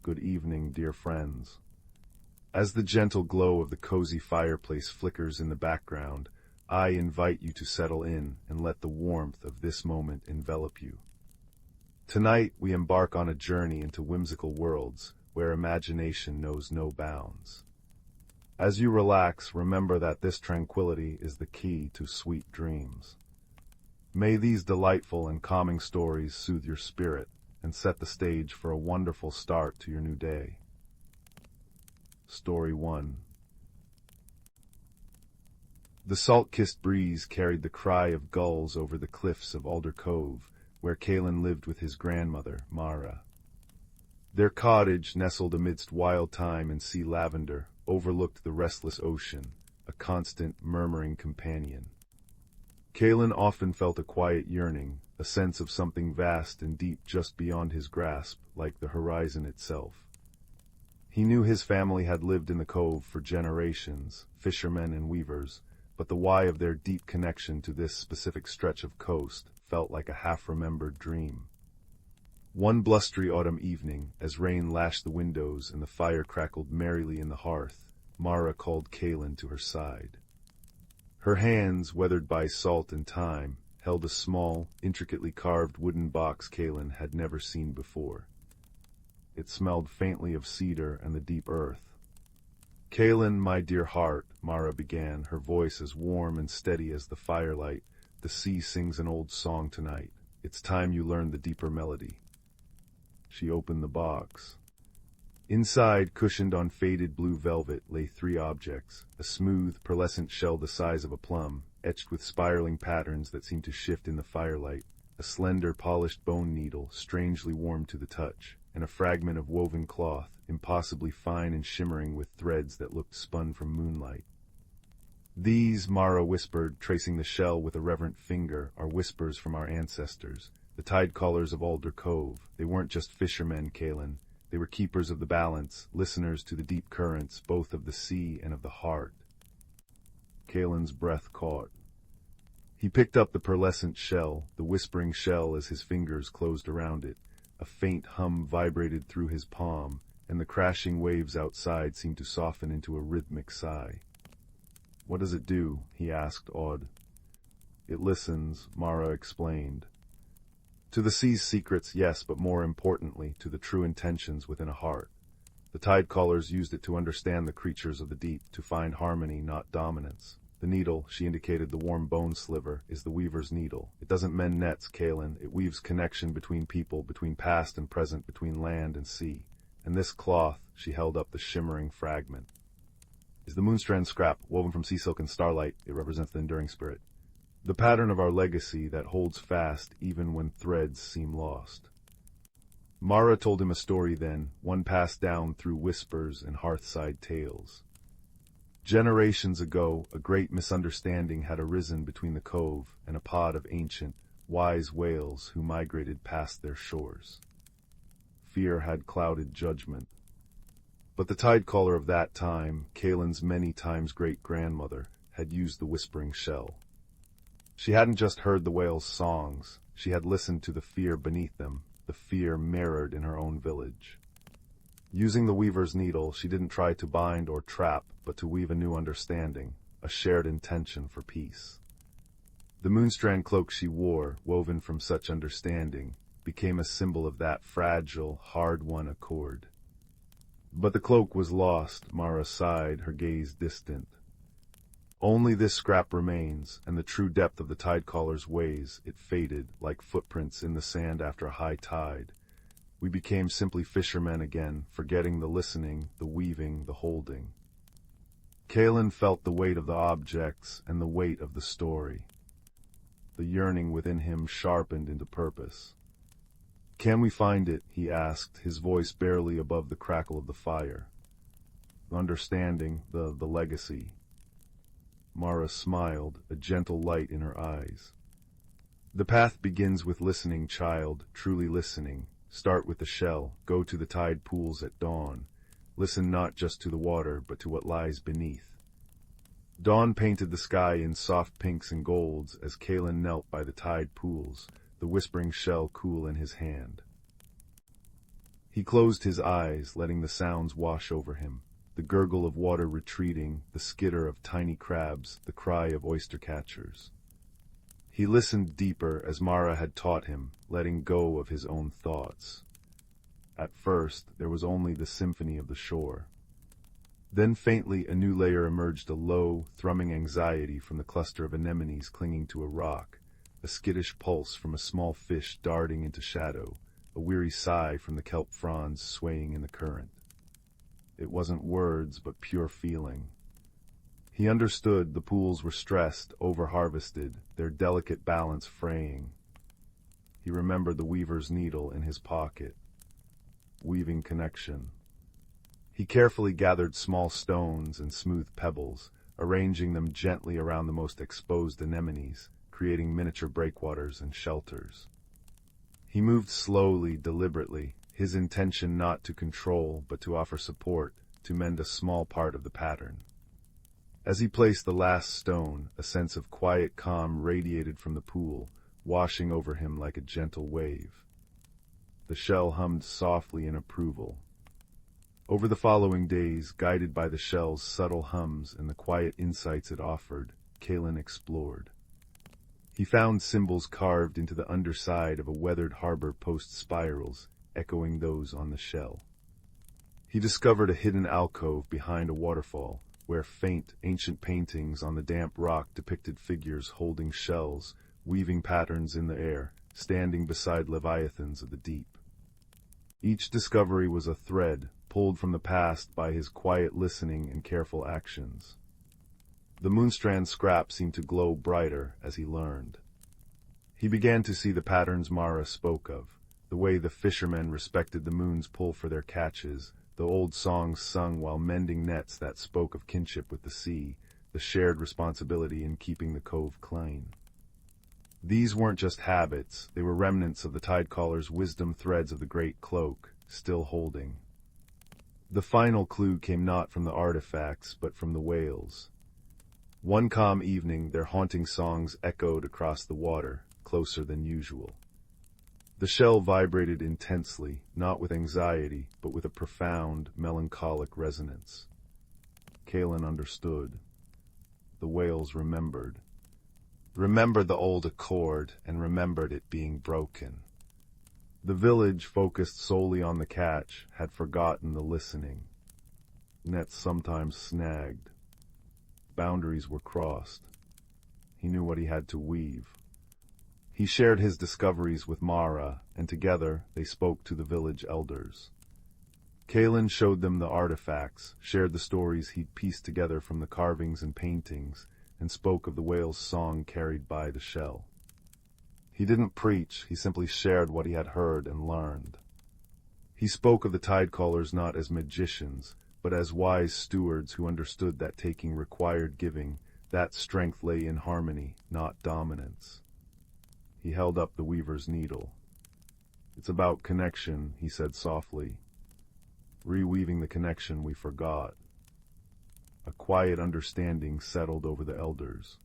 good evening, dear friends. As the gentle glow of the cozy fireplace flickers in the background, I invite you to settle in and let the warmth of this moment envelop you. Tonight, we embark on a journey into whimsical worlds where imagination knows no bounds. As you relax, remember that this tranquility is the key to sweet dreams. May these delightful and calming stories soothe your spirit and set the stage for a wonderful start to your new day. Story 1. The salt-kissed breeze carried the cry of gulls over the cliffs of Alder Cove, where Kaelen lived with his grandmother, Mara. Their cottage, nestled amidst wild thyme and sea lavender, overlooked the restless ocean, a constant, murmuring companion. Kaelen often felt a quiet yearning, a sense of something vast and deep just beyond his grasp, like the horizon itself. He knew his family had lived in the cove for generations, fishermen and weavers, but the why of their deep connection to this specific stretch of coast felt like a half-remembered dream. One blustery autumn evening, as rain lashed the windows and the fire crackled merrily in the hearth, Mara called Kaelen to her side. Her hands, weathered by salt and thyme, held a small, intricately carved wooden box Kaelen had never seen before. It smelled faintly of cedar and the deep earth. "Kaelen, my dear heart," Mara began, her voice as warm and steady as the firelight, "the sea sings an old song tonight. It's time you learned the deeper melody." She opened the box. Inside, cushioned on faded blue velvet, lay 3 objects: a smooth, pearlescent shell the size of a plum, etched with spiraling patterns that seemed to shift in the firelight, a slender, polished bone needle, strangely warm to the touch, and a fragment of woven cloth, impossibly fine and shimmering with threads that looked spun from moonlight. "These," Mara whispered, tracing the shell with a reverent finger, "are whispers from our ancestors, the Tidecallers of Alder Cove. They weren't just fishermen, Kaelen. They were keepers of the balance, listeners to the deep currents, both of the sea and of the heart." Kaelen's breath caught. He picked up the pearlescent shell, the whispering shell, as his fingers closed around it. A faint hum vibrated through his palm, and the crashing waves outside seemed to soften into a rhythmic sigh. "What does it do?" he asked, awed. "It listens," Mara explained. "To the sea's secrets, yes, but more importantly, to the true intentions within a heart. The Tidecallers used it to understand the creatures of the deep, to find harmony, not dominance. The needle," she indicated the warm bone sliver, "is the weaver's needle. It doesn't mend nets, Kaelen. It weaves connection between people, between past and present, between land and sea. And this cloth," she held up the shimmering fragment, "is the Moonstrand scrap, woven from sea silk and starlight. It represents the enduring spirit. The pattern of our legacy that holds fast even when threads seem lost." Mara told him a story then, one passed down through whispers and hearthside tales. Generations ago, a great misunderstanding had arisen between the cove and a pod of ancient, wise whales who migrated past their shores. Fear had clouded judgment. But the Tidecaller of that time, Kaelen's many times great-grandmother, had used the whispering shell. She hadn't just heard the whales' songs, she had listened to the fear beneath them, the fear mirrored in her own village. Using the weaver's needle, she didn't try to bind or trap, but to weave a new understanding, a shared intention for peace. The Moonstrand cloak she wore, woven from such understanding, became a symbol of that fragile, hard-won accord. But the cloak was lost, Mara sighed, her gaze distant. "Only this scrap remains, and the true depth of the Tidecaller's ways. It faded, like footprints in the sand after a high tide. We became simply fishermen again, forgetting the listening, the weaving, the holding." Kaelen felt the weight of the objects and the weight of the story. The yearning within him sharpened into purpose. "Can we find it?" he asked, his voice barely above the crackle of the fire. "Understanding, the legacy." Mara smiled, a gentle light in her eyes. "The path begins with listening, child, truly listening. Start with the shell, go to the tide pools at dawn. Listen not just to the water, but to what lies beneath." Dawn painted the sky in soft pinks and golds as Kaelen knelt by the tide pools, the whispering shell cool in his hand. He closed his eyes, letting the sounds wash over him. The gurgle of water retreating, the skitter of tiny crabs, the cry of oyster catchers. He listened deeper as Mara had taught him, letting go of his own thoughts. At first, there was only the symphony of the shore. Then faintly a new layer emerged, a low, thrumming anxiety from the cluster of anemones clinging to a rock, a skittish pulse from a small fish darting into shadow, a weary sigh from the kelp fronds swaying in the current. It wasn't words, but pure feeling. He understood the pools were stressed, over-harvested, their delicate balance fraying. He remembered the weaver's needle in his pocket. Weaving connection. He carefully gathered small stones and smooth pebbles, arranging them gently around the most exposed anemones, creating miniature breakwaters and shelters. He moved slowly, deliberately, his intention not to control, but to offer support, to mend a small part of the pattern. As he placed the last stone, a sense of quiet calm radiated from the pool, washing over him like a gentle wave. The shell hummed softly in approval. Over the following days, guided by the shell's subtle hums and the quiet insights it offered, Kaelen explored. He found symbols carved into the underside of a weathered harbor post spirals, echoing those on the shell. He discovered a hidden alcove behind a waterfall, where faint, ancient paintings on the damp rock depicted figures holding shells, weaving patterns in the air, standing beside leviathans of the deep. Each discovery was a thread, pulled from the past by his quiet listening and careful actions. The Moonstrand scrap seemed to glow brighter as he learned. He began to see the patterns Mara spoke of, the way the fishermen respected the moon's pull for their catches, the old songs sung while mending nets that spoke of kinship with the sea, the shared responsibility in keeping the cove clean. These weren't just habits, they were remnants of the Tidecallers' wisdom, threads of the great cloak, still holding. The final clue came not from the artifacts, but from the whales. One calm evening, their haunting songs echoed across the water, closer than usual. The shell vibrated intensely, not with anxiety, but with a profound, melancholic resonance. Kaelen understood. The whales remembered. Remembered the old accord, and remembered it being broken. The village, focused solely on the catch, had forgotten the listening. Nets sometimes snagged. Boundaries were crossed. He knew what he had to weave. He shared his discoveries with Mara, and together they spoke to the village elders. Kaelen showed them the artifacts, shared the stories he'd pieced together from the carvings and paintings, and spoke of the whale's song carried by the shell. He didn't preach, he simply shared what he had heard and learned. He spoke of the Tidecallers not as magicians, but as wise stewards who understood that taking required giving, that strength lay in harmony, not dominance. He held up the weaver's needle. "It's about connection," he said softly. "Reweaving the connection we forgot." A quiet understanding settled over the elders.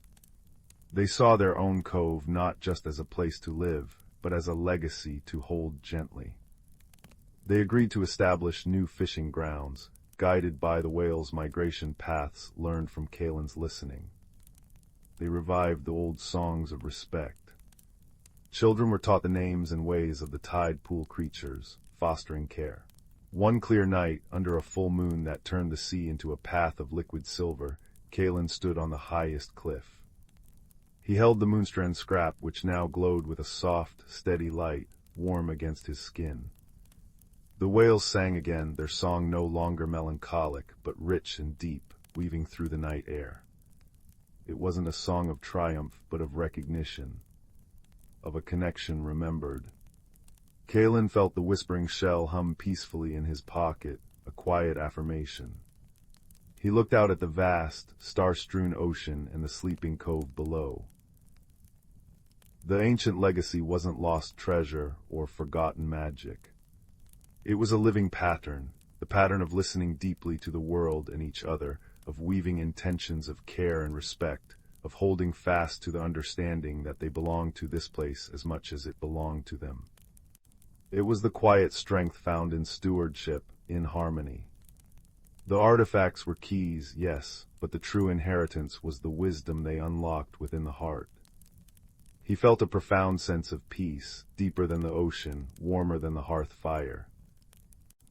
They saw their own cove not just as a place to live, but as a legacy to hold gently. They agreed to establish new fishing grounds, guided by the whales' migration paths learned from Kaelen's listening. They revived the old songs of respect. Children were taught the names and ways of the tide pool creatures, fostering care. One clear night, under a full moon that turned the sea into a path of liquid silver, Kaelen stood on the highest cliff. He held the Moonstrand scrap, which now glowed with a soft, steady light, warm against his skin. The whales sang again, their song no longer melancholic, but rich and deep, weaving through the night air. It wasn't a song of triumph, but of recognition, of a connection remembered. Kaelen felt the whispering shell hum peacefully in his pocket, a quiet affirmation. He looked out at the vast, star-strewn ocean and the sleeping cove below. The ancient legacy wasn't lost treasure or forgotten magic. It was a living pattern, the pattern of listening deeply to the world and each other, of weaving intentions of care and respect, of holding fast to the understanding that they belonged to this place as much as it belonged to them. It was the quiet strength found in stewardship, in harmony. The artifacts were keys, yes, but the true inheritance was the wisdom they unlocked within the heart. He felt a profound sense of peace, deeper than the ocean, warmer than the hearth fire.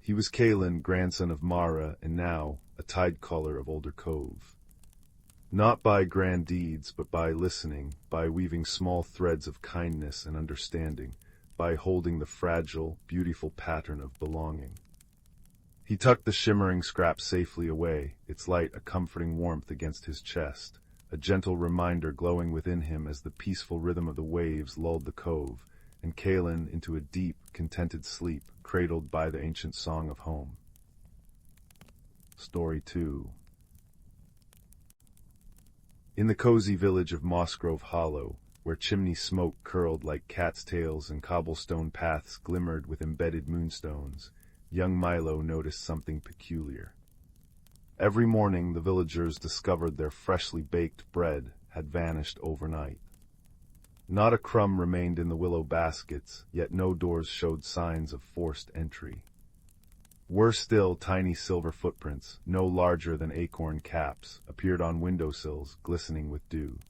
He was Kaelen, grandson of Mara, and now a Tidecaller of Alder Cove. Not by grand deeds, but by listening, by weaving small threads of kindness and understanding, by holding the fragile, beautiful pattern of belonging. He tucked the shimmering scrap safely away, its light a comforting warmth against his chest, a gentle reminder glowing within him as the peaceful rhythm of the waves lulled the cove, and Kaelen into a deep, contented sleep, cradled by the ancient song of home. Story 2. In the cozy village of Mossgrove Hollow, where chimney smoke curled like cat's tails and cobblestone paths glimmered with embedded moonstones, young Milo noticed something peculiar. Every morning the villagers discovered their freshly baked bread had vanished overnight. Not a crumb remained in the willow baskets, yet no doors showed signs of forced entry. Worse still, tiny silver footprints, no larger than acorn caps, appeared on windowsills, glistening with dew.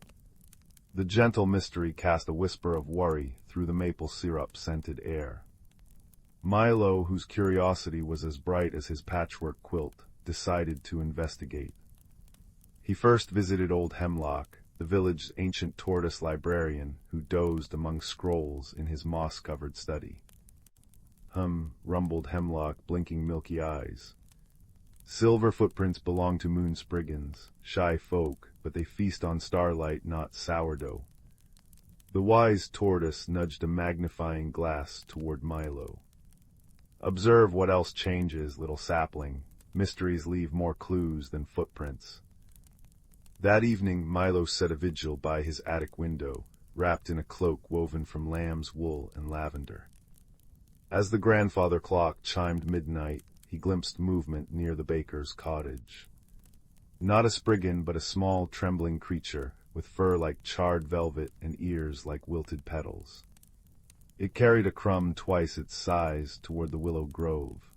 The gentle mystery cast a whisper of worry through the maple syrup-scented air. Milo, whose curiosity was as bright as his patchwork quilt, decided to investigate. He first visited Old Hemlock, the village's ancient tortoise librarian, who dozed among scrolls in his moss-covered study. Rumbled Hemlock, blinking milky eyes. Silver footprints belong to moonspriggans, shy folk, but they feast on starlight, not sourdough. The wise tortoise nudged a magnifying glass toward Milo. Observe what else changes, little sapling. Mysteries leave more clues than footprints. That evening, Milo set a vigil by his attic window, wrapped in a cloak woven from lamb's wool and lavender. As the grandfather clock chimed midnight, he glimpsed movement near the baker's cottage. Not a spriggan, but a small, trembling creature, with fur like charred velvet and ears like wilted petals. It carried a crumb twice its size toward the willow grove.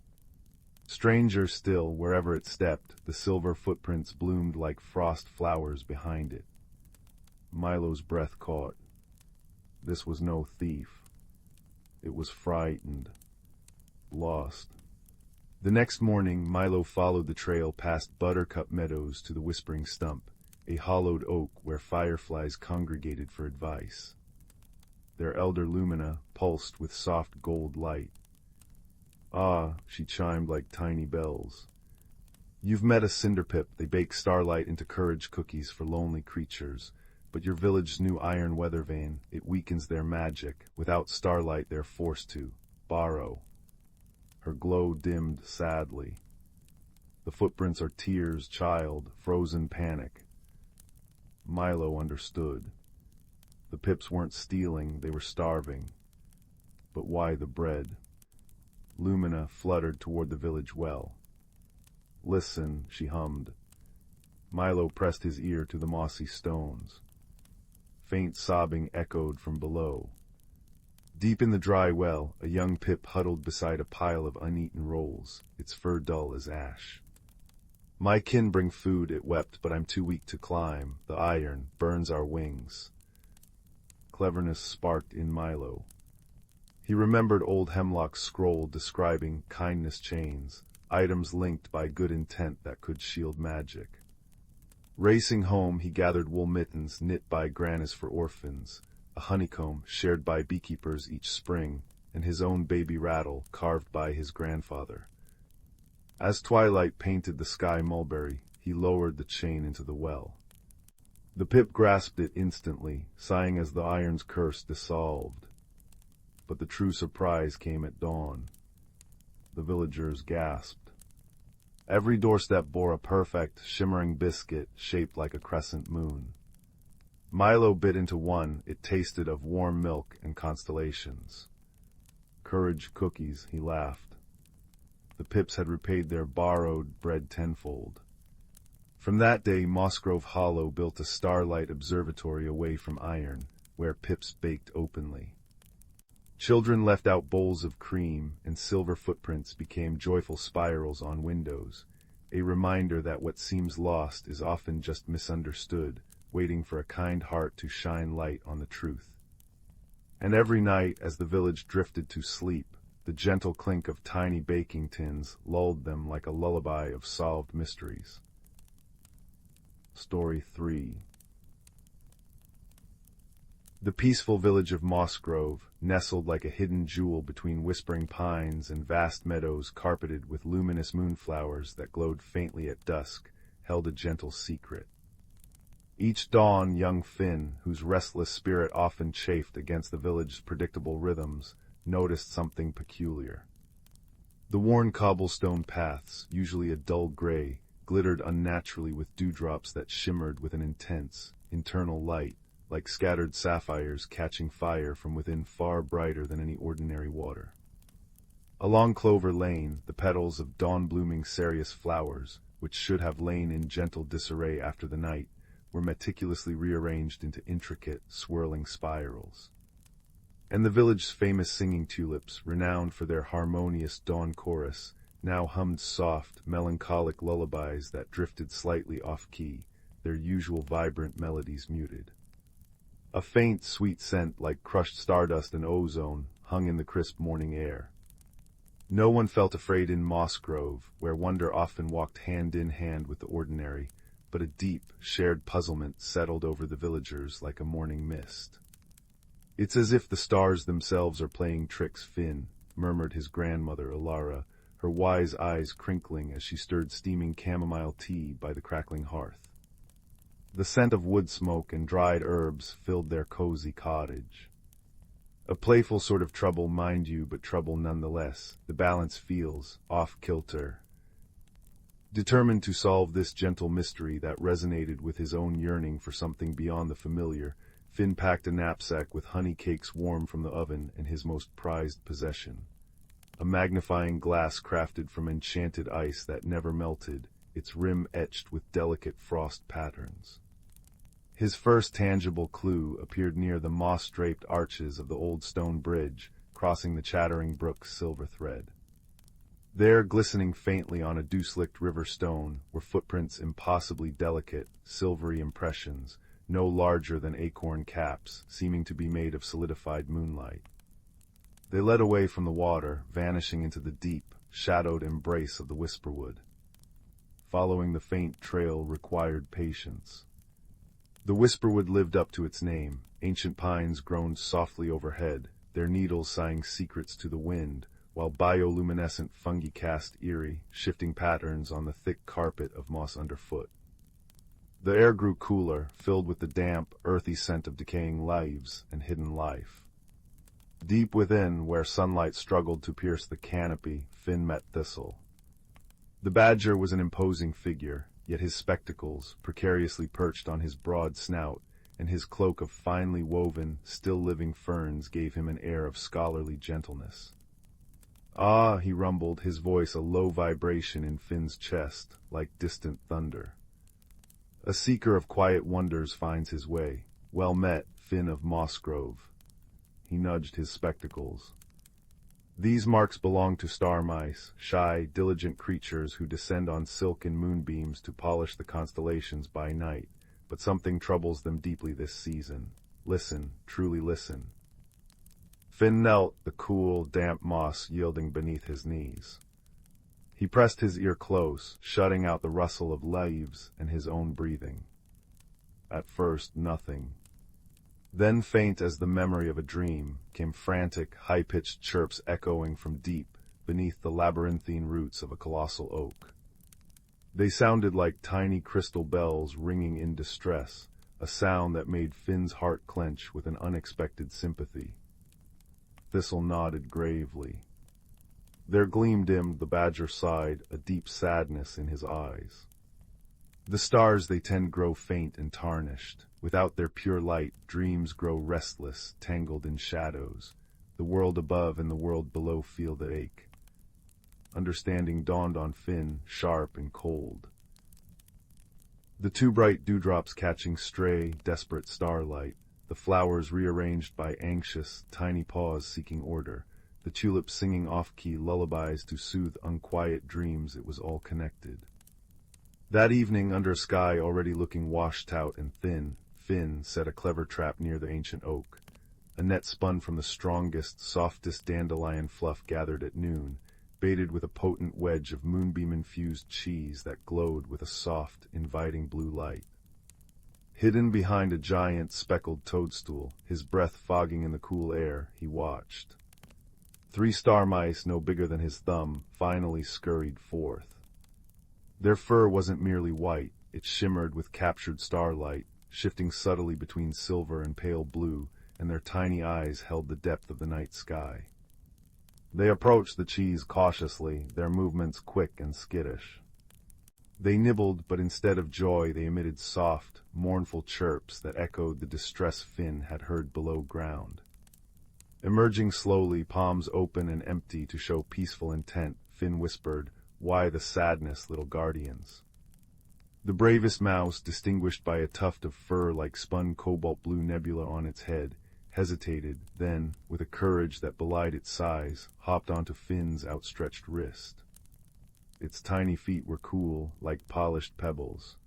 Stranger still, wherever it stepped, the silver footprints bloomed like frost flowers behind it. Milo's breath caught. This was no thief. It was frightened. Lost. The next morning, Milo followed the trail past Buttercup Meadows to the Whispering Stump, a hollowed oak where fireflies congregated for advice. Their elder lumina pulsed with soft gold light. Ah, she chimed like tiny bells. You've met a cinderpip. They bake starlight into courage cookies for lonely creatures. But your village's new iron weather vane, it weakens their magic. Without starlight they're forced to borrow. Her glow dimmed sadly. The footprints are tears, child, frozen panic. Milo understood. The pips weren't stealing, they were starving. But why the bread? Lumina fluttered toward the village well. Listen, she hummed. Milo pressed his ear to the mossy stones. Faint sobbing echoed from below. Deep in the dry well, a young pip huddled beside a pile of uneaten rolls, its fur dull as ash. My kin bring food, it wept, but I'm too weak to climb. The iron burns our wings. Cleverness sparked in Milo. He remembered Old Hemlock's scroll describing kindness chains, items linked by good intent that could shield magic. Racing home, he gathered wool mittens knit by grannies for orphans, a honeycomb shared by beekeepers each spring, and his own baby rattle carved by his grandfather. As twilight painted the sky mulberry, he lowered the chain into the well. The pip grasped it instantly, sighing as the iron's curse dissolved. But the true surprise came at dawn. The villagers gasped. Every doorstep bore a perfect, shimmering biscuit shaped like a crescent moon. Milo bit into one. It tasted of warm milk and constellations. Courage cookies, he laughed. The pips had repaid their borrowed bread tenfold. From that day, Mossgrove Hollow built a starlight observatory away from iron, where pips baked openly. Children left out bowls of cream, and silver footprints became joyful spirals on windows, a reminder that what seems lost is often just misunderstood, waiting for a kind heart to shine light on the truth. And every night, as the village drifted to sleep, the gentle clink of tiny baking tins lulled them like a lullaby of solved mysteries. Story 3. The peaceful village of Moss Grove, nestled like a hidden jewel between whispering pines and vast meadows carpeted with luminous moonflowers that glowed faintly at dusk, held a gentle secret. Each dawn young Finn, whose restless spirit often chafed against the village's predictable rhythms, noticed something peculiar. The worn cobblestone paths, usually a dull gray, glittered unnaturally with dewdrops that shimmered with an intense, internal light, like scattered sapphires catching fire from within, far brighter than any ordinary water. Along Clover Lane, the petals of dawn-blooming cereus flowers, which should have lain in gentle disarray after the night, were meticulously rearranged into intricate, swirling spirals. And the village's famous singing tulips, renowned for their harmonious dawn chorus, now hummed soft, melancholic lullabies that drifted slightly off-key, their usual vibrant melodies muted. A faint, sweet scent like crushed stardust and ozone hung in the crisp morning air. No one felt afraid in Moss Grove, where wonder often walked hand in hand with the ordinary, but a deep, shared puzzlement settled over the villagers like a morning mist. "It's as if the stars themselves are playing tricks, Finn," murmured his grandmother, Alara, her wise eyes crinkling as she stirred steaming chamomile tea by the crackling hearth. The scent of wood smoke and dried herbs filled their cozy cottage. A playful sort of trouble, mind you, but trouble nonetheless. The balance feels off-kilter. Determined to solve this gentle mystery that resonated with his own yearning for something beyond the familiar, Finn packed a knapsack with honey cakes warm from the oven and his most prized possession, a magnifying glass crafted from enchanted ice that never melted, its rim etched with delicate frost patterns. His first tangible clue appeared near the moss-draped arches of the old stone bridge, crossing the chattering brook's silver thread. There, glistening faintly on a dew-slicked river stone, were footprints impossibly delicate, silvery impressions, no larger than acorn caps, seeming to be made of solidified moonlight. They led away from the water, vanishing into the deep, shadowed embrace of the whisperwood. Following the faint trail required patience. The whisperwood lived up to its name. Ancient pines groaned softly overhead, their needles sighing secrets to the wind, while bioluminescent fungi cast eerie, shifting patterns on the thick carpet of moss underfoot. The air grew cooler, filled with the damp, earthy scent of decaying leaves and hidden life. Deep within, where sunlight struggled to pierce the canopy, Finn met Thistle. The badger was an imposing figure, yet his spectacles, precariously perched on his broad snout, and his cloak of finely woven, still-living ferns gave him an air of scholarly gentleness. "Ah," he rumbled, his voice a low vibration in Finn's chest, like distant thunder. "A seeker of quiet wonders finds his way. Well met, Finn of Moss Grove." He nudged his spectacles. "These marks belong to star mice, shy, diligent creatures who descend on silken moonbeams to polish the constellations by night, but something troubles them deeply this season. Listen, truly listen." Finn knelt, the cool, damp moss yielding beneath his knees. He pressed his ear close, shutting out the rustle of leaves and his own breathing. At first, nothing. Then, faint as the memory of a dream, came frantic, high-pitched chirps echoing from deep beneath the labyrinthine roots of a colossal oak. They sounded like tiny crystal bells ringing in distress, a sound that made Finn's heart clench with an unexpected sympathy. Thistle nodded gravely. Their gleam dimmed, the badger sighed, a deep sadness in his eyes. "The stars they tend grow faint and tarnished. Without their pure light, dreams grow restless, tangled in shadows. The world above and the world below feel the ache." Understanding dawned on Finn, sharp and cold. The two bright dewdrops catching stray, desperate starlight, the flowers rearranged by anxious, tiny paws seeking order, the tulips singing off-key lullabies to soothe unquiet dreams. It was all connected. That evening, under a sky already looking washed out and thin, Finn set a clever trap near the ancient oak. A net spun from the strongest, softest dandelion fluff gathered at noon, baited with a potent wedge of moonbeam-infused cheese that glowed with a soft, inviting blue light. Hidden behind a giant, speckled toadstool, his breath fogging in the cool air, he watched. 3 star mice, no bigger than his thumb, finally scurried forth. Their fur wasn't merely white, it shimmered with captured starlight, shifting subtly between silver and pale blue, and their tiny eyes held the depth of the night sky. They approached the cheese cautiously, their movements quick and skittish. They nibbled, but instead of joy they emitted soft, mournful chirps that echoed the distress Finn had heard below ground. Emerging slowly, palms open and empty to show peaceful intent, Finn whispered, "Why the sadness, little guardians?" The bravest mouse, distinguished by a tuft of fur like spun cobalt-blue nebula on its head, hesitated, then, with a courage that belied its size, hopped onto Finn's outstretched wrist. Its tiny feet were cool, like polished pebbles.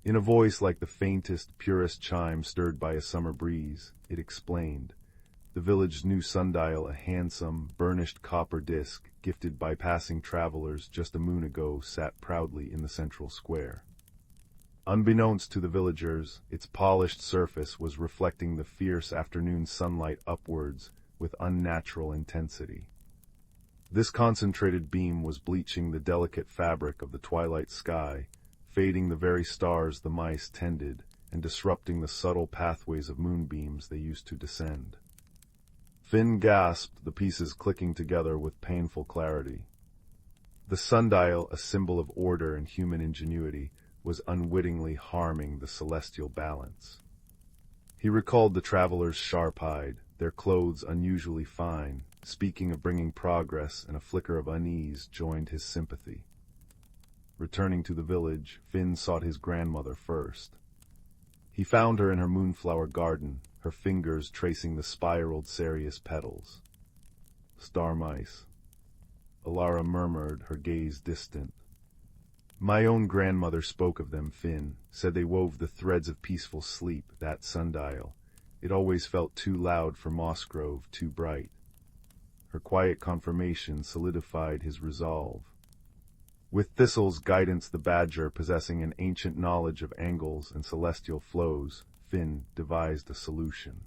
In a voice like the faintest, purest chime stirred by a summer breeze, it explained, the village's new sundial, a handsome, burnished copper disc, gifted by passing travelers just a moon ago, sat proudly in the central square. Unbeknownst to the villagers, its polished surface was reflecting the fierce afternoon sunlight upwards with unnatural intensity. This concentrated beam was bleaching the delicate fabric of the twilight sky, fading the very stars the mice tended, and disrupting the subtle pathways of moonbeams they used to descend. Finn gasped, the pieces clicking together with painful clarity. The sundial, a symbol of order and human ingenuity, was unwittingly harming the celestial balance. He recalled the travelers sharp-eyed, their clothes unusually fine, speaking of bringing progress, and a flicker of unease joined his sympathy. Returning to the village, Finn sought his grandmother first. He found her in her moonflower garden, her fingers tracing the spiraled cereus petals. "Star mice," Alara murmured, her gaze distant. "My own grandmother spoke of them," Finn said. "They wove the threads of peaceful sleep, that sundial. It always felt too loud for Mossgrove, too bright." Her quiet confirmation solidified his resolve. With Thistle's guidance, the badger possessing an ancient knowledge of angles and celestial flows, Finn devised a solution.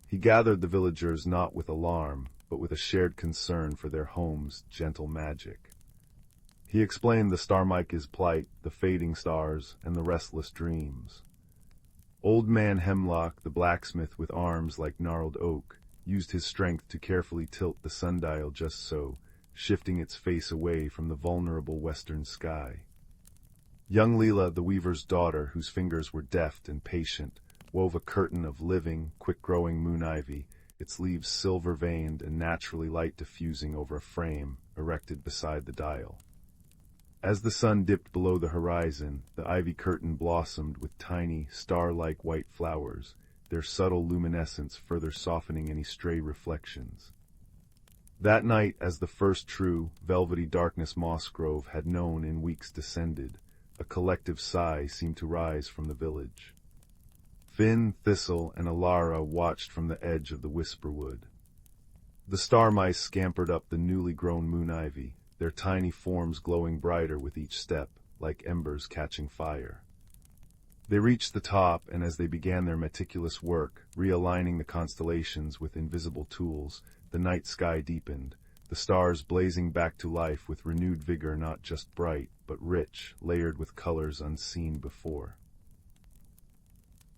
He gathered the villagers not with alarm, but with a shared concern for their home's gentle magic. He explained the Starmike's plight, the fading stars, and the restless dreams. Old Man Hemlock, the blacksmith with arms like gnarled oak, used his strength to carefully tilt the sundial just so, shifting its face away from the vulnerable western sky. Young Leela, the weaver's daughter, whose fingers were deft and patient, wove a curtain of living, quick-growing moon ivy, its leaves silver-veined and naturally light-diffusing over a frame erected beside the dial. As the sun dipped below the horizon, the ivy curtain blossomed with tiny, star-like white flowers, their subtle luminescence further softening any stray reflections. That night, as the first true, velvety darkness Mossgrove had known in weeks descended, a collective sigh seemed to rise from the village. Finn, Thistle, and Alara watched from the edge of the whisperwood. The star mice scampered up the newly grown moon ivy, their tiny forms glowing brighter with each step, like embers catching fire. They reached the top, and as they began their meticulous work, realigning the constellations with invisible tools, the night sky deepened, the stars blazing back to life with renewed vigor, not just bright, but rich, layered with colors unseen before.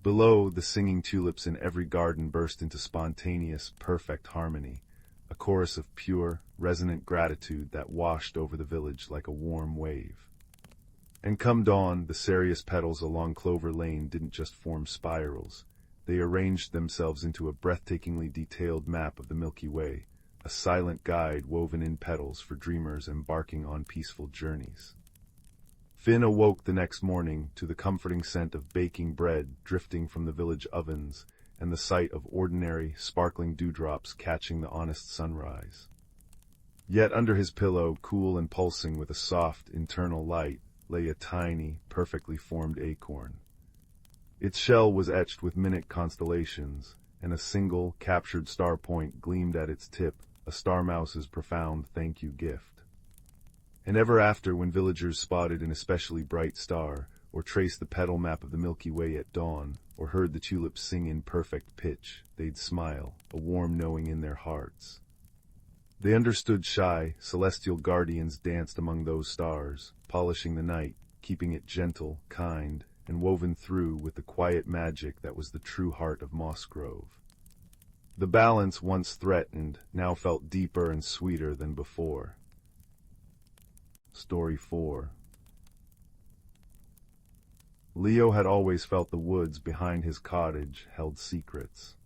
Below, the singing tulips in every garden burst into spontaneous, perfect harmony, a chorus of pure, resonant gratitude that washed over the village like a warm wave. And come dawn, the cereus petals along Clover Lane didn't just form spirals. They arranged themselves into a breathtakingly detailed map of the Milky Way, a silent guide woven in petals for dreamers embarking on peaceful journeys. Finn awoke the next morning to the comforting scent of baking bread drifting from the village ovens and the sight of ordinary, sparkling dewdrops catching the honest sunrise. Yet under his pillow, cool and pulsing with a soft, internal light, lay a tiny, perfectly formed acorn. Its shell was etched with minute constellations, and a single, captured star point gleamed at its tip, a star mouse's profound thank-you gift. And ever after, when villagers spotted an especially bright star, or traced the petal map of the Milky Way at dawn, or heard the tulips sing in perfect pitch, they'd smile, a warm knowing in their hearts. They understood shy, celestial guardians danced among those stars, polishing the night, keeping it gentle, kind, and woven through with the quiet magic that was the true heart of Moss Grove. The balance once threatened now felt deeper and sweeter than before. Story 4. Leo had always felt the woods behind his cottage held secrets.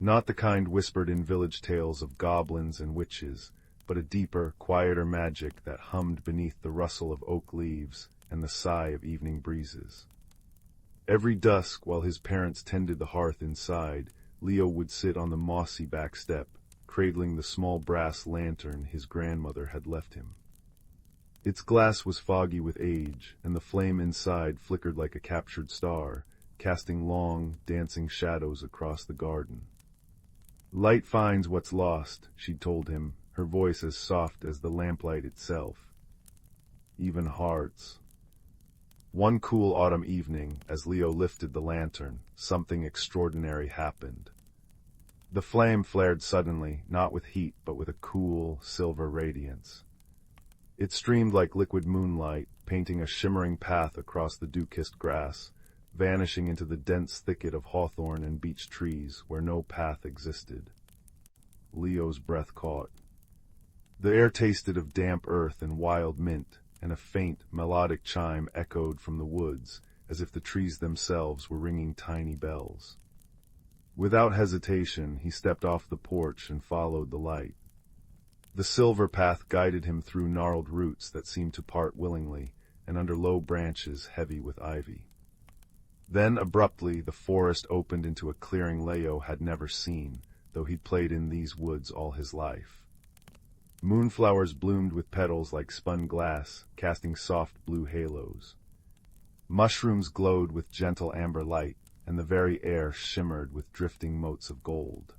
Not the kind whispered in village tales of goblins and witches, but a deeper, quieter magic that hummed beneath the rustle of oak leaves and the sigh of evening breezes. Every dusk, while his parents tended the hearth inside, Leo would sit on the mossy back step, cradling the small brass lantern his grandmother had left him. Its glass was foggy with age, and the flame inside flickered like a captured star, casting long, dancing shadows across the garden. "Light finds what's lost," she'd told him, her voice as soft as the lamplight itself. Even hearts. One cool autumn evening, as Leo lifted the lantern, something extraordinary happened. The flame flared suddenly, not with heat, but with a cool, silver radiance. It streamed like liquid moonlight, painting a shimmering path across the dew-kissed grass, vanishing into the dense thicket of hawthorn and beech trees where no path existed. Leo's breath caught. The air tasted of damp earth and wild mint, and a faint, melodic chime echoed from the woods, as if the trees themselves were ringing tiny bells. Without hesitation, he stepped off the porch and followed the light. The silver path guided him through gnarled roots that seemed to part willingly, and under low branches heavy with ivy. Then, abruptly, the forest opened into a clearing Leo had never seen, though he'd played in these woods all his life. Moonflowers bloomed with petals like spun glass, casting soft blue halos. Mushrooms glowed with gentle amber light, and the very air shimmered with drifting motes of gold.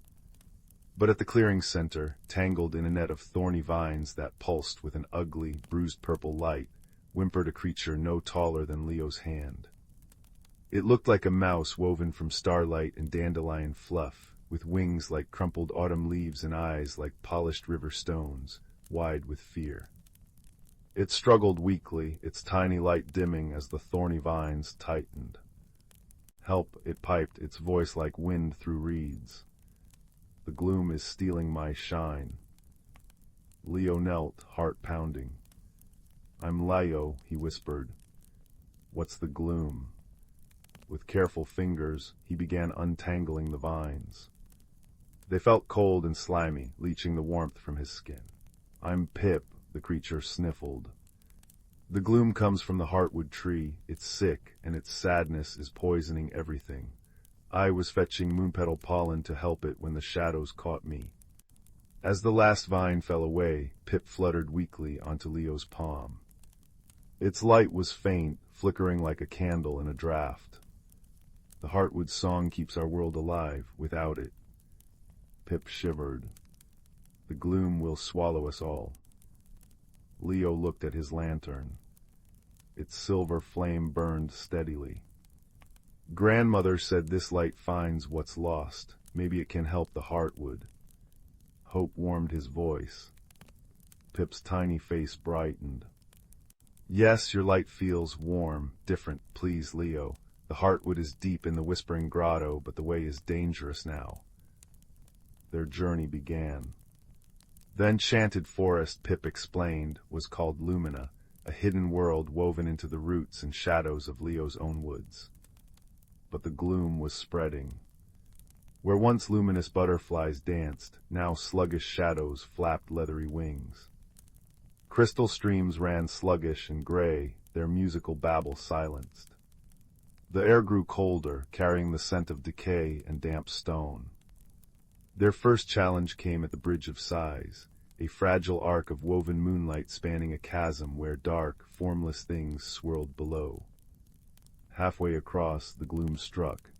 But at the clearing's center, tangled in a net of thorny vines that pulsed with an ugly, bruised purple light, whimpered a creature no taller than Leo's hand. It looked like a mouse woven from starlight and dandelion fluff, with wings like crumpled autumn leaves and eyes like polished river stones, wide with fear. It struggled weakly, its tiny light dimming as the thorny vines tightened. "Help," it piped, its voice like wind through reeds. "The gloom is stealing my shine." Leo knelt, heart pounding. "I'm Leo," he whispered. "What's the gloom?" With careful fingers, he began untangling the vines. They felt cold and slimy, leaching the warmth from his skin. "I'm Pip," the creature sniffled. "The gloom comes from the heartwood tree. It's sick, and its sadness is poisoning everything. I was fetching moonpetal pollen to help it when the shadows caught me." As the last vine fell away, Pip fluttered weakly onto Leo's palm. Its light was faint, flickering like a candle in a draught. "The heartwood song keeps our world alive. Without it..." Pip shivered. "The gloom will swallow us all." Leo looked at his lantern. Its silver flame burned steadily. "Grandmother said this light finds what's lost. Maybe it can help the heartwood." Hope warmed his voice. Pip's tiny face brightened. "Yes, your light feels warm, different, please, Leo. The heartwood is deep in the whispering grotto, but the way is dangerous now." Their journey began. The enchanted forest, Pip explained, was called Lumina, a hidden world woven into the roots and shadows of Leo's own woods. But the gloom was spreading. Where once luminous butterflies danced, now sluggish shadows flapped leathery wings. Crystal streams ran sluggish and gray, their musical babble silenced. The air grew colder, carrying the scent of decay and damp stone. Their first challenge came at the Bridge of Sighs, a fragile arc of woven moonlight spanning a chasm where dark, formless things swirled below. Halfway across, the gloom struck.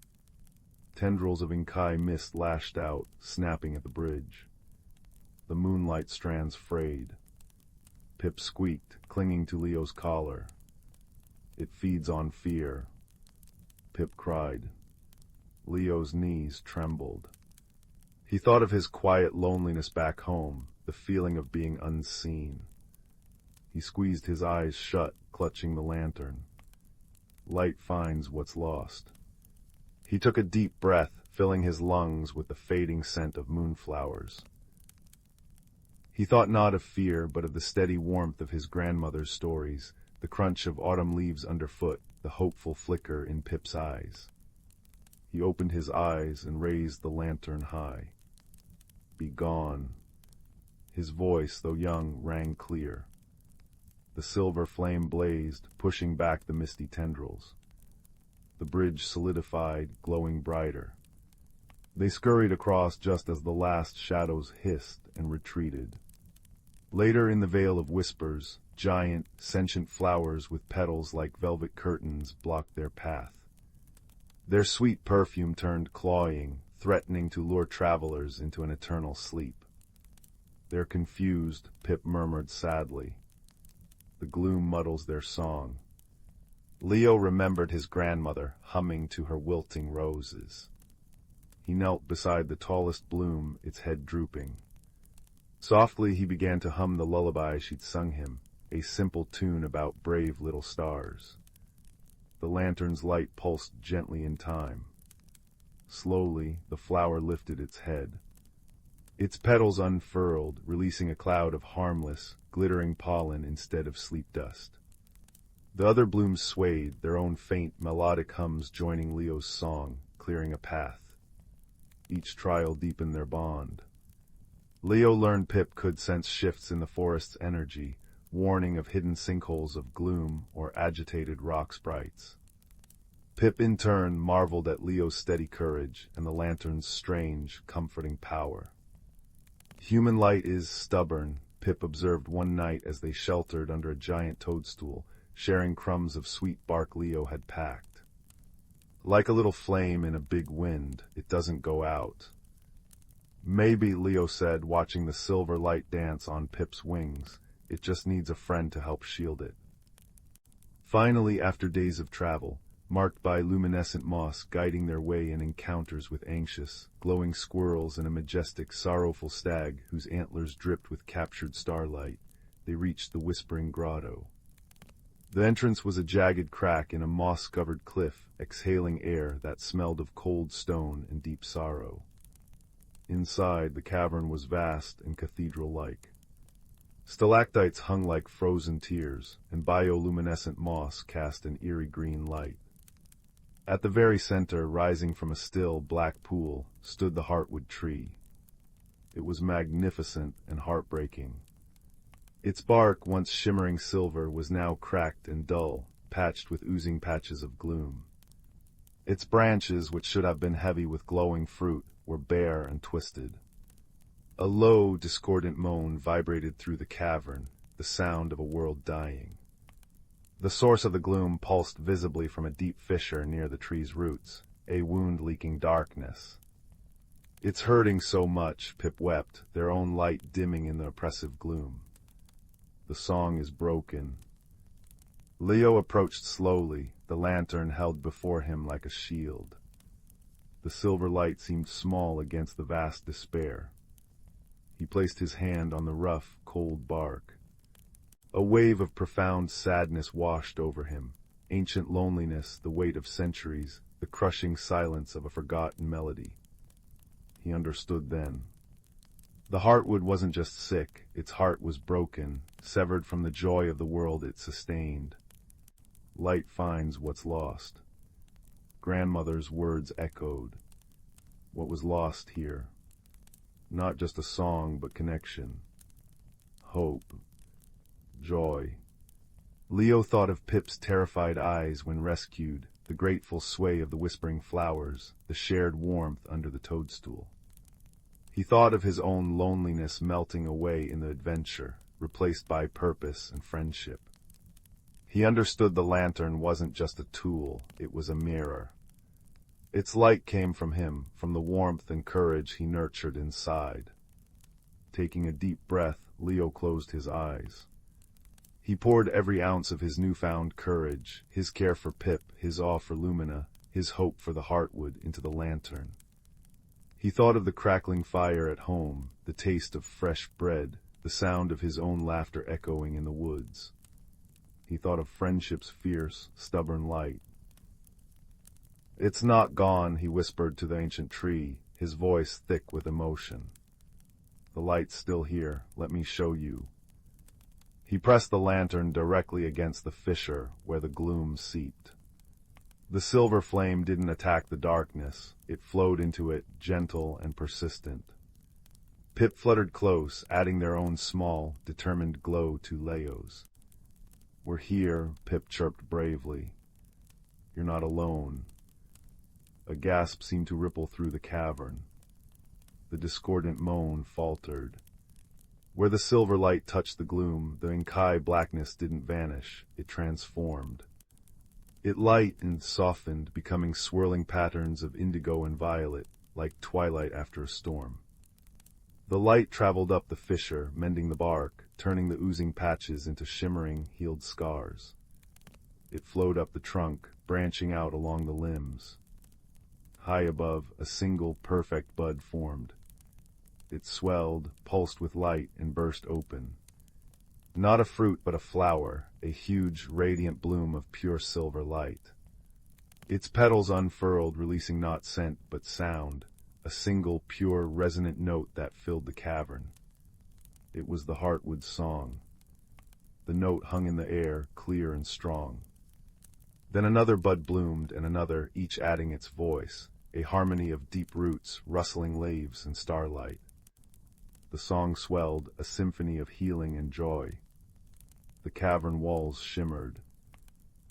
Tendrils of Inkai mist lashed out, snapping at the bridge. The moonlight strands frayed. Pip squeaked, clinging to Leo's collar. "It feeds on fear," Pip cried. Leo's knees trembled. He thought of his quiet loneliness back home, the feeling of being unseen. He squeezed his eyes shut, clutching the lantern. Light finds what's lost. He took a deep breath, filling his lungs with the fading scent of moonflowers. He thought not of fear, but of the steady warmth of his grandmother's stories, the crunch of autumn leaves underfoot, the hopeful flicker in Pip's eyes. He opened his eyes and raised the lantern high. "Be gone." His voice, though young, rang clear. The silver flame blazed, pushing back the misty tendrils. The bridge solidified, glowing brighter. They scurried across just as the last shadows hissed and retreated. Later in the Vale of Whispers, giant, sentient flowers with petals like velvet curtains blocked their path. Their sweet perfume turned cloying, threatening to lure travelers into an eternal sleep. "They're confused," Pip murmured sadly. "The gloom muddles their song." Leo remembered his grandmother humming to her wilting roses. He knelt beside the tallest bloom, its head drooping. Softly he began to hum the lullaby she'd sung him, a simple tune about brave little stars. The lantern's light pulsed gently in time. Slowly, the flower lifted its head. Its petals unfurled, releasing a cloud of harmless, glittering pollen instead of sleep dust. The other blooms swayed, their own faint, melodic hums joining Leo's song, clearing a path. Each trial deepened their bond. Leo learned Pip could sense shifts in the forest's energy, warning of hidden sinkholes of gloom or agitated rock sprites. Pip in turn marveled at Leo's steady courage and the lantern's strange, comforting power. "Human light is stubborn," Pip observed one night as they sheltered under a giant toadstool, sharing crumbs of sweet bark Leo had packed. "Like a little flame in a big wind, it doesn't go out." "Maybe," Leo said, watching the silver light dance on Pip's wings, "it just needs a friend to help shield it." Finally, after days of travel, marked by luminescent moss guiding their way in encounters with anxious, glowing squirrels and a majestic, sorrowful stag whose antlers dripped with captured starlight, they reached the Whispering Grotto. The entrance was a jagged crack in a moss-covered cliff, exhaling air that smelled of cold stone and deep sorrow. Inside, the cavern was vast and cathedral-like. Stalactites hung like frozen tears, and bioluminescent moss cast an eerie green light. At the very center, rising from a still, black pool, stood the heartwood tree. It was magnificent and heartbreaking. Its bark, once shimmering silver, was now cracked and dull, patched with oozing patches of gloom. Its branches, which should have been heavy with glowing fruit, were bare and twisted. A low, discordant moan vibrated through the cavern, the sound of a world dying. The source of the gloom pulsed visibly from a deep fissure near the tree's roots, a wound leaking darkness. "It's hurting so much," Pip wept, their own light dimming in the oppressive gloom. "The song is broken." Leo approached slowly, the lantern held before him like a shield. The silver light seemed small against the vast despair. He placed his hand on the rough, cold bark. A wave of profound sadness washed over him, ancient loneliness, the weight of centuries, the crushing silence of a forgotten melody. He understood then. The heartwood wasn't just sick, its heart was broken, severed from the joy of the world it sustained. Light finds what's lost. Grandmother's words echoed. What was lost here? Not just a song, but connection. Hope. Joy. Leo thought of Pip's terrified eyes when rescued, the grateful sway of the whispering flowers, the shared warmth under the toadstool. He thought of his own loneliness melting away in the adventure, replaced by purpose and friendship. He understood the lantern wasn't just a tool, it was a mirror. Its light came from him, from the warmth and courage he nurtured inside. Taking a deep breath, Leo closed his eyes. He poured every ounce of his newfound courage, his care for Pip, his awe for Lumina, his hope for the heartwood into the lantern. He thought of the crackling fire at home, the taste of fresh bread, the sound of his own laughter echoing in the woods. He thought of friendship's fierce, stubborn light. "It's not gone," he whispered to the ancient tree, his voice thick with emotion. "The light's still here, let me show you." He pressed the lantern directly against the fissure where the gloom seeped. The silver flame didn't attack the darkness, it flowed into it, gentle and persistent. Pip fluttered close, adding their own small, determined glow to Leo's. "We're here," Pip chirped bravely. "You're not alone." A gasp seemed to ripple through the cavern. The discordant moan faltered. Where the silver light touched the gloom, the inky blackness didn't vanish, it transformed. It lightened, softened, becoming swirling patterns of indigo and violet, like twilight after a storm. The light traveled up the fissure, mending the bark, turning the oozing patches into shimmering, healed scars. It flowed up the trunk, branching out along the limbs. High above, a single, perfect bud formed. It swelled, pulsed with light, and burst open. Not a fruit, but a flower, a huge, radiant bloom of pure silver light. Its petals unfurled, releasing not scent, but sound, a single, pure, resonant note that filled the cavern. It was the heartwood's song. The note hung in the air, clear and strong. Then another bud bloomed, and another, each adding its voice, a harmony of deep roots, rustling leaves, and starlight. The song swelled, a symphony of healing and joy. The cavern walls shimmered.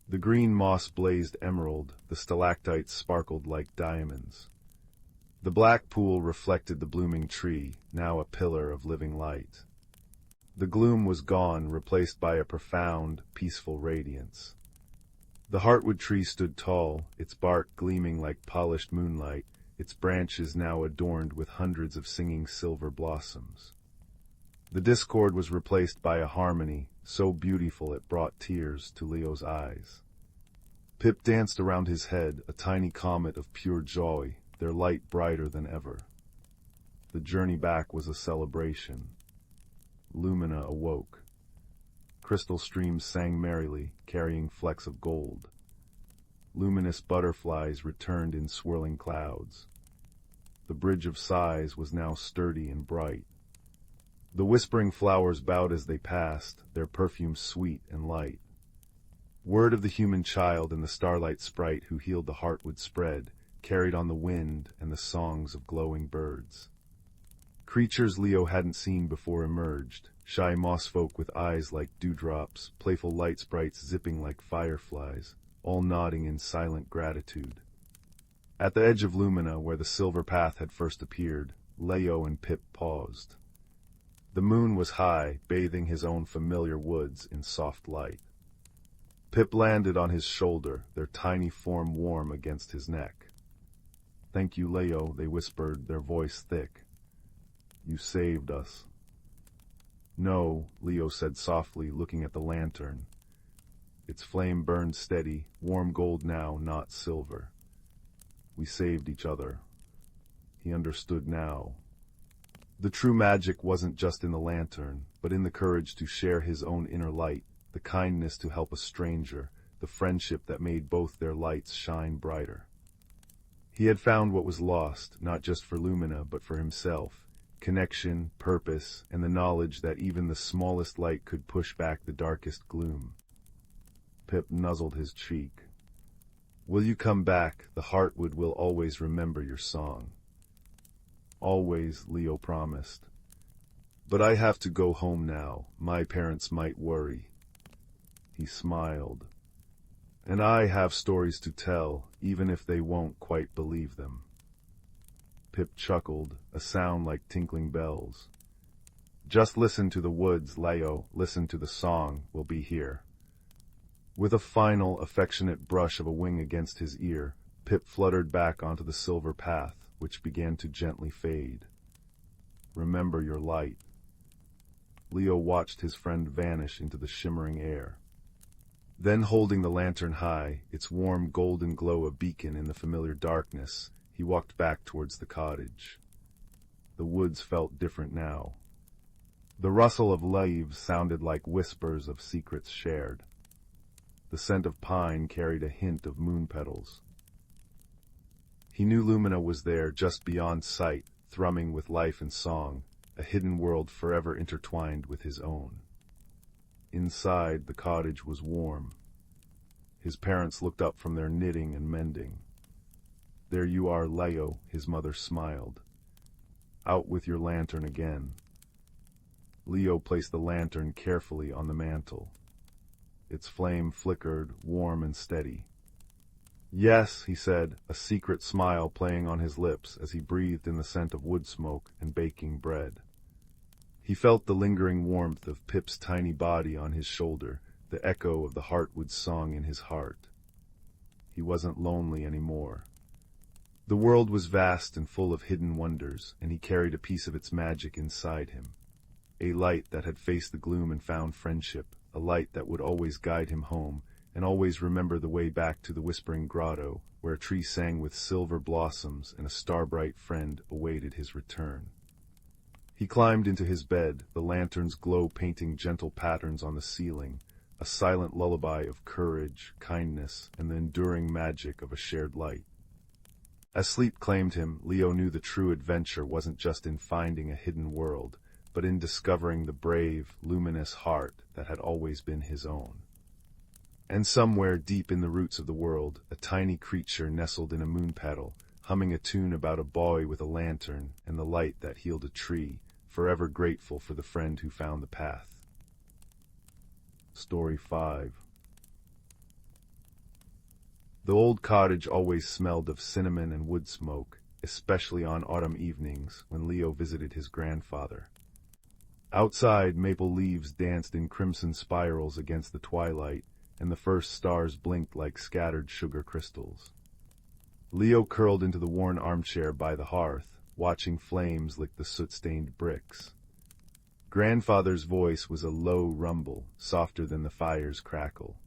The green moss blazed emerald, the stalactites sparkled like diamonds. The black pool reflected the blooming tree, now a pillar of living light. The gloom was gone, replaced by a profound, peaceful radiance. The heartwood tree stood tall, its bark gleaming like polished moonlight, its branches now adorned with hundreds of singing silver blossoms. The discord was replaced by a harmony, so beautiful it brought tears to Leo's eyes. Pip danced around his head, a tiny comet of pure joy, their light brighter than ever. The journey back was a celebration. Lumina awoke. Crystal streams sang merrily, carrying flecks of gold. Luminous butterflies returned in swirling clouds. The bridge of sighs was now sturdy and bright. The whispering flowers bowed as they passed, their perfume sweet and light. Word of the human child and the starlight sprite who healed the heartwood spread, carried on the wind and the songs of glowing birds. Creatures Leo hadn't seen before emerged, shy moss folk with eyes like dewdrops, playful light sprites zipping like fireflies, all nodding in silent gratitude. At the edge of Lumina, where the silver path had first appeared, Leo and Pip paused. The moon was high, bathing his own familiar woods in soft light. Pip landed on his shoulder, their tiny form warm against his neck. "Thank you, Leo," they whispered, their voice thick. "You saved us." "No," Leo said softly, looking at the lantern. Its flame burned steady, warm gold now, not silver. "We saved each other." He understood now. The true magic wasn't just in the lantern, but in the courage to share his own inner light, the kindness to help a stranger, the friendship that made both their lights shine brighter. He had found what was lost, not just for Lumina, but for himself: connection, purpose, and the knowledge that even the smallest light could push back the darkest gloom. Pip nuzzled his cheek. "Will you come back? The heartwood will always remember your song." "Always," Leo promised. "But I have to go home now. My parents might worry." He he smiled. "And I have stories to tell, even if they won't quite believe them." Pip chuckled, a sound like tinkling bells. "Just listen to the woods, Leo, listen to the song, we'll be here." With a final, affectionate brush of a wing against his ear, Pip fluttered back onto the silver path, which began to gently fade. "Remember your light." Leo watched his friend vanish into the shimmering air. Then, holding the lantern high, its warm golden glow a beacon in the familiar darkness, he walked back towards the cottage. The woods felt different now. The rustle of leaves sounded like whispers of secrets shared. The scent of pine carried a hint of moon petals. He knew Lumina was there, just beyond sight, thrumming with life and song, a hidden world forever intertwined with his own. Inside, the cottage was warm. His parents looked up from their knitting and mending. "There you are, Leo," his mother smiled. "Out with your lantern again." Leo placed the lantern carefully on the mantel. Its flame flickered, warm and steady. "Yes," he said, a secret smile playing on his lips as he breathed in the scent of wood smoke and baking bread. He felt the lingering warmth of Pip's tiny body on his shoulder, the echo of the heartwood's song in his heart. He wasn't lonely anymore. The world was vast and full of hidden wonders, and he carried a piece of its magic inside him. A light that had faced the gloom and found friendship, a light that would always guide him home, and always remember the way back to the Whispering Grotto, where a tree sang with silver blossoms and a star-bright friend awaited his return. He climbed into his bed, the lantern's glow painting gentle patterns on the ceiling, a silent lullaby of courage, kindness, and the enduring magic of a shared light. As sleep claimed him, Leo knew the true adventure wasn't just in finding a hidden world, but in discovering the brave, luminous heart that had always been his own. And somewhere deep in the roots of the world, a tiny creature nestled in a moon petal, humming a tune about a boy with a lantern and the light that healed a tree, forever grateful for the friend who found the path. Story 5. The old cottage always smelled of cinnamon and wood smoke, especially on autumn evenings when Leo visited his grandfather. Outside, maple leaves danced in crimson spirals against the twilight, and the first stars blinked like scattered sugar crystals. Leo curled into the worn armchair by the hearth, watching flames lick the soot-stained bricks. Grandfather's voice was a low rumble, softer than the fire's crackle.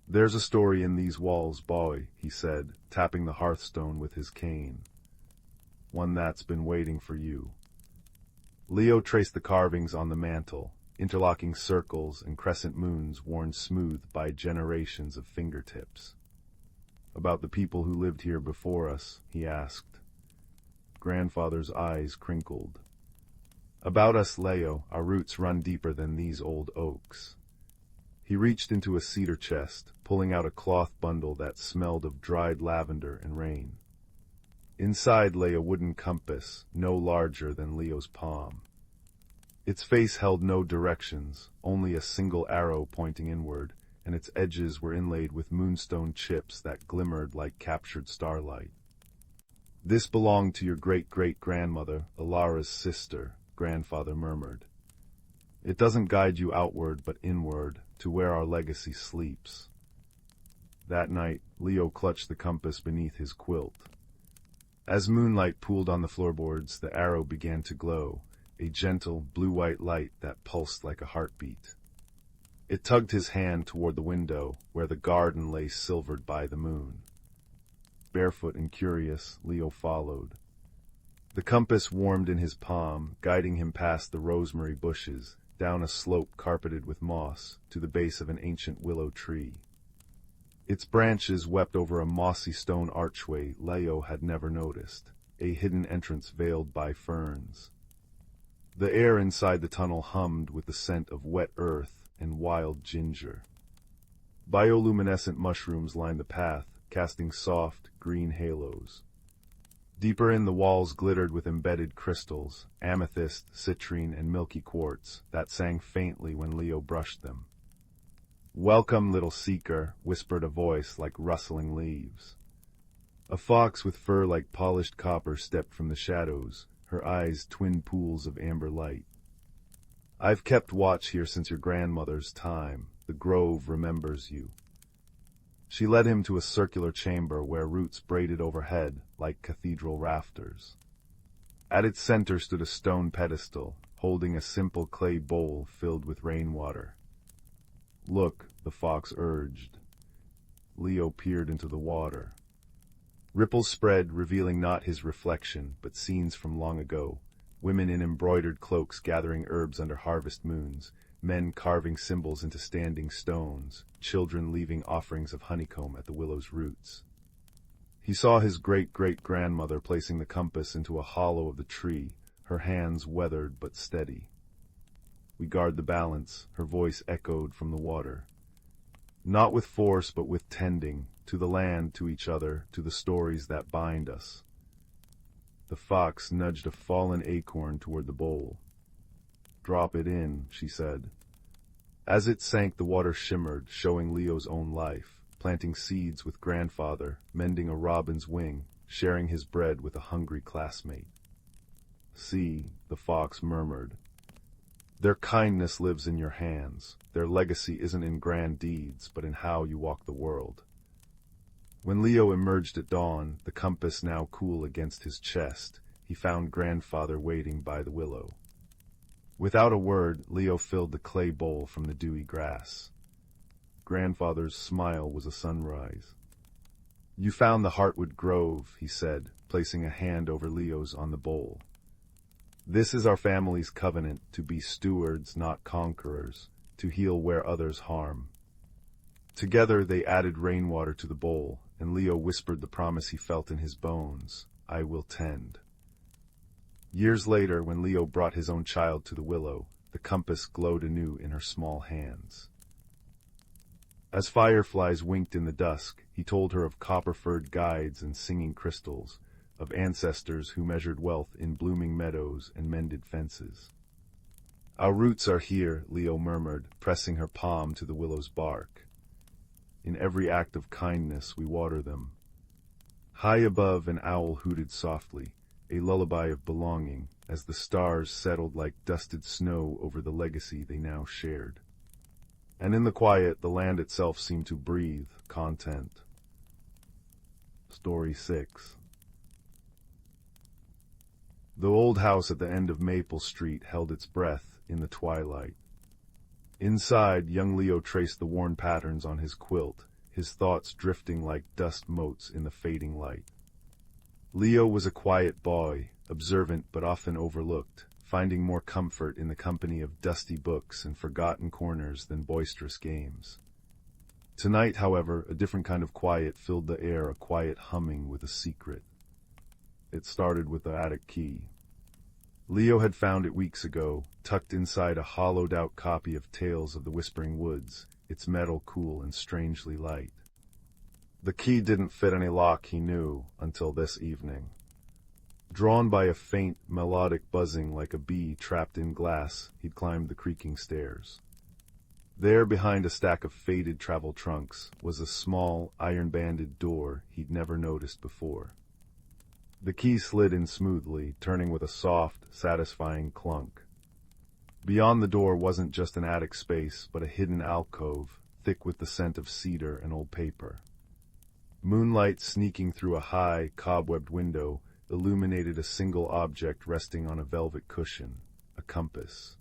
"There's a story in these walls, boy," he said, tapping the hearthstone with his cane. "One that's been waiting for you." Leo traced the carvings on the mantel, interlocking circles and crescent moons worn smooth by generations of fingertips. "About the people who lived here before us?" he asked. Grandfather's eyes crinkled. "About us, Leo, our roots run deeper than these old oaks." He reached into a cedar chest, pulling out a cloth bundle that smelled of dried lavender and rain. Inside lay a wooden compass, no larger than Leo's palm. Its face held no directions, only a single arrow pointing inward, and its edges were inlaid with moonstone chips that glimmered like captured starlight. "This belonged to your great-great-grandmother, Alara's sister," Grandfather murmured. "It doesn't guide you outward but inward, to where our legacy sleeps." That night, Leo clutched the compass beneath his quilt. As moonlight pooled on the floorboards, the arrow began to glow, a gentle, blue-white light that pulsed like a heartbeat. It tugged his hand toward the window, where the garden lay silvered by the moon. Barefoot and curious, Leo followed. The compass warmed in his palm, guiding him past the rosemary bushes, down a slope carpeted with moss, to the base of an ancient willow tree. Its branches wept over a mossy stone archway Leo had never noticed, a hidden entrance veiled by ferns. The air inside the tunnel hummed with the scent of wet earth and wild ginger. Bioluminescent mushrooms lined the path, casting soft, green halos. Deeper in, the walls glittered with embedded crystals, amethyst, citrine, and milky quartz, that sang faintly when Leo brushed them. "Welcome, little seeker," whispered a voice like rustling leaves. A fox with fur like polished copper stepped from the shadows, her eyes twin pools of amber light. "I've kept watch here since your grandmother's time. The grove remembers you." She led him to a circular chamber where roots braided overhead like cathedral rafters. At its center stood a stone pedestal, holding a simple clay bowl filled with rainwater. "Look," the fox urged. Leo peered into the water. Ripples spread, revealing not his reflection, but scenes from long ago. Women in embroidered cloaks gathering herbs under harvest moons, men carving symbols into standing stones, children leaving offerings of honeycomb at the willow's roots. He saw his great-great-grandmother placing the compass into a hollow of the tree, her hands weathered but steady. "We guard the balance," her voice echoed from the water. "Not with force, but with tending, to the land, to each other, to the stories that bind us." The fox nudged a fallen acorn toward the bowl. "Drop it in," she said. As it sank, the water shimmered, showing Leo's own life, planting seeds with grandfather, mending a robin's wing, sharing his bread with a hungry classmate. "See," the fox murmured. "Their kindness lives in your hands. Their legacy isn't in grand deeds, but in how you walk the world." When Leo emerged at dawn, the compass now cool against his chest, he found grandfather waiting by the willow. Without a word, Leo filled the clay bowl from the dewy grass. Grandfather's smile was a sunrise. "You found the heartwood grove," he said, placing a hand over Leo's on the bowl. "This is our family's covenant, to be stewards, not conquerors, to heal where others harm." Together they added rainwater to the bowl, and Leo whispered the promise he felt in his bones, "I will tend." Years later, when Leo brought his own child to the willow, the compass glowed anew in her small hands. As fireflies winked in the dusk, he told her of copper-furred guides and singing crystals, of ancestors who measured wealth in blooming meadows and mended fences. "Our roots are here," Leo murmured, pressing her palm to the willow's bark. "In every act of kindness we water them." High above, an owl hooted softly, a lullaby of belonging, as the stars settled like dusted snow over the legacy they now shared. And in the quiet, the land itself seemed to breathe, content. Story 6. The old house at the end of Maple Street held its breath in the twilight. Inside, young Leo traced the worn patterns on his quilt, his thoughts drifting like dust motes in the fading light. Leo was a quiet boy, observant but often overlooked, finding more comfort in the company of dusty books and forgotten corners than boisterous games. Tonight, however, a different kind of quiet filled the air, a quiet humming with a secret. It started with the attic key. Leo had found it weeks ago, tucked inside a hollowed-out copy of Tales of the Whispering Woods, its metal cool and strangely light. The key didn't fit any lock, he knew, until this evening. Drawn by a faint, melodic buzzing like a bee trapped in glass, he'd climbed the creaking stairs. There, behind a stack of faded travel trunks, was a small, iron-banded door he'd never noticed before. The key slid in smoothly, turning with a soft, satisfying clunk. Beyond the door wasn't just an attic space, but a hidden alcove, thick with the scent of cedar and old paper. Moonlight sneaking through a high, cobwebbed window illuminated a single object resting on a velvet cushion, a compass.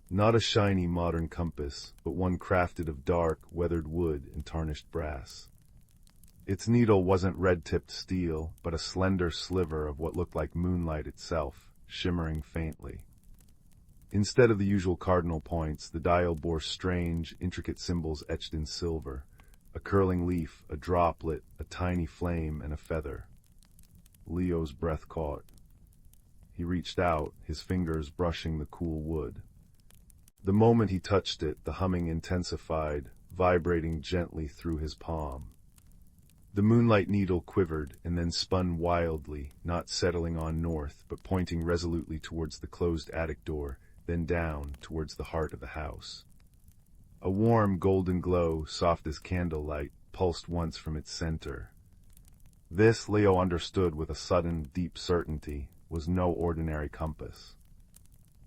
Not a shiny modern compass, but one crafted of dark, weathered wood and tarnished brass. Its needle wasn't red-tipped steel, but a slender sliver of what looked like moonlight itself, shimmering faintly. Instead of the usual cardinal points, the dial bore strange, intricate symbols etched in silver, a curling leaf, a droplet, a tiny flame, and a feather. Leo's breath caught. He reached out, his fingers brushing the cool wood. The moment he touched it, the humming intensified, vibrating gently through his palm. The moonlight needle quivered and then spun wildly, not settling on north, but pointing resolutely towards the closed attic door, then down towards the heart of the house. A warm golden glow, soft as candlelight, pulsed once from its center. This, Leo understood with a sudden, deep certainty, was no ordinary compass.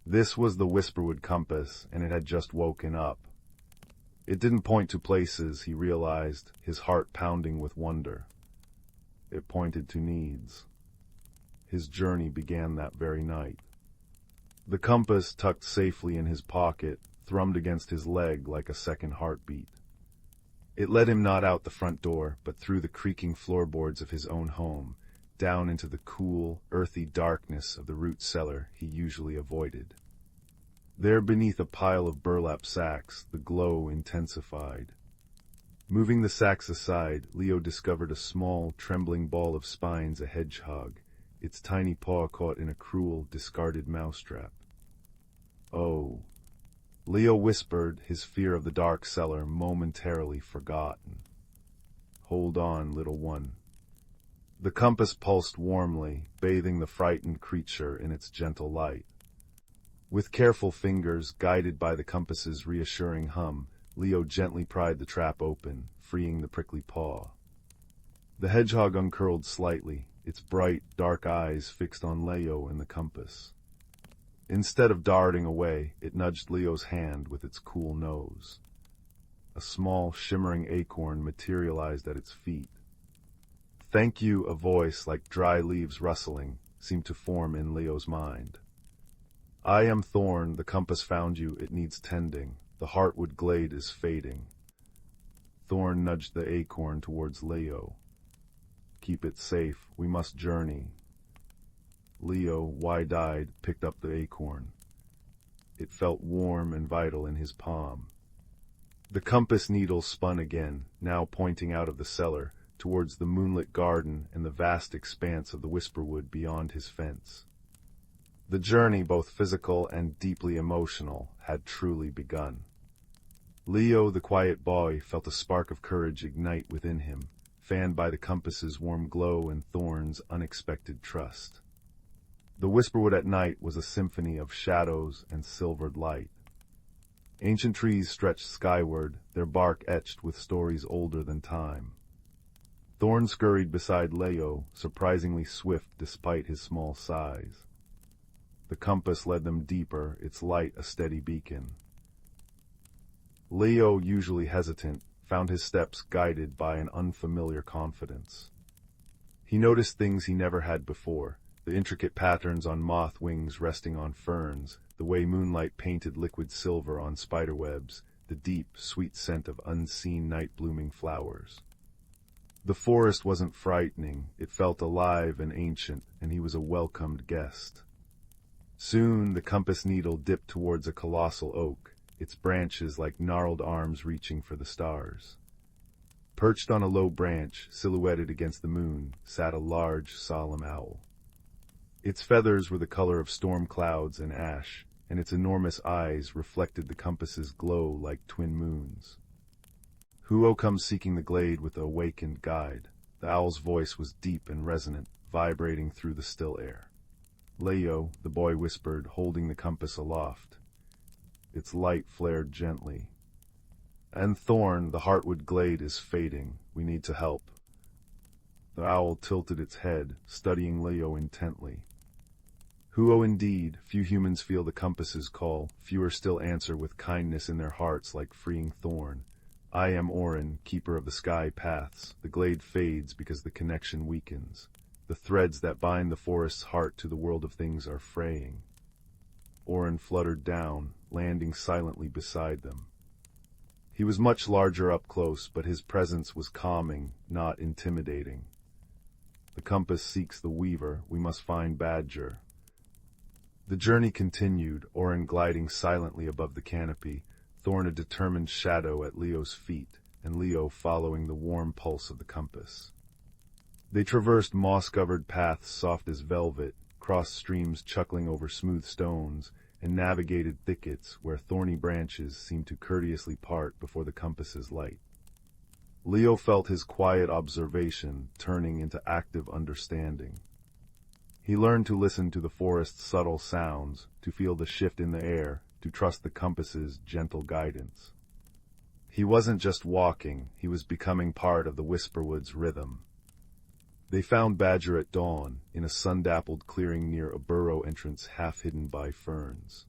This was the Whisperwood compass, and it had just woken up. It didn't point to places, he realized, his heart pounding with wonder. It pointed to needs. His journey began that very night. The compass, tucked safely in his pocket, thrummed against his leg like a second heartbeat. It led him not out the front door, but through the creaking floorboards of his own home, down into the cool, earthy darkness of the root cellar he usually avoided. There beneath a pile of burlap sacks, the glow intensified. Moving the sacks aside, Leo discovered a small, trembling ball of spines, a hedgehog, its tiny paw caught in a cruel, discarded mousetrap. Oh, Leo whispered, his fear of the dark cellar momentarily forgotten. Hold on, little one. The compass pulsed warmly, bathing the frightened creature in its gentle light. With careful fingers, guided by the compass's reassuring hum, Leo gently pried the trap open, freeing the prickly paw. The hedgehog uncurled slightly, its bright, dark eyes fixed on Leo and the compass. Instead of darting away, it nudged Leo's hand with its cool nose. A small, shimmering acorn materialized at its feet. Thank you, a voice like dry leaves rustling, seemed to form in Leo's mind. I am Thorn, the compass found you, it needs tending. The heartwood glade is fading. Thorn nudged the acorn towards Leo. Keep it safe, we must journey. Leo, wide-eyed, picked up the acorn. It felt warm and vital in his palm. The compass needle spun again, now pointing out of the cellar, towards the moonlit garden and the vast expanse of the Whisperwood beyond his fence. The journey, both physical and deeply emotional, had truly begun. Leo, the quiet boy, felt a spark of courage ignite within him, fanned by the compass's warm glow and Thorn's unexpected trust. The Whisperwood at night was a symphony of shadows and silvered light. Ancient trees stretched skyward, their bark etched with stories older than time. Thorn scurried beside Leo, surprisingly swift despite his small size. The compass led them deeper, its light a steady beacon. Leo, usually hesitant, found his steps guided by an unfamiliar confidence. He noticed things he never had before, the intricate patterns on moth wings resting on ferns, the way moonlight painted liquid silver on spiderwebs, the deep, sweet scent of unseen night-blooming flowers. The forest wasn't frightening, it felt alive and ancient, and he was a welcomed guest. Soon the compass needle dipped towards a colossal oak, its branches like gnarled arms reaching for the stars. Perched on a low branch, silhouetted against the moon, sat a large, solemn owl. Its feathers were the color of storm clouds and ash, and its enormous eyes reflected the compass's glow like twin moons. Huo comes seeking the glade with the awakened guide. The owl's voice was deep and resonant, vibrating through the still air. Leo, the boy whispered, holding the compass aloft. Its light flared gently. And Thorn, the heartwood glade is fading. We need to help. The owl tilted its head, studying Leo intently. Huo indeed, few humans feel the compass's call, fewer still answer with kindness in their hearts like freeing Thorn. I am Orin, keeper of the sky paths. The glade fades because the connection weakens. The threads that bind the forest's heart to the world of things are fraying. Orin fluttered down, landing silently beside them. He was much larger up close, but his presence was calming, not intimidating. The compass seeks the weaver, we must find Badger. The journey continued, Orin gliding silently above the canopy, Thorn a determined shadow at Leo's feet, and Leo following the warm pulse of the compass. They traversed moss-covered paths soft as velvet, crossed streams chuckling over smooth stones, and navigated thickets where thorny branches seemed to courteously part before the compass's light. Leo felt his quiet observation turning into active understanding. He learned to listen to the forest's subtle sounds, to feel the shift in the air, to trust the compass's gentle guidance. He wasn't just walking, he was becoming part of the Whisperwood's rhythm. They found Badger at dawn, in a sun-dappled clearing near a burrow entrance half hidden by ferns.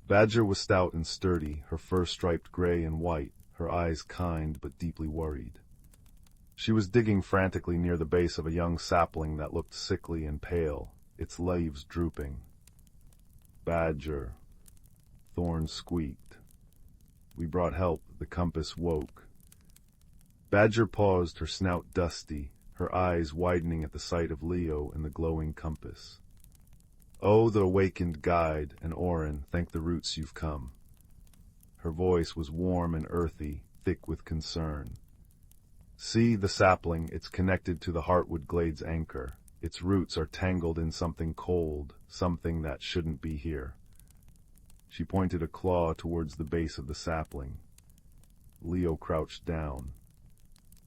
Badger was stout and sturdy, her fur striped gray and white, her eyes kind but deeply worried. She was digging frantically near the base of a young sapling that looked sickly and pale, its leaves drooping. "Badger," Thorn squeaked. "We brought help." The compass woke. Badger paused, her snout dusty, her eyes widening at the sight of Leo and the glowing compass. "Oh, the awakened guide, and Orin, thank the roots you've come." Her voice was warm and earthy, thick with concern. "See the sapling, it's connected to the Heartwood Glade's anchor. Its roots are tangled in something cold, something that shouldn't be here." She pointed a claw towards the base of the sapling. Leo crouched down.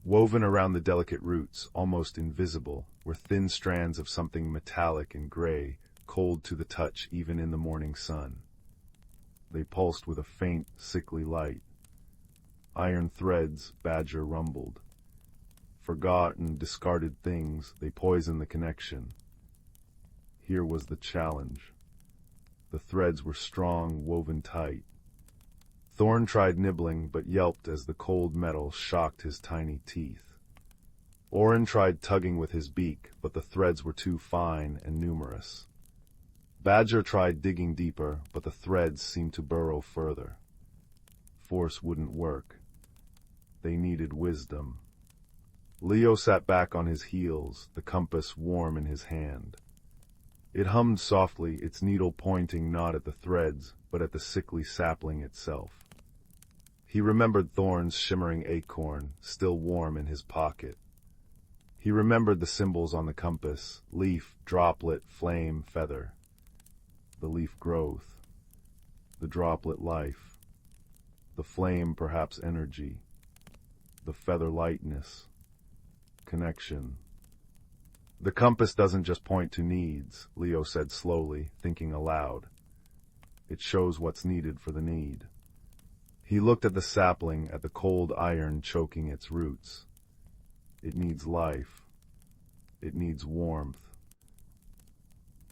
Woven around the delicate roots, almost invisible, were thin strands of something metallic and gray, cold to the touch even in the morning sun. They pulsed with a faint, sickly light. "Iron threads," Badger rumbled. "Forgotten, discarded things, they poison the connection." Here was the challenge. The threads were strong, woven tight. Thorn tried nibbling, but yelped as the cold metal shocked his tiny teeth. Orin tried tugging with his beak, but the threads were too fine and numerous. Badger tried digging deeper, but the threads seemed to burrow further. Force wouldn't work. They needed wisdom. Leo sat back on his heels, the compass warm in his hand. It hummed softly, its needle pointing not at the threads, but at the sickly sapling itself. He remembered Thorn's shimmering acorn, still warm in his pocket. He remembered the symbols on the compass: leaf, droplet, flame, feather. The leaf growth. The droplet life. The flame perhaps energy. The feather lightness. Connection. "The compass doesn't just point to needs," Leo said slowly, thinking aloud. "It shows what's needed for the need." He looked at the sapling, at the cold iron choking its roots. It needs life. It needs warmth.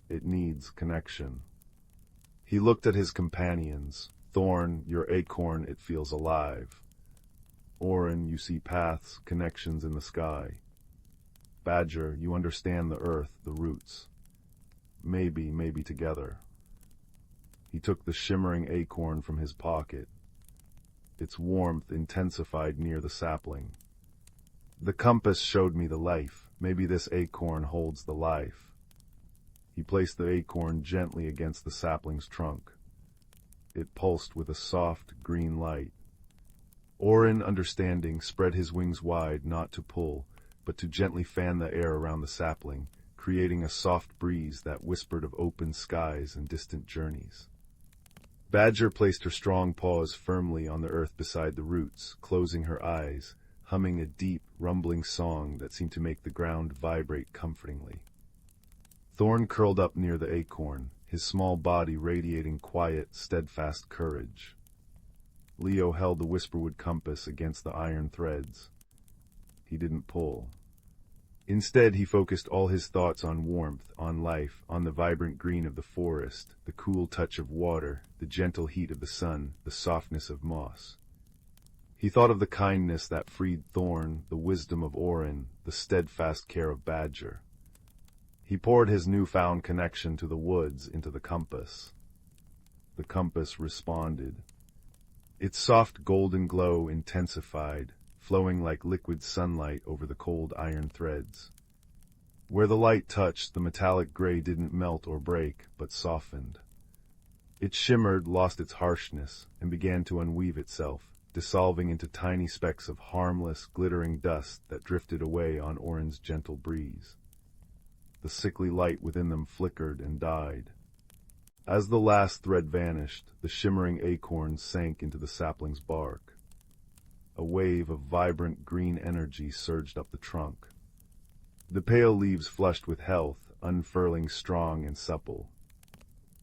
It needs connection. He looked at his companions. "Thorn, your acorn, it feels alive." "Orin, you see paths, connections in the sky." "Badger, you understand the earth, the roots. Maybe together." He took the shimmering acorn from his pocket. Its warmth intensified near the sapling. "The compass showed me the life. Maybe this acorn holds the life." He placed the acorn gently against the sapling's trunk. It pulsed with a soft, green light. Orin, understanding, spread his wings wide, not to pull, but to gently fan the air around the sapling, creating a soft breeze that whispered of open skies and distant journeys. Badger placed her strong paws firmly on the earth beside the roots, closing her eyes, humming a deep, rumbling song that seemed to make the ground vibrate comfortingly. Thorn curled up near the acorn, his small body radiating quiet, steadfast courage. Leo held the Whisperwood compass against the iron threads. He didn't pull. Instead, he focused all his thoughts on warmth, on life, on the vibrant green of the forest, the cool touch of water, the gentle heat of the sun, the softness of moss. He thought of the kindness that freed Thorn, the wisdom of Orin, the steadfast care of Badger. He poured his newfound connection to the woods into the compass. The compass responded. Its soft golden glow intensified, flowing like liquid sunlight over the cold iron threads. Where the light touched, the metallic gray didn't melt or break, but softened. It shimmered, lost its harshness, and began to unweave itself, dissolving into tiny specks of harmless, glittering dust that drifted away on Orin's gentle breeze. The sickly light within them flickered and died. As the last thread vanished, the shimmering acorns sank into the sapling's bark. A wave of vibrant green energy surged up the trunk. The pale leaves flushed with health, unfurling strong and supple.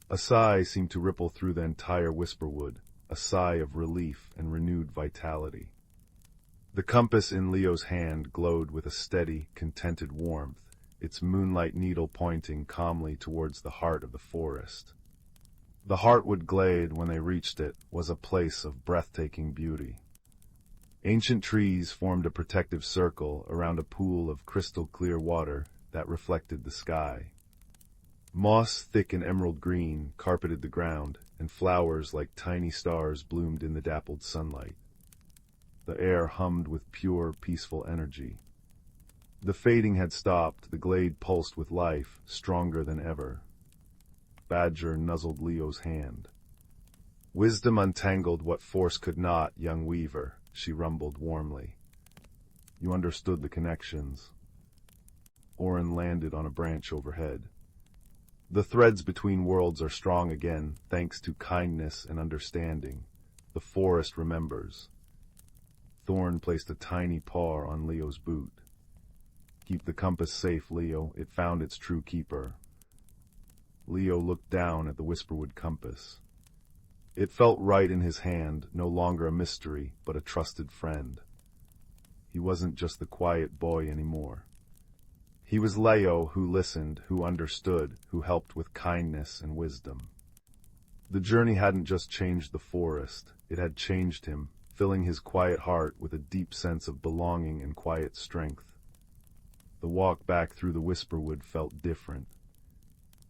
A sigh seemed to ripple through the entire Whisperwood, a sigh of relief and renewed vitality. The compass in Leo's hand glowed with a steady, contented warmth, its moonlight needle pointing calmly towards the heart of the forest. The Heartwood Glade, when they reached it, was a place of breathtaking beauty. Ancient trees formed a protective circle around a pool of crystal-clear water that reflected the sky. Moss, thick and emerald green, carpeted the ground, and flowers like tiny stars bloomed in the dappled sunlight. The air hummed with pure, peaceful energy. The fading had stopped, the glade pulsed with life, stronger than ever. Badger nuzzled Leo's hand. "Wisdom untangled what force could not, young weaver," she rumbled warmly. "You understood the connections." Orin landed on a branch overhead. "The threads between worlds are strong again, thanks to kindness and understanding. The forest remembers." Thorn placed a tiny paw on Leo's boot. "Keep the compass safe, Leo. It found its true keeper." Leo looked down at the Whisperwood compass. It felt right in his hand, no longer a mystery, but a trusted friend. He wasn't just the quiet boy anymore. He was Leo, who listened, who understood, who helped with kindness and wisdom. The journey hadn't just changed the forest, it had changed him, filling his quiet heart with a deep sense of belonging and quiet strength. The walk back through the Whisperwood felt different.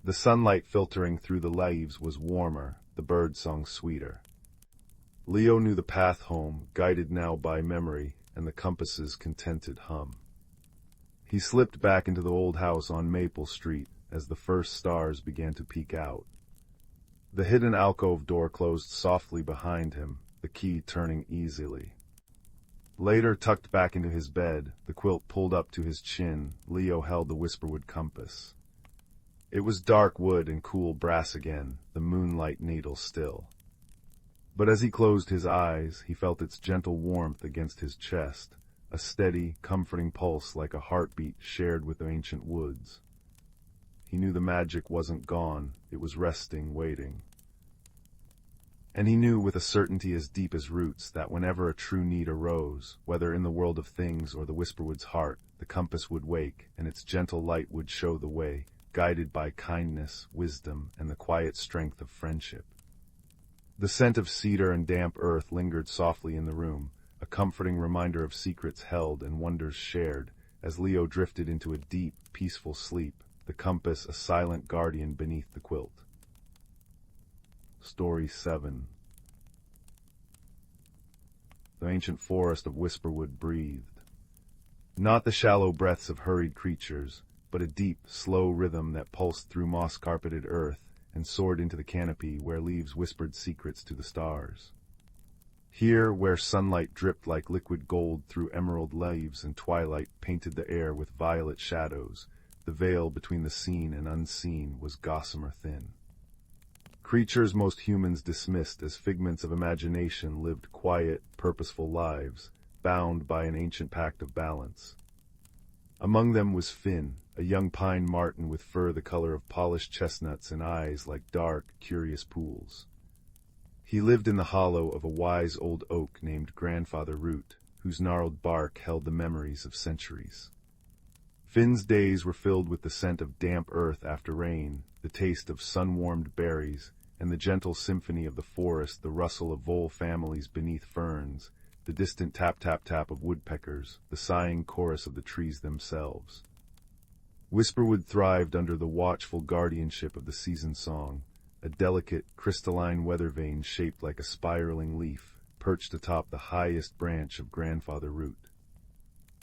The sunlight filtering through the leaves was warmer, the birdsong sweeter. Leo knew the path home, guided now by memory and the compass's contented hum. He slipped back into the old house on Maple Street as the first stars began to peek out. The hidden alcove door closed softly behind him, the key turning easily. Later, tucked back into his bed, the quilt pulled up to his chin, Leo held the Whisperwood compass. It was dark wood and cool brass again, the moonlight needle still. But as he closed his eyes, he felt its gentle warmth against his chest, a steady, comforting pulse like a heartbeat shared with the ancient woods. He knew the magic wasn't gone, it was resting, waiting. And he knew with a certainty as deep as roots that whenever a true need arose, whether in the world of things or the Whisperwood's heart, the compass would wake, and its gentle light would show the way, guided by kindness, wisdom, and the quiet strength of friendship. The scent of cedar and damp earth lingered softly in the room, a comforting reminder of secrets held and wonders shared, as Leo drifted into a deep, peaceful sleep, the compass a silent guardian beneath the quilt. Story 7. The ancient forest of Whisperwood breathed. Not the shallow breaths of hurried creatures, but a deep, slow rhythm that pulsed through moss-carpeted earth and soared into the canopy where leaves whispered secrets to the stars. Here, where sunlight dripped like liquid gold through emerald leaves and twilight painted the air with violet shadows, the veil between the seen and unseen was gossamer thin. Creatures most humans dismissed as figments of imagination lived quiet, purposeful lives, bound by an ancient pact of balance. Among them was Finn, a young pine marten with fur the color of polished chestnuts and eyes like dark, curious pools. He lived in the hollow of a wise old oak named Grandfather Root, whose gnarled bark held the memories of centuries. Finn's days were filled with the scent of damp earth after rain, the taste of sun-warmed berries, and the gentle symphony of the forest, the rustle of vole families beneath ferns, the distant tap-tap-tap of woodpeckers, the sighing chorus of the trees themselves. Whisperwood thrived under the watchful guardianship of the season song, a delicate, crystalline weather vane shaped like a spiraling leaf, perched atop the highest branch of Grandfather Root.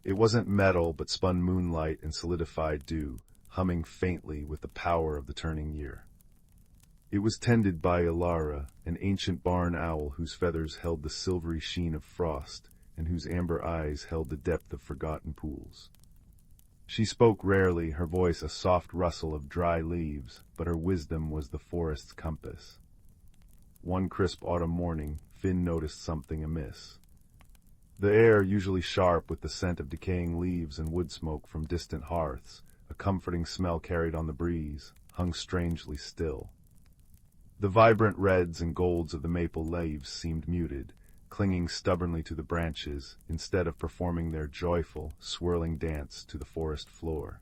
It wasn't metal, but spun moonlight and solidified dew, humming faintly with the power of the turning year. It was tended by Ilara, an ancient barn owl whose feathers held the silvery sheen of frost, and whose amber eyes held the depth of forgotten pools. She spoke rarely, her voice a soft rustle of dry leaves, but her wisdom was the forest's compass. One crisp autumn morning, Finn noticed something amiss. The air, usually sharp with the scent of decaying leaves and wood smoke from distant hearths, a comforting smell carried on the breeze, hung strangely still. The vibrant reds and golds of the maple leaves seemed muted, clinging stubbornly to the branches instead of performing their joyful, swirling dance to the forest floor.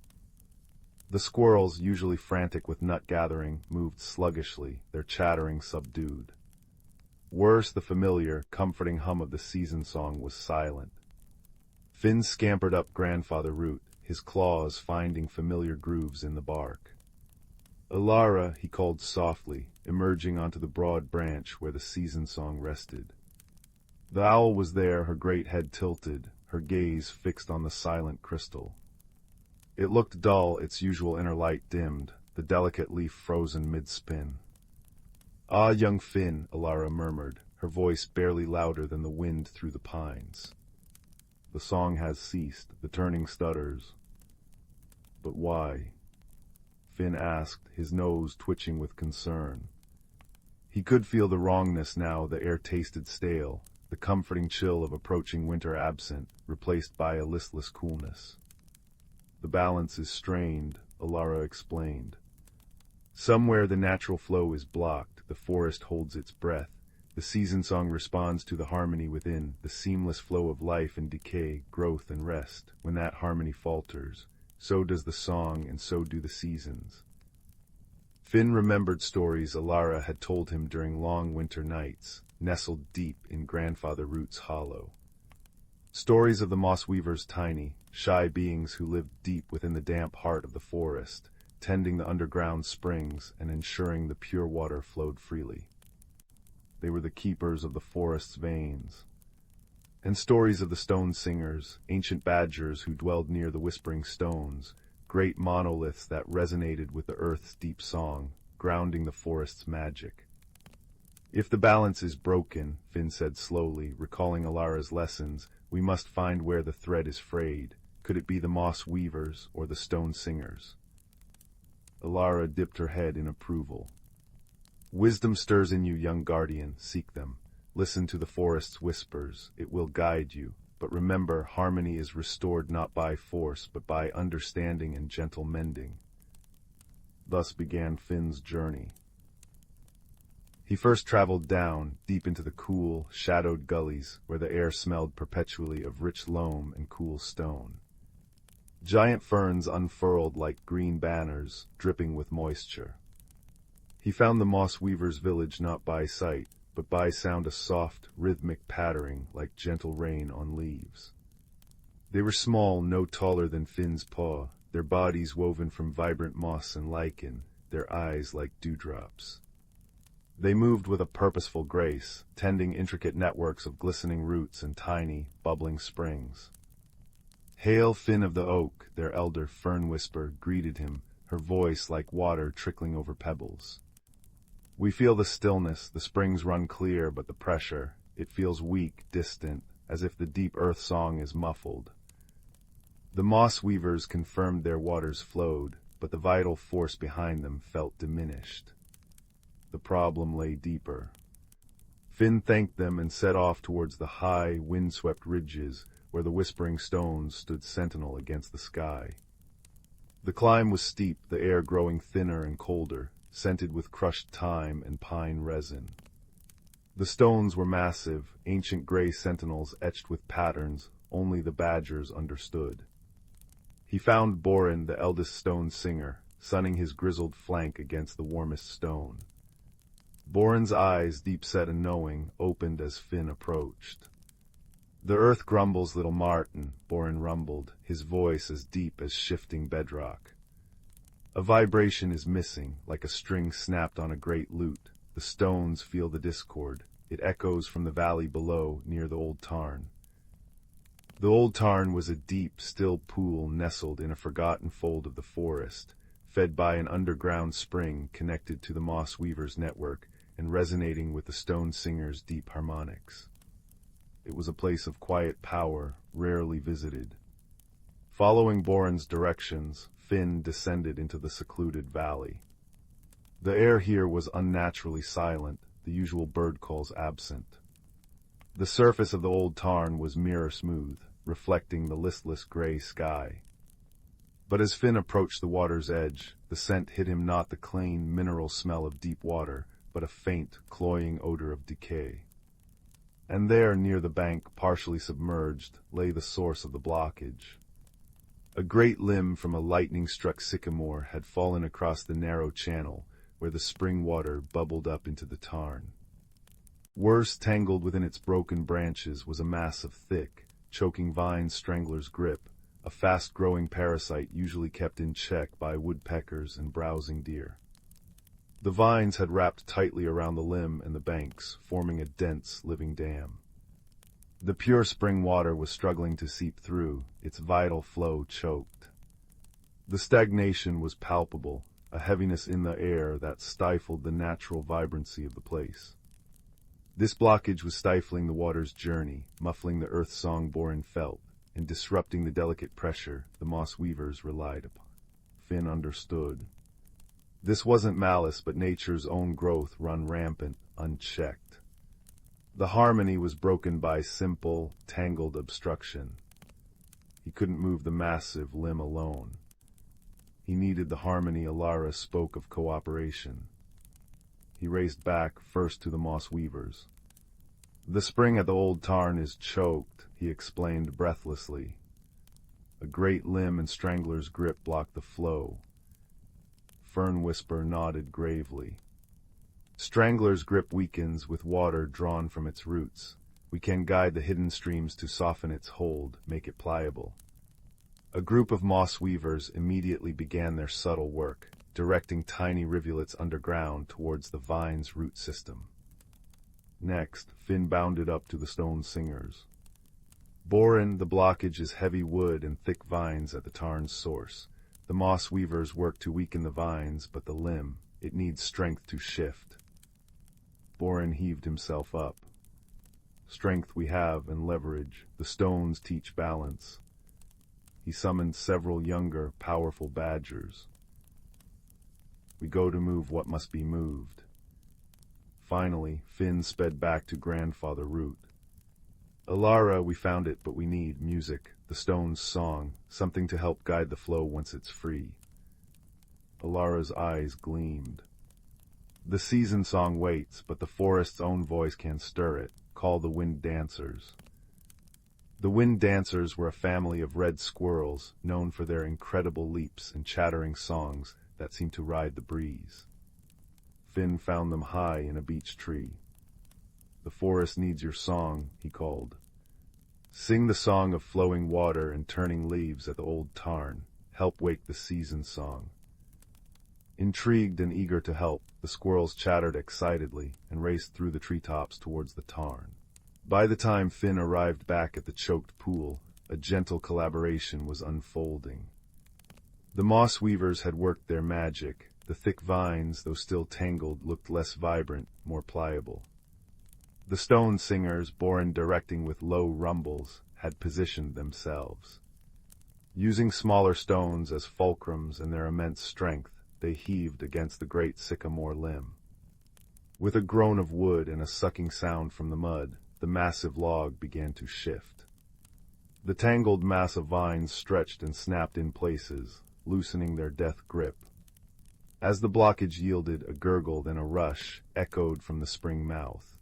The squirrels, usually frantic with nut gathering, moved sluggishly, their chattering subdued. Worse, the familiar, comforting hum of the season song was silent. Finn scampered up grandfather root, his claws finding familiar grooves in the bark. "Alara," he called softly, emerging onto the broad branch where the season song rested. The owl was there, her great head tilted, her gaze fixed on the silent crystal. It looked dull, its usual inner light dimmed, the delicate leaf frozen mid-spin. "Ah, young Finn," Alara murmured, her voice barely louder than the wind through the pines. "The song has ceased, the turning stutters." "But why?" Finn asked, his nose twitching with concern. He could feel the wrongness now, the air tasted stale, the comforting chill of approaching winter absent, replaced by a listless coolness. "The balance is strained," Alara explained. "Somewhere the natural flow is blocked, the forest holds its breath, the season song responds to the harmony within, the seamless flow of life and decay, growth and rest. When that harmony falters, so does the song and so do the seasons." Finn remembered stories Alara had told him during long winter nights, nestled deep in grandfather Root's hollow. Stories of the moss weavers, tiny, shy beings who lived deep within the damp heart of the forest, tending the underground springs and ensuring the pure water flowed freely. They were the keepers of the forest's veins. And stories of the stone singers, ancient badgers who dwelled near the whispering stones, great monoliths that resonated with the earth's deep song, grounding the forest's magic. "If the balance is broken," Finn said slowly, recalling Alara's lessons, "we must find where the thread is frayed. Could it be the moss weavers or the stone singers?" Alara dipped her head in approval. "Wisdom stirs in you, young guardian, seek them. Listen to the forest's whispers, it will guide you. But remember, harmony is restored not by force, but by understanding and gentle mending." Thus began Finn's journey. He first traveled down, deep into the cool, shadowed gullies, where the air smelled perpetually of rich loam and cool stone. Giant ferns unfurled like green banners, dripping with moisture. He found the moss weaver's village not by sight, but by sound, a soft, rhythmic pattering like gentle rain on leaves. They were small, no taller than Finn's paw, their bodies woven from vibrant moss and lichen, their eyes like dewdrops. They moved with a purposeful grace, tending intricate networks of glistening roots and tiny, bubbling springs. "Hail, Finn of the Oak," their elder fern whisper greeted him, her voice like water trickling over pebbles. "We feel the stillness, the springs run clear, but the pressure, it feels weak, distant, as if the deep earth song is muffled." The moss weavers confirmed their waters flowed, but the vital force behind them felt diminished. The problem lay deeper. Finn thanked them and set off towards the high, wind-swept ridges where the whispering stones stood sentinel against the sky. The climb was steep, the air growing thinner and colder, scented with crushed thyme and pine resin. The stones were massive, ancient gray sentinels etched with patterns only the badgers understood. He found Borin, the eldest stone singer, sunning his grizzled flank against the warmest stone. Borin's eyes, deep-set and knowing, opened as Finn approached. "The earth grumbles, little Martin," Borin rumbled, his voice as deep as shifting bedrock. "A vibration is missing, like a string snapped on a great lute. The stones feel the discord. It echoes from the valley below, near the old tarn." The old tarn was a deep, still pool nestled in a forgotten fold of the forest, fed by an underground spring connected to the moss weaver's network and resonating with the stone singer's deep harmonics. It was a place of quiet power, rarely visited. Following Borin's directions, Finn descended into the secluded valley. The air here was unnaturally silent, the usual bird calls absent. The surface of the old tarn was mirror smooth, reflecting the listless gray sky. But as Finn approached the water's edge, the scent hit him, not the clean, mineral smell of deep water, but a faint, cloying odor of decay. And there, near the bank, partially submerged, lay the source of the blockage. A great limb from a lightning-struck sycamore had fallen across the narrow channel, where the spring water bubbled up into the tarn. Worse, tangled within its broken branches, was a mass of thick, choking vine strangler's grip, a fast-growing parasite usually kept in check by woodpeckers and browsing deer. The vines had wrapped tightly around the limb and the banks, forming a dense, living dam. The pure spring water was struggling to seep through, its vital flow choked. The stagnation was palpable, a heaviness in the air that stifled the natural vibrancy of the place. This blockage was stifling the water's journey, muffling the earth song Boren felt, and disrupting the delicate pressure the moss weavers relied upon. Finn understood. This wasn't malice, but nature's own growth run rampant, unchecked. The harmony was broken by simple, tangled obstruction. He couldn't move the massive limb alone. He needed the harmony. Alara spoke of cooperation. He raced back, first to the moss weavers. "The spring at the old tarn is choked," he explained breathlessly. A great limb and strangler's grip blocked the flow. Fern Whisper nodded gravely. "Strangler's grip weakens with water drawn from its roots. We can guide the hidden streams to soften its hold, make it pliable." A group of moss weavers immediately began their subtle work, directing tiny rivulets underground towards the vine's root system. Next, Finn bounded up to the stone singers. "Boren, the blockage is heavy wood and thick vines at the tarn's source. The moss weavers work to weaken the vines, but the limb, it needs strength to shift." Boren heaved himself up. "Strength we have and leverage. The stones teach balance." He summoned several younger, powerful badgers. "We go to move what must be moved." Finally, Finn sped back to Grandfather Root. "Alara, we found it, but we need music, the stone's song, something to help guide the flow once it's free." Alara's eyes gleamed. "The season song waits, but the forest's own voice can stir it. Call the wind dancers." The wind dancers were a family of red squirrels, known for their incredible leaps and chattering songs that seemed to ride the breeze. Finn found them high in a beech tree. "The forest needs your song," he called. "Sing the song of flowing water and turning leaves at the old tarn. Help wake the season song." Intrigued and eager to help, the squirrels chattered excitedly and raced through the treetops towards the tarn. By the time Finn arrived back at the choked pool, a gentle collaboration was unfolding. The moss weavers had worked their magic. The thick vines, though still tangled, looked less vibrant, more pliable. The stone singers, Boren directing with low rumbles, had positioned themselves. Using smaller stones as fulcrums and their immense strength, they heaved against the great sycamore limb. With a groan of wood and a sucking sound from the mud, the massive log began to shift. The tangled mass of vines stretched and snapped in places, loosening their death grip. As the blockage yielded, a gurgle, then a rush, echoed from the spring mouth.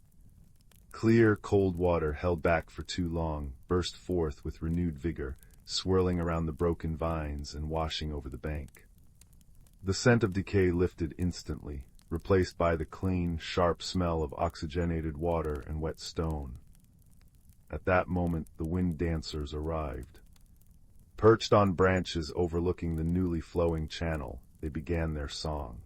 Clear, cold water, held back for too long, burst forth with renewed vigor, swirling around the broken vines and washing over the bank. The scent of decay lifted instantly, replaced by the clean, sharp smell of oxygenated water and wet stone. At that moment, the wind dancers arrived. Perched on branches overlooking the newly flowing channel, they began their song.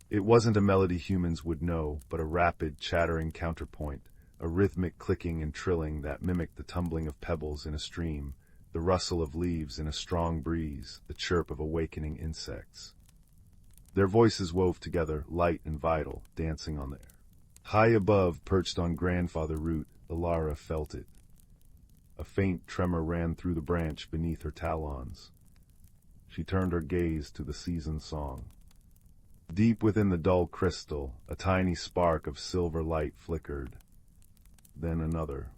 It wasn't a melody humans would know, but a rapid, chattering counterpoint, a rhythmic clicking and trilling that mimicked the tumbling of pebbles in a stream, the rustle of leaves in a strong breeze, the chirp of awakening insects. Their voices wove together, light and vital, dancing on the air. High above, perched on Grandfather Root, Alara felt it. A faint tremor ran through the branch beneath her talons. She turned her gaze to the season song. Deep within the dull crystal, a tiny spark of silver light flickered. Then another.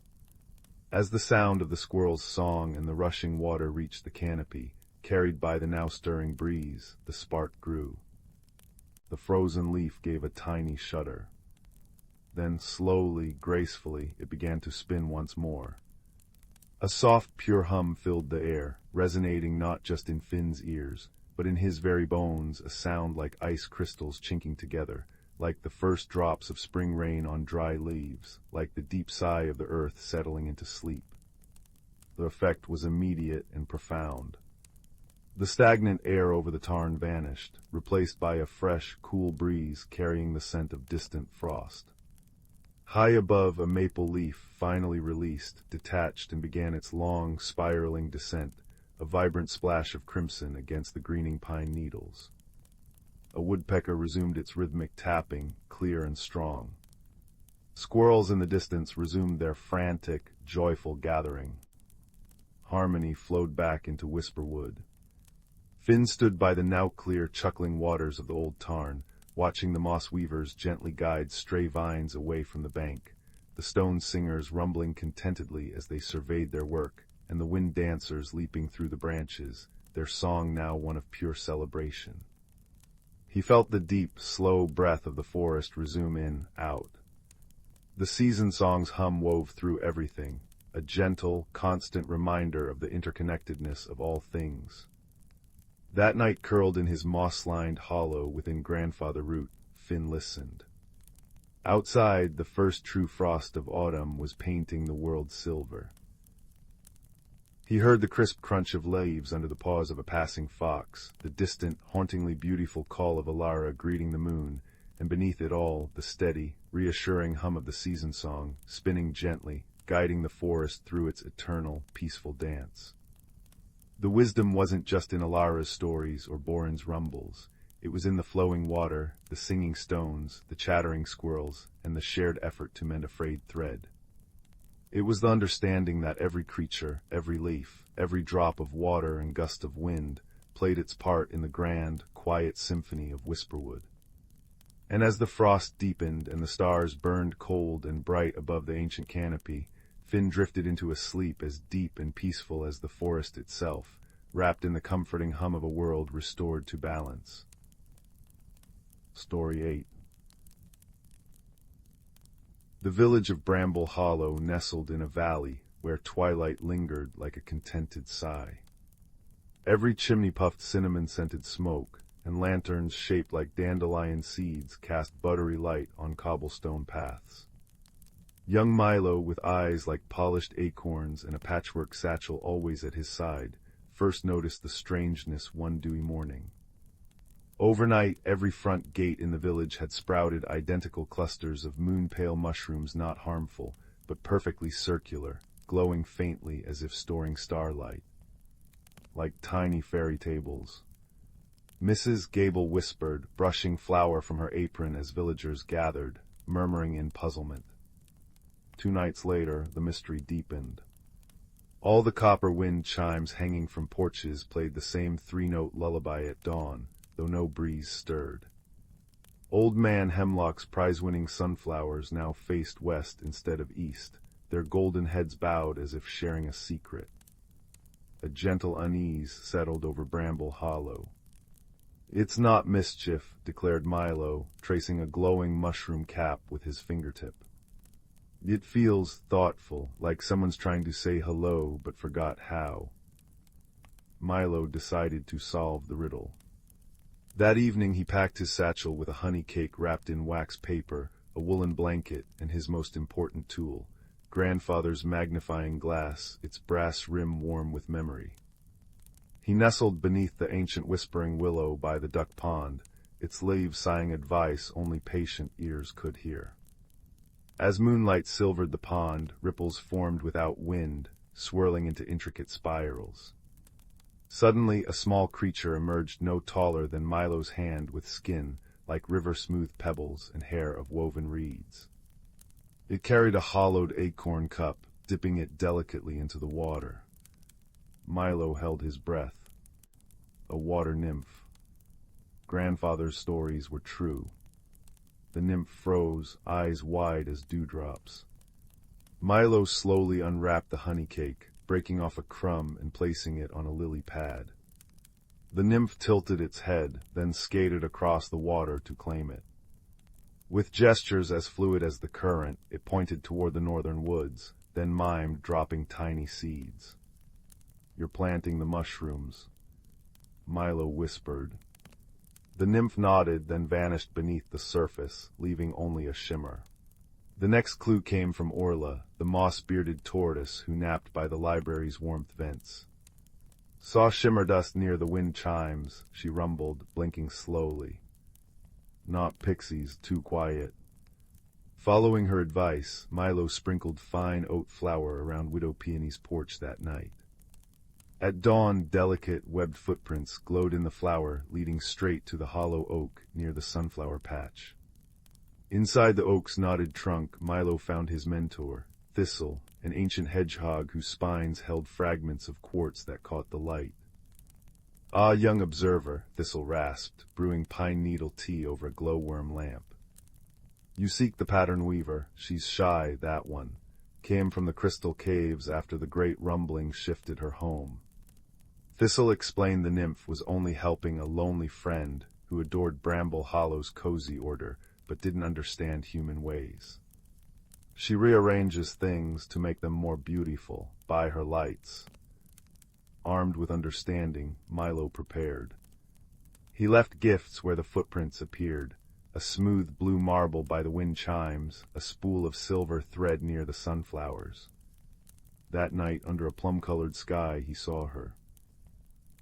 As the sound of the squirrel's song and the rushing water reached the canopy, carried by the now stirring breeze, the spark grew. The frozen leaf gave a tiny shudder. Then slowly, gracefully, it began to spin once more. A soft, pure hum filled the air, resonating not just in Finn's ears, but in his very bones, a sound like ice crystals chinking together, like the first drops of spring rain on dry leaves, like the deep sigh of the earth settling into sleep. The effect was immediate and profound. The stagnant air over the tarn vanished, replaced by a fresh, cool breeze carrying the scent of distant frost. High above, a maple leaf finally released, detached, and began its long, spiraling descent, a vibrant splash of crimson against the greening pine needles. A woodpecker resumed its rhythmic tapping, clear and strong. Squirrels in the distance resumed their frantic, joyful gathering. Harmony flowed back into Whisperwood. Finn stood by the now clear, chuckling waters of the old tarn, watching the moss weavers gently guide stray vines away from the bank, the stone singers rumbling contentedly as they surveyed their work, and the wind dancers leaping through the branches, their song now one of pure celebration. He felt the deep, slow breath of the forest resume in, out. The season song's hum wove through everything, a gentle, constant reminder of the interconnectedness of all things. That night, curled in his moss-lined hollow within Grandfather Root, Finn listened. Outside, the first true frost of autumn was painting the world silver. He heard the crisp crunch of leaves under the paws of a passing fox, the distant, hauntingly beautiful call of Alara greeting the moon, and beneath it all, the steady, reassuring hum of the season song, spinning gently, guiding the forest through its eternal, peaceful dance. The wisdom wasn't just in Alara's stories or Boren's rumbles. It was in the flowing water, the singing stones, the chattering squirrels, and the shared effort to mend a frayed thread. It was the understanding that every creature, every leaf, every drop of water and gust of wind played its part in the grand, quiet symphony of Whisperwood. And as the frost deepened and the stars burned cold and bright above the ancient canopy, Finn drifted into a sleep as deep and peaceful as the forest itself, wrapped in the comforting hum of a world restored to balance. Story 8. The village of Bramble Hollow nestled in a valley where twilight lingered like a contented sigh. Every chimney puffed cinnamon-scented smoke, and lanterns shaped like dandelion seeds cast buttery light on cobblestone paths. Young Milo, with eyes like polished acorns and a patchwork satchel always at his side, first noticed the strangeness one dewy morning. Overnight, every front gate in the village had sprouted identical clusters of moon-pale mushrooms not harmful, but perfectly circular, glowing faintly as if storing starlight. Like tiny fairy tables. Mrs. Gable whispered, brushing flour from her apron as villagers gathered, murmuring in puzzlement. 2 nights later, the mystery deepened. All the copper wind chimes hanging from porches played the same 3-note lullaby at dawn, though no breeze stirred. Old Man Hemlock's prize-winning sunflowers now faced west instead of east, their golden heads bowed as if sharing a secret. A gentle unease settled over Bramble Hollow. "It's not mischief," declared Milo, tracing a glowing mushroom cap with his fingertip. "It feels thoughtful, like someone's trying to say hello but forgot how." Milo decided to solve the riddle. That evening he packed his satchel with a honey cake wrapped in wax paper, a woolen blanket, and his most important tool, Grandfather's magnifying glass, its brass rim warm with memory. He nestled beneath the ancient whispering willow by the duck pond, its leaves sighing advice only patient ears could hear. As moonlight silvered the pond, ripples formed without wind, swirling into intricate spirals. Suddenly, a small creature emerged no taller than Milo's hand with skin like river-smooth pebbles and hair of woven reeds. It carried a hollowed acorn cup, dipping it delicately into the water. Milo held his breath. A water nymph. Grandfather's stories were true. The nymph froze, eyes wide as dewdrops. Milo slowly unwrapped the honey cake, breaking off a crumb and placing it on a lily pad. The nymph tilted its head, then skated across the water to claim it. With gestures as fluid as the current, it pointed toward the northern woods, then mimed, dropping tiny seeds. "You're planting the mushrooms," Milo whispered. The nymph nodded, then vanished beneath the surface, leaving only a shimmer. The next clue came from Orla, the moss-bearded tortoise who napped by the library's warmth vents. "Saw shimmer dust near the wind chimes," she rumbled, blinking slowly. "Not pixies, too quiet." Following her advice, Milo sprinkled fine oat flour around Widow Peony's porch that night. At dawn, delicate, webbed footprints glowed in the flour, leading straight to the hollow oak near the sunflower patch. Inside the oak's knotted trunk, Milo found his mentor, Thistle, an ancient hedgehog whose spines held fragments of quartz that caught the light. "Ah, young observer," Thistle rasped, brewing pine needle tea over a glowworm lamp. "You seek the pattern weaver. She's shy, that one. Came from the crystal caves after the great rumbling shifted her home." Thistle explained the nymph was only helping a lonely friend who adored Bramble Hollow's cozy order, but didn't understand human ways. She rearranges things to make them more beautiful, by her lights. Armed with understanding, Milo prepared. He left gifts where the footprints appeared, a smooth blue marble by the wind chimes, a spool of silver thread near the sunflowers. That night, under a plum-colored sky, he saw her.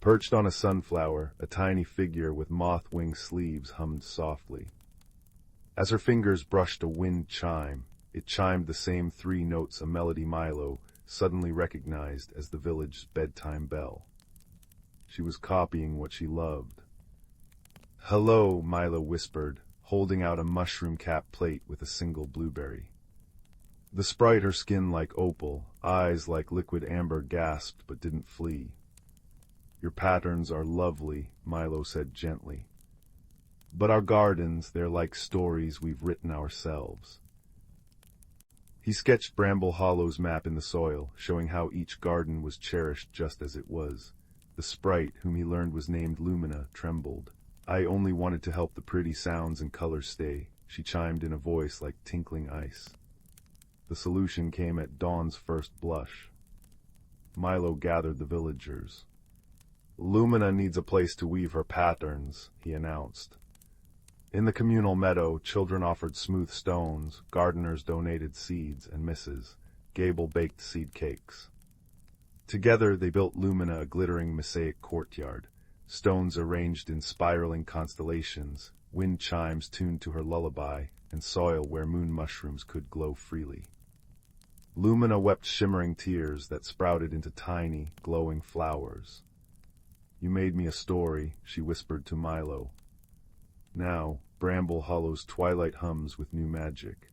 Perched on a sunflower, a tiny figure with moth-wing sleeves hummed softly. As her fingers brushed a wind chime, it chimed the same 3 notes a melody Milo suddenly recognized as the village's bedtime bell. She was copying what she loved. "Hello," Milo whispered, holding out a mushroom-capped plate with a single blueberry. The sprite, her skin like opal, eyes like liquid amber, gasped but didn't flee. "Your patterns are lovely," Milo said gently. "But our gardens, they're like stories we've written ourselves." He sketched Bramble Hollow's map in the soil, showing how each garden was cherished just as it was. The sprite, whom he learned was named Lumina, trembled. "I only wanted to help the pretty sounds and colors stay," she chimed in a voice like tinkling ice. The solution came at dawn's first blush. Milo gathered the villagers. "Lumina needs a place to weave her patterns," he announced. In the communal meadow, children offered smooth stones, gardeners donated seeds and misses, Gable baked seed cakes. Together they built Lumina a glittering mosaic courtyard, stones arranged in spiraling constellations, wind chimes tuned to her lullaby, and soil where moon mushrooms could glow freely. Lumina wept shimmering tears that sprouted into tiny, glowing flowers. "You made me a story," she whispered to Milo. Now, Bramble Hollow's twilight hums with new magic.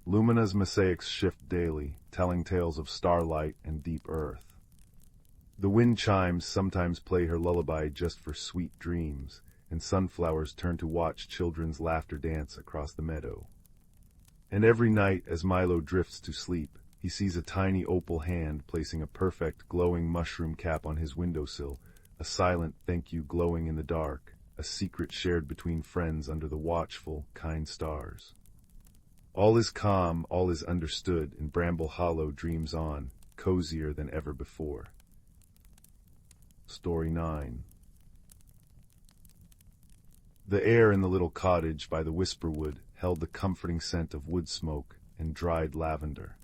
Lumina's mosaics shift daily, telling tales of starlight and deep earth. The wind chimes sometimes play her lullaby just for sweet dreams, and sunflowers turn to watch children's laughter dance across the meadow. And every night, as Milo drifts to sleep, he sees a tiny opal hand placing a perfect, glowing mushroom cap on his windowsill, a silent thank you glowing in the dark, a secret shared between friends under the watchful, kind stars. All is calm, all is understood, and Bramble Hollow dreams on, cozier than ever before. Story 9. The air in the little cottage by the whisperwood held the comforting scent of wood smoke and dried lavender.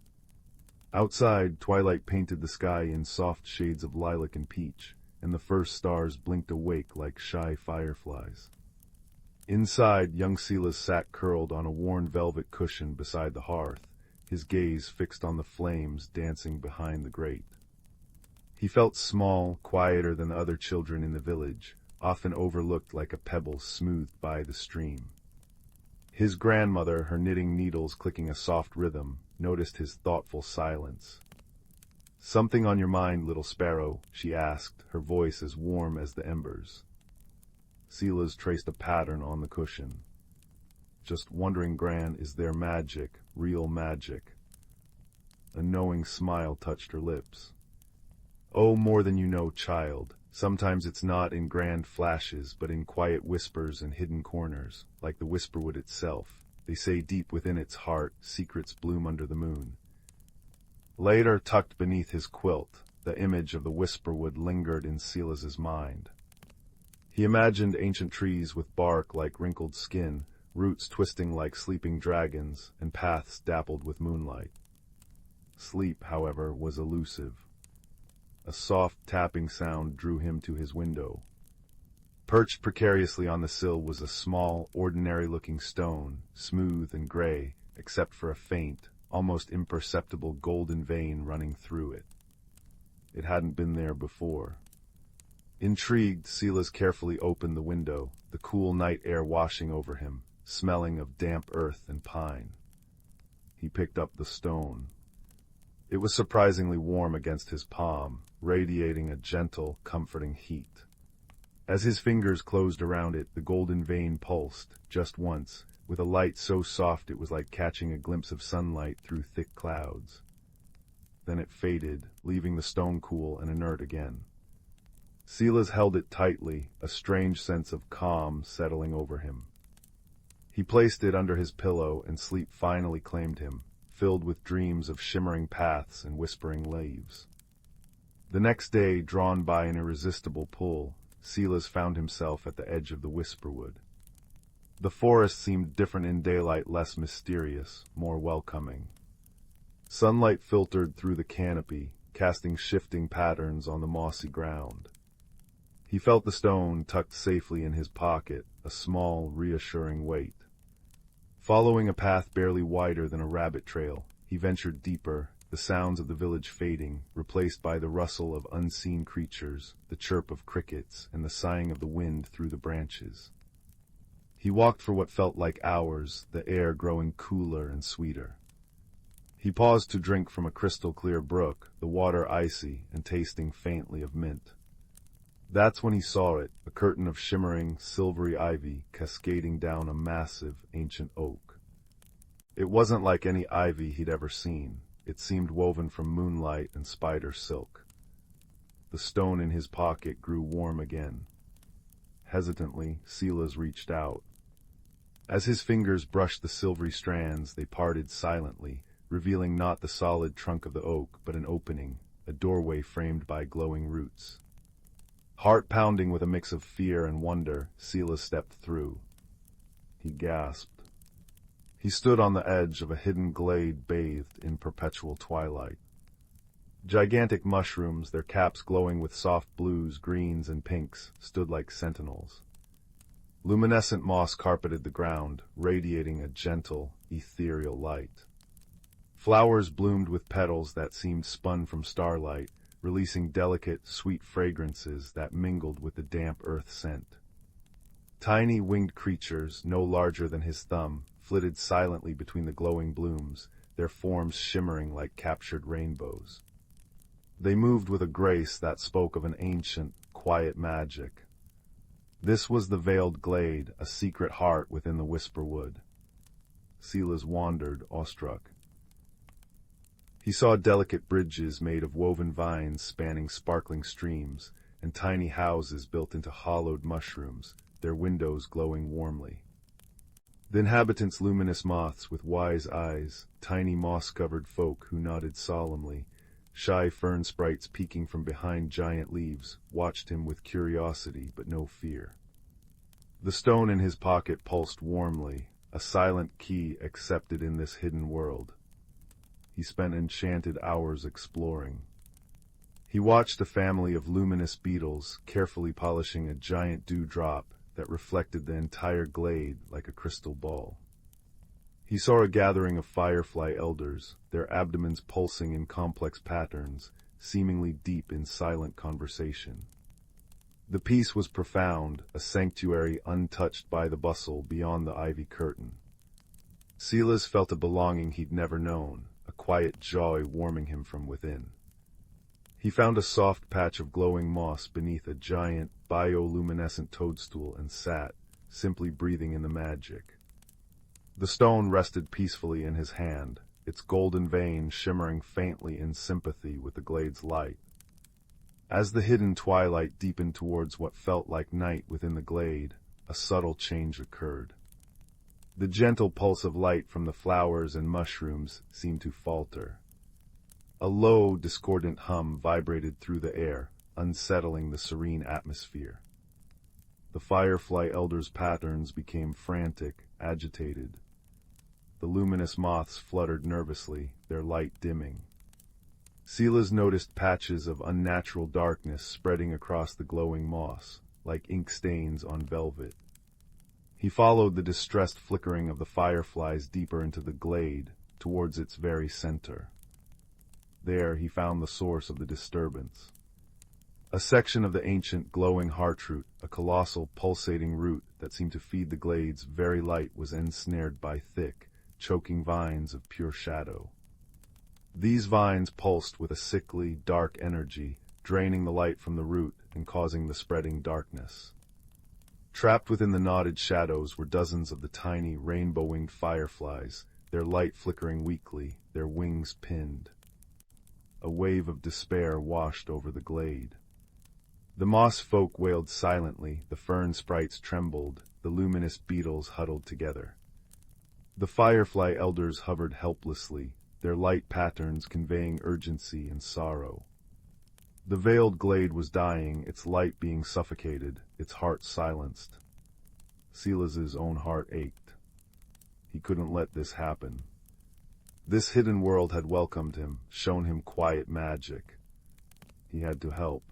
Outside, twilight painted the sky in soft shades of lilac and peach, and the first stars blinked awake like shy fireflies. Inside, young Silas sat curled on a worn velvet cushion beside the hearth, his gaze fixed on the flames dancing behind the grate. He felt small, quieter than the other children in the village, often overlooked like a pebble smoothed by the stream. His grandmother, her knitting needles clicking a soft rhythm, noticed his thoughtful silence. "Something on your mind, little sparrow?" she asked, her voice as warm as the embers. Silas traced a pattern on the cushion. "Just wondering, Gran, is there magic, real magic?" A knowing smile touched her lips. "Oh, more than you know, child," Sometimes it's not in grand flashes, but in quiet whispers and hidden corners, like the whisperwood itself. They say deep within its heart, secrets bloom under the moon. Later, tucked beneath his quilt, the image of the whisperwood lingered in Silas's mind. He imagined ancient trees with bark like wrinkled skin, roots twisting like sleeping dragons, and paths dappled with moonlight. Sleep, however, was elusive. A soft tapping sound drew him to his window. Perched precariously on the sill was a small, ordinary-looking stone, smooth and gray, except for a faint, almost imperceptible golden vein running through it. It hadn't been there before. Intrigued, Silas carefully opened the window, the cool night air washing over him, smelling of damp earth and pine. He picked up the stone. It was surprisingly warm against his palm, radiating a gentle, comforting heat. As his fingers closed around it, the golden vein pulsed, just once, with a light so soft it was like catching a glimpse of sunlight through thick clouds. Then it faded, leaving the stone cool and inert again. Silas held it tightly, a strange sense of calm settling over him. He placed it under his pillow, and sleep finally claimed him, filled with dreams of shimmering paths and whispering leaves. The next day, drawn by an irresistible pull, Silas found himself at the edge of the whisperwood. The forest seemed different in daylight, less mysterious, more welcoming. Sunlight filtered through the canopy, casting shifting patterns on the mossy ground. He felt the stone tucked safely in his pocket, a small, reassuring weight. Following a path barely wider than a rabbit trail, he ventured deeper, the sounds of the village fading, replaced by the rustle of unseen creatures, the chirp of crickets, and the sighing of the wind through the branches. He walked for what felt like hours, the air growing cooler and sweeter. He paused to drink from a crystal-clear brook, the water icy and tasting faintly of mint. That's when he saw it, a curtain of shimmering, silvery ivy cascading down a massive, ancient oak. It wasn't like any ivy he'd ever seen. It seemed woven from moonlight and spider silk. The stone in his pocket grew warm again. Hesitantly, Silas reached out. As his fingers brushed the silvery strands, they parted silently, revealing not the solid trunk of the oak, but an opening, a doorway framed by glowing roots. Heart pounding with a mix of fear and wonder, Silas stepped through. He gasped. He stood on the edge of a hidden glade bathed in perpetual twilight. Gigantic mushrooms, their caps glowing with soft blues, greens, and pinks, stood like sentinels. Luminescent moss carpeted the ground, radiating a gentle, ethereal light. Flowers bloomed with petals that seemed spun from starlight, releasing delicate, sweet fragrances that mingled with the damp earth scent. Tiny winged creatures, no larger than his thumb, flitted silently between the glowing blooms, their forms shimmering like captured rainbows. They moved with a grace that spoke of an ancient, quiet magic. This was the veiled glade, a secret heart within the whisperwood. Silas wandered, awestruck. He saw delicate bridges made of woven vines spanning sparkling streams, and tiny houses built into hollowed mushrooms, their windows glowing warmly. The inhabitants luminous moths with wise eyes, tiny moss-covered folk who nodded solemnly, shy fern sprites peeking from behind giant leaves, watched him with curiosity but no fear. The stone in his pocket pulsed warmly, a silent key accepted in this hidden world. He spent enchanted hours exploring. He watched a family of luminous beetles carefully polishing a giant dewdrop that reflected the entire glade like a crystal ball. He saw a gathering of firefly elders, their abdomens pulsing in complex patterns, seemingly deep in silent conversation. The peace was profound, a sanctuary untouched by the bustle beyond the ivy curtain. Silas felt a belonging he'd never known, a quiet joy warming him from within. He found a soft patch of glowing moss beneath a giant, bioluminescent toadstool and sat, simply breathing in the magic. The stone rested peacefully in his hand, its golden vein shimmering faintly in sympathy with the glade's light. As the hidden twilight deepened towards what felt like night within the glade, a subtle change occurred. The gentle pulse of light from the flowers and mushrooms seemed to falter. A low, discordant hum vibrated through the air, unsettling the serene atmosphere. The firefly elder's patterns became frantic, agitated. The luminous moths fluttered nervously, their light dimming. Silas noticed patches of unnatural darkness spreading across the glowing moss, like ink stains on velvet. He followed the distressed flickering of the fireflies deeper into the glade, towards its very center. There he found the source of the disturbance. A section of the ancient glowing heartroot, a colossal pulsating root that seemed to feed the glade's very light, was ensnared by thick, choking vines of pure shadow. These vines pulsed with a sickly, dark energy, draining the light from the root and causing the spreading darkness. Trapped within the knotted shadows were dozens of the tiny, rainbow-winged fireflies, their light flickering weakly, their wings pinned. A wave of despair washed over the glade. The moss folk wailed silently, the fern sprites trembled, the luminous beetles huddled together. The firefly elders hovered helplessly, their light patterns conveying urgency and sorrow. The veiled glade was dying, its light being suffocated, its heart silenced. Silas's own heart ached. He couldn't let this happen. This hidden world had welcomed him, shown him quiet magic. He had to help.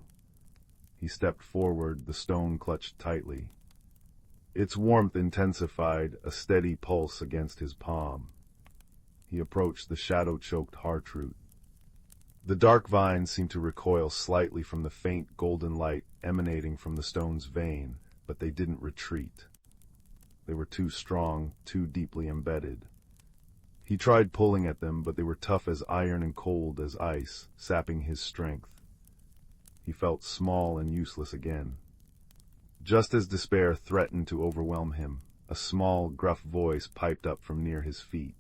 He stepped forward, the stone clutched tightly. Its warmth intensified, a steady pulse against his palm. He approached the shadow-choked heartroot. The dark vines seemed to recoil slightly from the faint golden light emanating from the stone's vein, but they didn't retreat. They were too strong, too deeply embedded. He tried pulling at them, but they were tough as iron and cold as ice, sapping his strength. He felt small and useless again. Just as despair threatened to overwhelm him, a small, gruff voice piped up from near his feet.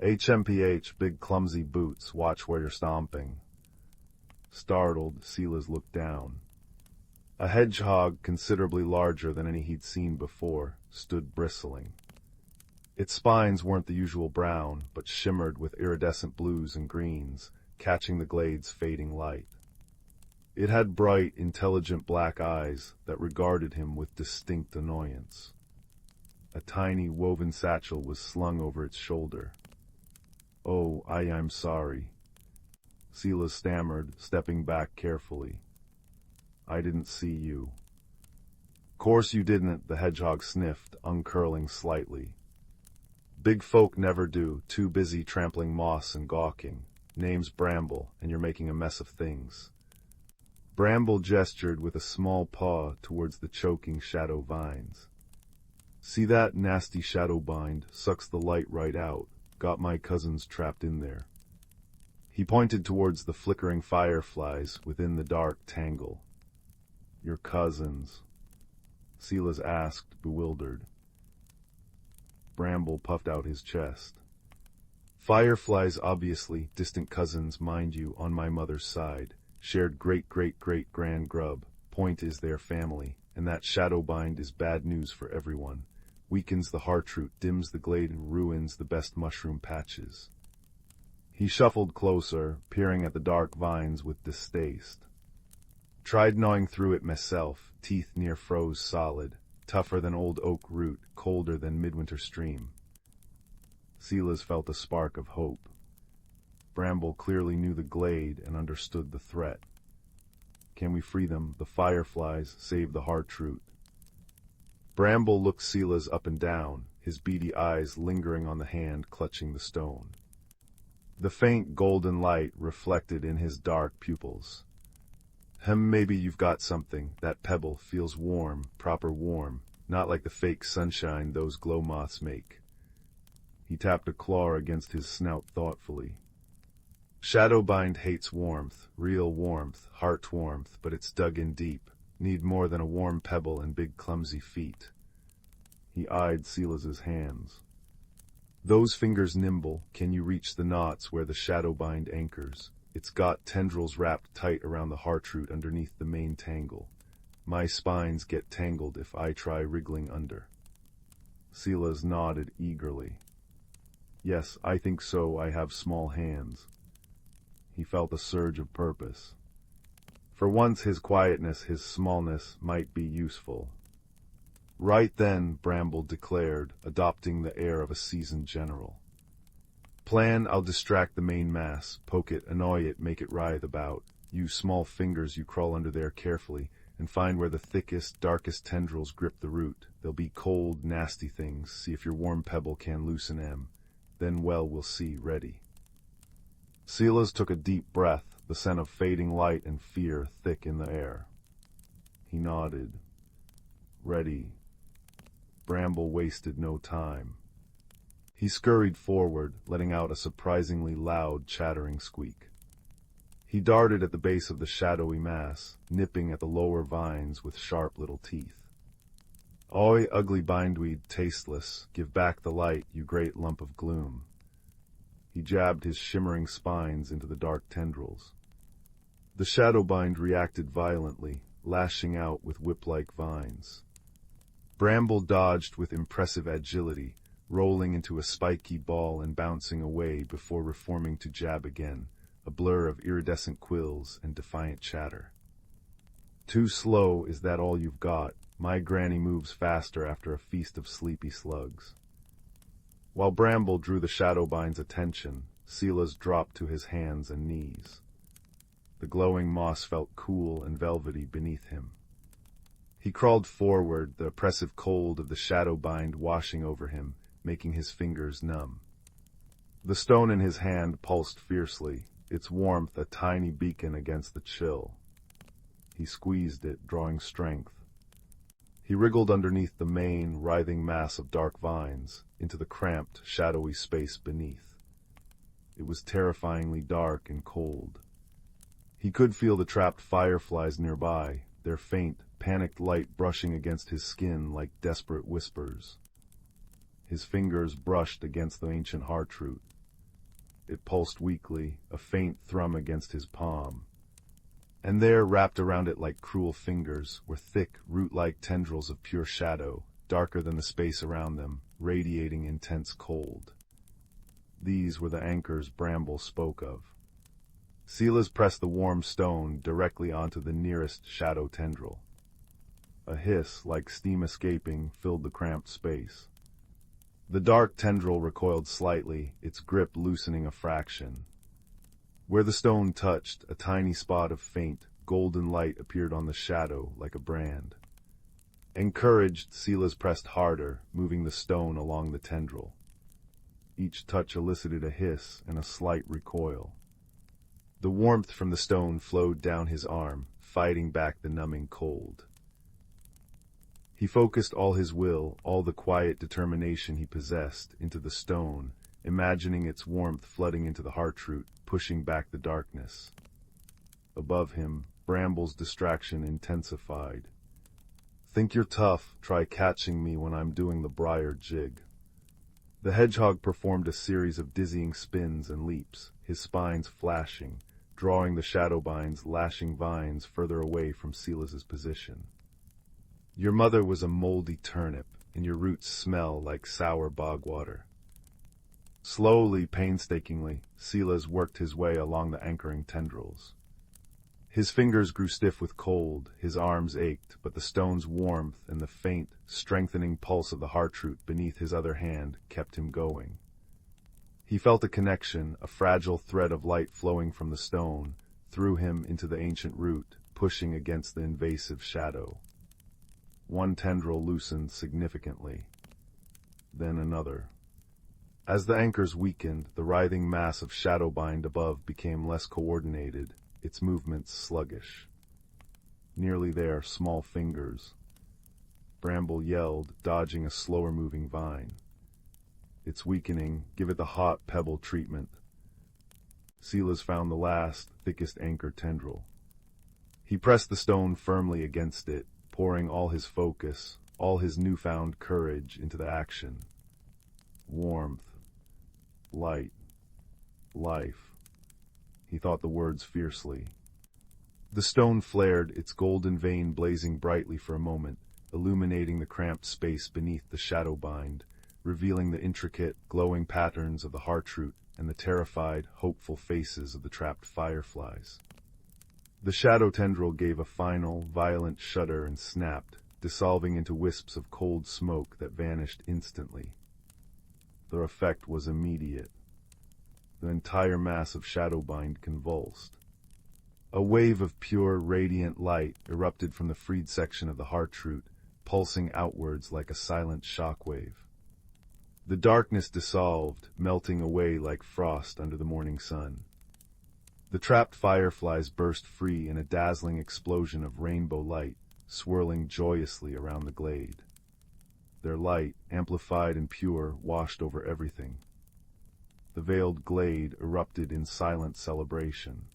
"HMPH, big clumsy boots, watch where you're stomping." Startled, Silas looked down. A hedgehog, considerably larger than any he'd seen before, stood bristling. Its spines weren't the usual brown, but shimmered with iridescent blues and greens, catching the glade's fading light. It had bright, intelligent black eyes that regarded him with distinct annoyance. A tiny woven satchel was slung over its shoulder. "Oh, I'm sorry," Silas stammered, stepping back carefully. "I didn't see you." "Course you didn't," the hedgehog sniffed, uncurling slightly. "Big folk never do, too busy trampling moss and gawking. Name's Bramble, and you're making a mess of things." Bramble gestured with a small paw towards the choking shadow vines. "See that nasty shadow bind, sucks the light right out. Got my cousins trapped in there." He pointed towards the flickering fireflies within the dark tangle. "Your cousins?" Silas asked, bewildered. Bramble puffed out his chest. "Fireflies, obviously, distant cousins, mind you, on my mother's side. Shared great-great-great-grand grub. Point is their family, and that shadow bind is bad news for everyone. Weakens the heartroot, dims the glade, and ruins the best mushroom patches." He shuffled closer, peering at the dark vines with distaste. "Tried gnawing through it myself, teeth near froze solid. Tougher than old oak root, colder than midwinter stream." Silas felt a spark of hope. Bramble clearly knew the glade and understood the threat. "Can we free them, the fireflies, save the heartroot?" Bramble looked Silas up and down, his beady eyes lingering on the hand clutching the stone. The faint golden light reflected in his dark pupils. Maybe you've got something. That pebble feels warm, proper warm, not like the fake sunshine those glow moths make." He tapped a claw against his snout thoughtfully. "Shadowbind hates warmth, real warmth, heart warmth, but it's dug in deep. Need more than a warm pebble and big clumsy feet." He eyed Silas's hands. "Those fingers nimble, can you reach the knots where the Shadowbind anchors? It's got tendrils wrapped tight around the heartroot underneath the main tangle. My spines get tangled if I try wriggling under. Silas nodded eagerly. Yes, I think so. I have small hands. He felt a surge of purpose. For once his quietness, his smallness, might be useful. Right then, Bramble declared, adopting the air of a seasoned general. Plan, I'll distract the main mass, poke it, annoy it, make it writhe about. Use small fingers, you crawl under there carefully, and find where the thickest, darkest tendrils grip the root. They'll be cold, nasty things. See if your warm pebble can loosen 'em. Then, well, we'll see. Ready. Silas took a deep breath, the scent of fading light and fear thick in the air. He nodded. Ready. Bramble wasted no time. He scurried forward, letting out a surprisingly loud, chattering squeak. He darted at the base of the shadowy mass, nipping at the lower vines with sharp little teeth. Oi, ugly bindweed, tasteless, give back the light, you great lump of gloom. He jabbed his shimmering spines into the dark tendrils. The shadowbind reacted violently, lashing out with whip-like vines. Bramble dodged with impressive agility, rolling into a spiky ball and bouncing away before reforming to jab again, a blur of iridescent quills and defiant chatter. Too slow, is that all you've got? My granny moves faster after a feast of sleepy slugs. While Bramble drew the shadowbind's attention, Silas dropped to his hands and knees. The glowing moss felt cool and velvety beneath him. He crawled forward, the oppressive cold of the shadowbind washing over him, making his fingers numb. The stone in his hand pulsed fiercely, its warmth a tiny beacon against the chill. He squeezed it, drawing strength. He wriggled underneath the main, writhing mass of dark vines, into the cramped, shadowy space beneath. It was terrifyingly dark and cold. He could feel the trapped fireflies nearby, their faint, panicked light brushing against his skin like desperate whispers. His fingers brushed against the ancient heartroot. It pulsed weakly, a faint thrum against his palm. And there, wrapped around it like cruel fingers, were thick, root-like tendrils of pure shadow, darker than the space around them, radiating intense cold. These were the anchors Bramble spoke of. Silas pressed the warm stone directly onto the nearest shadow tendril. A hiss, like steam escaping, filled the cramped space. The dark tendril recoiled slightly, its grip loosening a fraction. Where the stone touched, a tiny spot of faint, golden light appeared on the shadow like a brand. Encouraged, Silas pressed harder, moving the stone along the tendril. Each touch elicited a hiss and a slight recoil. The warmth from the stone flowed down his arm, fighting back the numbing cold. He focused all his will, all the quiet determination he possessed, into the stone, imagining its warmth flooding into the heartroot, pushing back the darkness. Above him, Bramble's distraction intensified. Think you're tough, try catching me when I'm doing the briar jig. The hedgehog performed a series of dizzying spins and leaps, his spines flashing, drawing the shadowbind's lashing vines further away from Silas's position. Your mother was a moldy turnip, and your roots smell like sour bog water. Slowly, painstakingly, Silas worked his way along the anchoring tendrils. His fingers grew stiff with cold, his arms ached, but the stone's warmth and the faint, strengthening pulse of the heartroot beneath his other hand kept him going. He felt a connection, a fragile thread of light flowing from the stone, through him into the ancient root, pushing against the invasive shadow. One tendril loosened significantly, then another. As the anchors weakened, the writhing mass of shadowbind above became less coordinated, its movements sluggish. Nearly there, small fingers. Bramble yelled, dodging a slower-moving vine. It's weakening, give it the hot pebble treatment. Silas found the last, thickest anchor tendril. He pressed the stone firmly against it, pouring all his focus, all his newfound courage into the action. Warmth, light, life. he thought the words fiercely. The stone flared, its golden vein blazing brightly for a moment, illuminating the cramped space beneath the shadow bind, revealing the intricate, glowing patterns of the heartroot and the terrified, hopeful faces of the trapped fireflies. The shadow tendril gave a final, violent shudder and snapped, dissolving into wisps of cold smoke that vanished instantly. The effect was immediate. The entire mass of shadowbind convulsed. A wave of pure, radiant light erupted from the freed section of the heartroot, pulsing outwards like a silent shockwave. The darkness dissolved, melting away like frost under the morning sun. The trapped fireflies burst free in a dazzling explosion of rainbow light, swirling joyously around the glade. Their light, amplified and pure, washed over everything. The veiled glade erupted in silent celebration.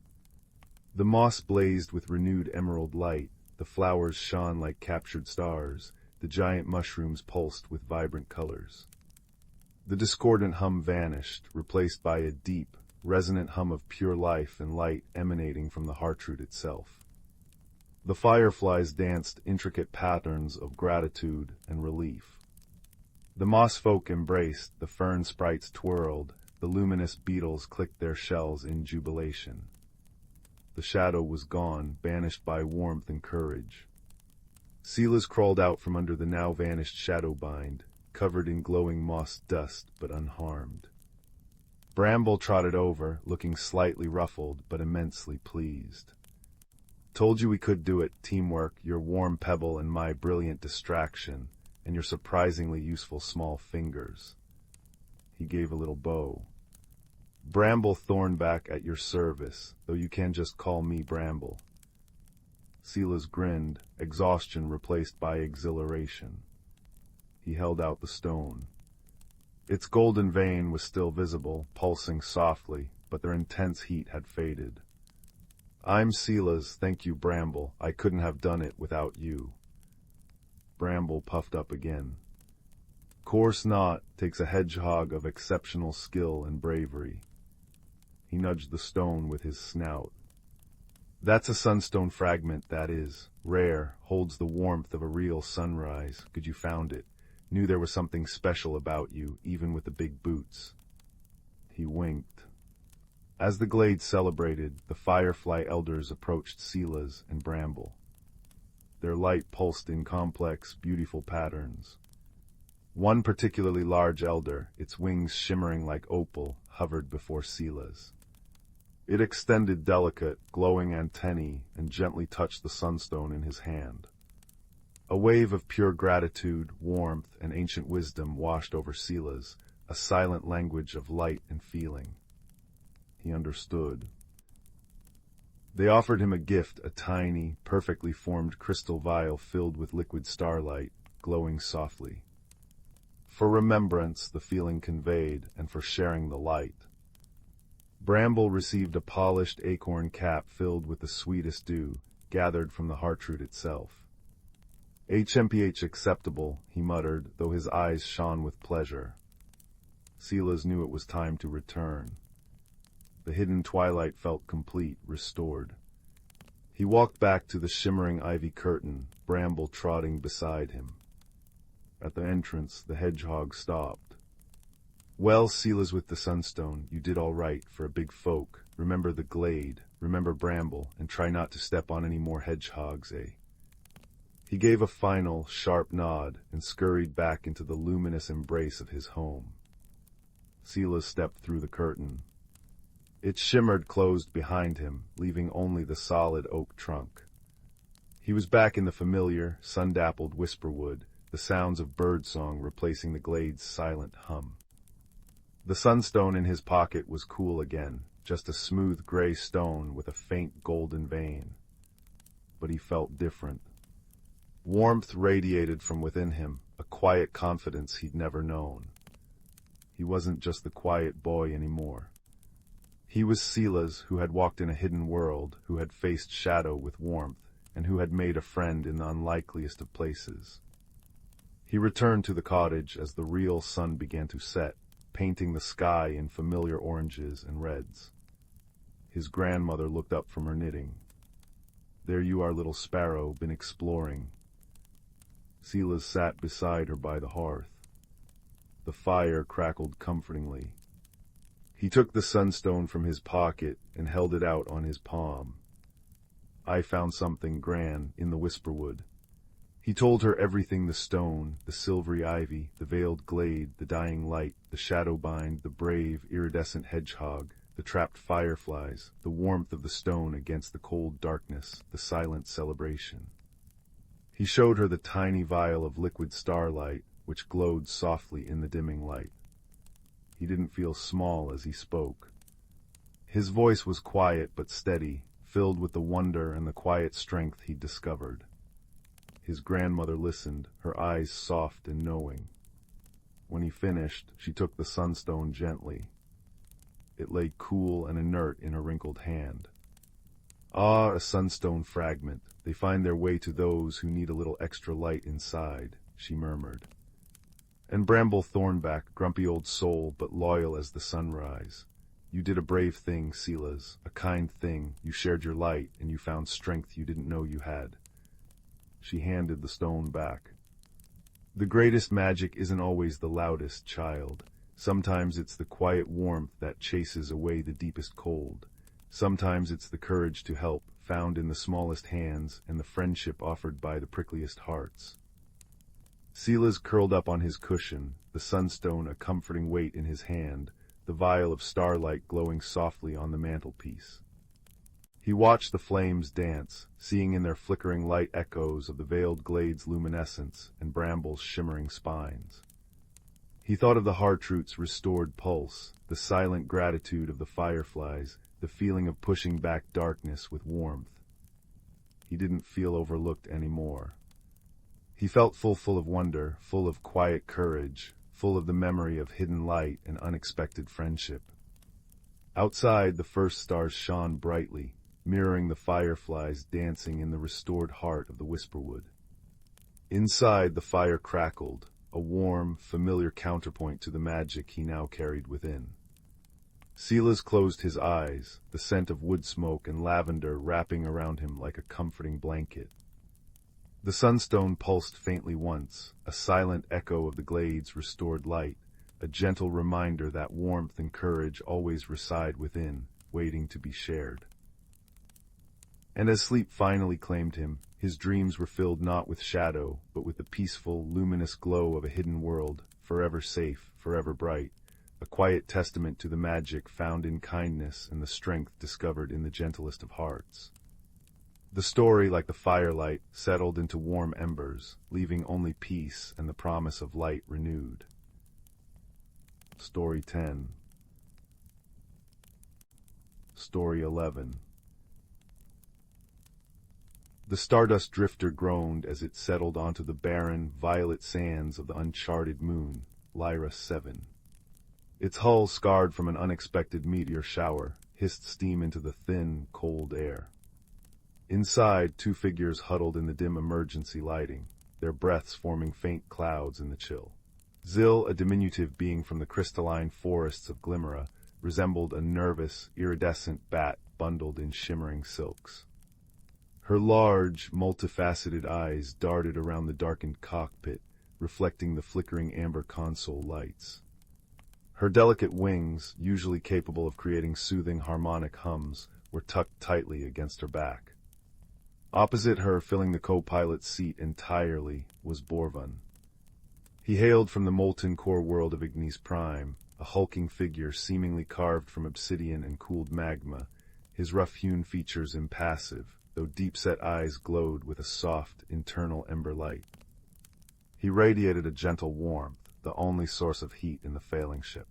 The moss blazed with renewed emerald light, the flowers shone like captured stars, the giant mushrooms pulsed with vibrant colors. The discordant hum vanished, replaced by a deep, resonant hum of pure life and light emanating from the heartroot itself. The fireflies danced intricate patterns of gratitude and relief. The moss folk embraced, the fern sprites twirled, the luminous beetles clicked their shells in jubilation. The shadow was gone, banished by warmth and courage. Silas crawled out from under the now vanished shadow bind, covered in glowing moss dust but unharmed. Bramble trotted over, looking slightly ruffled but immensely pleased. Told you we could do it, teamwork, your warm pebble and my brilliant distraction, and your surprisingly useful small fingers. He gave a little bow. Bramble Thornback at your service, though you can just call me Bramble. Silas grinned, exhaustion replaced by exhilaration. He held out the stone. Its golden vein was still visible, pulsing softly, but their intense heat had faded. I'm Silas, thank you, Bramble. I couldn't have done it without you. Bramble puffed up again. Course not, takes a hedgehog of exceptional skill and bravery. He nudged the stone with his snout. That's a sunstone fragment, that is. Rare, holds the warmth of a real sunrise. Good you found it. Knew there was something special about you, even with the big boots. He winked. As the glade celebrated, the firefly elders approached Silas and Bramble. Their light pulsed in complex, beautiful patterns. One particularly large elder, its wings shimmering like opal, hovered before Silas. It extended delicate, glowing antennae and gently touched the sunstone in his hand. A wave of pure gratitude, warmth, and ancient wisdom washed over Silas, a silent language of light and feeling. He understood. They offered him a gift, a tiny, perfectly formed crystal vial filled with liquid starlight, glowing softly. For remembrance, the feeling conveyed, and for sharing the light. Bramble received a polished acorn cap filled with the sweetest dew, gathered from the heartroot itself. HMPH acceptable, he muttered, though his eyes shone with pleasure. Silas knew it was time to return. The hidden twilight felt complete, restored. He walked back to the shimmering ivy curtain, Bramble trotting beside him. At the entrance, the hedgehog stopped. Well, Silas with the sunstone, you did all right for a big folk. Remember the glade, remember Bramble, and try not to step on any more hedgehogs, eh? He gave a final, sharp nod and scurried back into the luminous embrace of his home. Silas stepped through the curtain. It shimmered closed behind him, leaving only the solid oak trunk. He was back in the familiar, sun-dappled whisperwood, the sounds of birdsong replacing the glade's silent hum. The sunstone in his pocket was cool again, just a smooth gray stone with a faint golden vein. But he felt different. Warmth radiated from within him, a quiet confidence he'd never known. He wasn't just the quiet boy anymore. He was Silas, who had walked in a hidden world, who had faced shadow with warmth, and who had made a friend in the unlikeliest of places. He returned to the cottage as the real sun began to set, painting the sky in familiar oranges and reds. His grandmother looked up from her knitting. "There you are, little sparrow, been exploring." Silas sat beside her by the hearth. The fire crackled comfortingly. He took the sunstone from his pocket and held it out on his palm. "I found something, Gran, in the whisperwood." He told her everything: the stone, the silvery ivy, the veiled glade, the dying light, the shadow bind, the brave, iridescent hedgehog, the trapped fireflies, the warmth of the stone against the cold darkness, the silent celebration. He showed her the tiny vial of liquid starlight, which glowed softly in the dimming light. He didn't feel small as he spoke. His voice was quiet but steady, filled with the wonder and the quiet strength he'd discovered. His grandmother listened, her eyes soft and knowing. When he finished, she took the sunstone gently. It lay cool and inert in her wrinkled hand. "Ah, a sunstone fragment. They find their way to those who need a little extra light inside," she murmured. "And Bramble Thornback, grumpy old soul, but loyal as the sunrise. You did a brave thing, Silas, a kind thing. You shared your light, and you found strength you didn't know you had." She handed the stone back. "The greatest magic isn't always the loudest, child. Sometimes it's the quiet warmth that chases away the deepest cold. Sometimes it's the courage to help, found in the smallest hands, and the friendship offered by the prickliest hearts." Silas curled up on his cushion, the sunstone a comforting weight in his hand, the vial of starlight glowing softly on the mantelpiece. He watched the flames dance, seeing in their flickering light echoes of the veiled glade's luminescence and Bramble's shimmering spines. He thought of the heartroot's restored pulse, the silent gratitude of the fireflies, the feeling of pushing back darkness with warmth. He didn't feel overlooked anymore. He felt full of wonder, full of quiet courage, full of the memory of hidden light and unexpected friendship. Outside, the first stars shone brightly, mirroring the fireflies dancing in the restored heart of the whisperwood. Inside, the fire crackled, a warm, familiar counterpoint to the magic he now carried within. Silas closed his eyes, the scent of wood smoke and lavender wrapping around him like a comforting blanket. The sunstone pulsed faintly once, a silent echo of the glade's restored light, a gentle reminder that warmth and courage always reside within, waiting to be shared. And as sleep finally claimed him, his dreams were filled not with shadow, but with the peaceful, luminous glow of a hidden world, forever safe, forever bright, a quiet testament to the magic found in kindness and the strength discovered in the gentlest of hearts. The story, like the firelight, settled into warm embers, leaving only peace and the promise of light renewed. Story 10. Story 11. The stardust drifter groaned as it settled onto the barren, violet sands of the uncharted moon, Lyra 7. Its hull, scarred from an unexpected meteor shower, hissed steam into the thin, cold air. Inside, two figures huddled in the dim emergency lighting, their breaths forming faint clouds in the chill. Zil, a diminutive being from the crystalline forests of Glimmering, resembled a nervous, iridescent bat bundled in shimmering silks. Her large, multifaceted eyes darted around the darkened cockpit, reflecting the flickering amber console lights. Her delicate wings, usually capable of creating soothing harmonic hums, were tucked tightly against her back. Opposite her, filling the co-pilot's seat entirely, was Borvan. He hailed from the molten core world of Ignis Prime, a hulking figure seemingly carved from obsidian and cooled magma, his rough-hewn features impassive, though deep-set eyes glowed with a soft, internal ember light. He radiated a gentle warmth, the only source of heat in the failing ship.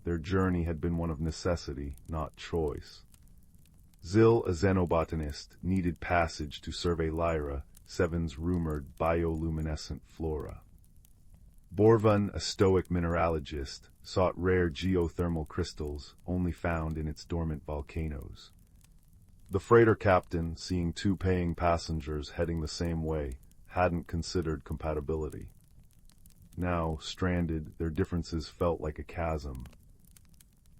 Their journey had been one of necessity, not choice. Zil, a xenobotanist, needed passage to survey Lyra, 7's rumored bioluminescent flora. Borvan, a stoic mineralogist, sought rare geothermal crystals only found in its dormant volcanoes. The freighter captain, seeing two paying passengers heading the same way, hadn't considered compatibility. Now, stranded, their differences felt like a chasm.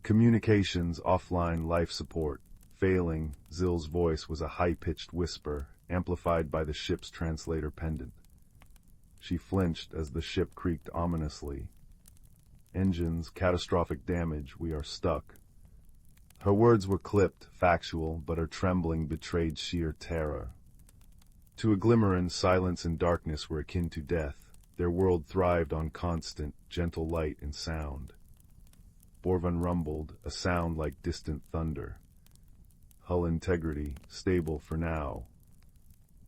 Communications, offline life support, Failing, Zill's voice was a high-pitched whisper, amplified by the ship's translator pendant. She flinched as the ship creaked ominously. Engines, catastrophic damage, we are stuck. Her words were clipped, factual, but her trembling betrayed sheer terror. To a Glimmering, silence and darkness were akin to death. Their world thrived on constant, gentle light and sound. Borvan rumbled, a sound like distant thunder. Hull integrity, stable for now.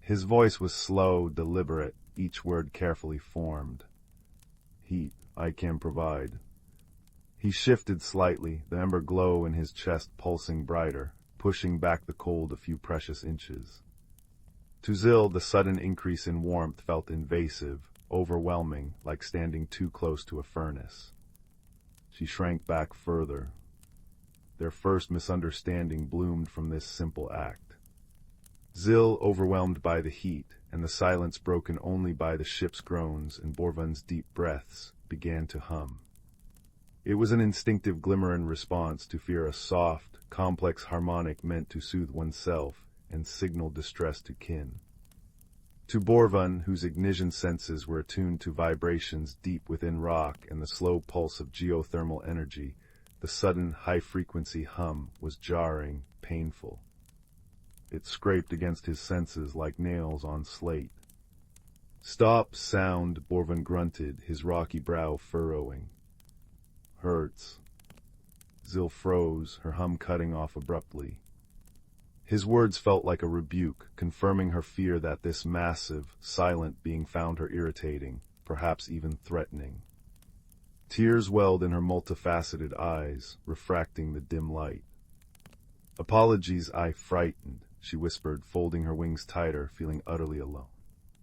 His voice was slow, deliberate, each word carefully formed. Heat, I can provide. He shifted slightly, the ember glow in his chest pulsing brighter, pushing back the cold a few precious inches. To Zill, the sudden increase in warmth felt invasive, overwhelming, like standing too close to a furnace. She shrank back further. Their first misunderstanding bloomed from this simple act. Zill, overwhelmed by the heat, and the silence broken only by the ship's groans and Borvan's deep breaths, began to hum. It was an instinctive Glimmering response to fear, a soft, complex harmonic meant to soothe oneself and signal distress to kin. To Borvan, whose ignition senses were attuned to vibrations deep within rock and the slow pulse of geothermal energy, the sudden high-frequency hum was jarring, painful. It scraped against his senses like nails on slate. Stop, sound, Borvan grunted, his rocky brow furrowing. Hurts. Zill froze, her hum cutting off abruptly. His words felt like a rebuke, confirming her fear that this massive, silent being found her irritating, perhaps even threatening. Tears welled in her multifaceted eyes, refracting the dim light. Apologies, I frightened, she whispered, folding her wings tighter, feeling utterly alone.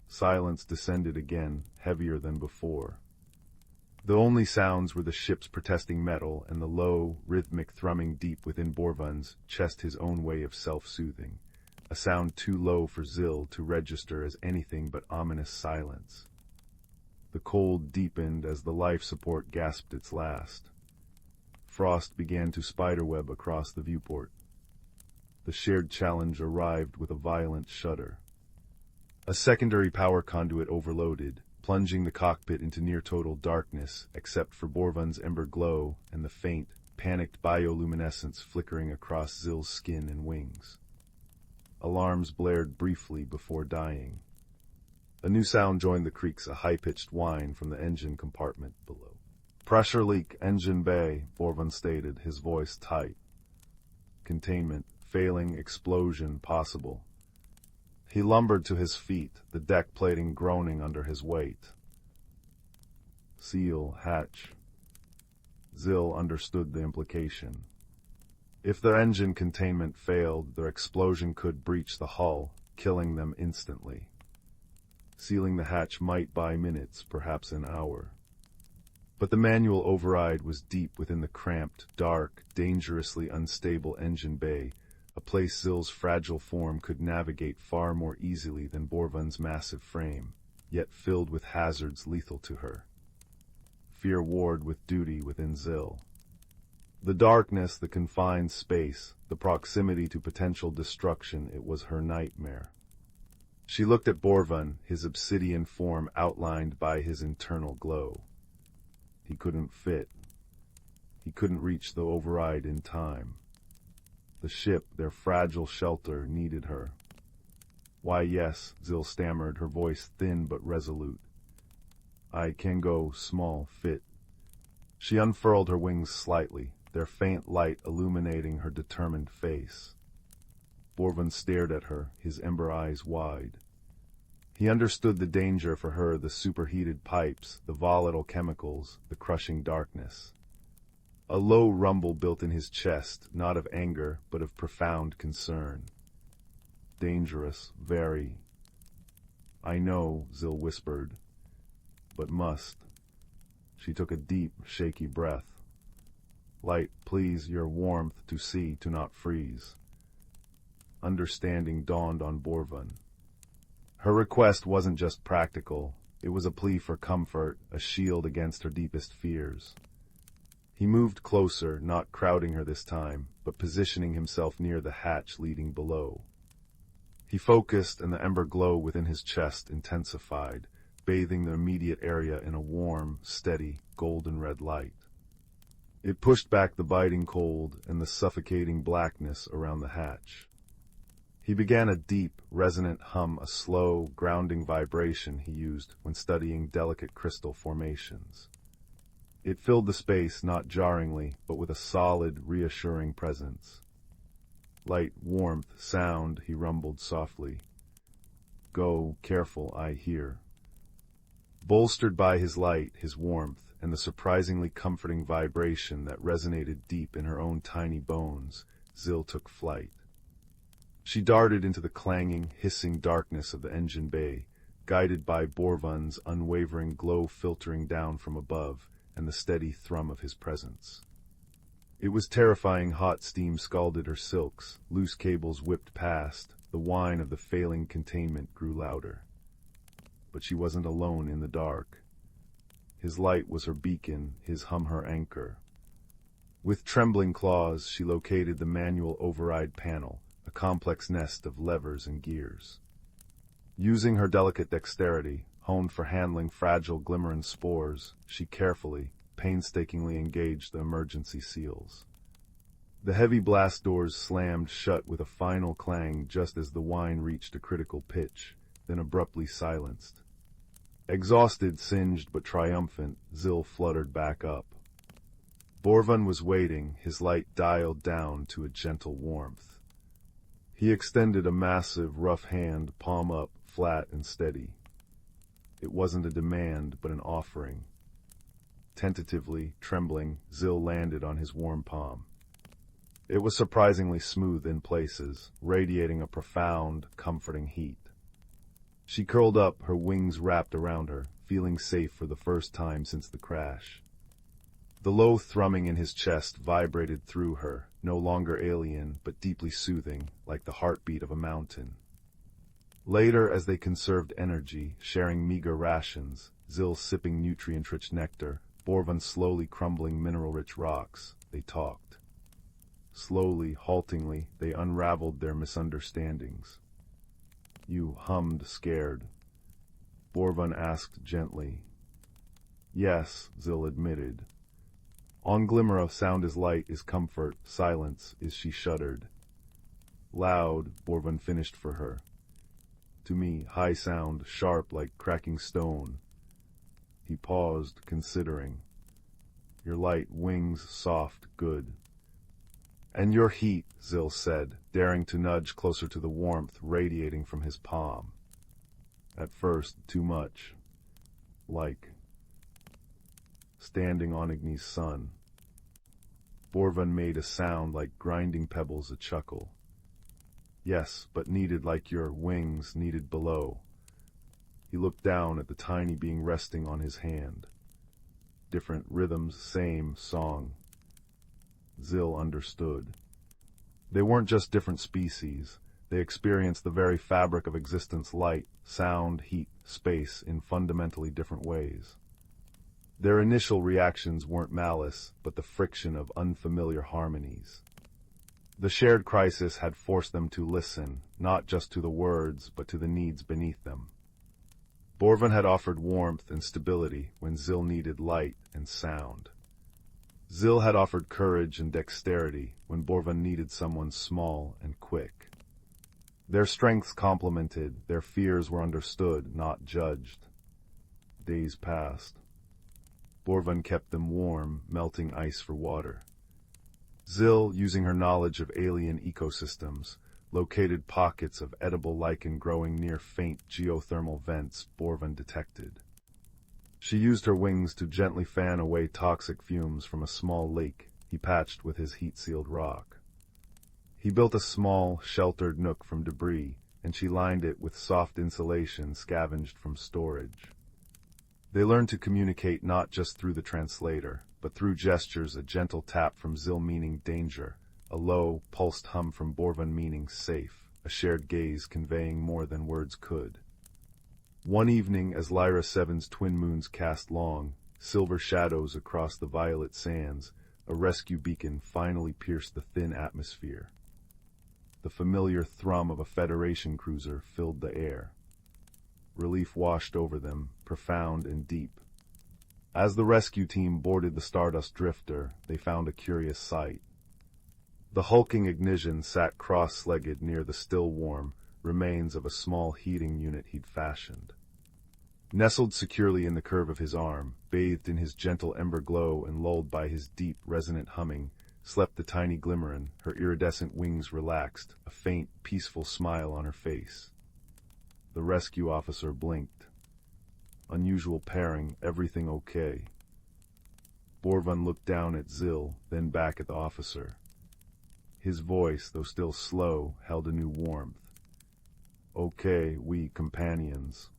Silence descended again, heavier than before. The only sounds were the ship's protesting metal and the low, rhythmic thrumming deep within Borvan's chest, his own way of self-soothing, a sound too low for Zill to register as anything but ominous silence. The cold deepened as the life support gasped its last. Frost began to spiderweb across the viewport. The shared challenge arrived with a violent shudder. A secondary power conduit overloaded, plunging the cockpit into near-total darkness, except for Borvan's ember glow and the faint, panicked bioluminescence flickering across Zill's skin and wings. Alarms blared briefly before dying. A new sound joined the creaks, a high-pitched whine from the engine compartment below. Pressure leak, engine bay, Borvan stated, his voice tight. Containment, failing, explosion possible. He lumbered to his feet, the deck plating groaning under his weight. Seal, hatch. Zill understood the implication. If their engine containment failed, their explosion could breach the hull, killing them instantly. Sealing the hatch might buy minutes, perhaps an hour. But the manual override was deep within the cramped, dark, dangerously unstable engine bay, a place Zill's fragile form could navigate far more easily than Borvan's massive frame, yet filled with hazards lethal to her. Fear warred with duty within Zill. The darkness, the confined space, the proximity to potential destruction, it was her nightmare. She looked at Borvan, his obsidian form outlined by his internal glow. He couldn't fit. He couldn't reach the override in time. The ship, their fragile shelter, needed her. Why, yes, Zill stammered, her voice thin but resolute. I can go, small, fit. She unfurled her wings slightly, their faint light illuminating her determined face. Borvan stared at her, his ember eyes wide. He understood the danger for her, the superheated pipes, the volatile chemicals, the crushing darkness. A low rumble built in his chest, not of anger, but of profound concern. Dangerous, very. I know, Zill whispered, but must. She took a deep, shaky breath. Light, please, your warmth to see, to not freeze. Understanding dawned on Borvan. Her request wasn't just practical, it was a plea for comfort, a shield against her deepest fears. He moved closer, not crowding her this time, but positioning himself near the hatch leading below. He focused, and the ember glow within his chest intensified, bathing the immediate area in a warm, steady, golden-red light. It pushed back the biting cold and the suffocating blackness around the hatch. He began a deep, resonant hum, a slow, grounding vibration he used when studying delicate crystal formations. It filled the space not jarringly, but with a solid, reassuring presence. Light, warmth, sound, he rumbled softly. Go, careful, I hear. Bolstered by his light, his warmth, and the surprisingly comforting vibration that resonated deep in her own tiny bones, Zil took flight. She darted into the clanging, hissing darkness of the engine bay, guided by Borvan's unwavering glow filtering down from above, and the steady thrum of his presence. It was terrifying. Hot steam scalded her silks, loose cables whipped past, the whine of the failing containment grew louder. But she wasn't alone in the dark. His light was her beacon, his hum her anchor. With trembling claws, she located the manual override panel, a complex nest of levers and gears. Using her delicate dexterity, honed for handling fragile Glimmering spores, she carefully, painstakingly engaged the emergency seals. The heavy blast doors slammed shut with a final clang just as the whine reached a critical pitch, then abruptly silenced. Exhausted, singed, but triumphant, Zil fluttered back up. Borvan was waiting, his light dialed down to a gentle warmth. He extended a massive, rough hand, palm up, flat and steady. It wasn't a demand, but an offering. Tentatively, trembling, Zil landed on his warm palm. It was surprisingly smooth in places, radiating a profound, comforting heat. She curled up, her wings wrapped around her, feeling safe for the first time since the crash. The low thrumming in his chest vibrated through her, no longer alien, but deeply soothing, like the heartbeat of a mountain. Later, as they conserved energy, sharing meager rations, Zil sipping nutrient-rich nectar, Borvan slowly crumbling mineral-rich rocks, they talked. Slowly, haltingly, they unraveled their misunderstandings. You hummed, scared. Borvan asked gently. Yes, Zil admitted. On Glimmer, sound is light, is comfort, silence, is she shuddered. Loud, Borvan finished for her. To me, high sound, sharp like cracking stone. He paused, considering. Your light, wings, soft, good. And your heat, Zil said, daring to nudge closer to the warmth radiating from his palm. At first, too much. Like standing on Igni's sun. Borvan made a sound like grinding pebbles, a chuckle. Yes, but needed like your wings needed below. He looked down at the tiny being resting on his hand. Different rhythms, same song. Zil understood. They weren't just different species. They experienced the very fabric of existence, light, sound, heat, space, in fundamentally different ways. Their initial reactions weren't malice, but the friction of unfamiliar harmonies. The shared crisis had forced them to listen, not just to the words, but to the needs beneath them. Borvan had offered warmth and stability when Zil needed light and sound. Zil had offered courage and dexterity when Borvan needed someone small and quick. Their strengths complemented, their fears were understood, not judged. Days passed. Borvan kept them warm, melting ice for water. Zil, using her knowledge of alien ecosystems, located pockets of edible lichen growing near faint geothermal vents Borvan detected. She used her wings to gently fan away toxic fumes from a small lake he patched with his heat-sealed rock. He built a small, sheltered nook from debris, and she lined it with soft insulation scavenged from storage. They learned to communicate not just through the translator, but through gestures, a gentle tap from Zil meaning danger, a low, pulsed hum from Borvan meaning safe, a shared gaze conveying more than words could. One evening, as Lyra Seven's twin moons cast long, silver shadows across the violet sands, A rescue beacon finally pierced the thin atmosphere. The familiar thrum of a Federation cruiser filled the air. Relief washed over them, profound and deep. As the rescue team boarded the Stardust Drifter, they found a curious sight. The hulking Ignition sat cross-legged near the still-warm remains of a small heating unit he'd fashioned. Nestled securely in the curve of his arm, bathed in his gentle ember glow and lulled by his deep, resonant humming, slept the tiny Glimmering, her iridescent wings relaxed, a faint, peaceful smile on her face. The rescue officer blinked. Unusual pairing, everything okay? Borvan looked down at Zill, then back at the officer. His voice, though still slow, held a new warmth. Okay, we companions.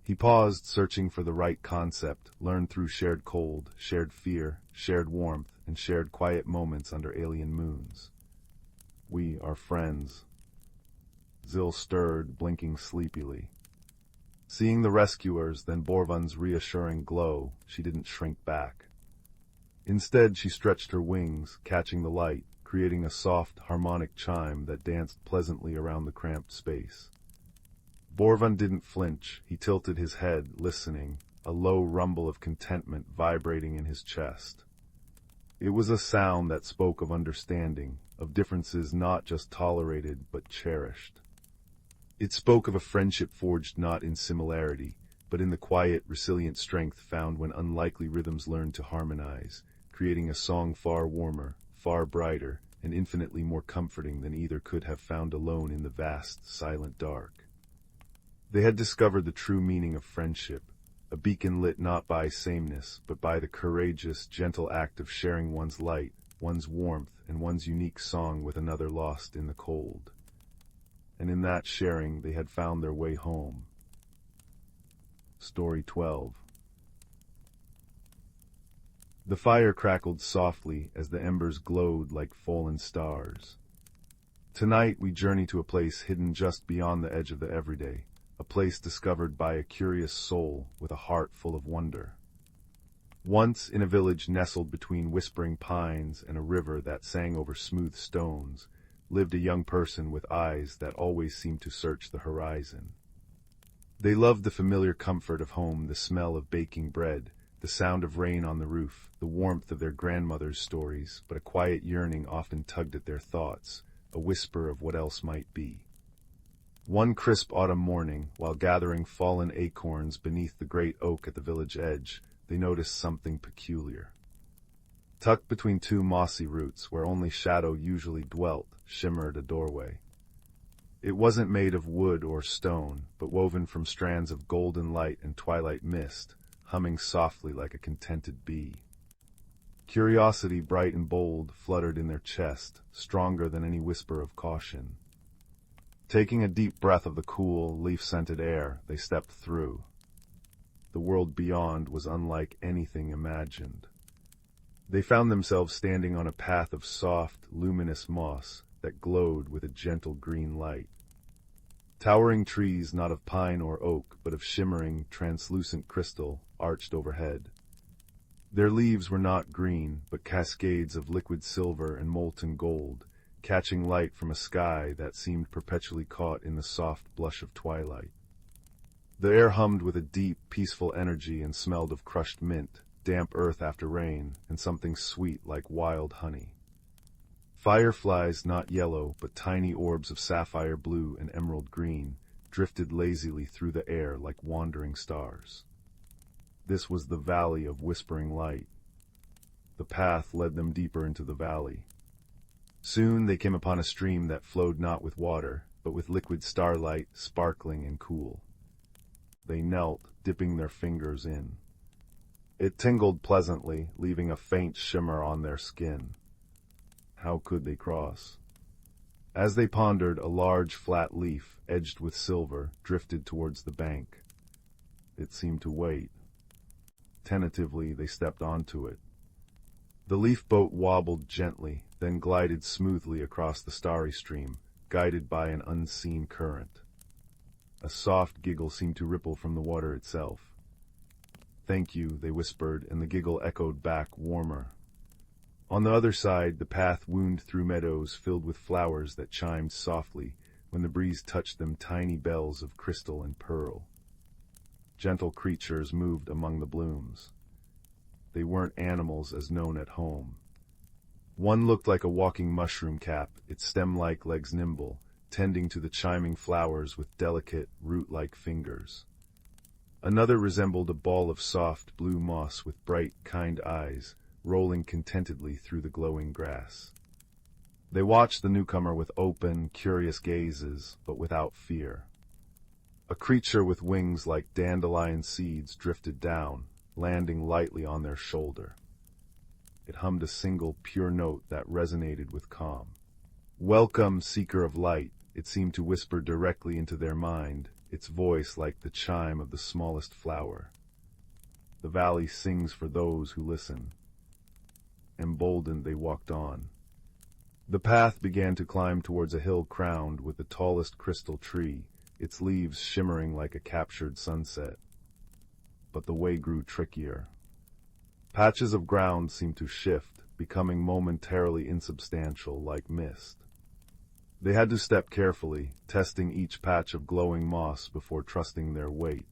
He paused, searching for the right concept, learned through shared cold, shared fear, shared warmth, and shared quiet moments under alien moons. We are friends. Zill stirred, blinking sleepily. Seeing the rescuers, then Borvan's reassuring glow, she didn't shrink back. Instead, she stretched her wings, catching the light, creating a soft, harmonic chime that danced pleasantly around the cramped space. Borvan didn't flinch. He tilted his head, listening, a low rumble of contentment vibrating in his chest. It was a sound that spoke of understanding, of differences not just tolerated but cherished. It spoke of a friendship forged not in similarity, but in the quiet, resilient strength found when unlikely rhythms learned to harmonize, creating a song far warmer, far brighter, and infinitely more comforting than either could have found alone in the vast, silent dark. They had discovered the true meaning of friendship, a beacon lit not by sameness, but by the courageous, gentle act of sharing one's light, one's warmth, and one's unique song with another lost in the cold. And in that sharing, they had found their way home. Story 12. The fire crackled softly as the embers glowed like fallen stars. Tonight we journey to a place hidden just beyond the edge of the everyday, a place discovered by a curious soul with a heart full of wonder. Once, in a village nestled between whispering pines and a river that sang over smooth stones, lived a young person with eyes that always seemed to search the horizon. They loved the familiar comfort of home, the smell of baking bread, the sound of rain on the roof, the warmth of their grandmother's stories, but a quiet yearning often tugged at their thoughts, a whisper of what else might be. One crisp autumn morning, while gathering fallen acorns beneath the great oak at the village edge, they noticed something peculiar. Tucked between two mossy roots, where only shadow usually dwelt, shimmered a doorway. It wasn't made of wood or stone, but woven from strands of golden light and twilight mist, humming softly like a contented bee. Curiosity, bright and bold, fluttered in their chest, stronger than any whisper of caution. Taking a deep breath of the cool, leaf-scented air, they stepped through. The world beyond was unlike anything imagined. They found themselves standing on a path of soft, luminous moss that glowed with a gentle green light. Towering trees not of pine or oak, but of shimmering, translucent crystal, arched overhead. Their leaves were not green, but cascades of liquid silver and molten gold, catching light from a sky that seemed perpetually caught in the soft blush of twilight. The air hummed with a deep, peaceful energy and smelled of crushed mint, damp earth after rain, and something sweet like wild honey. Fireflies, not yellow, but tiny orbs of sapphire blue and emerald green, drifted lazily through the air like wandering stars. This was the Valley of Whispering Light. The path led them deeper into the valley. Soon they came upon a stream that flowed not with water, but with liquid starlight, sparkling and cool. They knelt, dipping their fingers in. It tingled pleasantly, leaving a faint shimmer on their skin. How could they cross? As they pondered, a large flat leaf, edged with silver, drifted towards the bank. It seemed to wait. Tentatively, they stepped onto it. The leaf boat wobbled gently, then glided smoothly across the starry stream, guided by an unseen current. A soft giggle seemed to ripple from the water itself. "Thank you," they whispered, and the giggle echoed back warmer. On the other side, the path wound through meadows filled with flowers that chimed softly when the breeze touched them, tiny bells of crystal and pearl. Gentle creatures moved among the blooms. They weren't animals as known at home. One looked like a walking mushroom cap, its stem-like legs nimble, tending to the chiming flowers with delicate, root-like fingers. Another resembled a ball of soft blue moss with bright, kind eyes, rolling contentedly through the glowing grass. They watched the newcomer with open, curious gazes, but without fear. A creature with wings like dandelion seeds drifted down, landing lightly on their shoulder. It hummed a single, pure note that resonated with calm. "Welcome, seeker of light," it seemed to whisper directly into their mind, its voice like the chime of the smallest flower. The valley sings for those who listen. Emboldened, they walked on. The path began to climb towards a hill crowned with the tallest crystal tree, its leaves shimmering like a captured sunset. But the way grew trickier. Patches of ground seemed to shift, becoming momentarily insubstantial like mist. They had to step carefully, testing each patch of glowing moss before trusting their weight.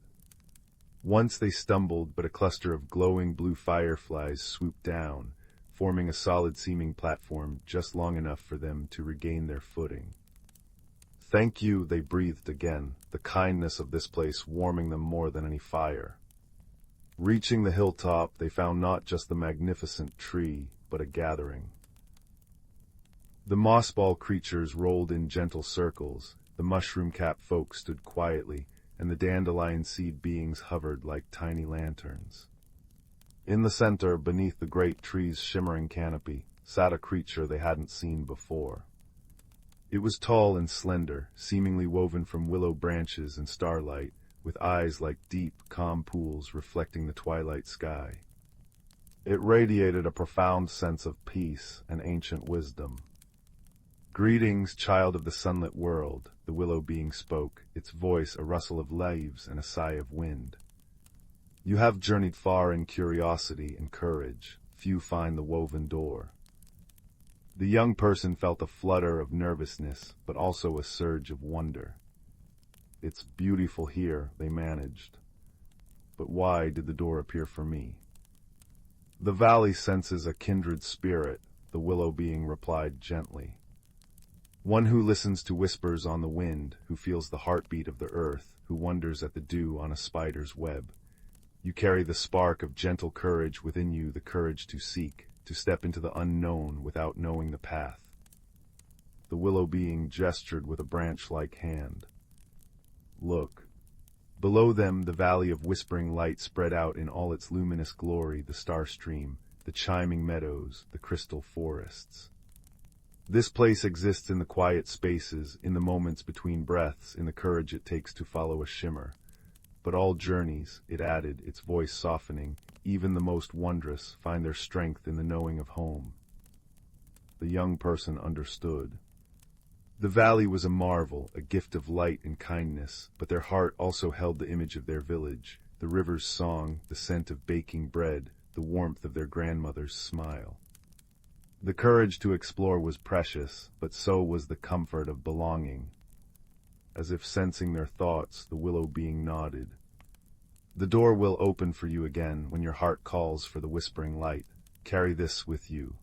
Once they stumbled, but a cluster of glowing blue fireflies swooped down, forming a solid-seeming platform just long enough for them to regain their footing. "Thank you," they breathed again, the kindness of this place warming them more than any fire. Reaching the hilltop, they found not just the magnificent tree, but a gathering. The mossball creatures rolled in gentle circles, the mushroom-cap folk stood quietly, and the dandelion seed beings hovered like tiny lanterns. In the center, beneath the great tree's shimmering canopy, sat a creature they hadn't seen before. It was tall and slender, seemingly woven from willow branches and starlight, with eyes like deep, calm pools reflecting the twilight sky. It radiated a profound sense of peace and ancient wisdom. "Greetings, child of the sunlit world," the willow being spoke, its voice a rustle of leaves and a sigh of wind. "You have journeyed far in curiosity and courage. Few find the woven door." The young person felt a flutter of nervousness, but also a surge of wonder. "It's beautiful here," they managed. "But why did the door appear for me?" "The valley senses a kindred spirit," the willow being replied gently. "One who listens to whispers on the wind, who feels the heartbeat of the earth, who wonders at the dew on a spider's web. You carry the spark of gentle courage within you, the courage to seek, to step into the unknown without knowing the path." The willow being gestured with a branch-like hand. "Look." Below them, the valley of whispering light spread out in all its luminous glory, the star stream, the chiming meadows, the crystal forests. This place exists in the quiet spaces, in the moments between breaths, in the courage it takes to follow a shimmer. But all journeys, it added, its voice softening, even the most wondrous, find their strength in the knowing of home. The young person understood. The valley was a marvel, a gift of light and kindness, but their heart also held the image of their village, the river's song, the scent of baking bread, the warmth of their grandmother's smile. The courage to explore was precious, but so was the comfort of belonging. As if sensing their thoughts, the willow being nodded. "The door will open for you again when your heart calls for the whispering light. Carry this with you."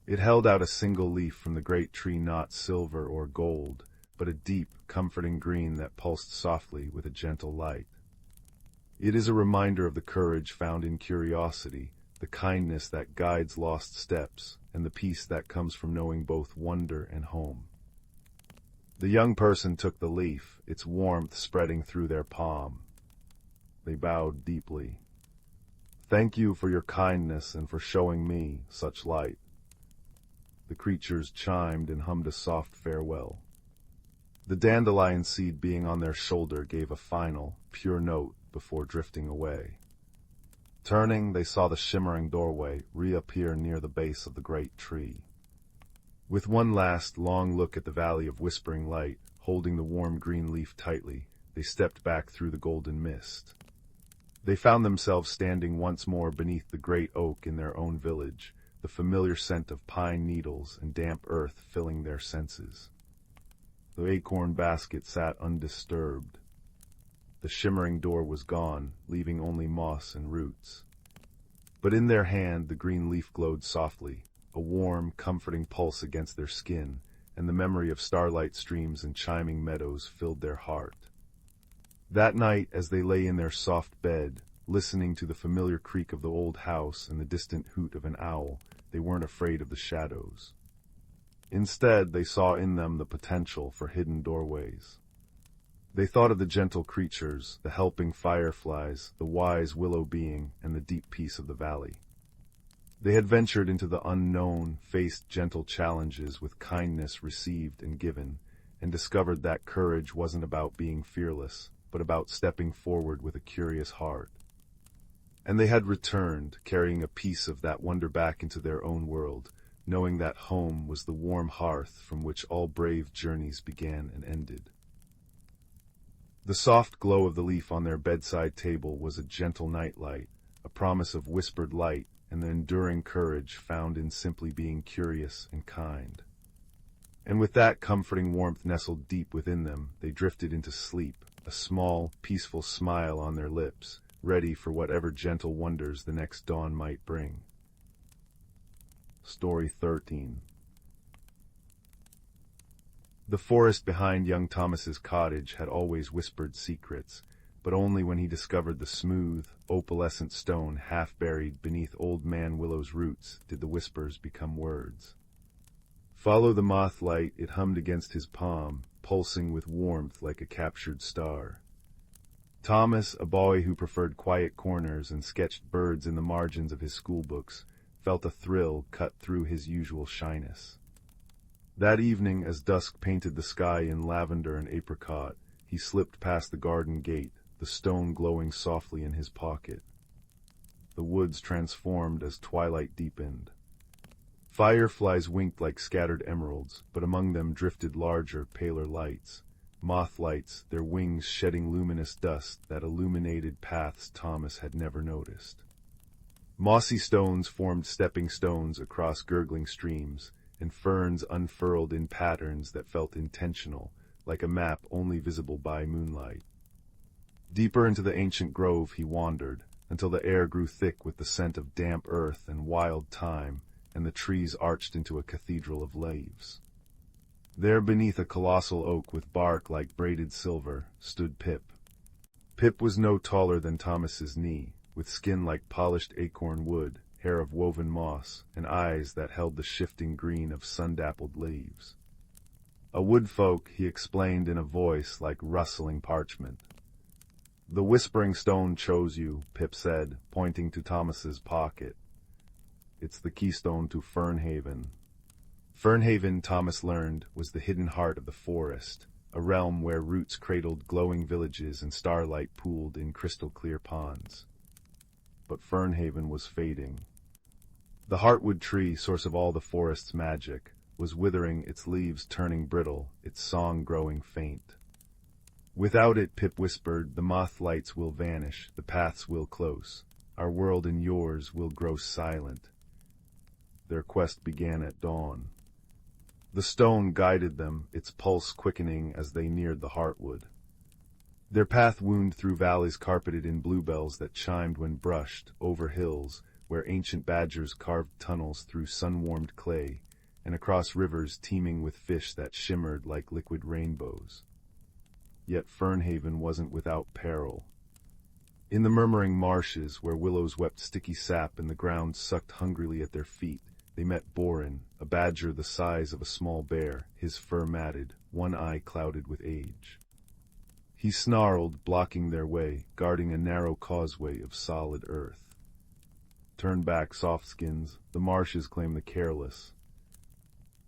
It held out a single leaf from the great tree, not silver or gold, but a deep, comforting green that pulsed softly with a gentle light. It is a reminder of the courage found in curiosity, the kindness that guides lost steps, and the peace that comes from knowing both wonder and home. The young person took the leaf, its warmth spreading through their palm. They bowed deeply. "Thank you for your kindness and for showing me such light." The creatures chimed and hummed a soft farewell. The dandelion seed being on their shoulder gave a final, pure note before drifting away. Turning, they saw the shimmering doorway reappear near the base of the great tree. With one last, long look at the valley of whispering light, holding the warm green leaf tightly, they stepped back through the golden mist. They found themselves standing once more beneath the great oak in their own village, the the familiar scent of pine needles and damp earth filling their senses. The acorn basket sat undisturbed. The shimmering door was gone, leaving only moss and roots. But in their hand the green leaf glowed softly, a warm, comforting pulse against their skin, and the memory of starlight streams and chiming meadows filled their heart. That night, as they lay in their soft bed, listening to the familiar creak of the old house and the distant hoot of an owl, they weren't afraid of the shadows. Instead, they saw in them the potential for hidden doorways. They thought of the gentle creatures, the helping fireflies, the wise willow being, and the deep peace of the valley. They had ventured into the unknown, faced gentle challenges with kindness received and given, and discovered that courage wasn't about being fearless, but about stepping forward with a curious heart. And they had returned, carrying a piece of that wonder back into their own world, knowing that home was the warm hearth from which all brave journeys began and ended. The soft glow of the leaf on their bedside table was a gentle nightlight, a promise of whispered light and the enduring courage found in simply being curious and kind. And with that comforting warmth nestled deep within them, they drifted into sleep, a small, peaceful smile on their lips, ready for whatever gentle wonders the next dawn might bring. Story 13. The forest behind young Thomas's cottage had always whispered secrets, but only when he discovered the smooth, opalescent stone half buried beneath old man Willow's roots did the whispers become words. Follow the Moth-Light, it hummed against his palm, pulsing with warmth like a captured star. Thomas, a boy who preferred quiet corners and sketched birds in the margins of his schoolbooks, felt a thrill cut through his usual shyness. That evening, as dusk painted the sky in lavender and apricot, he slipped past the garden gate, the stone glowing softly in his pocket. The woods transformed as twilight deepened. Fireflies winked like scattered emeralds, but among them drifted larger, paler lights, moth-lights, their wings shedding luminous dust that illuminated paths Thomas had never noticed. Mossy stones formed stepping stones across gurgling streams, and ferns unfurled in patterns that felt intentional, like a map only visible by moonlight. Deeper into the ancient grove he wandered, until the air grew thick with the scent of damp earth and wild thyme, and the trees arched into a cathedral of leaves. There, beneath a colossal oak with bark like braided silver, stood Pip. Pip was no taller than Thomas's knee, with skin like polished acorn wood, hair of woven moss, and eyes that held the shifting green of sun-dappled leaves. A woodfolk, he explained in a voice like rustling parchment. The Whispering Stone chose you, Pip said, pointing to Thomas's pocket. It's the keystone to Fernhaven. Fernhaven, Thomas learned, was the hidden heart of the forest, a realm where roots cradled glowing villages and starlight pooled in crystal-clear ponds. But Fernhaven was fading. The heartwood tree, source of all the forest's magic, was withering, its leaves turning brittle, its song growing faint. Without it, Pip whispered, the moth-lights will vanish, the paths will close, our world and yours will grow silent. Their quest began at dawn. The stone guided them, its pulse quickening as they neared the heartwood. Their path wound through valleys carpeted in bluebells that chimed when brushed, over hills, where ancient badgers carved tunnels through sun-warmed clay, and across rivers teeming with fish that shimmered like liquid rainbows. Yet Fernhaven wasn't without peril. In the murmuring marshes, where willows wept sticky sap and the ground sucked hungrily at their feet, they met Borin, a badger the size of a small bear, his fur matted, one eye clouded with age. He snarled, blocking their way, guarding a narrow causeway of solid earth. Turn back, softskins, the marshes claim the careless.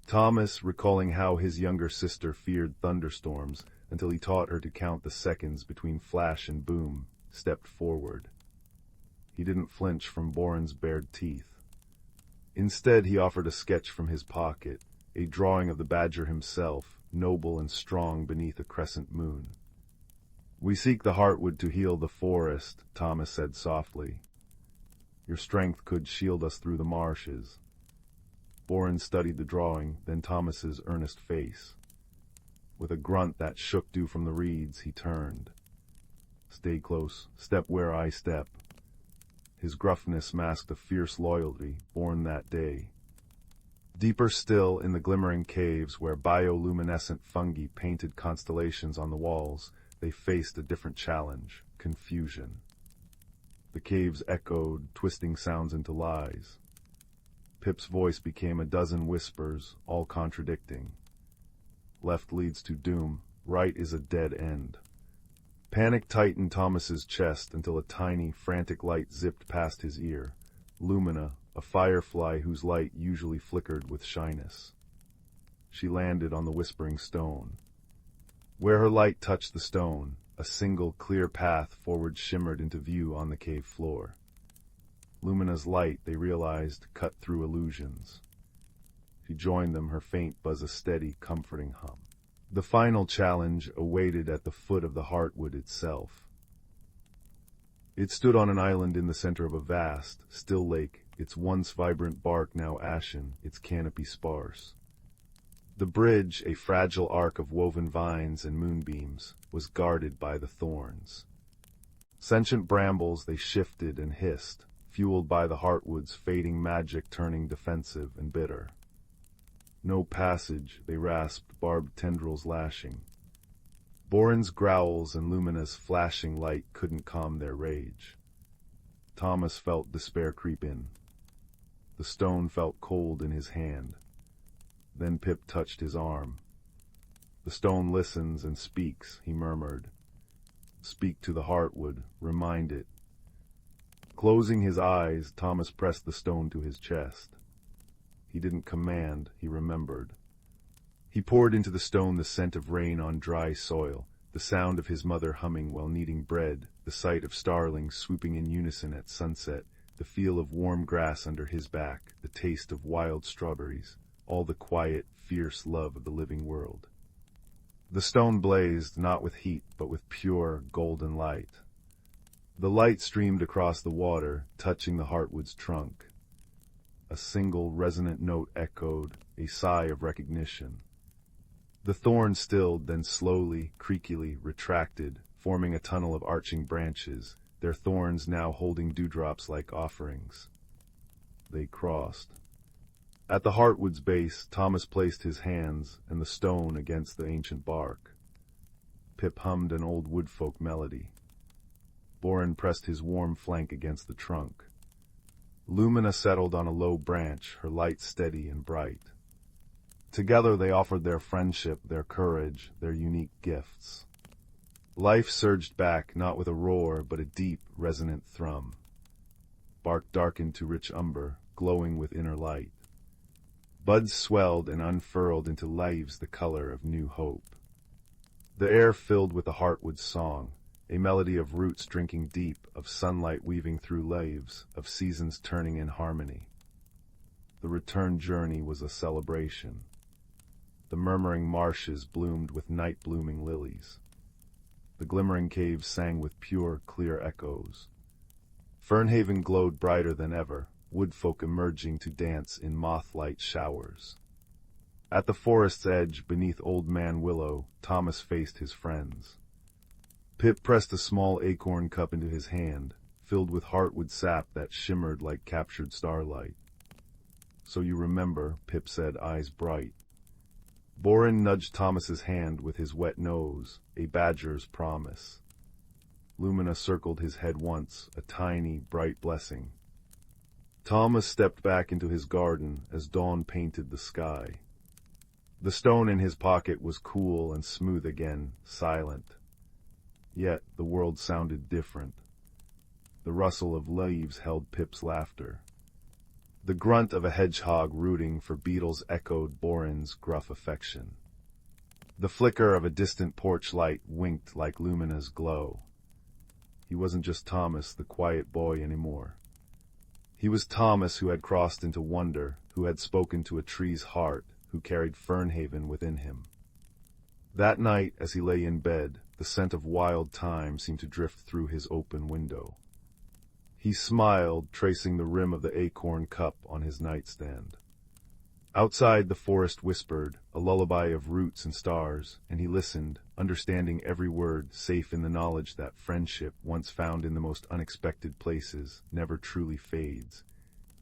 Thomas, recalling how his younger sister feared thunderstorms until he taught her to count the seconds between flash and boom, stepped forward. He didn't flinch from Borin's bared teeth. Instead, he offered a sketch from his pocket, a drawing of the badger himself, noble and strong beneath a crescent moon. We seek the heartwood to heal the forest, Thomas said softly. Your strength could shield us through the marshes. Boren studied the drawing, then Thomas's earnest face. With a grunt that shook dew from the reeds, he turned. "Stay close. Step where I step." His gruffness masked a fierce loyalty, born that day. Deeper still, in the glimmering caves where bioluminescent fungi painted constellations on the walls, they faced a different challenge: confusion. The caves echoed, twisting sounds into lies. Pip's voice became a dozen whispers, all contradicting. Left leads to doom, right is a dead end. Panic tightened Thomas's chest until a tiny, frantic light zipped past his ear. Lumina, a firefly whose light usually flickered with shyness. She landed on the whispering stone. Where her light touched the stone, a single clear path forward shimmered into view on the cave floor. Lumina's light, they realized, cut through illusions. She joined them, her faint buzz a steady, comforting hum. The final challenge awaited at the foot of the heartwood itself. It stood on an island in the center of a vast, still lake, its once vibrant bark now ashen, its canopy sparse. The bridge, a fragile arc of woven vines and moonbeams, was guarded by the thorns. Sentient brambles, they shifted and hissed, fueled by the heartwood's fading magic turning defensive and bitter. No passage, they rasped, barbed tendrils lashing. Boren's growls and Lumina's flashing light couldn't calm their rage. Thomas felt despair creep in. The stone felt cold in his hand. Then Pip touched his arm. "The stone listens and speaks," he murmured. "Speak to the heartwood, remind it." Closing his eyes, Thomas pressed the stone to his chest. He didn't command, he remembered. He poured into the stone the scent of rain on dry soil, the sound of his mother humming while kneading bread, the sight of starlings swooping in unison at sunset, the feel of warm grass under his back, the taste of wild strawberries, all the quiet, fierce love of the living world. The stone blazed, not with heat, but with pure, golden light. The light streamed across the water, touching the heartwood's trunk. A single resonant note echoed, a sigh of recognition. The thorn stilled, then slowly, creakily retracted, forming a tunnel of arching branches, their thorns now holding dewdrops like offerings. They crossed. At the heartwood's base, Thomas placed his hands and the stone against the ancient bark. Pip hummed an old woodfolk melody. Boren pressed his warm flank against the trunk. Lumina settled on a low branch, her light steady and bright. Together they offered their friendship, their courage, their unique gifts. Life surged back, not with a roar, but a deep, resonant thrum. Bark darkened to rich umber, glowing with inner light. Buds swelled and unfurled into leaves the color of new hope. The air filled with the heartwood's song, a melody of roots drinking deep, of sunlight weaving through leaves, of seasons turning in harmony. The return journey was a celebration. The murmuring marshes bloomed with night-blooming lilies. The glimmering caves sang with pure, clear echoes. Fernhaven glowed brighter than ever, woodfolk emerging to dance in Moth-Light showers. At the forest's edge, beneath Old Man Willow, Thomas faced his friends. Pip pressed a small acorn cup into his hand, filled with heartwood sap that shimmered like captured starlight. "So you remember," Pip said, eyes bright. Boren nudged Thomas's hand with his wet nose, a badger's promise. Lumina circled his head once, a tiny, bright blessing. Thomas stepped back into his garden as dawn painted the sky. The stone in his pocket was cool and smooth again, silent. Yet the world sounded different. The rustle of leaves held Pip's laughter. The grunt of a hedgehog rooting for beetles echoed Boren's gruff affection. The flicker of a distant porch light winked like Lumina's glow. He wasn't just Thomas, the quiet boy, anymore. He was Thomas who had crossed into wonder, who had spoken to a tree's heart, who carried Fernhaven within him. That night, as he lay in bed, the scent of wild thyme seemed to drift through his open window. He smiled, tracing the rim of the acorn cup on his nightstand. Outside, the forest whispered, a lullaby of roots and stars, and he listened, understanding every word, safe in the knowledge that friendship, once found in the most unexpected places, never truly fades.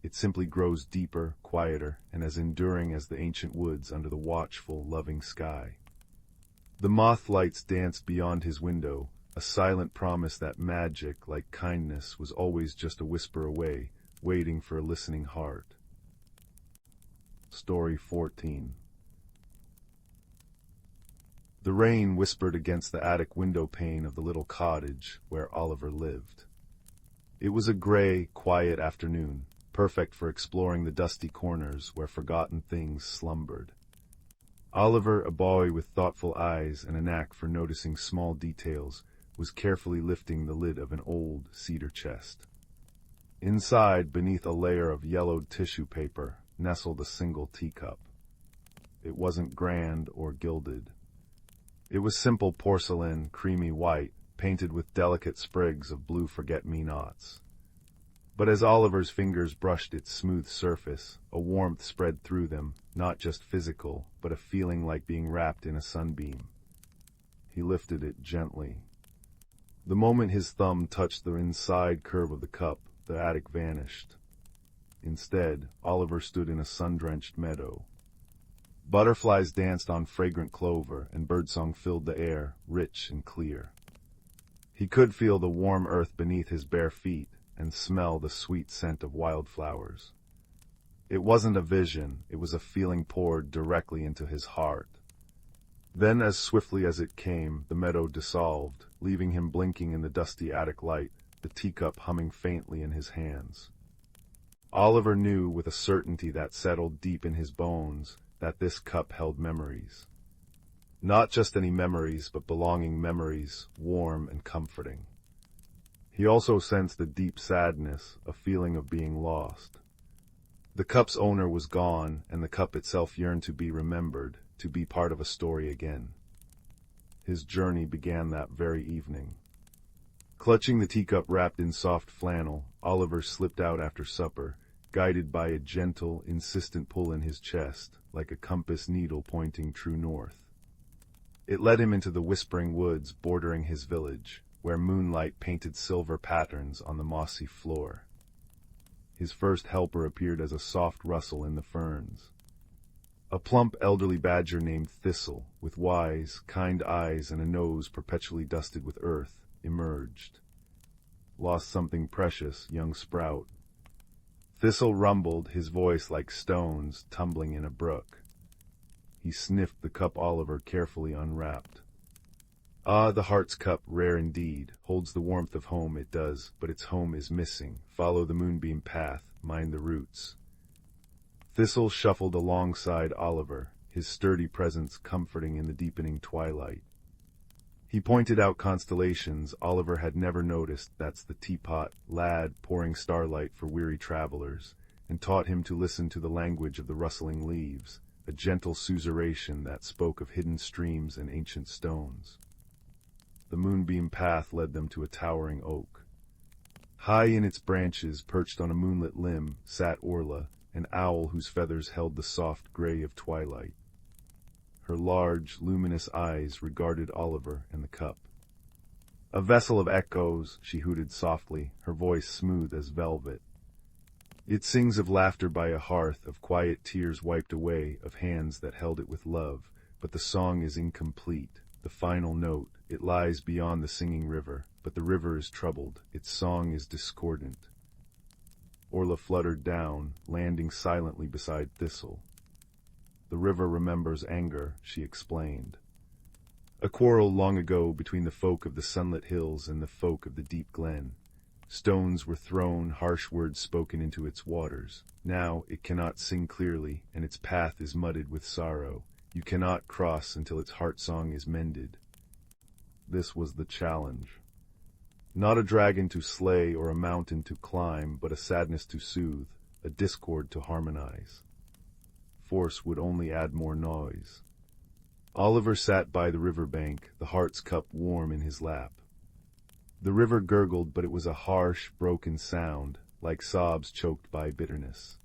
It simply grows deeper, quieter, and as enduring as the ancient woods under the watchful, loving sky. The moth-lights danced beyond his window, a silent promise that magic, like kindness, was always just a whisper away, waiting for a listening heart. Story 14. The rain whispered against the attic window pane of the little cottage where Oliver lived. It was a gray, quiet afternoon, perfect for exploring the dusty corners where forgotten things slumbered. Oliver, a boy with thoughtful eyes and a knack for noticing small details, was carefully lifting the lid of an old cedar chest. Inside, beneath a layer of yellowed tissue paper, nestled a single teacup. It wasn't grand or gilded. It was simple porcelain, creamy white, painted with delicate sprigs of blue forget-me-nots. But as Oliver's fingers brushed its smooth surface, a warmth spread through them, not just physical, but a feeling like being wrapped in a sunbeam. He lifted it gently. The moment his thumb touched the inside curve of the cup, the attic vanished. Instead, Oliver stood in a sun-drenched meadow. Butterflies danced on fragrant clover, and birdsong filled the air, rich and clear. He could feel the warm earth beneath his bare feet, and smell the sweet scent of wildflowers. It wasn't a vision, it was a feeling poured directly into his heart. Then, as swiftly as it came, the meadow dissolved, leaving him blinking in the dusty attic light, the teacup humming faintly in his hands. Oliver knew with a certainty that settled deep in his bones that this cup held memories. Not just any memories, but belonging memories, warm and comforting. He also sensed a deep sadness, a feeling of being lost. The cup's owner was gone, and the cup itself yearned to be remembered, to be part of a story again. His journey began that very evening. Clutching the teacup wrapped in soft flannel, Oliver slipped out after supper, guided by a gentle, insistent pull in his chest, like a compass needle pointing true north. It led him into the whispering woods bordering his village, where moonlight painted silver patterns on the mossy floor. His first helper appeared as a soft rustle in the ferns. A plump elderly badger named Thistle, with wise, kind eyes and a nose perpetually dusted with earth, emerged. Lost something precious, young sprout. Thistle rumbled, his voice like stones tumbling in a brook. He sniffed the cup Oliver carefully unwrapped. Ah, the heart's cup, rare indeed, holds the warmth of home, it does, but its home is missing. Follow the moonbeam path, mind the roots. Thistle shuffled alongside Oliver, his sturdy presence comforting in the deepening twilight. He pointed out constellations Oliver had never noticed, that's the teapot, lad pouring starlight for weary travelers, and taught him to listen to the language of the rustling leaves, a gentle susurration that spoke of hidden streams and ancient stones. The moonbeam path led them to a towering oak. High in its branches, perched on a moonlit limb, sat Orla, an owl whose feathers held the soft gray of twilight. Her large, luminous eyes regarded Oliver and the cup. A vessel of echoes, she hooted softly, her voice smooth as velvet. It sings of laughter by a hearth, of quiet tears wiped away, of hands that held it with love, but the song is incomplete, the final note. It lies beyond the singing river, but the river is troubled, its song is discordant. Orla fluttered down, landing silently beside Thistle. The river remembers anger, she explained. A quarrel long ago between the folk of the sunlit hills and the folk of the deep glen. Stones were thrown, harsh words spoken into its waters. Now it cannot sing clearly, and its path is mudded with sorrow. You cannot cross until its heart song is mended. This was the challenge. Not a dragon to slay or a mountain to climb, but a sadness to soothe, a discord to harmonize. Force would only add more noise. Oliver sat by the river bank, the heart's cup warm in his lap. The river gurgled, but it was a harsh, broken sound, like sobs choked by bitterness.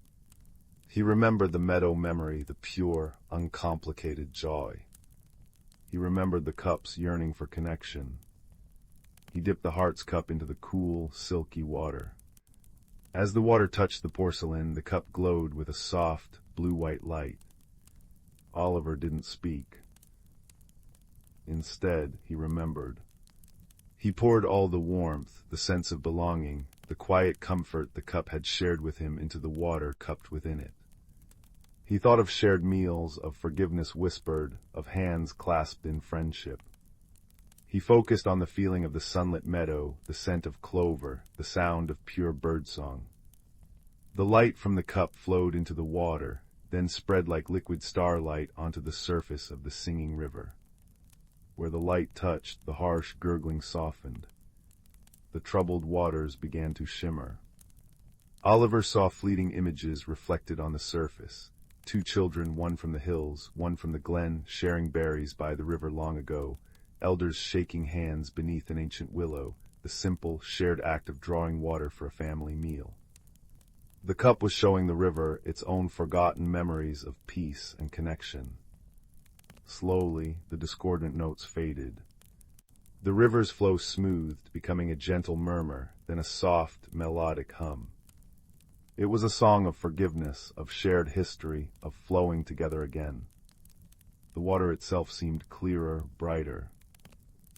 He remembered the meadow memory, the pure, uncomplicated joy. He remembered the cup's yearning for connection. He dipped the heart's cup into the cool, silky water. As the water touched the porcelain, the cup glowed with a soft, blue-white light. Oliver didn't speak. Instead, he remembered. He poured all the warmth, the sense of belonging, the quiet comfort the cup had shared with him into the water cupped within it. He thought of shared meals, of forgiveness whispered, of hands clasped in friendship. He focused on the feeling of the sunlit meadow, the scent of clover, the sound of pure birdsong. The light from the cup flowed into the water, then spread like liquid starlight onto the surface of the singing river. Where the light touched, the harsh gurgling softened. The troubled waters began to shimmer. Oliver saw fleeting images reflected on the surface. 2 children, one from the hills, one from the glen, sharing berries by the river long ago, elders shaking hands beneath an ancient willow, the simple, shared act of drawing water for a family meal. The cup was showing the river its own forgotten memories of peace and connection. Slowly, the discordant notes faded. The river's flow smoothed, becoming a gentle murmur, then a soft, melodic hum. It was a song of forgiveness, of shared history, of flowing together again. The water itself seemed clearer, brighter.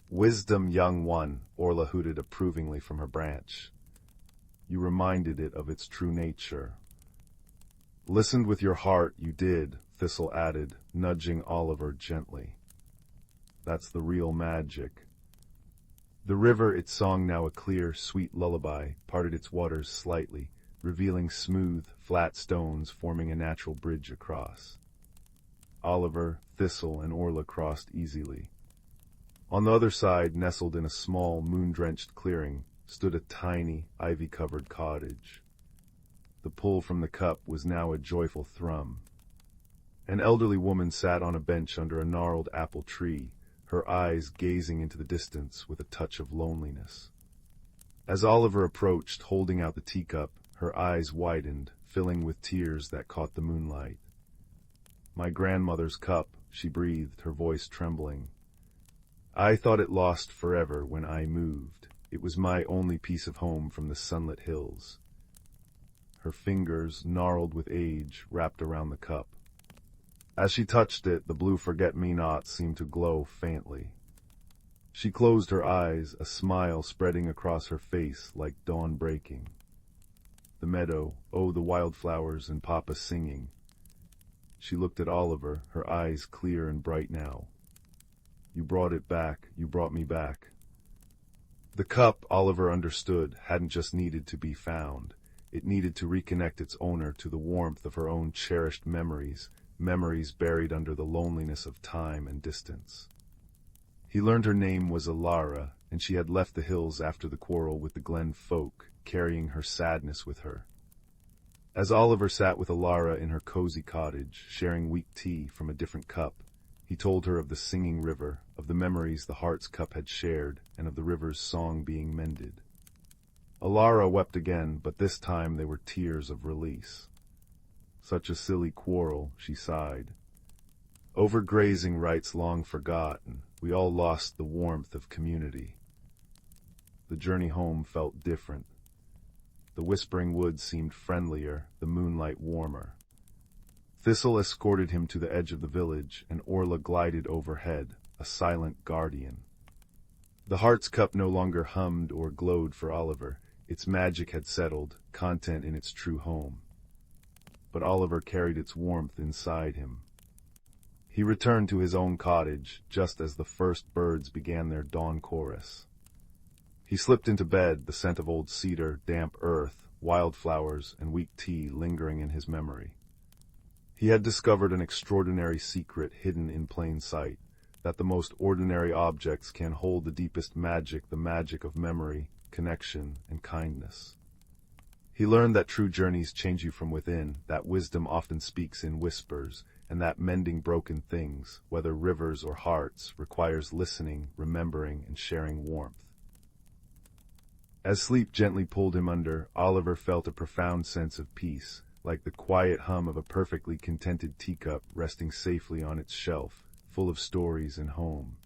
"Wisdom, young one," Orla hooted approvingly from her branch. You reminded it of its true nature. "Listened with your heart, you did," Thistle added, nudging Oliver gently. "That's the real magic." The river, its song now a clear, sweet lullaby, parted its waters slightly, revealing smooth, flat stones forming a natural bridge across. Oliver, Thistle, and Orla crossed easily. On the other side, nestled in a small, moon-drenched clearing, stood a tiny, ivy-covered cottage. The pull from the cup was now a joyful thrum. An elderly woman sat on a bench under a gnarled apple tree, her eyes gazing into the distance with a touch of loneliness. As Oliver approached, holding out the teacup, her eyes widened, filling with tears that caught the moonlight. "My grandmother's cup," she breathed, her voice trembling. "I thought it lost forever when I moved. It was my only piece of home from the sunlit hills." Her fingers, gnarled with age, wrapped around the cup. As she touched it, the blue forget-me-not seemed to glow faintly. She closed her eyes, a smile spreading across her face like dawn breaking. The meadow, oh, the wildflowers and Papa singing. She looked at Oliver, her eyes clear and bright now. "You brought it back, you brought me back." The cup, Oliver understood, hadn't just needed to be found. It needed to reconnect its owner to the warmth of her own cherished memories, memories buried under the loneliness of time and distance. He learned her name was Alara, and she had left the hills after the quarrel with the Glen folk, carrying her sadness with her. As Oliver sat with Alara in her cozy cottage, sharing weak tea from a different cup, he told her of the singing river, of the memories the heart's cup had shared, and of the river's song being mended. Alara wept again, but this time they were tears of release. "Such a silly quarrel," she sighed. "Overgrazing rights long forgotten, we all lost the warmth of community." The journey home felt different. The whispering woods seemed friendlier, the moonlight warmer. Thistle escorted him to the edge of the village, and Orla glided overhead, a silent guardian. The heart's cup no longer hummed or glowed for Oliver. Its magic had settled, content in its true home. But Oliver carried its warmth inside him. He returned to his own cottage, just as the first birds began their dawn chorus. He slipped into bed, the scent of old cedar, damp earth, wildflowers, and weak tea lingering in his memory. He had discovered an extraordinary secret hidden in plain sight, that the most ordinary objects can hold the deepest magic, the magic of memory, connection, and kindness. He learned that true journeys change you from within, that wisdom often speaks in whispers, and that mending broken things, whether rivers or hearts, requires listening, remembering, and sharing warmth. As sleep gently pulled him under, Oliver felt a profound sense of peace, like the quiet hum of a perfectly contented teacup resting safely on its shelf, full of stories and home.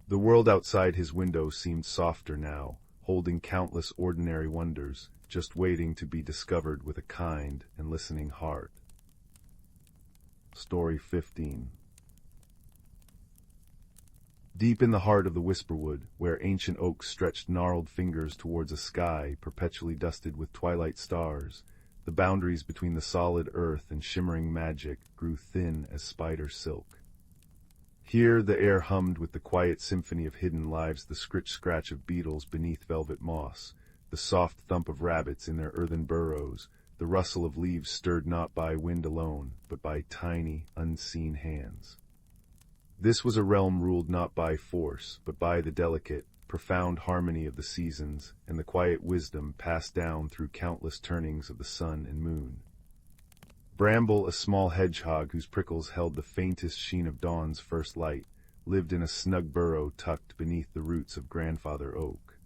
The world outside his window seemed softer now, holding countless ordinary wonders, just waiting to be discovered with a kind and listening heart. Story 15. Deep in the heart of the Whisperwood, where ancient oaks stretched gnarled fingers towards a sky perpetually dusted with twilight stars, the boundaries between the solid earth and shimmering magic grew thin as spider silk. Here the air hummed with the quiet symphony of hidden lives, the scritch-scratch of beetles beneath velvet moss, the soft thump of rabbits in their earthen burrows, the rustle of leaves stirred not by wind alone, but by tiny, unseen hands. This was a realm ruled not by force, but by the delicate, profound harmony of the seasons and the quiet wisdom passed down through countless turnings of the sun and moon. Bramble, a small hedgehog whose prickles held the faintest sheen of dawn's first light, lived in a snug burrow tucked beneath the roots of Grandfather Oak.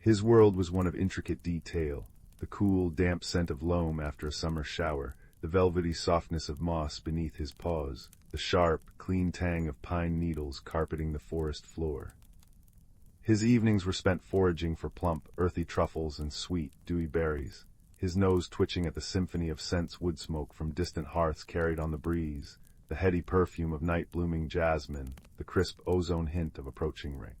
His world was one of intricate detail, the cool, damp scent of loam after a summer shower, the velvety softness of moss beneath his paws, the sharp, clean tang of pine needles carpeting the forest floor. His evenings were spent foraging for plump, earthy truffles and sweet, dewy berries, his nose twitching at the symphony of scents wood smoke from distant hearths carried on the breeze, the heady perfume of night-blooming jasmine, the crisp ozone hint of approaching rain.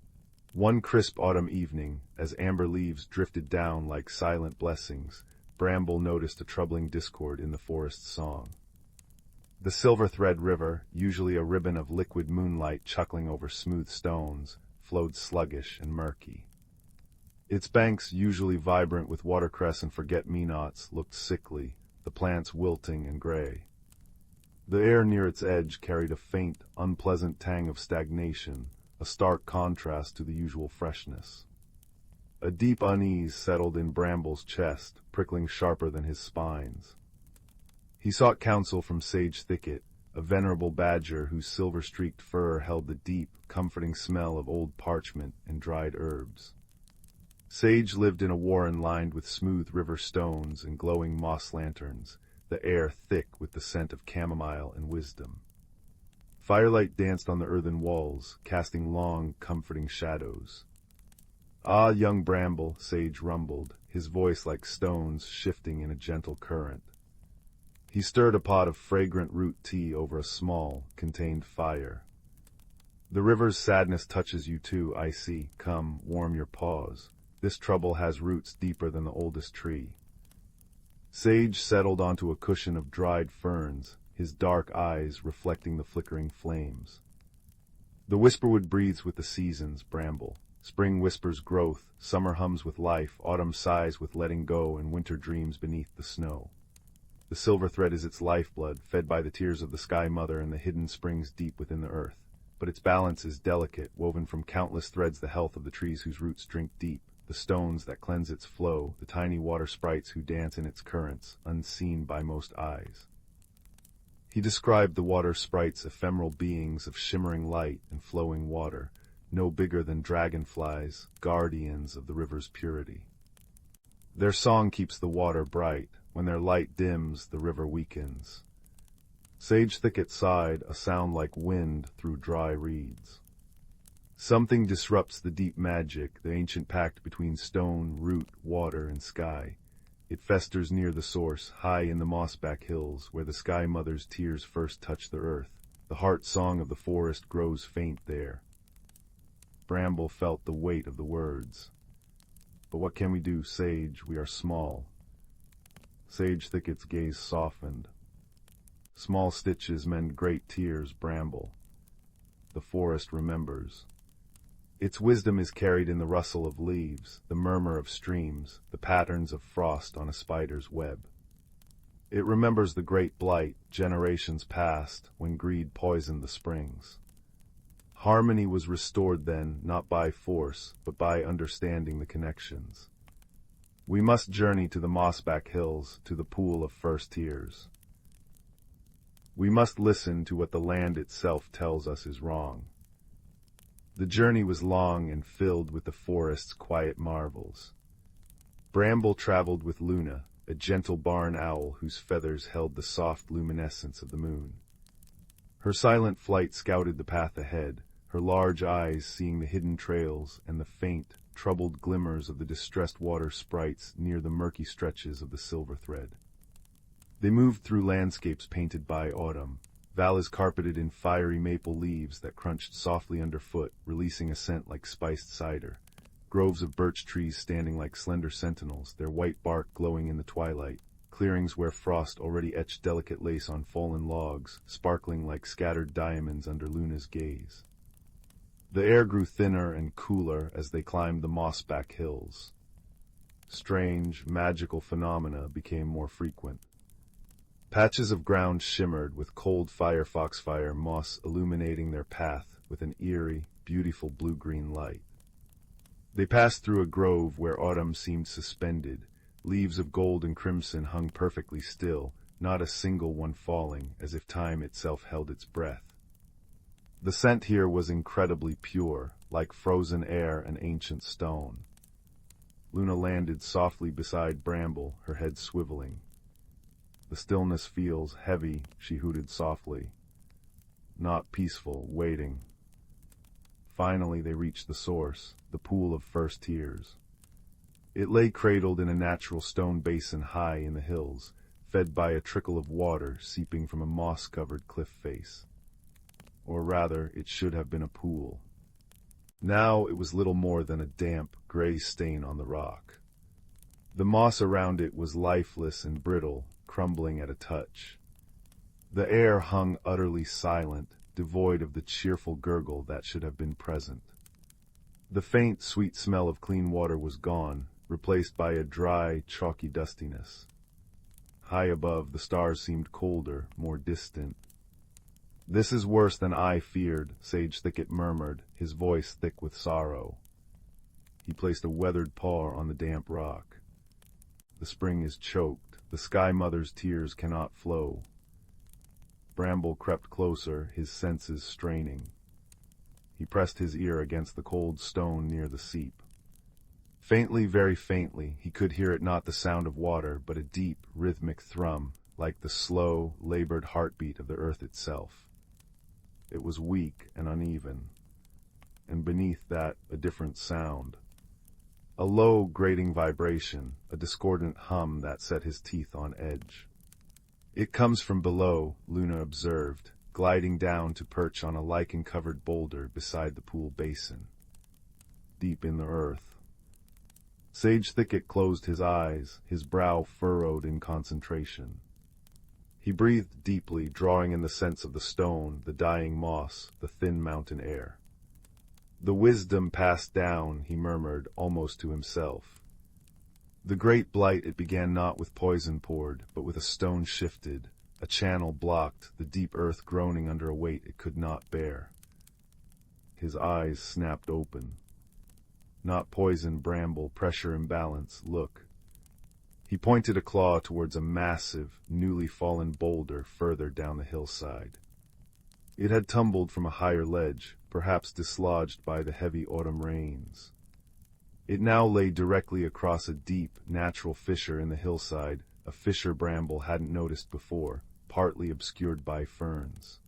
One crisp autumn evening, as amber leaves drifted down like silent blessings, Bramble noticed a troubling discord in the forest's song. The Silver Thread River, usually a ribbon of liquid moonlight chuckling over smooth stones, flowed sluggish and murky. Its banks, usually vibrant with watercress and forget-me-nots, looked sickly, the plants wilting and gray. The air near its edge carried a faint, unpleasant tang of stagnation, a stark contrast to the usual freshness. A deep unease settled in Bramble's chest, prickling sharper than his spines. He sought counsel from Sage Thicket, a venerable badger whose silver-streaked fur held the deep, comforting smell of old parchment and dried herbs. Sage lived in a warren lined with smooth river stones and glowing moss lanterns, the air thick with the scent of chamomile and wisdom. Firelight danced on the earthen walls, casting long, comforting shadows. "Ah, young Bramble," Sage rumbled, his voice like stones shifting in a gentle current. He stirred a pot of fragrant root tea over a small, contained fire. "The river's sadness touches you too, I see. Come, warm your paws. This trouble has roots deeper than the oldest tree." Sage settled onto a cushion of dried ferns, his dark eyes reflecting the flickering flames. "The Whisperwood breathes with the seasons, Bramble. Spring whispers growth, summer hums with life, autumn sighs with letting go, and winter dreams beneath the snow. The silver thread is its lifeblood, fed by the tears of the Sky Mother and the hidden springs deep within the earth. But its balance is delicate, woven from countless threads, the health of the trees whose roots drink deep, the stones that cleanse its flow, the tiny water sprites who dance in its currents, unseen by most eyes." He described the water sprites ephemeral beings of shimmering light and flowing water, no bigger than dragonflies, guardians of the river's purity. Their song keeps the water bright. When their light dims, the river weakens. Sage Thicket sighed, a sound like wind through dry reeds. Something disrupts the deep magic, the ancient pact between stone, root, water, and sky. It festers near the source, high in the mossback hills, where the Sky Mother's tears first touch the earth. The heart song of the forest grows faint there. Bramble felt the weight of the words. "But what can we do, Sage? We are small." Sage Thicket's gaze softened. "Small stitches mend great tears, Bramble. The forest remembers. Its wisdom is carried in the rustle of leaves, the murmur of streams, the patterns of frost on a spider's web. It remembers the great blight, generations past, when greed poisoned the springs. Harmony was restored then, not by force, but by understanding the connections. We must journey to the mossback hills, to the pool of first tears. We must listen to what the land itself tells us is wrong." The journey was long and filled with the forest's quiet marvels. Bramble traveled with Luna, a gentle barn owl whose feathers held the soft luminescence of the moon. Her silent flight scouted the path ahead, her large eyes seeing the hidden trails and the faint, troubled glimmers of the distressed water sprites near the murky stretches of the silver thread. They moved through landscapes painted by autumn, valleys carpeted in fiery maple leaves that crunched softly underfoot, releasing a scent like spiced cider, groves of birch trees standing like slender sentinels, their white bark glowing in the twilight, clearings where frost already etched delicate lace on fallen logs, sparkling like scattered diamonds under Luna's gaze. The air grew thinner and cooler as they climbed the moss-back hills. Strange, magical phenomena became more frequent. Patches of ground shimmered with cold foxfire moss illuminating their path with an eerie, beautiful blue-green light. They passed through a grove where autumn seemed suspended. Leaves of gold and crimson hung perfectly still, not a single one falling, as if time itself held its breath. The scent here was incredibly pure, like frozen air and ancient stone. Luna landed softly beside Bramble, her head swiveling. The stillness feels heavy, she hooted softly. Not peaceful, waiting. Finally they reached the source, the pool of first tears. It lay cradled in a natural stone basin high in the hills, fed by a trickle of water seeping from a moss-covered cliff face. Or rather, it should have been a pool. Now it was little more than a damp, gray stain on the rock. The moss around it was lifeless and brittle, crumbling at a touch. The air hung utterly silent, devoid of the cheerful gurgle that should have been present. The faint, sweet smell of clean water was gone, replaced by a dry, chalky dustiness. High above, the stars seemed colder, more distant. "This is worse than I feared," Sage Thicket murmured, his voice thick with sorrow. He placed a weathered paw on the damp rock. "The spring is choked. The Sky Mother's tears cannot flow." Bramble crept closer, his senses straining. He pressed his ear against the cold stone near the seep. Faintly, very faintly, he could hear it, not the sound of water, but a deep, rhythmic thrum, like the slow, labored heartbeat of the earth itself. It was weak and uneven, and beneath that, a different sound. A low, grating vibration, a discordant hum that set his teeth on edge. "It comes from below," Luna observed, gliding down to perch on a lichen-covered boulder beside the pool basin. "Deep in the earth." Sage Thicket closed his eyes, his brow furrowed in concentration. He breathed deeply, drawing in the scents of the stone, the dying moss, the thin mountain air. "The wisdom passed down," he murmured, almost to himself. "The great blight, it began not with poison poured, but with a stone shifted, a channel blocked, the deep earth groaning under a weight it could not bear." His eyes snapped open. "Not poison, Bramble, pressure imbalance, look." He pointed a claw towards a massive, newly fallen boulder further down the hillside. It had tumbled from a higher ledge, perhaps dislodged by the heavy autumn rains. It now lay directly across a deep, natural fissure in the hillside, a fissure Bramble hadn't noticed before, partly obscured by ferns.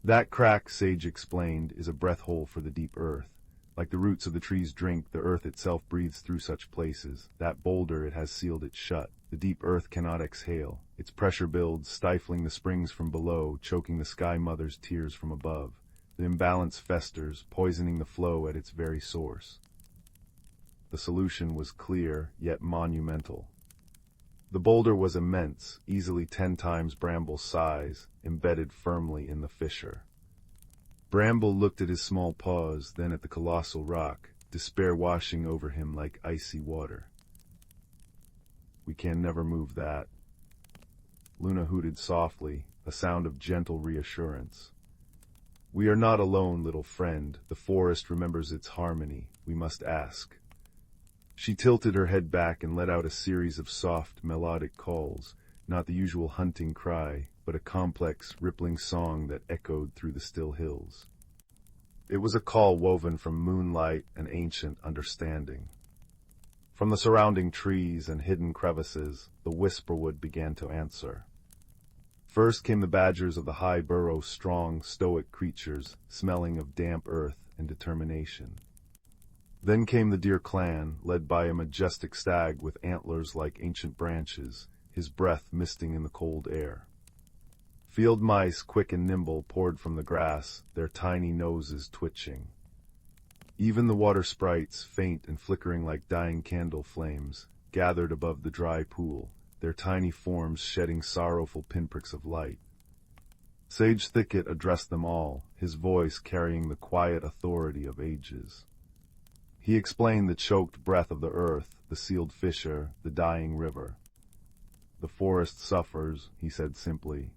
"That crack," Sage explained, "is a breath hole for the deep earth. Like the roots of the trees drink, the earth itself breathes through such places. That boulder, it has sealed it shut. The deep earth cannot exhale. Its pressure builds, stifling the springs from below, choking the Sky Mother's tears from above. The imbalance festers, poisoning the flow at its very source." The solution was clear, yet monumental. The boulder was immense, easily 10 times Bramble's size, embedded firmly in the fissure. Bramble looked at his small paws, then at the colossal rock, despair washing over him like icy water. "We can never move that." Luna hooted softly, a sound of gentle reassurance. "We are not alone, little friend. The forest remembers its harmony. We must ask." She tilted her head back and let out a series of soft, melodic calls, not the usual hunting cry, but a complex, rippling song that echoed through the still hills. It was a call woven from moonlight and ancient understanding. From the surrounding trees and hidden crevices, the whisperwood began to answer. First came the badgers of the high burrow, strong, stoic creatures, smelling of damp earth and determination. Then came the deer clan, led by a majestic stag with antlers like ancient branches, his breath misting in the cold air. Field mice, quick and nimble, poured from the grass, their tiny noses twitching. Even the water sprites, faint and flickering like dying candle flames, gathered above the dry pool, their tiny forms shedding sorrowful pinpricks of light. Sage Thicket addressed them all, his voice carrying the quiet authority of ages. He explained the choked breath of the earth, the sealed fissure, the dying river. The forest suffers, he said simply.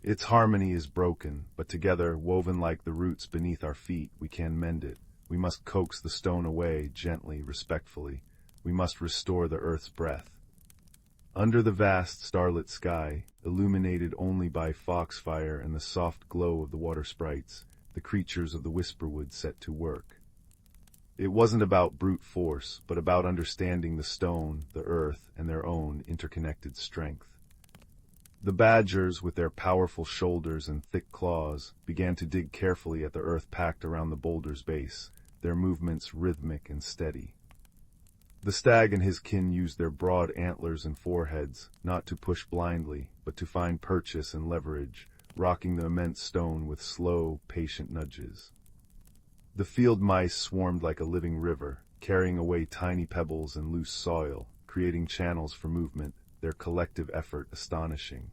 Its harmony is broken, but together, woven like the roots beneath our feet, we can mend it. We must coax the stone away, gently, respectfully. We must restore the earth's breath. Under the vast starlit sky, illuminated only by foxfire and the soft glow of the water sprites, the creatures of the whisperwood set to work. It wasn't about brute force, but about understanding the stone, the earth, and their own interconnected strength. The badgers, with their powerful shoulders and thick claws, began to dig carefully at the earth packed around the boulder's base, their movements rhythmic and steady. The stag and his kin used their broad antlers and foreheads, not to push blindly, but to find purchase and leverage, rocking the immense stone with slow, patient nudges. The field mice swarmed like a living river, carrying away tiny pebbles and loose soil, creating channels for movement, their collective effort astonishing.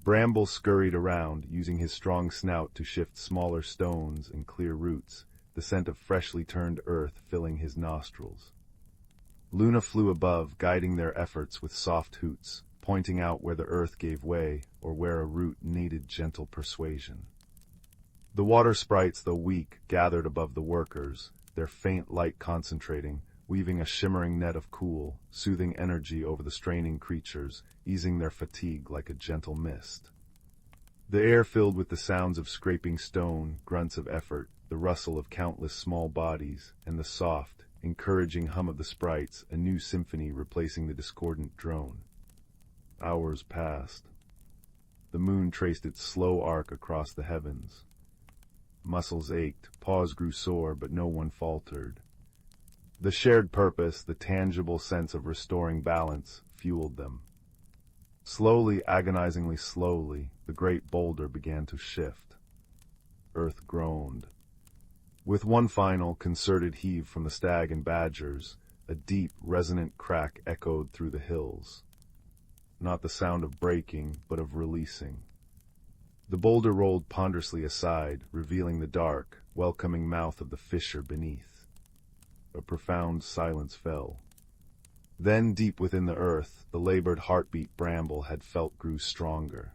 Bramble scurried around, using his strong snout to shift smaller stones and clear roots, the scent of freshly turned earth filling his nostrils. Luna flew above, guiding their efforts with soft hoots, pointing out where the earth gave way or where a root needed gentle persuasion. The water sprites, though weak, gathered above the workers, their faint light concentrating, weaving a shimmering net of cool, soothing energy over the straining creatures, easing their fatigue like a gentle mist. The air filled with the sounds of scraping stone, grunts of effort, the rustle of countless small bodies, and the soft, encouraging hum of the sprites, a new symphony replacing the discordant drone. Hours passed. The moon traced its slow arc across the heavens. Muscles ached, paws grew sore, but no one faltered. The shared purpose, the tangible sense of restoring balance, fueled them. Slowly, agonizingly slowly, the great boulder began to shift. Earth groaned. With one final, concerted heave from the stag and badgers, a deep, resonant crack echoed through the hills. Not the sound of breaking, but of releasing. The boulder rolled ponderously aside, revealing the dark, welcoming mouth of the fissure beneath. A profound silence fell. Then, deep within the earth, the labored heartbeat Bramble had felt grew stronger.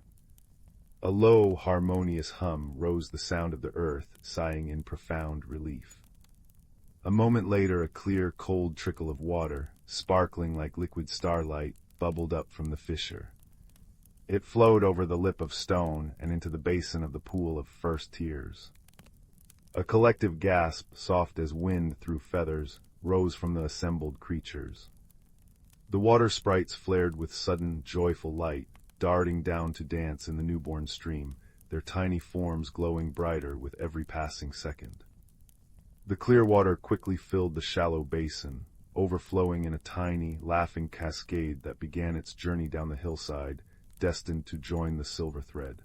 A low, harmonious hum rose, the sound of the earth, sighing in profound relief. A moment later, a clear, cold trickle of water, sparkling like liquid starlight, bubbled up from the fissure. It flowed over the lip of stone and into the basin of the pool of first tears. A collective gasp, soft as wind through feathers, rose from the assembled creatures. The water sprites flared with sudden, joyful light, darting down to dance in the newborn stream, their tiny forms glowing brighter with every passing second. The clear water quickly filled the shallow basin, overflowing in a tiny, laughing cascade that began its journey down the hillside, destined to join the silver thread.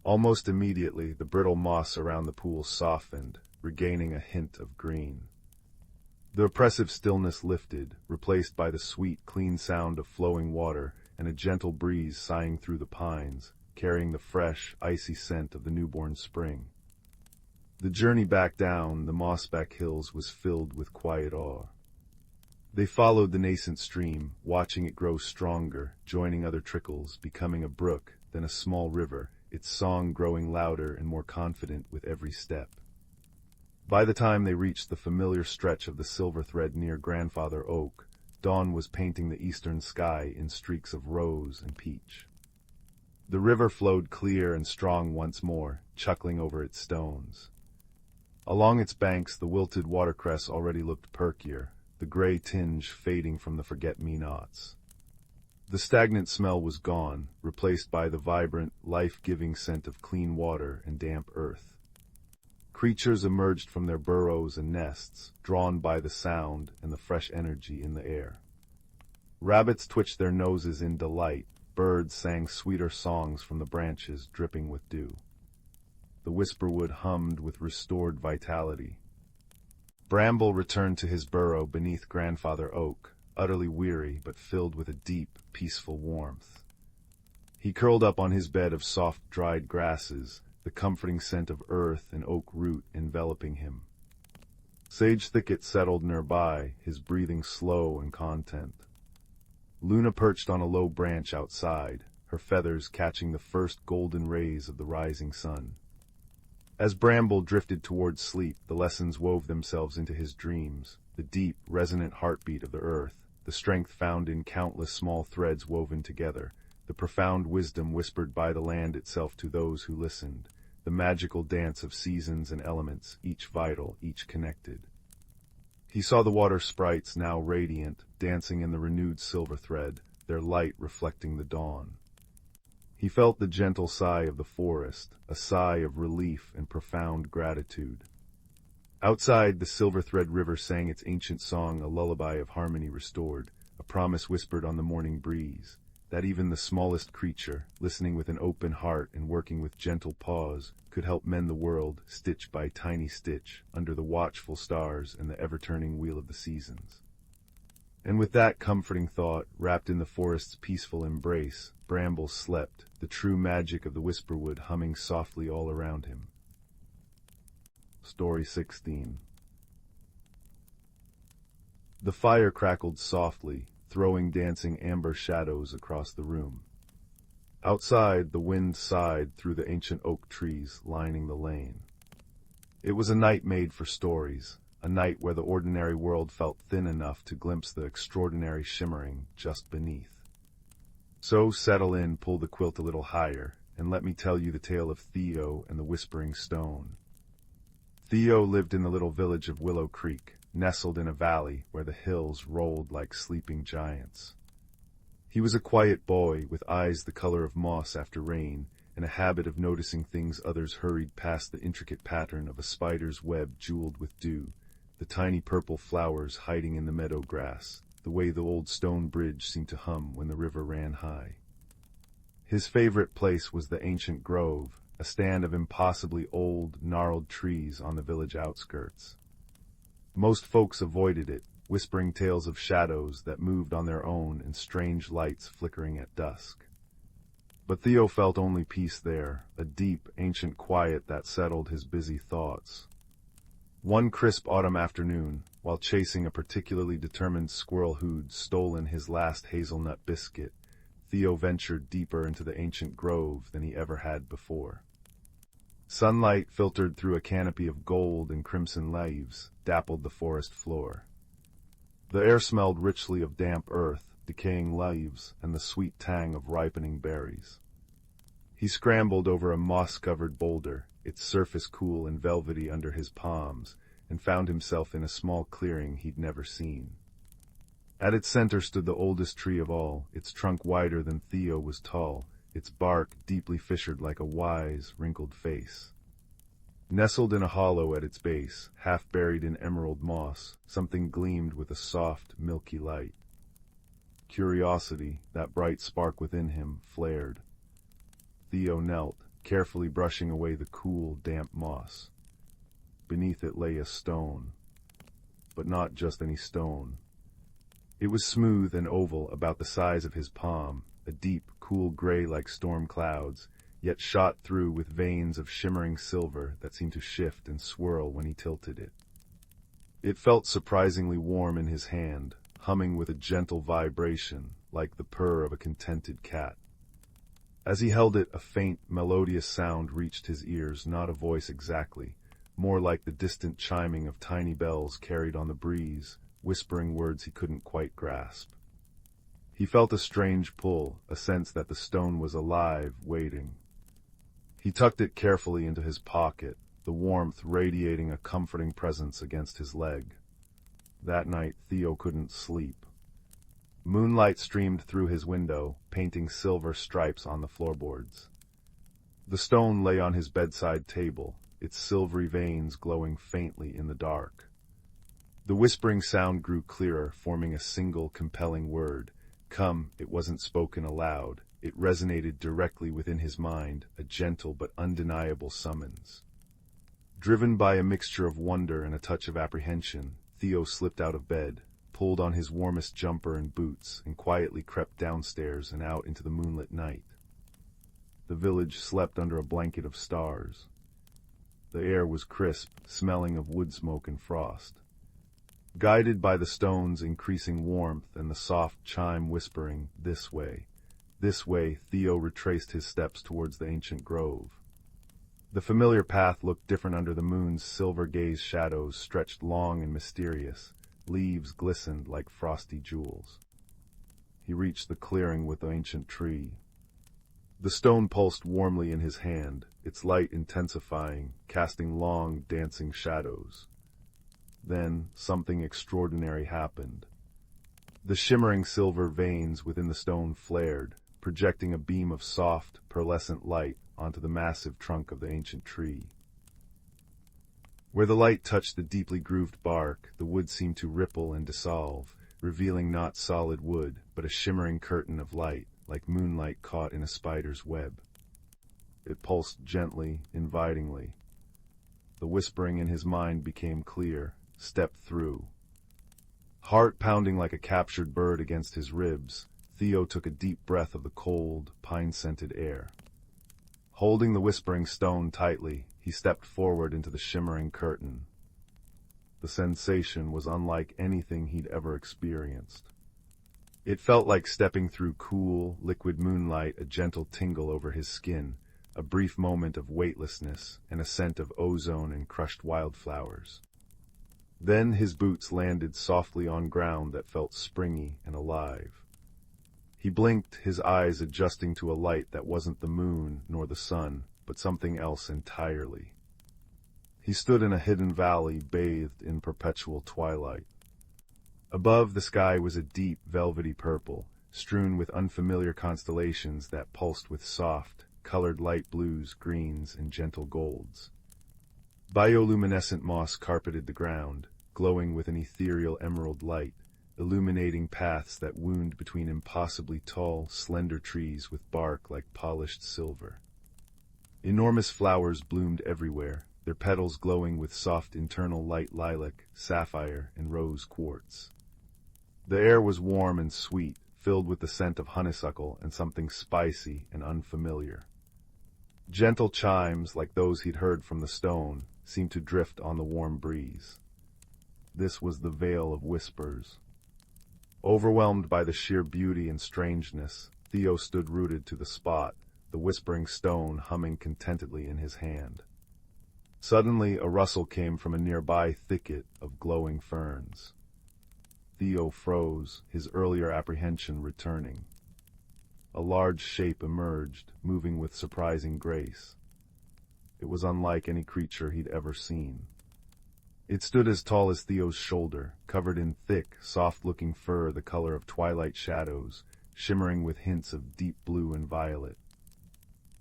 Almost immediately, the brittle moss around the pool softened, regaining a hint of green. The oppressive stillness lifted, replaced by the sweet, clean sound of flowing water and a gentle breeze sighing through the pines, carrying the fresh, icy scent of the newborn spring. The journey back down the mossback hills was filled with quiet awe. They followed the nascent stream, watching it grow stronger, joining other trickles, becoming a brook, then a small river, its song growing louder and more confident with every step. By the time they reached the familiar stretch of the silver thread near Grandfather Oak, dawn was painting the eastern sky in streaks of rose and peach. The river flowed clear and strong once more, chuckling over its stones. Along its banks the wilted watercress already looked perkier, the gray tinge fading from the forget-me-nots. The stagnant smell was gone, replaced by the vibrant, life-giving scent of clean water and damp earth. Creatures emerged from their burrows and nests, drawn by the sound and the fresh energy in the air. Rabbits twitched their noses in delight, birds sang sweeter songs from the branches dripping with dew. The whisperwood hummed with restored vitality. Bramble returned to his burrow beneath Grandfather Oak, utterly weary but filled with a deep, peaceful warmth. He curled up on his bed of soft, dried grasses, the comforting scent of earth and oak root enveloping him. Sage Thicket settled nearby, his breathing slow and content. Luna perched on a low branch outside, her feathers catching the first golden rays of the rising sun. As Bramble drifted towards sleep, the lessons wove themselves into his dreams, the deep, resonant heartbeat of the earth, the strength found in countless small threads woven together, the profound wisdom whispered by the land itself to those who listened, the magical dance of seasons and elements, each vital, each connected. He saw the water sprites, now radiant, dancing in the renewed silver thread, their light reflecting the dawn. He felt the gentle sigh of the forest, a sigh of relief and profound gratitude. Outside, the silver thread river sang its ancient song, a lullaby of harmony restored, a promise whispered on the morning breeze, that even the smallest creature, listening with an open heart and working with gentle paws, could help mend the world, stitch by tiny stitch, under the watchful stars and the ever-turning wheel of the seasons. And with that comforting thought, wrapped in the forest's peaceful embrace, Bramble slept, the true magic of the whisperwood humming softly all around him. Story 16. The fire crackled softly, throwing dancing amber shadows across the room. Outside, the wind sighed through the ancient oak trees lining the lane. It was a night made for stories, a night where the ordinary world felt thin enough to glimpse the extraordinary shimmering just beneath. So settle in, pull the quilt a little higher, and let me tell you the tale of Theo and the Whispering Stone. Theo lived in the little village of Willow Creek, nestled in a valley where the hills rolled like sleeping giants. He was a quiet boy with eyes the color of moss after rain and a habit of noticing things others hurried past, the intricate pattern of a spider's web jeweled with dew, the tiny purple flowers hiding in the meadow grass, the way the old stone bridge seemed to hum when the river ran high. His favorite place was the ancient grove, a stand of impossibly old, gnarled trees on the village outskirts. Most folks avoided it, whispering tales of shadows that moved on their own and strange lights flickering at dusk. But Theo felt only peace there, a deep, ancient quiet that settled his busy thoughts. One crisp autumn afternoon, while chasing a particularly determined squirrel who'd stolen his last hazelnut biscuit, Theo ventured deeper into the ancient grove than he ever had before. Sunlight filtered through a canopy of gold and crimson leaves, dappled the forest floor. The air smelled richly of damp earth, decaying leaves, and the sweet tang of ripening berries. He scrambled over a moss-covered boulder, its surface cool and velvety under his palms, and found himself in a small clearing he'd never seen. At its center stood the oldest tree of all, its trunk wider than Theo was tall, its bark deeply fissured like a wise, wrinkled face. Nestled in a hollow at its base, half buried in emerald moss, something gleamed with a soft, milky light. Curiosity, that bright spark within him, flared. Theo knelt, carefully brushing away the cool, damp moss. Beneath it lay a stone. But not just any stone. It was smooth and oval, about the size of his palm, a deep, cool gray like storm clouds, yet shot through with veins of shimmering silver that seemed to shift and swirl when he tilted it. It felt surprisingly warm in his hand, humming with a gentle vibration, like the purr of a contented cat. As he held it, a faint, melodious sound reached his ears, not a voice exactly, more like the distant chiming of tiny bells carried on the breeze, whispering words he couldn't quite grasp. He felt a strange pull, a sense that the stone was alive, waiting. He tucked it carefully into his pocket, the warmth radiating a comforting presence against his leg. That night, Theo couldn't sleep. Moonlight streamed through his window, painting silver stripes on the floorboards. The stone lay on his bedside table, its silvery veins glowing faintly in the dark. The whispering sound grew clearer, forming a single compelling word. Come, it wasn't spoken aloud. It resonated directly within his mind, a gentle but undeniable summons. Driven by a mixture of wonder and a touch of apprehension, Theo slipped out of bed, pulled on his warmest jumper and boots, and quietly crept downstairs and out into the moonlit night. The village slept under a blanket of stars. The air was crisp, smelling of wood smoke and frost. Guided by the stone's increasing warmth and the soft chime whispering, this way, Theo retraced his steps towards the ancient grove. The familiar path looked different under the moon's silver-gaze shadows stretched long and mysterious. Leaves glistened like frosty jewels. He reached the clearing with the ancient tree. The stone pulsed warmly in his hand, its light intensifying, casting long, dancing shadows. Then something extraordinary happened. The shimmering silver veins within the stone flared, projecting a beam of soft, pearlescent light onto the massive trunk of the ancient tree. Where the light touched the deeply grooved bark, the wood seemed to ripple and dissolve, revealing not solid wood, but a shimmering curtain of light, like moonlight caught in a spider's web. It pulsed gently, invitingly. The whispering in his mind became clear. Step through. Heart pounding like a captured bird against his ribs, Theo took a deep breath of the cold, pine-scented air. Holding the whispering stone tightly, he stepped forward into the shimmering curtain. The sensation was unlike anything he'd ever experienced. It felt like stepping through cool, liquid moonlight, a gentle tingle over his skin, a brief moment of weightlessness, and a scent of ozone and crushed wildflowers. Then his boots landed softly on ground that felt springy and alive. He blinked, his eyes adjusting to a light that wasn't the moon nor the sun, but something else entirely. He stood in a hidden valley bathed in perpetual twilight. Above, the sky was a deep, velvety purple, strewn with unfamiliar constellations that pulsed with soft, colored light blues, greens, and gentle golds. Bioluminescent moss carpeted the ground, glowing with an ethereal emerald light, illuminating paths that wound between impossibly tall, slender trees with bark like polished silver. Enormous flowers bloomed everywhere, their petals glowing with soft internal light lilac, sapphire, and rose quartz. The air was warm and sweet, filled with the scent of honeysuckle and something spicy and unfamiliar. Gentle chimes, like those he'd heard from the stone, seemed to drift on the warm breeze. This was the Vale of Whispers. Overwhelmed by the sheer beauty and strangeness, Theo stood rooted to the spot, the whispering stone humming contentedly in his hand. Suddenly, a rustle came from a nearby thicket of glowing ferns. Theo froze, his earlier apprehension returning. A large shape emerged, moving with surprising grace. It was unlike any creature he'd ever seen. It stood as tall as Theo's shoulder, covered in thick, soft-looking fur the color of twilight shadows, shimmering with hints of deep blue and violet.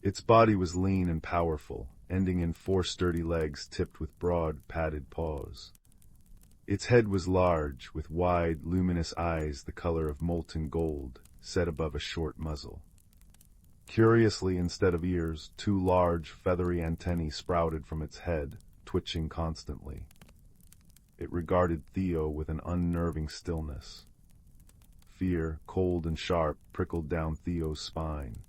Its body was lean and powerful, ending in 4 sturdy legs tipped with broad, padded paws. Its head was large, with wide, luminous eyes the color of molten gold, set above a short muzzle. Curiously, instead of ears, 2 large, feathery antennae sprouted from its head, twitching constantly. It regarded Theo with an unnerving stillness. Fear, cold and sharp, prickled down Theo's spine.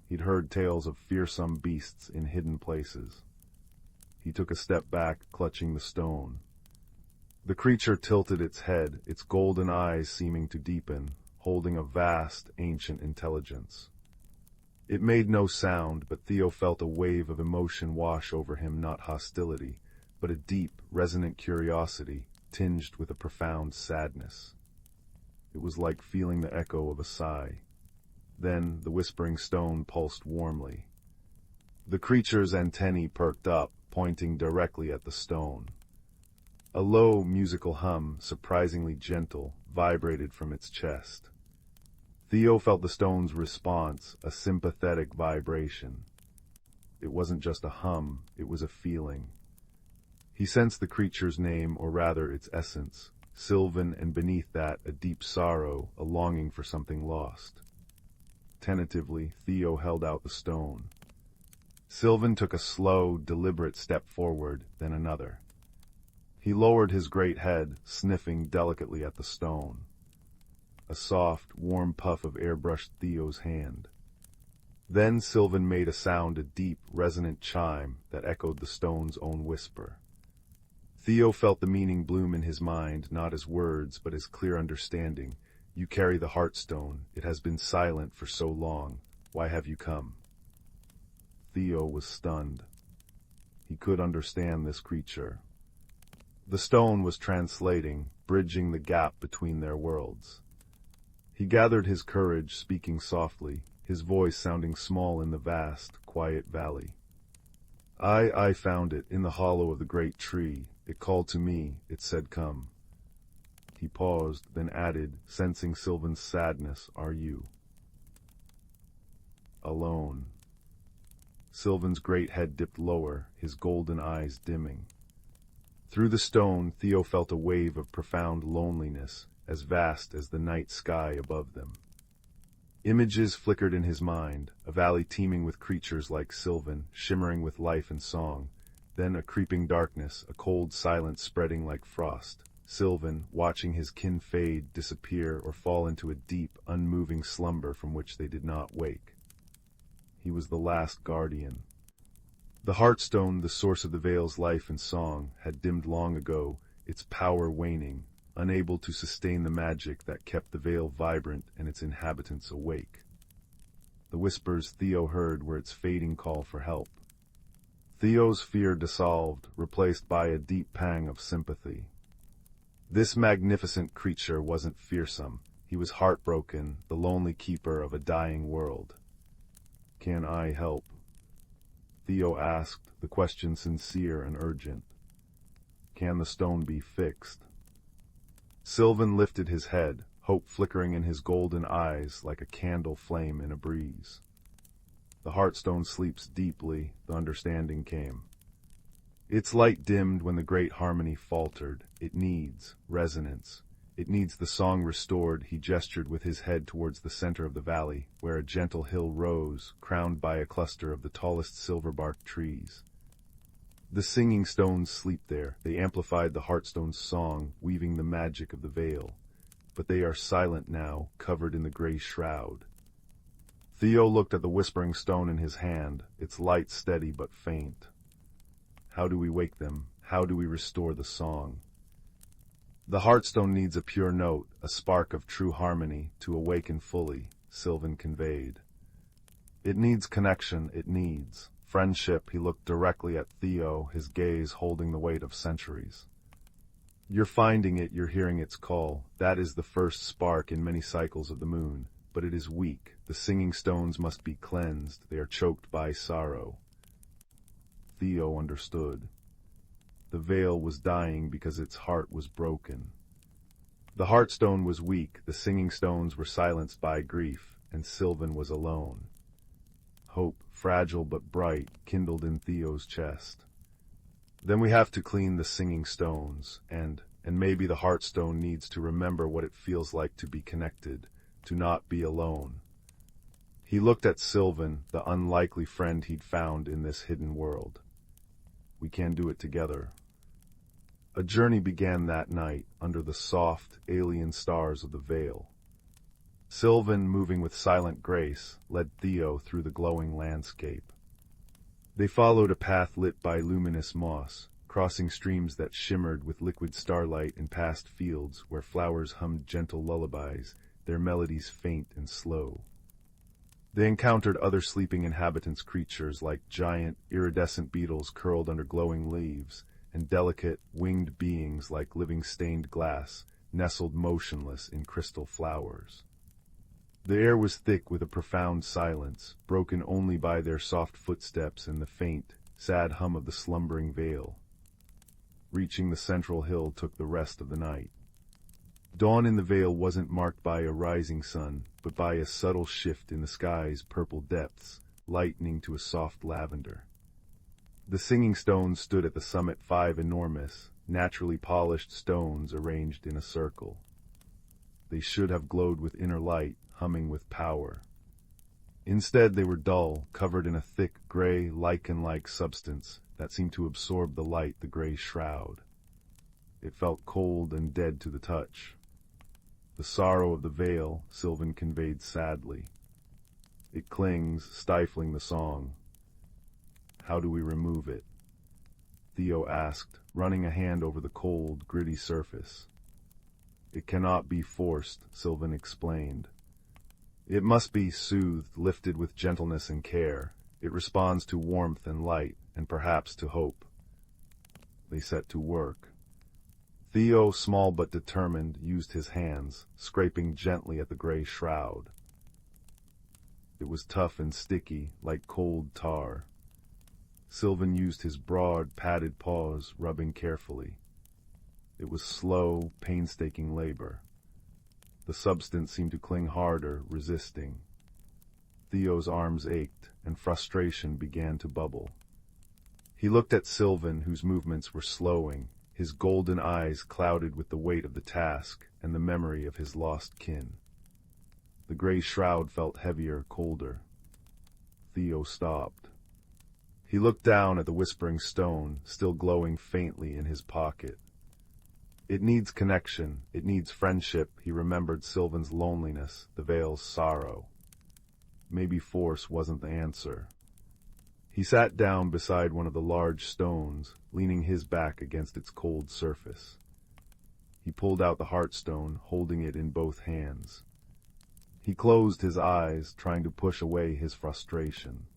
He'd heard tales of fearsome beasts in hidden places. He took a step back, clutching the stone. The creature tilted its head, its golden eyes seeming to deepen, holding a vast, ancient intelligence. It made no sound, but Theo felt a wave of emotion wash over him, not hostility, but a deep, resonant curiosity, tinged with a profound sadness. It was like feeling the echo of a sigh. Then the whispering stone pulsed warmly. The creature's antennae perked up, pointing directly at the stone. A low, musical hum, surprisingly gentle, vibrated from its chest. Theo felt the stone's response, a sympathetic vibration. It wasn't just a hum, it was a feeling. He sensed the creature's name, or rather its essence, sylvan, and beneath that a deep sorrow, a longing for something lost. Tentatively, Theo held out the stone. Sylvan took a slow, deliberate step forward, then another. He lowered his great head, sniffing delicately at the stone. A soft, warm puff of air brushed Theo's hand. Then Sylvan made a sound, a deep, resonant chime that echoed the stone's own whisper. Theo felt the meaning bloom in his mind, not as words, but as clear understanding. You carry the Heartstone. It has been silent for so long. Why have you come? Theo was stunned. He could understand this creature. The stone was translating, bridging the gap between their worlds. He gathered his courage, speaking softly, his voice sounding small in the vast, quiet valley. I found it in the hollow of the great tree. It called to me. It said, come. He paused, then added, sensing Sylvan's sadness, are you alone? Sylvan's great head dipped lower, his golden eyes dimming. Through the stone, Theo felt a wave of profound loneliness, as vast as the night sky above them. Images flickered in his mind, a valley teeming with creatures like Sylvan, shimmering with life and song, then a creeping darkness, a cold silence spreading like frost. Sylvan, watching his kin fade, disappear, or fall into a deep, unmoving slumber from which they did not wake. He was the last guardian. The Heartstone, the source of the Vale's life and song, had dimmed long ago, its power waning, unable to sustain the magic that kept the Vale vibrant and its inhabitants awake. The whispers Theo heard were its fading call for help. Theo's fear dissolved, replaced by a deep pang of sympathy. This magnificent creature wasn't fearsome. He was heartbroken, the lonely keeper of a dying world. Can I help? Theo asked, the question sincere and urgent. Can the stone be fixed? Sylvan lifted his head, hope flickering in his golden eyes like a candle flame in a breeze. The Heartstone sleeps deeply, the understanding came. Its light dimmed when the great harmony faltered. It needs resonance. It needs the song restored. He gestured with his head towards the center of the valley, where a gentle hill rose, crowned by a cluster of the tallest silver-barked trees. The singing stones sleep there. They amplified the Heartstone's song, weaving the magic of the Vale. But they are silent now, covered in the gray shroud. Theo looked at the whispering stone in his hand, its light steady but faint. How do we wake them? How do we restore the song? The Heartstone needs a pure note, a spark of true harmony, to awaken fully, Sylvan conveyed. It needs connection, it needs friendship. He looked directly at Theo, his gaze holding the weight of centuries. You're finding it, you're hearing its call. That is the first spark in many cycles of the moon, but it is weak. The singing stones must be cleansed, they are choked by sorrow. Theo understood. The Vale was dying because its heart was broken. The Heartstone was weak, the singing stones were silenced by grief, and Sylvan was alone. Hope, fragile but bright, kindled in Theo's chest. Then we have to clean the singing stones, and maybe the Heartstone needs to remember what it feels like to be connected, to not be alone. He looked at Sylvan, the unlikely friend he'd found in this hidden world. We can do it together. A journey began that night under the soft, alien stars of the Vale. Sylvan, moving with silent grace, led Theo through the glowing landscape. They followed a path lit by luminous moss, crossing streams that shimmered with liquid starlight and past fields where flowers hummed gentle lullabies, their melodies faint and slow. They encountered other sleeping inhabitants, creatures like giant, iridescent beetles curled under glowing leaves, and delicate, winged beings like living stained glass, nestled motionless in crystal flowers. The air was thick with a profound silence, broken only by their soft footsteps and the faint, sad hum of the slumbering vale. Reaching the central hill took the rest of the night. Dawn in the vale wasn't marked by a rising sun, but by a subtle shift in the sky's purple depths, lightening to a soft lavender. The singing stones stood at the summit, 5 enormous, naturally polished stones arranged in a circle. They should have glowed with inner light, humming with power. Instead, they were dull, covered in a thick, gray, lichen-like substance that seemed to absorb the light the gray shroud. It felt cold and dead to the touch. The sorrow of the veil, Sylvan conveyed sadly. It clings, stifling the song. How do we remove it? Theo asked, running a hand over the cold, gritty surface. It cannot be forced, Sylvan explained. It must be soothed, lifted with gentleness and care. It responds to warmth and light, and perhaps to hope. They set to work. Theo, small but determined, used his hands, scraping gently at the gray shroud. It was tough and sticky, like cold tar. Sylvan used his broad, padded paws, rubbing carefully. It was slow, painstaking labor. The substance seemed to cling harder, resisting. Theo's arms ached, and frustration began to bubble. He looked at Sylvan, whose movements were slowing, his golden eyes clouded with the weight of the task and the memory of his lost kin. The gray shroud felt heavier, colder. Theo stopped. He looked down at the whispering stone, still glowing faintly in his pocket. It needs connection, it needs friendship. He remembered Sylvan's loneliness, the veil's sorrow. Maybe force wasn't the answer. He sat down beside one of the large stones, leaning his back against its cold surface. He pulled out the heartstone, holding it in both hands. He closed his eyes, trying to push away his frustration.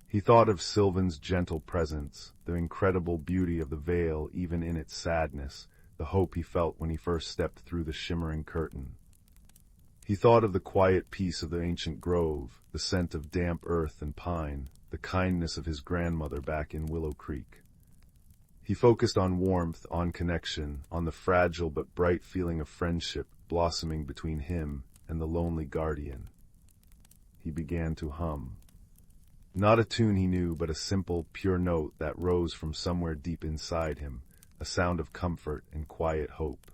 He thought of Sylvan's gentle presence, the incredible beauty of the veil even in its sadness, the hope he felt when he first stepped through the shimmering curtain. He thought of the quiet peace of the ancient grove, the scent of damp earth and pine, the kindness of his grandmother back in Willow Creek. He focused on warmth, on connection, on the fragile but bright feeling of friendship blossoming between him and the lonely guardian. He began to hum. Not a tune he knew, but a simple, pure note that rose from somewhere deep inside him, a sound of comfort and quiet hope.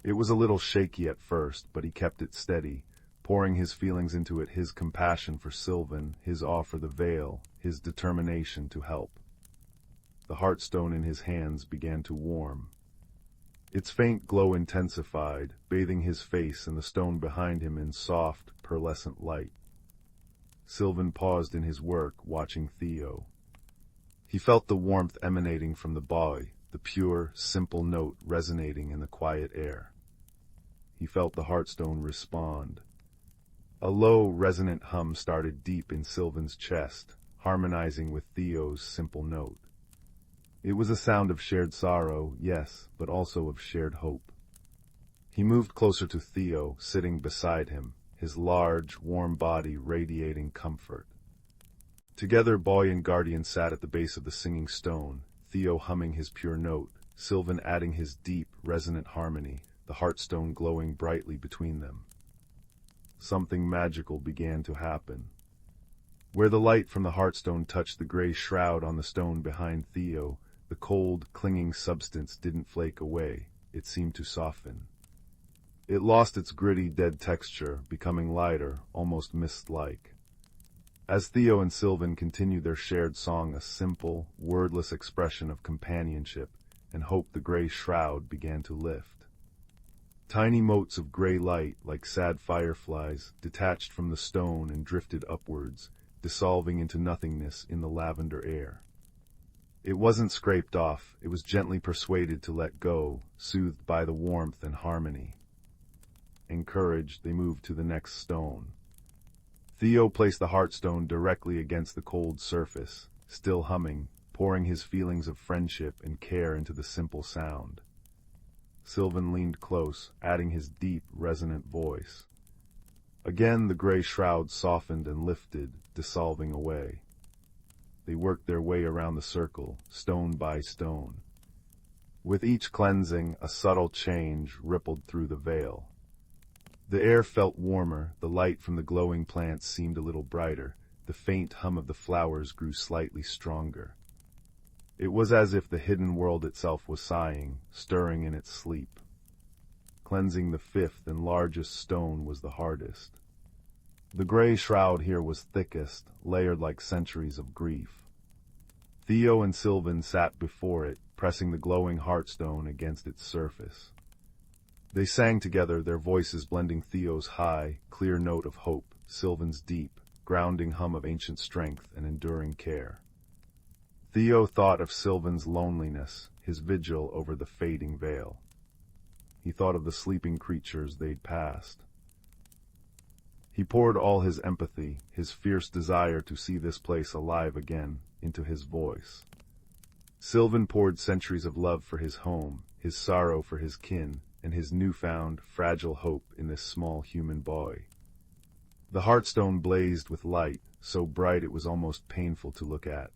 It was a little shaky at first, but he kept it steady, pouring his feelings into it, his compassion for Sylvan, his awe for the veil, his determination to help. The heartstone in his hands began to warm. Its faint glow intensified, bathing his face and the stone behind him in soft, pearlescent light. Sylvan paused in his work, watching Theo. He felt the warmth emanating from the boy, the pure, simple note resonating in the quiet air. He felt the heartstone respond. A low, resonant hum started deep in Sylvan's chest, harmonizing with Theo's simple note. It was a sound of shared sorrow, yes, but also of shared hope. He moved closer to Theo, sitting beside him, his large, warm body radiating comfort. Together, boy and guardian sat at the base of the singing stone, Theo humming his pure note, Sylvan adding his deep, resonant harmony, the heartstone glowing brightly between them. Something magical began to happen. Where the light from the heartstone touched the gray shroud on the stone behind Theo, the cold, clinging substance didn't flake away, it seemed to soften. It lost its gritty, dead texture, becoming lighter, almost mist-like. As Theo and Sylvan continued their shared song, a simple, wordless expression of companionship and hope, the gray shroud began to lift. Tiny motes of gray light, like sad fireflies, detached from the stone and drifted upwards, dissolving into nothingness in the lavender air. It wasn't scraped off, it was gently persuaded to let go, soothed by the warmth and harmony. Encouraged, they moved to the next stone. Theo placed the heartstone directly against the cold surface, still humming, pouring his feelings of friendship and care into the simple sound. Sylvan leaned close, adding his deep, resonant voice. Again the gray shroud softened and lifted, dissolving away. they worked their way around the circle, stone by stone. With each cleansing, a subtle change rippled through the veil. The air felt warmer, the light from the glowing plants seemed a little brighter, the faint hum of the flowers grew slightly stronger. It was as if the hidden world itself was sighing, stirring in its sleep. Cleansing the fifth and largest stone was the hardest. The gray shroud here was thickest, layered like centuries of grief. Theo and Sylvan sat before it, pressing the glowing heartstone against its surface. They sang together, their voices blending, Theo's high, clear note of hope, Sylvan's deep, grounding hum of ancient strength and enduring care. Theo thought of Sylvan's loneliness, his vigil over the fading veil. He thought of the sleeping creatures they'd passed. He poured all his empathy, his fierce desire to see this place alive again, into his voice. Sylvan poured centuries of love for his home, his sorrow for his kin, and his newfound, fragile hope in this small human boy. The heartstone blazed with light, so bright it was almost painful to look at.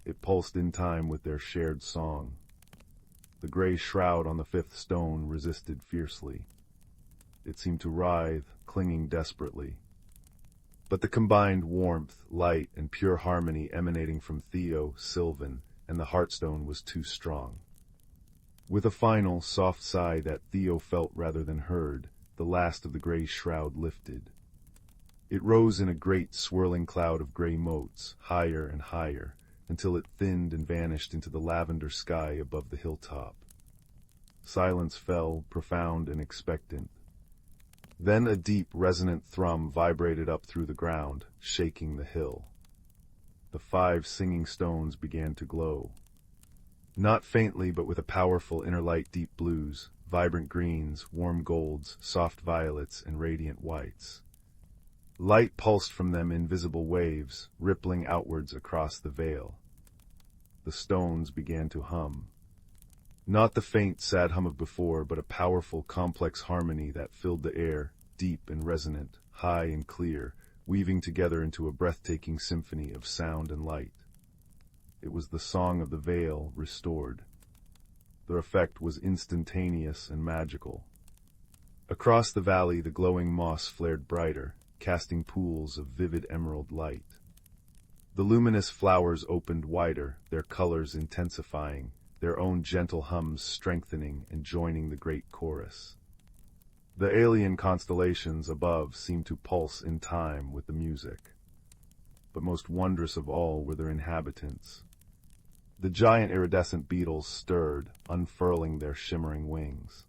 It pulsed in time with their shared song. The gray shroud on the fifth stone resisted fiercely. It seemed to writhe, clinging desperately. But the combined warmth, light, and pure harmony emanating from Theo, Sylvan, and the heartstone was too strong. With a final, soft sigh that Theo felt rather than heard, the last of the gray shroud lifted. It rose in a great swirling cloud of gray motes, higher and higher, until it thinned and vanished into the lavender sky above the hilltop. Silence fell, profound and expectant. Then a deep, resonant thrum vibrated up through the ground, shaking the hill. The 5 singing stones began to glow. Not faintly, but with a powerful inner light, deep blues, vibrant greens, warm golds, soft violets, and radiant whites. Light pulsed from them in visible waves, rippling outwards across the veil. The stones began to hum. Not the faint, sad hum of before, but a powerful, complex harmony that filled the air, deep and resonant, high and clear, weaving together into a breathtaking symphony of sound and light. It was the song of the veil restored. Their effect was instantaneous and magical. Across the valley, the glowing moss flared brighter, casting pools of vivid emerald light. The luminous flowers opened wider, their colors intensifying, their own gentle hums strengthening and joining the great chorus. The alien constellations above seemed to pulse in time with the music. But most wondrous of all were their inhabitants. The giant iridescent beetles stirred, unfurling their shimmering wings.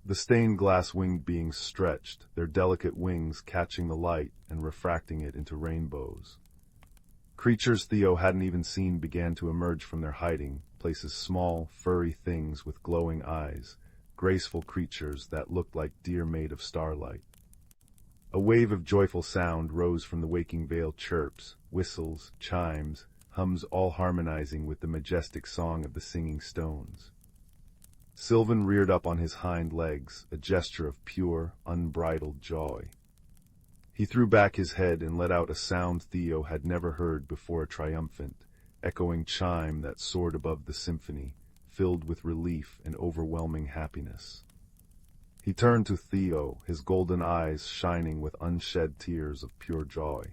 The stained glass winged beings stretched, their delicate wings catching the light and refracting it into rainbows. Creatures Theo hadn't even seen began to emerge from their hiding places, small, furry things with glowing eyes, graceful creatures that looked like deer made of starlight. A wave of joyful sound rose from the waking vale, chirps, whistles, chimes, hums, all harmonizing with the majestic song of the singing stones. Sylvan reared up on his hind legs, a gesture of pure, unbridled joy. He threw back his head and let out a sound Theo had never heard before, a triumphant, echoing chime that soared above the symphony, filled with relief and overwhelming happiness. He turned to Theo, his golden eyes shining with unshed tears of pure joy.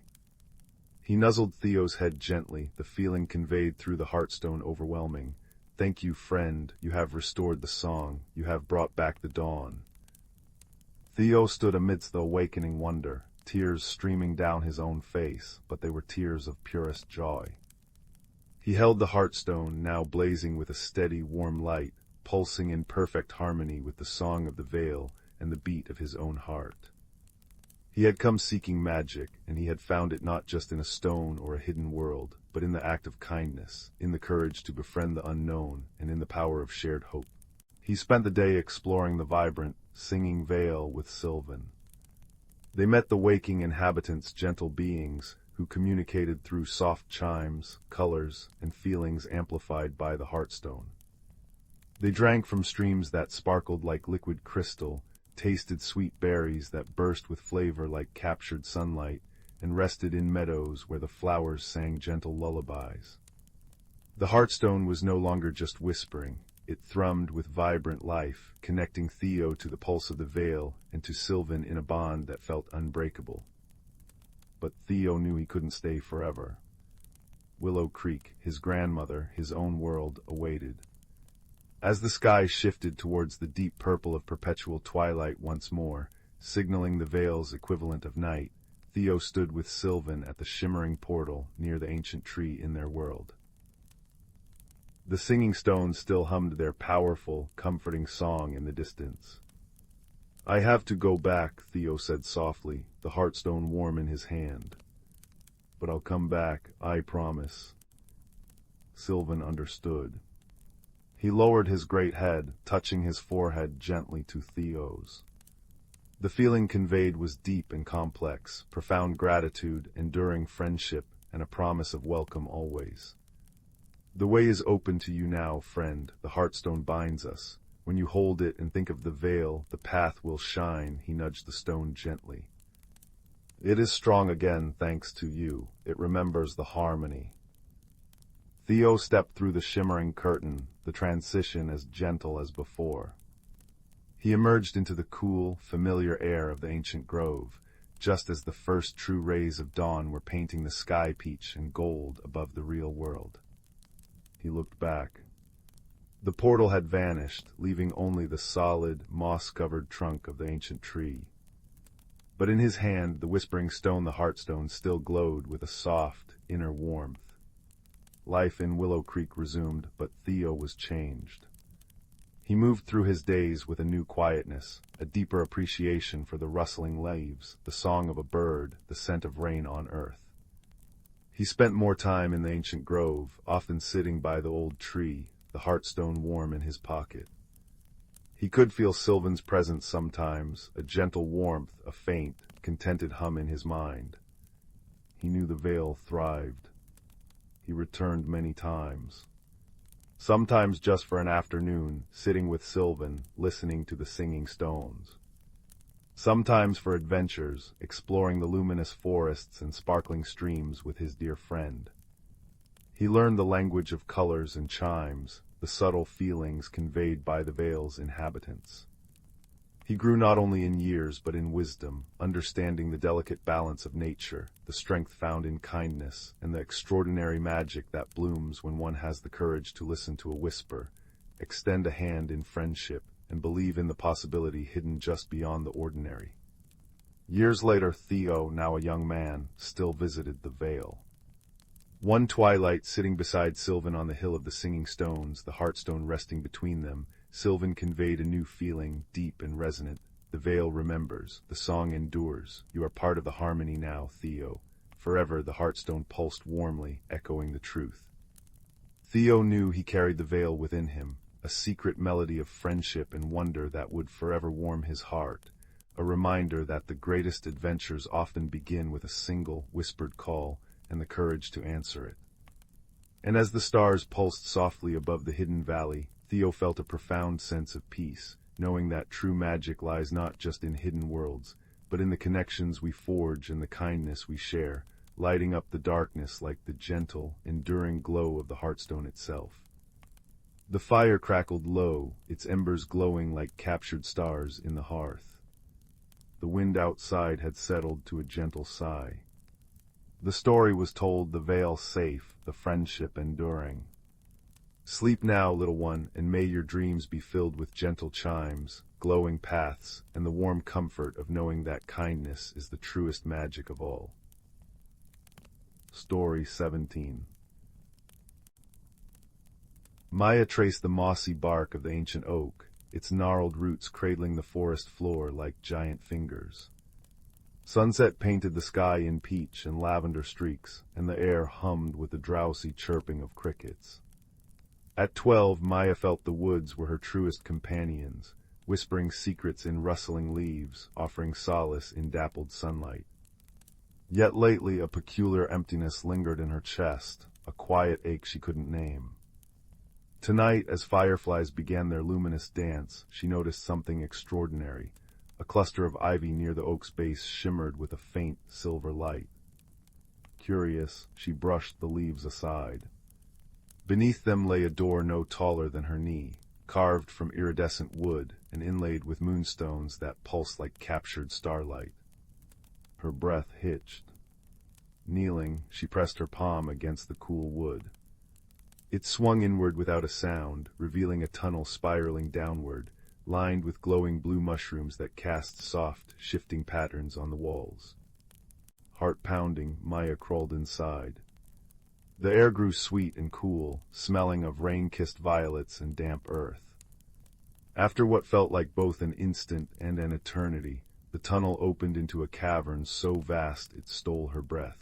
He nuzzled Theo's head gently, the feeling conveyed through the heartstone overwhelming. "Thank you, friend, you have restored the song, you have brought back the dawn." Theo stood amidst the awakening wonder, tears streaming down his own face, but they were tears of purest joy. He held the heartstone, now blazing with a steady, warm light, pulsing in perfect harmony with the song of the veil and the beat of his own heart. He had come seeking magic, and he had found it not just in a stone or a hidden world, but in the act of kindness, in the courage to befriend the unknown, and in the power of shared hope. He spent the day exploring the vibrant, singing vale with Sylvan. They met the waking inhabitants, gentle beings, who communicated through soft chimes, colors, and feelings amplified by the heartstone. They drank from streams that sparkled like liquid crystal, tasted sweet berries that burst with flavor like captured sunlight, and rested in meadows where the flowers sang gentle lullabies. The heartstone was no longer just whispering. It thrummed with vibrant life, connecting Theo to the pulse of the veil and to Sylvan in a bond that felt unbreakable. But Theo knew he couldn't stay forever. Willow Creek, his grandmother, his own world, awaited. As the sky shifted towards the deep purple of perpetual twilight once more, signaling the veil's equivalent of night, Theo stood with Sylvan at the shimmering portal near the ancient tree in their world. The singing stones still hummed their powerful, comforting song in the distance. "I have to go back," Theo said softly, the heartstone warm in his hand. "But I'll come back, I promise." Sylvan understood. He lowered his great head, touching his forehead gently to Theo's. The feeling conveyed was deep and complex, profound gratitude, enduring friendship, and a promise of welcome always. "The way is open to you now, friend. The heartstone binds us. When you hold it and think of the veil, the path will shine," he nudged the stone gently. "It is strong again, thanks to you. It remembers the harmony." Theo stepped through the shimmering curtain, the transition as gentle as before. He emerged into the cool, familiar air of the ancient grove, just as the first true rays of dawn were painting the sky peach and gold above the real world. He looked back. The portal had vanished, leaving only the solid, moss-covered trunk of the ancient tree. But in his hand, the whispering stone, the heartstone, still glowed with a soft, inner warmth. Life in Willow Creek resumed, but Theo was changed. He moved through his days with a new quietness, a deeper appreciation for the rustling leaves, the song of a bird, the scent of rain on earth. He spent more time in the ancient grove, often sitting by the old tree, the heartstone warm in his pocket. He could feel Sylvan's presence sometimes, a gentle warmth, a faint, contented hum in his mind. He knew the veil thrived. He returned many times. Sometimes just for an afternoon, sitting with Sylvan, listening to the singing stones. Sometimes for adventures, exploring the luminous forests and sparkling streams with his dear friend. He learned the language of colors and chimes, the subtle feelings conveyed by the veil's inhabitants. He grew not only in years but in wisdom, understanding the delicate balance of nature, the strength found in kindness, and the extraordinary magic that blooms when one has the courage to listen to a whisper, extend a hand in friendship, and believe in the possibility hidden just beyond the ordinary. Years later, Theo, now a young man, still visited the Vale. One twilight, sitting beside Sylvan on the hill of the singing stones, the heartstone resting between them, Sylvan conveyed a new feeling, deep and resonant. The Vale remembers, the song endures. You are part of the harmony now, Theo. Forever the heartstone pulsed warmly, echoing the truth. Theo knew he carried the Vale within him, a secret melody of friendship and wonder that would forever warm his heart, a reminder that the greatest adventures often begin with a single, whispered call and the courage to answer it. And as the stars pulsed softly above the hidden valley, Theo felt a profound sense of peace, knowing that true magic lies not just in hidden worlds, but in the connections we forge and the kindness we share, lighting up the darkness like the gentle, enduring glow of the heartstone itself. The fire crackled low, its embers glowing like captured stars in the hearth. The wind outside had settled to a gentle sigh. The story was told, the Vale safe, the friendship enduring. Sleep now, little one, and may your dreams be filled with gentle chimes, glowing paths, and the warm comfort of knowing that kindness is the truest magic of all. Story 17. Maya traced the mossy bark of the ancient oak, its gnarled roots cradling the forest floor like giant fingers. Sunset painted the sky in peach and lavender streaks, and the air hummed with the drowsy chirping of crickets. At 12, Maya felt the woods were her truest companions, whispering secrets in rustling leaves, offering solace in dappled sunlight. Yet lately a peculiar emptiness lingered in her chest, a quiet ache she couldn't name. Tonight, as fireflies began their luminous dance, she noticed something extraordinary. A cluster of ivy near the oak's base shimmered with a faint silver light. Curious, she brushed the leaves aside. Beneath them lay a door no taller than her knee, carved from iridescent wood and inlaid with moonstones that pulsed like captured starlight. Her breath hitched. Kneeling, she pressed her palm against the cool wood. It swung inward without a sound, revealing a tunnel spiraling downward, lined with glowing blue mushrooms that cast soft, shifting patterns on the walls. Heart pounding, Maya crawled inside. The air grew sweet and cool, smelling of rain-kissed violets and damp earth. After what felt like both an instant and an eternity, the tunnel opened into a cavern so vast it stole her breath.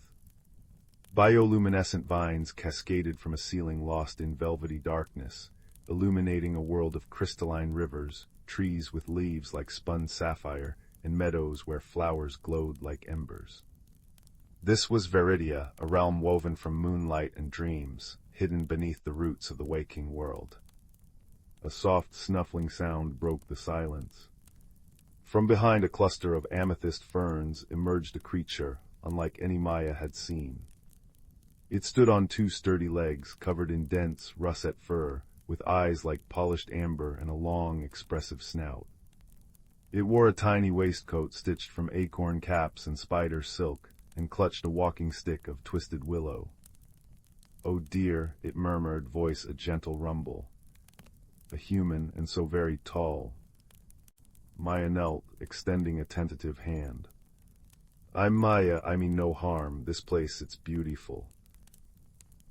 Bioluminescent vines cascaded from a ceiling lost in velvety darkness, illuminating a world of crystalline rivers, trees with leaves like spun sapphire, and meadows where flowers glowed like embers. This was Veridia, a realm woven from moonlight and dreams, hidden beneath the roots of the waking world. A soft snuffling sound broke the silence. From behind a cluster of amethyst ferns emerged a creature, unlike any Maya had seen. It stood on two sturdy legs, covered in dense, russet fur, with eyes like polished amber and a long, expressive snout. It wore a tiny waistcoat stitched from acorn caps and spider silk, and clutched a walking stick of twisted willow. "Oh dear," it murmured, voice a gentle rumble. A human, and so very tall. Maya knelt, extending a tentative hand. "I'm Maya, I mean no harm. This place, it's beautiful."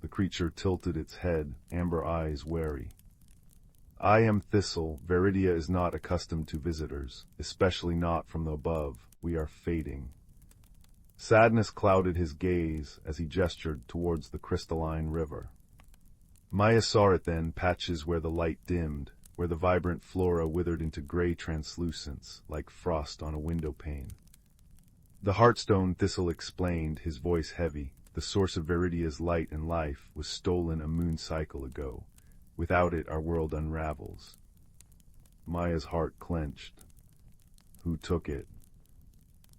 The creature tilted its head, amber eyes wary. "I am Thistle. Veridia is not accustomed to visitors, especially not from the above. We are fading." Sadness clouded his gaze as he gestured towards the crystalline river. Maya saw it then, patches where the light dimmed, where the vibrant flora withered into gray translucence, like frost on a window pane. "The Heartstone," Thistle explained, his voice heavy, "the source of Veridia's light and life, was stolen a moon cycle ago. Without it, our world unravels." Maya's heart clenched. "Who took it?"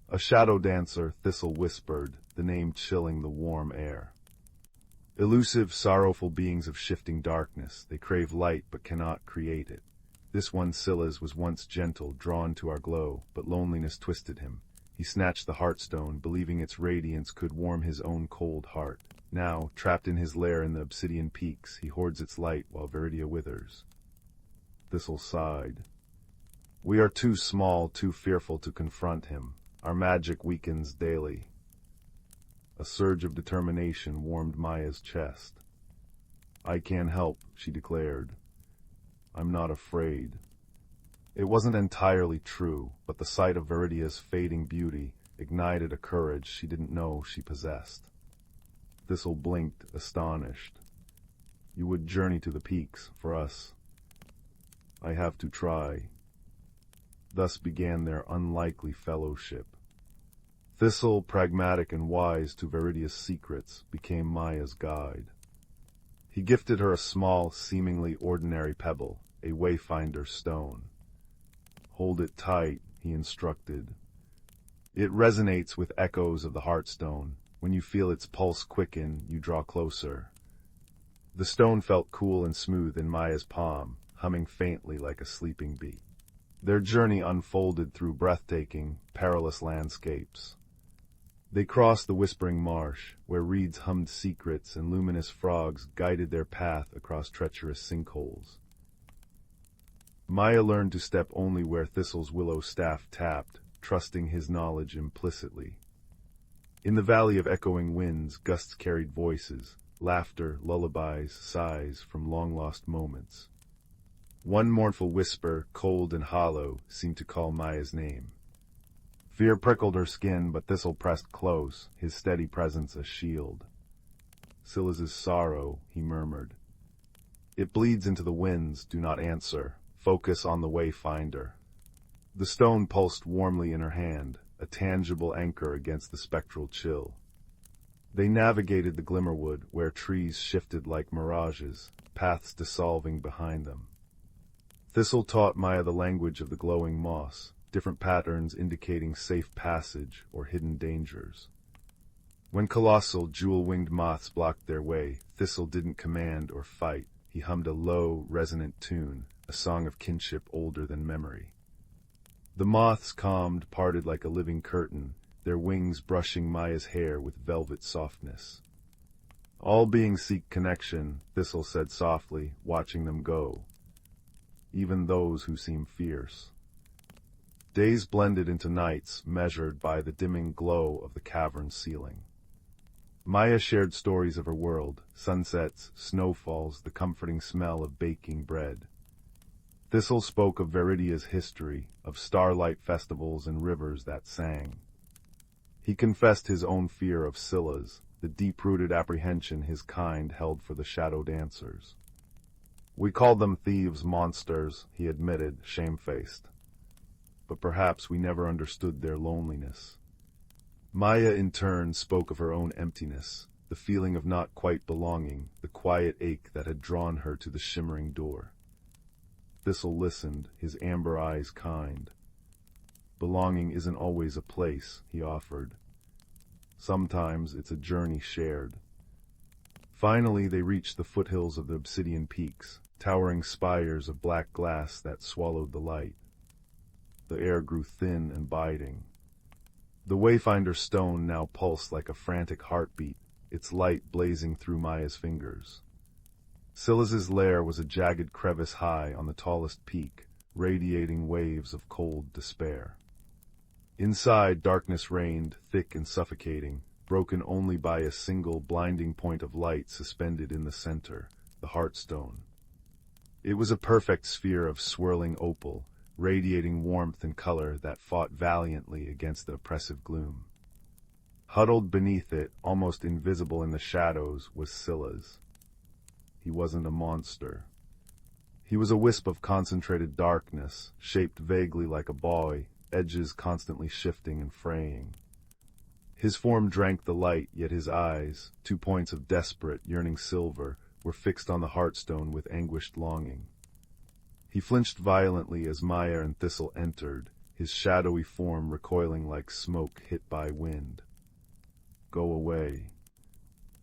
"A shadow dancer," Thistle whispered, the name chilling the warm air. "Elusive, sorrowful beings of shifting darkness, they crave light but cannot create it. This one, Scylla's, was once gentle, drawn to our glow, but loneliness twisted him. He snatched the Heartstone, believing its radiance could warm his own cold heart. Now, trapped in his lair in the obsidian peaks, he hoards its light while Veridia withers." Thistle sighed. "We are too small, too fearful to confront him. Our magic weakens daily." A surge of determination warmed Maya's chest. "I can't help," she declared. "I'm not afraid." It wasn't entirely true, but the sight of Veridia's fading beauty ignited a courage she didn't know she possessed. Thistle blinked, astonished. "You would journey to the peaks, for us." "I have to try." Thus began their unlikely fellowship. Thistle, pragmatic and wise to Veridia's secrets, became Maya's guide. He gifted her a small, seemingly ordinary pebble, a wayfinder stone. "Hold it tight," he instructed. "It resonates with echoes of the Heartstone. When you feel its pulse quicken, you draw closer." The stone felt cool and smooth in Maya's palm, humming faintly like a sleeping bee. Their journey unfolded through breathtaking, perilous landscapes. They crossed the whispering marsh, where reeds hummed secrets and luminous frogs guided their path across treacherous sinkholes. Maya learned to step only where Thistle's willow staff tapped, trusting his knowledge implicitly. In the valley of echoing winds, gusts carried voices, laughter, lullabies, sighs from long-lost moments. One mournful whisper, cold and hollow, seemed to call Maya's name. Fear prickled her skin, but Thistle pressed close, his steady presence a shield. "Scylla's sorrow," he murmured. "It bleeds into the winds, do not answer. Focus on the wayfinder." The stone pulsed warmly in her hand, a tangible anchor against the spectral chill. They navigated the Glimmerwood, where trees shifted like mirages, paths dissolving behind them. Thistle taught Maya the language of the glowing moss, different patterns indicating safe passage or hidden dangers. When colossal, jewel-winged moths blocked their way, Thistle didn't command or fight. He hummed a low, resonant tune, a song of kinship older than memory. The moths calmed, parted like a living curtain, their wings brushing Maya's hair with velvet softness. All beings seek connection, Thistle said softly, watching them go. Even those who seem fierce. Days blended into nights, measured by the dimming glow of the cavern's ceiling. Maya shared stories of her world, sunsets, snowfalls, the comforting smell of baking bread. Thistle spoke of Veridia's history, of starlight festivals and rivers that sang. He confessed his own fear of Scylla's, the deep-rooted apprehension his kind held for the shadow dancers. We called them thieves, monsters, he admitted, shamefaced. But perhaps we never understood their loneliness. Maya in turn spoke of her own emptiness, the feeling of not quite belonging, the quiet ache that had drawn her to the shimmering door. Thistle listened, his amber eyes kind. Belonging isn't always a place, he offered. Sometimes it's a journey shared. Finally they reached the foothills of the obsidian peaks, towering spires of black glass that swallowed the light. The air grew thin and biting. The Wayfinder's stone now pulsed like a frantic heartbeat, its light blazing through Maya's fingers. Scylla's lair was a jagged crevice high on the tallest peak, radiating waves of cold despair. Inside, darkness reigned, thick and suffocating, broken only by a single blinding point of light suspended in the center, the Heartstone. It was a perfect sphere of swirling opal, radiating warmth and color that fought valiantly against the oppressive gloom. Huddled beneath it, almost invisible in the shadows, was Scylla's. He wasn't a monster. He was a wisp of concentrated darkness, shaped vaguely like a boy, edges constantly shifting and fraying. His form drank the light, yet his eyes, 2 points of desperate, yearning silver, were fixed on the Heartstone with anguished longing. He flinched violently as Maya and Thistle entered, his shadowy form recoiling like smoke hit by wind. Go away.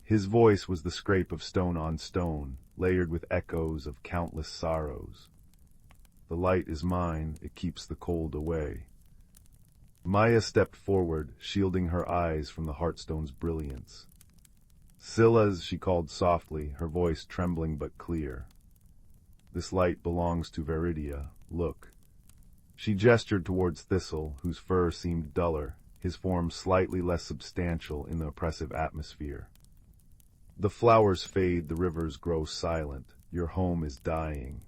His voice was the scrape of stone on stone, layered with echoes of countless sorrows. The light is mine, it keeps the cold away. Maya stepped forward, shielding her eyes from the Heartstone's brilliance. Scylla's, she called softly, her voice trembling but clear. This light belongs to Veridia, look. She gestured towards Thistle, whose fur seemed duller, his form slightly less substantial in the oppressive atmosphere. The flowers fade, the rivers grow silent, your home is dying.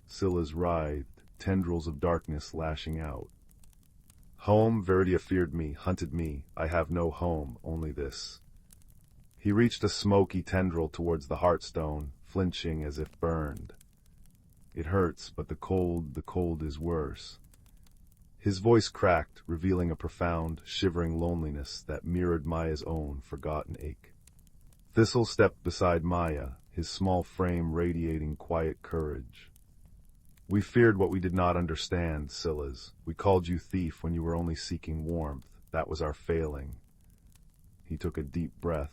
Scylla's writhed, tendrils of darkness lashing out. Home, Veridia feared me, hunted me, I have no home, only this. He reached a smoky tendril towards the Heartstone, flinching as if burned. It hurts, but the cold is worse. His voice cracked, revealing a profound, shivering loneliness that mirrored Maya's own forgotten ache. Thistle stepped beside Maya, his small frame radiating quiet courage. We feared what we did not understand, Scylla's. We called you thief when you were only seeking warmth. That was our failing. He took a deep breath.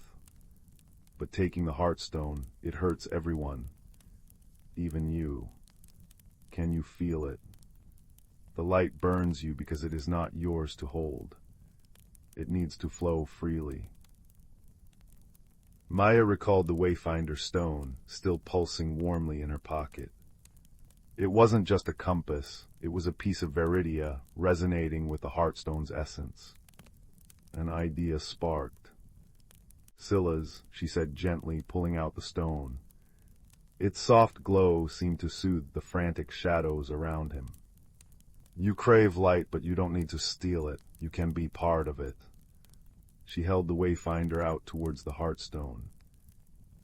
But taking the Heartstone, it hurts everyone. Even you. Can you feel it? The light burns you because it is not yours to hold. It needs to flow freely. Maya recalled the Wayfinder's stone, still pulsing warmly in her pocket. It wasn't just a compass, it was a piece of Veridia, resonating with the Heartstone's essence. An idea sparked. Scylla's, she said gently, pulling out the stone. Its soft glow seemed to soothe the frantic shadows around him. You crave light, but you don't need to steal it. You can be part of it. She held the Wayfinder out towards the Heartstone.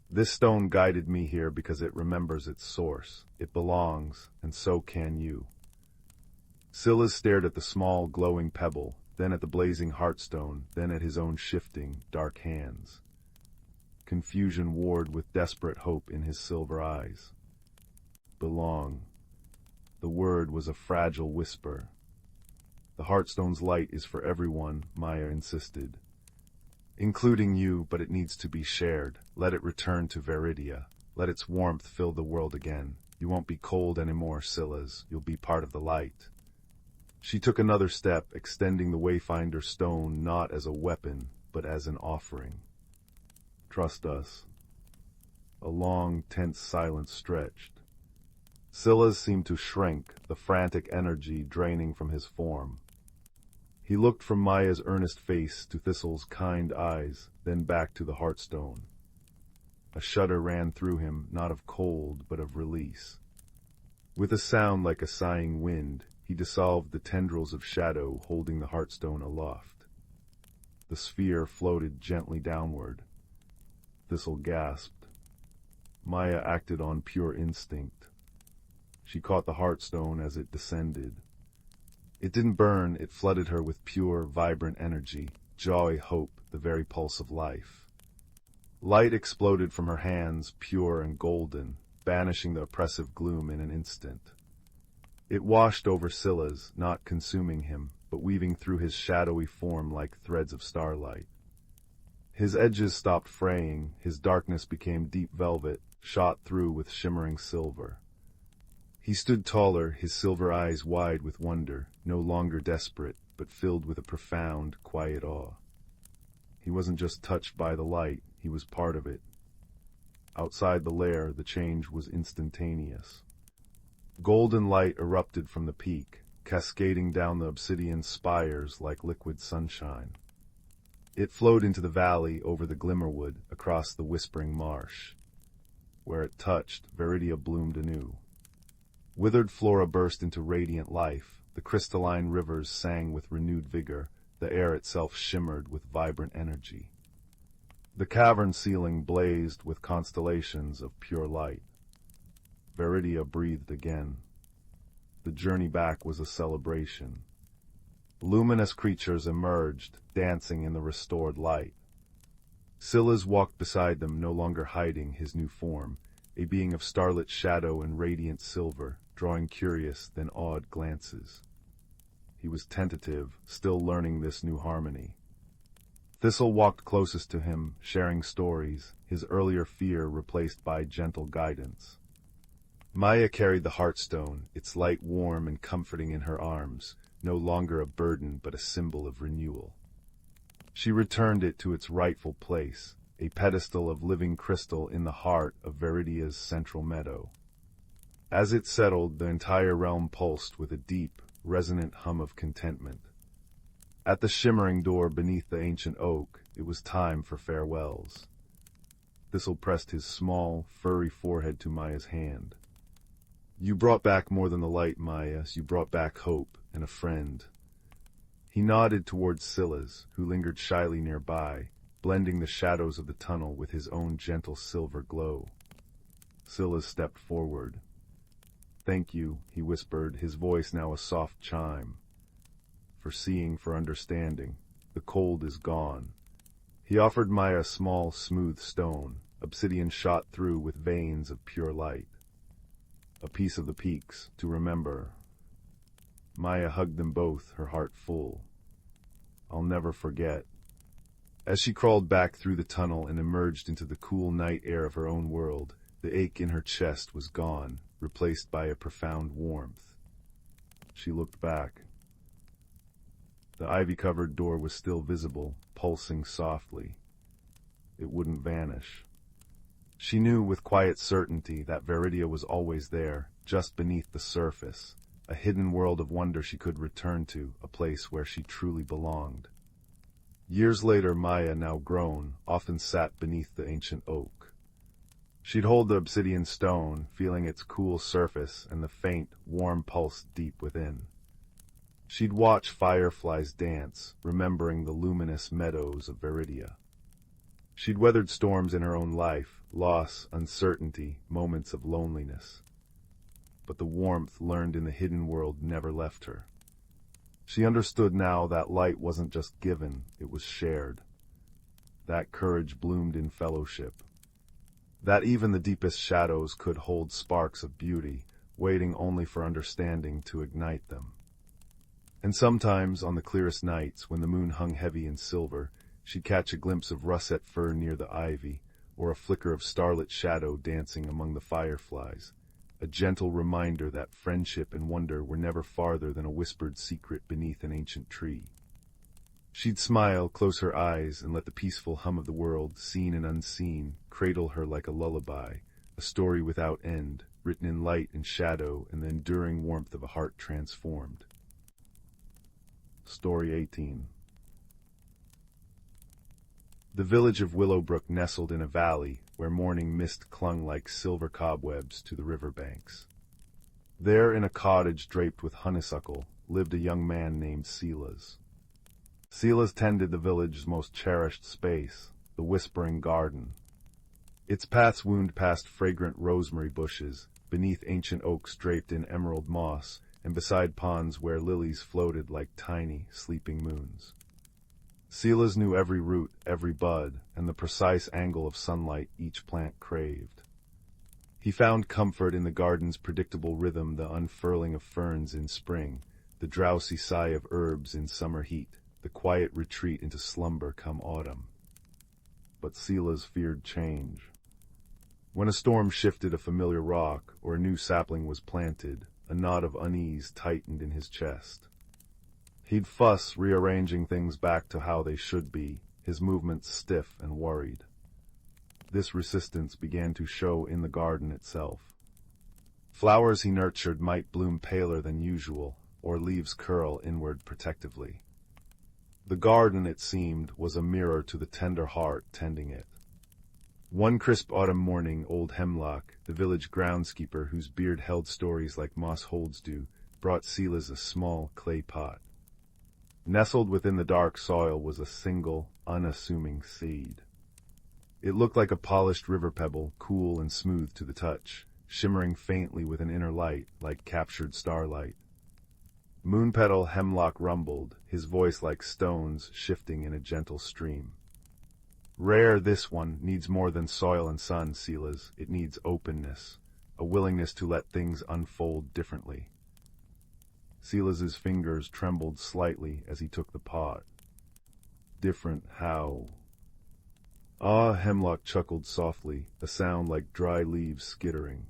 This stone guided me here because it remembers its source. It belongs, and so can you. Scylla stared at the small, glowing pebble, then at the blazing Heartstone, then at his own shifting, dark hands. Confusion warred with desperate hope in his silver eyes. Belong. The word was a fragile whisper. The Heartstone's light is for everyone, Maya insisted. including you, but it needs to be shared. Let it return to Veridia. Let its warmth fill the world again. You won't be cold anymore, Scylla's. You'll be part of the light. She took another step, extending the Wayfinder stone not as a weapon, but as an offering. Trust us. A long, tense silence stretched. Scylla's seemed to shrink, the frantic energy draining from his form. He looked from Maya's earnest face to Thistle's kind eyes, then back to the Heartstone. A shudder ran through him, not of cold, but of release. With a sound like a sighing wind, he dissolved the tendrils of shadow holding the Heartstone aloft. The sphere floated gently downward. Thistle gasped. Maya acted on pure instinct. She caught the Heartstone as it descended. It didn't burn, it flooded her with pure, vibrant energy, joy, hope, the very pulse of life. Light exploded from her hands, pure and golden, banishing the oppressive gloom in an instant. It washed over Scylla's, not consuming him, but weaving through his shadowy form like threads of starlight. His edges stopped fraying, his darkness became deep velvet, shot through with shimmering silver. He stood taller, his silver eyes wide with wonder, no longer desperate, but filled with a profound, quiet awe. He wasn't just touched by the light, he was part of it. Outside the lair, the change was instantaneous. Golden light erupted from the peak, cascading down the obsidian spires like liquid sunshine. It flowed into the valley over the Glimmerwood, across the whispering marsh. Where it touched, Veridia bloomed anew. Withered flora burst into radiant life, the crystalline rivers sang with renewed vigor, the air itself shimmered with vibrant energy. The cavern ceiling blazed with constellations of pure light. Veridia breathed again. The journey back was a celebration. Luminous creatures emerged, dancing in the restored light. Scylla's walked beside them, no longer hiding his new form, a being of starlit shadow and radiant silver, drawing curious, then awed glances. He was tentative, still learning this new harmony. Thistle walked closest to him, sharing stories, his earlier fear replaced by gentle guidance. Maya carried the Heartstone, its light warm and comforting in her arms, no longer a burden but a symbol of renewal. She returned it to its rightful place, a pedestal of living crystal in the heart of Veridia's central meadow. As it settled, the entire realm pulsed with a deep, resonant hum of contentment. At the shimmering door beneath the ancient oak, it was time for farewells. Thistle pressed his small, furry forehead to Maya's hand. You brought back more than the light, Maya. You brought back hope and a friend. He nodded towards Scylla's, who lingered shyly nearby, blending the shadows of the tunnel with his own gentle silver glow. Scylla stepped forward. Thank you, he whispered, his voice now a soft chime. For seeing, for understanding. The cold is gone. He offered Maya a small, smooth stone, obsidian shot through with veins of pure light. A piece of the peaks, to remember. Maya hugged them both, her heart full. I'll never forget. As she crawled back through the tunnel and emerged into the cool night air of her own world, the ache in her chest was gone, replaced by a profound warmth. She looked back. The ivy-covered door was still visible, pulsing softly. It wouldn't vanish. She knew with quiet certainty that Veridia was always there, just beneath the surface, a hidden world of wonder she could return to, a place where she truly belonged. Years later, Maya, now grown, often sat beneath the ancient oak. She'd hold the obsidian stone, feeling its cool surface and the faint, warm pulse deep within. She'd watch fireflies dance, remembering the luminous meadows of Veridia. She'd weathered storms in her own life, loss, uncertainty, moments of loneliness. But the warmth learned in the hidden world never left her. She understood now that light wasn't just given, it was shared. That courage bloomed in fellowship. That even the deepest shadows could hold sparks of beauty, waiting only for understanding to ignite them. And sometimes, on the clearest nights, when the moon hung heavy in silver, she'd catch a glimpse of russet fur near the ivy, or a flicker of starlit shadow dancing among the fireflies, a gentle reminder that friendship and wonder were never farther than a whispered secret beneath an ancient tree. She'd smile, close her eyes, and let the peaceful hum of the world, seen and unseen, cradle her like a lullaby, a story without end, written in light and shadow and the enduring warmth of a heart transformed. Story 18. The village of Willowbrook nestled in a valley where morning mist clung like silver cobwebs to the river banks. There, in a cottage draped with honeysuckle, lived a young man named Silas. Silas tended the village's most cherished space, the Whispering Garden. Its paths wound past fragrant rosemary bushes, beneath ancient oaks draped in emerald moss, and beside ponds where lilies floated like tiny, sleeping moons. Silas knew every root, every bud, and the precise angle of sunlight each plant craved. He found comfort in the garden's predictable rhythm, the unfurling of ferns in spring, the drowsy sigh of herbs in summer heat, the quiet retreat into slumber come autumn. But Silas feared change. When a storm shifted a familiar rock, or a new sapling was planted, a knot of unease tightened in his chest. He'd fuss, rearranging things back to how they should be, his movements stiff and worried. This resistance began to show in the garden itself. Flowers he nurtured might bloom paler than usual, or leaves curl inward protectively. The garden, it seemed, was a mirror to the tender heart tending it. One crisp autumn morning, old Hemlock, the village groundskeeper whose beard held stories like moss holds do, brought Silas a small clay pot. Nestled within the dark soil was a single, unassuming seed. It looked like a polished river pebble, cool and smooth to the touch, shimmering faintly with an inner light, like captured starlight. Moonpetal Hemlock rumbled, his voice like stones shifting in a gentle stream. Rare this one, needs more than soil and sun, Silas. It needs openness, a willingness to let things unfold differently. Silas's fingers trembled slightly as he took the pot. Different how? Ah, Hemlock chuckled softly, a sound like dry leaves skittering.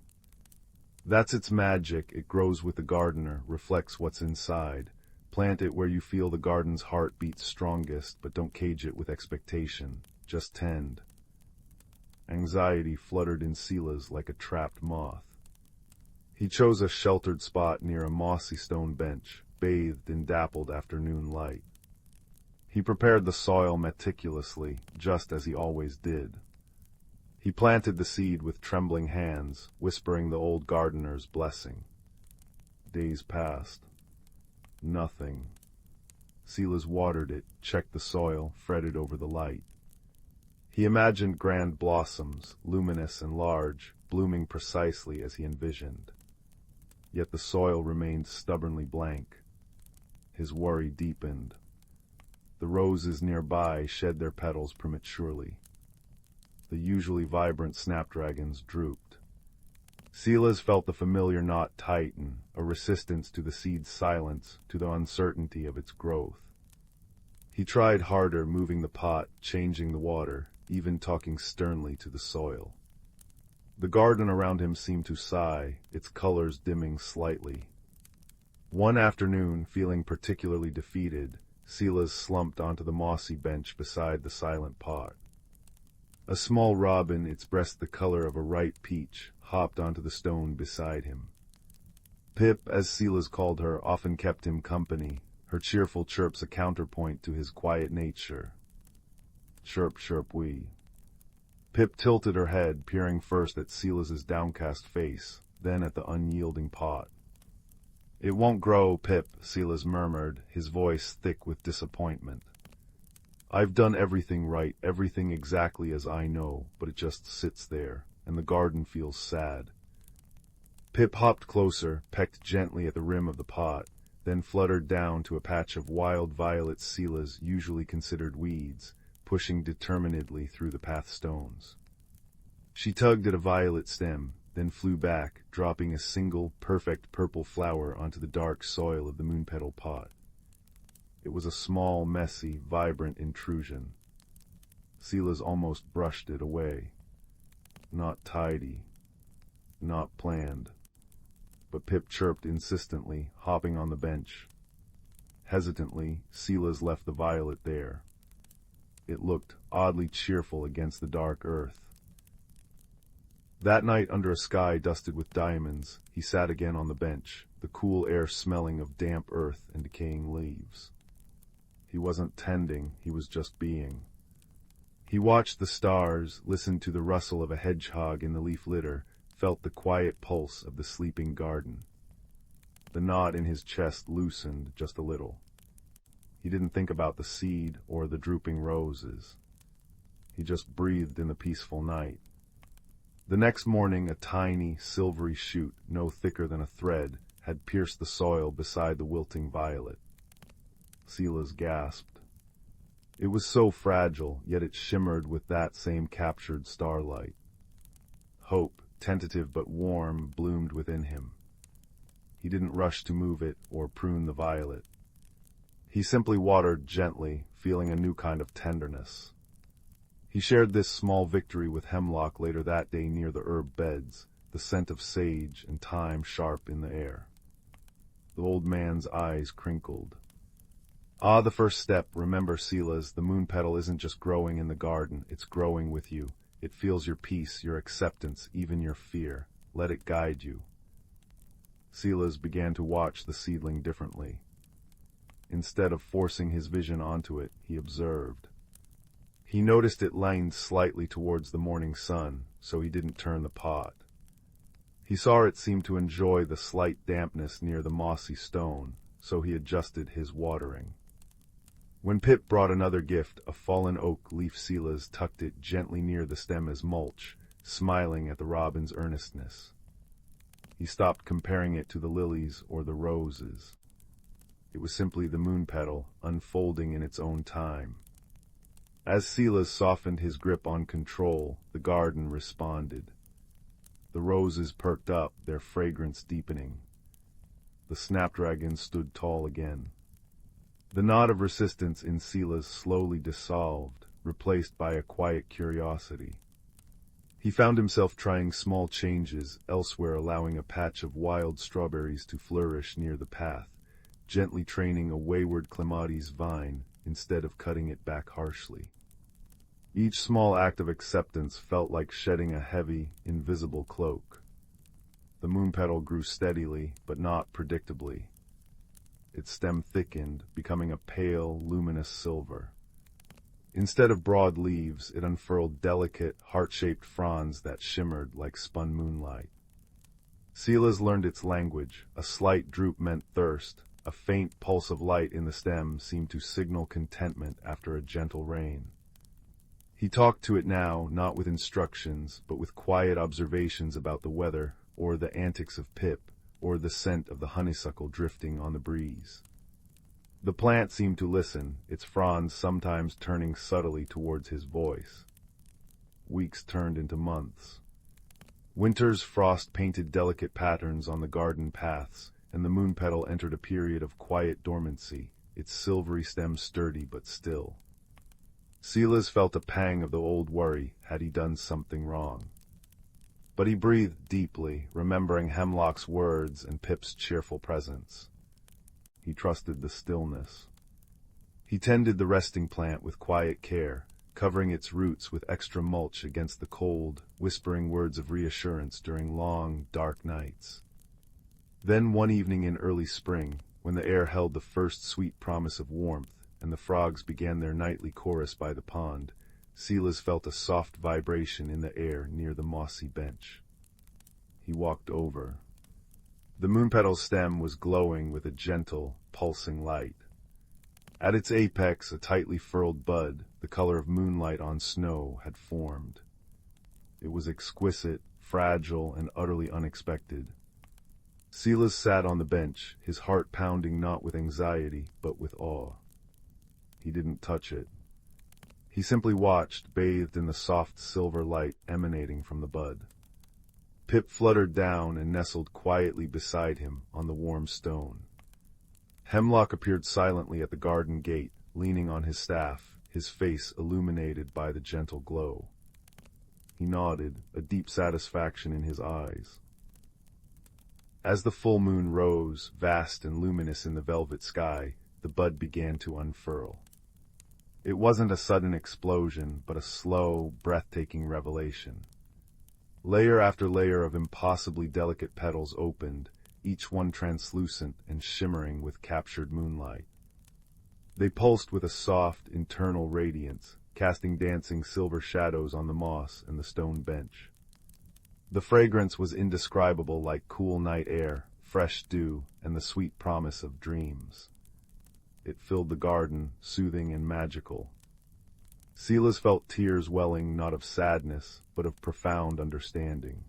That's its magic. It grows with the gardener, reflects what's inside. Plant it where you feel the garden's heart beats strongest, but don't cage it with expectation. Just tend. Anxiety fluttered in Silas like a trapped moth. He chose a sheltered spot near a mossy stone bench, bathed in dappled afternoon light. He prepared the soil meticulously, just as he always did. He planted the seed with trembling hands, whispering the old gardener's blessing. Days passed. Nothing. Silas watered it, checked the soil, fretted over the light. He imagined grand blossoms, luminous and large, blooming precisely as he envisioned. Yet the soil remained stubbornly blank. His worry deepened. The roses nearby shed their petals prematurely. The usually vibrant snapdragons drooped. Silas felt the familiar knot tighten, a resistance to the seed's silence, to the uncertainty of its growth. He tried harder, moving the pot, changing the water, even talking sternly to the soil. The garden around him seemed to sigh, its colors dimming slightly. One afternoon, feeling particularly defeated, Silas slumped onto the mossy bench beside the silent pot. A small robin, its breast the color of a ripe peach, hopped onto the stone beside him. Pip, as Silas called her, often kept him company, her cheerful chirps a counterpoint to his quiet nature. Chirp, chirp, wee. Pip tilted her head, peering first at Silas's downcast face, then at the unyielding pot. "It won't grow, Pip," Silas murmured, his voice thick with disappointment. "I've done everything right, everything exactly as I know, but it just sits there, and the garden feels sad." Pip hopped closer, pecked gently at the rim of the pot, then fluttered down to a patch of wild violets Silas usually considered weeds, pushing determinedly through the path stones. She tugged at a violet stem, then flew back, dropping a single, perfect purple flower onto the dark soil of the moonpetal pot. It was a small, messy, vibrant intrusion. Silas almost brushed it away. Not tidy. Not planned. But Pip chirped insistently, hopping on the bench. Hesitantly, Silas left the violet there. It looked oddly cheerful against the dark earth. That night, under a sky dusted with diamonds, he sat again on the bench, the cool air smelling of damp earth and decaying leaves. He wasn't tending, he was just being. He watched the stars, listened to the rustle of a hedgehog in the leaf litter, felt the quiet pulse of the sleeping garden. The knot in his chest loosened just a little. He didn't think about the seed or the drooping roses. He just breathed in the peaceful night. The next morning, a tiny, silvery shoot, no thicker than a thread, had pierced the soil beside the wilting violet. Silas gasped. It was so fragile, yet it shimmered with that same captured starlight. Hope, tentative but warm, bloomed within him. He didn't rush to move it or prune the violet. He simply watered gently, feeling a new kind of tenderness. He shared this small victory with Hemlock later that day near the herb beds, the scent of sage and thyme sharp in the air. The old man's eyes crinkled. Ah, the first step, remember, Silas, the moon petal isn't just growing in the garden, it's growing with you. It feels your peace, your acceptance, even your fear. Let it guide you. Silas began to watch the seedling differently. Instead of forcing his vision onto it, he observed. He noticed it leaned slightly towards the morning sun, so he didn't turn the pot. He saw it seemed to enjoy the slight dampness near the mossy stone, so he adjusted his watering. When Pip brought another gift, a fallen oak leaf, Silas tucked it gently near the stem as mulch, smiling at the robin's earnestness. He stopped comparing it to the lilies or the roses. It was simply the moon petal, unfolding in its own time. As Silas softened his grip on control, the garden responded. The roses perked up, their fragrance deepening. The snapdragon stood tall again. The knot of resistance in Silas slowly dissolved, replaced by a quiet curiosity. He found himself trying small changes, elsewhere allowing a patch of wild strawberries to flourish near the path, gently training a wayward clematis vine instead of cutting it back harshly. Each small act of acceptance felt like shedding a heavy, invisible cloak. The moon petal grew steadily, but not predictably. Its stem thickened, becoming a pale, luminous silver. Instead of broad leaves, it unfurled delicate, heart-shaped fronds that shimmered like spun moonlight. Silas learned its language. A slight droop meant thirst. A faint pulse of light in the stem seemed to signal contentment after a gentle rain. He talked to it now, not with instructions, but with quiet observations about the weather, or the antics of Pip, or the scent of the honeysuckle drifting on the breeze. The plant seemed to listen, its fronds sometimes turning subtly towards his voice. Weeks turned into months. Winter's frost painted delicate patterns on the garden paths, and the moon petal entered a period of quiet dormancy, its silvery stem sturdy but still. Silas felt a pang of the old worry, had he done something wrong? But he breathed deeply, remembering Hemlock's words and Pip's cheerful presence. He trusted the stillness. He tended the resting plant with quiet care, covering its roots with extra mulch against the cold, whispering words of reassurance during long, dark nights. Then one evening in early spring, when the air held the first sweet promise of warmth, and the frogs began their nightly chorus by the pond, Silas felt a soft vibration in the air near the mossy bench. He walked over. The moon petal's stem was glowing with a gentle, pulsing light. At its apex, a tightly furled bud, the color of moonlight on snow, had formed. It was exquisite, fragile, and utterly unexpected. Silas sat on the bench, his heart pounding not with anxiety, but with awe. He didn't touch it. He simply watched, bathed in the soft silver light emanating from the bud. Pip fluttered down and nestled quietly beside him on the warm stone. Hemlock appeared silently at the garden gate, leaning on his staff, his face illuminated by the gentle glow. He nodded, a deep satisfaction in his eyes. As the full moon rose, vast and luminous in the velvet sky, the bud began to unfurl. It wasn't a sudden explosion, but a slow, breathtaking revelation. Layer after layer of impossibly delicate petals opened, each one translucent and shimmering with captured moonlight. They pulsed with a soft, internal radiance, casting dancing silver shadows on the moss and the stone bench. The fragrance was indescribable, like cool night air, fresh dew, and the sweet promise of dreams. It filled the garden, soothing and magical. Silas felt tears welling not of sadness, but of profound understanding.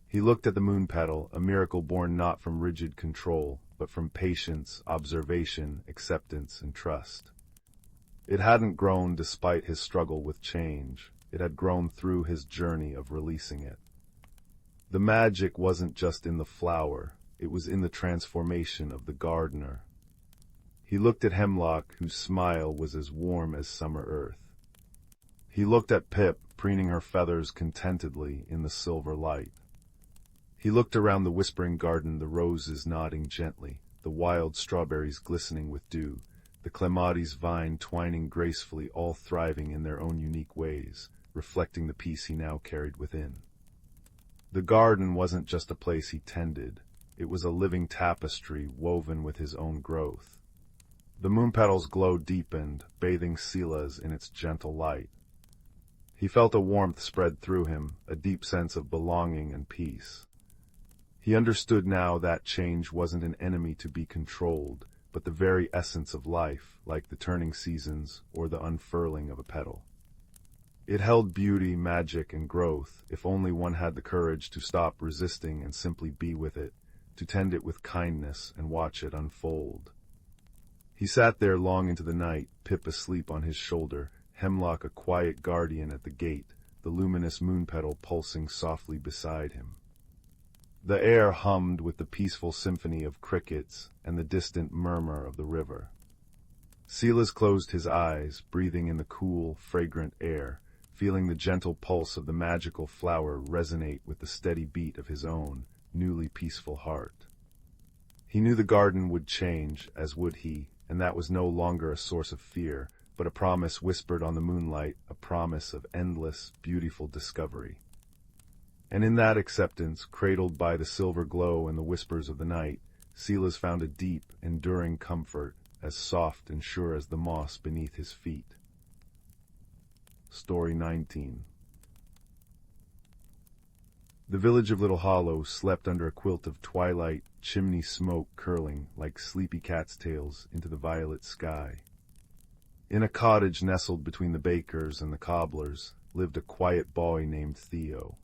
He looked at the moon petal, a miracle born not from rigid control, but from patience, observation, acceptance, and trust. It hadn't grown despite his struggle with change. It had grown through his journey of releasing it. The magic wasn't just in the flower, it was in the transformation of the gardener. He looked at Hemlock, whose smile was as warm as summer earth. He looked at Pip, preening her feathers contentedly in the silver light. He looked around the whispering garden, the roses nodding gently, the wild strawberries glistening with dew, the clematis vine twining gracefully, all thriving in their own unique ways, reflecting the peace he now carried within. The garden wasn't just a place he tended, it was a living tapestry woven with his own growth. The moon petal's glow deepened, bathing Silas in its gentle light. He felt a warmth spread through him, a deep sense of belonging and peace. He understood now that change wasn't an enemy to be controlled, but the very essence of life, like the turning seasons or the unfurling of a petal. It held beauty, magic, and growth, if only one had the courage to stop resisting and simply be with it, to tend it with kindness and watch it unfold. He sat there long into the night, Pip asleep on his shoulder, Hemlock a quiet guardian at the gate, the luminous moon petal pulsing softly beside him. The air hummed with the peaceful symphony of crickets and the distant murmur of the river. Silas closed his eyes, breathing in the cool, fragrant air, feeling the gentle pulse of the magical flower resonate with the steady beat of his own, newly peaceful heart. He knew the garden would change, as would he, and that was no longer a source of fear, but a promise whispered on the moonlight, a promise of endless, beautiful discovery. And in that acceptance, cradled by the silver glow and the whispers of the night, Silas found a deep, enduring comfort, as soft and sure as the moss beneath his feet. Story 19. The village of Little Hollow slept under a quilt of twilight, chimney smoke curling like sleepy cat's tails into the violet sky. In a cottage nestled between the bakers and the cobblers lived a quiet boy named Theo.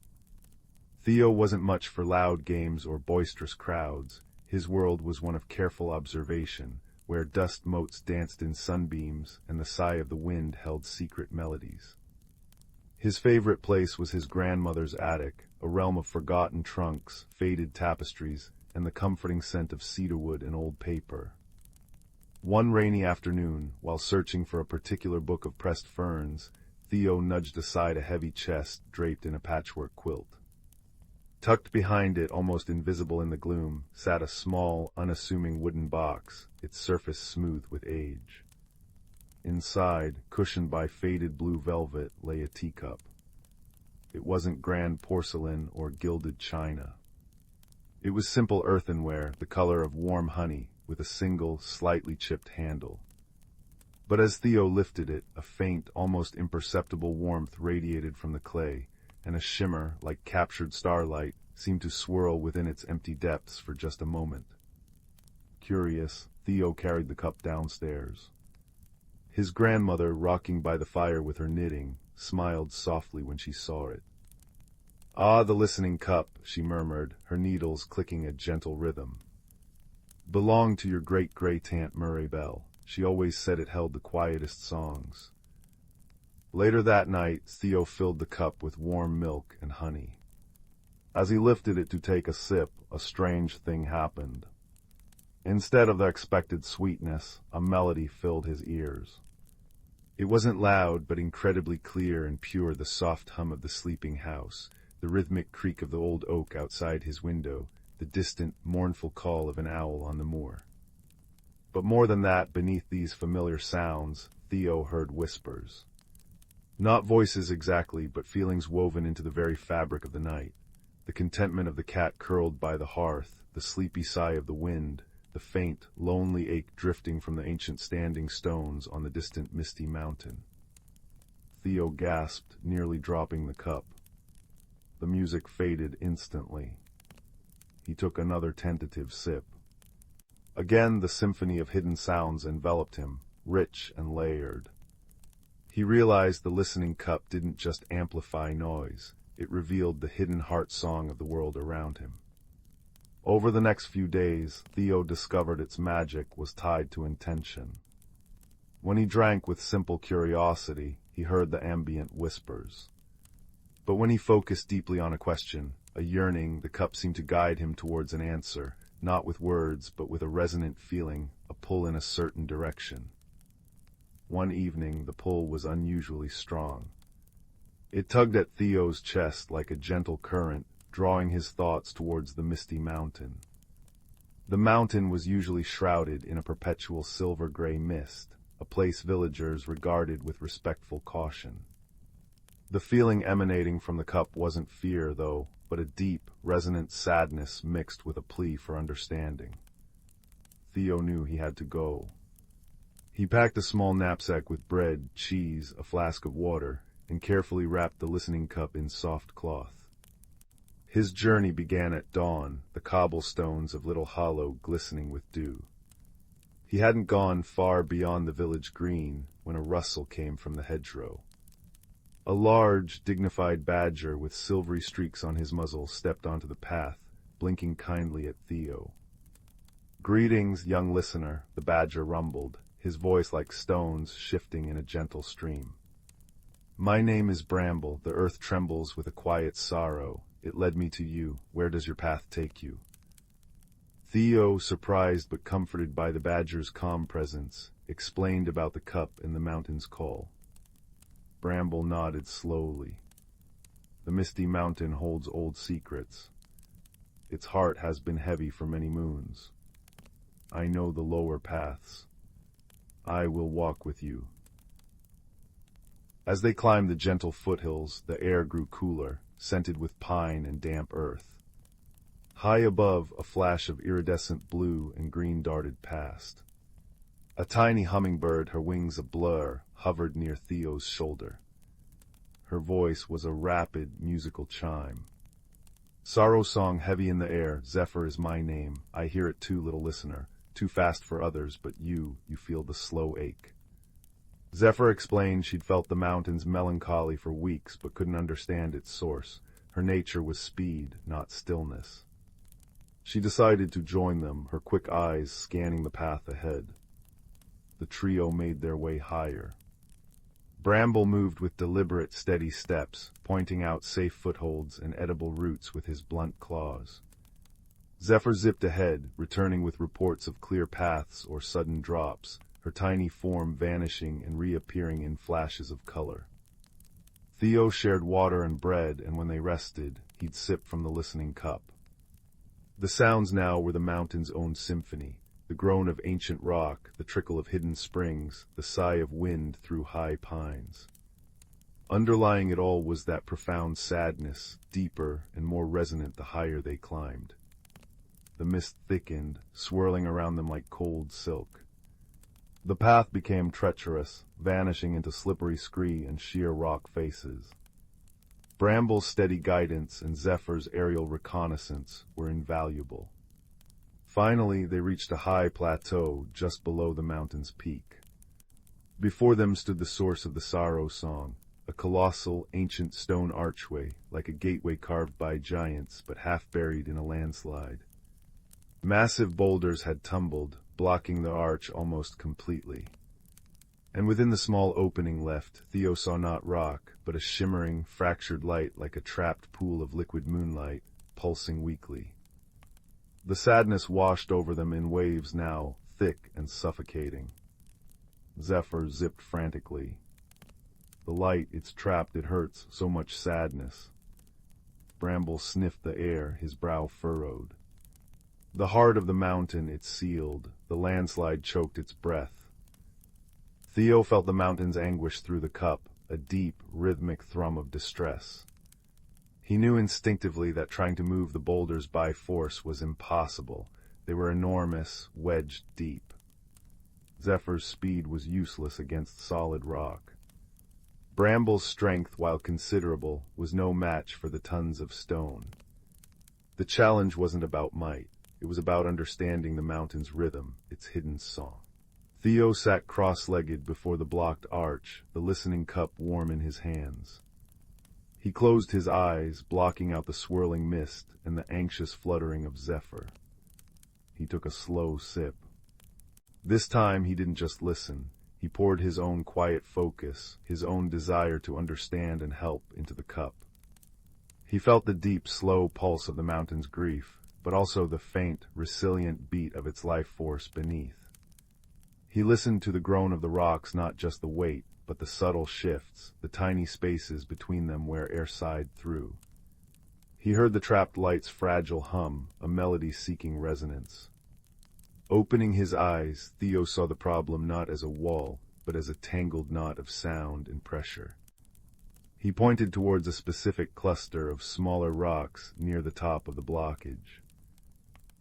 Theo wasn't much for loud games or boisterous crowds. His world was one of careful observation, where dust motes danced in sunbeams and the sigh of the wind held secret melodies. His favorite place was his grandmother's attic, a realm of forgotten trunks, faded tapestries, and the comforting scent of cedarwood and old paper. One rainy afternoon, while searching for a particular book of pressed ferns, Theo nudged aside a heavy chest draped in a patchwork quilt. Tucked behind it, almost invisible in the gloom, sat a small, unassuming wooden box, its surface smooth with age. Inside, cushioned by faded blue velvet, lay a teacup. It wasn't grand porcelain or gilded china. It was simple earthenware, the color of warm honey, with a single, slightly chipped handle. But as Theo lifted it, a faint, almost imperceptible warmth radiated from the clay, and a shimmer, like captured starlight, seemed to swirl within its empty depths for just a moment. Curious, Theo carried the cup downstairs. His grandmother, rocking by the fire with her knitting, smiled softly when she saw it. "Ah, the listening cup," she murmured, her needles clicking a gentle rhythm. "Belonged to your great-great-aunt Murray Bell. She always said it held the quietest songs." Later that night, Theo filled the cup with warm milk and honey. As he lifted it to take a sip, a strange thing happened. Instead of the expected sweetness, a melody filled his ears. It wasn't loud, but incredibly clear and pure, the soft hum of the sleeping house, the rhythmic creak of the old oak outside his window, the distant, mournful call of an owl on the moor. But more than that, beneath these familiar sounds, Theo heard whispers. Not voices exactly, but feelings woven into the very fabric of the night. The contentment of the cat curled by the hearth, the sleepy sigh of the wind, the faint, lonely ache drifting from the ancient standing stones on the distant misty mountain. Theo gasped, nearly dropping the cup. The music faded instantly. He took another tentative sip. Again the symphony of hidden sounds enveloped him, rich and layered. He realized the listening cup didn't just amplify noise, it revealed the hidden heart song of the world around him. Over the next few days, Theo discovered its magic was tied to intention. When he drank with simple curiosity, he heard the ambient whispers. But when he focused deeply on a question, a yearning, the cup seemed to guide him towards an answer, not with words, but with a resonant feeling, a pull in a certain direction. One evening, the pull was unusually strong. It tugged at Theo's chest like a gentle current, drawing his thoughts towards the misty mountain. The mountain was usually shrouded in a perpetual silver-gray mist, a place villagers regarded with respectful caution. The feeling emanating from the cup wasn't fear, though, but a deep, resonant sadness mixed with a plea for understanding. Theo knew he had to go. He packed a small knapsack with bread, cheese, a flask of water, and carefully wrapped the listening cup in soft cloth. His journey began at dawn, the cobblestones of Little Hollow glistening with dew. He hadn't gone far beyond the village green when a rustle came from the hedgerow. A large, dignified badger with silvery streaks on his muzzle stepped onto the path, blinking kindly at Theo. "Greetings, young listener," the badger rumbled, his voice like stones shifting in a gentle stream. "My name is Bramble, the earth trembles with a quiet sorrow. It led me to you. Where does your path take you?" Theo, surprised but comforted by the badger's calm presence, explained about the cup and the mountain's call. Bramble nodded slowly. "The misty mountain holds old secrets. Its heart has been heavy for many moons. I know the lower paths. I will walk with you." As they climbed the gentle foothills, the air grew cooler, scented with pine and damp earth. High above, a flash of iridescent blue and green darted past. A tiny hummingbird, her wings a blur, hovered near Theo's shoulder. Her voice was a rapid, musical chime. "Sorrow song heavy in the air, Zephyr is my name. I hear it too, little listener. Too fast for others, but you feel the slow ache." Zephyr explained she'd felt the mountain's melancholy for weeks, but couldn't understand its source. Her nature was speed, not stillness. She decided to join them, her quick eyes scanning the path ahead. The trio made their way higher. Bramble moved with deliberate, steady steps, pointing out safe footholds and edible roots with his blunt claws. Zephyr zipped ahead, returning with reports of clear paths or sudden drops, her tiny form vanishing and reappearing in flashes of color. Theo shared water and bread, and when they rested, he'd sip from the listening cup. The sounds now were the mountain's own symphony, the groan of ancient rock, the trickle of hidden springs, the sigh of wind through high pines. Underlying it all was that profound sadness, deeper and more resonant the higher they climbed. The mist thickened, swirling around them like cold silk. The path became treacherous, vanishing into slippery scree and sheer rock faces. Bramble's steady guidance and Zephyr's aerial reconnaissance were invaluable. Finally, they reached a high plateau just below the mountain's peak. Before them stood the source of the sorrow song, a colossal, ancient stone archway, like a gateway carved by giants but half buried in a landslide. Massive boulders had tumbled, blocking the arch almost completely. And within the small opening left, Theo saw not rock, but a shimmering, fractured light like a trapped pool of liquid moonlight, pulsing weakly. The sadness washed over them in waves now, thick and suffocating. Zephyr zipped frantically, The light, it's trapped, it hurts, so much sadness. Bramble sniffed the air, his brow furrowed. The heart of the mountain, it sealed, the landslide choked its breath. Theo felt the mountain's anguish through the cup, a deep, rhythmic thrum of distress. He knew instinctively that trying to move the boulders by force was impossible. They were enormous, wedged deep. Zephyr's speed was useless against solid rock. Bramble's strength, while considerable, was no match for the tons of stone. The challenge wasn't about might. It was about understanding the mountain's rhythm, its hidden song. Theo sat cross-legged before the blocked arch, the listening cup warm in his hands. He closed his eyes, blocking out the swirling mist and the anxious fluttering of Zephyr. He took a slow sip. This time he didn't just listen. He poured his own quiet focus, his own desire to understand and help into the cup. He felt the deep, slow pulse of the mountain's grief, but also the faint, resilient beat of its life force beneath. He listened to the groan of the rocks, not just the weight, but the subtle shifts, the tiny spaces between them where air sighed through. He heard the trapped light's fragile hum, a melody seeking resonance. Opening his eyes, Theo saw the problem not as a wall, but as a tangled knot of sound and pressure. He pointed towards a specific cluster of smaller rocks near the top of the blockage.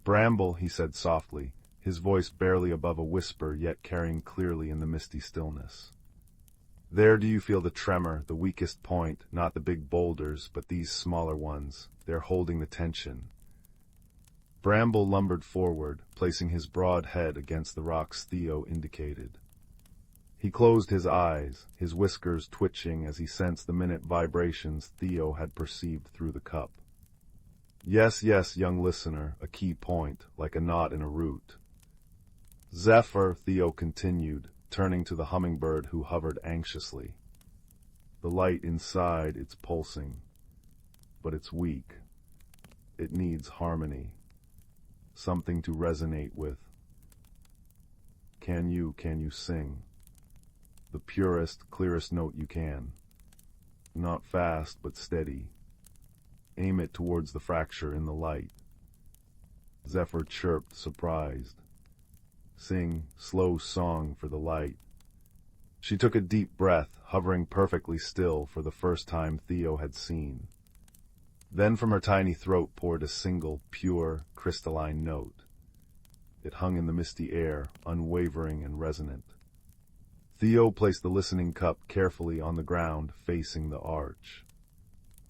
"Bramble," he said softly, his voice barely above a whisper yet carrying clearly in the misty stillness. "There do you feel the tremor, the weakest point, not the big boulders, but these smaller ones. They're holding the tension." Bramble lumbered forward, placing his broad head against the rocks Theo indicated. He closed his eyes, his whiskers twitching as he sensed the minute vibrations Theo had perceived through the cup. "Yes, yes, young listener, a key point, like a knot in a root." "Zephyr," Theo continued, turning to the hummingbird who hovered anxiously. "The light inside, it's pulsing, but it's weak. It needs harmony, something to resonate with. Can you sing? The purest, clearest note you can. Not fast, but steady. Aim it towards the fracture in the light." Zephyr chirped, surprised. "Sing, slow song for the light." She took a deep breath, hovering perfectly still for the first time Theo had seen. Then from her tiny throat poured a single, pure, crystalline note. It hung in the misty air, unwavering and resonant. Theo placed the listening cup carefully on the ground, facing the arch.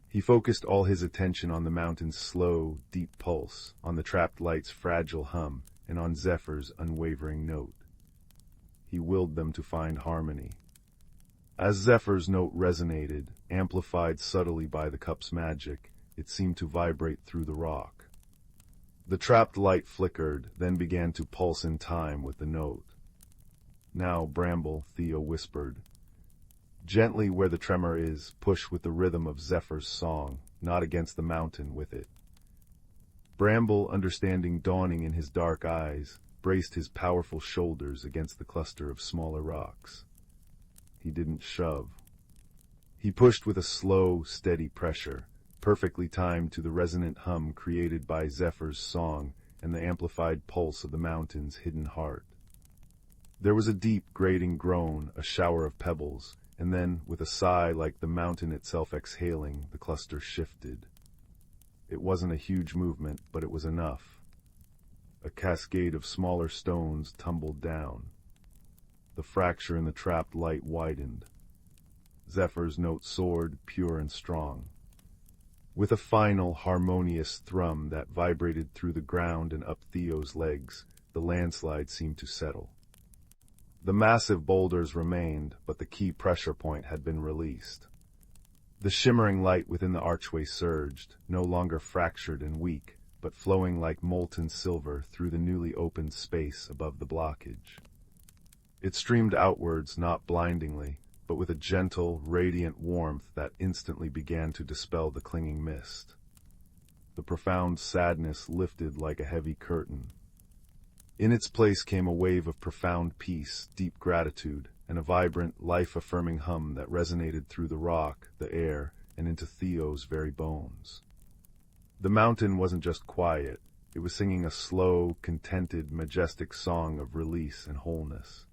He focused all his attention on the mountain's slow, deep pulse, on the trapped light's fragile hum, and on Zephyr's unwavering note. He willed them to find harmony. As Zephyr's note resonated, amplified subtly by the cup's magic, it seemed to vibrate through the rock. The trapped light flickered, then began to pulse in time with the note. "Now, Bramble," Theo whispered. "Gently where the tremor is, push with the rhythm of Zephyr's song, not against the mountain with it." Bramble, understanding dawning in his dark eyes, braced his powerful shoulders against the cluster of smaller rocks. He didn't shove. He pushed with a slow, steady pressure, perfectly timed to the resonant hum created by Zephyr's song and the amplified pulse of the mountain's hidden heart. There was a deep, grating groan, a shower of pebbles, and then, with a sigh like the mountain itself exhaling, the cluster shifted. It wasn't a huge movement, but it was enough. A cascade of smaller stones tumbled down. The fracture in the trapped light widened. Zephyr's note soared, pure and strong. With a final, harmonious thrum that vibrated through the ground and up Theo's legs, the landslide seemed to settle. The massive boulders remained, but the key pressure point had been released. The shimmering light within the archway surged, no longer fractured and weak, but flowing like molten silver through the newly opened space above the blockage. It streamed outwards, not blindingly, but with a gentle, radiant warmth that instantly began to dispel the clinging mist. The profound sadness lifted like a heavy curtain. In its place came a wave of profound peace, deep gratitude, and a vibrant, life-affirming hum that resonated through the rock, the air, and into Theo's very bones. The mountain wasn't just quiet, it was singing a slow, contented, majestic song of release and wholeness.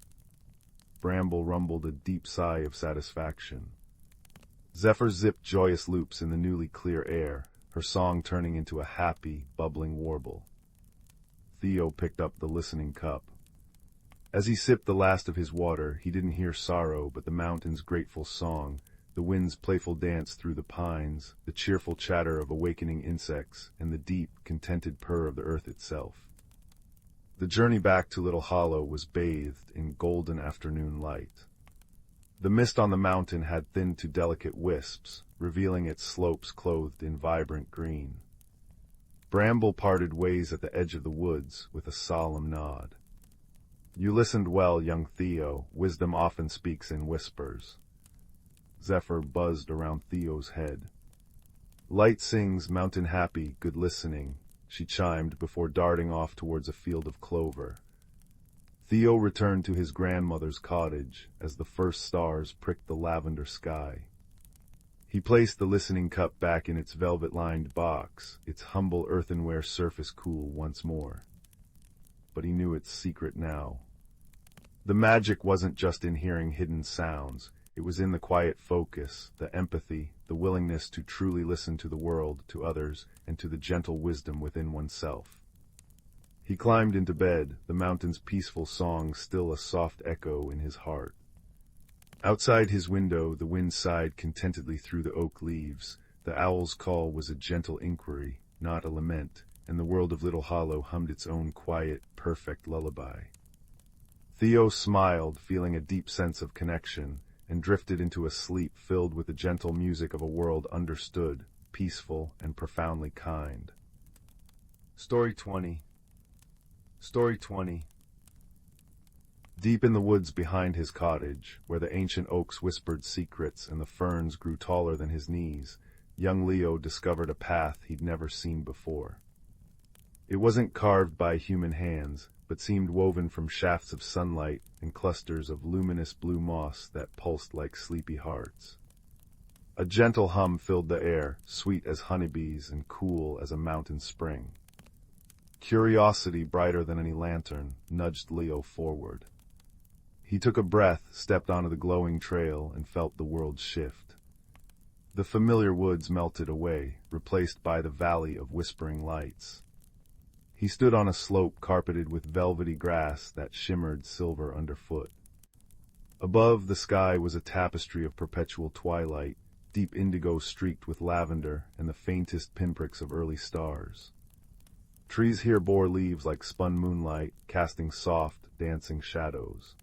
Bramble rumbled a deep sigh of satisfaction. Zephyr zipped joyous loops in the newly clear air, her song turning into a happy, bubbling warble. Theo picked up the listening cup. As he sipped the last of his water, he didn't hear sorrow but the mountain's grateful song, the wind's playful dance through the pines, the cheerful chatter of awakening insects, and the deep, contented purr of the earth itself. The journey back to Little Hollow was bathed in golden afternoon light. The mist on the mountain had thinned to delicate wisps, revealing its slopes clothed in vibrant green. Bramble parted ways at the edge of the woods with a solemn nod. "You listened well, young Theo. Wisdom often speaks in whispers." Zephyr buzzed around Theo's head. "Light sings, mountain happy, good listening," she chimed before darting off towards a field of clover. Theo returned to his grandmother's cottage as the first stars pricked the lavender sky. He placed the listening cup back in its velvet-lined box, its humble earthenware surface cool once more. But he knew its secret now. The magic wasn't just in hearing hidden sounds. It was in the quiet focus, the empathy, the willingness to truly listen to the world, to others, and to the gentle wisdom within oneself. He climbed into bed, the mountain's peaceful song still a soft echo in his heart. Outside his window, the wind sighed contentedly through the oak leaves. The owl's call was a gentle inquiry, not a lament, and the world of Little Hollow hummed its own quiet, perfect lullaby. Theo smiled, feeling a deep sense of connection, and drifted into a sleep filled with the gentle music of a world understood, peaceful, and profoundly kind. Story 20. Story 20. Deep in the woods behind his cottage, where the ancient oaks whispered secrets and the ferns grew taller than his knees, young Leo discovered a path he'd never seen before. It wasn't carved by human hands, but seemed woven from shafts of sunlight and clusters of luminous blue moss that pulsed like sleepy hearts. A gentle hum filled the air, sweet as honeybees and cool as a mountain spring. Curiosity, brighter than any lantern, nudged Leo forward. He took a breath, stepped onto the glowing trail, and felt the world shift. The familiar woods melted away, replaced by the valley of whispering lights. He stood on a slope carpeted with velvety grass that shimmered silver underfoot. Above, the sky was a tapestry of perpetual twilight, deep indigo streaked with lavender and the faintest pinpricks of early stars. Trees here bore leaves like spun moonlight, casting soft, dancing shadows.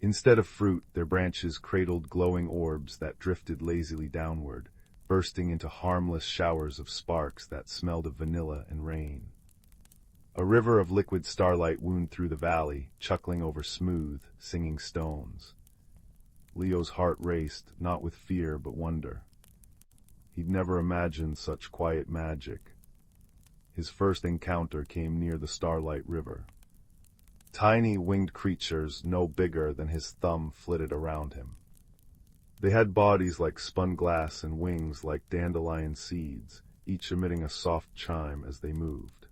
Instead of fruit, their branches cradled glowing orbs that drifted lazily downward, bursting into harmless showers of sparks that smelled of vanilla and rain. A river of liquid starlight wound through the valley, chuckling over smooth, singing stones. Leo's heart raced, not with fear but wonder. He'd never imagined such quiet magic. His first encounter came near the Starlight River. Tiny winged creatures, no bigger than his thumb, flitted around him. They had bodies like spun glass and wings like dandelion seeds, each emitting a soft chime as they moved.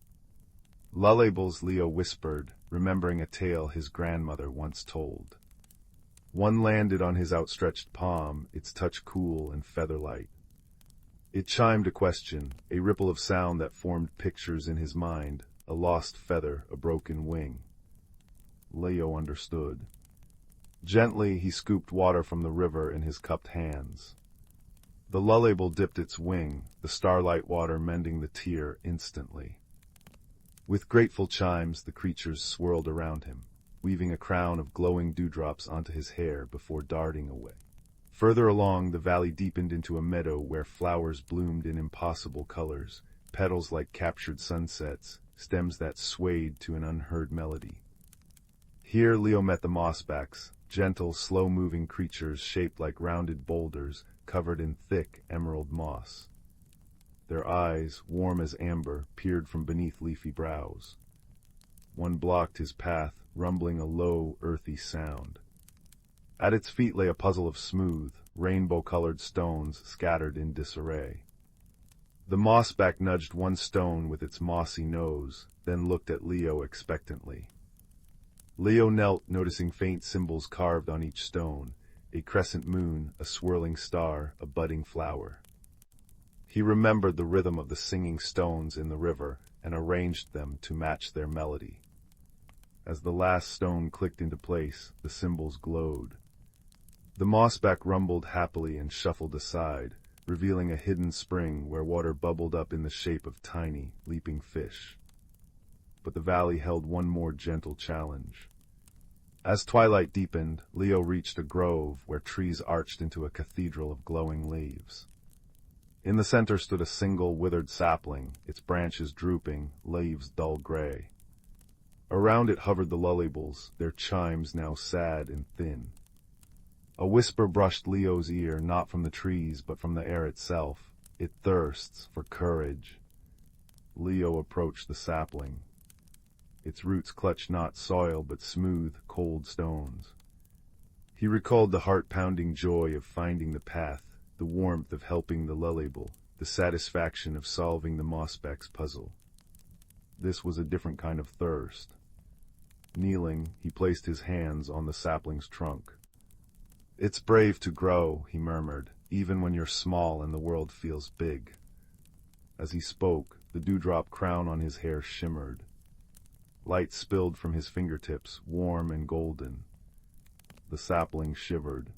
Lullables, Leo whispered, remembering a tale his grandmother once told. One landed on his outstretched palm, its touch cool and feather-light. It chimed a question, a ripple of sound that formed pictures in his mind, a lost feather, a broken wing. Leo understood. Gently, he scooped water from the river in his cupped hands. The lullable dipped its wing, the starlight water mending the tear instantly. With grateful chimes, the creatures swirled around him, weaving a crown of glowing dewdrops onto his hair before darting away. Further along, the valley deepened into a meadow where flowers bloomed in impossible colors, petals like captured sunsets, stems that swayed to an unheard melody. Here Leo met the mossbacks, gentle, slow-moving creatures shaped like rounded boulders covered in thick emerald moss. Their eyes, warm as amber, peered from beneath leafy brows. One blocked his path, rumbling a low, earthy sound. At its feet lay a puzzle of smooth, rainbow-colored stones scattered in disarray. The mossback nudged one stone with its mossy nose, then looked at Leo expectantly. Leo knelt, noticing faint symbols carved on each stone, a crescent moon, a swirling star, a budding flower. He remembered the rhythm of the singing stones in the river and arranged them to match their melody. As the last stone clicked into place, the symbols glowed. The mossback rumbled happily and shuffled aside, revealing a hidden spring where water bubbled up in the shape of tiny, leaping fish. But the valley held one more gentle challenge. As twilight deepened, Leo reached a grove where trees arched into a cathedral of glowing leaves. In the center stood a single withered sapling, its branches drooping, leaves dull gray. Around it hovered the lullybills, their chimes now sad and thin. A whisper brushed Leo's ear, not from the trees, but from the air itself. It thirsts for courage. Leo approached the sapling. Its roots clutched not soil, but smooth, cold stones. He recalled the heart-pounding joy of finding the path, the warmth of helping the lullybill, the satisfaction of solving the mossback's puzzle. This was a different kind of thirst. Kneeling, he placed his hands on the sapling's trunk. "It's brave to grow," he murmured, "even when you're small and the world feels big." As he spoke, the dewdrop crown on his hair shimmered. Light spilled from his fingertips, warm and golden. The sapling shivered.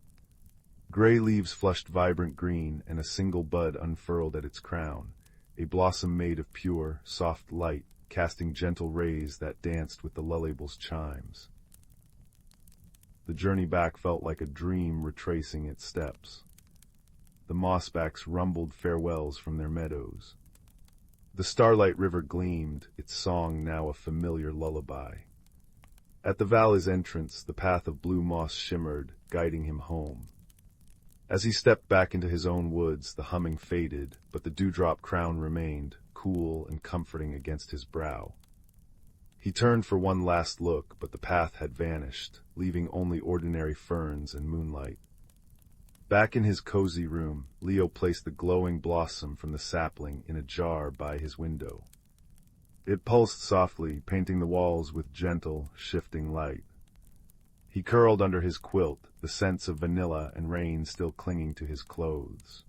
Gray leaves flushed vibrant green, and a single bud unfurled at its crown, a blossom made of pure, soft light, casting gentle rays that danced with the lullabyl's chimes. The journey back felt like a dream retracing its steps. The mossbacks rumbled farewells from their meadows. The starlight river gleamed, its song now a familiar lullaby. At the valley's entrance, the path of blue moss shimmered, guiding him home. As he stepped back into his own woods, the humming faded, but the dewdrop crown remained, cool and comforting against his brow. He turned for one last look, but the path had vanished, leaving only ordinary ferns and moonlight. Back in his cozy room, Leo placed the glowing blossom from the sapling in a jar by his window. It pulsed softly, painting the walls with gentle, shifting light. He curled under his quilt, the scents of vanilla and rain still clinging to his clothes.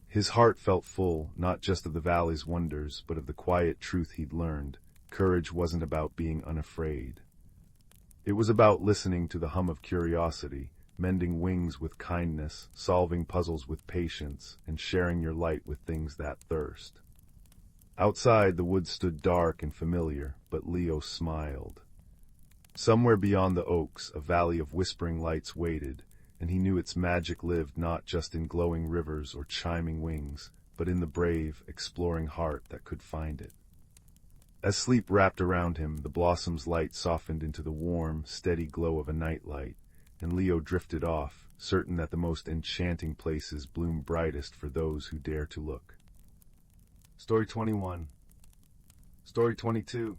His heart felt full, not just of the valley's wonders, but of the quiet truth he'd learned. Courage wasn't about being unafraid. It was about listening to the hum of curiosity, mending wings with kindness, solving puzzles with patience, and sharing your light with things that thirst. Outside, the woods stood dark and familiar, but Leo smiled. Somewhere beyond the oaks, a valley of whispering lights waited, and he knew its magic lived not just in glowing rivers or chiming wings, but in the brave, exploring heart that could find it. As sleep wrapped around him, the blossom's light softened into the warm, steady glow of a nightlight, and Leo drifted off, certain that the most enchanting places bloom brightest for those who dare to look. Story 21. Story 22.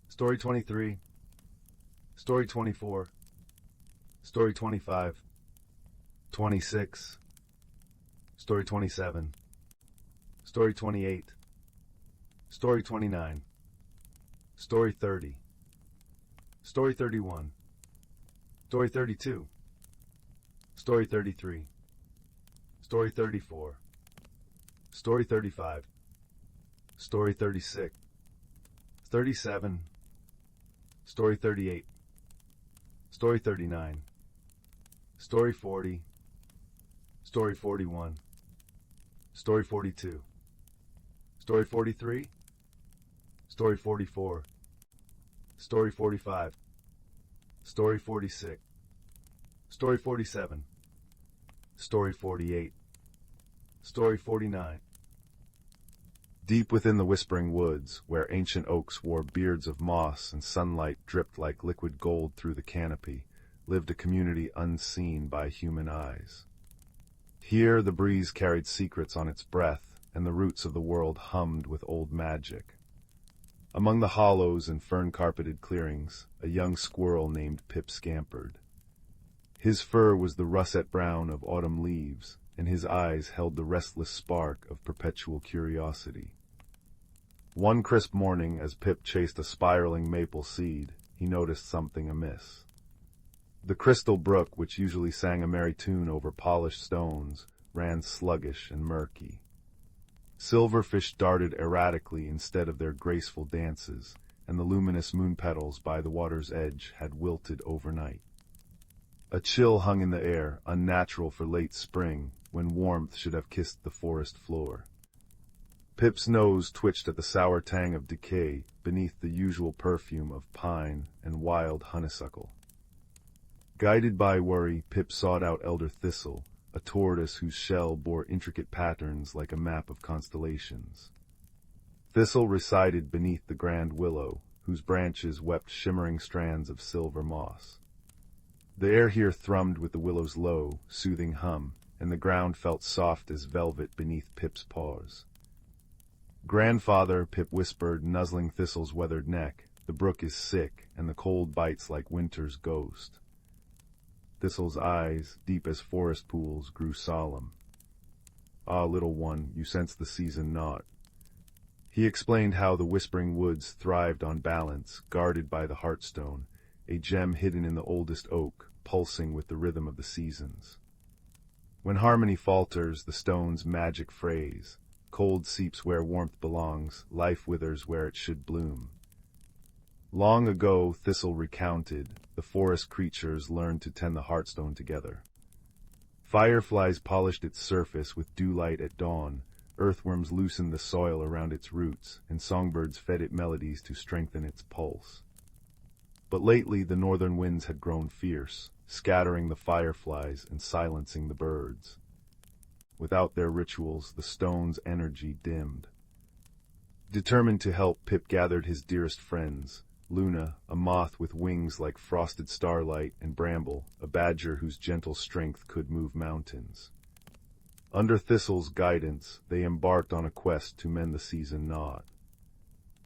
Story 23. Story 24. Story 25. 26. Story 27. Story 28. Story 29. Story 30. Story 31. Story 32. Story 33. Story 34. Story 35. Story 36. 37. Story 38. Story 39. Story 40. Story 41. Story 42. Story 43. Story 44. Story 45. Story 46. Story 47. Story 48. Story 49. Deep within the whispering woods, where ancient oaks wore beards of moss and sunlight dripped like liquid gold through the canopy, lived a community unseen by human eyes. Here the breeze carried secrets on its breath, and the roots of the world hummed with old magic. Among the hollows and fern-carpeted clearings, a young squirrel named Pip scampered. His fur was the russet brown of autumn leaves, and his eyes held the restless spark of perpetual curiosity. One crisp morning, as Pip chased a spiraling maple seed, he noticed something amiss. The crystal brook, which usually sang a merry tune over polished stones, ran sluggish and murky. Silverfish darted erratically instead of their graceful dances, and the luminous moon petals by the water's edge had wilted overnight. A chill hung in the air, unnatural for late spring, when warmth should have kissed the forest floor. Pip's nose twitched at the sour tang of decay beneath the usual perfume of pine and wild honeysuckle. Guided by worry, Pip sought out elder thistle, a tortoise whose shell bore intricate patterns like a map of constellations. Thistle resided beneath the grand willow, whose branches wept shimmering strands of silver moss. The air here thrummed with the willow's low, soothing hum, and the ground felt soft as velvet beneath Pip's paws. "Grandfather," Pip whispered, nuzzling Thistle's weathered neck, "the brook is sick, and the cold bites like winter's ghost." Thistle's eyes, deep as forest pools, grew solemn. "Ah, little one, you sense the season not." He explained how the whispering woods thrived on balance, guarded by the heartstone, a gem hidden in the oldest oak, pulsing with the rhythm of the seasons. When harmony falters, the stone's magic phrase, "Cold seeps where warmth belongs, life withers where it should bloom." Long ago, Thistle recounted, the forest creatures learned to tend the heartstone together. Fireflies polished its surface with dewlight at dawn, earthworms loosened the soil around its roots, and songbirds fed it melodies to strengthen its pulse. But lately the northern winds had grown fierce, scattering the fireflies and silencing the birds. Without their rituals, the stone's energy dimmed. Determined to help, Pip gathered his dearest friends, Luna, a moth with wings like frosted starlight, and Bramble, a badger whose gentle strength could move mountains. Under Thistle's guidance, they embarked on a quest to mend the season knot.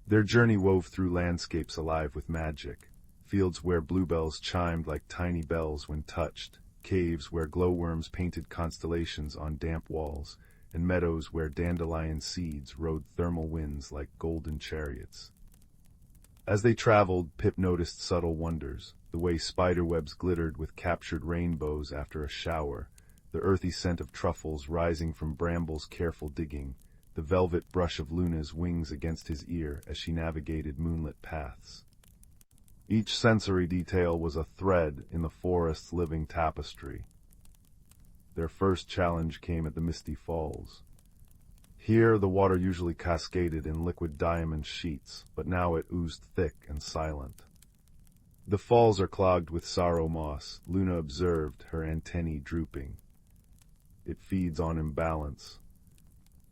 Their journey wove through landscapes alive with magic, fields where bluebells chimed like tiny bells when touched, caves where glowworms painted constellations on damp walls, and meadows where dandelion seeds rode thermal winds like golden chariots. As they traveled, Pip noticed subtle wonders, the way spiderwebs glittered with captured rainbows after a shower, the earthy scent of truffles rising from Bramble's careful digging, the velvet brush of Luna's wings against his ear as she navigated moonlit paths. Each sensory detail was a thread in the forest's living tapestry. Their first challenge came at the Misty Falls. Here the water usually cascaded in liquid diamond sheets, but now it oozed thick and silent. "The falls are clogged with sorrow moss," Luna observed, her antennae drooping. "It feeds on imbalance."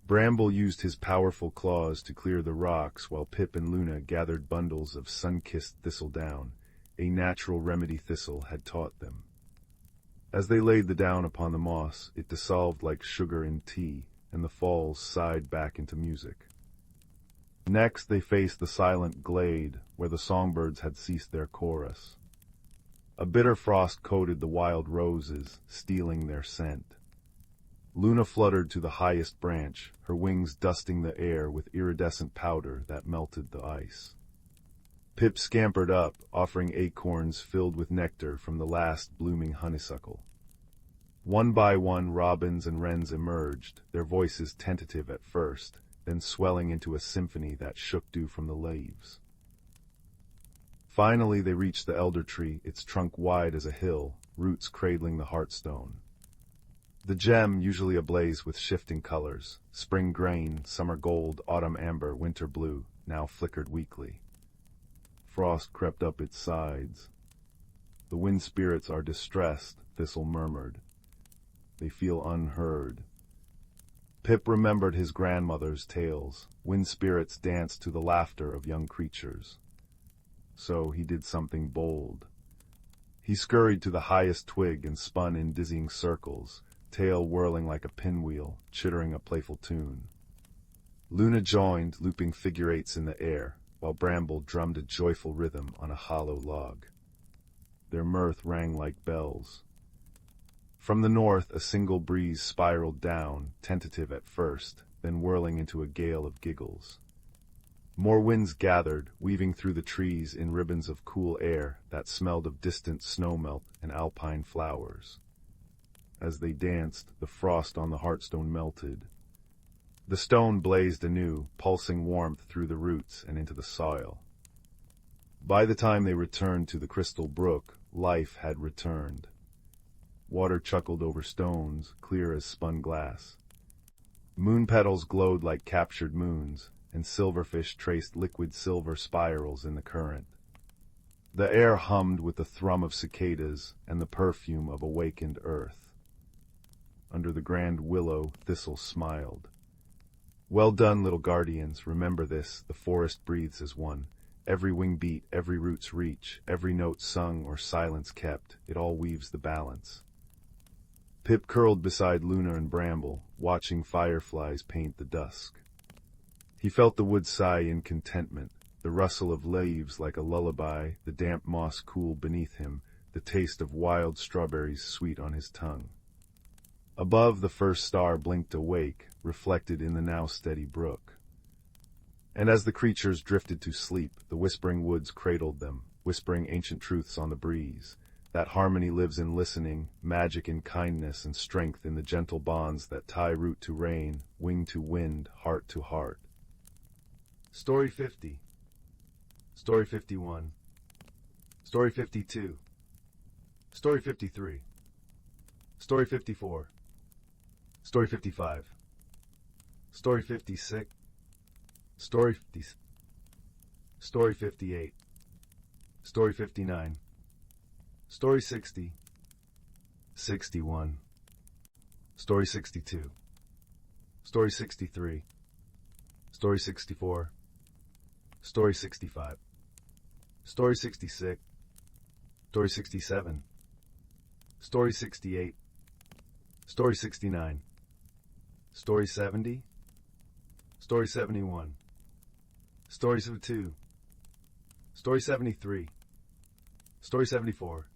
Bramble used his powerful claws to clear the rocks while Pip and Luna gathered bundles of sun-kissed thistledown, a natural remedy Thistle had taught them. As they laid the down upon the moss, it dissolved like sugar in tea, and the falls sighed back into music. Next they faced the silent glade, where the songbirds had ceased their chorus. A bitter frost coated the wild roses, stealing their scent. Luna fluttered to the highest branch, her wings dusting the air with iridescent powder that melted the ice. Pip scampered up, offering acorns filled with nectar from the last blooming honeysuckle. One by one, robins and wrens emerged, their voices tentative at first, then swelling into a symphony that shook dew from the leaves. Finally they reached the elder tree, its trunk wide as a hill, roots cradling the heartstone. The gem, usually ablaze with shifting colors, spring grain, summer gold, autumn amber, winter blue, now flickered weakly. Frost crept up its sides. "The wind spirits are distressed," Thistle murmured. "They feel unheard." Pip remembered his grandmother's tales. Wind spirits danced to the laughter of young creatures. So he did something bold. He scurried to the highest twig and spun in dizzying circles, tail whirling like a pinwheel, chittering a playful tune. Luna joined, looping figure eights in the air, while Bramble drummed a joyful rhythm on a hollow log. Their mirth rang like bells. From the north, a single breeze spiraled down, tentative at first, then whirling into a gale of giggles. More winds gathered, weaving through the trees in ribbons of cool air that smelled of distant snowmelt and alpine flowers. As they danced, the frost on the hearthstone melted. The stone blazed anew, pulsing warmth through the roots and into the soil. By the time they returned to the crystal brook, life had returned. Water chuckled over stones, clear as spun glass. Moon petals glowed like captured moons, and silverfish traced liquid silver spirals in the current. The air hummed with the thrum of cicadas and the perfume of awakened earth. Under the grand willow, Thistle smiled. Well done, little guardians, remember this, the forest breathes as one. Every wing beat, every root's reach, every note sung or silence kept, it all weaves the balance. Pip curled beside Luna and Bramble, watching fireflies paint the dusk. He felt the wood sigh in contentment, the rustle of leaves like a lullaby, the damp moss cool beneath him, the taste of wild strawberries sweet on his tongue. Above, the first star blinked awake, reflected in the now steady brook. And as the creatures drifted to sleep, the whispering woods cradled them, whispering ancient truths on the breeze. That harmony lives in listening, magic in kindness, and strength in the gentle bonds that tie root to rain, wing to wind, heart to heart. Story 50. Story 51. Story 52. Story 53. Story 54. Story 55. Story 56. Story 50. Story 58. Story 59. Story 60. 61. Story 62. Story 63. Story 64. Story 65. Story 66. Story 67. Story 68. Story 69. Story 70. Story 71. Story 72. Story 73. Story 74.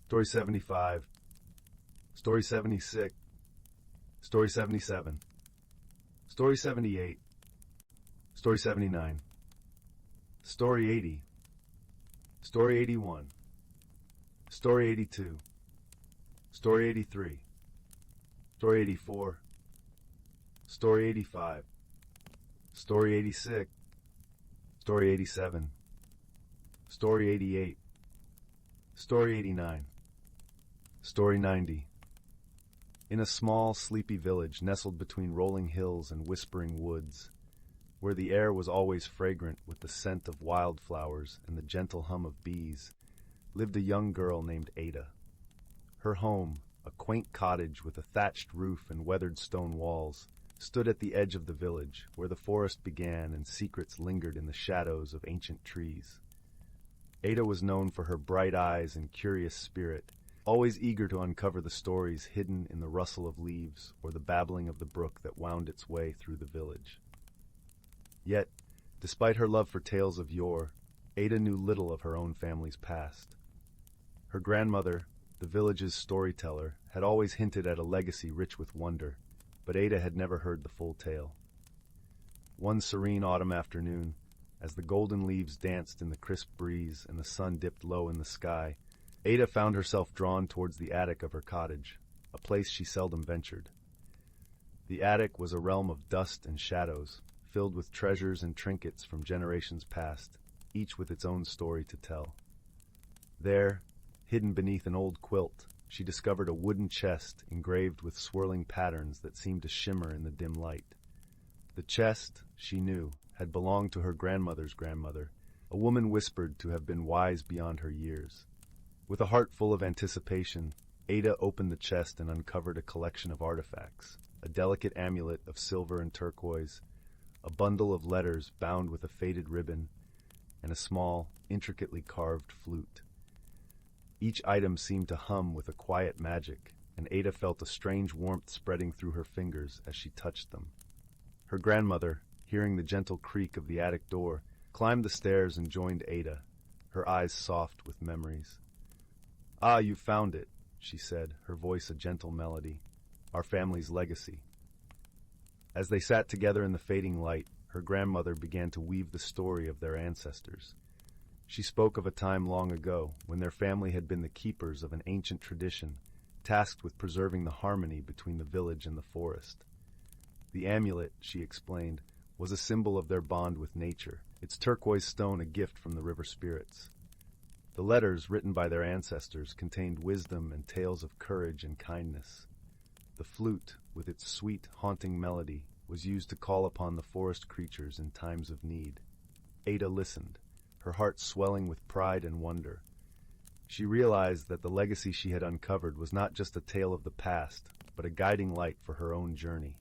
Story 75. Story 76. Story 77. Story 78. Story 79. Story 80. Story 81. Story 82. Story 83. Story 84. Story 85. Story 86. Story 87. Story 88. Story 89. Story 90. In a small, sleepy village nestled between rolling hills and whispering woods, where the air was always fragrant with the scent of wildflowers and the gentle hum of bees, lived a young girl named Ada. Her home, a quaint cottage with a thatched roof and weathered stone walls, stood at the edge of the village, where the forest began and secrets lingered in the shadows of ancient trees. Ada was known for her bright eyes and curious spirit, always eager to uncover the stories hidden in the rustle of leaves or the babbling of the brook that wound its way through the village. Yet, despite her love for tales of yore, Ada knew little of her own family's past. Her grandmother, the village's storyteller, had always hinted at a legacy rich with wonder, but Ada had never heard the full tale. One serene autumn afternoon, as the golden leaves danced in the crisp breeze and the sun dipped low in the sky, Ada found herself drawn towards the attic of her cottage, a place she seldom ventured. The attic was a realm of dust and shadows, filled with treasures and trinkets from generations past, each with its own story to tell. There, hidden beneath an old quilt, she discovered a wooden chest engraved with swirling patterns that seemed to shimmer in the dim light. The chest, she knew, had belonged to her grandmother's grandmother, a woman whispered to have been wise beyond her years. With a heart full of anticipation, Ada opened the chest and uncovered a collection of artifacts, a delicate amulet of silver and turquoise, a bundle of letters bound with a faded ribbon, and a small, intricately carved flute. Each item seemed to hum with a quiet magic, and Ada felt a strange warmth spreading through her fingers as she touched them. Her grandmother, hearing the gentle creak of the attic door, climbed the stairs and joined Ada, her eyes soft with memories. "Ah, you found it. she said, her voice a gentle melody. "Our family's legacy." As they sat together in the fading light, her grandmother began to weave the story of their ancestors. She spoke of a time long ago when their family had been the keepers of an ancient tradition, tasked with preserving the harmony between the village and the forest. The amulet, she explained, was a symbol of their bond with nature, its turquoise stone a gift from the river spirits. The letters, written by their ancestors, contained wisdom and tales of courage and kindness. The flute, with its sweet, haunting melody, was used to call upon the forest creatures in times of need. Ada listened, her heart swelling with pride and wonder. She realized that the legacy she had uncovered was not just a tale of the past, but a guiding light for her own journey.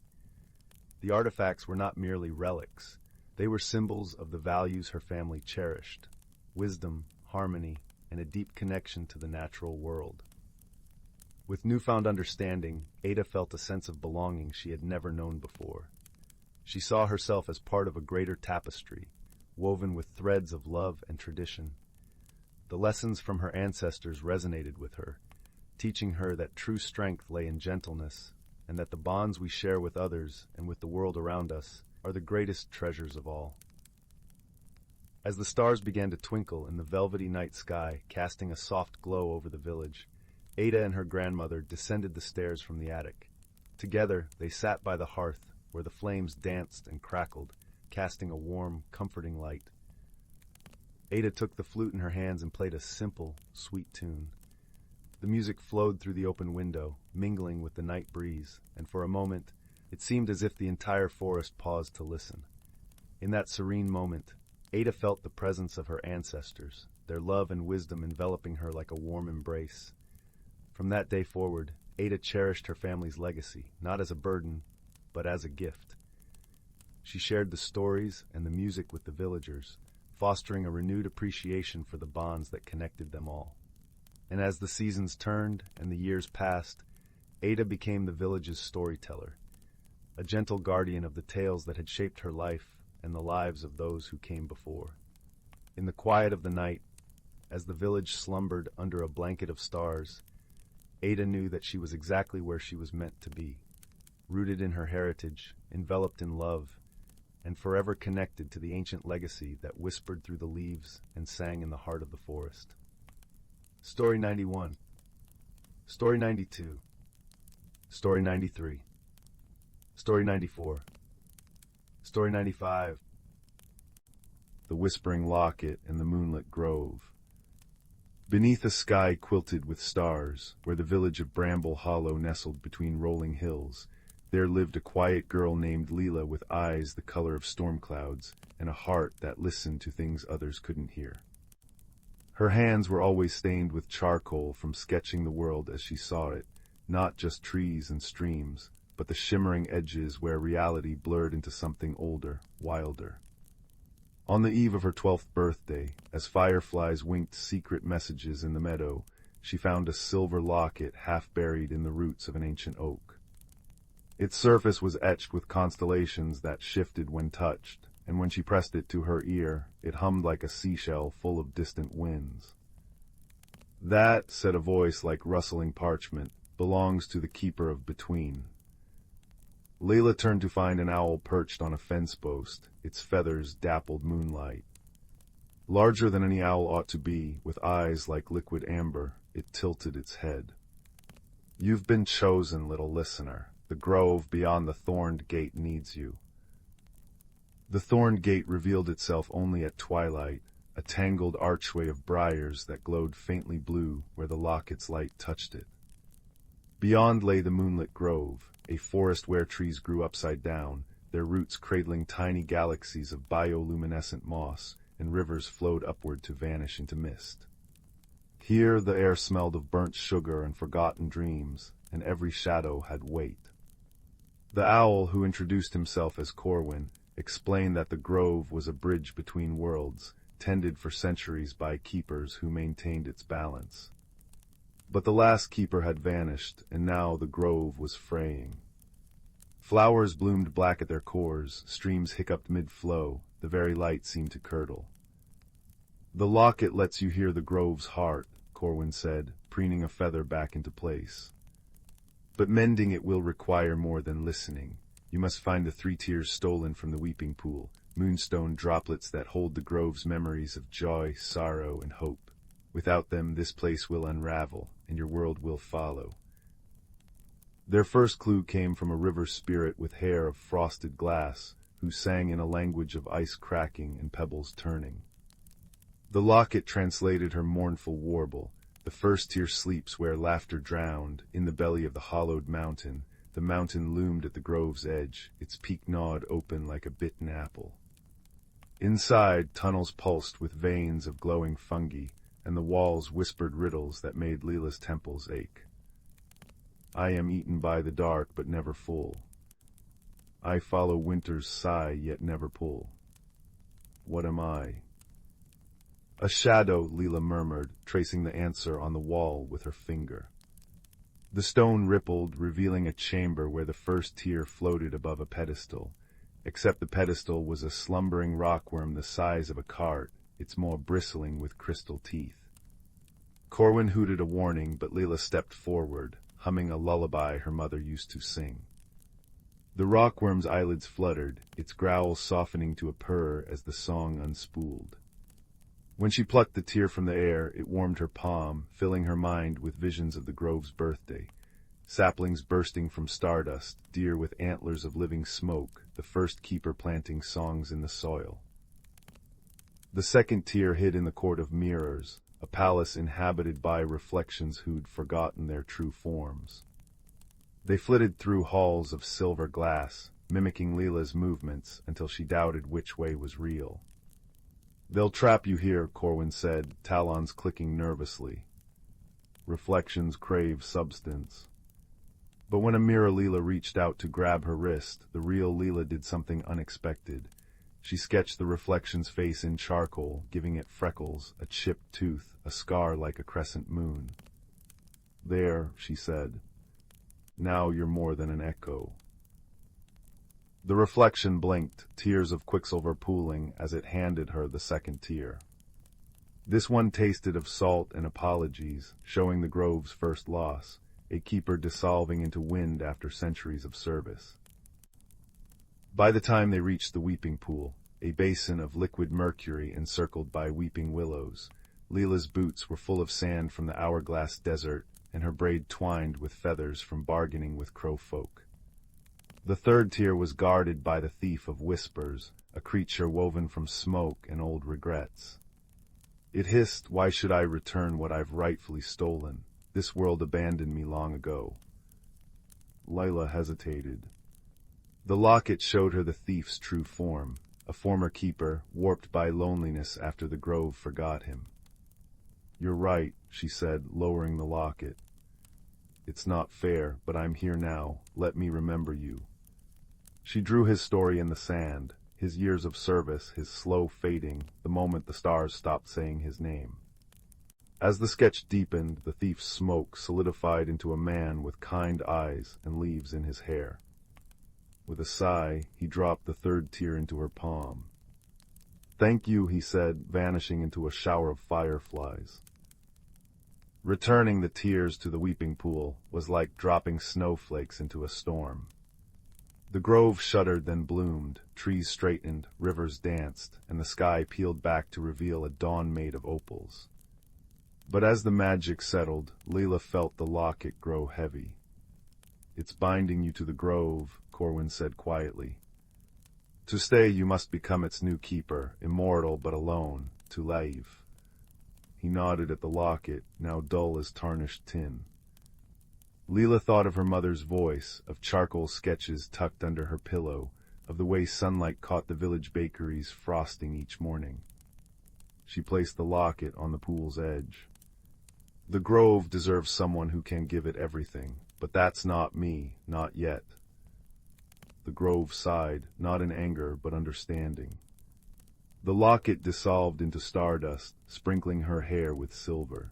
The artifacts were not merely relics. They were symbols of the values her family cherished: wisdom, harmony, and a deep connection to the natural world. With newfound understanding, Ada felt a sense of belonging she had never known before. She saw herself as part of a greater tapestry, woven with threads of love and tradition. The lessons from her ancestors resonated with her, teaching her that true strength lay in gentleness, and that the bonds we share with others and with the world around us are the greatest treasures of all. As the stars began to twinkle in the velvety night sky, casting a soft glow over the village, Ada and her grandmother descended the stairs from the attic. Together, they sat by the hearth, where the flames danced and crackled, casting a warm, comforting light. Ada took the flute in her hands and played a simple, sweet tune. The music flowed through the open window, mingling with the night breeze, and for a moment, it seemed as if the entire forest paused to listen. In that serene moment, Ada felt the presence of her ancestors, their love and wisdom enveloping her like a warm embrace. From that day forward, Ada cherished her family's legacy, not as a burden, but as a gift. She shared the stories and the music with the villagers, fostering a renewed appreciation for the bonds that connected them all. And as the seasons turned and the years passed, Ada became the village's storyteller, a gentle guardian of the tales that had shaped her life and the lives of those who came before. In the quiet of the night, as the village slumbered under a blanket of stars, Ada knew that she was exactly where she was meant to be, rooted in her heritage, enveloped in love, and forever connected to the ancient legacy that whispered through the leaves and sang in the heart of the forest. Story 91. Story 92. Story 93. Story 94. Story 95. The Whispering Locket in the Moonlit Grove. Beneath a sky quilted with stars, where the village of Bramble Hollow nestled between rolling hills, there lived a quiet girl named Leela with eyes the color of storm clouds and a heart that listened to things others couldn't hear. Her hands were always stained with charcoal from sketching the world as she saw it, not just trees and streams, but the shimmering edges where reality blurred into something older, wilder. On the eve of her 12th birthday, as fireflies winked secret messages in the meadow, she found a silver locket half buried in the roots of an ancient oak. Its surface was etched with constellations that shifted when touched, and when she pressed it to her ear, it hummed like a seashell full of distant winds. "That," said a voice like rustling parchment, "belongs to the keeper of Between." Layla turned to find an owl perched on a fence post, its feathers dappled moonlight. Larger than any owl ought to be, with eyes like liquid amber, it tilted its head. "You've been chosen, little listener. The grove beyond the thorned gate needs you." The thorned gate revealed itself only at twilight, a tangled archway of briars that glowed faintly blue where the locket's light touched it. Beyond lay the moonlit grove, a forest where trees grew upside down, their roots cradling tiny galaxies of bioluminescent moss, and rivers flowed upward to vanish into mist. Here the air smelled of burnt sugar and forgotten dreams, and every shadow had weight. The owl, who introduced himself as Corwin, explained that the grove was a bridge between worlds, tended for centuries by keepers who maintained its balance. But the last keeper had vanished, and now the grove was fraying. Flowers bloomed black at their cores, streams hiccuped mid-flow, the very light seemed to curdle. "The locket lets you hear the grove's heart," Corwin said, preening a feather back into place. But mending it will require more than listening. You must find the 3 tears stolen from the weeping pool, moonstone droplets that hold the grove's memories of joy, sorrow, and hope. Without them, this place will unravel, and your world will follow. Their first clue came from a river spirit with hair of frosted glass, who sang in a language of ice cracking and pebbles turning. The locket translated her mournful warble. The first tear sleeps where laughter drowned, in the belly of the hollowed mountain. The mountain loomed at the grove's edge, its peak gnawed open like a bitten apple. Inside, tunnels pulsed with veins of glowing fungi, and the walls whispered riddles that made Leela's temples ache. I am eaten by the dark, but never full. I follow winter's sigh, yet never pull. What am I? A shadow, Leela murmured, tracing the answer on the wall with her finger. The stone rippled, revealing a chamber where the first tear floated above a pedestal, except the pedestal was a slumbering rockworm the size of a cart, its maw bristling with crystal teeth. Corwin hooted a warning, but Leela stepped forward, humming a lullaby her mother used to sing. The rockworm's eyelids fluttered, its growl softening to a purr as the song unspooled. When she plucked the tear from the air, it warmed her palm, filling her mind with visions of the grove's birthday. Saplings bursting from stardust, deer with antlers of living smoke, the first keeper planting songs in the soil. The second tear hid in the court of mirrors, a palace inhabited by reflections who'd forgotten their true forms. They flitted through halls of silver glass, mimicking Leela's movements until she doubted which way was real. They'll trap you here, Corwin said, talons clicking nervously. Reflections crave substance. But when a mirror Leela reached out to grab her wrist, the real Leela did something unexpected. She sketched the reflection's face in charcoal, giving it freckles, a chipped tooth, a scar like a crescent moon. There, she said. Now you're more than an echo. The reflection blinked, tears of quicksilver pooling as it handed her the second tear. This one tasted of salt and apologies, showing the grove's first loss, a keeper dissolving into wind after centuries of service. By the time they reached the weeping pool, a basin of liquid mercury encircled by weeping willows, Leela's boots were full of sand from the hourglass desert, and her braid twined with feathers from bargaining with crow folk. The third tier was guarded by the thief of whispers, a creature woven from smoke and old regrets. It hissed, "Why should I return what I've rightfully stolen? This world abandoned me long ago." Leela hesitated. The locket showed her the thief's true form, a former keeper, warped by loneliness after the grove forgot him. "You're right," she said, lowering the locket. "It's not fair, but I'm here now. Let me remember you." She drew his story in the sand, his years of service, his slow fading, the moment the stars stopped saying his name. As the sketch deepened, the thief's smoke solidified into a man with kind eyes and leaves in his hair. With a sigh, he dropped the third tear into her palm. "Thank you," he said, vanishing into a shower of fireflies. Returning the tears to the weeping pool was like dropping snowflakes into a storm. The grove shuddered, then bloomed, trees straightened, rivers danced, and the sky peeled back to reveal a dawn made of opals. But as the magic settled, Leela felt the locket grow heavy. "It's binding you to the grove," Corwin said quietly. "To stay, you must become its new keeper, immortal but alone, to live." He nodded at the locket, now dull as tarnished tin. Leela thought of her mother's voice, of charcoal sketches tucked under her pillow, of the way sunlight caught the village bakeries frosting each morning. She placed the locket on the pool's edge. "The grove deserves someone who can give it everything, but that's not me, not yet." The grove sighed, not in anger, but understanding. The locket dissolved into stardust, sprinkling her hair with silver.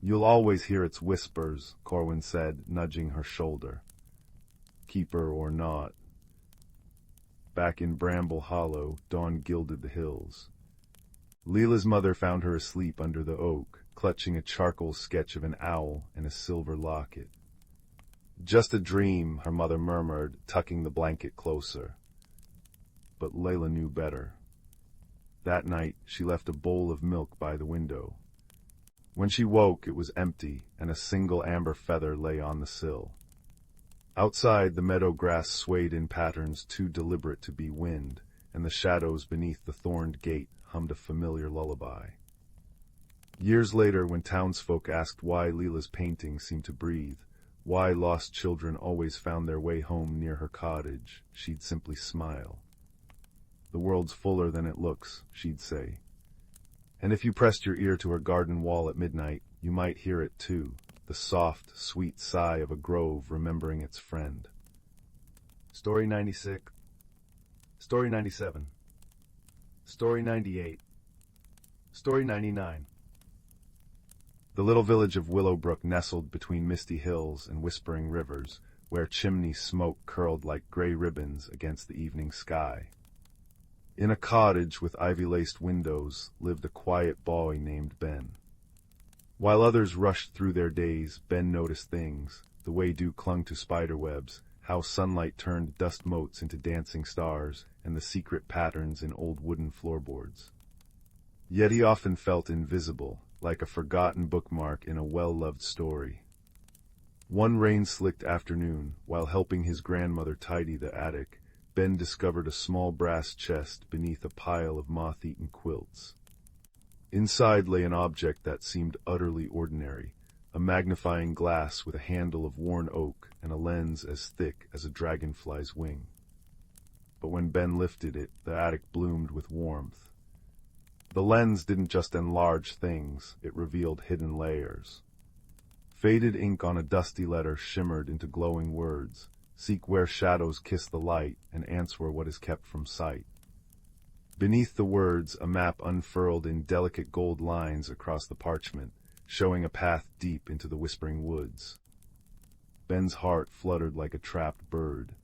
"You'll always hear its whispers," Corwin said, nudging her shoulder. "Keeper or not." Back in Bramble Hollow, dawn gilded the hills. Leela's mother found her asleep under the oak, clutching a charcoal sketch of an owl and a silver locket. "Just a dream," her mother murmured, tucking the blanket closer. But Layla knew better. That night, she left a bowl of milk by the window. When she woke, it was empty, and a single amber feather lay on the sill. Outside, the meadow grass swayed in patterns too deliberate to be wind, and the shadows beneath the thorned gate hummed a familiar lullaby. Years later, when townsfolk asked why Leela's paintings seemed to breathe, why lost children always found their way home near her cottage, she'd simply smile. "The world's fuller than it looks," she'd say. And if you pressed your ear to her garden wall at midnight, you might hear it too, the soft, sweet sigh of a grove remembering its friend. Story 96. Story 97. Story 98. Story 99. The little village of Willowbrook nestled between misty hills and whispering rivers, where chimney smoke curled like gray ribbons against the evening sky. In a cottage with ivy-laced windows lived a quiet boy named Ben. While others rushed through their days, Ben noticed things, the way dew clung to spiderwebs, how sunlight turned dust motes into dancing stars, and the secret patterns in old wooden floorboards. Yet he often felt invisible, like a forgotten bookmark in a well-loved story. One rain-slicked afternoon, while helping his grandmother tidy the attic, Ben discovered a small brass chest beneath a pile of moth-eaten quilts. Inside lay an object that seemed utterly ordinary, a magnifying glass with a handle of worn oak and a lens as thick as a dragonfly's wing. But when Ben lifted it, the attic bloomed with warmth. The lens didn't just enlarge things, it revealed hidden layers. Faded ink on a dusty letter shimmered into glowing words. "Seek where shadows kiss the light, and answer what is kept from sight." Beneath the words, a map unfurled in delicate gold lines across the parchment, showing a path deep into the whispering woods. Ben's heart fluttered like a trapped bird.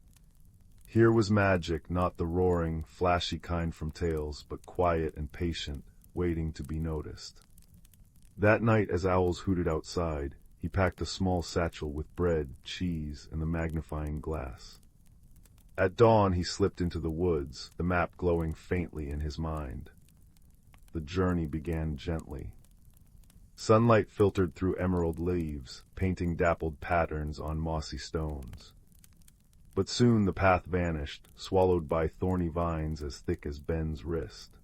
Here was magic, not the roaring, flashy kind from tales, but quiet and patient, waiting to be noticed. That night, as owls hooted outside, he packed a small satchel with bread, cheese, and the magnifying glass. At dawn he slipped into the woods, the map glowing faintly in his mind. The journey began gently. Sunlight filtered through emerald leaves, painting dappled patterns on mossy stones. But soon the path vanished, swallowed by thorny vines as thick as Ben's wrist.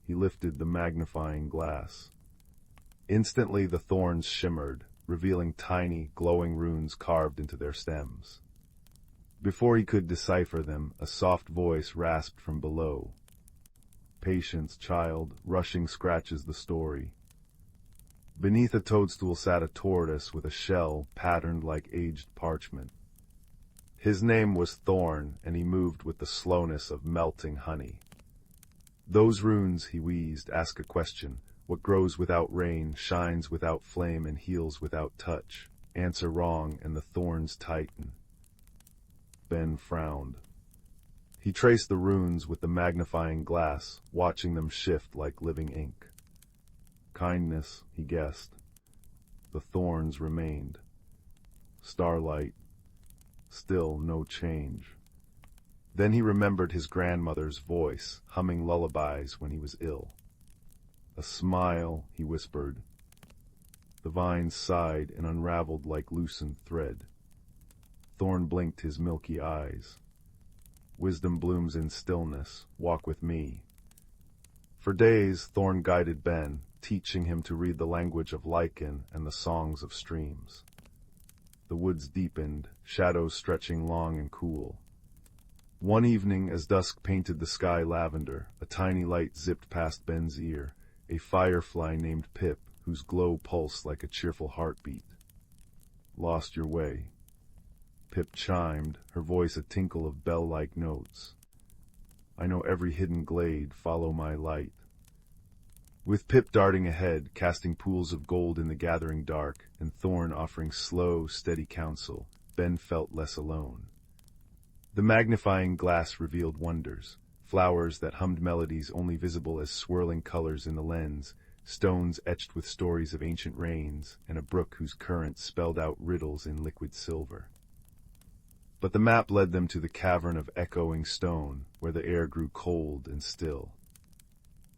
He lifted the magnifying glass. Instantly the thorns shimmered, revealing tiny, glowing runes carved into their stems. Before he could decipher them, a soft voice rasped from below. "Patience, child, rushing scratches the story." Beneath a toadstool sat a tortoise with a shell patterned like aged parchment. His name was Thorn, and he moved with the slowness of melting honey. "Those runes," he wheezed, "ask a question. What grows without rain, shines without flame, and heals without touch? Answer wrong, and the thorns tighten." Ben frowned. He traced the runes with the magnifying glass, watching them shift like living ink. Kindness, he guessed. The thorns remained. Starlight. Still no change. Then he remembered his grandmother's voice, humming lullabies when he was ill. "A smile," he whispered. The vines sighed and unraveled like loosened thread. Thorn blinked his milky eyes. "Wisdom blooms in stillness. Walk with me." For days, Thorn guided Ben, teaching him to read the language of lichen and the songs of streams. The woods deepened, shadows stretching long and cool. One evening, as dusk painted the sky lavender, a tiny light zipped past Ben's ear, a firefly named Pip, whose glow pulsed like a cheerful heartbeat. "Lost your way." Pip chimed, her voice a tinkle of bell-like notes. "I know every hidden glade, follow my light." With Pip darting ahead, casting pools of gold in the gathering dark, and Thorn offering slow, steady counsel, Ben felt less alone. The magnifying glass revealed wonders, flowers that hummed melodies only visible as swirling colors in the lens, stones etched with stories of ancient rains, and a brook whose current spelled out riddles in liquid silver. But the map led them to the cavern of echoing stone, where the air grew cold and still.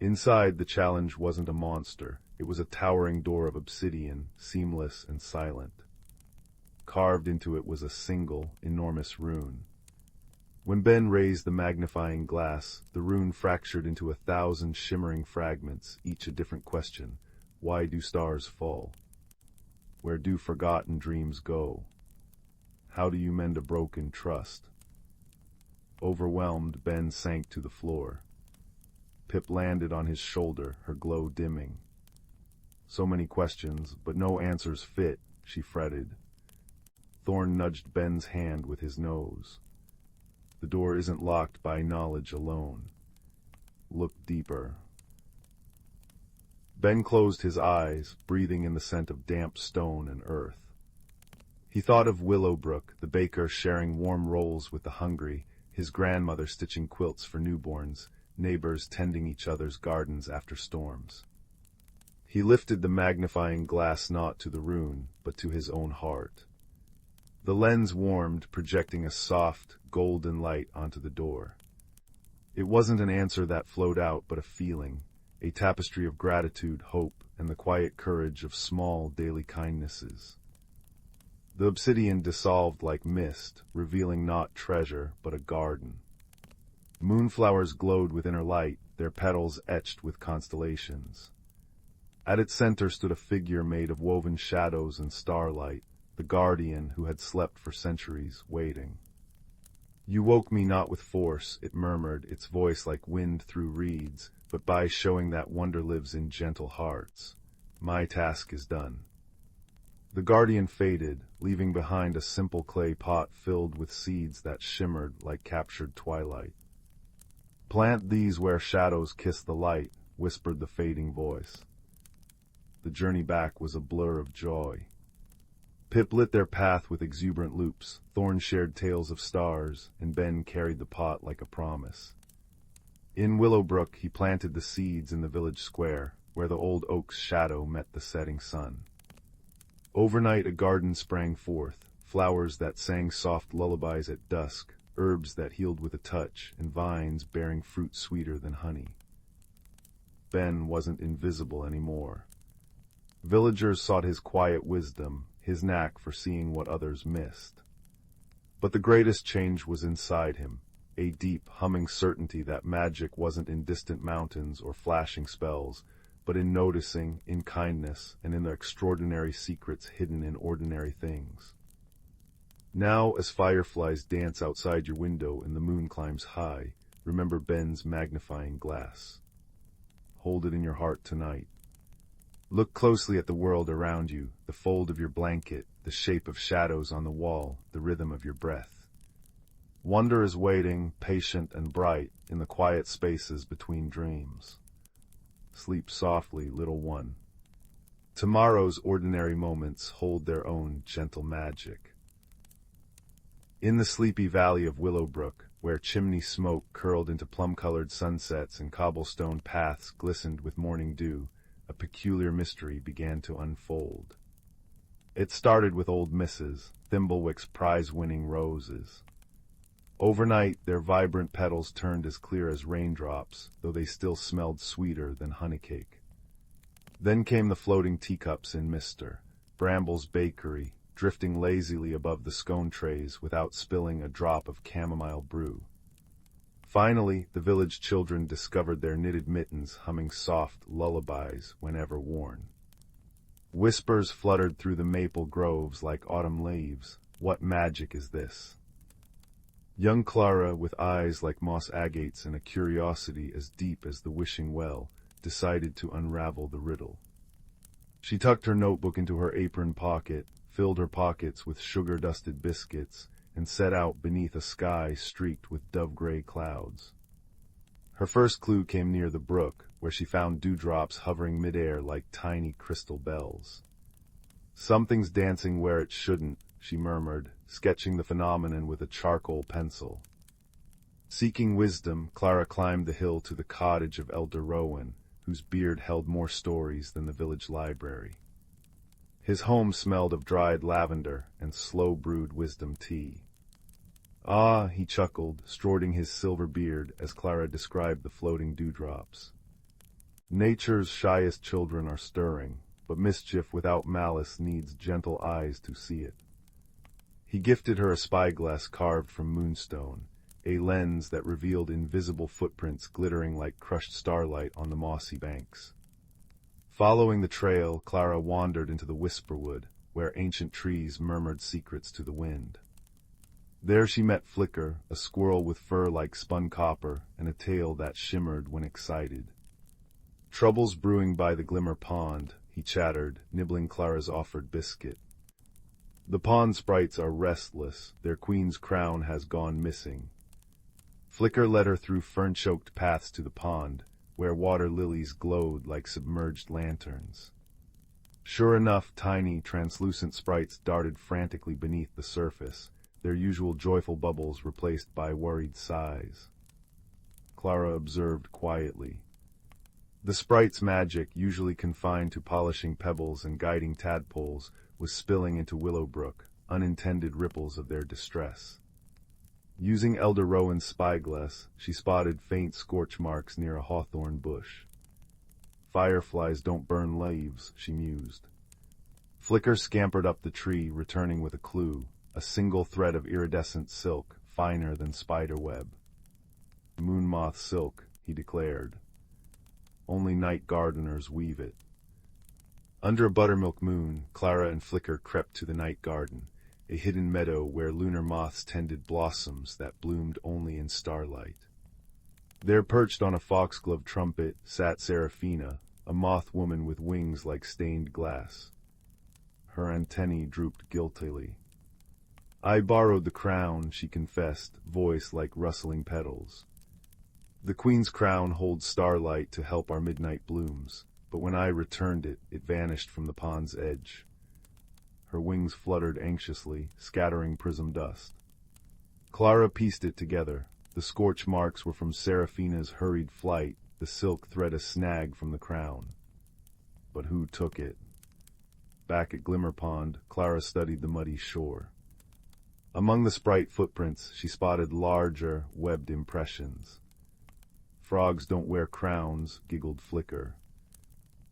Inside, the challenge wasn't a monster. It was a towering door of obsidian, seamless and silent. Carved into it was a single, enormous rune. When Ben raised the magnifying glass, the rune fractured into 1,000 shimmering fragments, each a different question. Why do stars fall? Where do forgotten dreams go? How do you mend a broken trust? Overwhelmed, Ben sank to the floor. Pip landed on his shoulder, her glow dimming. So many questions, but no answers fit, she fretted. Thorn nudged Ben's hand with his nose. The door isn't locked by knowledge alone. Look deeper. Ben closed his eyes, breathing in the scent of damp stone and earth. He thought of Willowbrook, the baker sharing warm rolls with the hungry, his grandmother stitching quilts for newborns, neighbors tending each other's gardens after storms. He lifted the magnifying glass not to the rune, but to his own heart. The lens warmed, projecting a soft, golden light onto the door. It wasn't an answer that flowed out, but a feeling, a tapestry of gratitude, hope, and the quiet courage of small daily kindnesses. The obsidian dissolved like mist, revealing not treasure, but a garden. Moonflowers glowed with inner light, their petals etched with constellations. At its center stood a figure made of woven shadows and starlight, the guardian who had slept for centuries, waiting. You woke me not with force, it murmured, its voice like wind through reeds, but by showing that wonder lives in gentle hearts. My task is done. The guardian faded, leaving behind a simple clay pot filled with seeds that shimmered like captured twilight. Plant these where shadows kiss the light, whispered the fading voice. The journey back was a blur of joy. Pip lit their path with exuberant loops, Thorn shared tales of stars, and Ben carried the pot like a promise. In Willowbrook he planted the seeds in the village square, where the old oak's shadow met the setting sun. Overnight a garden sprang forth, flowers that sang soft lullabies at dusk, herbs that healed with a touch, and vines bearing fruit sweeter than honey. Ben wasn't invisible anymore. Villagers sought his quiet wisdom, his knack for seeing what others missed. But the greatest change was inside him, a deep, humming certainty that magic wasn't in distant mountains or flashing spells, but in noticing, in kindness, and in the extraordinary secrets hidden in ordinary things. Now, as fireflies dance outside your window and the moon climbs high, remember Ben's magnifying glass. Hold it in your heart tonight. Look closely at the world around you, the fold of your blanket, the shape of shadows on the wall, the rhythm of your breath. Wonder is waiting, patient and bright, in the quiet spaces between dreams. Sleep softly, little one. Tomorrow's ordinary moments hold their own gentle magic. In the sleepy valley of Willowbrook, where chimney smoke curled into plum-colored sunsets and cobblestone paths glistened with morning dew, a peculiar mystery began to unfold. It started with old Mrs. Thimblewick's prize-winning roses. Overnight, their vibrant petals turned as clear as raindrops, though they still smelled sweeter than honeycake. Then came the floating teacups in Mr. Bramble's bakery, drifting lazily above the scone trays without spilling a drop of chamomile brew. Finally, the village children discovered their knitted mittens humming soft lullabies whenever worn. Whispers fluttered through the maple groves like autumn leaves. What magic is this? Young Clara, with eyes like moss agates and a curiosity as deep as the wishing well, decided to unravel the riddle. She tucked her notebook into her apron pocket, filled her pockets with sugar-dusted biscuits, and set out beneath a sky streaked with dove-gray clouds. Her first clue came near the brook, where she found dewdrops hovering midair like tiny crystal bells. Something's dancing where it shouldn't, she murmured, sketching the phenomenon with a charcoal pencil. Seeking wisdom, Clara climbed the hill to the cottage of Elder Rowan, whose beard held more stories than the village library. His home smelled of dried lavender and slow-brewed wisdom tea. "Ah," he chuckled, strorting his silver beard as Clara described the floating dewdrops. "Nature's shyest children are stirring, but mischief without malice needs gentle eyes to see it." He gifted her a spyglass carved from moonstone, a lens that revealed invisible footprints glittering like crushed starlight on the mossy banks. Following the trail, Clara wandered into the whisperwood, where ancient trees murmured secrets to the wind. There she met Flicker, a squirrel with fur like spun copper and a tail that shimmered when excited. "Troubles brewing by the Glimmer Pond," he chattered, nibbling Clara's offered biscuit. "The pond sprites are restless, their queen's crown has gone missing." Flicker led her through fern-choked paths to the pond, where water lilies glowed like submerged lanterns. Sure enough, tiny, translucent sprites darted frantically beneath the surface, their usual joyful bubbles replaced by worried sighs. Clara observed quietly. The sprite's magic, usually confined to polishing pebbles and guiding tadpoles, was spilling into Willowbrook, unintended ripples of their distress. Using Elder Rowan's spyglass, she spotted faint scorch marks near a hawthorn bush. "Fireflies don't burn leaves," she mused. Flicker scampered up the tree, returning with a clue, a single thread of iridescent silk, finer than spider web. "Moon moth silk," he declared. "Only night gardeners weave it." Under a buttermilk moon, Clara and Flicker crept to the night garden, a hidden meadow where lunar moths tended blossoms that bloomed only in starlight. There, perched on a foxglove trumpet, sat Seraphina, a moth woman with wings like stained glass. Her antennae drooped guiltily. "I borrowed the crown," she confessed, voice like rustling petals. "The queen's crown holds starlight to help our midnight blooms, but when I returned it, it vanished from the pond's edge." Her wings fluttered anxiously, scattering prism dust. Clara pieced it together. The scorch marks were from Seraphina's hurried flight, the silk thread a snag from the crown. But who took it? Back at Glimmer Pond, Clara studied the muddy shore. Among the sprite footprints, she spotted larger, webbed impressions. "Frogs don't wear crowns," giggled Flicker.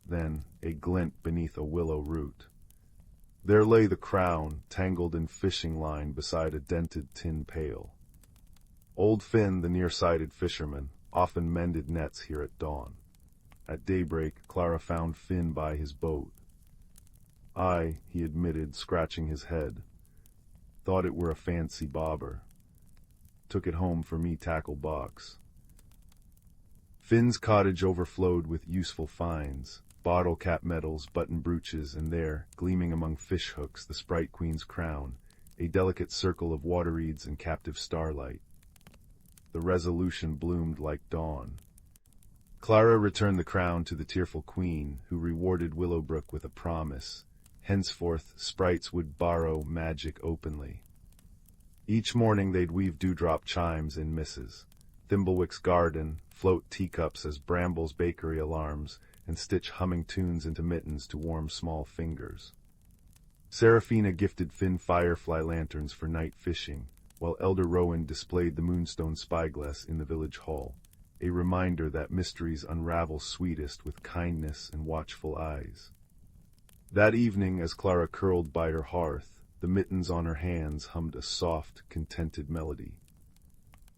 Then, a glint beneath a willow root. There lay the crown, tangled in fishing line beside a dented tin pail. Old Finn, the nearsighted fisherman, often mended nets here at dawn. At daybreak, Clara found Finn by his boat. "I," he admitted, scratching his head, "thought it were a fancy bobber. Took it home for me tackle box." Finn's cottage overflowed with useful finds. Bottle cap medals, button brooches, and there, gleaming among fish hooks, the Sprite Queen's crown, a delicate circle of water reeds and captive starlight. The resolution bloomed like dawn. Clara returned the crown to the tearful queen, who rewarded Willowbrook with a promise. Henceforth, sprites would borrow magic openly. Each morning they'd weave dewdrop chimes in misses, Thimblewick's garden, float teacups as Bramble's bakery alarms, and stitch humming tunes into mittens to warm small fingers. Seraphina gifted Finn firefly lanterns for night fishing, while Elder Rowan displayed the moonstone spyglass in the village hall, a reminder that mysteries unravel sweetest with kindness and watchful eyes. That evening, as Clara curled by her hearth, the mittens on her hands hummed a soft, contented melody.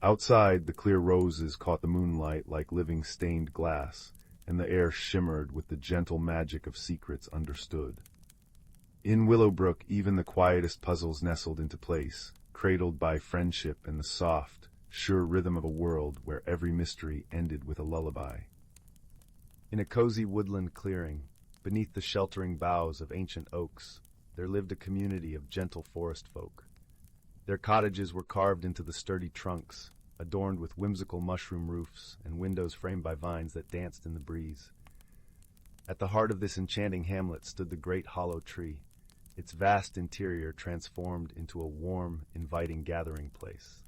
Outside, the clear roses caught the moonlight like living stained glass, and the air shimmered with the gentle magic of secrets understood. In Willowbrook, even the quietest puzzles nestled into place, cradled by friendship and the soft, sure rhythm of a world where every mystery ended with a lullaby. In a cozy woodland clearing, beneath the sheltering boughs of ancient oaks, there lived a community of gentle forest folk. Their cottages were carved into the sturdy trunks, adorned with whimsical mushroom roofs and windows framed by vines that danced in the breeze. At the heart of this enchanting hamlet stood the great hollow tree, its vast interior transformed into a warm, inviting gathering place.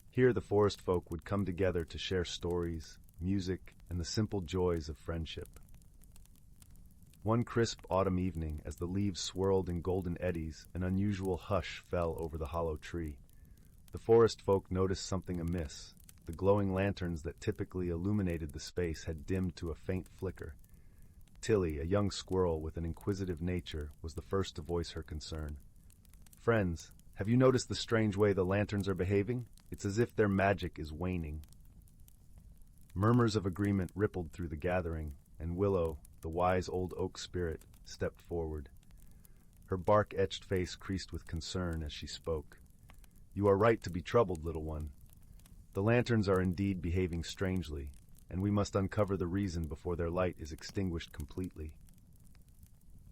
Here the forest folk would come together to share stories, music, and the simple joys of friendship. One crisp autumn evening, as the leaves swirled in golden eddies, an unusual hush fell over the hollow tree. The forest folk noticed something amiss. The glowing lanterns that typically illuminated the space had dimmed to a faint flicker. Tilly, a young squirrel with an inquisitive nature, was the first to voice her concern. "Friends, have you noticed the strange way the lanterns are behaving? It's as if their magic is waning." Murmurs of agreement rippled through the gathering, and Willow, the wise old oak spirit, stepped forward. Her bark-etched face creased with concern as she spoke. "You are right to be troubled, little one. The lanterns are indeed behaving strangely, and we must uncover the reason before their light is extinguished completely."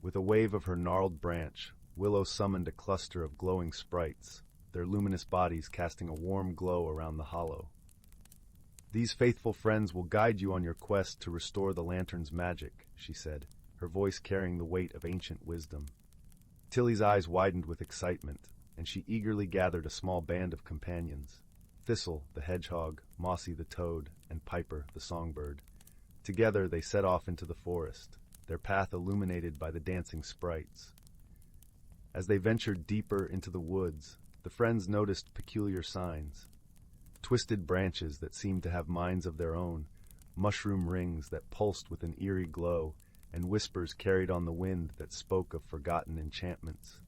With a wave of her gnarled branch, Willow summoned a cluster of glowing sprites, their luminous bodies casting a warm glow around the hollow. "These faithful friends will guide you on your quest to restore the lantern's magic," she said, her voice carrying the weight of ancient wisdom. Tilly's eyes widened with excitement, and she eagerly gathered a small band of companions: Thistle, the hedgehog, Mossy the toad, and Piper, the songbird. Together they set off into the forest, their path illuminated by the dancing sprites. As they ventured deeper into the woods, the friends noticed peculiar signs: twisted branches that seemed to have minds of their own, mushroom rings that pulsed with an eerie glow, and whispers carried on the wind that spoke of forgotten enchantments.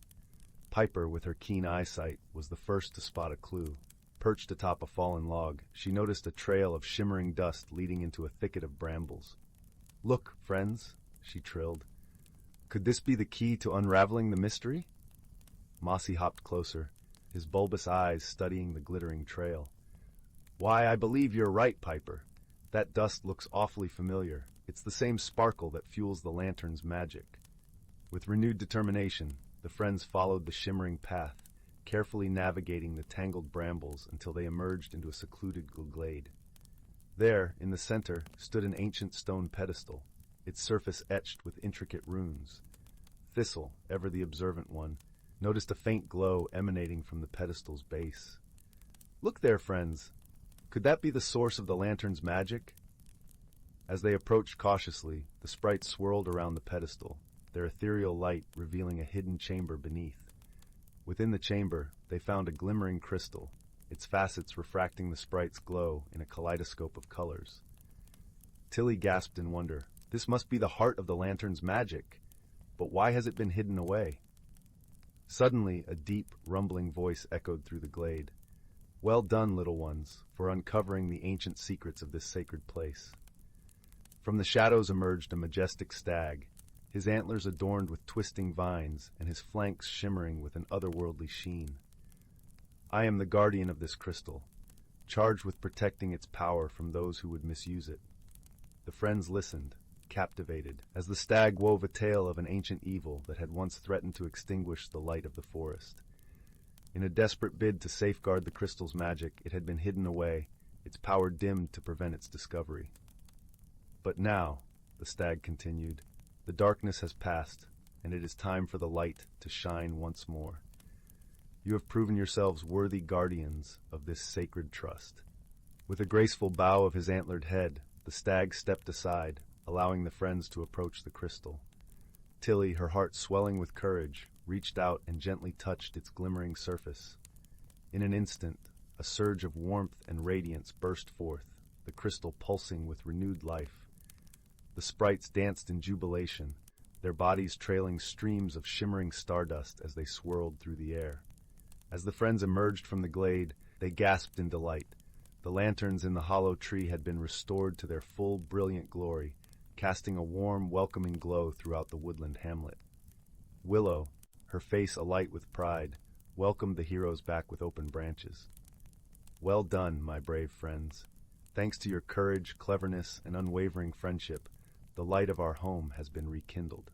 Piper, with her keen eyesight, was the first to spot a clue. Perched atop a fallen log, she noticed a trail of shimmering dust leading into a thicket of brambles. "Look, friends," she trilled. "Could this be the key to unraveling the mystery?" Mossy hopped closer, his bulbous eyes studying the glittering trail. "Why, I believe you're right, Piper. That dust looks awfully familiar. It's the same sparkle that fuels the lantern's magic." With renewed determination, the friends followed the shimmering path, carefully navigating the tangled brambles until they emerged into a secluded glade. There, in the center, stood an ancient stone pedestal, its surface etched with intricate runes. Thistle, ever the observant one, noticed a faint glow emanating from the pedestal's base. "Look there, friends! Could that be the source of the lantern's magic?" As they approached cautiously, the sprites swirled around the pedestal, their ethereal light revealing a hidden chamber beneath. Within the chamber, they found a glimmering crystal, its facets refracting the sprite's glow in a kaleidoscope of colors. Tilly gasped in wonder. "This must be the heart of the lantern's magic. But why has it been hidden away?" Suddenly, a deep, rumbling voice echoed through the glade. "Well done, little ones, for uncovering the ancient secrets of this sacred place." From the shadows emerged a majestic stag, his antlers adorned with twisting vines and his flanks shimmering with an otherworldly sheen. "I am the guardian of this crystal, charged with protecting its power from those who would misuse it." The friends listened, captivated, as the stag wove a tale of an ancient evil that had once threatened to extinguish the light of the forest. In a desperate bid to safeguard the crystal's magic, it had been hidden away, its power dimmed to prevent its discovery. "But now," the stag continued, "the darkness has passed, and it is time for the light to shine once more. You have proven yourselves worthy guardians of this sacred trust." With a graceful bow of his antlered head, the stag stepped aside, allowing the friends to approach the crystal. Tilly, her heart swelling with courage, reached out and gently touched its glimmering surface. In an instant, a surge of warmth and radiance burst forth, the crystal pulsing with renewed life. The sprites danced in jubilation, their bodies trailing streams of shimmering stardust as they swirled through the air. As the friends emerged from the glade, they gasped in delight. The lanterns in the hollow tree had been restored to their full, brilliant glory, casting a warm, welcoming glow throughout the woodland hamlet. Willow, her face alight with pride, welcomed the heroes back with open branches. "Well done, my brave friends. Thanks to your courage, cleverness, and unwavering friendship, the light of our home has been rekindled."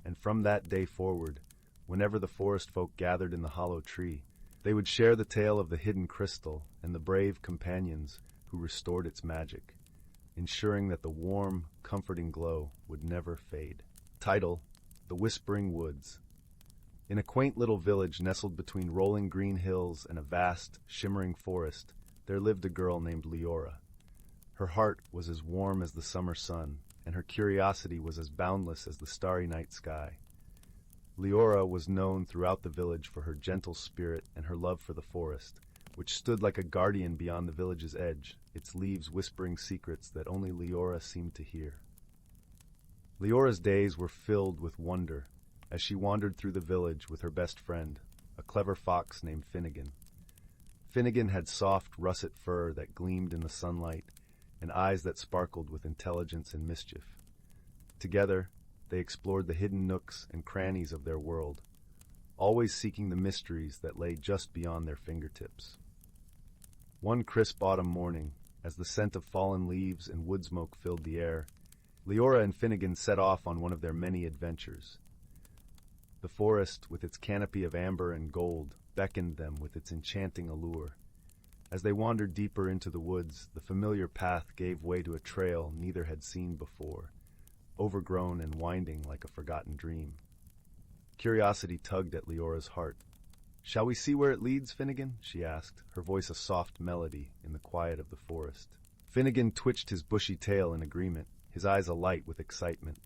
And from that day forward, whenever the forest folk gathered in the hollow tree, they would share the tale of the hidden crystal and the brave companions who restored its magic, ensuring that the warm, comforting glow would never fade. Title: The Whispering Woods. In a quaint little village nestled between rolling green hills and a vast, shimmering forest, there lived a girl named Leora. Her heart was as warm as the summer sun, and her curiosity was as boundless as the starry night sky. Leora was known throughout the village for her gentle spirit and her love for the forest, which stood like a guardian beyond the village's edge, its leaves whispering secrets that only Leora seemed to hear. Leora's days were filled with wonder as she wandered through the village with her best friend, a clever fox named Finnegan. Finnegan had soft, russet fur that gleamed in the sunlight and eyes that sparkled with intelligence and mischief. Together, they explored the hidden nooks and crannies of their world, always seeking the mysteries that lay just beyond their fingertips. One crisp autumn morning, as the scent of fallen leaves and wood smoke filled the air, Leora and Finnegan set off on one of their many adventures. The forest, with its canopy of amber and gold, beckoned them with its enchanting allure. As they wandered deeper into the woods, the familiar path gave way to a trail neither had seen before, overgrown and winding like a forgotten dream. Curiosity tugged at Leora's heart. "Shall we see where it leads, Finnegan?" she asked, her voice a soft melody in the quiet of the forest. Finnegan twitched his bushy tail in agreement, his eyes alight with excitement.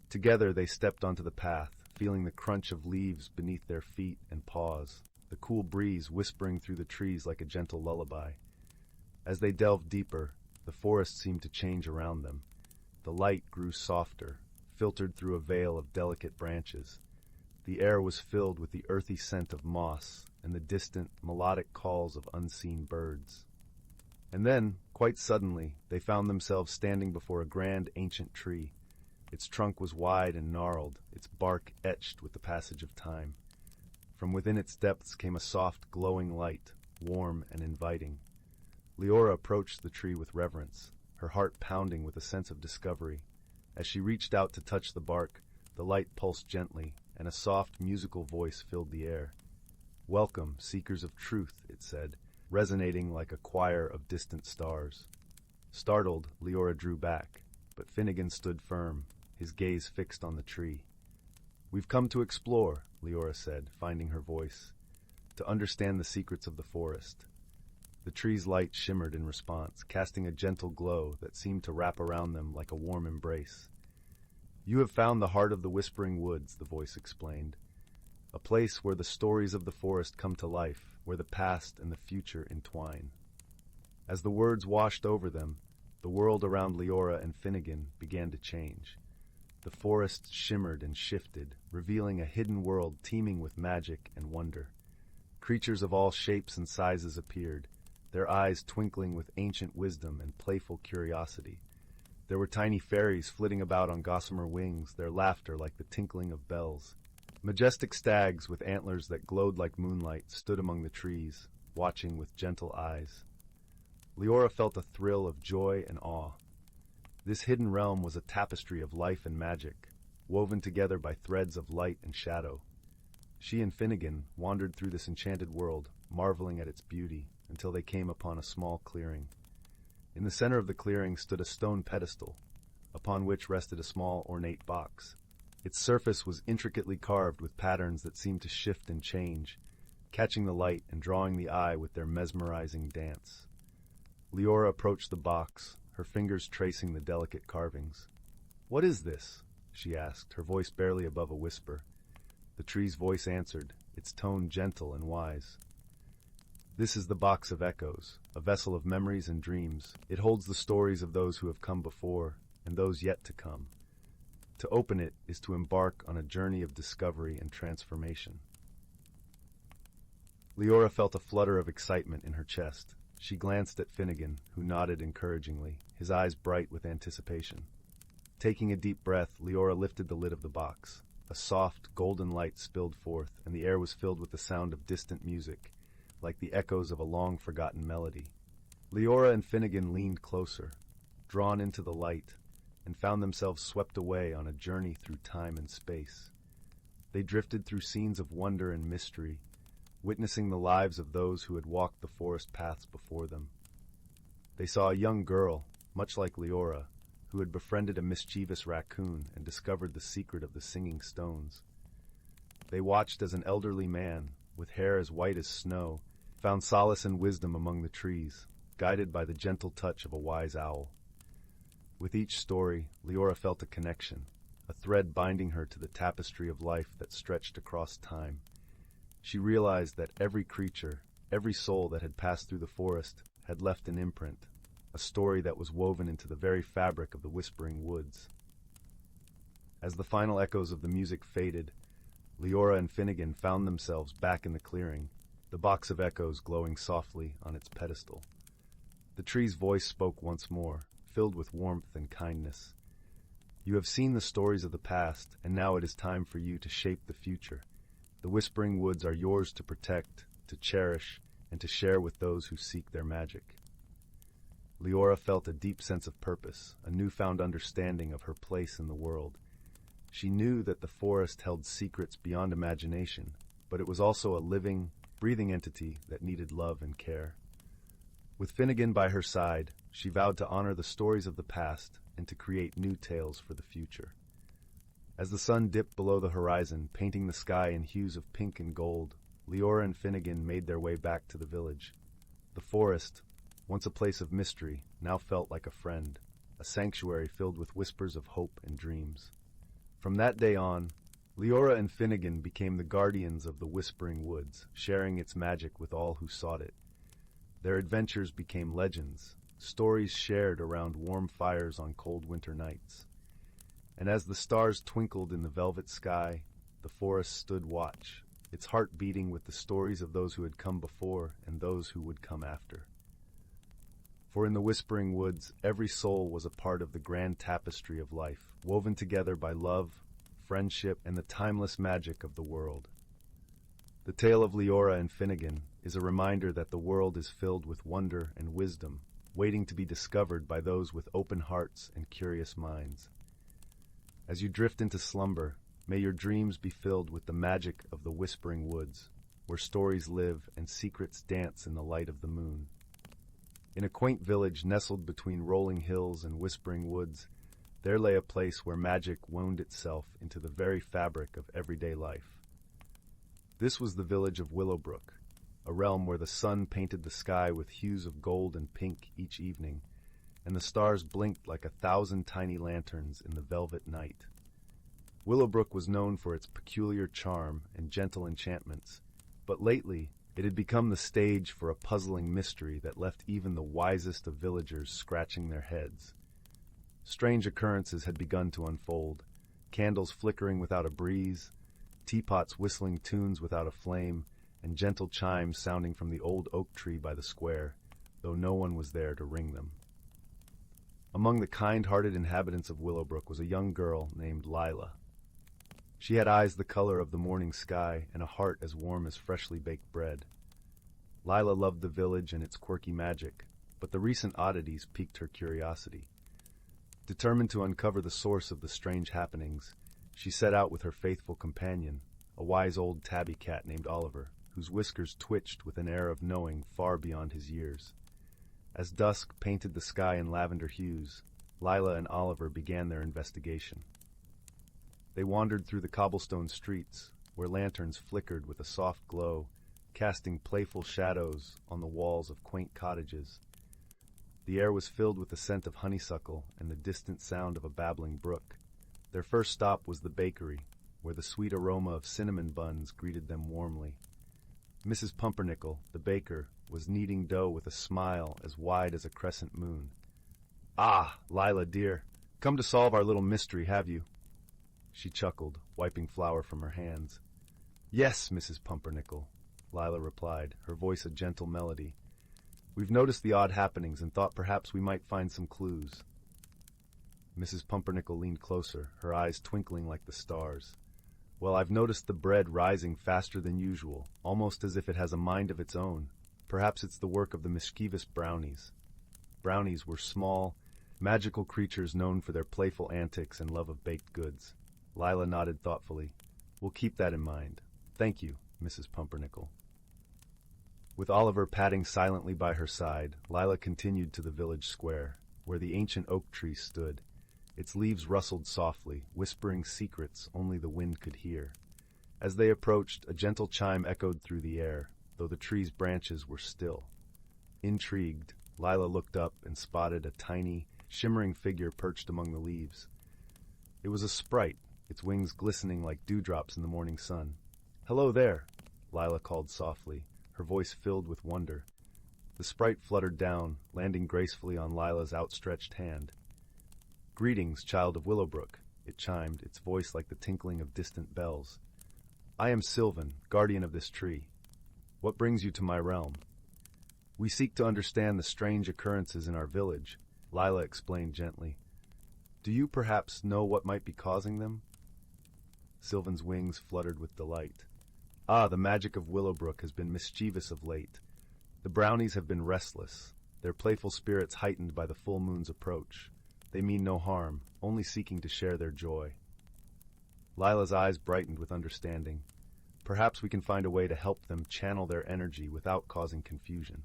Together they stepped onto the path, feeling the crunch of leaves beneath their feet and paws, the cool breeze whispering through the trees like a gentle lullaby. As they delved deeper, the forest seemed to change around them. The light grew softer, filtered through a veil of delicate branches. The air was filled with the earthy scent of moss and the distant, melodic calls of unseen birds. And then, quite suddenly, they found themselves standing before a grand ancient tree. Its trunk was wide and gnarled, its bark etched with the passage of time. From within its depths came a soft, glowing light, warm and inviting. Leora approached the tree with reverence, her heart pounding with a sense of discovery. As she reached out to touch the bark, the light pulsed gently, and a soft, musical voice filled the air. "Welcome, seekers of truth," it said, resonating like a choir of distant stars. Startled, Leora drew back, but Finnegan stood firm, his gaze fixed on the tree. "We've come to explore," Leora said, finding her voice, "to understand the secrets of the forest." The tree's light shimmered in response, casting a gentle glow that seemed to wrap around them like a warm embrace. "You have found the heart of the Whispering Woods," the voice explained, "a place where the stories of the forest come to life, where the past and the future entwine." As the words washed over them, the world around Leora and Finnegan began to change. The forest shimmered and shifted, revealing a hidden world teeming with magic and wonder. Creatures of all shapes and sizes appeared, their eyes twinkling with ancient wisdom and playful curiosity. There were tiny fairies flitting about on gossamer wings, their laughter like the tinkling of bells. Majestic stags with antlers that glowed like moonlight stood among the trees, watching with gentle eyes. Leora felt a thrill of joy and awe. This hidden realm was a tapestry of life and magic, woven together by threads of light and shadow. She and Finnegan wandered through this enchanted world, marveling at its beauty, until they came upon a small clearing. In the center of the clearing stood a stone pedestal, upon which rested a small ornate box. Its surface was intricately carved with patterns that seemed to shift and change, catching the light and drawing the eye with their mesmerizing dance. Leora approached the box, her fingers tracing the delicate carvings. "What is this?" she asked, her voice barely above a whisper. The tree's voice answered, its tone gentle and wise. "This is the Box of Echoes, a vessel of memories and dreams. It holds the stories of those who have come before and those yet to come. To open it is to embark on a journey of discovery and transformation." Leora felt a flutter of excitement in her chest. She glanced at Finnegan, who nodded encouragingly, his eyes bright with anticipation. Taking a deep breath, Leora lifted the lid of the box. A soft, golden light spilled forth, and the air was filled with the sound of distant music, like the echoes of a long-forgotten melody. Leora and Finnegan leaned closer, drawn into the light, and found themselves swept away on a journey through time and space. They drifted through scenes of wonder and mystery, witnessing the lives of those who had walked the forest paths before them. They saw a young girl, much like Leora, who had befriended a mischievous raccoon and discovered the secret of the singing stones. They watched as an elderly man, with hair as white as snow, found solace and wisdom among the trees, guided by the gentle touch of a wise owl. With each story, Leora felt a connection, a thread binding her to the tapestry of life that stretched across time. She realized that every creature, every soul that had passed through the forest, had left an imprint, a story that was woven into the very fabric of the whispering woods. As the final echoes of the music faded, Leora and Finnegan found themselves back in the clearing, the box of echoes glowing softly on its pedestal. The tree's voice spoke once more, filled with warmth and kindness. You have seen the stories of the past, and now it is time for you to shape the future. The whispering woods are yours to protect, to cherish, and to share with those who seek their magic. Leora felt a deep sense of purpose, a newfound understanding of her place in the world. She knew that the forest held secrets beyond imagination, but it was also a living, breathing entity that needed love and care. With Finnegan by her side, she vowed to honor the stories of the past and to create new tales for the future. As the sun dipped below the horizon, painting the sky in hues of pink and gold, Leora and Finnegan made their way back to the village. The forest, once a place of mystery, now felt like a friend, a sanctuary filled with whispers of hope and dreams. From that day on, Leora and Finnegan became the guardians of the Whispering Woods, sharing its magic with all who sought it. Their adventures became legends, stories shared around warm fires on cold winter nights. And as the stars twinkled in the velvet sky, the forest stood watch, its heart beating with the stories of those who had come before and those who would come after. For in the Whispering Woods, every soul was a part of the grand tapestry of life, woven together by love, friendship, and the timeless magic of the world. The tale of Leora and Finnegan is a reminder that the world is filled with wonder and wisdom, waiting to be discovered by those with open hearts and curious minds. As you drift into slumber, may your dreams be filled with the magic of the Whispering Woods, where stories live and secrets dance in the light of the moon. In a quaint village nestled between rolling hills and whispering woods, there lay a place where magic wound itself into the very fabric of everyday life. This was the village of Willowbrook, a realm where the sun painted the sky with hues of gold and pink each evening, and the stars blinked like 1,000 tiny lanterns in the velvet night. Willowbrook was known for its peculiar charm and gentle enchantments, but lately it had become the stage for a puzzling mystery that left even the wisest of villagers scratching their heads. Strange occurrences had begun to unfold, candles flickering without a breeze, teapots whistling tunes without a flame, and gentle chimes sounding from the old oak tree by the square, though no one was there to ring them. Among the kind-hearted inhabitants of Willowbrook was a young girl named Lila. She had eyes the color of the morning sky and a heart as warm as freshly baked bread. Lila loved the village and its quirky magic, but the recent oddities piqued her curiosity. Determined to uncover the source of the strange happenings, she set out with her faithful companion, a wise old tabby cat named Oliver, whose whiskers twitched with an air of knowing far beyond his years. As dusk painted the sky in lavender hues, Lila and Oliver began their investigation. They wandered through the cobblestone streets, where lanterns flickered with a soft glow, casting playful shadows on the walls of quaint cottages. The air was filled with the scent of honeysuckle and the distant sound of a babbling brook. Their first stop was the bakery, where the sweet aroma of cinnamon buns greeted them warmly. Mrs. Pumpernickel, the baker, was kneading dough with a smile as wide as a crescent moon. "Ah, Lila, dear, come to solve our little mystery, have you?" She chuckled, wiping flour from her hands. "Yes, Mrs. Pumpernickel," Lila replied, her voice a gentle melody. "We've noticed the odd happenings and thought perhaps we might find some clues." Mrs. Pumpernickel leaned closer, her eyes twinkling like the stars. "Well, I've noticed the bread rising faster than usual, almost as if it has a mind of its own. Perhaps it's the work of the mischievous brownies." Brownies were small, magical creatures known for their playful antics and love of baked goods. Lila nodded thoughtfully. "We'll keep that in mind. Thank you, Mrs. Pumpernickel." With Oliver padding silently by her side, Lila continued to the village square, where the ancient oak tree stood. Its leaves rustled softly, whispering secrets only the wind could hear. As they approached, a gentle chime echoed through the air, though the tree's branches were still. Intrigued, Lila looked up and spotted a tiny, shimmering figure perched among the leaves. It was a sprite, its wings glistening like dewdrops in the morning sun. "Hello there," Lila called softly, her voice filled with wonder. The sprite fluttered down, landing gracefully on Lila's outstretched hand. "Greetings, child of Willowbrook," it chimed, its voice like the tinkling of distant bells. "I am Sylvan, guardian of this tree. What brings you to my realm?" "We seek to understand the strange occurrences in our village," Lila explained gently. "Do you perhaps know what might be causing them?" Sylvan's wings fluttered with delight. "Ah, the magic of Willowbrook has been mischievous of late. The brownies have been restless, their playful spirits heightened by the full moon's approach. They mean no harm, only seeking to share their joy." Lila's eyes brightened with understanding. "Perhaps we can find a way to help them channel their energy without causing confusion."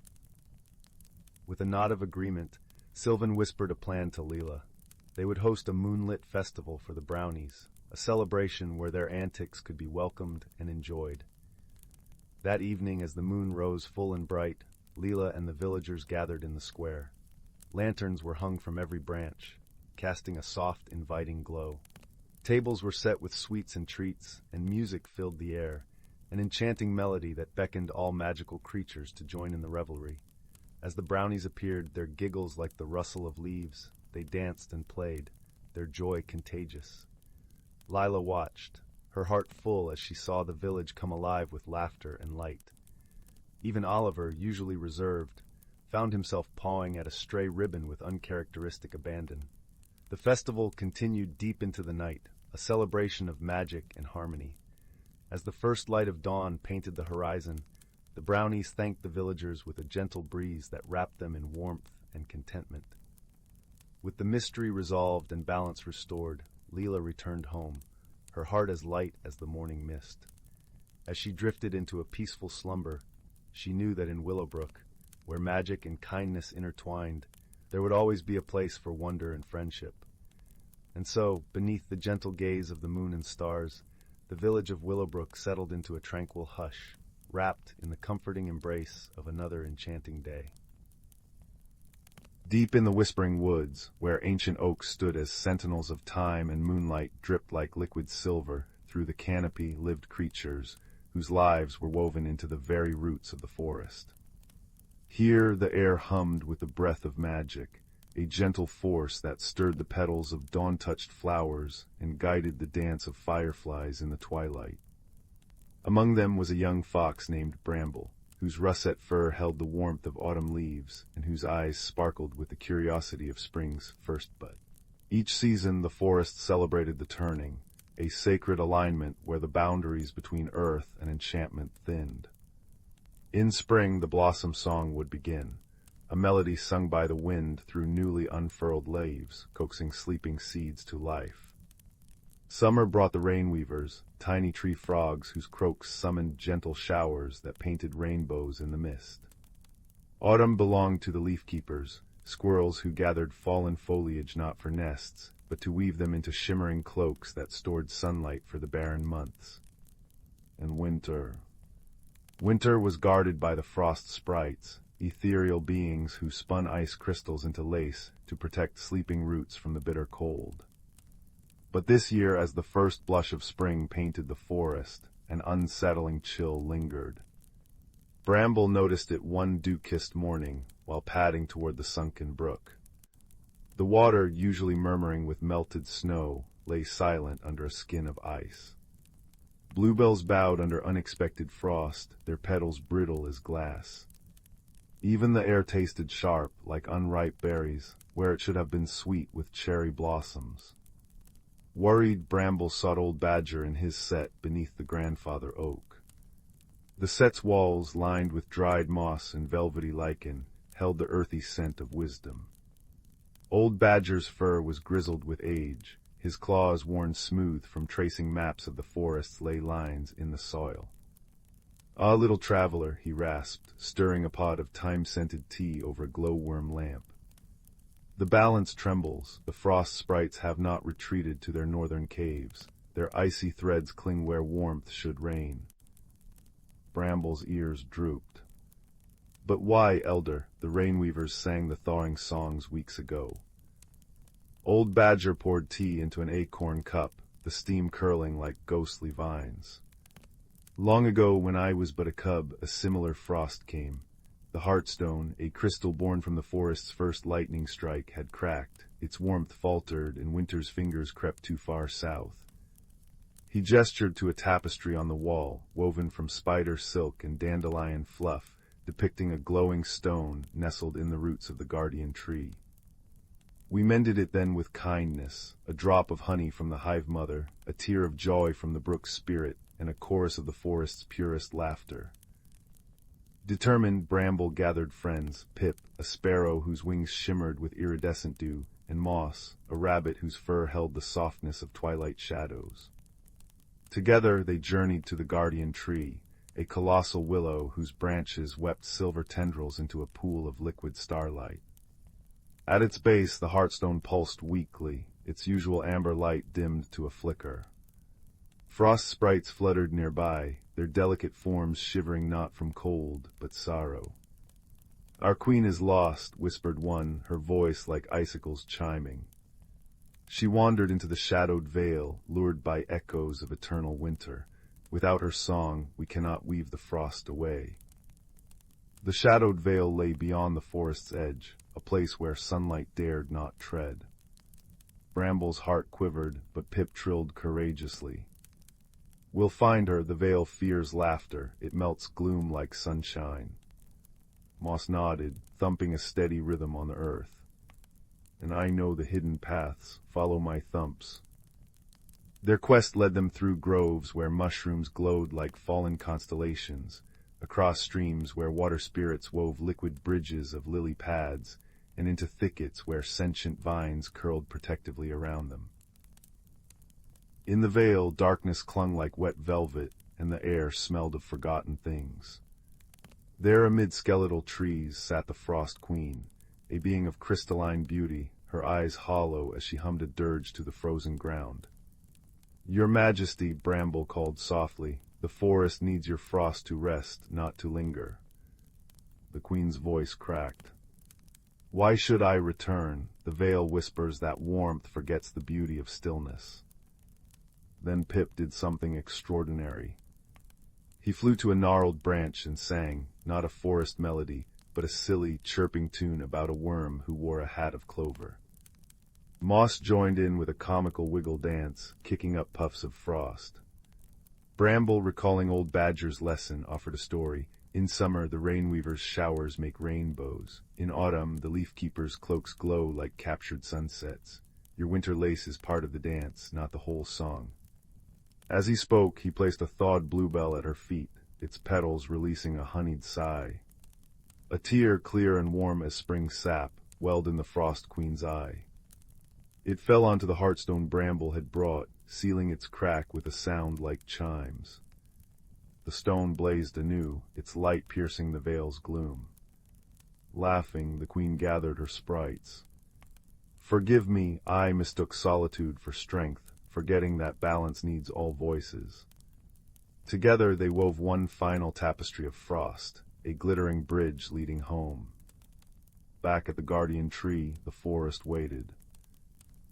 With a nod of agreement, Sylvan whispered a plan to Lila. They would host a moonlit festival for the brownies, a celebration where their antics could be welcomed and enjoyed. That evening, as the moon rose full and bright, Lila and the villagers gathered in the square. Lanterns were hung from every branch, casting a soft, inviting glow. Tables were set with sweets and treats, and music filled the air, an enchanting melody that beckoned all magical creatures to join in the revelry. As the brownies appeared, their giggles like the rustle of leaves, they danced and played, their joy contagious. Lila watched, her heart full as she saw the village come alive with laughter and light. Even Oliver, usually reserved, found himself pawing at a stray ribbon with uncharacteristic abandon. The festival continued deep into the night, a celebration of magic and harmony. As the first light of dawn painted the horizon, the brownies thanked the villagers with a gentle breeze that wrapped them in warmth and contentment. With the mystery resolved and balance restored, Lila returned home, her heart as light as the morning mist. As she drifted into a peaceful slumber, she knew that in Willowbrook, where magic and kindness intertwined, there would always be a place for wonder and friendship. And so, beneath the gentle gaze of the moon and stars, the village of Willowbrook settled into a tranquil hush, wrapped in the comforting embrace of another enchanting day. Deep in the whispering woods, where ancient oaks stood as sentinels of time and moonlight dripped like liquid silver through the canopy, lived creatures whose lives were woven into the very roots of the forest. Here the air hummed with the breath of magic, a gentle force that stirred the petals of dawn-touched flowers and guided the dance of fireflies in the twilight. Among them was a young fox named Bramble, whose russet fur held the warmth of autumn leaves and whose eyes sparkled with the curiosity of spring's first bud. Each season the forest celebrated the turning, a sacred alignment where the boundaries between earth and enchantment thinned. In spring the blossom song would begin, a melody sung by the wind through newly unfurled leaves, coaxing sleeping seeds to life. Summer brought the rainweavers, tiny tree frogs whose croaks summoned gentle showers that painted rainbows in the mist. Autumn belonged to the leaf-keepers, squirrels who gathered fallen foliage not for nests, but to weave them into shimmering cloaks that stored sunlight for the barren months. And winter. Winter was guarded by the frost sprites, ethereal beings who spun ice crystals into lace to protect sleeping roots from the bitter cold. But this year, as the first blush of spring painted the forest, an unsettling chill lingered. Bramble noticed it one dew-kissed morning while padding toward the sunken brook. The water, usually murmuring with melted snow, lay silent under a skin of ice. Bluebells bowed under unexpected frost, their petals brittle as glass. Even the air tasted sharp, like unripe berries, where it should have been sweet with cherry blossoms. Worried, Bramble sought Old Badger in his set beneath the grandfather oak. The set's walls, lined with dried moss and velvety lichen, held the earthy scent of wisdom. Old Badger's fur was grizzled with age, his claws worn smooth from tracing maps of the forest's ley lines in the soil. "Ah, little traveler," he rasped, stirring a pot of time-scented tea over a glowworm lamp. "The balance trembles, the frost sprites have not retreated to their northern caves, their icy threads cling where warmth should reign." Bramble's ears drooped. But why, Elder? The rainweavers sang the thawing songs weeks ago. Old Badger poured tea into an acorn cup, the steam curling like ghostly vines. Long ago, when I was but a cub, a similar frost came. The heartstone, a crystal born from the forest's first lightning strike, had cracked, its warmth faltered, and winter's fingers crept too far south. He gestured to a tapestry on the wall, woven from spider silk and dandelion fluff, depicting a glowing stone nestled in the roots of the guardian tree. We mended it then with kindness, a drop of honey from the hive mother, a tear of joy from the brook's spirit, and a chorus of the forest's purest laughter. Determined, Bramble gathered friends, Pip, a sparrow whose wings shimmered with iridescent dew, and Moss, a rabbit whose fur held the softness of twilight shadows. Together they journeyed to the guardian tree, a colossal willow whose branches wept silver tendrils into a pool of liquid starlight. At its base the heartstone pulsed weakly, its usual amber light dimmed to a flicker. Frost sprites fluttered nearby, their delicate forms shivering not from cold, but sorrow. "Our queen is lost," whispered one, her voice like icicles chiming. She wandered into the shadowed vale, lured by echoes of eternal winter. Without her song, we cannot weave the frost away. The shadowed vale lay beyond the forest's edge, a place where sunlight dared not tread. Bramble's heart quivered, but Pip trilled courageously. "We'll find her," the vale fears laughter, it melts gloom like sunshine. Moss nodded, thumping a steady rhythm on the earth. "And I know the hidden paths, follow my thumps." Their quest led them through groves where mushrooms glowed like fallen constellations, across streams where water spirits wove liquid bridges of lily pads, and into thickets where sentient vines curled protectively around them. In the vale, darkness clung like wet velvet, and the air smelled of forgotten things. There amid skeletal trees sat the Frost Queen, a being of crystalline beauty, her eyes hollow as she hummed a dirge to the frozen ground. "Your Majesty," Bramble called softly, "the forest needs your frost to rest, not to linger." The Queen's voice cracked. "Why should I return? The vale whispers that warmth forgets the beauty of stillness." Then Pip did something extraordinary. He flew to a gnarled branch and sang, not a forest melody, but a silly, chirping tune about a worm who wore a hat of clover. Moss joined in with a comical wiggle dance, kicking up puffs of frost. Bramble, recalling old Badger's lesson, offered a story. "In summer, the rainweaver's showers make rainbows. In autumn, the leaf-keeper's cloaks glow like captured sunsets. Your winter lace is part of the dance, not the whole song." As he spoke, he placed a thawed bluebell at her feet, its petals releasing a honeyed sigh. A tear, clear and warm as spring sap, welled in the Frost Queen's eye. It fell onto the heartstone Bramble had brought, sealing its crack with a sound like chimes. The stone blazed anew, its light piercing the vale's gloom. Laughing, the Queen gathered her sprites. "Forgive me, I mistook solitude for strength, forgetting that balance needs all voices." Together they wove one final tapestry of frost, a glittering bridge leading home. Back at the guardian tree, the forest waited.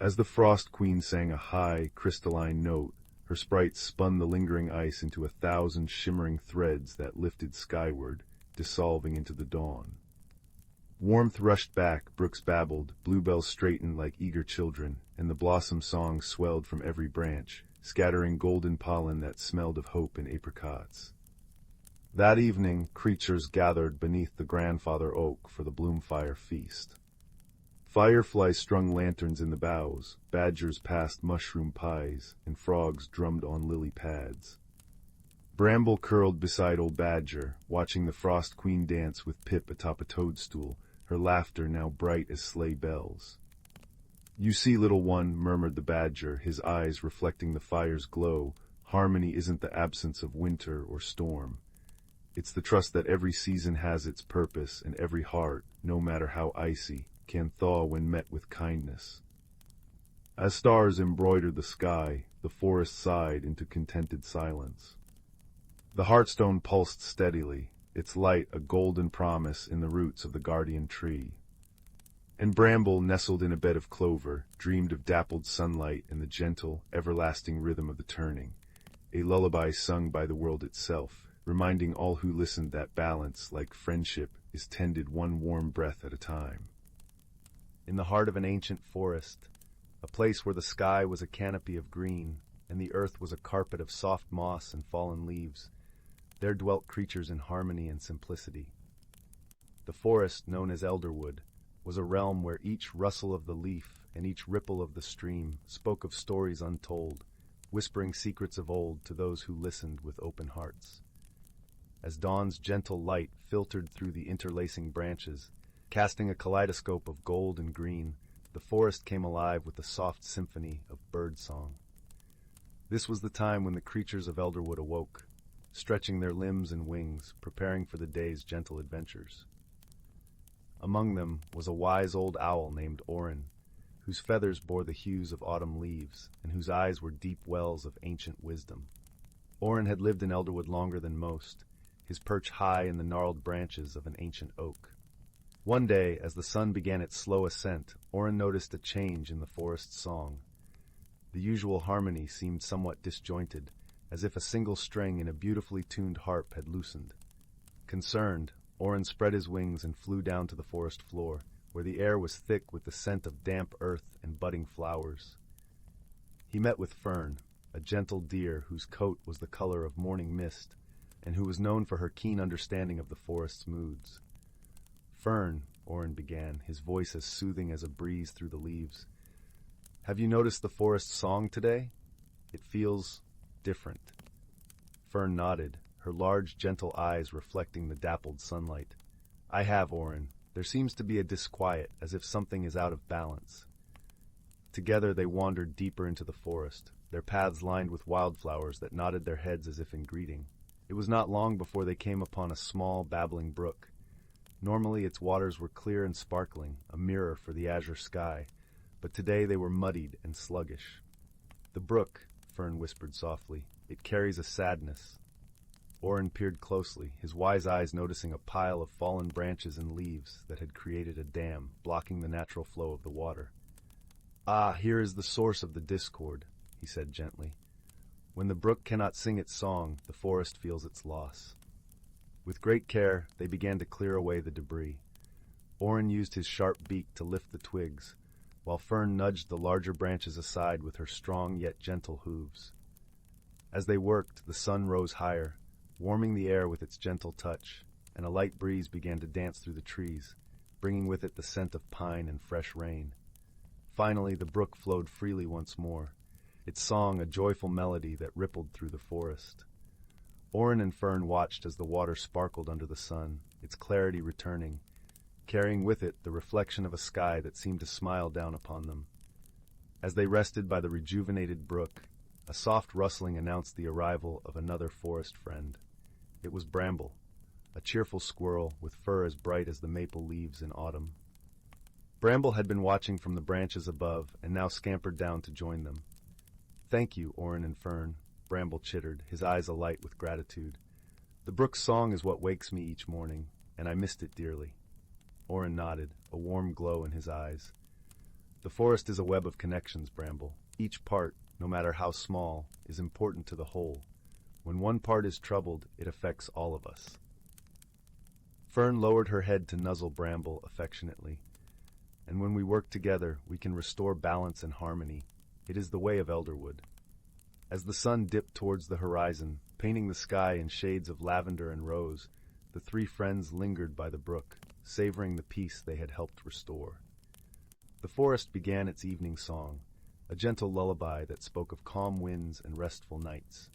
As the Frost Queen sang a high, crystalline note, her sprites spun the lingering ice into 1,000 shimmering threads that lifted skyward, dissolving into the dawn. Warmth rushed back, brooks babbled, bluebells straightened like eager children, and the blossom song swelled from every branch, scattering golden pollen that smelled of hope and apricots. That evening, creatures gathered beneath the grandfather oak for the Bloomfire feast. Fireflies strung lanterns in the boughs, badgers passed mushroom pies, and frogs drummed on lily pads. Bramble curled beside old Badger, watching the Frost Queen dance with Pip atop a toadstool, her laughter now bright as sleigh bells. "You see, little one," murmured the Badger, his eyes reflecting the fire's glow, "harmony isn't the absence of winter or storm. It's the trust that every season has its purpose, and every heart, no matter how icy, can thaw when met with kindness." As stars embroidered the sky, the forest sighed into contented silence. The heartstone pulsed steadily, its light a golden promise in the roots of the guardian tree. And Bramble, nestled in a bed of clover, dreamed of dappled sunlight and the gentle, everlasting rhythm of the turning, a lullaby sung by the world itself, reminding all who listened that balance, like friendship, is tended one warm breath at a time. In the heart of an ancient forest, a place where the sky was a canopy of green, and the earth was a carpet of soft moss and fallen leaves, there dwelt creatures in harmony and simplicity. The forest, known as Elderwood, was a realm where each rustle of the leaf and each ripple of the stream spoke of stories untold, whispering secrets of old to those who listened with open hearts. As dawn's gentle light filtered through the interlacing branches, casting a kaleidoscope of gold and green, the forest came alive with a soft symphony of bird song. This was the time when the creatures of Elderwood awoke, stretching their limbs and wings, preparing for the day's gentle adventures. Among them was a wise old owl named Orin, whose feathers bore the hues of autumn leaves, and whose eyes were deep wells of ancient wisdom. Orin had lived in Elderwood longer than most, his perch high in the gnarled branches of an ancient oak. One day, as the sun began its slow ascent, Orin noticed a change in the forest's song. The usual harmony seemed somewhat disjointed, as if a single string in a beautifully tuned harp had loosened. Concerned, Orin spread his wings and flew down to the forest floor, where the air was thick with the scent of damp earth and budding flowers. He met with Fern, a gentle deer whose coat was the color of morning mist, and who was known for her keen understanding of the forest's moods. "Fern," Orin began, his voice as soothing as a breeze through the leaves, "have you noticed the forest's song today? It feels different." Fern nodded, her large, gentle eyes reflecting the dappled sunlight. "I have, Orin. There seems to be a disquiet, as if something is out of balance." Together they wandered deeper into the forest, their paths lined with wildflowers that nodded their heads as if in greeting. It was not long before they came upon a small, babbling brook. Normally its waters were clear and sparkling, a mirror for the azure sky, but today they were muddied and sluggish. "The brook," Fern whispered softly, "it carries a sadness." Orin peered closely, his wise eyes noticing a pile of fallen branches and leaves that had created a dam, blocking the natural flow of the water. "Ah, here is the source of the discord," he said gently. "When the brook cannot sing its song, the forest feels its loss." With great care, they began to clear away the debris. Orin used his sharp beak to lift the twigs, while Fern nudged the larger branches aside with her strong yet gentle hooves. As they worked, the sun rose higher, warming the air with its gentle touch, and a light breeze began to dance through the trees, bringing with it the scent of pine and fresh rain. Finally, the brook flowed freely once more, its song a joyful melody that rippled through the forest. Orin and Fern watched as the water sparkled under the sun, its clarity returning, carrying with it the reflection of a sky that seemed to smile down upon them. As they rested by the rejuvenated brook, a soft rustling announced the arrival of another forest friend. It was Bramble, a cheerful squirrel with fur as bright as the maple leaves in autumn. Bramble had been watching from the branches above and now scampered down to join them. "Thank you, Orin and Fern," Bramble chittered, his eyes alight with gratitude. "The brook's song is what wakes me each morning, and I missed it dearly." Orin nodded, a warm glow in his eyes. "The forest is a web of connections, Bramble. Each part, no matter how small, is important to the whole. When one part is troubled, it affects all of us." Fern lowered her head to nuzzle Bramble affectionately. "And when we work together, we can restore balance and harmony. It is the way of Elderwood." As the sun dipped towards the horizon, painting the sky in shades of lavender and rose, the three friends lingered by the brook, savoring the peace they had helped restore. The forest began its evening song, a gentle lullaby that spoke of calm winds and restful nights.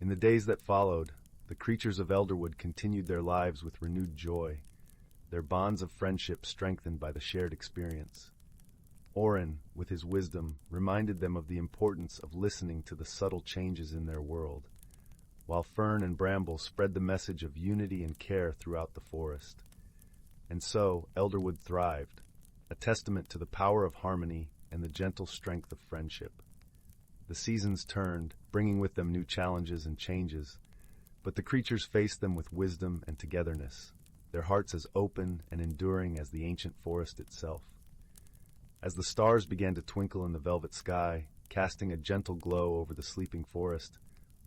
In the days that followed, the creatures of Elderwood continued their lives with renewed joy, their bonds of friendship strengthened by the shared experience. Orin, with his wisdom, reminded them of the importance of listening to the subtle changes in their world, while Fern and Bramble spread the message of unity and care throughout the forest. And so, Elderwood thrived, a testament to the power of harmony and the gentle strength of friendship. The seasons turned, bringing with them new challenges and changes, But the creatures faced them with wisdom and togetherness, their hearts as open and enduring as the ancient forest itself. As the stars began to twinkle in the velvet sky, casting a gentle glow over the sleeping forest,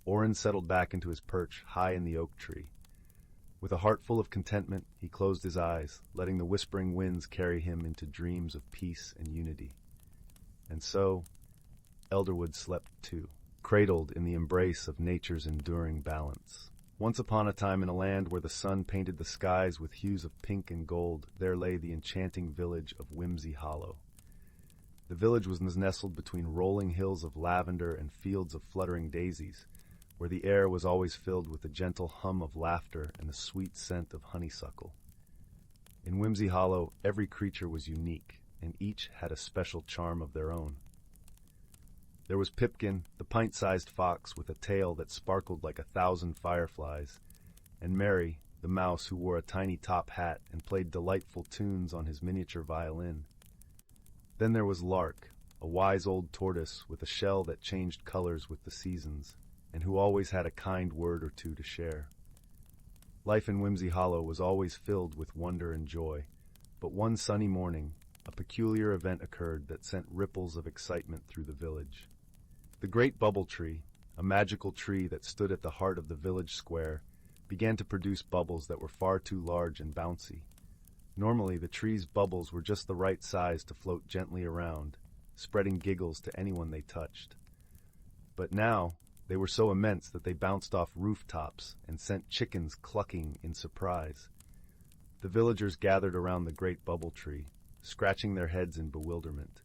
Orin settled back into his perch high in the oak tree. With a heart full of contentment, he closed his eyes, letting the whispering winds carry him into dreams of peace and unity. And so, Elderwood slept too, cradled in the embrace of nature's enduring balance. Once upon a time, in a land where the sun painted the skies with hues of pink and gold, there lay the enchanting village of Whimsy Hollow. The village was nestled between rolling hills of lavender and fields of fluttering daisies, where the air was always filled with the gentle hum of laughter and the sweet scent of honeysuckle. In Whimsy Hollow, every creature was unique, and each had a special charm of their own. There was Pipkin, the pint-sized fox with a tail that sparkled like 1,000 fireflies, and Mary, the mouse who wore a tiny top hat and played delightful tunes on his miniature violin. Then there was Lark, a wise old tortoise with a shell that changed colors with the seasons, and who always had a kind word or two to share. Life in Whimsy Hollow was always filled with wonder and joy, but one sunny morning, a peculiar event occurred that sent ripples of excitement through the village. The great bubble tree, a magical tree that stood at the heart of the village square, began to produce bubbles that were far too large and bouncy. Normally, the tree's bubbles were just the right size to float gently around, spreading giggles to anyone they touched. But now, they were so immense that they bounced off rooftops and sent chickens clucking in surprise. The villagers gathered around the great bubble tree, scratching their heads in bewilderment.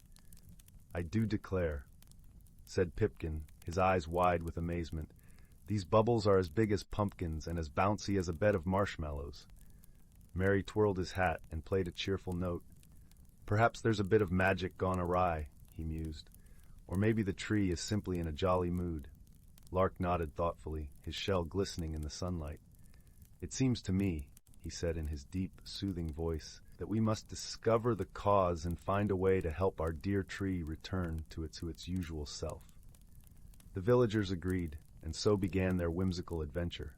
"I do declare," said Pipkin, his eyes wide with amazement, "these bubbles are as big as pumpkins and as bouncy as a bed of marshmallows." Mary twirled his hat and played a cheerful note. "Perhaps there's a bit of magic gone awry," he mused. "Or maybe the tree is simply in a jolly mood." Lark nodded thoughtfully, his shell glistening in the sunlight. "It seems to me," he said in his deep, soothing voice, "that we must discover the cause and find a way to help our dear tree return to its usual self." The villagers agreed, and so began their whimsical adventure.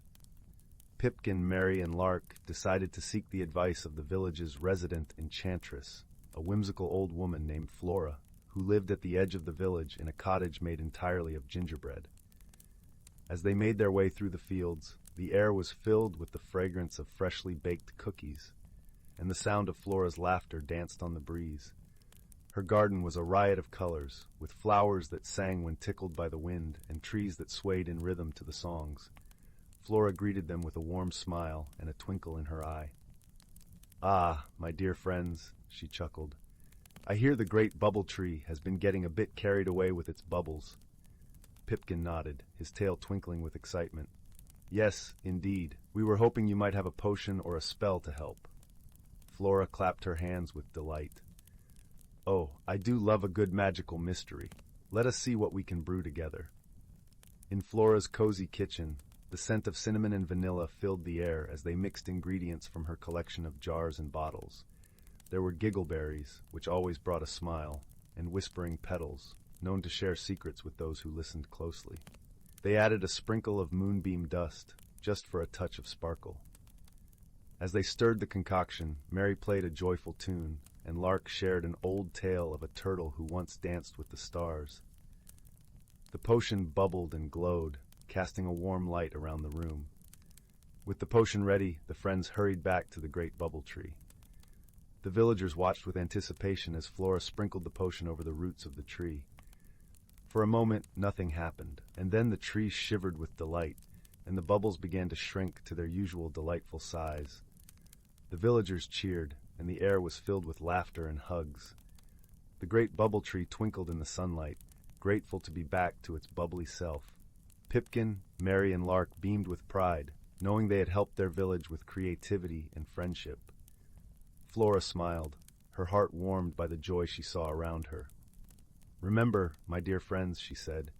Pipkin, Mary, and Lark decided to seek the advice of the village's resident enchantress, a whimsical old woman named Flora, who lived at the edge of the village in a cottage made entirely of gingerbread. As they made their way through the fields, the air was filled with the fragrance of freshly baked cookies, and the sound of Flora's laughter danced on the breeze. Her garden was a riot of colors, with flowers that sang when tickled by the wind and trees that swayed in rhythm to the songs. Flora greeted them with a warm smile and a twinkle in her eye. "Ah, my dear friends," she chuckled, "I hear the great bubble tree has been getting a bit carried away with its bubbles." Pipkin nodded, his tail twinkling with excitement. "Yes, indeed. We were hoping you might have a potion or a spell to help." Flora clapped her hands with delight. "Oh, I do love a good magical mystery. Let us see what we can brew together." In Flora's cozy kitchen, the scent of cinnamon and vanilla filled the air as they mixed ingredients from her collection of jars and bottles. There were giggleberries, which always brought a smile, and whispering petals, known to share secrets with those who listened closely. They added a sprinkle of moonbeam dust, just for a touch of sparkle. As they stirred the concoction, Mary played a joyful tune, and Lark shared an old tale of a turtle who once danced with the stars. The potion bubbled and glowed, casting a warm light around the room. With the potion ready, the friends hurried back to the great bubble tree. The villagers watched with anticipation as Flora sprinkled the potion over the roots of the tree. For a moment, nothing happened, and then the tree shivered with delight, and the bubbles began to shrink to their usual delightful size. The villagers cheered, and the air was filled with laughter and hugs. The great bubble tree twinkled in the sunlight, grateful to be back to its bubbly self. Pipkin, Mary, and Lark beamed with pride, knowing they had helped their village with creativity and friendship. Flora smiled, her heart warmed by the joy she saw around her. "Remember, my dear friends," she said,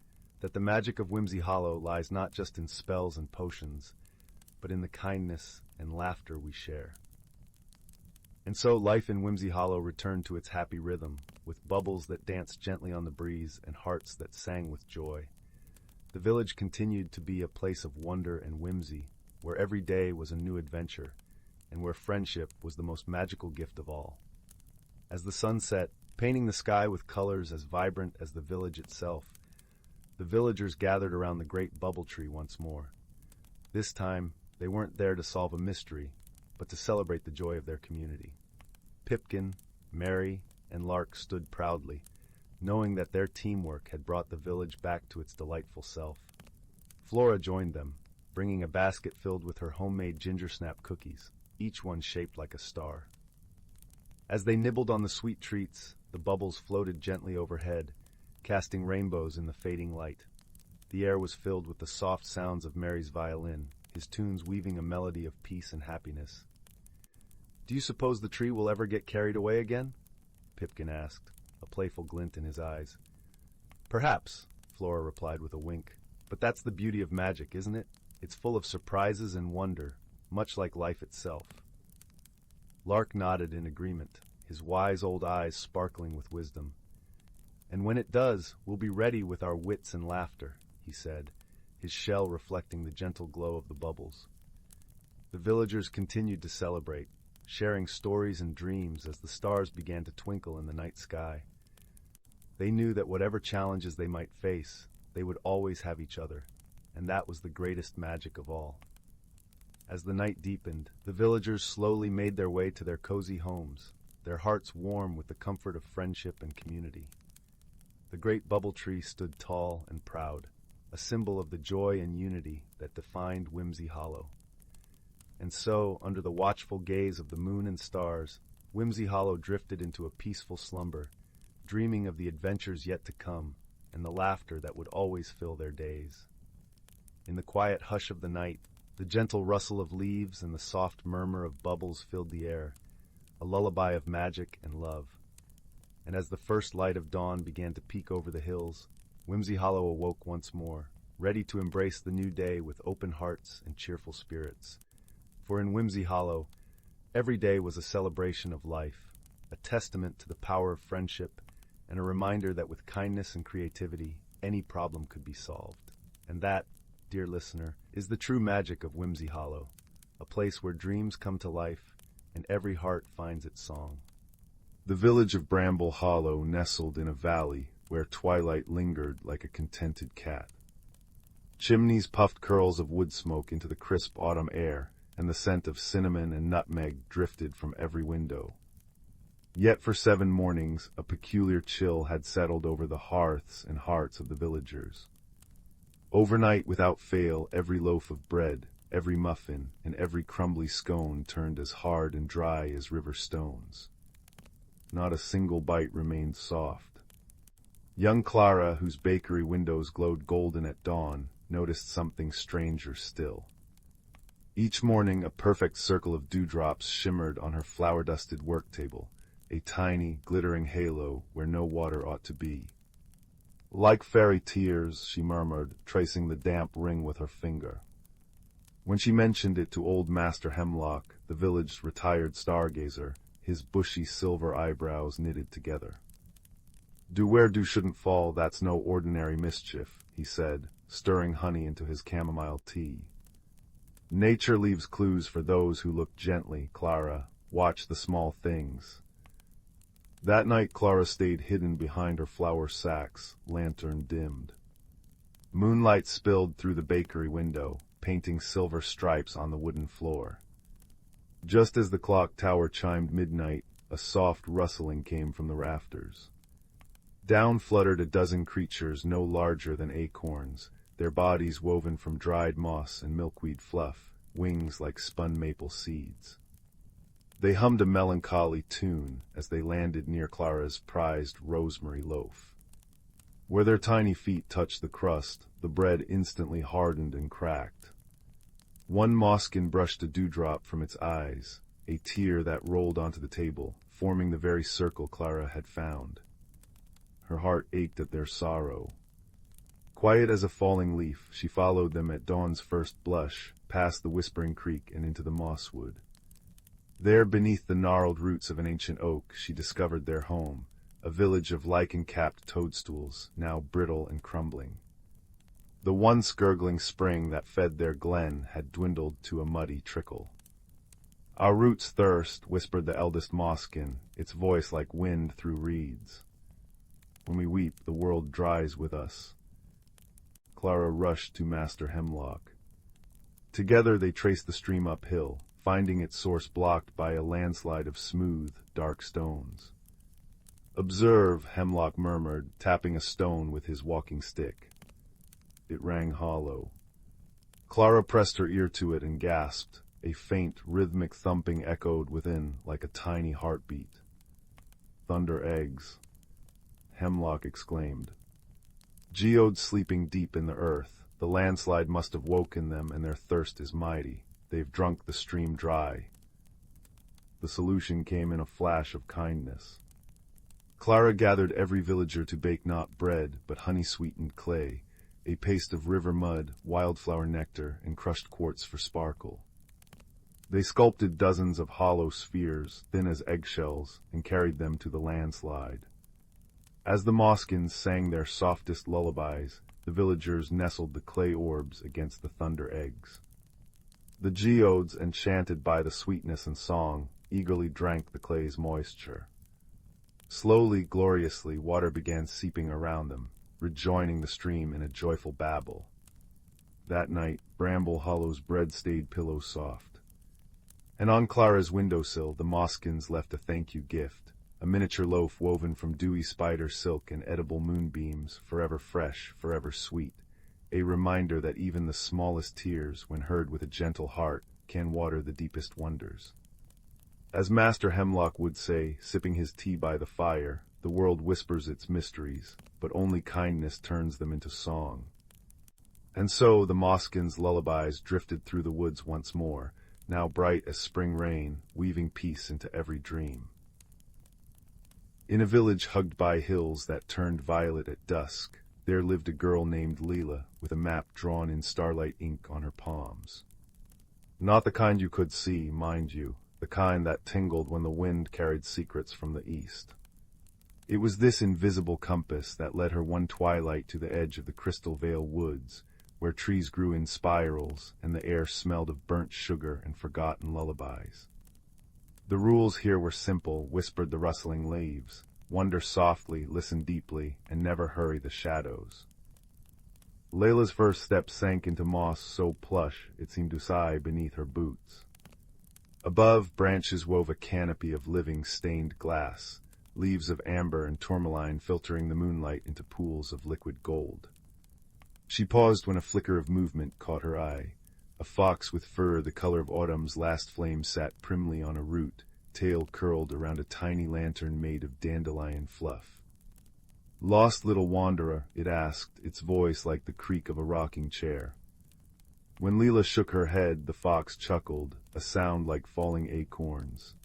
"that the magic of Whimsy Hollow lies not just in spells and potions, but in the kindness and laughter we share." And so life in Whimsy Hollow returned to its happy rhythm, with bubbles that danced gently on the breeze and hearts that sang with joy. The village continued to be a place of wonder and whimsy, where every day was a new adventure, and where friendship was the most magical gift of all. As the sun set, painting the sky with colors as vibrant as the village itself, the villagers gathered around the great bubble tree once more. This time, they weren't there to solve a mystery, but to celebrate the joy of their community. Pipkin, Mary, and Lark stood proudly, knowing that their teamwork had brought the village back to its delightful self. Flora joined them, bringing a basket filled with her homemade ginger snap cookies, each one shaped like a star. As they nibbled on the sweet treats, the bubbles floated gently overhead, casting rainbows in the fading light. The air was filled with the soft sounds of Mary's violin, his tunes weaving a melody of peace and happiness. "Do you suppose the tree will ever get carried away again?" Pipkin asked, a playful glint in his eyes. "Perhaps," Flora replied with a wink. "But that's the beauty of magic, isn't it? It's full of surprises and wonder, much like life itself." Lark nodded in agreement, his wise old eyes sparkling with wisdom. "And when it does, we'll be ready with our wits and laughter," he said, his shell reflecting the gentle glow of the bubbles. The villagers continued to celebrate, sharing stories and dreams as the stars began to twinkle in the night sky. They knew that whatever challenges they might face, they would always have each other, and that was the greatest magic of all. As the night deepened, the villagers slowly made their way to their cozy homes, their hearts warm with the comfort of friendship and community. The great bubble tree stood tall and proud, a symbol of the joy and unity that defined Whimsy Hollow. And so, under the watchful gaze of the moon and stars, Whimsy Hollow drifted into a peaceful slumber, dreaming of the adventures yet to come and the laughter that would always fill their days. In the quiet hush of the night, the gentle rustle of leaves and the soft murmur of bubbles filled the air, a lullaby of magic and love. And as the first light of dawn began to peek over the hills, Whimsy Hollow awoke once more, ready to embrace the new day with open hearts and cheerful spirits. For in Whimsy Hollow, every day was a celebration of life, a testament to the power of friendship, and a reminder that with kindness and creativity, any problem could be solved. And that, dear listener, is the true magic of Whimsy Hollow, a place where dreams come to life and every heart finds its song. The village of Bramble Hollow nestled in a valley where twilight lingered like a contented cat. Chimneys puffed curls of wood smoke into the crisp autumn air, and the scent of cinnamon and nutmeg drifted from every window. Yet for 7 mornings, a peculiar chill had settled over the hearths and hearts of the villagers. Overnight, without fail, every loaf of bread, every muffin, and every crumbly scone turned as hard and dry as river stones. Not a single bite remained soft. Young Clara, whose bakery windows glowed golden at dawn, noticed something stranger still. Each morning a perfect circle of dewdrops shimmered on her flour-dusted work table, a tiny, glittering halo where no water ought to be. "Like fairy tears," she murmured, tracing the damp ring with her finger. When she mentioned it to old Master Hemlock, the village's retired stargazer, his bushy silver eyebrows knitted together. "Dew where dew shouldn't fall, that's no ordinary mischief," he said, stirring honey into his chamomile tea. "Nature leaves clues for those who look gently, Clara. Watch the small things." That night Clara stayed hidden behind her flour sacks, lantern dimmed. Moonlight spilled through the bakery window, painting silver stripes on the wooden floor. Just as the clock tower chimed midnight, a soft rustling came from the rafters. Down fluttered a dozen creatures no larger than acorns, their bodies woven from dried moss and milkweed fluff, wings like spun maple seeds. They hummed a melancholy tune as they landed near Clara's prized rosemary loaf. Where their tiny feet touched the crust, the bread instantly hardened and cracked. One mosskin brushed a dewdrop from its eyes, a tear that rolled onto the table, forming the very circle Clara had found. Her heart ached at their sorrow. Quiet as a falling leaf, she followed them at dawn's first blush, past the whispering creek and into the mosswood. There, beneath the gnarled roots of an ancient oak, she discovered their home, a village of lichen-capped toadstools, now brittle and crumbling. The once gurgling spring that fed their glen had dwindled to a muddy trickle. "Our roots thirst," whispered the eldest mosskin, its voice like wind through reeds. "When we weep, the world dries with us." Clara rushed to Master Hemlock. Together they traced the stream uphill, finding its source blocked by a landslide of smooth, dark stones. "Observe," Hemlock murmured, tapping a stone with his walking stick. It rang hollow. Clara pressed her ear to it and gasped. A faint, rhythmic thumping echoed within like a tiny heartbeat. "Thunder eggs," Hemlock exclaimed. "Geodes sleeping deep in the earth. The landslide must have woken them, and their thirst is mighty. They've drunk the stream dry." The solution came in a flash of kindness. Clara gathered every villager to bake not bread, but honey-sweetened clay, a paste of river mud, wildflower nectar, and crushed quartz for sparkle. They sculpted dozens of hollow spheres, thin as eggshells, and carried them to the landslide. As the Moskins sang their softest lullabies, the villagers nestled the clay orbs against the thunder eggs. The geodes, enchanted by the sweetness and song, eagerly drank the clay's moisture. Slowly, gloriously, water began seeping around them, rejoining the stream in a joyful babble. That night, Bramble Hollow's bread-stayed pillow soft. And on Clara's windowsill, the Moskins left a thank-you gift, a miniature loaf woven from dewy spider silk and edible moonbeams, forever fresh, forever sweet, a reminder that even the smallest tears, when heard with a gentle heart, can water the deepest wonders. As Master Hemlock would say, sipping his tea by the fire, the world whispers its mysteries, but only kindness turns them into song. And so the Moskins' lullabies drifted through the woods once more, now bright as spring rain, weaving peace into every dream. In a village hugged by hills that turned violet at dusk, there lived a girl named Leela, with a map drawn in starlight ink on her palms. Not the kind you could see, mind you, the kind that tingled when the wind carried secrets from the east. It was this invisible compass that led her one twilight to the edge of the Crystal Vale woods, where trees grew in spirals and the air smelled of burnt sugar and forgotten lullabies. The rules here were simple, whispered the rustling leaves. Wonder softly, listen deeply, and never hurry the shadows. Layla's first step sank into moss so plush it seemed to sigh beneath her boots. Above, branches wove a canopy of living stained glass, leaves of amber and tourmaline filtering the moonlight into pools of liquid gold. She paused when a flicker of movement caught her eye. A fox with fur the color of autumn's last flame sat primly on a root, tail curled around a tiny lantern made of dandelion fluff. "Lost little wanderer?" it asked, its voice like the creak of a rocking chair. When Leela shook her head, the fox chuckled, a sound like falling acorns.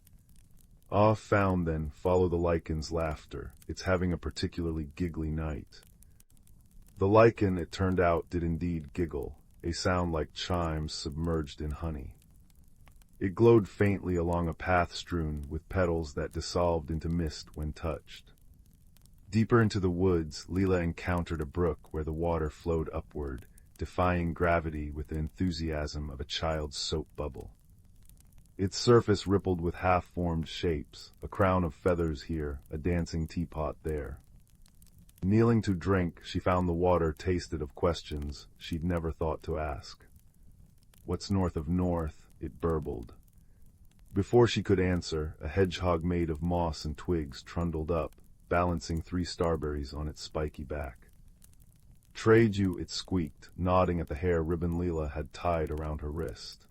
"Ah, found then, follow the lichens' laughter. It's having a particularly giggly night." The lichen, it turned out, did indeed giggle, a sound like chimes submerged in honey. It glowed faintly along a path strewn with petals that dissolved into mist when touched. Deeper into the woods, Leela encountered a brook where the water flowed upward, defying gravity with the enthusiasm of a child's soap bubble. Its surface rippled with half-formed shapes, a crown of feathers here, a dancing teapot there. Kneeling to drink, she found the water tasted of questions she'd never thought to ask. "What's north of north?" it burbled. Before she could answer, a hedgehog made of moss and twigs trundled up, balancing 3 starberries on its spiky back. "Trade you," it squeaked, nodding at the hair ribbon Leela had tied around her wrist.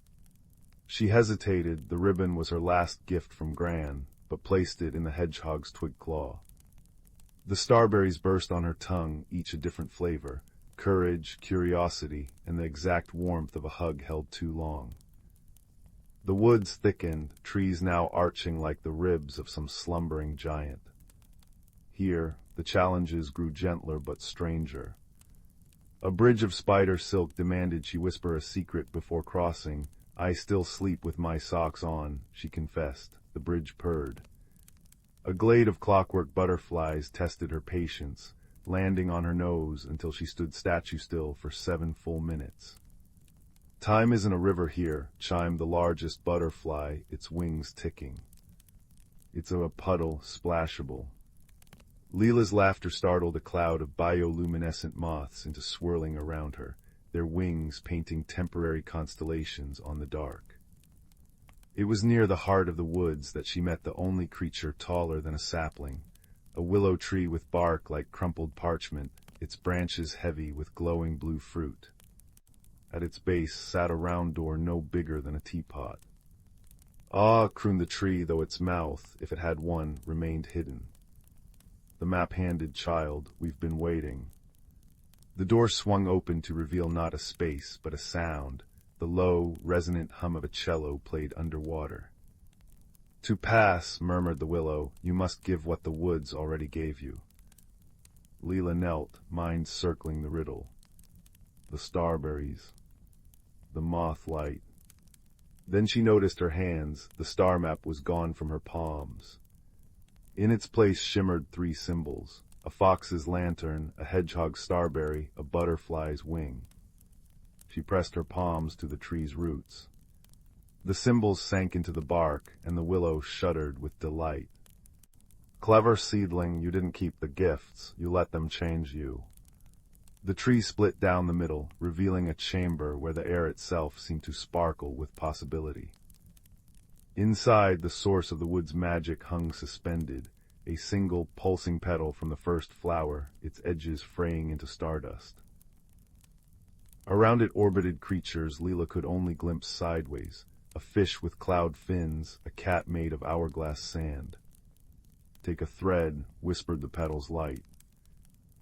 She hesitated. The ribbon was her last gift from Gran, but placed it in the hedgehog's twig claw. The starberries burst on her tongue, each a different flavor, courage, curiosity, and the exact warmth of a hug held too long. The woods thickened, trees now arching like the ribs of some slumbering giant. Here, the challenges grew gentler but stranger. A bridge of spider silk demanded she whisper a secret before crossing. "I still sleep with my socks on," she confessed. The bridge purred. A glade of clockwork butterflies tested her patience, landing on her nose until she stood statue-still for 7 full minutes. "Time isn't a river here," chimed the largest butterfly, its wings ticking. "It's a puddle, splashable." Leela's laughter startled a cloud of bioluminescent moths into swirling around her, their wings painting temporary constellations on the dark. It was near the heart of the woods that she met the only creature taller than a sapling, a willow tree with bark like crumpled parchment, its branches heavy with glowing blue fruit. At its base sat a round door no bigger than a teapot. "Ah," crooned the tree, though its mouth, if it had one, remained hidden. "The map-handed child, we've been waiting." The door swung open to reveal not a space, but a sound, the low, resonant hum of a cello played underwater. "To pass," murmured the willow, "you must give what the woods already gave you." Leela knelt, mind circling the riddle. The starberries. The Moth-Light. Then she noticed her hands. The star map was gone from her palms. In its place shimmered 3 symbols: a fox's lantern, a hedgehog's starberry, a butterfly's wing. She pressed her palms to the tree's roots. The symbols sank into the bark, and the willow shuddered with delight. "Clever seedling, you didn't keep the gifts, you let them change you." The tree split down the middle, revealing a chamber where the air itself seemed to sparkle with possibility. Inside, the source of the wood's magic hung suspended, a single pulsing petal from the first flower, its edges fraying into stardust. Around it orbited creatures Leela could only glimpse sideways, a fish with cloud fins, a cat made of hourglass sand. "Take a thread," whispered the petal's light.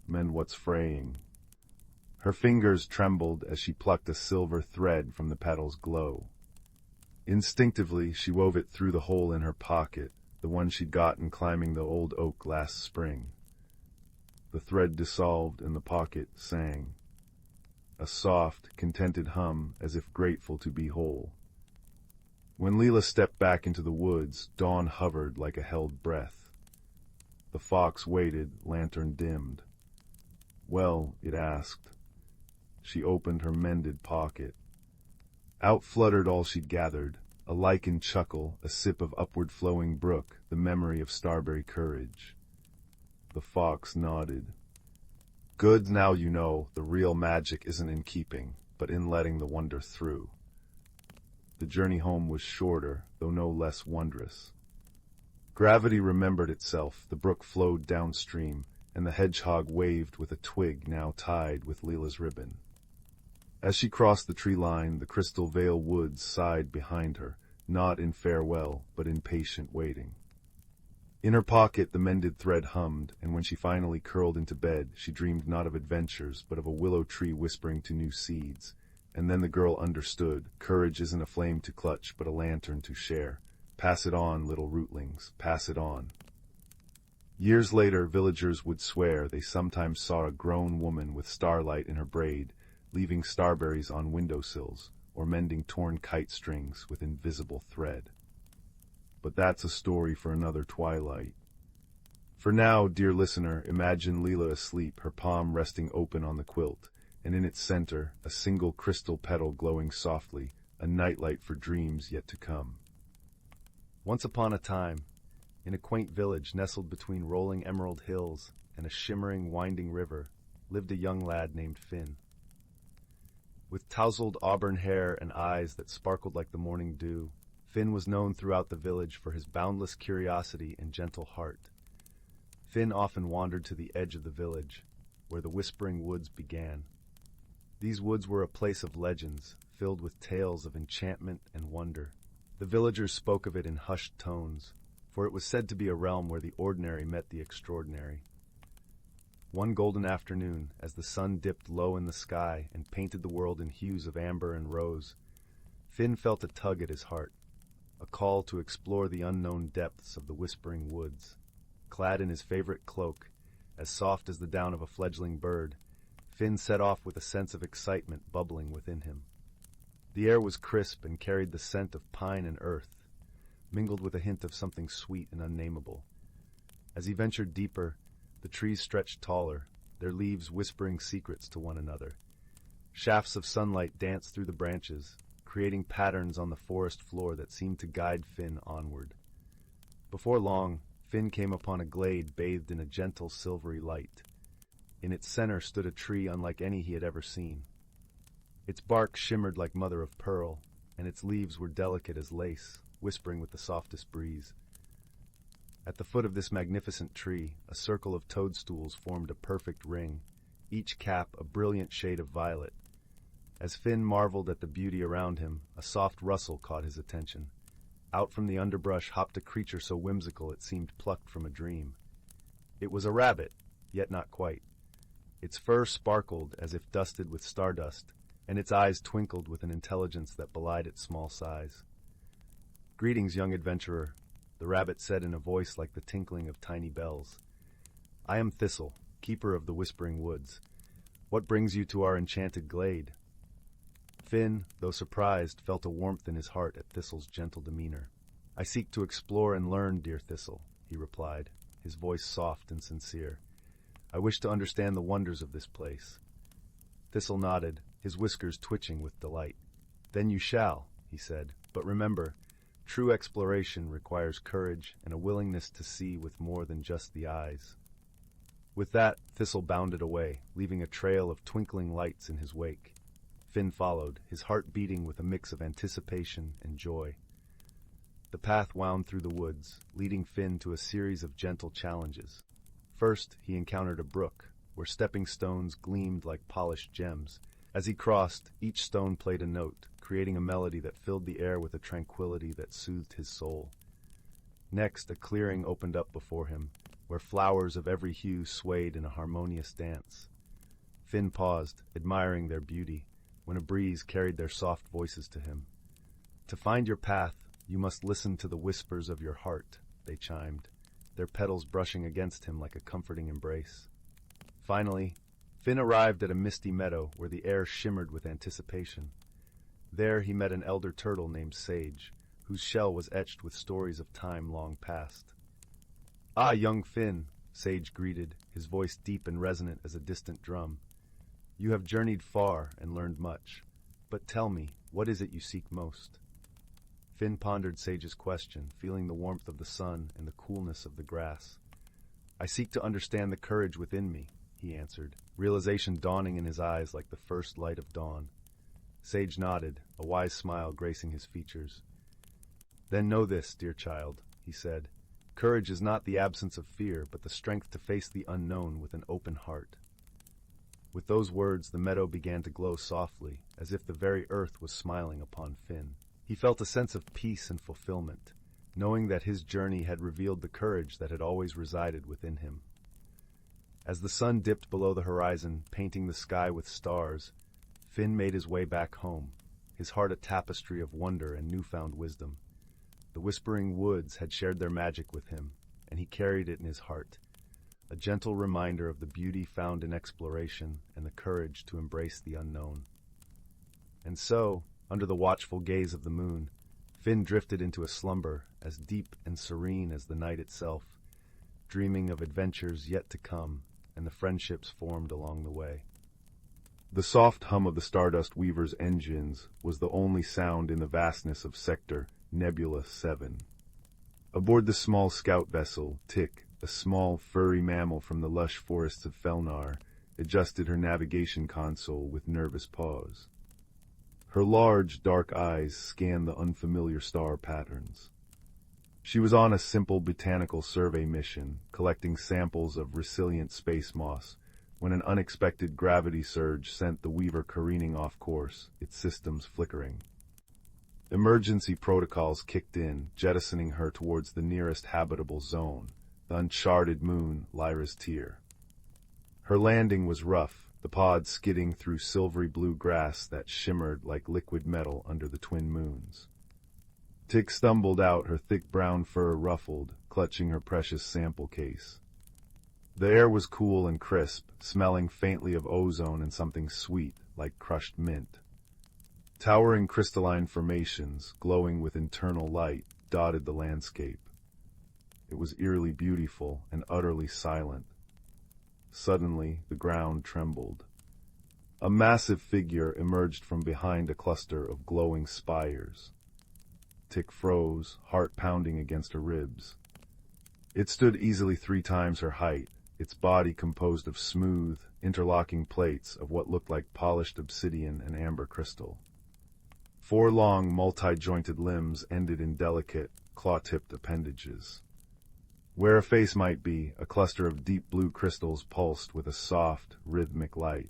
"Mend what's fraying." Her fingers trembled as she plucked a silver thread from the petal's glow. Instinctively, she wove it through the hole in her pocket, the one she'd gotten climbing the old oak last spring. The thread dissolved and the pocket sang. A soft, contented hum, as if grateful to be whole. When Leela stepped back into the woods, dawn hovered like a held breath. The fox waited, lantern dimmed. "Well," it asked. She opened her mended pocket. Out fluttered all she'd gathered, a lichened chuckle, a sip of upward-flowing brook, the memory of starberry courage. The fox nodded. "Good, now you know, the real magic isn't in keeping, but in letting the wonder through." The journey home was shorter, though no less wondrous. Gravity remembered itself, the brook flowed downstream, and the hedgehog waved with a twig now tied with Leela's ribbon. As she crossed the tree line, the Crystal Vale woods sighed behind her, not in farewell, but in patient waiting. In her pocket the mended thread hummed, and when she finally curled into bed, she dreamed not of adventures, but of a willow tree whispering to new seeds. And then the girl understood, courage isn't a flame to clutch, but a lantern to share. Pass it on, little rootlings, pass it on. Years later, villagers would swear they sometimes saw a grown woman with starlight in her braid, leaving starberries on windowsills, or mending torn kite strings with invisible thread. But that's a story for another twilight. For now, dear listener, imagine Leela asleep, her palm resting open on the quilt, and in its center, a single crystal petal glowing softly, a nightlight for dreams yet to come. Once upon a time, in a quaint village nestled between rolling emerald hills and a shimmering, winding river, lived a young lad named Finn. With tousled auburn hair and eyes that sparkled like the morning dew, Finn was known throughout the village for his boundless curiosity and gentle heart. Finn often wandered to the edge of the village, where the whispering woods began. These woods were a place of legends, filled with tales of enchantment and wonder. The villagers spoke of it in hushed tones, for it was said to be a realm where the ordinary met the extraordinary. One golden afternoon, as the sun dipped low in the sky and painted the world in hues of amber and rose, Finn felt a tug at his heart, a call to explore the unknown depths of the whispering woods. Clad in his favorite cloak, as soft as the down of a fledgling bird, Finn set off with a sense of excitement bubbling within him. The air was crisp and carried the scent of pine and earth, mingled with a hint of something sweet and unnameable. As he ventured deeper, the trees stretched taller, their leaves whispering secrets to one another. Shafts of sunlight danced through the branches, creating patterns on the forest floor that seemed to guide Finn onward. Before long, Finn came upon a glade bathed in a gentle silvery light. In its center stood a tree unlike any he had ever seen. Its bark shimmered like mother of pearl, and its leaves were delicate as lace, whispering with the softest breeze. At the foot of this magnificent tree, a circle of toadstools formed a perfect ring, each cap a brilliant shade of violet. As Finn marveled at the beauty around him, a soft rustle caught his attention. Out from the underbrush hopped a creature so whimsical it seemed plucked from a dream. It was a rabbit, yet not quite. Its fur sparkled as if dusted with stardust, and its eyes twinkled with an intelligence that belied its small size. "Greetings, young adventurer," the rabbit said in a voice like the tinkling of tiny bells. "I am Thistle, keeper of the Whispering Woods. What brings you to our enchanted glade?" Finn, though surprised, felt a warmth in his heart at Thistle's gentle demeanor. "I seek to explore and learn, dear Thistle," he replied, his voice soft and sincere. "I wish to understand the wonders of this place." Thistle nodded, his whiskers twitching with delight. "Then you shall," he said, "but remember, true exploration requires courage and a willingness to see with more than just the eyes." With that, Thistle bounded away, leaving a trail of twinkling lights in his wake. Finn followed, his heart beating with a mix of anticipation and joy. The path wound through the woods, leading Finn to a series of gentle challenges. First, he encountered a brook, where stepping stones gleamed like polished gems. As he crossed, each stone played a note, creating a melody that filled the air with a tranquility that soothed his soul. Next, a clearing opened up before him, where flowers of every hue swayed in a harmonious dance. Finn paused, admiring their beauty, when a breeze carried their soft voices to him. "To find your path, you must listen to the whispers of your heart," they chimed, their petals brushing against him like a comforting embrace. Finally, Finn arrived at a misty meadow where the air shimmered with anticipation. There he met an elder turtle named Sage, whose shell was etched with stories of time long past. "Ah, young Finn," Sage greeted, his voice deep and resonant as a distant drum. "You have journeyed far and learned much. But tell me, what is it you seek most?" Finn pondered Sage's question, feeling the warmth of the sun and the coolness of the grass. "I seek to understand the courage within me," he answered, realization dawning in his eyes like the first light of dawn. Sage nodded, a wise smile gracing his features. "Then know this, dear child," he said. "Courage is not the absence of fear, but the strength to face the unknown with an open heart." With those words, the meadow began to glow softly, as if the very earth was smiling upon Finn. He felt a sense of peace and fulfillment, knowing that his journey had revealed the courage that had always resided within him. As the sun dipped below the horizon, painting the sky with stars, Finn made his way back home, his heart a tapestry of wonder and newfound wisdom. The Whispering Woods had shared their magic with him, and he carried it in his heart, a gentle reminder of the beauty found in exploration and the courage to embrace the unknown. And so, under the watchful gaze of the moon, Finn drifted into a slumber as deep and serene as the night itself, dreaming of adventures yet to come and the friendships formed along the way. The soft hum of the Stardust Weaver's engines was the only sound in the vastness of Sector Nebula 7. Aboard the small scout vessel, Tick, a small, furry mammal from the lush forests of Felnar, adjusted her navigation console with nervous pause. Her large, dark eyes scanned the unfamiliar star patterns. She was on a simple botanical survey mission, collecting samples of resilient space moss, when an unexpected gravity surge sent the Weaver careening off course, its systems flickering. Emergency protocols kicked in, jettisoning her towards the nearest habitable zone, the uncharted moon Lyra's Tear. Her landing was rough, the pod skidding through silvery blue grass that shimmered like liquid metal under the twin moons. Tick stumbled out, her thick brown fur ruffled, clutching her precious sample case. The air was cool and crisp, smelling faintly of ozone and something sweet, like crushed mint. Towering crystalline formations, glowing with internal light, dotted the landscape. It was eerily beautiful and utterly silent. Suddenly, the ground trembled. A massive figure emerged from behind a cluster of glowing spires. Tick froze, heart pounding against her ribs. It stood easily 3 times her height, its body composed of smooth, interlocking plates of what looked like polished obsidian and amber crystal. 4 long, multi-jointed limbs ended in delicate, claw-tipped appendages. Where a face might be, a cluster of deep blue crystals pulsed with a soft, rhythmic light.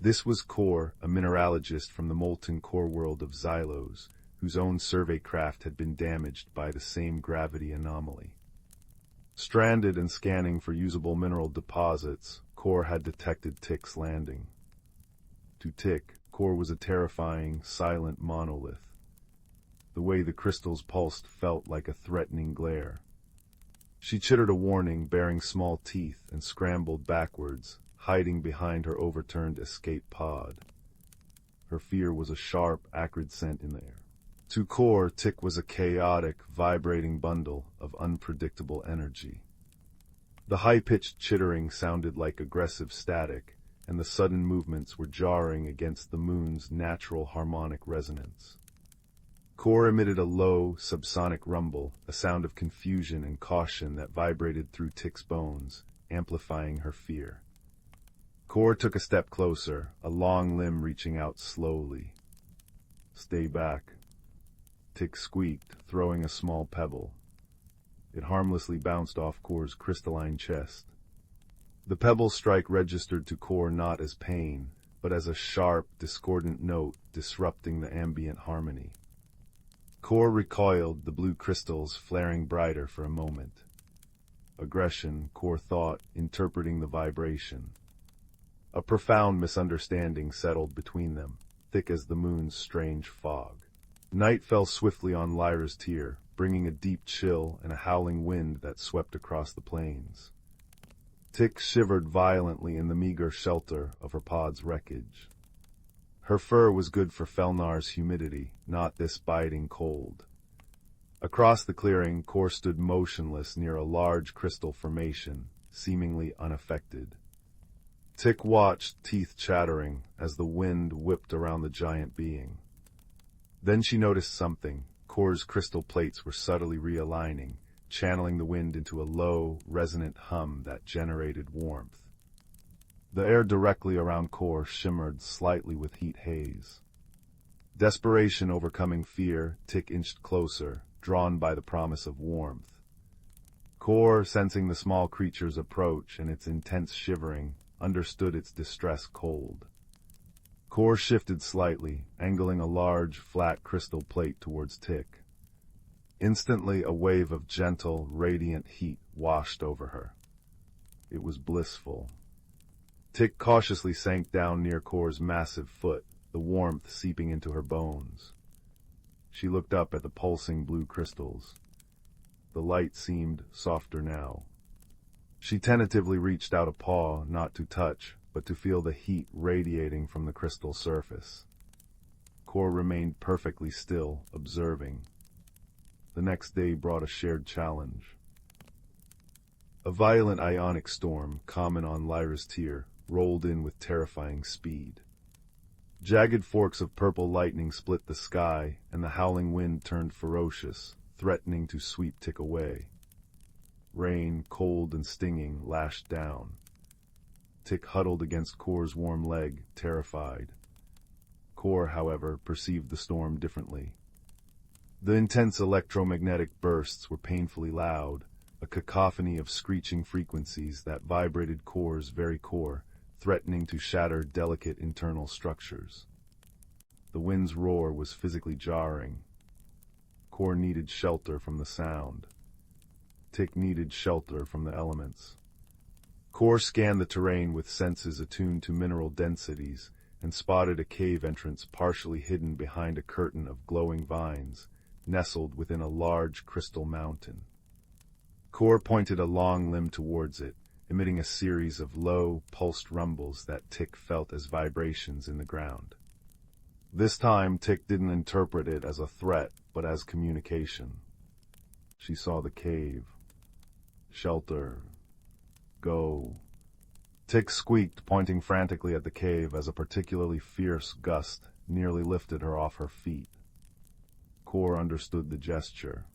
This was Kor, a mineralogist from the molten core world of Xylos, whose own survey craft had been damaged by the same gravity anomaly. Stranded and scanning for usable mineral deposits, Kor had detected Tick's landing. To Tick, Kor was a terrifying, silent monolith. The way the crystals pulsed felt like a threatening glare. She chittered a warning, baring small teeth, and scrambled backwards, hiding behind her overturned escape pod. Her fear was a sharp, acrid scent in the air. To Kor, Tick was a chaotic, vibrating bundle of unpredictable energy. The high-pitched chittering sounded like aggressive static, and the sudden movements were jarring against the moon's natural harmonic resonance. Kor emitted a low, subsonic rumble, a sound of confusion and caution that vibrated through Tick's bones, amplifying her fear. Kor took a step closer, a long limb reaching out slowly. "Stay back." Tick squeaked, throwing a small pebble. It harmlessly bounced off Kor's crystalline chest. The pebble's strike registered to Kor not as pain, but as a sharp, discordant note disrupting the ambient harmony. Kor recoiled, the blue crystals flaring brighter for a moment. Aggression, Kor thought, interpreting the vibration. A profound misunderstanding settled between them, thick as the moon's strange fog. Night fell swiftly on Lyra's Tier, bringing a deep chill and a howling wind that swept across the plains. Tick shivered violently in the meager shelter of her pod's wreckage. Her fur was good for Felnar's humidity, not this biting cold. Across the clearing, Kor stood motionless near a large crystal formation, seemingly unaffected. Tick watched, teeth chattering, as the wind whipped around the giant being. Then she noticed something. Kor's crystal plates were subtly realigning, channeling the wind into a low, resonant hum that generated warmth. The air directly around Kor shimmered slightly with heat haze. Desperation overcoming fear, Tick inched closer, drawn by the promise of warmth. Kor, sensing the small creature's approach and its intense shivering, understood its distress cold. Kor shifted slightly, angling a large, flat crystal plate towards Tick. Instantly, a wave of gentle, radiant heat washed over her. It was blissful. Tick cautiously sank down near Kor's massive foot, the warmth seeping into her bones. She looked up at the pulsing blue crystals. The light seemed softer now. She tentatively reached out a paw, not to touch, but to feel the heat radiating from the crystal surface. Kor remained perfectly still, observing. The next day brought a shared challenge. A violent ionic storm, common on Lyra's Tier, rolled in with terrifying speed. Jagged forks of purple lightning split the sky, and the howling wind turned ferocious, threatening to sweep Tick away. Rain, cold and stinging, lashed down. Tick huddled against Kor's warm leg, terrified. Kor, however, perceived the storm differently. The intense electromagnetic bursts were painfully loud, a cacophony of screeching frequencies that vibrated Kor's very core, threatening to shatter delicate internal structures. The wind's roar was physically jarring. Kor needed shelter from the sound. Tick needed shelter from the elements. Kor scanned the terrain with senses attuned to mineral densities and spotted a cave entrance partially hidden behind a curtain of glowing vines, nestled within a large crystal mountain. Kor pointed a long limb towards it, emitting a series of low, pulsed rumbles that Tick felt as vibrations in the ground. This time, Tick didn't interpret it as a threat, but as communication. She saw the cave. Shelter. Go. Tick squeaked, pointing frantically at the cave as a particularly fierce gust nearly lifted her off her feet. Kor understood the gesture.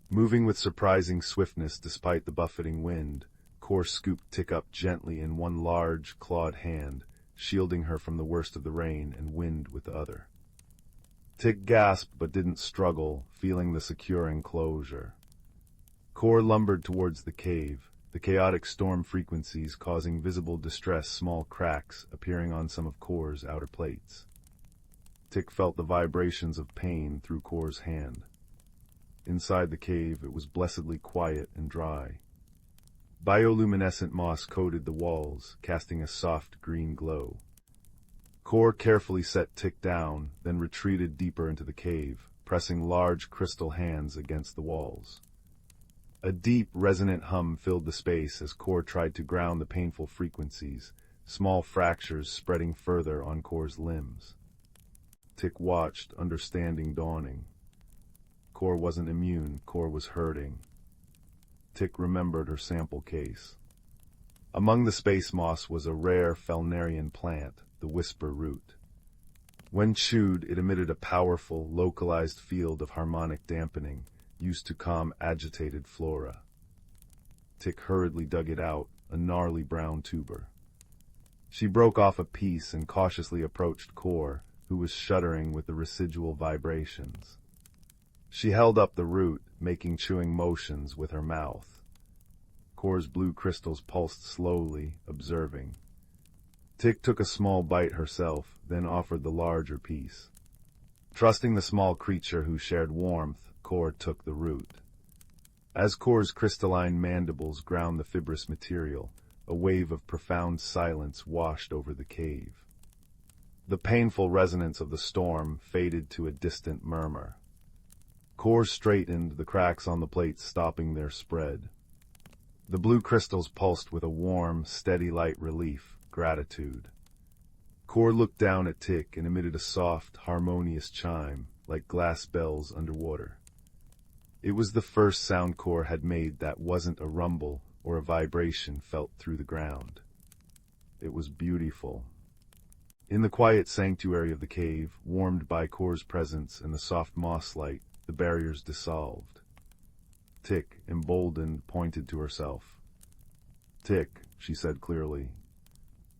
Moving with surprising swiftness despite the buffeting wind, Kor scooped Tick up gently in one large, clawed hand, shielding her from the worst of the rain and wind with the other. Tick gasped but didn't struggle, feeling the secure enclosure. Kor lumbered towards the cave, the chaotic storm frequencies causing visible distress, small cracks appearing on some of Kor's outer plates. Tick felt the vibrations of pain through Kor's hand. Inside the cave, it was blessedly quiet and dry. Bioluminescent moss coated the walls, casting a soft green glow. Kor carefully set Tick down, then retreated deeper into the cave, pressing large crystal hands against the walls. A deep, resonant hum filled the space as Kor tried to ground the painful frequencies, small fractures spreading further on Kor's limbs. Tick watched, understanding dawning. Kor wasn't immune, Kor was hurting. Tick remembered her sample case. Among the space moss was a rare Felnarian plant, the whisper root. When chewed, it emitted a powerful, localized field of harmonic dampening, used to calm agitated flora. Tick hurriedly dug it out, a gnarly brown tuber. She broke off a piece and cautiously approached Kor, who was shuddering with the residual vibrations. She held up the root, making chewing motions with her mouth. Kor's blue crystals pulsed slowly, observing. Tick took a small bite herself, then offered the larger piece. Trusting the small creature who shared warmth, Kor took the root. As Kor's crystalline mandibles ground the fibrous material, a wave of profound silence washed over the cave. The painful resonance of the storm faded to a distant murmur. Kor straightened, the cracks on the plates stopping their spread. The blue crystals pulsed with a warm, steady light relief, gratitude. Kor looked down at Tick and emitted a soft, harmonious chime, like glass bells underwater. It was the first sound Kor had made that wasn't a rumble or a vibration felt through the ground. It was beautiful. In the quiet sanctuary of the cave, warmed by Kor's presence and the soft moss-light, the barriers dissolved. Tick, emboldened, pointed to herself. "Tick," she said clearly.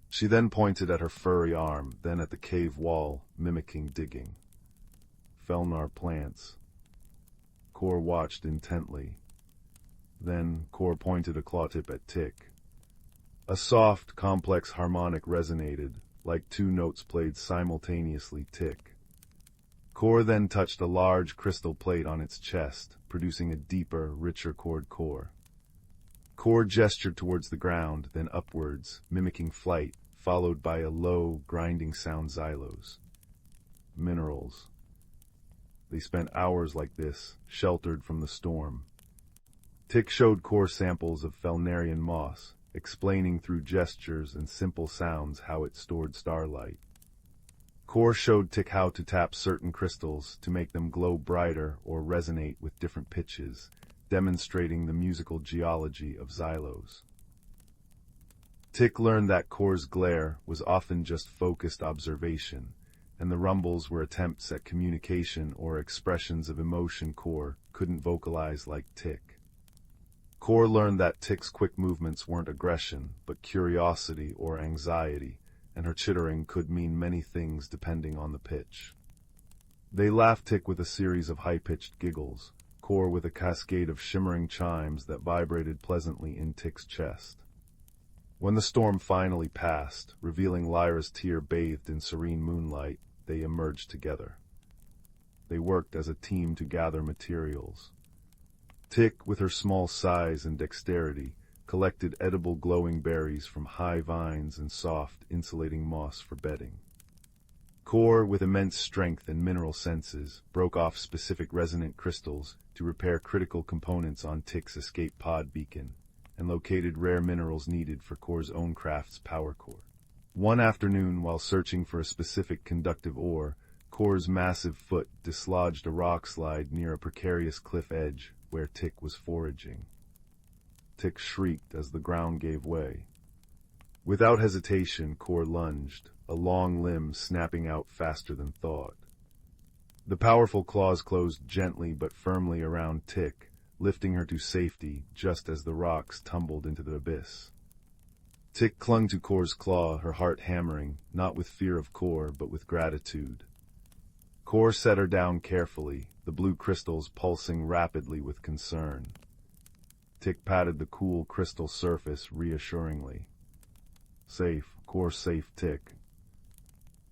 She then pointed at her furry arm, then at the cave wall, mimicking digging. Felnar plants. Kor watched intently. Then Kor pointed a claw tip at Tick. A soft, complex harmonic resonated, like two notes played simultaneously. Tick. Kor then touched a large crystal plate on its chest, producing a deeper, richer chord core. Kor gestured towards the ground, then upwards, mimicking flight, followed by a low, grinding sound. Xylos. Minerals. They spent hours like this, sheltered from the storm. Tick showed Kor samples of Felnarian moss, explaining through gestures and simple sounds how it stored starlight. Kor showed Tick how to tap certain crystals to make them glow brighter or resonate with different pitches, demonstrating the musical geology of Xylos. Tick learned that Kor's glare was often just focused observation, and the rumbles were attempts at communication or expressions of emotion Kor couldn't vocalize like Tick. Kor learned that Tick's quick movements weren't aggression, but curiosity or anxiety, and her chittering could mean many things depending on the pitch. They laughed, Tick with a series of high-pitched giggles, Kor with a cascade of shimmering chimes that vibrated pleasantly in Tick's chest. When the storm finally passed, revealing Lyra's tear bathed in serene moonlight, they emerged together. They worked as a team to gather materials. Tick, with her small size and dexterity, collected edible glowing berries from high vines and soft, insulating moss for bedding. Kor, with immense strength and mineral senses, broke off specific resonant crystals to repair critical components on Tick's escape pod beacon, and located rare minerals needed for Kor's own craft's power core. One afternoon, while searching for a specific conductive ore, Kor's massive foot dislodged a rock slide near a precarious cliff edge where Tick was foraging. Tick shrieked as the ground gave way. Without hesitation, Kor lunged, a long limb snapping out faster than thought. The powerful claws closed gently but firmly around Tick, lifting her to safety just as the rocks tumbled into the abyss. Tick clung to Kor's claw, her heart hammering, not with fear of Kor, but with gratitude. Kor set her down carefully, the blue crystals pulsing rapidly with concern. Tick patted the cool crystal surface reassuringly. Safe, Kor safe, Tick.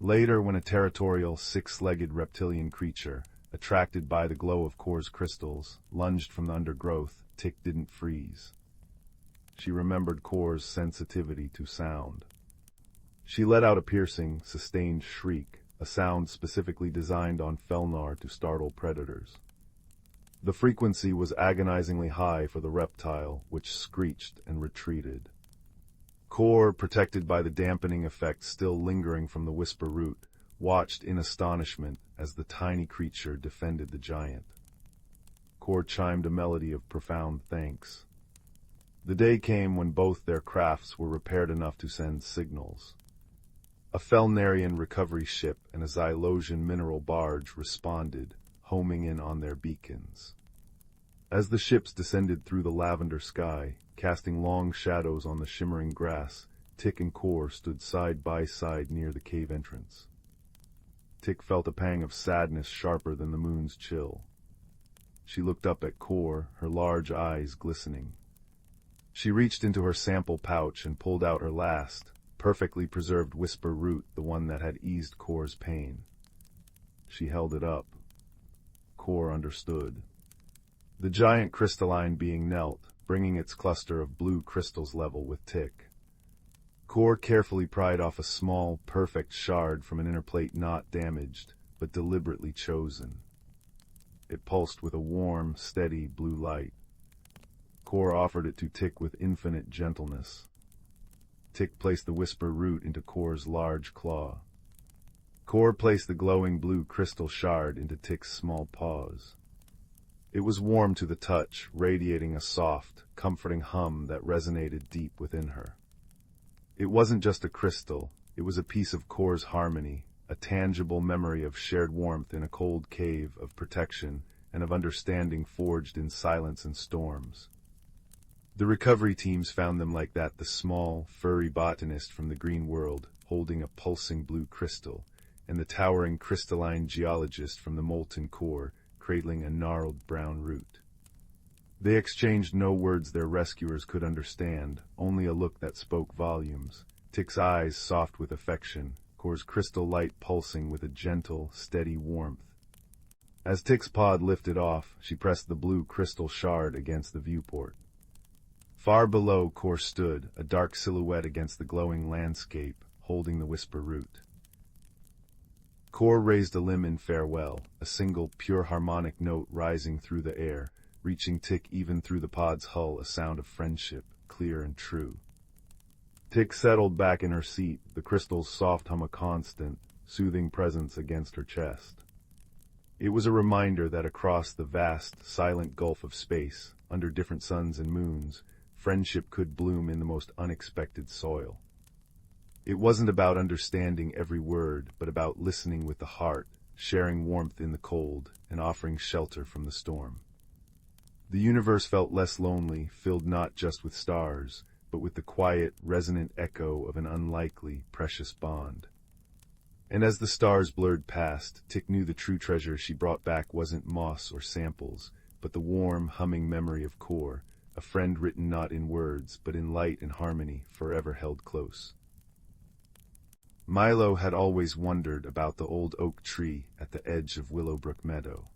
Later, when a territorial, six-legged reptilian creature, attracted by the glow of Kor's crystals, lunged from the undergrowth, Tick didn't freeze. She remembered Kor's sensitivity to sound. She let out a piercing, sustained shriek, a sound specifically designed on Felnar to startle predators. The frequency was agonizingly high for the reptile, which screeched and retreated. Kor, protected by the dampening effect still lingering from the whisper root, watched in astonishment as the tiny creature defended the giant. Kor chimed a melody of profound thanks. The day came when both their crafts were repaired enough to send signals. A Felnarian recovery ship and a Xylosian mineral barge responded, homing in on their beacons. As the ships descended through the lavender sky, casting long shadows on the shimmering grass, Tick and Kor stood side by side near the cave entrance. Tick felt a pang of sadness sharper than the moon's chill. She looked up at Kor, her large eyes glistening. She reached into her sample pouch and pulled out her last, perfectly preserved whisper root, the one that had eased Kor's pain. She held it up. Kor understood. The giant crystalline being knelt, bringing its cluster of blue crystals level with Tick. Kor carefully pried off a small, perfect shard from an inner plate not damaged, but deliberately chosen. It pulsed with a warm, steady blue light. Kor offered it to Tick with infinite gentleness. Tick placed the whisper root into Kor's large claw. Kor placed the glowing blue crystal shard into Tick's small paws. It was warm to the touch, radiating a soft, comforting hum that resonated deep within her. It wasn't just a crystal, it was a piece of Kor's harmony, a tangible memory of shared warmth in a cold cave, of protection, and of understanding forged in silence and storms. The recovery teams found them like that, the small, furry botanist from the green world, holding a pulsing blue crystal, and the towering crystalline geologist from the molten core, cradling a gnarled brown root. They exchanged no words their rescuers could understand, only a look that spoke volumes. Tick's eyes soft with affection, Kor's crystal light pulsing with a gentle, steady warmth. As Tick's pod lifted off, she pressed the blue crystal shard against the viewport. Far below, Kor stood, a dark silhouette against the glowing landscape, holding the whisper root. Kor raised a limb in farewell, a single pure harmonic note rising through the air, reaching Tick even through the pod's hull, a sound of friendship, clear and true. Tick settled back in her seat, the crystal's soft hum a constant, soothing presence against her chest. It was a reminder that across the vast, silent gulf of space, under different suns and moons, friendship could bloom in the most unexpected soil. It wasn't about understanding every word, but about listening with the heart, sharing warmth in the cold, and offering shelter from the storm. The universe felt less lonely, filled not just with stars, but with the quiet, resonant echo of an unlikely, precious bond. And as the stars blurred past, Tick knew the true treasure she brought back wasn't moss or samples, but the warm, humming memory of Kor, a friend written not in words, but in light and harmony, forever held close. Milo had always wondered about the old oak tree at the edge of Willowbrook Meadow.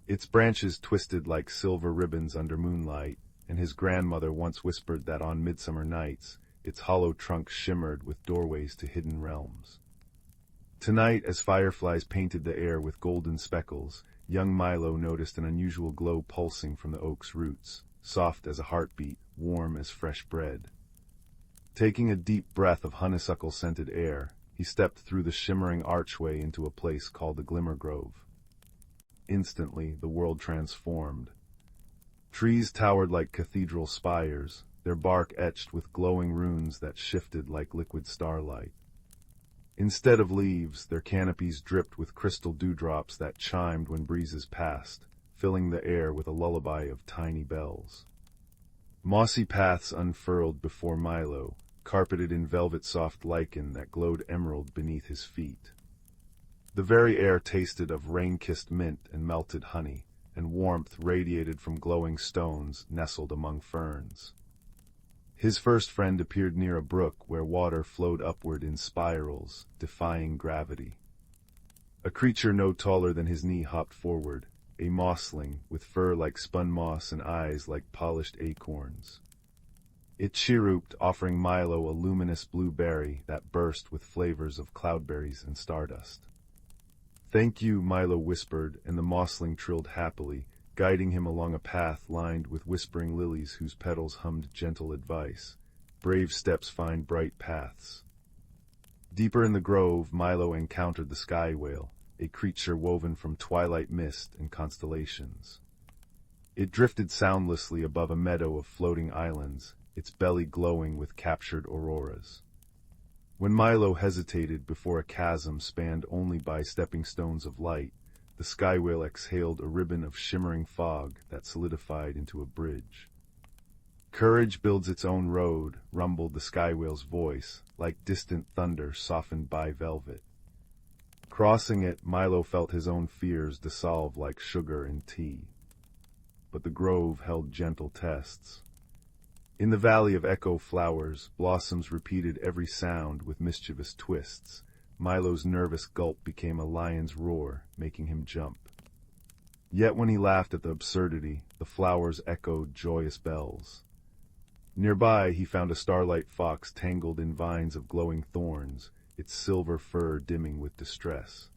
Its branches twisted like silver ribbons under moonlight, and his grandmother once whispered that on midsummer nights, its hollow trunk shimmered with doorways to hidden realms. Tonight, as fireflies painted the air with golden speckles, young Milo noticed an unusual glow pulsing from the oak's roots, soft as a heartbeat, warm as fresh bread. Taking a deep breath of honeysuckle-scented air, he stepped through the shimmering archway into a place called the Glimmering. Instantly, the world transformed. Trees towered like cathedral spires, their bark etched with glowing runes that shifted like liquid starlight. Instead of leaves, their canopies dripped with crystal dewdrops that chimed when breezes passed, filling the air with a lullaby of tiny bells. Mossy paths unfurled before Milo, carpeted in velvet-soft lichen that glowed emerald beneath his feet. The very air tasted of rain-kissed mint and melted honey, and warmth radiated from glowing stones nestled among ferns. His first friend appeared near a brook where water flowed upward in spirals, defying gravity. A creature no taller than his knee hopped forward, a mossling with fur like spun moss and eyes like polished acorns. It chirruped, offering Milo a luminous blue berry that burst with flavors of cloudberries and stardust. "Thank you," Milo whispered, and the mossling trilled happily, guiding him along a path lined with whispering lilies whose petals hummed gentle advice. Brave steps find bright paths. Deeper in the grove, Milo encountered the sky whale, a creature woven from twilight mist and constellations. It drifted soundlessly above a meadow of floating islands, its belly glowing with captured auroras. When Milo hesitated before a chasm spanned only by stepping stones of light, the sky whale exhaled a ribbon of shimmering fog that solidified into a bridge. "Courage builds its own road," rumbled the sky whale's voice, like distant thunder softened by velvet. Crossing it, Milo felt his own fears dissolve like sugar in tea. But the grove held gentle tests. In the valley of echo flowers, blossoms repeated every sound with mischievous twists. Milo's nervous gulp became a lion's roar, making him jump. Yet when he laughed at the absurdity, the flowers echoed joyous bells. Nearby, he found a starlight fox tangled in vines of glowing thorns, its silver fur dimming with distress.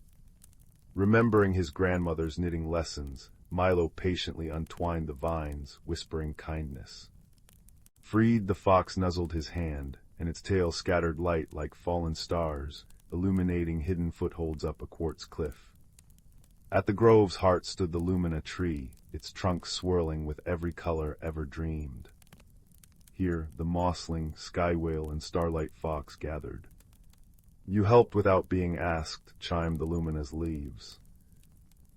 Remembering his grandmother's knitting lessons, Milo patiently untwined the vines, whispering kindness. Freed, the fox nuzzled his hand, and its tail scattered light like fallen stars, illuminating hidden footholds up a quartz cliff. At the grove's heart stood the lumina tree, its trunk swirling with every color ever dreamed. Here, the mossling, sky whale, and starlight fox gathered. "You helped without being asked," chimed the luminous leaves.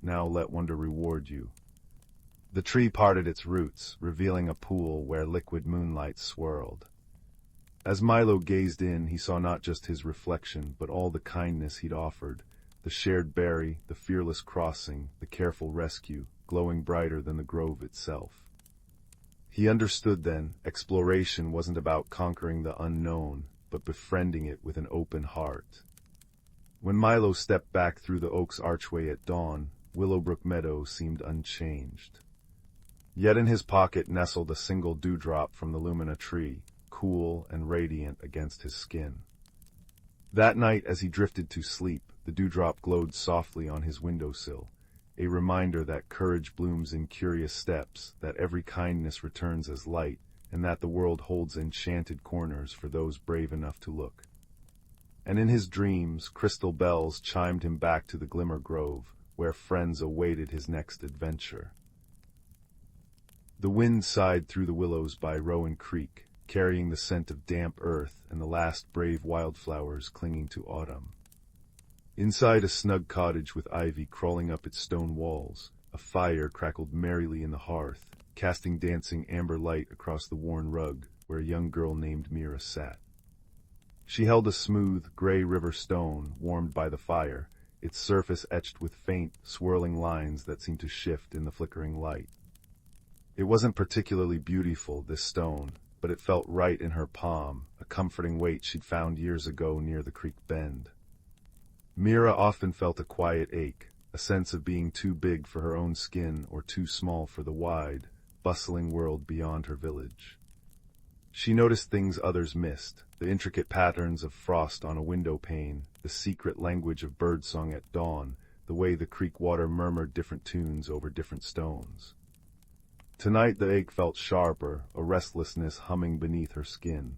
"Now let wonder reward you." The tree parted its roots, revealing a pool where liquid moonlight swirled. As Milo gazed in, he saw not just his reflection, but all the kindness he'd offered, the shared berry, the fearless crossing, the careful rescue, glowing brighter than the grove itself. He understood then, exploration wasn't about conquering the unknown, but befriending it with an open heart. When Milo stepped back through the oak's archway at dawn, Willowbrook Meadow seemed unchanged. Yet in his pocket nestled a single dewdrop from the lumina tree, cool and radiant against his skin. That night, as he drifted to sleep, the dewdrop glowed softly on his windowsill, a reminder that courage blooms in curious steps, that every kindness returns as light, and that the world holds enchanted corners for those brave enough to look. And in his dreams, crystal bells chimed him back to the Glimmer Grove, where friends awaited his next adventure. The wind sighed through the willows by Rowan Creek, carrying the scent of damp earth and the last brave wildflowers clinging to autumn. Inside a snug cottage with ivy crawling up its stone walls, a fire crackled merrily in the hearth, casting dancing amber light across the worn rug where a young girl named Mira sat. She held a smooth, gray river stone warmed by the fire, its surface etched with faint, swirling lines that seemed to shift in the flickering light. It wasn't particularly beautiful, this stone, but it felt right in her palm, a comforting weight she'd found years ago near the creek bend. Mira often felt a quiet ache, a sense of being too big for her own skin or too small for the wide, bustling world beyond her village. She noticed things others missed, the intricate patterns of frost on a window pane, the secret language of birdsong at dawn, the way the creek water murmured different tunes over different stones. Tonight the ache felt sharper, a restlessness humming beneath her skin.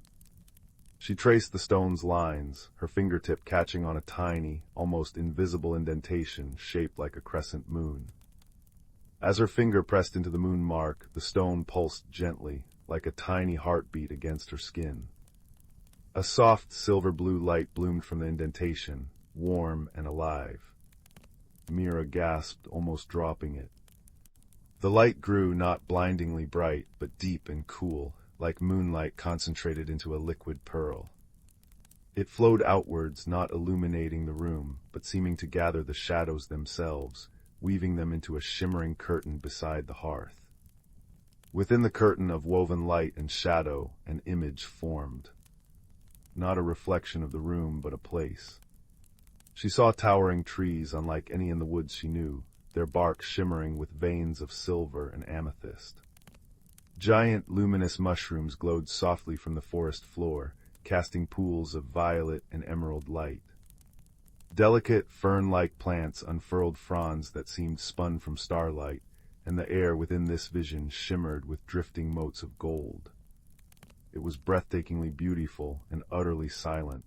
She traced the stone's lines, her fingertip catching on a tiny, almost invisible indentation shaped like a crescent moon. As her finger pressed into the moon mark, the stone pulsed gently, like a tiny heartbeat against her skin. A soft silver-blue light bloomed from the indentation, warm and alive. Mira gasped, almost dropping it. The light grew not blindingly bright, but deep and cool, like moonlight concentrated into a liquid pearl. It flowed outwards, not illuminating the room, but seeming to gather the shadows themselves, weaving them into a shimmering curtain beside the hearth. Within the curtain of woven light and shadow, an image formed. Not a reflection of the room, but a place. She saw towering trees unlike any in the woods she knew, their bark shimmering with veins of silver and amethyst. Giant luminous mushrooms glowed softly from the forest floor, casting pools of violet and emerald light. Delicate fern-like plants unfurled fronds that seemed spun from starlight, and the air within this vision shimmered with drifting motes of gold. It was breathtakingly beautiful and utterly silent.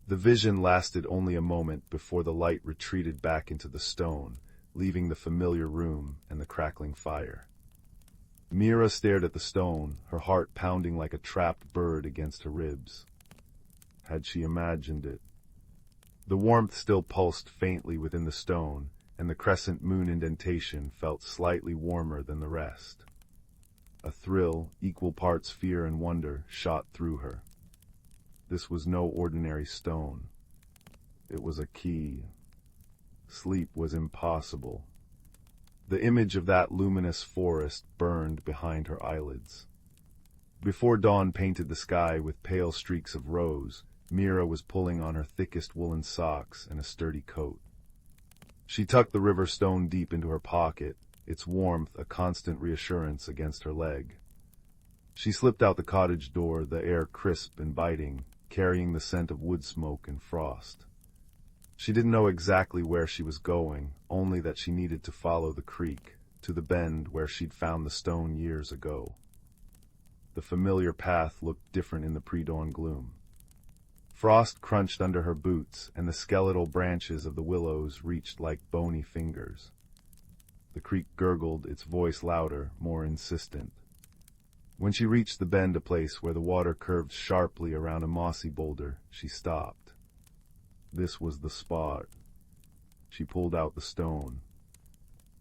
The vision lasted only a moment before the light retreated back into the stone, leaving the familiar room and the crackling fire. Mira stared at the stone, her heart pounding like a trapped bird against her ribs. Had she imagined it? The warmth still pulsed faintly within the stone, and the crescent moon indentation felt slightly warmer than the rest. A thrill, equal parts fear and wonder, shot through her. This was no ordinary stone. It was a key. Sleep was impossible. The image of that luminous forest burned behind her eyelids. Before dawn painted the sky with pale streaks of rose, Mira was pulling on her thickest woolen socks and a sturdy coat. She tucked the river stone deep into her pocket, its warmth a constant reassurance against her leg. She slipped out the cottage door, the air crisp and biting, carrying the scent of wood smoke and frost. She didn't know exactly where she was going, only that she needed to follow the creek, to the bend where she'd found the stone years ago. The familiar path looked different in the pre-dawn gloom. Frost crunched under her boots, and the skeletal branches of the willows reached like bony fingers. The creek gurgled, its voice louder, more insistent. When she reached the bend, a place where the water curved sharply around a mossy boulder, she stopped. This was the spot. She pulled out the stone.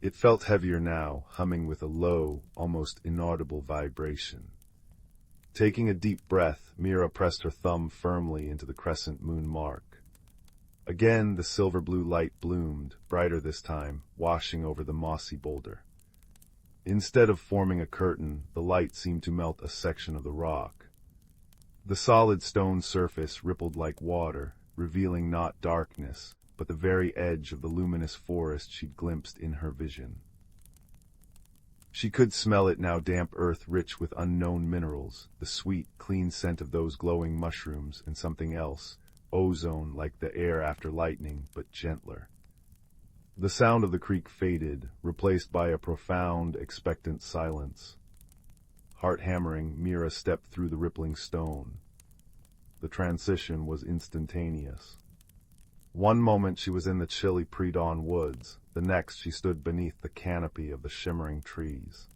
It felt heavier now, humming with a low, almost inaudible vibration. Taking a deep breath, Mira pressed her thumb firmly into the crescent moon mark. Again the silver-blue light bloomed, brighter this time, washing over the mossy boulder. Instead of forming a curtain, the light seemed to melt a section of the rock. The solid stone surface rippled like water, revealing not darkness, but the very edge of the luminous forest she'd glimpsed in her vision. She could smell it now, damp earth rich with unknown minerals, the sweet, clean scent of those glowing mushrooms, and something else, ozone like the air after lightning, but gentler. The sound of the creek faded, replaced by a profound, expectant silence. Heart-hammering, Mira stepped through the rippling stone. The transition was instantaneous. One moment she was in the chilly pre-dawn woods, the next she stood beneath the canopy of the shimmering trees.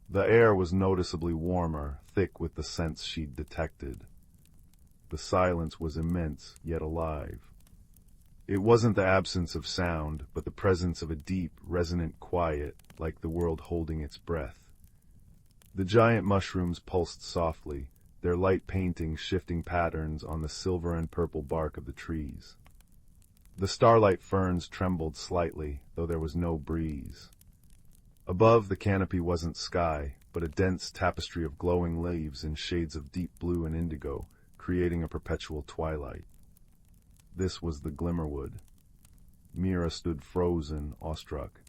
The air was noticeably warmer, thick with the scents she'd detected. The silence was immense, yet alive. It wasn't the absence of sound, but the presence of a deep, resonant quiet, like the world holding its breath. The giant mushrooms pulsed softly, their light painting shifting patterns on the silver and purple bark of the trees. The starlight ferns trembled slightly, though there was no breeze. Above, the canopy wasn't sky, but a dense tapestry of glowing leaves in shades of deep blue and indigo, creating a perpetual twilight. This was the Glimmerwood. Mira stood frozen, awestruck.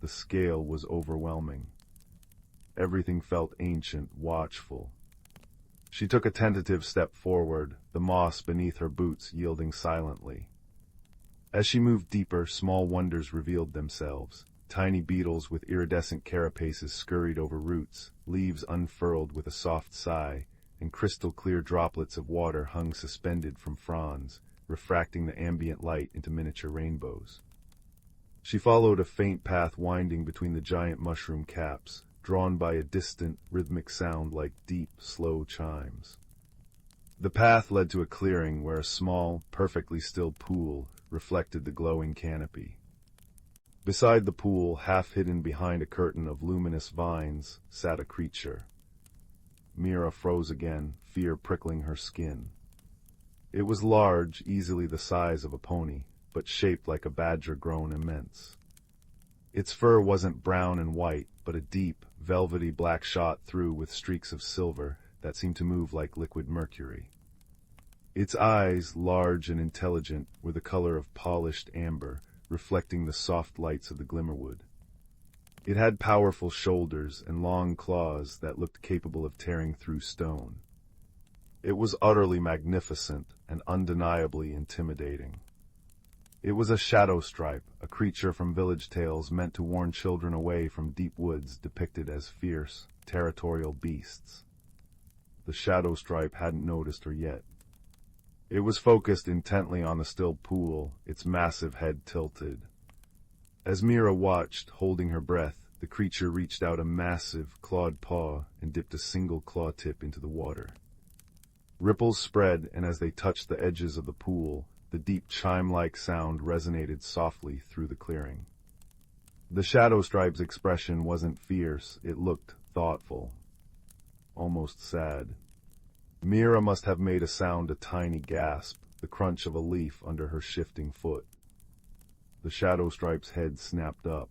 The scale was overwhelming. Everything felt ancient, watchful. She took a tentative step forward, the moss beneath her boots yielding silently. As she moved deeper, small wonders revealed themselves. Tiny beetles with iridescent carapaces scurried over roots, leaves unfurled with a soft sigh, and crystal-clear droplets of water hung suspended from fronds, refracting the ambient light into miniature rainbows. She followed a faint path winding between the giant mushroom caps, drawn by a distant, rhythmic sound like deep, slow chimes. The path led to a clearing where a small, perfectly still pool reflected the glowing canopy. Beside the pool, half hidden behind a curtain of luminous vines, sat a creature. Mira froze again, fear prickling her skin. It was large, easily the size of a pony, but shaped like a badger grown immense. Its fur wasn't brown and white, but a deep, velvety black shot through with streaks of silver that seemed to move like liquid mercury. Its eyes, large and intelligent, were the color of polished amber, reflecting the soft lights of the glimmerwood. It had powerful shoulders and long claws that looked capable of tearing through stone. It was utterly magnificent and undeniably intimidating. It was a shadow stripe, a creature from village tales meant to warn children away from deep woods depicted as fierce, territorial beasts. The shadow stripe hadn't noticed her yet. It was focused intently on the still pool, its massive head tilted. As Mira watched, holding her breath, the creature reached out a massive, clawed paw and dipped a single claw tip into the water. Ripples spread, and as they touched the edges of the pool, the deep chime-like sound resonated softly through the clearing. The shadow stripe's expression wasn't fierce, it looked thoughtful, almost sad. Mira must have made a sound, a tiny gasp, the crunch of a leaf under her shifting foot. The shadow stripe's head snapped up.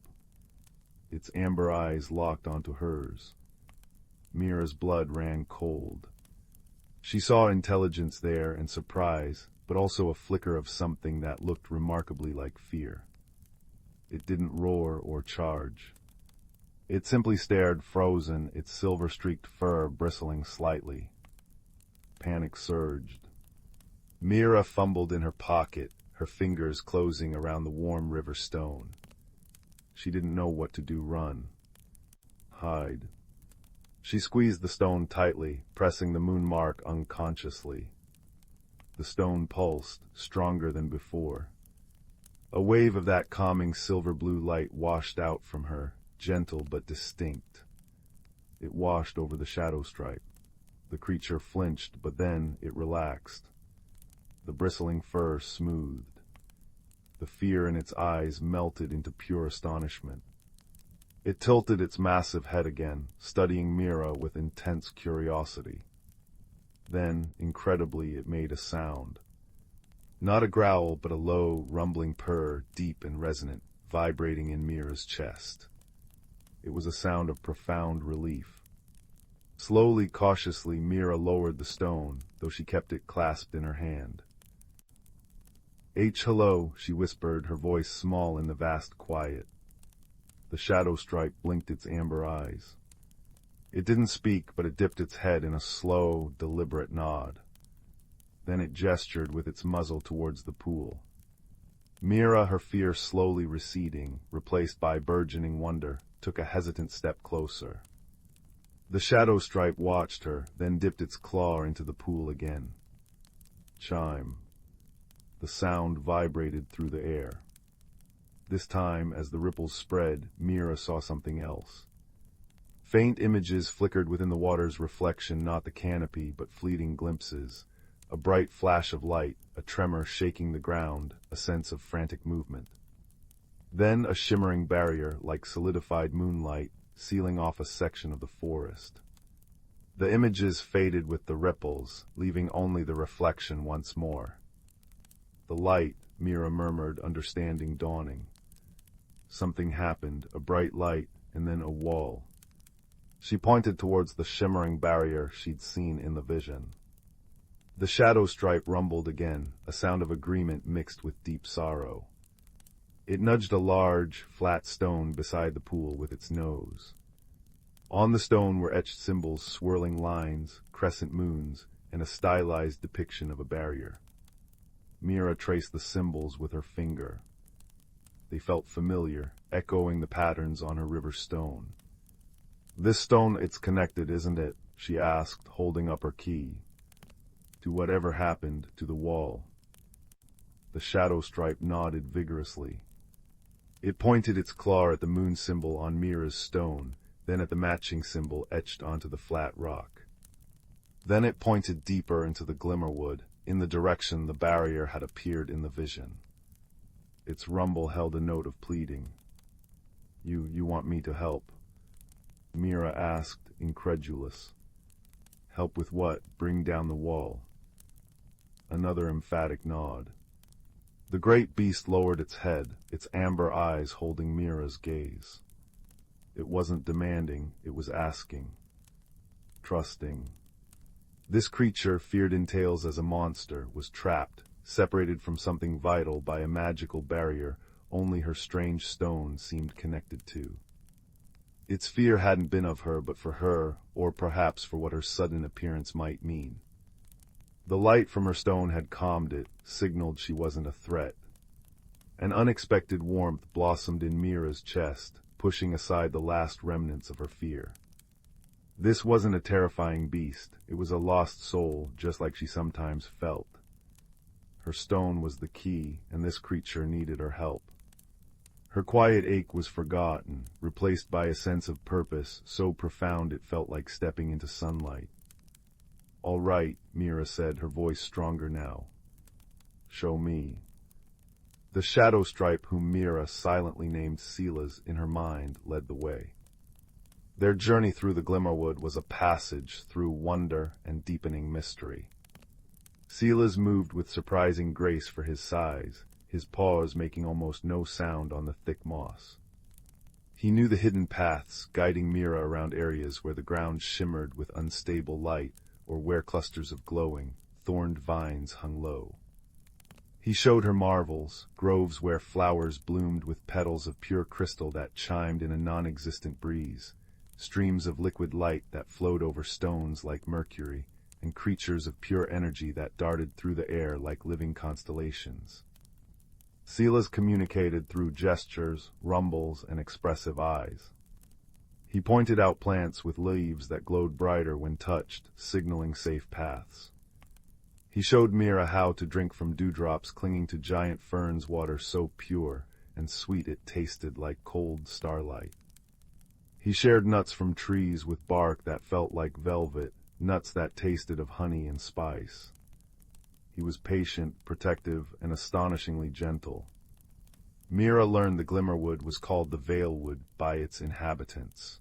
Its amber eyes locked onto hers. Mira's blood ran cold. She saw intelligence there and surprise, but also a flicker of something that looked remarkably like fear. It didn't roar or charge. It simply stared frozen, its silver-streaked fur bristling slightly. Panic surged. Mira fumbled in her pocket, her fingers closing around the warm river stone. She didn't know what to do. Run. Hide. She squeezed the stone tightly, pressing the moon mark unconsciously. The stone pulsed, stronger than before. A wave of that calming silver-blue light washed out from her, gentle but distinct. It washed over the shadow stripe. The creature flinched, but then it relaxed. The bristling fur smoothed. The fear in its eyes melted into pure astonishment. It tilted its massive head again, studying Mira with intense curiosity. Then, incredibly, it made a sound. Not a growl, but a low, rumbling purr, deep and resonant, vibrating in Mira's chest. It was a sound of profound relief. Slowly, cautiously, Mira lowered the stone, though she kept it clasped in her hand. Hello, she whispered, her voice small in the vast quiet. The shadow stripe blinked its amber eyes. It didn't speak, but it dipped its head in a slow, deliberate nod. Then it gestured with its muzzle towards the pool. Mira, her fear slowly receding, replaced by burgeoning wonder, took a hesitant step closer. The shadow stripe watched her, then dipped its claw into the pool again. Chime. The sound vibrated through the air. This time, as the ripples spread, Mira saw something else. Faint images flickered within the water's reflection, not the canopy, but fleeting glimpses. A bright flash of light, a tremor shaking the ground, a sense of frantic movement. Then a shimmering barrier, like solidified moonlight, sealing off a section of the forest. The images faded with the ripples, leaving only the reflection once more. The light, Mira murmured, understanding dawning. Something happened, a bright light, and then a wall. She pointed towards the shimmering barrier she'd seen in the vision. The shadow stripe rumbled again, a sound of agreement mixed with deep sorrow. It nudged a large, flat stone beside the pool with its nose. On the stone were etched symbols, swirling lines, crescent moons, and a stylized depiction of a barrier. Mira traced the symbols with her finger. They felt familiar, echoing the patterns on her river stone. "This stone, it's connected, isn't it?" she asked, holding up her key. "To whatever happened to the wall." The shadow stripe nodded vigorously. It pointed its claw at the moon symbol on Mira's stone, then at the matching symbol etched onto the flat rock. Then it pointed deeper into the glimmerwood, in the direction the barrier had appeared in the vision. Its rumble held a note of pleading. You want me to help?" Mira asked, incredulous. "Help with what? Bring down the wall?" Another emphatic nod. The great beast lowered its head, its amber eyes holding Mira's gaze. It wasn't demanding, it was asking. Trusting. This creature, feared in tales as a monster, was trapped, separated from something vital by a magical barrier only her strange stone seemed connected to. Its fear hadn't been of her but for her, or perhaps for what her sudden appearance might mean. The light from her stone had calmed it, signaled she wasn't a threat. An unexpected warmth blossomed in Mira's chest, pushing aside the last remnants of her fear. This wasn't a terrifying beast, it was a lost soul, just like she sometimes felt. Her stone was the key, and this creature needed her help. Her quiet ache was forgotten, replaced by a sense of purpose so profound it felt like stepping into sunlight. "All right," Mira said, her voice stronger now. "Show me." The shadow stripe whom Mira silently named Silas in her mind led the way. Their journey through the Glimmerwood was a passage through wonder and deepening mystery. Silas moved with surprising grace for his size, his paws making almost no sound on the thick moss. He knew the hidden paths, guiding Mira around areas where the ground shimmered with unstable light or where clusters of glowing, thorned vines hung low. He showed her marvels, groves where flowers bloomed with petals of pure crystal that chimed in a non-existent breeze, streams of liquid light that flowed over stones like mercury, and creatures of pure energy that darted through the air like living constellations. Silas communicated through gestures, rumbles, and expressive eyes. He pointed out plants with leaves that glowed brighter when touched, signaling safe paths. He showed Mira how to drink from dewdrops clinging to giant ferns, water so pure and sweet it tasted like cold starlight. He shared nuts from trees with bark that felt like velvet, nuts that tasted of honey and spice. He was patient, protective, and astonishingly gentle. Mira learned the Glimmerwood was called the Veilwood by its inhabitants.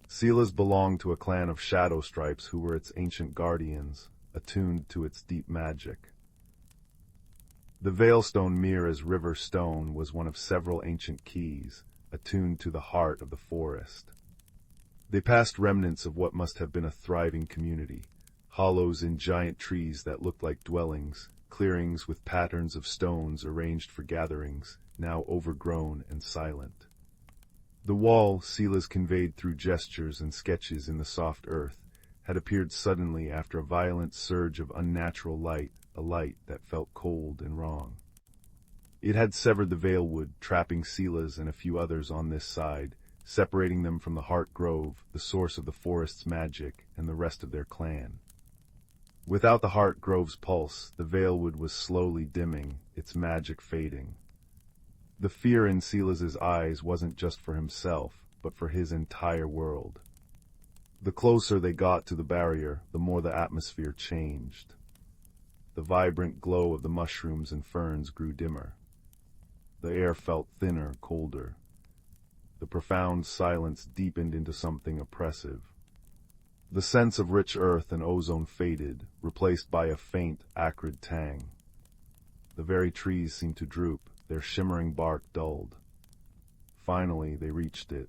Silas belonged to a clan of shadow stripes who were its ancient guardians, attuned to its deep magic. The Veilstone Mira's river stone was one of several ancient keys, attuned to the heart of the forest. They passed remnants of what must have been a thriving community, hollows in giant trees that looked like dwellings, clearings with patterns of stones arranged for gatherings, now overgrown and silent. The wall, Silas conveyed through gestures and sketches in the soft earth, had appeared suddenly after a violent surge of unnatural light, a light that felt cold and wrong. It had severed the Veilwood, trapping Silas and a few others on this side, separating them from the Heart Grove, the source of the forest's magic, and the rest of their clan. Without the Heart Grove's pulse, the Veilwood was slowly dimming, its magic fading. The fear in Silas's eyes wasn't just for himself, but for his entire world. The closer they got to the barrier, the more the atmosphere changed. The vibrant glow of the mushrooms and ferns grew dimmer. The air felt thinner, colder. The profound silence deepened into something oppressive. The sense of rich earth and ozone faded, replaced by a faint, acrid tang. The very trees seemed to droop, their shimmering bark dulled. Finally, they reached it.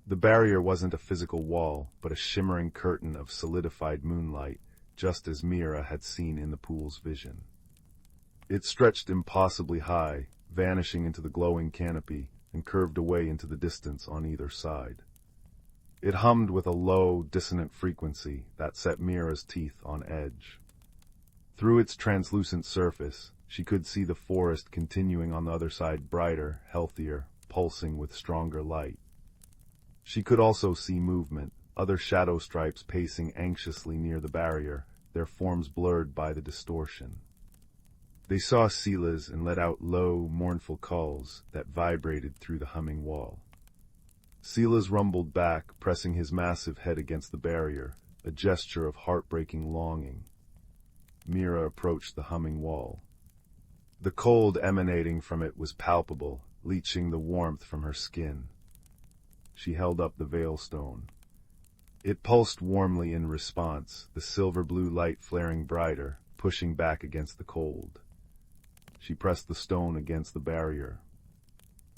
The barrier wasn't a physical wall, but a shimmering curtain of solidified moonlight, just as Mira had seen in the pool's vision. It stretched impossibly high, vanishing into the glowing canopy, and curved away into the distance on either side. It hummed with a low, dissonant frequency that set Mira's teeth on edge. Through its translucent surface, she could see the forest continuing on the other side, brighter, healthier, pulsing with stronger light. She could also see movement, other shadow stripes pacing anxiously near the barrier, their forms blurred by the distortion. They saw Silas and let out low, mournful calls that vibrated through the humming wall. Silas rumbled back, pressing his massive head against the barrier, a gesture of heartbreaking longing. Mira approached the humming wall. The cold emanating from it was palpable, leaching the warmth from her skin. She held up the veilstone. It pulsed warmly in response, the silver-blue light flaring brighter, pushing back against the cold. She pressed the stone against the barrier.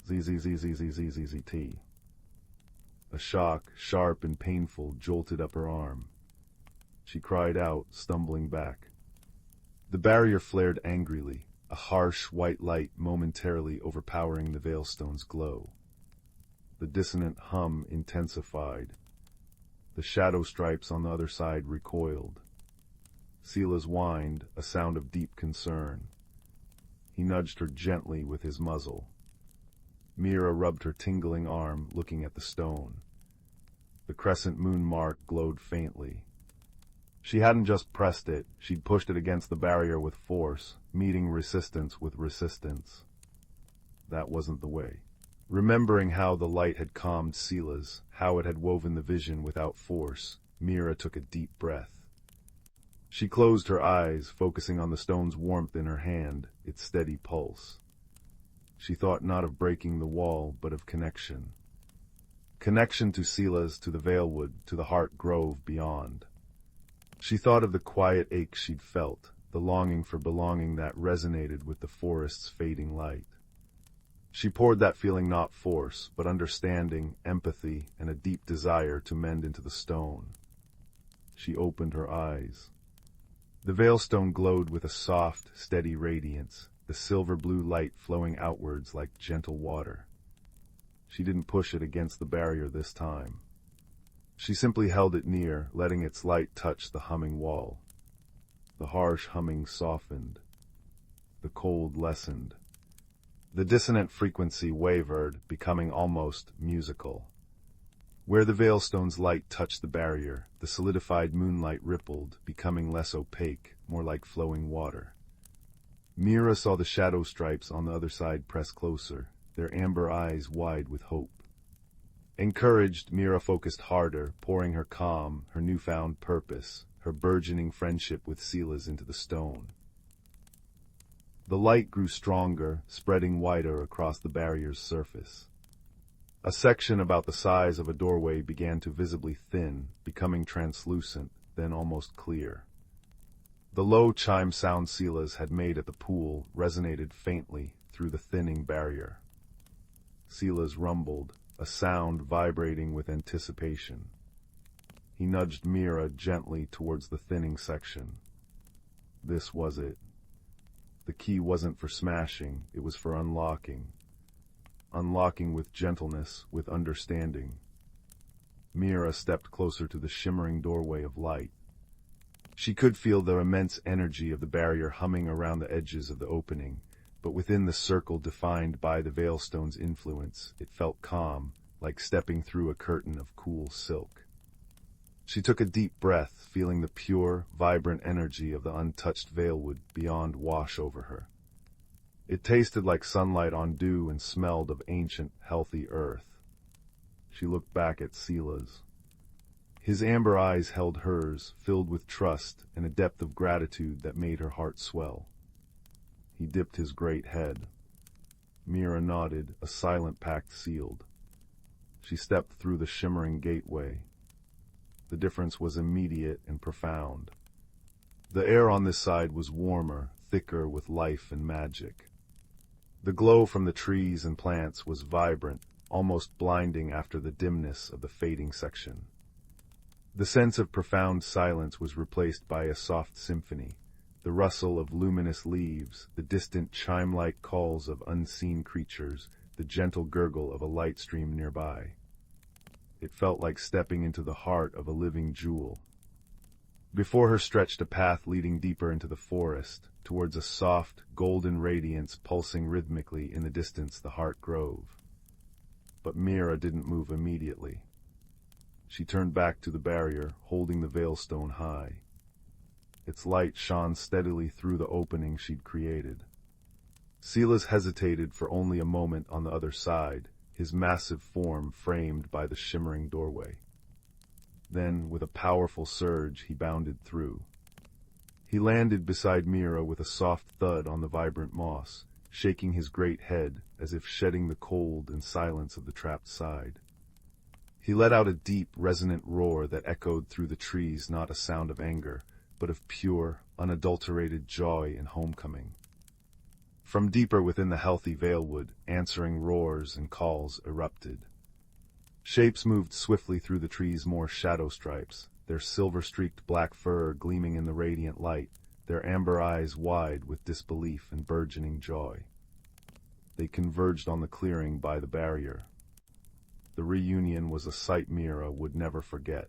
ZZZZZZZZT. A shock, sharp and painful, jolted up her arm. She cried out, stumbling back. The barrier flared angrily, a harsh white light momentarily overpowering the veilstone's glow. The dissonant hum intensified. The shadow stripes on the other side recoiled. Silas whined, a sound of deep concern. He nudged her gently with his muzzle. Mira rubbed her tingling arm, looking at the stone. The crescent moon mark glowed faintly. She hadn't just pressed it, she'd pushed it against the barrier with force, meeting resistance with resistance. That wasn't the way. Remembering how the light had calmed Silas, how it had woven the vision without force, Mira took a deep breath. She closed her eyes, focusing on the stone's warmth in her hand, its steady pulse. She thought not of breaking the wall, but of connection. Connection to Silas, to the Valewood, to the Heart Grove beyond. She thought of the quiet ache she'd felt, the longing for belonging that resonated with the forest's fading light. She poured that feeling not force, but understanding, empathy, and a deep desire to mend into the stone. She opened her eyes. The veilstone glowed with a soft, steady radiance, the silver-blue light flowing outwards like gentle water. She didn't push it against the barrier this time. She simply held it near, letting its light touch the humming wall. The harsh humming softened. The cold lessened. The dissonant frequency wavered, becoming almost musical. Where the veilstone's light touched the barrier, the solidified moonlight rippled, becoming less opaque, more like flowing water. Mira saw the shadow stripes on the other side press closer, their amber eyes wide with hope. Encouraged, Mira focused harder, pouring her calm, her newfound purpose, her burgeoning friendship with Silas into the stone. The light grew stronger, spreading wider across the barrier's surface. A section about the size of a doorway began to visibly thin, becoming translucent, then almost clear. The low chime sound Silas had made at the pool resonated faintly through the thinning barrier. Silas rumbled, a sound vibrating with anticipation. He nudged Mira gently towards the thinning section. This was it. The key wasn't for smashing, it was for unlocking. Unlocking with gentleness, with understanding. Mira stepped closer to the shimmering doorway of light. She could feel the immense energy of the barrier humming around the edges of the opening, but within the circle defined by the veilstone's influence, it felt calm, like stepping through a curtain of cool silk. She took a deep breath, feeling the pure, vibrant energy of the untouched Valewood beyond wash over her. It tasted like sunlight on dew and smelled of ancient, healthy earth. She looked back at Silas. His amber eyes held hers, filled with trust and a depth of gratitude that made her heart swell. He dipped his great head. Mira nodded, a silent pact sealed. She stepped through the shimmering gateway. The difference was immediate and profound. The air on this side was warmer, thicker with life and magic. The glow from the trees and plants was vibrant, almost blinding after the dimness of the fading section. The sense of profound silence was replaced by a soft symphony, the rustle of luminous leaves, the distant chime-like calls of unseen creatures, the gentle gurgle of a light stream nearby. It felt like stepping into the heart of a living jewel. Before her stretched a path leading deeper into the forest, towards a soft, golden radiance pulsing rhythmically in the distance the Heart Grove. But Mira didn't move immediately. She turned back to the barrier, holding the veilstone high. Its light shone steadily through the opening she'd created. Silas hesitated for only a moment on the other side, his massive form framed by the shimmering doorway. Then, with a powerful surge, he bounded through. He landed beside Mira with a soft thud on the vibrant moss, shaking his great head as if shedding the cold and silence of the trapped side. He let out a deep, resonant roar that echoed through the trees, not a sound of anger, but of pure, unadulterated joy and homecoming. From deeper within the healthy Valewood, answering roars and calls erupted. Shapes moved swiftly through the trees' more shadow stripes, their silver-streaked black fur gleaming in the radiant light, their amber eyes wide with disbelief and burgeoning joy. They converged on the clearing by the barrier. The reunion was a sight Mira would never forget.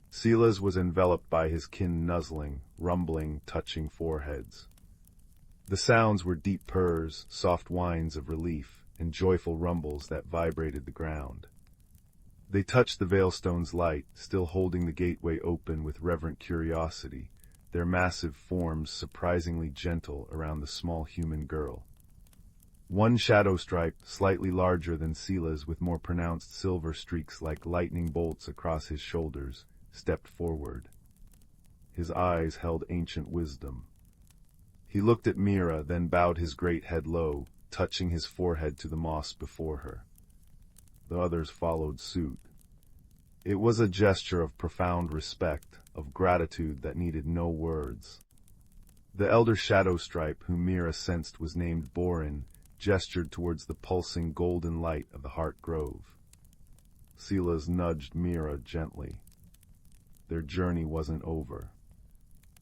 Silas was enveloped by his kin nuzzling, rumbling, touching foreheads. The sounds were deep purrs, soft whines of relief, and joyful rumbles that vibrated the ground. They touched the Veilstone's light, still holding the gateway open with reverent curiosity, their massive forms surprisingly gentle around the small human girl. One shadow stripe, slightly larger than Sila's with more pronounced silver streaks like lightning bolts across his shoulders, stepped forward. His eyes held ancient wisdom. He looked at Mira, then bowed his great head low, touching his forehead to the moss before her. The others followed suit. It was a gesture of profound respect, of gratitude that needed no words. The elder shadow stripe, whom Mira sensed was named Borin, gestured towards the pulsing golden light of the Heart Grove. Silas nudged Mira gently. Their journey wasn't over.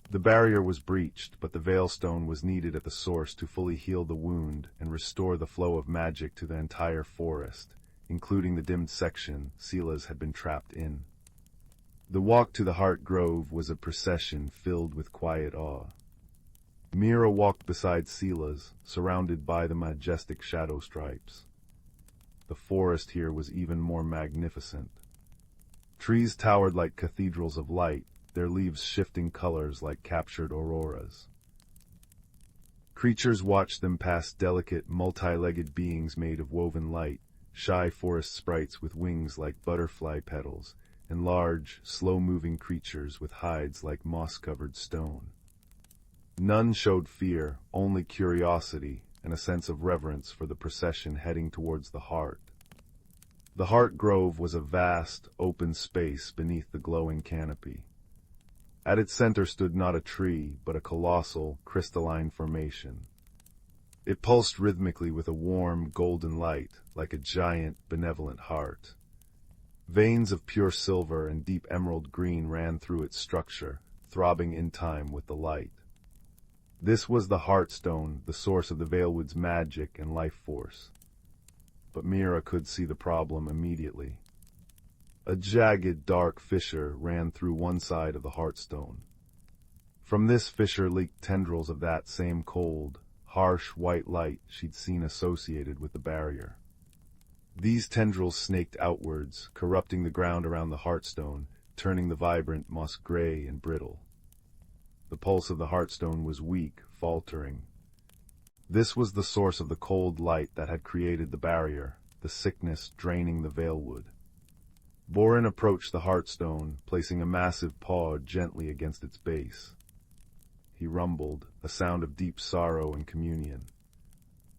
The barrier was breached, but the Veilstone was needed at the source to fully heal the wound and restore the flow of magic to the entire forest, including the dimmed section Silas had been trapped in. The walk to the Heart Grove was a procession filled with quiet awe. Mira walked beside Silas, surrounded by the majestic shadow stripes. The forest here was even more magnificent. Trees towered like cathedrals of light, their leaves shifting colors like captured auroras. Creatures watched them pass, delicate, multi-legged beings made of woven light, shy forest sprites with wings like butterfly petals, and large, slow-moving creatures with hides like moss-covered stone. None showed fear, only curiosity and a sense of reverence for the procession heading towards the heart. The Heart Grove was a vast, open space beneath the glowing canopy. At its center stood not a tree, but a colossal, crystalline formation. It pulsed rhythmically with a warm, golden light, like a giant, benevolent heart. Veins of pure silver and deep emerald green ran through its structure, throbbing in time with the light. This was the Heartstone, the source of the Valewood's magic and life force. But Mira could see the problem immediately. A jagged, dark fissure ran through one side of the Heartstone. From this fissure leaked tendrils of that same cold, harsh white light she'd seen associated with the barrier. These tendrils snaked outwards, corrupting the ground around the Heartstone, turning the vibrant moss gray and brittle. The pulse of the Heartstone was weak, faltering. This was the source of the cold light that had created the barrier, the sickness draining the Valewood. Borin approached the Heartstone, placing a massive paw gently against its base. He rumbled, a sound of deep sorrow and communion.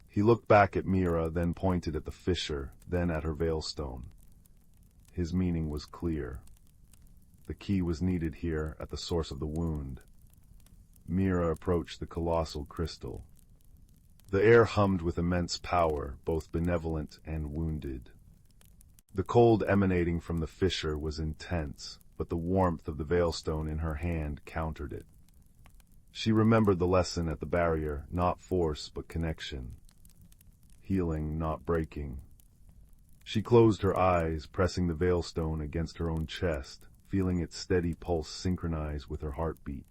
He looked back at Mira, then pointed at the fissure, then at her Veilstone. His meaning was clear. The key was needed here, at the source of the wound. Mira approached the colossal crystal. The air hummed with immense power, both benevolent and wounded. The cold emanating from the fissure was intense, but the warmth of the Veilstone in her hand countered it. She remembered the lesson at the barrier, not force but connection. Healing, not breaking. She closed her eyes, pressing the Veilstone against her own chest, feeling its steady pulse synchronize with her heartbeat.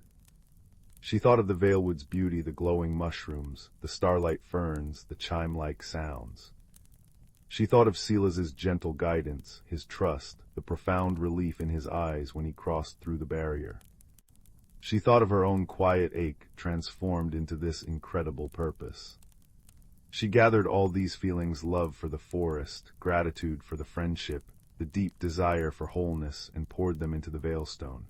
She thought of the Valewood's beauty, the glowing mushrooms, the starlight ferns, the chime-like sounds. She thought of Silas's gentle guidance, his trust, the profound relief in his eyes when he crossed through the barrier. She thought of her own quiet ache transformed into this incredible purpose. She gathered all these feelings: love for the forest, gratitude for the friendship, the deep desire for wholeness, and poured them into the veilstone.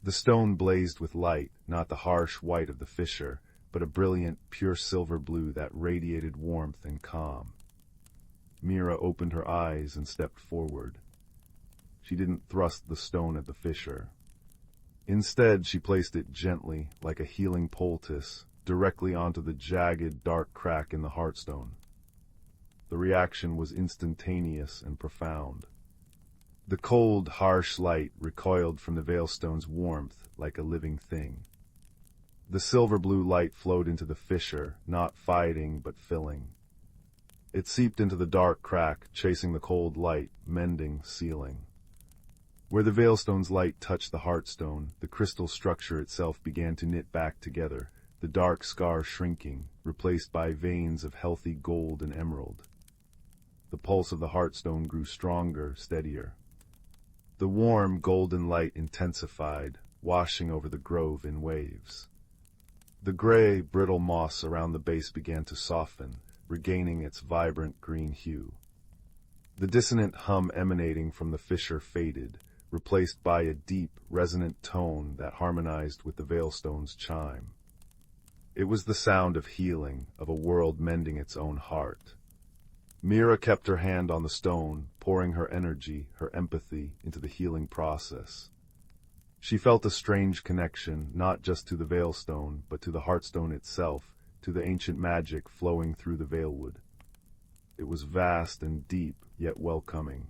The stone blazed with light, not the harsh white of the fissure, but a brilliant, pure silver blue that radiated warmth and calm. Mira opened her eyes and stepped forward. She didn't thrust the stone at the fissure. Instead, she placed it gently, like a healing poultice, directly onto the jagged, dark crack in the heartstone. The reaction was instantaneous and profound. The cold, harsh light recoiled from the veilstone's warmth like a living thing. The silver-blue light flowed into the fissure, not fighting but filling. It seeped into the dark crack, chasing the cold light, mending, sealing. Where the veilstone's light touched the heartstone, the crystal structure itself began to knit back together, the dark scar shrinking, replaced by veins of healthy gold and emerald. The pulse of the heartstone grew stronger, steadier. The warm, golden light intensified, washing over the grove in waves. The gray, brittle moss around the base began to soften, regaining its vibrant green hue. The dissonant hum emanating from the fissure faded, replaced by a deep, resonant tone that harmonized with the veilstone's chime. It was the sound of healing, of a world mending its own heart. Mira kept her hand on the stone, pouring her energy, her empathy, into the healing process. She felt a strange connection, not just to the veilstone, but to the heartstone itself, to the ancient magic flowing through the veilwood. It was vast and deep, yet welcoming.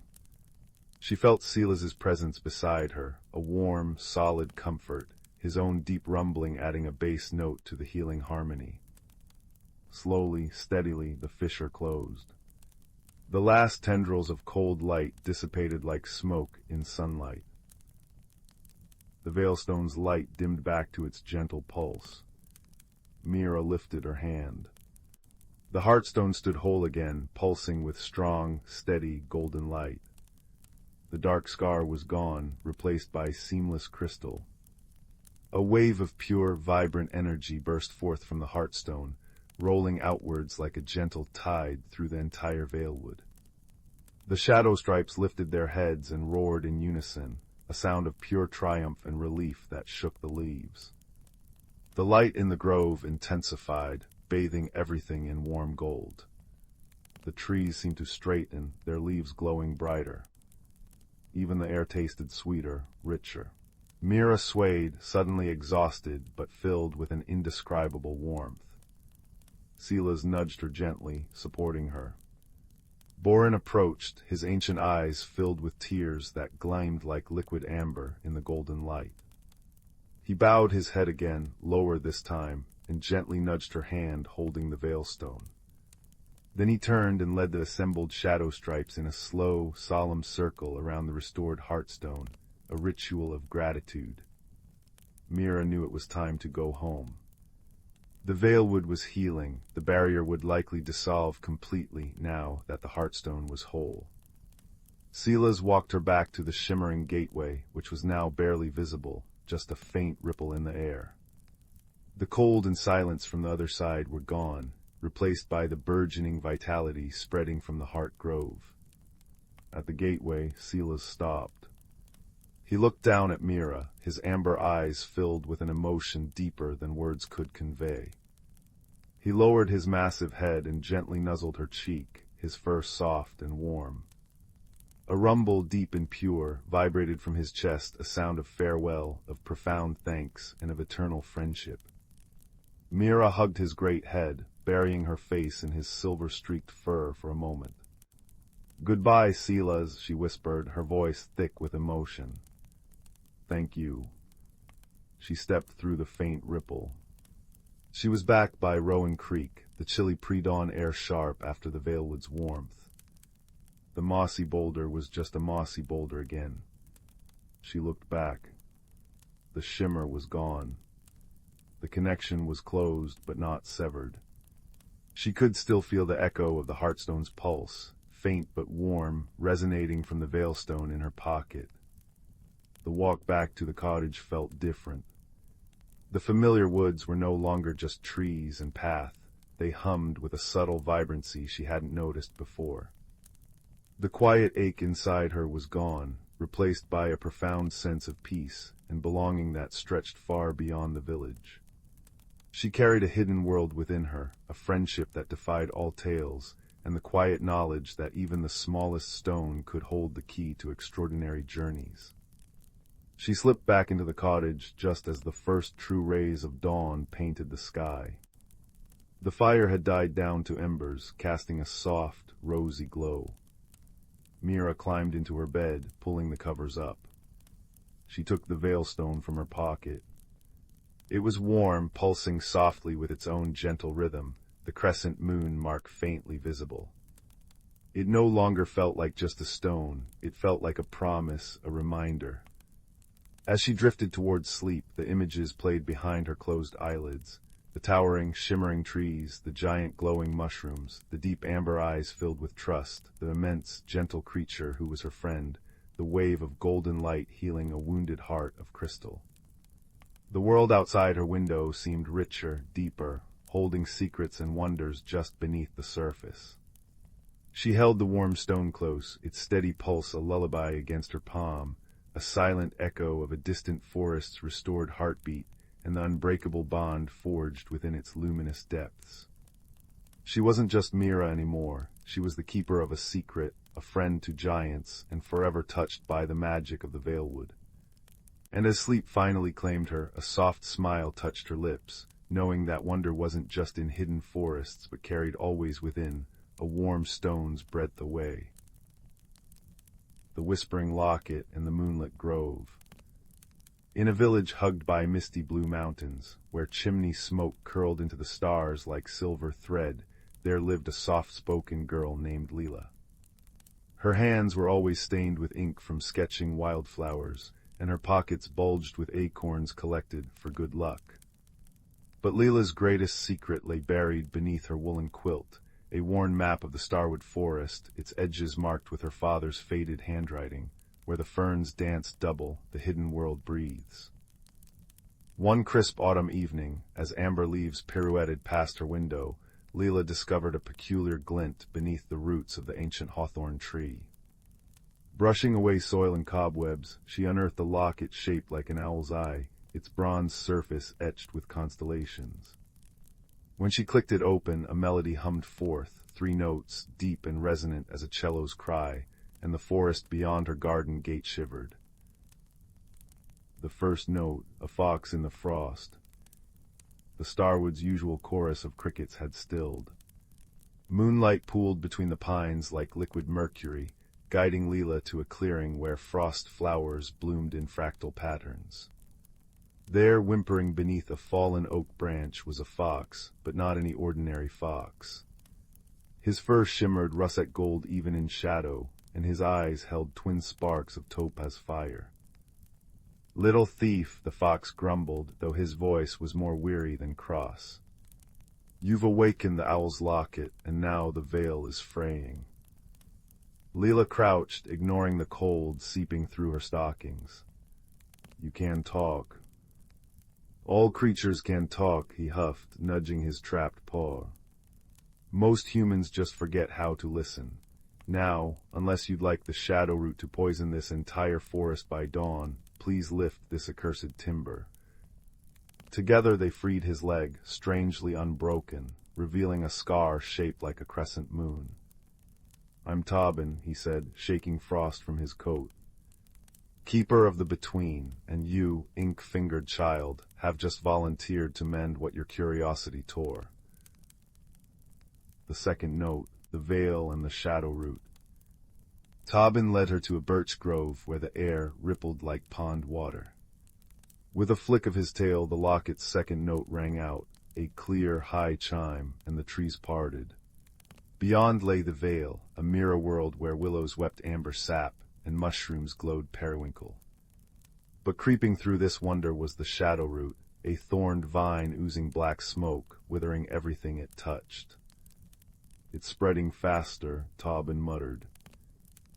She felt Silas's presence beside her, a warm, solid comfort, his own deep rumbling adding a bass note to the healing harmony. Slowly, steadily, the fissure closed. The last tendrils of cold light dissipated like smoke in sunlight. The veilstone's light dimmed back to its gentle pulse. Mira lifted her hand. The heartstone stood whole again, pulsing with strong, steady, golden light. The dark scar was gone, replaced by seamless crystal. A wave of pure, vibrant energy burst forth from the heartstone, rolling outwards like a gentle tide through the entire veilwood. The shadow stripes lifted their heads and roared in unison, a sound of pure triumph and relief that shook the leaves. The light in the grove intensified, bathing everything in warm gold. The trees seemed to straighten, their leaves glowing brighter. Even the air tasted sweeter, richer. Mira swayed, suddenly exhausted, but filled with an indescribable warmth. Silas nudged her gently, supporting her. Borin approached, his ancient eyes filled with tears that gleamed like liquid amber in the golden light. He bowed his head again, lower this time, and gently nudged her hand, holding the veilstone. Then he turned and led the assembled shadow stripes in a slow, solemn circle around the restored heartstone, a ritual of gratitude. Mira knew it was time to go home. The veilwood was healing, the barrier would likely dissolve completely now that the heartstone was whole. Silas walked her back to the shimmering gateway, which was now barely visible, just a faint ripple in the air. The cold and silence from the other side were gone, replaced by the burgeoning vitality spreading from the heart grove. At the gateway, Silas stopped. He looked down at Mira, his amber eyes filled with an emotion deeper than words could convey. He lowered his massive head and gently nuzzled her cheek, his fur soft and warm. A rumble deep and pure vibrated from his chest, a sound of farewell, of profound thanks, and of eternal friendship. Mira hugged his great head, burying her face in his silver-streaked fur for a moment. "Goodbye, Silas," she whispered, her voice thick with emotion. "Thank you." She stepped through the faint ripple. She was back by Rowan Creek, the chilly pre-dawn air sharp after the veilwood's warmth. The mossy boulder was just a mossy boulder again. She looked back. The shimmer was gone. The connection was closed but not severed. She could still feel the echo of the heartstone's pulse, faint but warm, resonating from the veilstone in her pocket. The walk back to the cottage felt different. The familiar woods were no longer just trees and path. they hummed with a subtle vibrancy she hadn't noticed before. The quiet ache inside her was gone, replaced by a profound sense of peace and belonging that stretched far beyond the village. She carried a hidden world within her, a friendship that defied all tales, and the quiet knowledge that even the smallest stone could hold the key to extraordinary journeys. She slipped back into the cottage just as the first true rays of dawn painted the sky. The fire had died down to embers, casting a soft, rosy glow. Mira climbed into her bed, pulling the covers up. She took the veilstone from her pocket. It was warm, pulsing softly with its own gentle rhythm, the crescent moon mark faintly visible. It no longer felt like just a stone, it felt like a promise, a reminder. As she drifted towards sleep, the images played behind her closed eyelids. The towering, shimmering trees, the giant glowing mushrooms, the deep amber eyes filled with trust, the immense, gentle creature who was her friend, the wave of golden light healing a wounded heart of crystal. The world outside her window seemed richer, deeper, holding secrets and wonders just beneath the surface. She held the warm stone close, its steady pulse a lullaby against her palm, a silent echo of a distant forest's restored heartbeat, and the unbreakable bond forged within its luminous depths. She wasn't just Mira anymore. She was the keeper of a secret, a friend to giants, and forever touched by the magic of the Veilwood. And as sleep finally claimed her, a soft smile touched her lips, knowing that wonder wasn't just in hidden forests but carried always within, a warm stone's breadth away. The whispering locket and the moonlit grove. In a village hugged by misty blue mountains, where chimney smoke curled into the stars like silver thread, there lived a soft-spoken girl named Leela. Her hands were always stained with ink from sketching wildflowers, and her pockets bulged with acorns collected for good luck. But Leela's greatest secret lay buried beneath her woolen quilt, a worn map of the starwood forest, its edges marked with her father's faded handwriting. Where the ferns dance double, the hidden world breathes. One crisp autumn evening, as amber leaves pirouetted past her window, Leela discovered a peculiar glint beneath the roots of the ancient hawthorn tree. Brushing away soil and cobwebs, she unearthed a locket shaped like an owl's eye, its bronze surface etched with constellations. When she clicked it open, a melody hummed forth, 3 notes, deep and resonant as a cello's cry, and the forest beyond her garden gate shivered. The first note, a fox in the frost. The starwood's usual chorus of crickets had stilled. Moonlight pooled between the pines like liquid mercury, guiding Leela to a clearing where frost flowers bloomed in fractal patterns. There, whimpering beneath a fallen oak branch, was a fox, but not any ordinary fox. His fur shimmered russet gold even in shadow, and his eyes held twin sparks of topaz fire. "Little thief," the fox grumbled, though his voice was more weary than cross. "You've awakened the owl's locket, and now the veil is fraying." Leela crouched, ignoring the cold seeping through her stockings. "You can talk." "All creatures can talk," he huffed, nudging his trapped paw. "Most humans just forget how to listen. Now, unless you'd like the shadow root to poison this entire forest by dawn, please lift this accursed timber." Together they freed his leg, strangely unbroken, revealing a scar shaped like a crescent moon. "I'm Tobin," he said, shaking frost from his coat. "Keeper of the Between, and you, ink-fingered child, have just volunteered to mend what your curiosity tore." The second note, the veil and the shadow root. Tobin led her to a birch grove where the air rippled like pond water. With a flick of his tail, the locket's second note rang out, a clear, high chime, and the trees parted. Beyond lay the veil, a mirror world where willows wept amber sap and mushrooms glowed periwinkle. But creeping through this wonder was the shadow root, a thorned vine oozing black smoke, withering everything it touched. "It's spreading faster," Tobin muttered.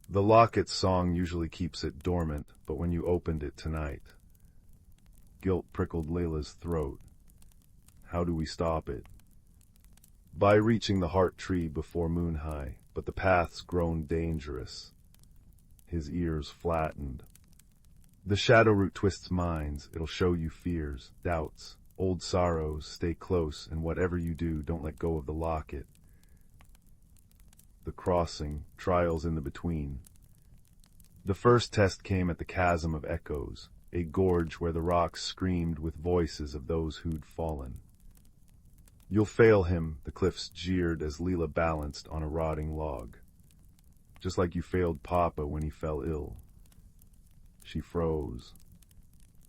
"The locket's song usually keeps it dormant, but when you opened it tonight..." Guilt prickled Layla's throat. "How do we stop it?" by reaching the heart tree before moon high, but the path's grown dangerous. His ears flattened. The shadow root twists minds. It'll show you fears, doubts, old sorrows. Stay close, and whatever you do, don't let go of the locket. The crossing, trials in the between. The first test came at the Chasm of Echoes, a gorge where the rocks screamed with voices of those who'd fallen. You'll fail him, the cliffs jeered as Leela balanced on a rotting log. Just like you failed Papa when he fell ill. She froze.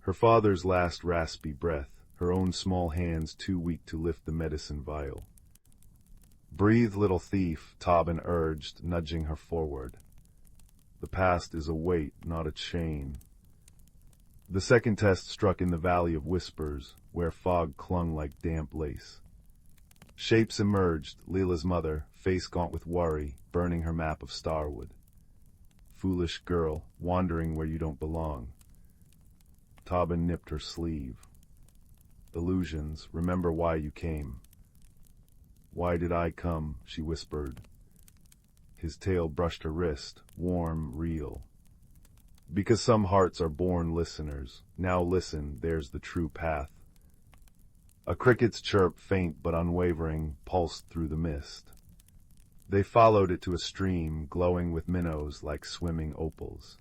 Her father's last raspy breath, her own small hands too weak to lift the medicine vial. Breathe, little thief, Tobin urged, nudging her forward. The past is a weight, not a chain. The second test struck in the Valley of Whispers, where fog clung like damp lace. Shapes emerged, Leela's mother, face gaunt with worry, burning her map of Starwood. Foolish girl, wandering where you don't belong. Tobin nipped her sleeve. Illusions, remember why you came. Why did I come, she whispered. His tail brushed her wrist, warm, real. Because some hearts are born listeners. Now listen, there's the true path. A cricket's chirp, faint but unwavering, pulsed through the mist. They followed it to a stream, glowing with minnows like swimming opals.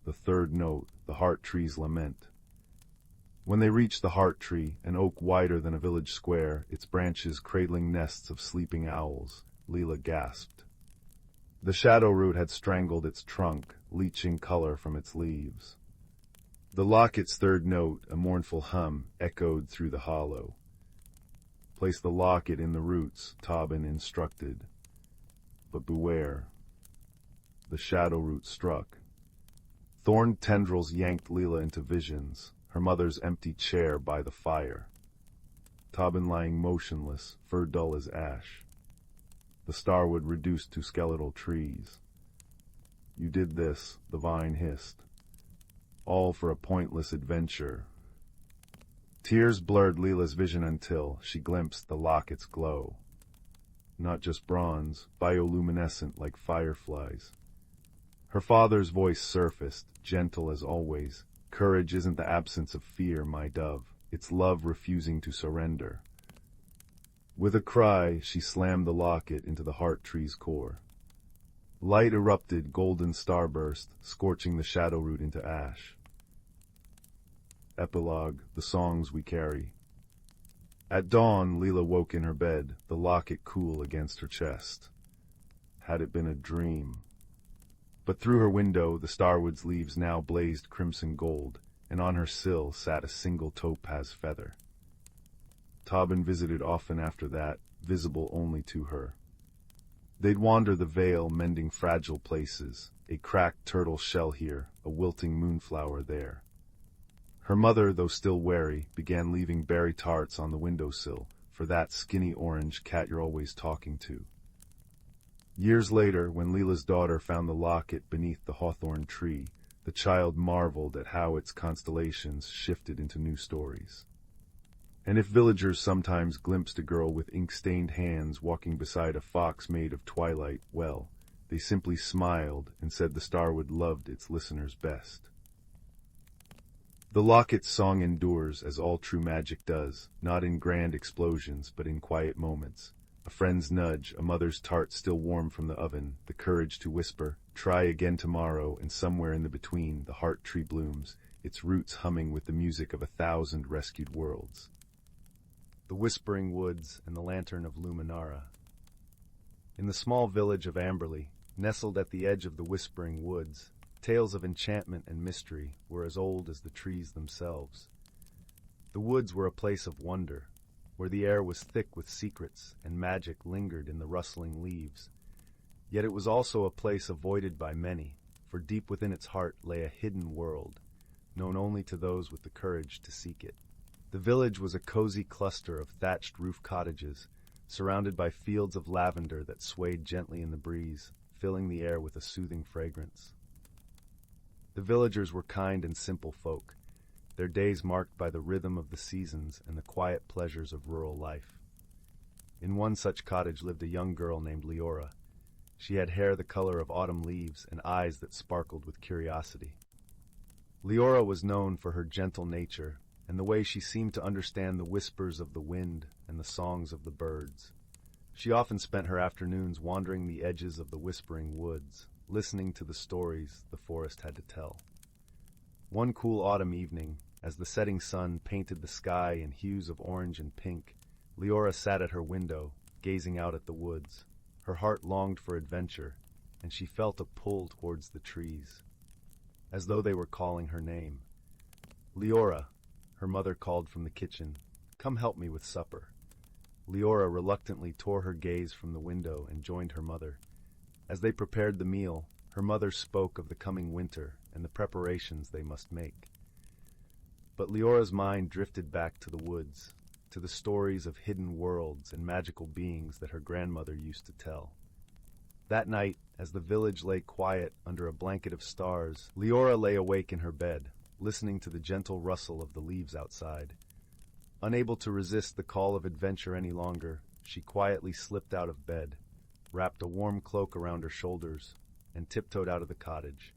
The third note, the heart tree's lament. When they reached the heart tree, an oak wider than a village square, its branches cradling nests of sleeping owls, Leela gasped. The shadow root had strangled its trunk, leaching color from its leaves. The locket's third note, a mournful hum, echoed through the hollow. Place the locket in the roots, Tobin instructed. But beware. The shadow root struck. Thorned tendrils yanked Leela into visions, her mother's empty chair by the fire. Tobin lying motionless, fur dull as ash. The starwood reduced to skeletal trees. You did this, the vine hissed. All for a pointless adventure. Tears blurred Leela's vision until she glimpsed the locket's glow. Not just bronze, bioluminescent like fireflies. Her father's voice surfaced, gentle as always. Courage isn't the absence of fear, my dove. It's love refusing to surrender. With a cry, she slammed the locket into the heart tree's core. Light erupted, golden starburst, scorching the shadow root into ash. Epilogue, the songs we carry. At dawn, Leela woke in her bed, the locket cool against her chest. Had it been a dream? But through her window, the starwood's leaves now blazed crimson gold, and on her sill sat a single topaz feather. Tobin visited often after that, visible only to her. They'd wander the vale, mending fragile places, a cracked turtle shell here, a wilting moonflower there. Her mother, though still wary, began leaving berry tarts on the windowsill for that skinny orange cat you're always talking to. Years later, when Leela's daughter found the locket beneath the hawthorn tree, the child marveled at how its constellations shifted into new stories. And if villagers sometimes glimpsed a girl with ink-stained hands walking beside a fox made of twilight, well, they simply smiled and said the starwood loved its listeners best. The locket's song endures, as all true magic does, not in grand explosions, but in quiet moments. A friend's nudge, a mother's tart still warm from the oven, the courage to whisper, try again tomorrow, and somewhere in the between, the heart tree blooms, its roots humming with the music of 1,000 rescued worlds. The whispering woods and the lantern of Luminara. In the small village of Amberley, nestled at the edge of the whispering woods, tales of enchantment and mystery were as old as the trees themselves. The woods were a place of wonder, where the air was thick with secrets and magic lingered in the rustling leaves. Yet it was also a place avoided by many, for deep within its heart lay a hidden world, known only to those with the courage to seek it. The village was a cozy cluster of thatched roof cottages, surrounded by fields of lavender that swayed gently in the breeze, filling the air with a soothing fragrance. The villagers were kind and simple folk, their days marked by the rhythm of the seasons and the quiet pleasures of rural life. In one such cottage lived a young girl named Leora. She had hair the color of autumn leaves and eyes that sparkled with curiosity. Leora was known for her gentle nature and the way she seemed to understand the whispers of the wind and the songs of the birds. She often spent her afternoons wandering the edges of the whispering woods, listening to the stories the forest had to tell. One cool autumn evening, as the setting sun painted the sky in hues of orange and pink, Leora sat at her window, gazing out at the woods. Her heart longed for adventure, and she felt a pull towards the trees, as though they were calling her name. "Leora," her mother called from the kitchen, "come help me with supper." Leora reluctantly tore her gaze from the window and joined her mother. As they prepared the meal, her mother spoke of the coming winter and the preparations they must make. But Leora's mind drifted back to the woods, to the stories of hidden worlds and magical beings that her grandmother used to tell. That night, as the village lay quiet under a blanket of stars, Leora lay awake in her bed, listening to the gentle rustle of the leaves outside. Unable to resist the call of adventure any longer, she quietly slipped out of bed, wrapped a warm cloak around her shoulders, and tiptoed out of the cottage.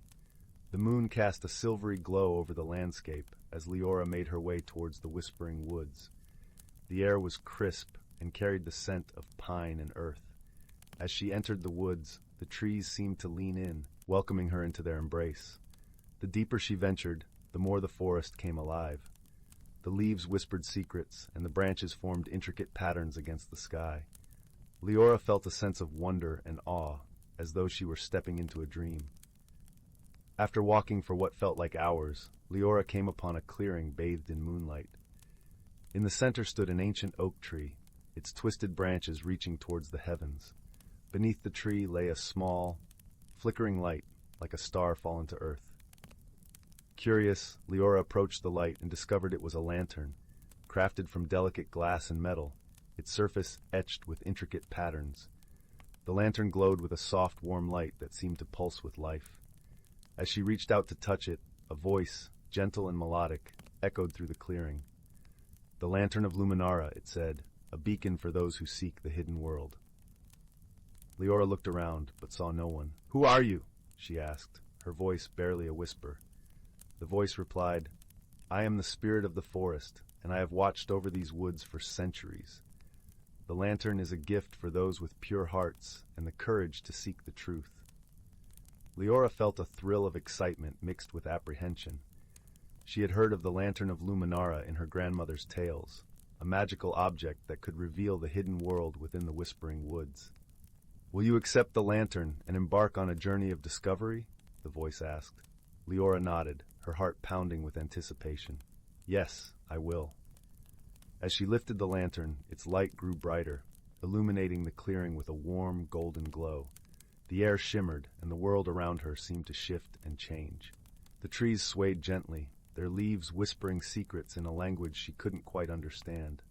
The moon cast a silvery glow over the landscape as Leora made her way towards the whispering woods. The air was crisp and carried the scent of pine and earth. As she entered the woods, the trees seemed to lean in, welcoming her into their embrace. The deeper she ventured, the more the forest came alive. The leaves whispered secrets, and the branches formed intricate patterns against the sky. Leora felt a sense of wonder and awe, as though she were stepping into a dream. After walking for what felt like hours, Leora came upon a clearing bathed in moonlight. In the center stood an ancient oak tree, its twisted branches reaching towards the heavens. Beneath the tree lay a small, flickering light, like a star fallen to earth. Curious, Leora approached the light and discovered it was a lantern, crafted from delicate glass and metal, its surface etched with intricate patterns. The lantern glowed with a soft, warm light that seemed to pulse with life. As she reached out to touch it, a voice, gentle and melodic, echoed through the clearing. "The Lantern of Luminara," it said, "a beacon for those who seek the hidden world." Leora looked around, but saw no one. "Who are you?" she asked, her voice barely a whisper. The voice replied, "I am the spirit of the forest, and I have watched over these woods for centuries. The lantern is a gift for those with pure hearts and the courage to seek the truth." Leora felt a thrill of excitement mixed with apprehension. She had heard of the Lantern of Luminara in her grandmother's tales, a magical object that could reveal the hidden world within the whispering woods. "Will you accept the lantern and embark on a journey of discovery?" the voice asked. Leora nodded, her heart pounding with anticipation. "Yes, I will." As she lifted the lantern, its light grew brighter, illuminating the clearing with a warm, golden glow. The air shimmered, and the world around her seemed to shift and change. The trees swayed gently, their leaves whispering secrets in a language she couldn't quite understand.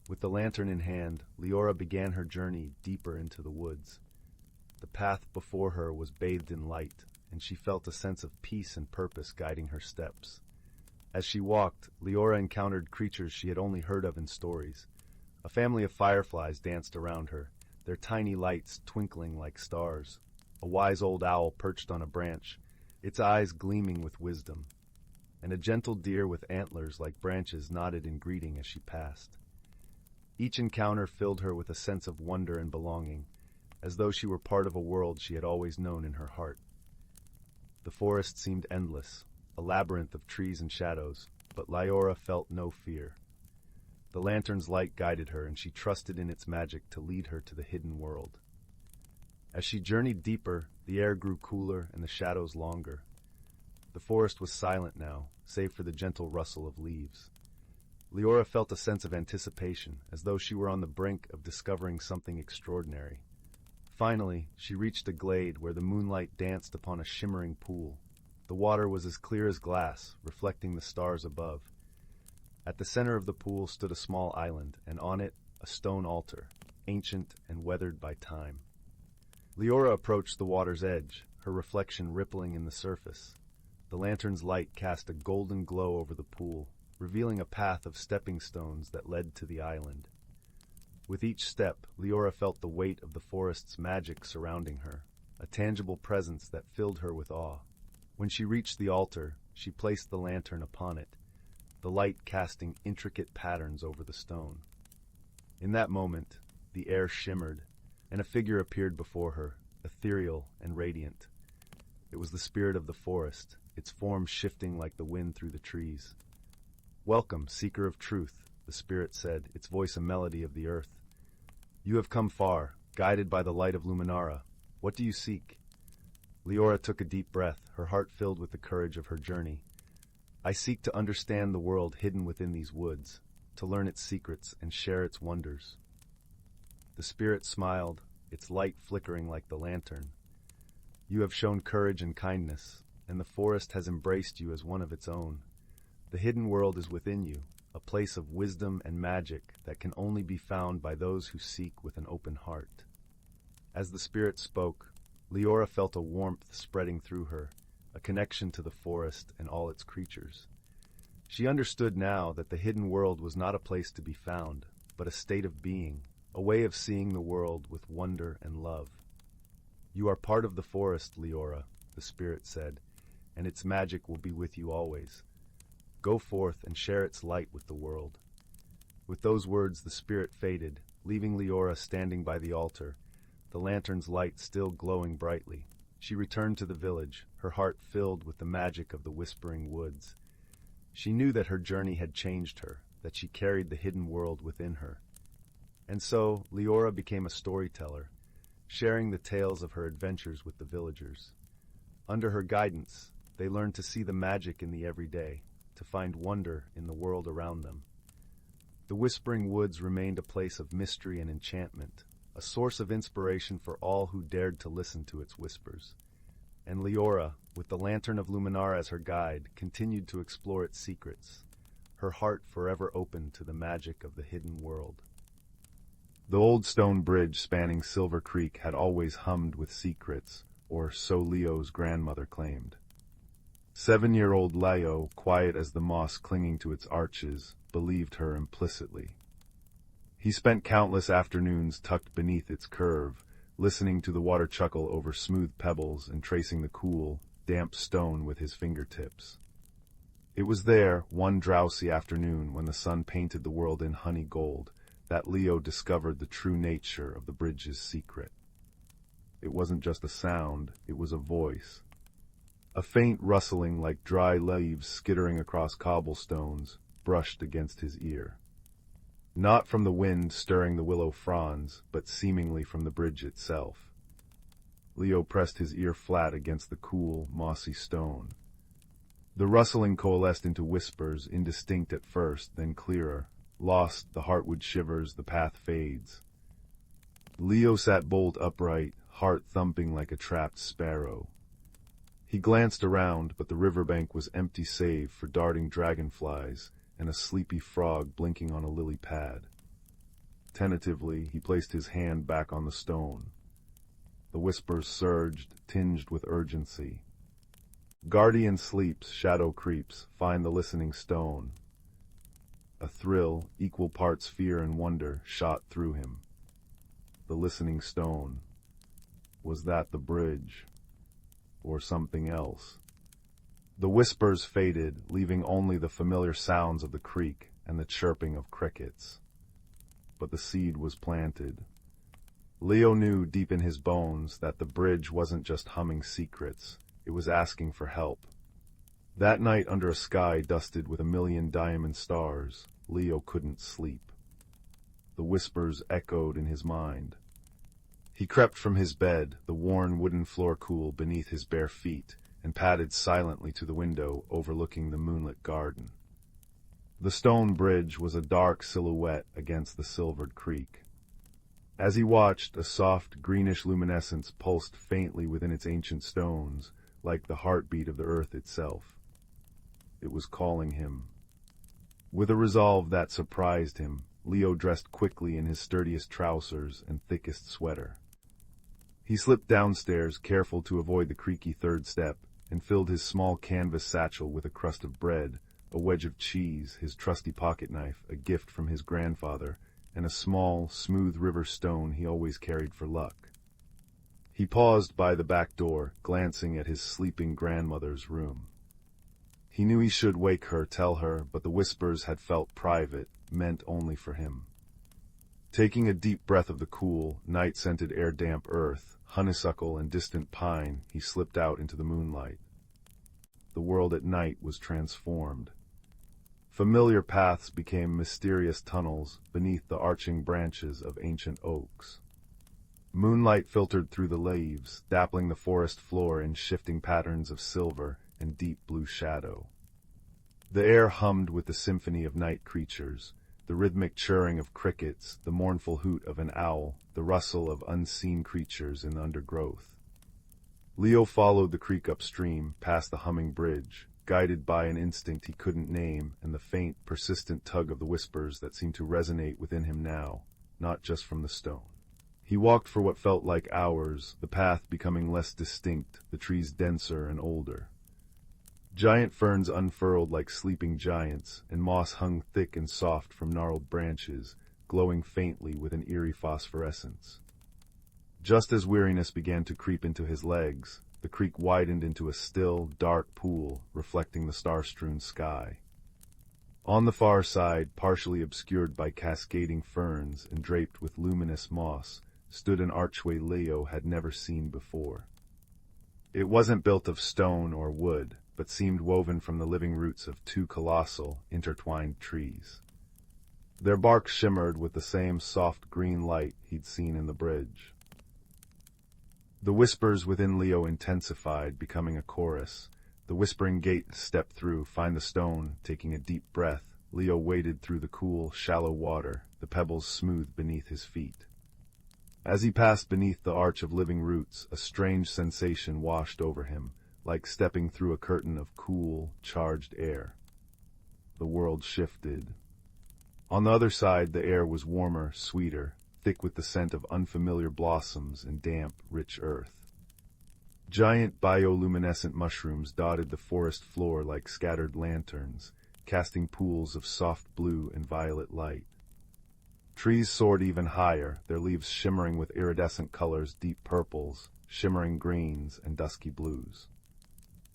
With the lantern in hand, Leora began her journey deeper into the woods. The path before her was bathed in light, and she felt a sense of peace and purpose guiding her steps. As she walked, Leora encountered creatures she had only heard of in stories. A family of fireflies danced around her, their tiny lights twinkling like stars. A wise old owl perched on a branch, its eyes gleaming with wisdom. And a gentle deer with antlers like branches nodded in greeting as she passed. Each encounter filled her with a sense of wonder and belonging, as though she were part of a world she had always known in her heart. The forest seemed endless, a labyrinth of trees and shadows, but Leora felt no fear. The lantern's light guided her, and she trusted in its magic to lead her to the hidden world. As she journeyed deeper, the air grew cooler and the shadows longer. The forest was silent now, save for the gentle rustle of leaves. Leora felt a sense of anticipation, as though she were on the brink of discovering something extraordinary. Finally, she reached a glade where the moonlight danced upon a shimmering pool. The water was as clear as glass, reflecting the stars above. At the center of the pool stood a small island, and on it, a stone altar, ancient and weathered by time. Leora approached the water's edge, her reflection rippling in the surface. The lantern's light cast a golden glow over the pool, revealing a path of stepping stones that led to the island. With each step, Leora felt the weight of the forest's magic surrounding her, a tangible presence that filled her with awe. When she reached the altar, she placed the lantern upon it, the light casting intricate patterns over the stone. In that moment, the air shimmered, and a figure appeared before her, ethereal and radiant. It was the spirit of the forest, its form shifting like the wind through the trees. "Welcome, seeker of truth," the spirit said, its voice a melody of the earth. "You have come far, guided by the light of Luminara. What do you seek?" Leora took a deep breath, her heart filled with the courage of her journey. "I seek to understand the world hidden within these woods, to learn its secrets and share its wonders." The spirit smiled, its light flickering like the lantern. "You have shown courage and kindness, and the forest has embraced you as one of its own. The hidden world is within you, a place of wisdom and magic that can only be found by those who seek with an open heart." As the spirit spoke, Leora felt a warmth spreading through her, a connection to the forest and all its creatures. She understood now that the hidden world was not a place to be found, but a state of being, a way of seeing the world with wonder and love. "You are part of the forest, Leora," the spirit said, "and its magic will be with you always. Go forth and share its light with the world." With those words the spirit faded, leaving Leora standing by the altar, the lantern's light still glowing brightly. She returned to the village, her heart filled with the magic of the whispering woods. She knew that her journey had changed her, that she carried the hidden world within her. And so Leora became a storyteller, sharing the tales of her adventures with the villagers. Under her guidance, they learned to see the magic in the everyday, to find wonder in the world around them. The Whispering Woods remained a place of mystery and enchantment, a source of inspiration for all who dared to listen to its whispers. And Leora, with the Lantern of Luminara as her guide, continued to explore its secrets, her heart forever open to the magic of the hidden world. The old stone bridge spanning Silver Creek had always hummed with secrets, or so Leo's grandmother claimed. 7-year-old Leo, quiet as the moss clinging to its arches, believed her implicitly. He spent countless afternoons tucked beneath its curve, listening to the water chuckle over smooth pebbles and tracing the cool, damp stone with his fingertips. It was there, one drowsy afternoon when the sun painted the world in honey gold, that Leo discovered the true nature of the bridge's secret. It wasn't just a sound, it was a voice. A faint rustling like dry leaves skittering across cobblestones brushed against his ear. Not from the wind stirring the willow fronds, but seemingly from the bridge itself. Leo pressed his ear flat against the cool, mossy stone. The rustling coalesced into whispers, indistinct at first, then clearer. Lost, the heartwood shivers, the path fades. Leo sat bolt upright, heart thumping like a trapped sparrow. He glanced around, but the riverbank was empty save for darting dragonflies and a sleepy frog blinking on a lily pad. Tentatively, he placed his hand back on the stone. The whispers surged, tinged with urgency. Guardian sleeps, shadow creeps, find the listening stone. A thrill, equal parts fear and wonder, shot through him. The listening stone. Was that the bridge? Or something else? The whispers faded, leaving only the familiar sounds of the creek and the chirping of crickets. But the seed was planted. Leo knew deep in his bones that the bridge wasn't just humming secrets, it was asking for help. That night under a sky dusted with 1,000,000 diamond stars, Leo couldn't sleep. The whispers echoed in his mind. He crept from his bed, the worn wooden floor cool beneath his bare feet, and padded silently to the window overlooking the moonlit garden. The stone bridge was a dark silhouette against the silvered creek. As he watched, a soft, greenish luminescence pulsed faintly within its ancient stones, like the heartbeat of the earth itself. It was calling him. With a resolve that surprised him, Leo dressed quickly in his sturdiest trousers and thickest sweater. He slipped downstairs, careful to avoid the creaky third step, and filled his small canvas satchel with a crust of bread, a wedge of cheese, his trusty pocket-knife, a gift from his grandfather, and a small, smooth river stone he always carried for luck. He paused by the back door, glancing at his sleeping grandmother's room. He knew he should wake her, tell her, but the whispers had felt private, meant only for him. Taking a deep breath of the cool, night-scented air-damp earth, honeysuckle and distant pine, he slipped out into the moonlight. The world at night was transformed. Familiar paths became mysterious tunnels beneath the arching branches of ancient oaks. Moonlight filtered through the leaves, dappling the forest floor in shifting patterns of silver and deep blue shadow. The air hummed with the symphony of night creatures, the rhythmic chirring of crickets, the mournful hoot of an owl, the rustle of unseen creatures in the undergrowth. Leo followed the creek upstream, past the humming bridge, guided by an instinct he couldn't name and the faint, persistent tug of the whispers that seemed to resonate within him now, not just from the stone. He walked for what felt like hours, the path becoming less distinct, the trees denser and older. Giant ferns unfurled like sleeping giants, and moss hung thick and soft from gnarled branches, glowing faintly with an eerie phosphorescence. Just as weariness began to creep into his legs, the creek widened into a still, dark pool, reflecting the star-strewn sky. On the far side, partially obscured by cascading ferns and draped with luminous moss, stood an archway Leo had never seen before. It wasn't built of stone or wood, but seemed woven from the living roots of two colossal, intertwined trees. Their bark shimmered with the same soft green light he'd seen in the bridge. The whispers within Leo intensified, becoming a chorus. The whispering gate stepped through, find the stone, taking a deep breath. Leo waded through the cool, shallow water, the pebbles smooth beneath his feet. As he passed beneath the arch of living roots, a strange sensation washed over him, like stepping through a curtain of cool, charged air. The world shifted. On the other side, the air was warmer, sweeter, thick with the scent of unfamiliar blossoms and damp, rich earth. Giant bioluminescent mushrooms dotted the forest floor like scattered lanterns, casting pools of soft blue and violet light. Trees soared even higher, their leaves shimmering with iridescent colors, deep purples, shimmering greens, and dusky blues.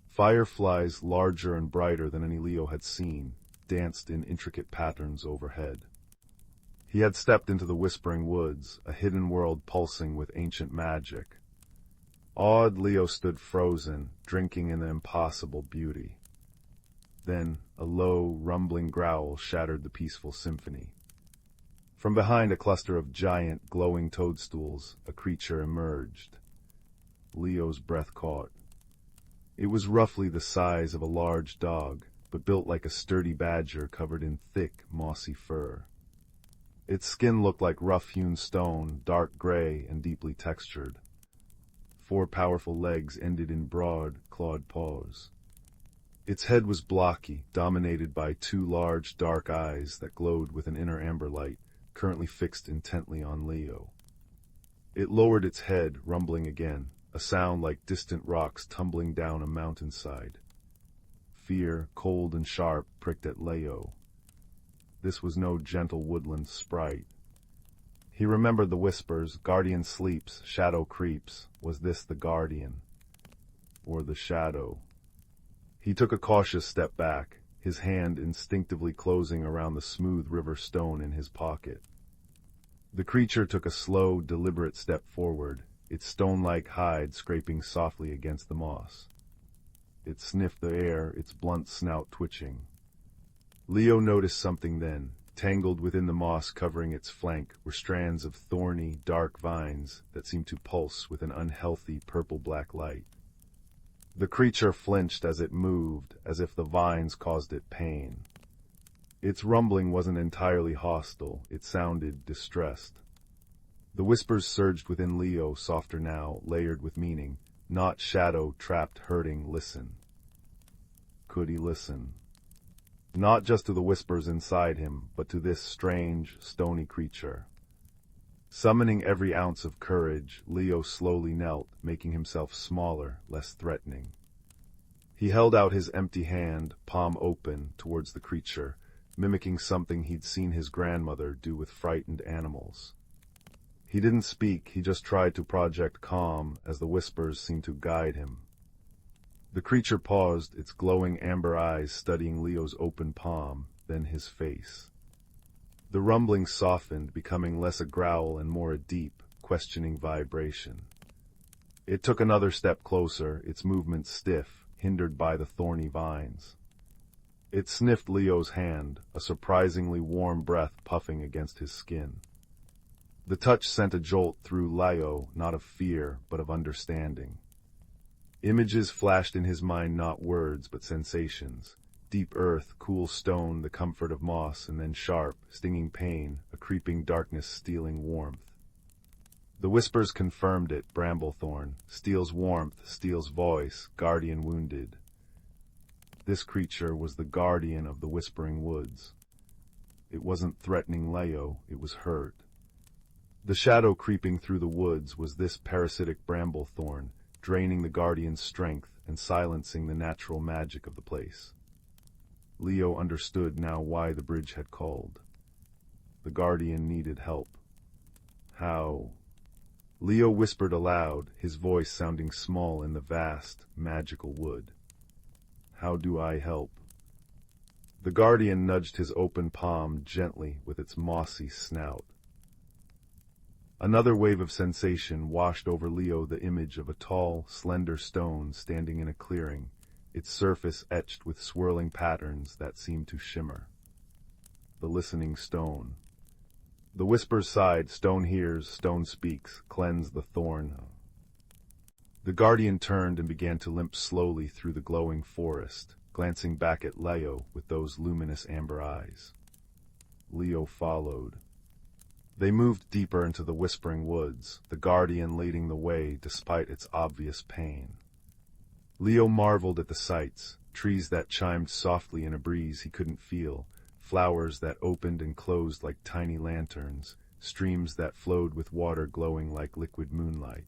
Fireflies, larger and brighter than any Leo had seen, danced in intricate patterns overhead. He had stepped into the whispering woods, a hidden world pulsing with ancient magic. Awed, Leo stood frozen, drinking in the impossible beauty. Then a low, rumbling growl shattered the peaceful symphony. From behind a cluster of giant, glowing toadstools, a creature emerged. Leo's breath caught. It was roughly the size of a large dog, but built like a sturdy badger covered in thick, mossy fur. Its skin looked like rough-hewn stone, dark gray and deeply textured. 4 powerful legs ended in broad, clawed paws. Its head was blocky, dominated by 2 large, dark eyes that glowed with an inner amber light, currently fixed intently on Leo. It lowered its head, rumbling again, a sound like distant rocks tumbling down a mountainside. Fear, cold and sharp, pricked at Leo. This was no gentle woodland sprite. He remembered the whispers, guardian sleeps, shadow creeps. Was this the guardian? Or the shadow? He took a cautious step back, his hand instinctively closing around the smooth river stone in his pocket. The creature took a slow, deliberate step forward, its stone-like hide scraping softly against the moss. It sniffed the air, its blunt snout twitching. Leo noticed something then. Tangled within the moss covering its flank were strands of thorny, dark vines that seemed to pulse with an unhealthy purple-black light. The creature flinched as it moved, as if the vines caused it pain. Its rumbling wasn't entirely hostile, it sounded distressed. The whispers surged within Leo, softer now, layered with meaning. Not shadow, trapped, hurting, listen. Could he listen? Not just to the whispers inside him, but to this strange, stony creature. Summoning every ounce of courage, Leo slowly knelt, making himself smaller, less threatening. He held out his empty hand, palm open, towards the creature, mimicking something he'd seen his grandmother do with frightened animals. He didn't speak, he just tried to project calm as the whispers seemed to guide him. The creature paused, its glowing amber eyes studying Leo's open palm, then his face. The rumbling softened, becoming less a growl and more a deep, questioning vibration. It took another step closer, its movements stiff, hindered by the thorny vines. It sniffed Leo's hand, a surprisingly warm breath puffing against his skin. The touch sent a jolt through Leo, not of fear, but of understanding. Images flashed in his mind, not words, but sensations. Deep earth, cool stone, the comfort of moss, and then sharp, stinging pain, a creeping darkness stealing warmth. The whispers confirmed it, Bramblethorn, steals warmth, steals voice, guardian wounded. This creature was the guardian of the Whispering Woods. It wasn't threatening Leo, it was hurt. The shadow creeping through the woods was this parasitic Bramblethorn, draining the guardian's strength and silencing the natural magic of the place. Leo understood now why the bridge had called. The guardian needed help. How? Leo whispered aloud, his voice sounding small in the vast, magical wood. How do I help? The guardian nudged his open palm gently with its mossy snout. Another wave of sensation washed over Leo, the image of a tall, slender stone standing in a clearing, its surface etched with swirling patterns that seemed to shimmer. The listening stone. The whispers sighed, stone hears, stone speaks, cleanse the thorn. The guardian turned and began to limp slowly through the glowing forest, glancing back at Leo with those luminous amber eyes. Leo followed. They moved deeper into the Whispering Woods, the guardian leading the way despite its obvious pain. Leo marveled at the sights, trees that chimed softly in a breeze he couldn't feel, flowers that opened and closed like tiny lanterns, streams that flowed with water glowing like liquid moonlight.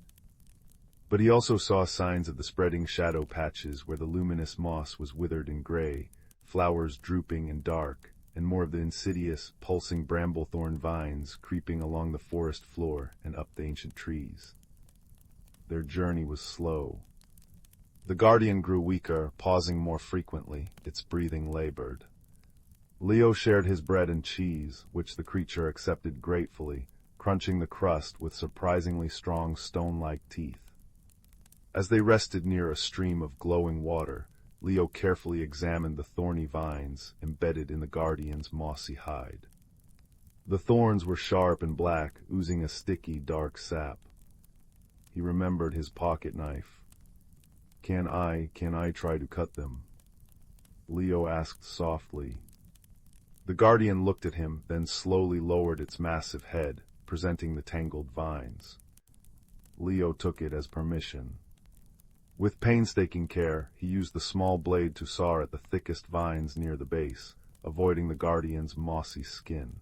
But he also saw signs of the spreading shadow patches where the luminous moss was withered and gray, flowers drooping and dark, and more of the insidious, pulsing bramblethorn vines creeping along the forest floor and up the ancient trees. Their journey was slow. The guardian grew weaker, pausing more frequently, its breathing labored. Leo shared his bread and cheese, which the creature accepted gratefully, crunching the crust with surprisingly strong stone-like teeth. As they rested near a stream of glowing water, Leo carefully examined the thorny vines embedded in the guardian's mossy hide. The thorns were sharp and black, oozing a sticky, dark sap. He remembered his pocket knife. Can I try to cut them? Leo asked softly. The guardian looked at him, then slowly lowered its massive head, presenting the tangled vines. Leo took it as permission. With painstaking care, he used the small blade to saw at the thickest vines near the base, avoiding the guardian's mossy skin.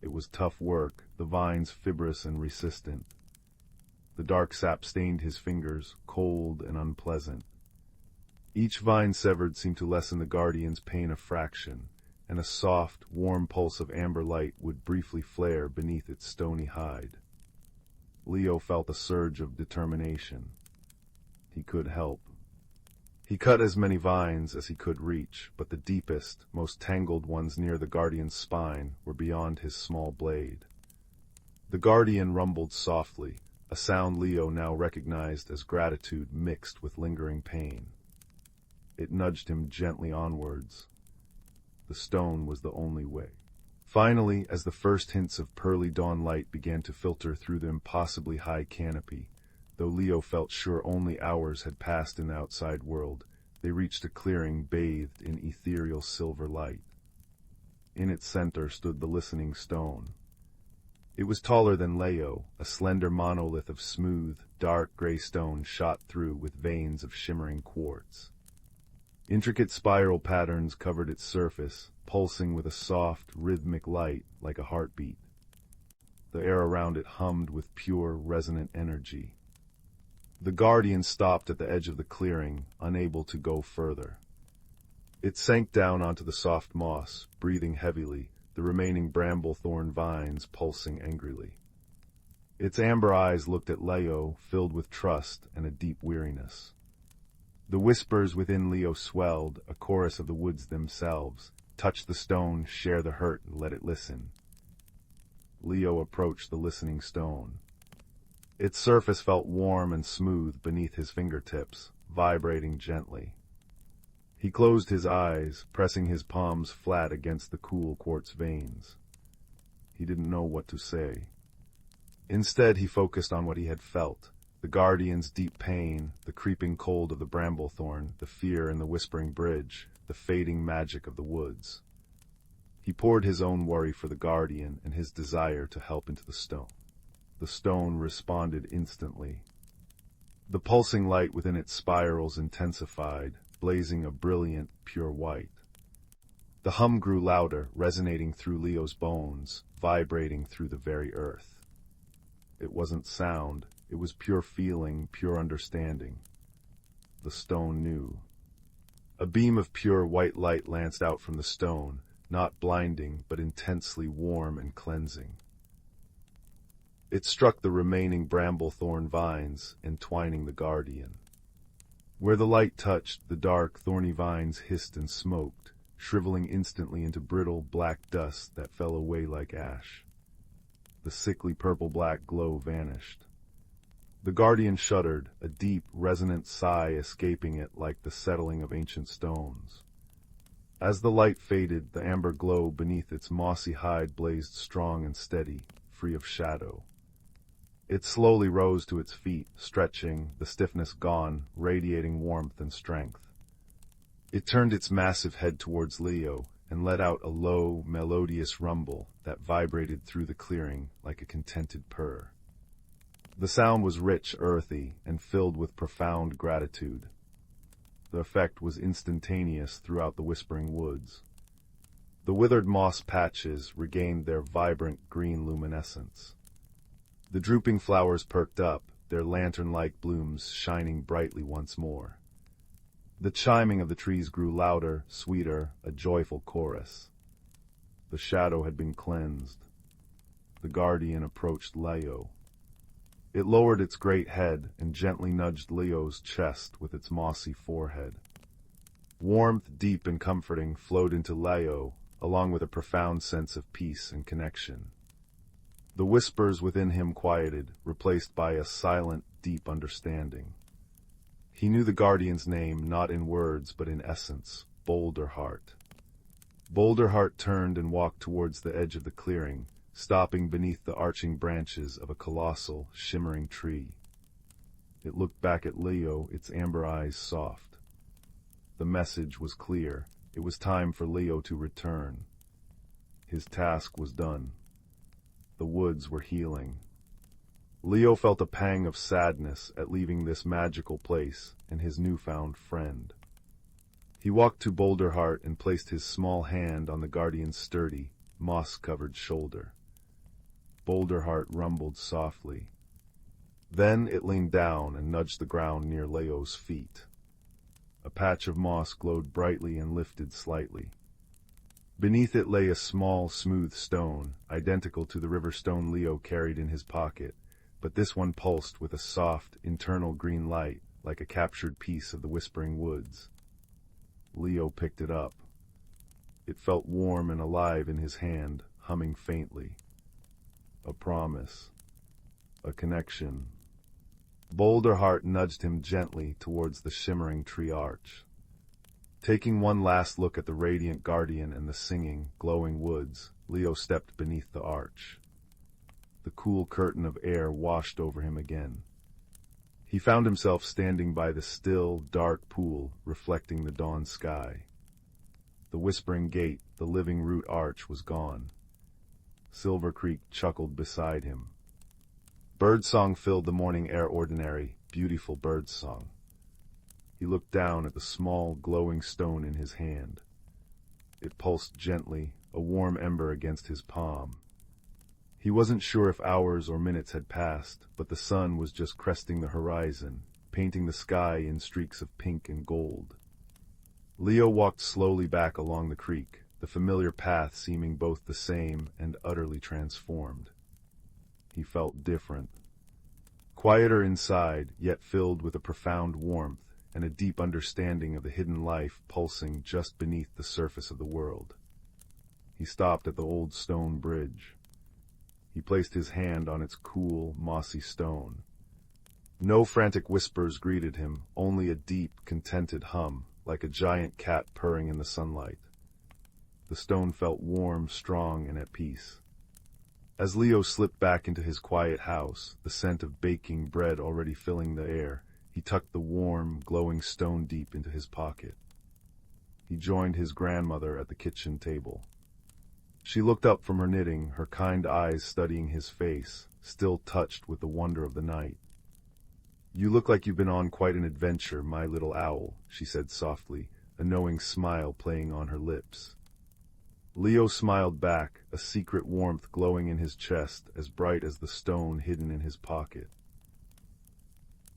It was tough work, the vines fibrous and resistant. The dark sap stained his fingers, cold and unpleasant. Each vine severed seemed to lessen the guardian's pain a fraction, and a soft, warm pulse of amber light would briefly flare beneath its stony hide. Leo felt a surge of determination. He could help. He cut as many vines as he could reach, but the deepest, most tangled ones near the guardian's spine were beyond his small blade. The guardian rumbled softly, a sound Leo now recognized as gratitude mixed with lingering pain. It nudged him gently onwards. The stone was the only way. Finally, as the first hints of pearly dawn light began to filter through the impossibly high canopy, though Leo felt sure only hours had passed in the outside world, they reached a clearing bathed in ethereal silver light. In its center stood the listening stone. It was taller than Leo, a slender monolith of smooth, dark gray stone shot through with veins of shimmering quartz. Intricate spiral patterns covered its surface, pulsing with a soft, rhythmic light like a heartbeat. The air around it hummed with pure, resonant energy. The guardian stopped at the edge of the clearing, unable to go further. It sank down onto the soft moss, breathing heavily, the remaining bramble-thorn vines pulsing angrily. Its amber eyes looked at Leo, filled with trust and a deep weariness. The whispers within Leo swelled, a chorus of the woods themselves. Touch the stone, share the hurt, and let it listen. Leo approached the listening stone. Its surface felt warm and smooth beneath his fingertips, vibrating gently. He closed his eyes, pressing his palms flat against the cool quartz veins. He didn't know what to say. Instead, he focused on what he had felt: the guardian's deep pain, the creeping cold of the bramblethorn, the fear in the whispering bridge, the fading magic of the woods. He poured his own worry for the guardian and his desire to help into the stone. The stone responded instantly. The pulsing light within its spirals intensified, blazing a brilliant, pure white. The hum grew louder, resonating through Leo's bones, vibrating through the very earth. It wasn't sound, it was pure feeling, pure understanding. The stone knew. A beam of pure white light lanced out from the stone, not blinding, but intensely warm and cleansing. It struck the remaining bramble-thorn vines, entwining the guardian. Where the light touched, the dark, thorny vines hissed and smoked, shriveling instantly into brittle, black dust that fell away like ash. The sickly purple-black glow vanished. The guardian shuddered, a deep, resonant sigh escaping it like the settling of ancient stones. As the light faded, the amber glow beneath its mossy hide blazed strong and steady, free of shadow. It slowly rose to its feet, stretching, the stiffness gone, radiating warmth and strength. It turned its massive head towards Leo and let out a low, melodious rumble that vibrated through the clearing like a contented purr. The sound was rich, earthy, and filled with profound gratitude. The effect was instantaneous throughout the whispering woods. The withered moss patches regained their vibrant green luminescence. The drooping flowers perked up, their lantern-like blooms shining brightly once more. The chiming of the trees grew louder, sweeter, a joyful chorus. The shadow had been cleansed. The guardian approached Leo. It lowered its great head and gently nudged Leo's chest with its mossy forehead. Warmth, deep and comforting, flowed into Leo, along with a profound sense of peace and connection. The whispers within him quieted, replaced by a silent, deep understanding. He knew the guardian's name not in words but in essence, Boulder Heart. Boulder Heart turned and walked towards the edge of the clearing, stopping beneath the arching branches of a colossal, shimmering tree. It looked back at Leo, its amber eyes soft. The message was clear. It was time for Leo to return. His task was done. The woods were healing. Leo felt a pang of sadness at leaving this magical place and his newfound friend. He walked to Boulder Heart and placed his small hand on the guardian's sturdy, moss-covered shoulder. Boulder Heart rumbled softly. Then it leaned down and nudged the ground near Leo's feet. A patch of moss glowed brightly and lifted slightly. Beneath it lay a small, smooth stone, identical to the river stone Leo carried in his pocket, but this one pulsed with a soft, internal green light, like a captured piece of the whispering woods. Leo picked it up. It felt warm and alive in his hand, humming faintly. A promise. A connection. Boulder Heart nudged him gently towards the shimmering tree arch. Taking one last look at the radiant guardian and the singing, glowing woods, Leo stepped beneath the arch. The cool curtain of air washed over him again. He found himself standing by the still, dark pool, reflecting the dawn sky. The whispering gate, the living root arch, was gone. Silver Creek chuckled beside him. Birdsong filled the morning air, ordinary, beautiful birdsong. He looked down at the small, glowing stone in his hand. It pulsed gently, a warm ember against his palm. He wasn't sure if hours or minutes had passed, but the sun was just cresting the horizon, painting the sky in streaks of pink and gold. Leo walked slowly back along the creek, the familiar path seeming both the same and utterly transformed. He felt different. Quieter inside, yet filled with a profound warmth and a deep understanding of the hidden life pulsing just beneath the surface of the world. He stopped at the old stone bridge. He placed his hand on its cool, mossy stone. No frantic whispers greeted him, only a deep, contented hum, like a giant cat purring in the sunlight. The stone felt warm, strong, and at peace. As Leo slipped back into his quiet house, the scent of baking bread already filling the air, he tucked the warm, glowing stone deep into his pocket. He joined his grandmother at the kitchen table. She looked up from her knitting, her kind eyes studying his face, still touched with the wonder of the night. "You look like you've been on quite an adventure, my little owl," she said softly, a knowing smile playing on her lips. Leo smiled back, a secret warmth glowing in his chest, as bright as the stone hidden in his pocket.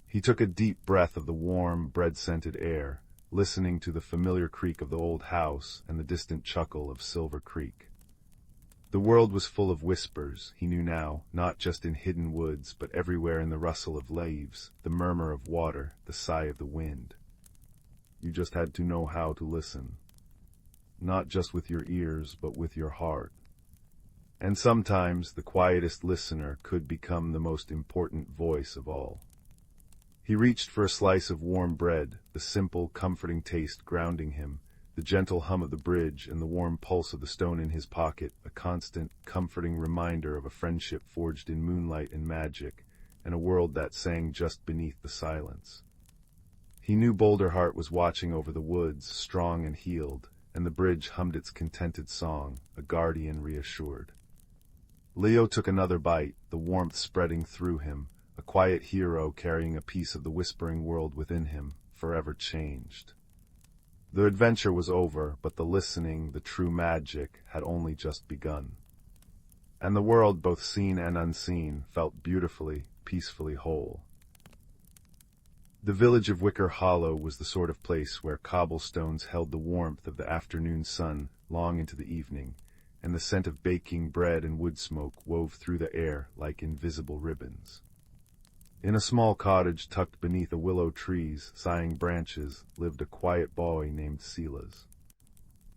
He took a deep breath of the warm, bread-scented air, listening to the familiar creak of the old house and the distant chuckle of Silver Creek. The world was full of whispers, he knew now, not just in hidden woods, but everywhere in the rustle of leaves, the murmur of water, the sigh of the wind. You just had to know how to listen. Not just with your ears, but with your heart. And sometimes the quietest listener could become the most important voice of all. He reached for a slice of warm bread, the simple, comforting taste grounding him, the gentle hum of the bridge and the warm pulse of the stone in his pocket, a constant, comforting reminder of a friendship forged in moonlight and magic, and a world that sang just beneath the silence. He knew Boulder Heart was watching over the woods, strong and healed, and the bridge hummed its contented song, a guardian reassured. Leo took another bite, the warmth spreading through him, a quiet hero carrying a piece of the whispering world within him, forever changed. The adventure was over, but the listening, the true magic, had only just begun. And the world, both seen and unseen, felt beautifully, peacefully whole. The village of Wicker Hollow was the sort of place where cobblestones held the warmth of the afternoon sun long into the evening, and the scent of baking bread and wood smoke wove through the air like invisible ribbons. In a small cottage tucked beneath a willow tree's sighing branches lived a quiet boy named Silas.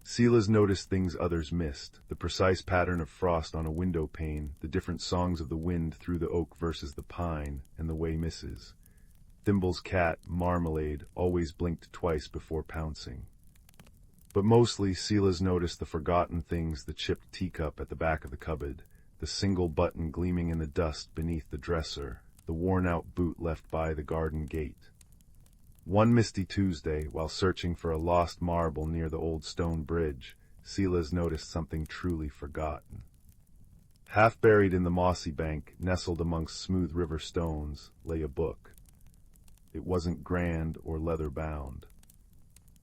Silas noticed things others missed, the precise pattern of frost on a window pane, the different songs of the wind through the oak versus the pine, and the way Mrs. Thimble's cat, Marmalade, always blinked twice before pouncing. But mostly Silas noticed the forgotten things, the chipped teacup at the back of the cupboard, the single button gleaming in the dust beneath the dresser, the worn-out boot left by the garden gate. One misty Tuesday, while searching for a lost marble near the old stone bridge, Silas noticed something truly forgotten. Half buried in the mossy bank, nestled amongst smooth river stones, lay a book. It wasn't grand or leather-bound.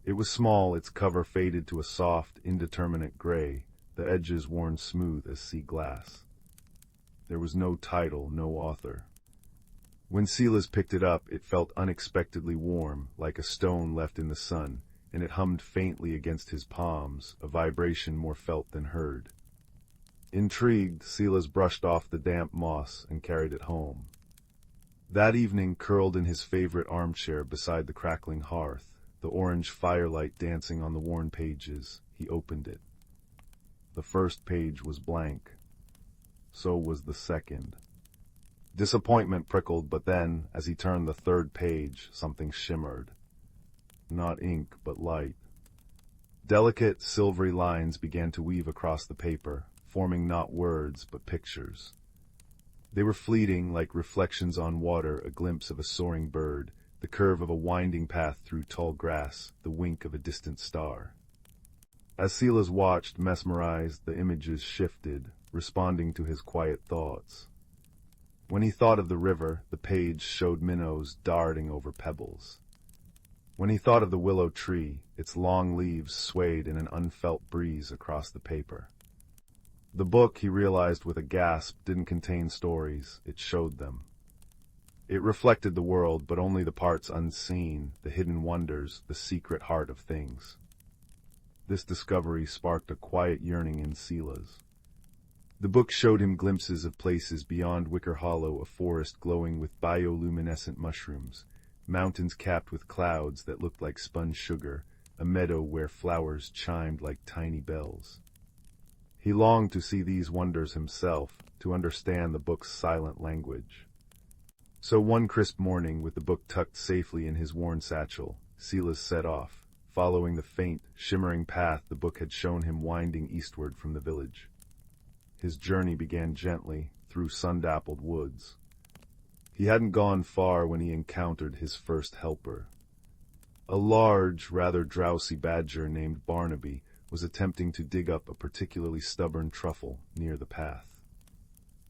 It was small, its cover faded to a soft, indeterminate gray, the edges worn smooth as sea glass. There was no title, no author. When Silas picked it up, it felt unexpectedly warm, like a stone left in the sun, and it hummed faintly against his palms, a vibration more felt than heard. Intrigued, Silas brushed off the damp moss and carried it home. That evening, curled in his favorite armchair beside the crackling hearth, the orange firelight dancing on the worn pages, he opened it. The first page was blank. So was the second. Disappointment prickled, but then, as he turned the third page, something shimmered. Not ink, but light. Delicate, silvery lines began to weave across the paper, forming not words, but pictures. They were fleeting, like reflections on water, a glimpse of a soaring bird, the curve of a winding path through tall grass, the wink of a distant star. As Silas watched, mesmerized, the images shifted, responding to his quiet thoughts. When he thought of the river, the page showed minnows darting over pebbles. When he thought of the willow tree, its long leaves swayed in an unfelt breeze across the paper. The book, he realized with a gasp, didn't contain stories, it showed them. It reflected the world, but only the parts unseen, the hidden wonders, the secret heart of things. This discovery sparked a quiet yearning in Silas. The book showed him glimpses of places beyond Wicker Hollow, a forest glowing with bioluminescent mushrooms, mountains capped with clouds that looked like spun sugar, a meadow where flowers chimed like tiny bells. He longed to see these wonders himself, to understand the book's silent language. So one crisp morning, with the book tucked safely in his worn satchel, Silas set off, following the faint, shimmering path the book had shown him winding eastward from the village. His journey began gently, through sun-dappled woods. He hadn't gone far when he encountered his first helper. A large, rather drowsy badger named Barnaby was attempting to dig up a particularly stubborn truffle near the path.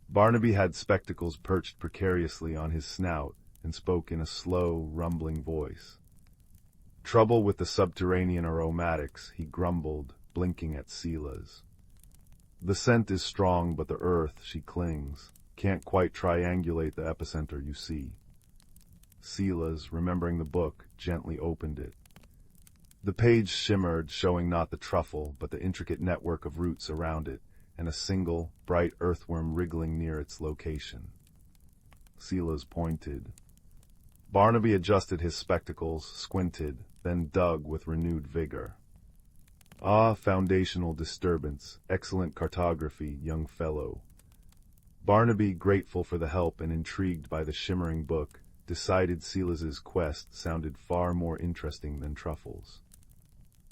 Barnaby had spectacles perched precariously on his snout and spoke in a slow, rumbling voice. Trouble with the subterranean aromatics, he grumbled, blinking at Silas. The scent is strong, but the earth, she clings. Can't quite triangulate the epicenter, you see. Silas, remembering the book, gently opened it. The page shimmered, showing not the truffle, but the intricate network of roots around it, and a single, bright earthworm wriggling near its location. Silas pointed. Barnaby adjusted his spectacles, squinted, then dug with renewed vigor. Ah, foundational disturbance, excellent cartography, young fellow. Barnaby, grateful for the help and intrigued by the shimmering book, decided Silas's quest sounded far more interesting than truffles.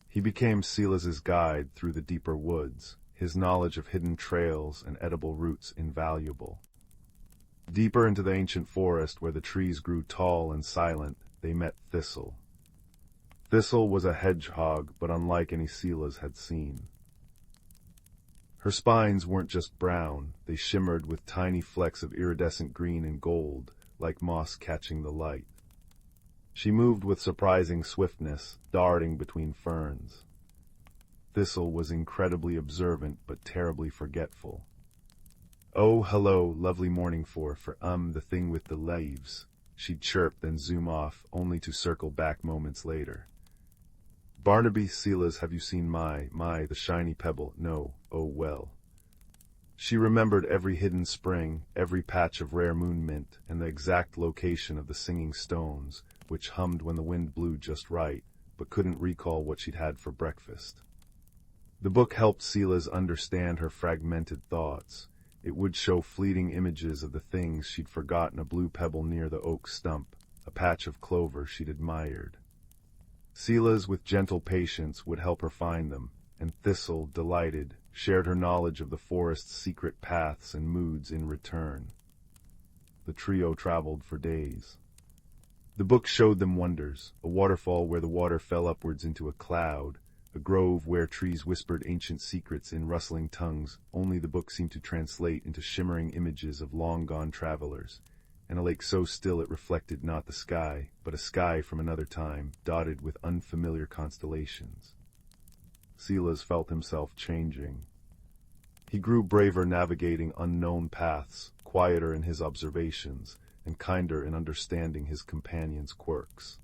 He became Silas's guide through the deeper woods, his knowledge of hidden trails and edible roots invaluable. Deeper into the ancient forest, where the trees grew tall and silent, they met Thistle. Thistle was a hedgehog, but unlike any Silas had seen. Her spines weren't just brown, they shimmered with tiny flecks of iridescent green and gold, like moss catching the light. She moved with surprising swiftness, darting between ferns. Thistle was incredibly observant, but terribly forgetful. "Oh, hello, lovely morning for the thing with the leaves," she'd chirp, then zoom off, only to circle back moments later. "Barnaby, Silas, have you seen the shiny pebble? No, oh well." She remembered every hidden spring, every patch of rare moon mint, and the exact location of the singing stones, which hummed when the wind blew just right, but couldn't recall what she'd had for breakfast. The book helped Silas understand her fragmented thoughts. It would show fleeting images of the things she'd forgotten: a blue pebble near the oak stump, a patch of clover she'd admired. Silas, with gentle patience, would help her find them, and Thistle, delighted, shared her knowledge of the forest's secret paths and moods in return. The trio traveled for days. The book showed them wonders: a waterfall where the water fell upwards into a cloud, a grove where trees whispered ancient secrets in rustling tongues only the book seemed to translate into shimmering images of long-gone travelers, and a lake so still it reflected not the sky, but a sky from another time, dotted with unfamiliar constellations. Silas felt himself changing. He grew braver navigating unknown paths, quieter in his observations, and kinder in understanding his companions' quirks.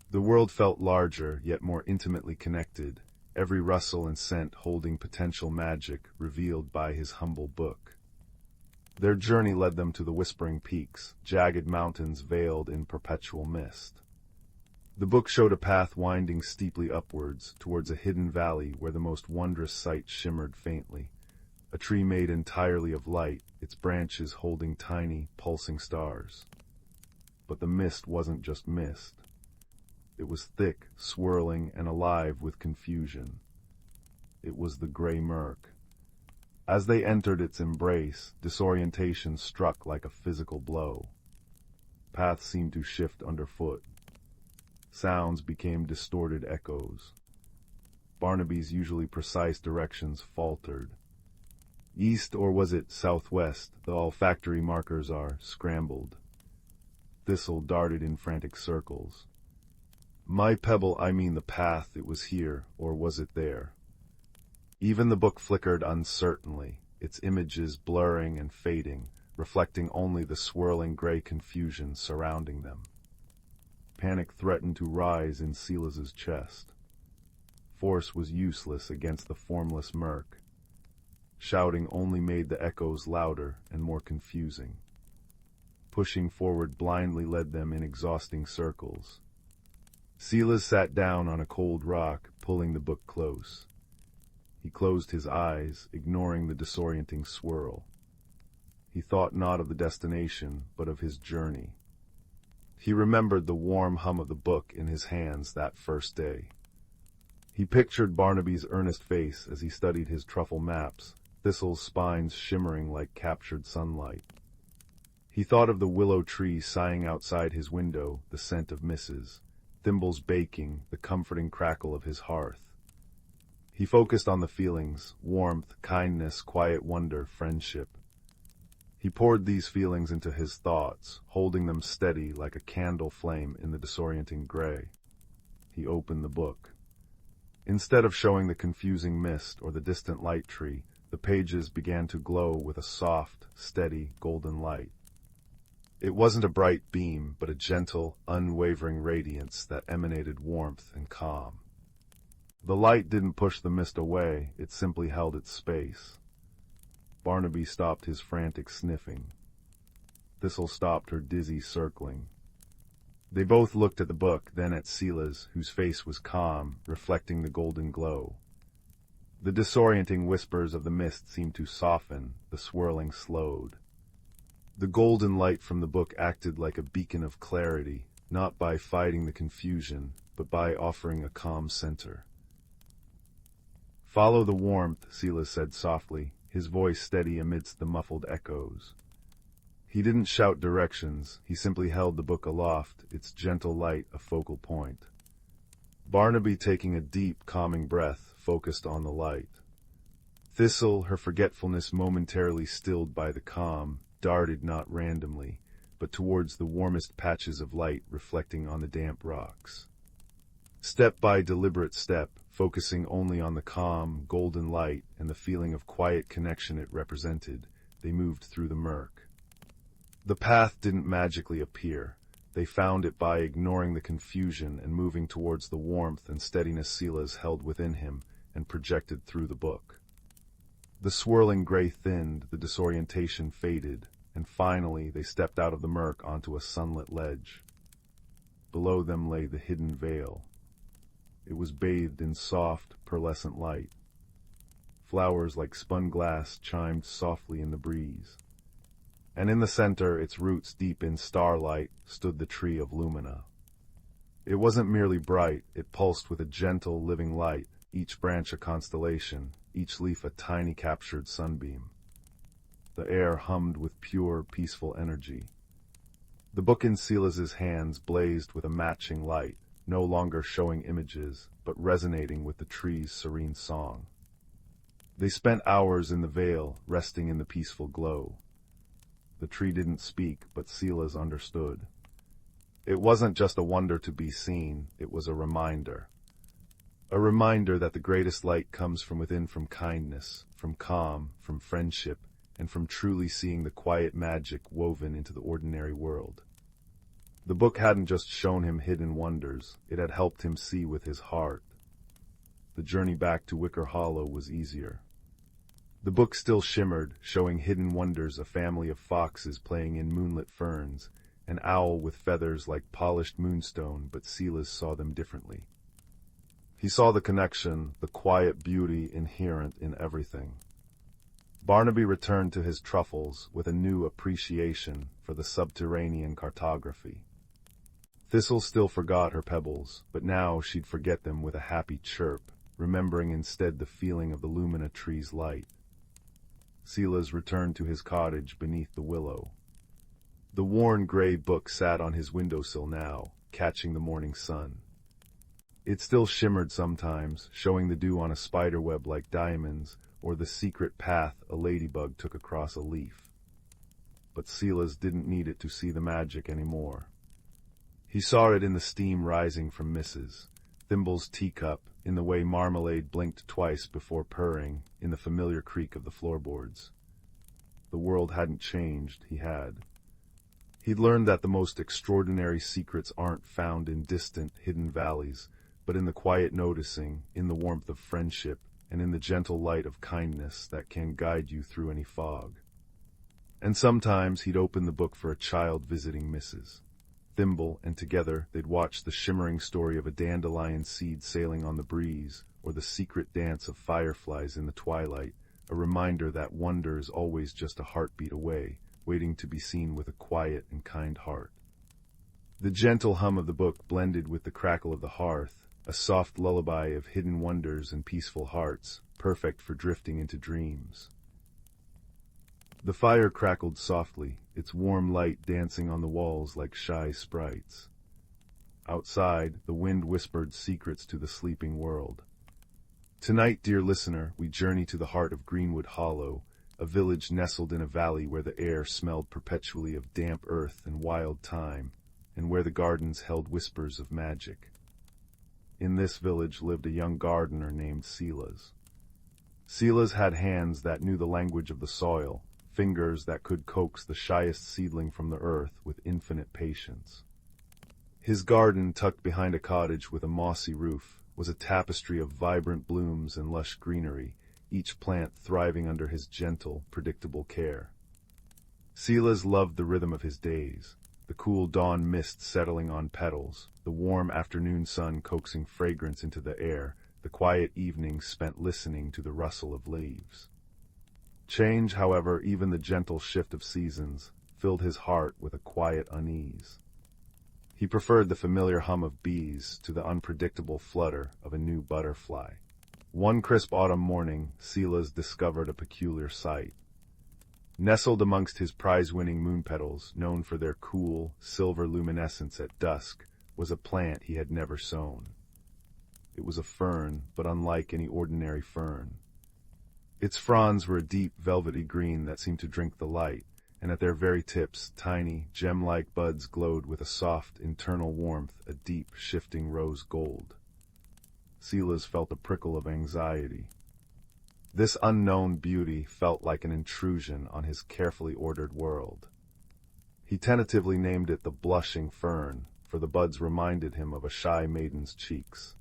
The world felt larger, yet more intimately connected, every rustle and scent holding potential magic revealed by his humble book. Their journey led them to the Whispering Peaks, jagged mountains veiled in perpetual mist. The book showed a path winding steeply upwards, towards a hidden valley where the most wondrous sight shimmered faintly. A tree made entirely of light, its branches holding tiny, pulsing stars. But the mist wasn't just mist. It was thick, swirling, and alive with confusion. It was the gray murk. As they entered its embrace, disorientation struck like a physical blow. Paths seemed to shift underfoot. Sounds became distorted echoes. Barnaby's usually precise directions faltered. East, or was it southwest? The olfactory markers are scrambled. Thistle darted in frantic circles. "My pebble, I mean the path, it was here, or was it there?" Even the book flickered uncertainly, its images blurring and fading, reflecting only the swirling gray confusion surrounding them. Panic threatened to rise in Silas's chest. Force was useless against the formless murk. Shouting only made the echoes louder and more confusing. Pushing forward blindly led them in exhausting circles. Silas sat down on a cold rock, pulling the book close. He closed his eyes, ignoring the disorienting swirl. He thought not of the destination, but of his journey. He remembered the warm hum of the book in his hands that first day. He pictured Barnaby's earnest face as he studied his truffle maps, Thistle's spines shimmering like captured sunlight. He thought of the willow tree sighing outside his window, the scent of misses, thimbles baking, the comforting crackle of his hearth. He focused on the feelings, warmth, kindness, quiet wonder, friendship. He poured these feelings into his thoughts, holding them steady like a candle flame in the disorienting gray. He opened the book. Instead of showing the confusing mist or the distant light tree, the pages began to glow with a soft, steady, golden light. It wasn't a bright beam, but a gentle, unwavering radiance that emanated warmth and calm. The light didn't push the mist away, it simply held its space. Barnaby stopped his frantic sniffing. Thistle stopped her dizzy circling. They both looked at the book, then at Silas, whose face was calm, reflecting the golden glow. The disorienting whispers of the mist seemed to soften, the swirling slowed. The golden light from the book acted like a beacon of clarity, not by fighting the confusion, but by offering a calm center. "Follow the warmth," Silas said softly, his voice steady amidst the muffled echoes. He didn't shout directions, he simply held the book aloft, its gentle light a focal point. Barnaby, taking a deep, calming breath, focused on the light. Thistle, her forgetfulness momentarily stilled by the calm, darted not randomly, but towards the warmest patches of light reflecting on the damp rocks. Step by deliberate step, focusing only on the calm, golden light and the feeling of quiet connection it represented, they moved through the murk. The path didn't magically appear. They found it by ignoring the confusion and moving towards the warmth and steadiness Silas held within him and projected through the book. The swirling gray thinned, the disorientation faded, and finally they stepped out of the murk onto a sunlit ledge. Below them lay the hidden veil. It was bathed in soft, pearlescent light. Flowers like spun glass chimed softly in the breeze. And in the center, its roots deep in starlight, stood the tree of Lumina. It wasn't merely bright, it pulsed with a gentle, living light, each branch a constellation, each leaf a tiny captured sunbeam. The air hummed with pure, peaceful energy. The book in Silas's hands blazed with a matching light, no longer showing images, but resonating with the tree's serene song. They spent hours in the vale, resting in the peaceful glow. The tree didn't speak, but Silas understood. It wasn't just a wonder to be seen, it was a reminder. A reminder that the greatest light comes from within, from kindness, from calm, from friendship, and from truly seeing the quiet magic woven into the ordinary world. The book hadn't just shown him hidden wonders, it had helped him see with his heart. The journey back to Wicker Hollow was easier. The book still shimmered, showing hidden wonders, a family of foxes playing in moonlit ferns, an owl with feathers like polished moonstone, but Silas saw them differently. He saw the connection, the quiet beauty inherent in everything. Barnaby returned to his truffles with a new appreciation for the subterranean cartography. Thistle still forgot her pebbles, but now she'd forget them with a happy chirp, remembering instead the feeling of the Lumina tree's light. Silas returned to his cottage beneath the willow. The worn gray book sat on his windowsill now, catching the morning sun. It still shimmered sometimes, showing the dew on a spiderweb like diamonds, or the secret path a ladybug took across a leaf. But Silas didn't need it to see the magic anymore. He saw it in the steam rising from Mrs. Thimble's teacup, in the way marmalade blinked twice before purring, in the familiar creak of the floorboards. The world hadn't changed, he had. He'd learned that the most extraordinary secrets aren't found in distant, hidden valleys, but in the quiet noticing, in the warmth of friendship, and in the gentle light of kindness that can guide you through any fog. And sometimes he'd open the book for a child visiting Mrs. Thimble, and together they'd watch the shimmering story of a dandelion seed sailing on the breeze, or the secret dance of fireflies in the twilight, a reminder that wonder is always just a heartbeat away, waiting to be seen with a quiet and kind heart. The gentle hum of the book blended with the crackle of the hearth, a soft lullaby of hidden wonders and peaceful hearts, perfect for drifting into dreams. The fire crackled softly, its warm light dancing on the walls like shy sprites. Outside, the wind whispered secrets to the sleeping world. Tonight, dear listener, we journey to the heart of Greenwood Hollow, a village nestled in a valley where the air smelled perpetually of damp earth and wild thyme, and where the gardens held whispers of magic. In this village lived a young gardener named Silas. Silas had hands that knew the language of the soil, fingers that could coax the shyest seedling from the earth with infinite patience. His garden, tucked behind a cottage with a mossy roof, was a tapestry of vibrant blooms and lush greenery, each plant thriving under his gentle, predictable care. Silas loved the rhythm of his days, the cool dawn mist settling on petals, the warm afternoon sun coaxing fragrance into the air, the quiet evenings spent listening to the rustle of leaves. Change, however, even the gentle shift of seasons, filled his heart with a quiet unease. He preferred the familiar hum of bees to the unpredictable flutter of a new butterfly. One crisp autumn morning, Silas discovered a peculiar sight. Nestled amongst his prize-winning moon petals, known for their cool, silver luminescence at dusk, was a plant he had never sown. It was a fern, but unlike any ordinary fern. Its fronds were a deep, velvety green that seemed to drink the light, and at their very tips, tiny, gem-like buds glowed with a soft, internal warmth, a deep, shifting rose gold. Silas felt a prickle of anxiety. This unknown beauty felt like an intrusion on his carefully ordered world. He tentatively named it the blushing fern, for the buds reminded him of a shy maiden's cheeks.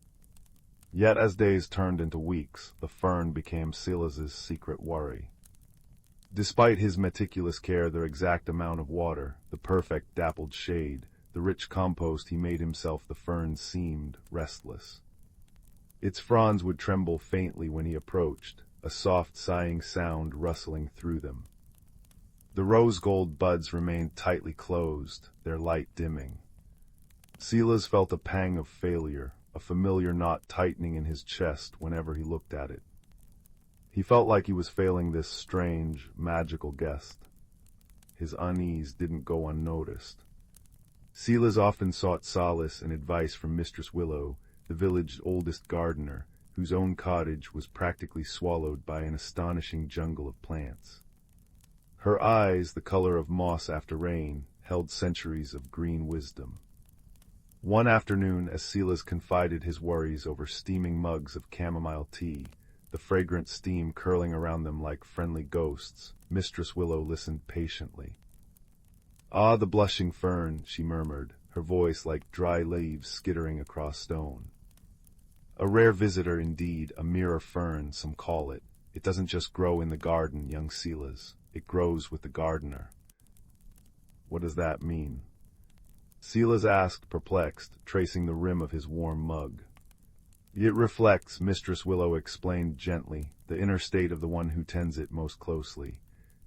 Yet as days turned into weeks, the fern became Silas's secret worry. Despite his meticulous care, the exact amount of water, the perfect dappled shade, the rich compost he made himself, the fern seemed restless. Its fronds would tremble faintly when he approached, a soft sighing sound rustling through them. The rose-gold buds remained tightly closed, their light dimming. Silas felt a pang of failure, a familiar knot tightening in his chest whenever he looked at it. He felt like he was failing this strange, magical guest. His unease didn't go unnoticed. Silas often sought solace and advice from Mistress Willow, the village's oldest gardener, whose own cottage was practically swallowed by an astonishing jungle of plants. Her eyes, the color of moss after rain, held centuries of green wisdom. One afternoon, as Silas confided his worries over steaming mugs of chamomile tea, the fragrant steam curling around them like friendly ghosts, Mistress Willow listened patiently. "Ah, the blushing fern," she murmured, her voice like dry leaves skittering across stone. "A rare visitor indeed, a mirror fern, some call it. It doesn't just grow in the garden, young Silas. It grows with the gardener." "What does that mean?" Silas asked, perplexed, tracing the rim of his warm mug. "It reflects," Mistress Willow explained gently, "the inner state of the one who tends it most closely.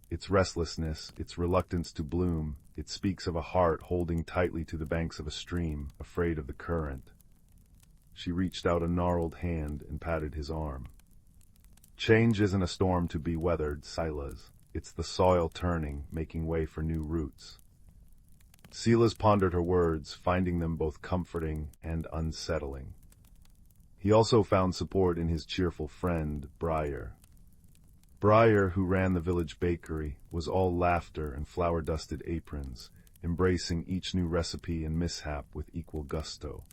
Its restlessness, its reluctance to bloom, it speaks of a heart holding tightly to the banks of a stream, afraid of the current." She reached out a gnarled hand and patted his arm. "Change isn't a storm to be weathered, Silas. It's the soil turning, making way for new roots." Silas pondered her words, finding them both comforting and unsettling. He also found support in his cheerful friend, Briar. Briar, who ran the village bakery, was all laughter and flour-dusted aprons, embracing each new recipe and mishap with equal gusto.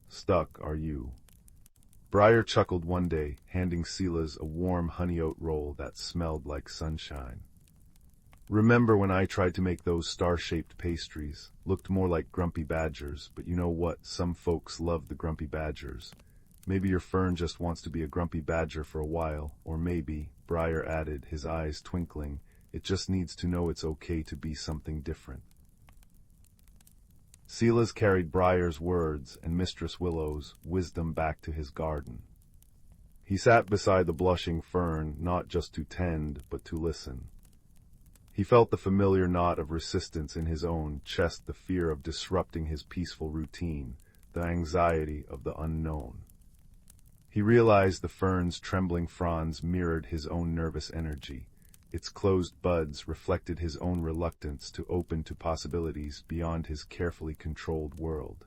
"Stuck, are you?" Briar chuckled one day, handing Silas a warm honey oat roll that smelled like sunshine. Remember when I tried to make those star-shaped pastries? Looked more like grumpy badgers, but you know what? Some folks love the grumpy badgers. Maybe your fern just wants to be a grumpy badger for a while, or maybe, Briar added, his eyes twinkling, it just needs to know it's okay to be something different. Silas carried Briar's words and Mistress Willow's wisdom back to his garden. He sat beside the blushing fern, not just to tend, but to listen. He felt the familiar knot of resistance in his own chest, the fear of disrupting his peaceful routine, the anxiety of the unknown. He realized the fern's trembling fronds mirrored his own nervous energy. Its closed buds reflected his own reluctance to open to possibilities beyond his carefully controlled world.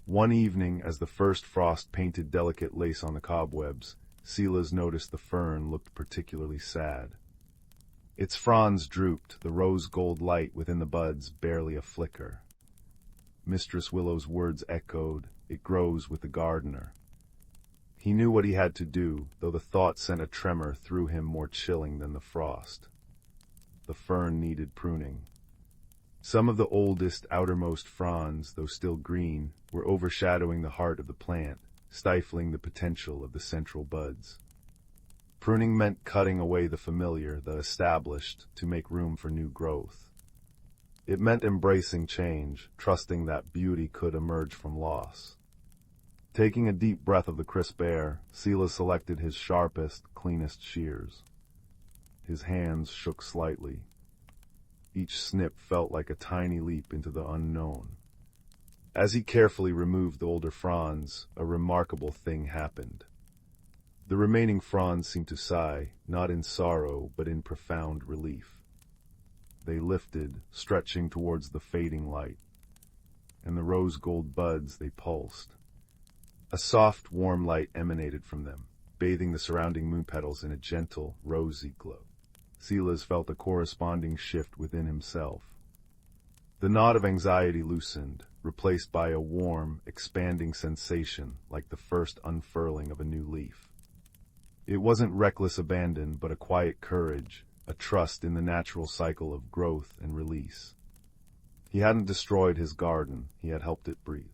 One evening, as the first frost painted delicate lace on the cobwebs, Silas noticed the fern looked particularly sad. Its fronds drooped, the rose-gold light within the buds barely a flicker. Mistress Willow's words echoed, "It grows with the gardener." He knew what he had to do, though the thought sent a tremor through him more chilling than the frost. The fern needed pruning. Some of the oldest, outermost fronds, though still green, were overshadowing the heart of the plant, stifling the potential of the central buds. Pruning meant cutting away the familiar, the established, to make room for new growth. It meant embracing change, trusting that beauty could emerge from loss. Taking a deep breath of the crisp air, Silas selected his sharpest, cleanest shears. His hands shook slightly. Each snip felt like a tiny leap into the unknown. As he carefully removed the older fronds, a remarkable thing happened. The remaining fronds seemed to sigh, not in sorrow, but in profound relief. They lifted, stretching towards the fading light, and the rose-gold buds they pulsed. A soft, warm light emanated from them, bathing the surrounding moon petals in a gentle, rosy glow. Silas felt a corresponding shift within himself. The knot of anxiety loosened, replaced by a warm, expanding sensation like the first unfurling of a new leaf. It wasn't reckless abandon, but a quiet courage, a trust in the natural cycle of growth and release. He hadn't destroyed his garden, he had helped it breathe.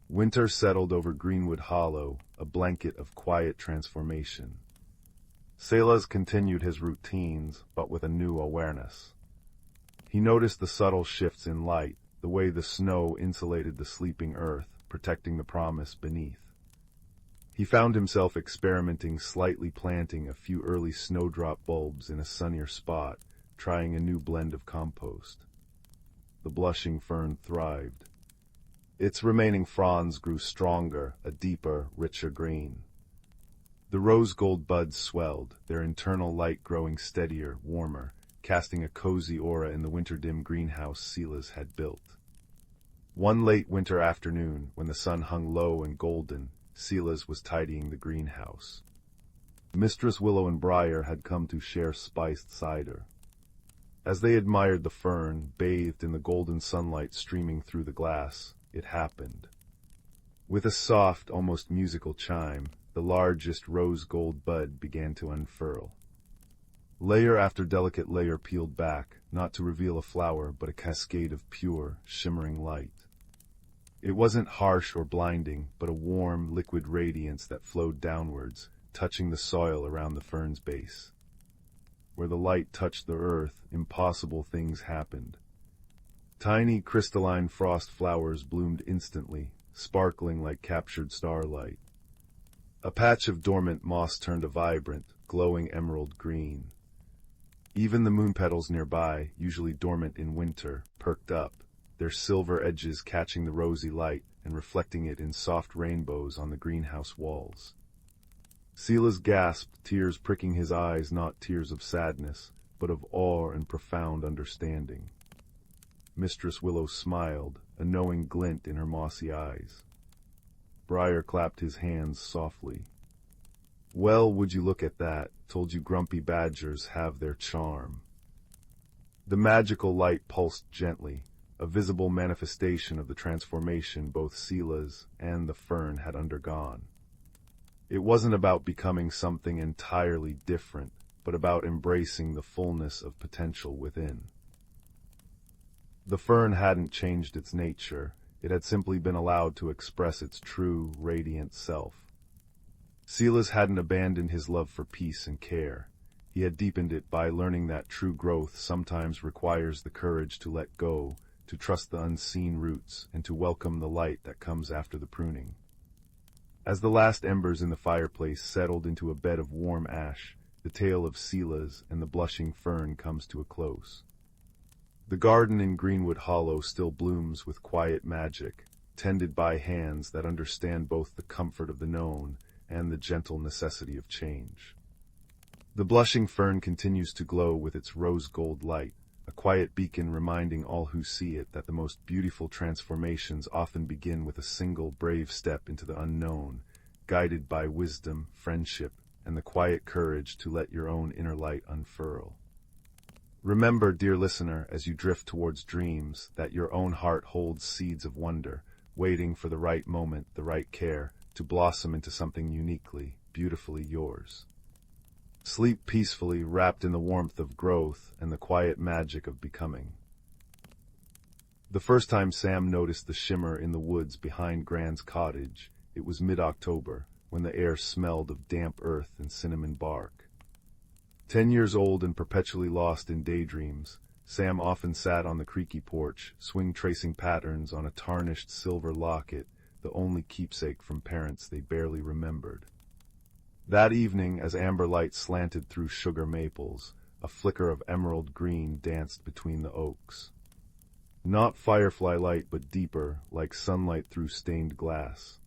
Winter settled over Greenwood Hollow, a blanket of quiet transformation. Silas continued his routines, but with a new awareness. He noticed the subtle shifts in light, the way the snow insulated the sleeping earth, protecting the promise beneath. He found himself experimenting, slightly planting a few early snowdrop bulbs in a sunnier spot, trying a new blend of compost. The blushing fern thrived. Its remaining fronds grew stronger, a deeper, richer green. The rose-gold buds swelled, their internal light growing steadier, warmer, casting a cozy aura in the winter-dim greenhouse Silas had built. One late winter afternoon, when the sun hung low and golden, Silas was tidying the greenhouse. Mistress Willow and Briar had come to share spiced cider. As they admired the fern, bathed in the golden sunlight streaming through the glass, it happened. With a soft, almost musical chime, the largest rose-gold bud began to unfurl. Layer after delicate layer peeled back, not to reveal a flower, but a cascade of pure, shimmering light. It wasn't harsh or blinding, but a warm, liquid radiance that flowed downwards, touching the soil around the fern's base. Where the light touched the earth, impossible things happened. Tiny crystalline frost flowers bloomed instantly, sparkling like captured starlight. A patch of dormant moss turned a vibrant, glowing emerald green. Even the moon petals nearby, usually dormant in winter, perked up, their silver edges catching the rosy light and reflecting it in soft rainbows on the greenhouse walls. Silas gasped, tears pricking his eyes, not tears of sadness, but of awe and profound understanding. Mistress Willow smiled, a knowing glint in her mossy eyes. Briar clapped his hands softly. "Well, would you look at that? Told you grumpy badgers have their charm." The magical light pulsed gently, a visible manifestation of the transformation both Silas and the fern had undergone. It wasn't about becoming something entirely different, but about embracing the fullness of potential within. The fern hadn't changed its nature, it had simply been allowed to express its true, radiant self. Silas hadn't abandoned his love for peace and care. He had deepened it by learning that true growth sometimes requires the courage to let go, to trust the unseen roots, and to welcome the light that comes after the pruning. As the last embers in the fireplace settled into a bed of warm ash, the tale of Silas and the blushing fern comes to a close. The garden in Greenwood Hollow still blooms with quiet magic, tended by hands that understand both the comfort of the known and the gentle necessity of change. The blushing fern continues to glow with its rose-gold light, a quiet beacon reminding all who see it that the most beautiful transformations often begin with a single brave step into the unknown, guided by wisdom, friendship, and the quiet courage to let your own inner light unfurl. Remember, dear listener, as you drift towards dreams, that your own heart holds seeds of wonder, waiting for the right moment, the right care, to blossom into something uniquely, beautifully yours. Sleep peacefully, wrapped in the warmth of growth and the quiet magic of becoming. The first time Sam noticed the shimmer in the woods behind Gran's cottage, it was mid-October, when the air smelled of damp earth and cinnamon bark. 10 years old and perpetually lost in daydreams, Sam often sat on the creaky porch, swing-tracing patterns on a tarnished silver locket, the only keepsake from parents they barely remembered. That evening, as amber light slanted through sugar maples, a flicker of emerald green danced between the oaks. Not firefly light, but deeper, like sunlight through stained glass.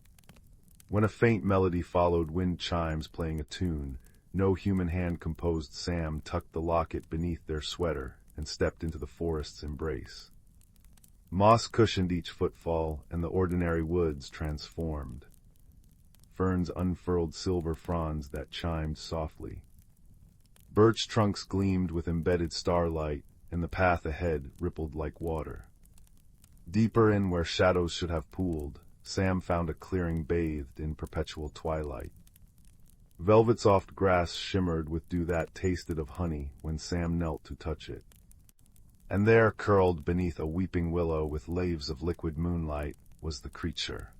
When a faint melody followed wind chimes playing a tune, no human hand composed, Sam tucked the locket beneath their sweater and stepped into the forest's embrace. Moss cushioned each footfall, and the ordinary woods transformed. Ferns unfurled silver fronds that chimed softly. Birch trunks gleamed with embedded starlight, and the path ahead rippled like water. Deeper in where shadows should have pooled, Sam found a clearing bathed in perpetual twilight. Velvet-soft grass shimmered with dew that tasted of honey when Sam knelt to touch it. And there, curled beneath a weeping willow with laves of liquid moonlight, was the creature.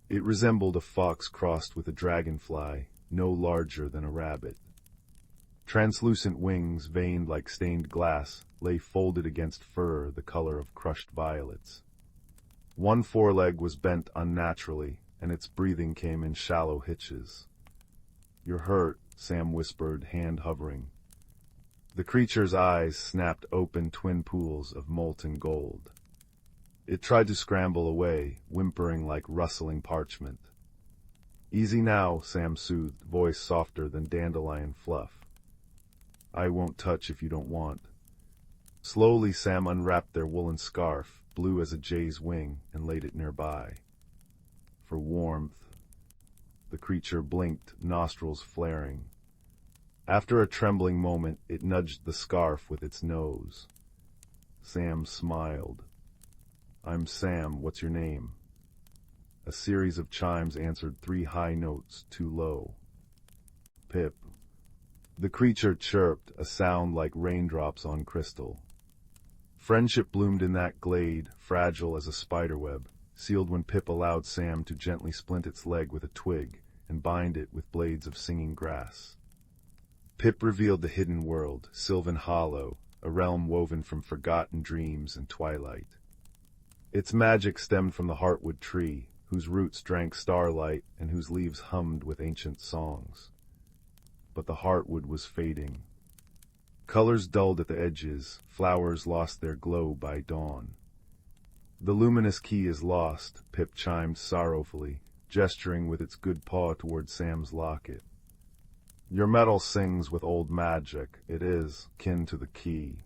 It resembled a fox crossed with a dragonfly, no larger than a rabbit. Translucent wings, veined like stained glass, lay folded against fur the color of crushed violets. One foreleg was bent unnaturally, and its breathing came in shallow hitches. "You're hurt," Sam whispered, hand hovering. The creature's eyes snapped open twin pools of molten gold. It tried to scramble away, whimpering like rustling parchment. "Easy now," Sam soothed, voice softer than dandelion fluff. "I won't touch if you don't want." Slowly Sam unwrapped their woolen scarf, blue as a jay's wing, and laid it nearby. For warmth. The creature blinked, nostrils flaring. After a trembling moment, it nudged the scarf with its nose. Sam smiled. "I'm Sam, what's your name?" A series of chimes answered 3 high notes, too low. "Pip." The creature chirped, a sound like raindrops on crystal. Friendship bloomed in that glade, fragile as a spiderweb, sealed when Pip allowed Sam to gently splint its leg with a twig and bind it with blades of singing grass. Pip revealed the hidden world, Sylvan Hollow, a realm woven from forgotten dreams and twilight. Its magic stemmed from the heartwood tree, whose roots drank starlight and whose leaves hummed with ancient songs. But the heartwood was fading. Colors dulled at the edges, flowers lost their glow by dawn. "The luminous key is lost," Pip chimed sorrowfully, gesturing with its good paw toward Sam's locket. "Your metal sings with old magic. It is kin to the key."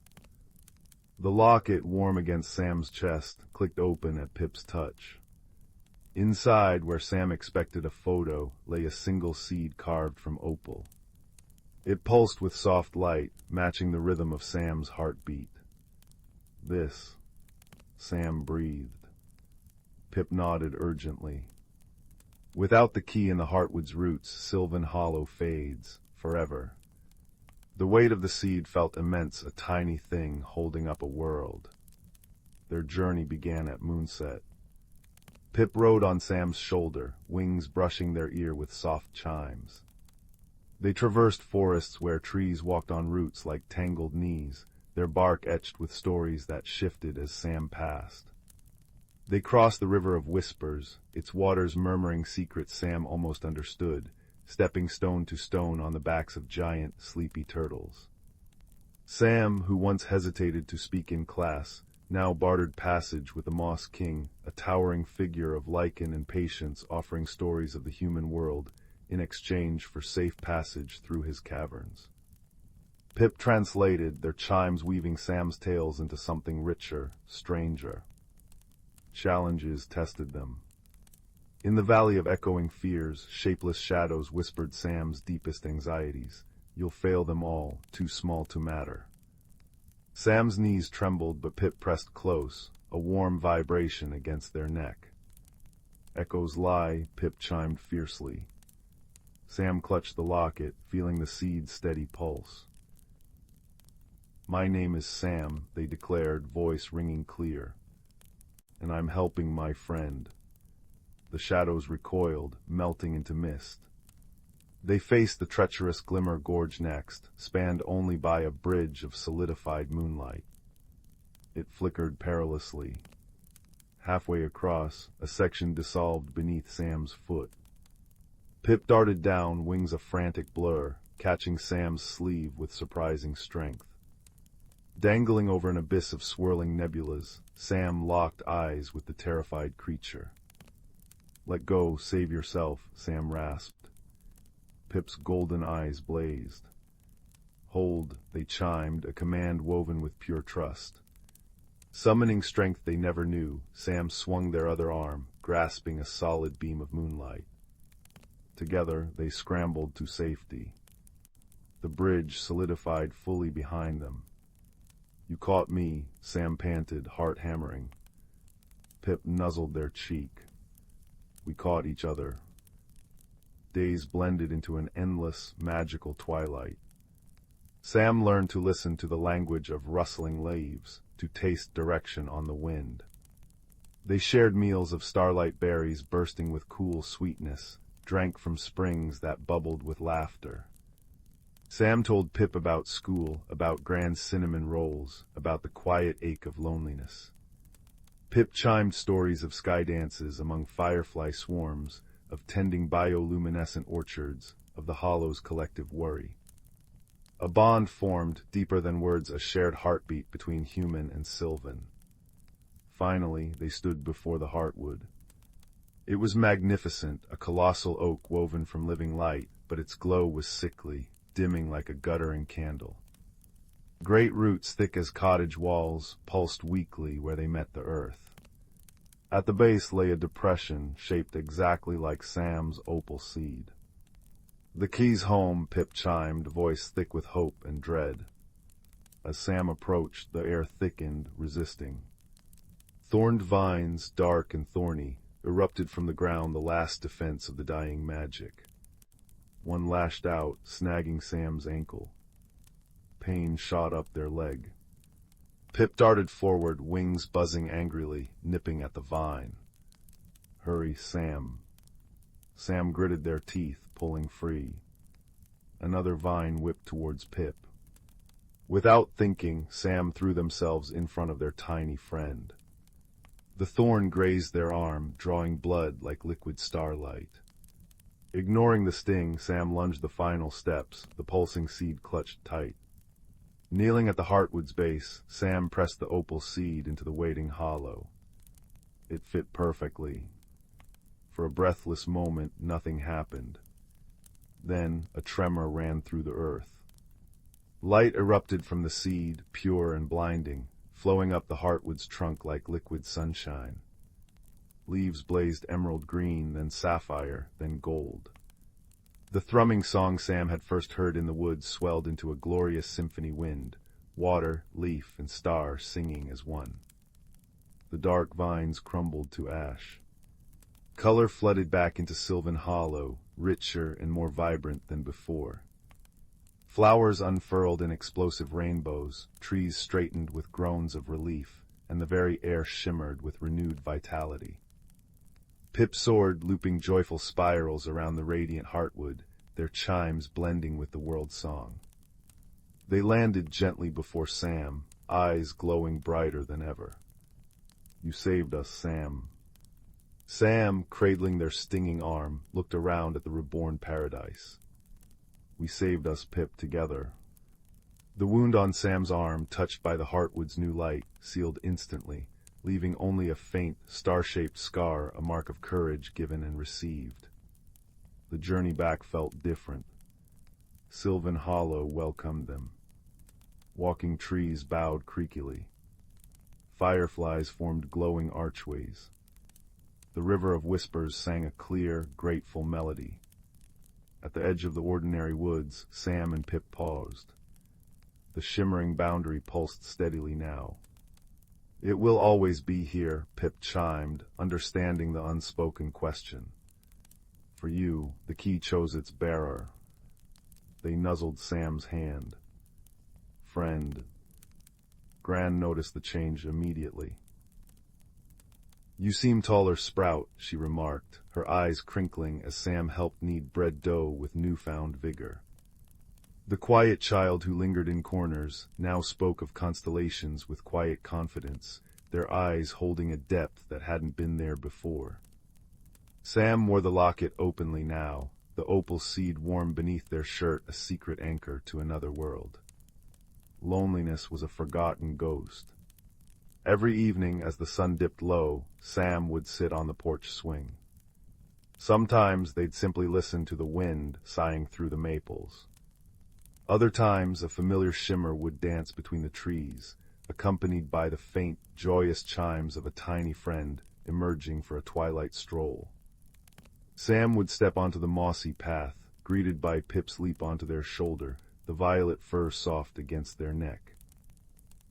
The locket, warm against Sam's chest, clicked open at Pip's touch. Inside, where Sam expected a photo, lay a single seed carved from opal. It pulsed with soft light, matching the rhythm of Sam's heartbeat. "This," Sam breathed. Pip nodded urgently. Without the key in the heartwood's roots, Sylvan Hollow fades, forever. The weight of the seed felt immense, a tiny thing holding up a world. Their journey began at moonset. Pip rode on Sam's shoulder, wings brushing their ear with soft chimes. They traversed forests where trees walked on roots like tangled knees, their bark etched with stories that shifted as Sam passed. They crossed the river of whispers, its waters murmuring secrets Sam almost understood, stepping stone to stone on the backs of giant, sleepy turtles. Sam, who once hesitated to speak in class, now bartered passage with the Moss King, a towering figure of lichen and patience offering stories of the human world in exchange for safe passage through his caverns. Pip translated, their chimes weaving Sam's tales into something richer, stranger. Challenges tested them. In the valley of echoing fears, shapeless shadows whispered Sam's deepest anxieties. You'll fail them all, too small to matter. Sam's knees trembled, but Pip pressed close, a warm vibration against their neck. Echoes lie, Pip chimed fiercely. Sam clutched the locket, feeling the seed's steady pulse. My name is Sam, they declared, voice ringing clear. And I'm helping my friend. The shadows recoiled, melting into mist. They faced the treacherous Glimmer Gorge next, spanned only by a bridge of solidified moonlight. It flickered perilously. Halfway across, a section dissolved beneath Sam's foot. Pip darted down, wings a frantic blur, catching Sam's sleeve with surprising strength. Dangling over an abyss of swirling nebulas, Sam locked eyes with the terrified creature. Let go, save yourself, Sam rasped. Pip's golden eyes blazed. Hold, they chimed, a command woven with pure trust. Summoning strength they never knew, Sam swung their other arm, grasping a solid beam of moonlight. Together, they scrambled to safety. The bridge solidified fully behind them. You caught me, Sam panted, heart hammering. Pip nuzzled their cheek. We caught each other. Days blended into an endless, magical twilight. Sam learned to listen to the language of rustling leaves, to taste direction on the wind. They shared meals of starlight berries bursting with cool sweetness, drank from springs that bubbled with laughter. Sam told Pip about school, about grand cinnamon rolls, about the quiet ache of loneliness. Pip chimed stories of sky dances among firefly swarms, of tending bioluminescent orchards, of the Hollow's collective worry. A bond formed, deeper than words, a shared heartbeat between human and sylvan. Finally, they stood before the heartwood. It was magnificent, a colossal oak woven from living light, but its glow was sickly, dimming like a guttering candle. Great roots, thick as cottage walls, pulsed weakly where they met the earth. At the base lay a depression shaped exactly like Sam's opal seed. The key's home, Pip chimed, voice thick with hope and dread. As Sam approached, the air thickened, resisting. Thorned vines, dark and thorny, erupted from the ground, the last defense of the dying magic. One lashed out, snagging Sam's ankle. Pain shot up their leg. Pip darted forward, wings buzzing angrily, nipping at the vine. Hurry, Sam. Sam gritted their teeth, pulling free. Another vine whipped towards Pip. Without thinking, Sam threw themselves in front of their tiny friend. The thorn grazed their arm, drawing blood like liquid starlight. Ignoring the sting, Sam lunged the final steps, the pulsing seed clutched tight. Kneeling at the heartwood's base, Sam pressed the opal seed into the waiting hollow. It fit perfectly. For a breathless moment, nothing happened. Then, a tremor ran through the earth. Light erupted from the seed, pure and blinding, flowing up the heartwood's trunk like liquid sunshine. Leaves blazed emerald green, then sapphire, then gold. The thrumming song Sam had first heard in the woods swelled into a glorious symphony wind, water, leaf, and star singing as one. The dark vines crumbled to ash. Color flooded back into Sylvan Hollow, richer and more vibrant than before. Flowers unfurled in explosive rainbows, trees straightened with groans of relief, and the very air shimmered with renewed vitality. Pip soared, looping joyful spirals around the radiant heartwood, their chimes blending with the world's song. They landed gently before Sam, eyes glowing brighter than ever. "You saved us, Sam." Sam, cradling their stinging arm, looked around at the reborn paradise. "We saved us, Pip, together." The wound on Sam's arm, touched by the heartwood's new light, sealed instantly, leaving only a faint, star-shaped scar, a mark of courage given and received. The journey back felt different. Sylvan Hollow welcomed them. Walking trees bowed creakily. Fireflies formed glowing archways. The river of whispers sang a clear, grateful melody. At the edge of the ordinary woods, Sam and Pip paused. The shimmering boundary pulsed steadily now. "It will always be here," Pip chimed, understanding the unspoken question. "For you, the key chose its bearer." They nuzzled Sam's hand. "Friend." Gran noticed the change immediately. "You seem taller, Sprout," she remarked, her eyes crinkling as Sam helped knead bread dough with newfound vigor. The quiet child who lingered in corners now spoke of constellations with quiet confidence, their eyes holding a depth that hadn't been there before. Sam wore the locket openly now, the opal seed warm beneath their shirt a secret anchor to another world. Loneliness was a forgotten ghost. Every evening as the sun dipped low, Sam would sit on the porch swing. Sometimes they'd simply listen to the wind sighing through the maples. Other times a familiar shimmer would dance between the trees, accompanied by the faint, joyous chimes of a tiny friend emerging for a twilight stroll. Sam would step onto the mossy path, greeted by Pip's leap onto their shoulder, the violet fur soft against their neck.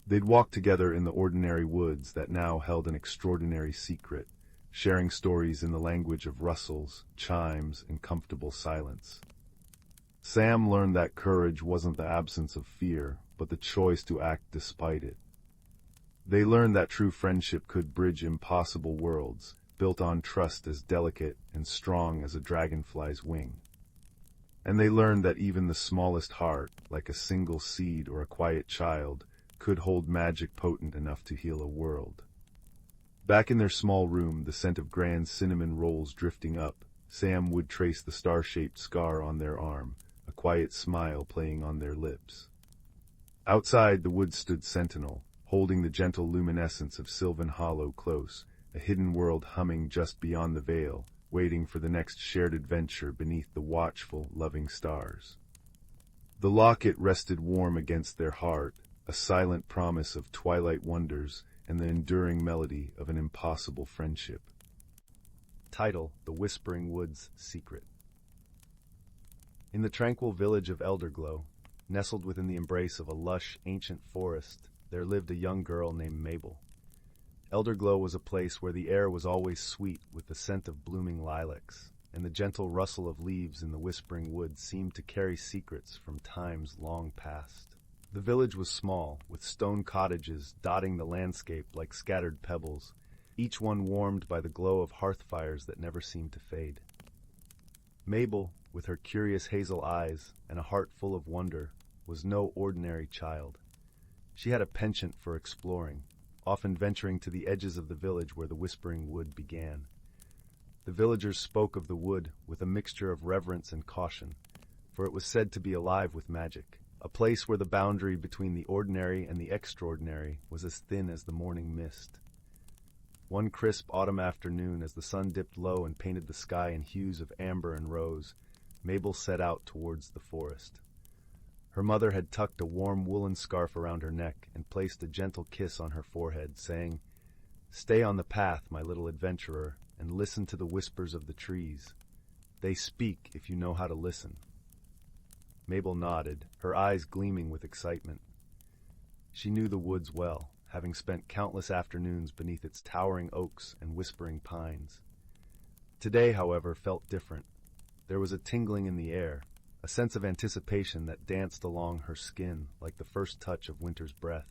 They'd walk together in the ordinary woods that now held an extraordinary secret, sharing stories in the language of rustles, chimes, and comfortable silence. Sam learned that courage wasn't the absence of fear, but the choice to act despite it. They learned that true friendship could bridge impossible worlds, built on trust as delicate and strong as a dragonfly's wing. And they learned that even the smallest heart, like a single seed or a quiet child, could hold magic potent enough to heal a world. Back in their small room, the scent of grand cinnamon rolls drifting up, Sam would trace the star-shaped scar on their arm, a quiet smile playing on their lips. Outside, the woods stood sentinel, holding the gentle luminescence of Sylvan Hollow close, a hidden world humming just beyond the veil, waiting for the next shared adventure beneath the watchful, loving stars. The locket rested warm against their heart, a silent promise of twilight wonders and the enduring melody of an impossible friendship. Title: The Whispering Woods Secret. In the tranquil village of Elderglow, nestled within the embrace of a lush, ancient forest, there lived a young girl named Mabel. Elderglow was a place where the air was always sweet with the scent of blooming lilacs, and the gentle rustle of leaves in the whispering woods seemed to carry secrets from times long past. The village was small, with stone cottages dotting the landscape like scattered pebbles, each one warmed by the glow of hearth fires that never seemed to fade. Mabel, with her curious hazel eyes and a heart full of wonder, was no ordinary child. She had a penchant for exploring, often venturing to the edges of the village where the whispering wood began. The villagers spoke of the wood with a mixture of reverence and caution, for it was said to be alive with magic, a place where the boundary between the ordinary and the extraordinary was as thin as the morning mist. One crisp autumn afternoon, as the sun dipped low and painted the sky in hues of amber and rose, Mabel set out towards the forest. Her mother had tucked a warm woolen scarf around her neck and placed a gentle kiss on her forehead, saying, "Stay on the path, my little adventurer, and listen to the whispers of the trees. They speak if you know how to listen." Mabel nodded, her eyes gleaming with excitement. She knew the woods well, having spent countless afternoons beneath its towering oaks and whispering pines. Today, however, felt different. There was a tingling in the air, a sense of anticipation that danced along her skin like the first touch of winter's breath.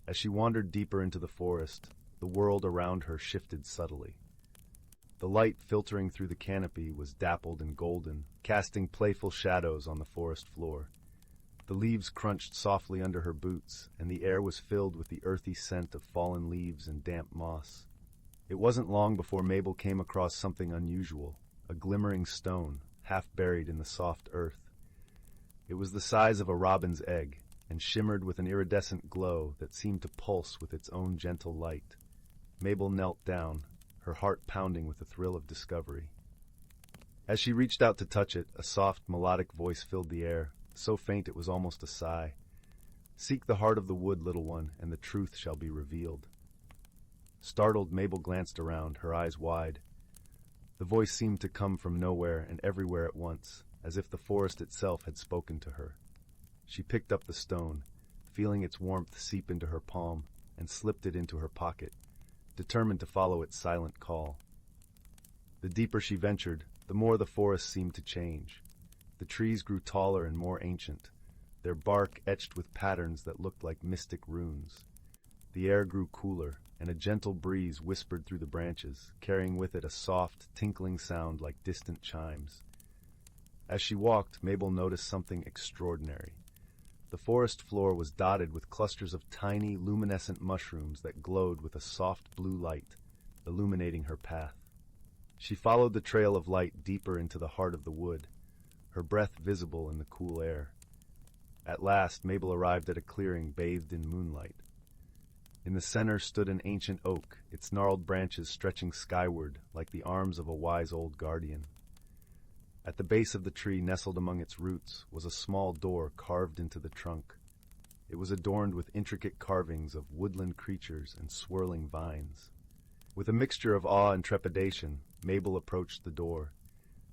As she wandered deeper into the forest, the world around her shifted subtly. The light filtering through the canopy was dappled and golden, casting playful shadows on the forest floor. The leaves crunched softly under her boots, and the air was filled with the earthy scent of fallen leaves and damp moss. It wasn't long before Mabel came across something unusual, a glimmering stone, half buried in the soft earth. It was the size of a robin's egg, and shimmered with an iridescent glow that seemed to pulse with its own gentle light. Mabel knelt down, her heart pounding with the thrill of discovery. As she reached out to touch it, a soft, melodic voice filled the air, so faint it was almost a sigh. "Seek the heart of the wood, little one, and the truth shall be revealed." Startled, Mabel glanced around, her eyes wide. The voice seemed to come from nowhere and everywhere at once, as if the forest itself had spoken to her. She picked up the stone, feeling its warmth seep into her palm, and slipped it into her pocket, determined to follow its silent call. The deeper she ventured, the more the forest seemed to change. The trees grew taller and more ancient, their bark etched with patterns that looked like mystic runes. The air grew cooler, and a gentle breeze whispered through the branches, carrying with it a soft, tinkling sound like distant chimes. As she walked, Mabel noticed something extraordinary. The forest floor was dotted with clusters of tiny, luminescent mushrooms that glowed with a soft blue light, illuminating her path. She followed the trail of light deeper into the heart of the wood, her breath visible in the cool air. At last, Mabel arrived at a clearing bathed in moonlight. In the center stood an ancient oak, its gnarled branches stretching skyward like the arms of a wise old guardian. At the base of the tree, nestled among its roots, was a small door carved into the trunk. It was adorned with intricate carvings of woodland creatures and swirling vines. With a mixture of awe and trepidation, Mabel approached the door.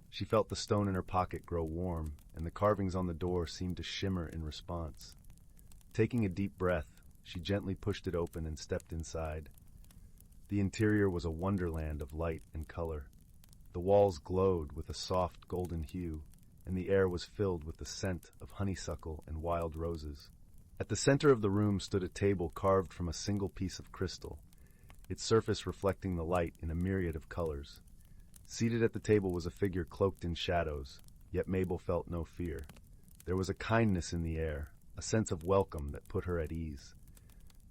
She felt the stone in her pocket grow warm, and the carvings on the door seemed to shimmer in response. Taking a deep breath, she gently pushed it open and stepped inside. The interior was a wonderland of light and color. The walls glowed with a soft golden hue, and the air was filled with the scent of honeysuckle and wild roses. At the center of the room stood a table carved from a single piece of crystal, its surface reflecting the light in a myriad of colors. Seated at the table was a figure cloaked in shadows, yet Mabel felt no fear. There was a kindness in the air, a sense of welcome that put her at ease.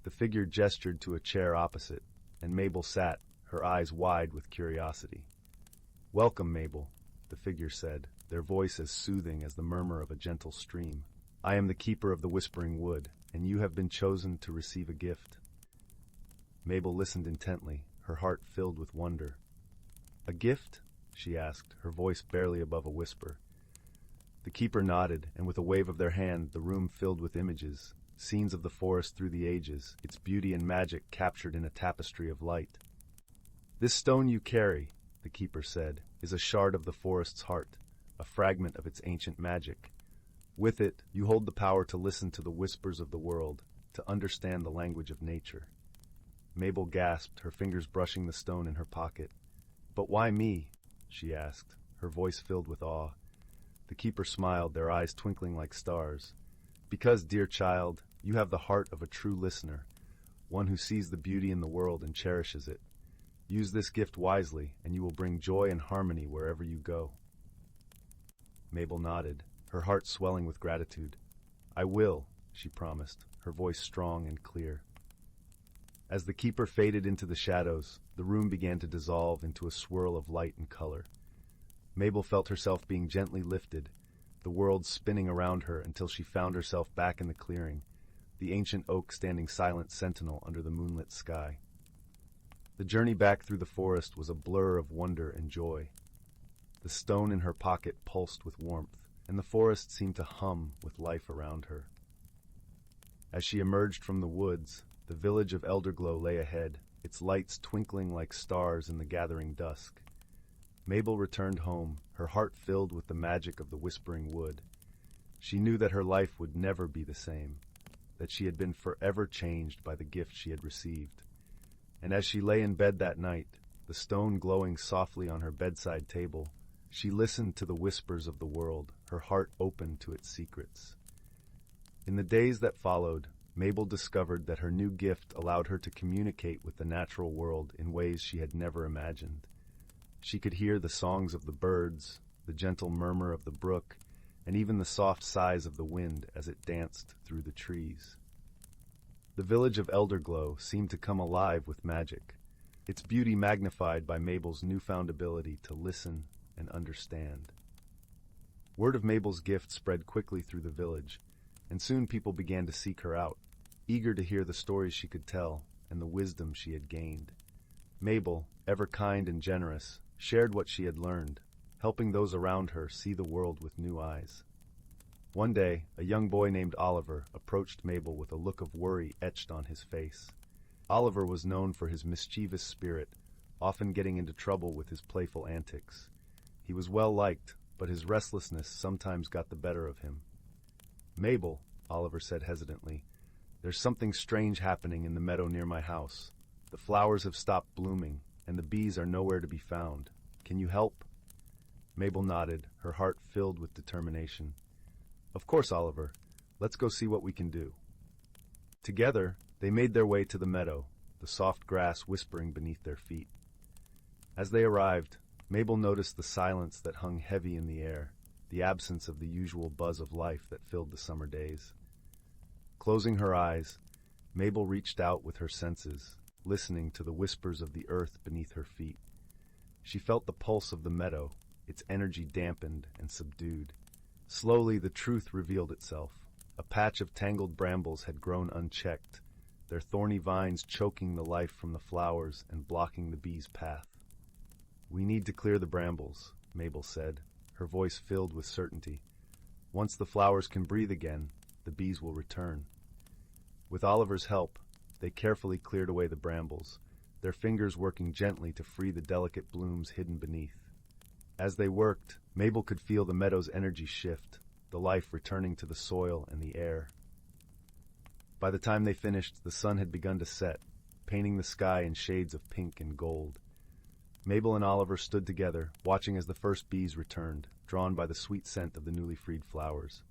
The figure gestured to a chair opposite, and Mabel sat, her eyes wide with curiosity. "Welcome, Mabel," the figure said, their voice as soothing as the murmur of a gentle stream. "I am the keeper of the Whispering Wood, and you have been chosen to receive a gift." Mabel listened intently, her heart filled with wonder. "A gift?" she asked, her voice barely above a whisper. The keeper nodded, and with a wave of their hand, the room filled with images, scenes of the forest through the ages, its beauty and magic captured in a tapestry of light. "This stone you carry," the keeper said, "is a shard of the forest's heart, a fragment of its ancient magic. With it, you hold the power to listen to the whispers of the world, to understand the language of nature." Mabel gasped, her fingers brushing the stone in her pocket. "But why me?" she asked, her voice filled with awe. The keeper smiled, their eyes twinkling like stars. "Because, dear child, you have the heart of a true listener, one who sees the beauty in the world and cherishes it. Use this gift wisely, and you will bring joy and harmony wherever you go." Mabel nodded, her heart swelling with gratitude. "I will," she promised, her voice strong and clear. As the keeper faded into the shadows, the room began to dissolve into a swirl of light and color. Mabel felt herself being gently lifted, the world spinning around her until she found herself back in the clearing, the ancient oak standing silent sentinel under the moonlit sky. The journey back through the forest was a blur of wonder and joy. The stone in her pocket pulsed with warmth, and the forest seemed to hum with life around her. As she emerged from the woods, the village of Elderglow lay ahead, its lights twinkling like stars in the gathering dusk. Mabel returned home, her heart filled with the magic of the Whispering Wood. She knew that her life would never be the same, that she had been forever changed by the gift she had received. And as she lay in bed that night, the stone glowing softly on her bedside table, She listened to the whispers of the world, her heart open to its secrets. In the days that followed, Mabel discovered that her new gift allowed her to communicate with the natural world in ways she had never imagined. She could hear the songs of the birds, the gentle murmur of the brook, and even the soft sighs of the wind as it danced through the trees. The village of Elderglow seemed to come alive with magic, its beauty magnified by Mabel's newfound ability to listen and understand. Word of Mabel's gift spread quickly through the village, and soon people began to seek her out, eager to hear the stories she could tell and the wisdom she had gained. Mabel, ever kind and generous, shared what she had learned, helping those around her see the world with new eyes. One day, a young boy named Oliver approached Mabel with a look of worry etched on his face. Oliver was known for his mischievous spirit, often getting into trouble with his playful antics. He was well liked, but his restlessness sometimes got the better of him. "Mabel," Oliver said hesitantly, "there's something strange happening in the meadow near my house. The flowers have stopped blooming, and the bees are nowhere to be found. Can you help?" Mabel nodded, her heart filled with determination. "Of course, Oliver. Let's go see what we can do." Together, they made their way to the meadow, the soft grass whispering beneath their feet. As they arrived, Mabel noticed the silence that hung heavy in the air, the absence of the usual buzz of life that filled the summer days. Closing her eyes, Mabel reached out with her senses, listening to the whispers of the earth beneath her feet. She felt the pulse of the meadow, its energy dampened and subdued. Slowly the truth revealed itself. A patch of tangled brambles had grown unchecked, their thorny vines choking the life from the flowers and blocking the bees' path. "We need to clear the brambles," Mabel said, her voice filled with certainty. "Once the flowers can breathe again, the bees will return." With Oliver's help, they carefully cleared away the brambles, their fingers working gently to free the delicate blooms hidden beneath. As they worked, Mabel could feel the meadow's energy shift, the life returning to the soil and the air. By the time they finished, the sun had begun to set, painting the sky in shades of pink and gold. Mabel and Oliver stood together, watching as the first bees returned, drawn by the sweet scent of the newly freed flowers.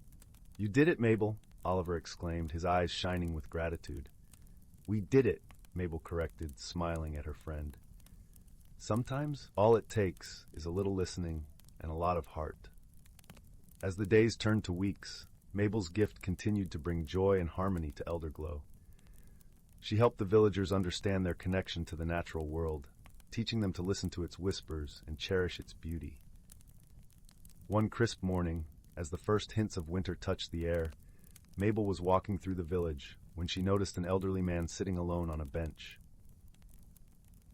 "You did it, Mabel," Oliver exclaimed, his eyes shining with gratitude. "We did it," Mabel corrected, smiling at her friend. Sometimes all it takes is a little listening and a lot of heart. As the days turned to weeks, Mabel's gift continued to bring joy and harmony to Elderglow. She helped the villagers understand their connection to the natural world, teaching them to listen to its whispers and cherish its beauty. One crisp morning, as the first hints of winter touched the air, Mabel was walking through the village when she noticed an elderly man sitting alone on a bench.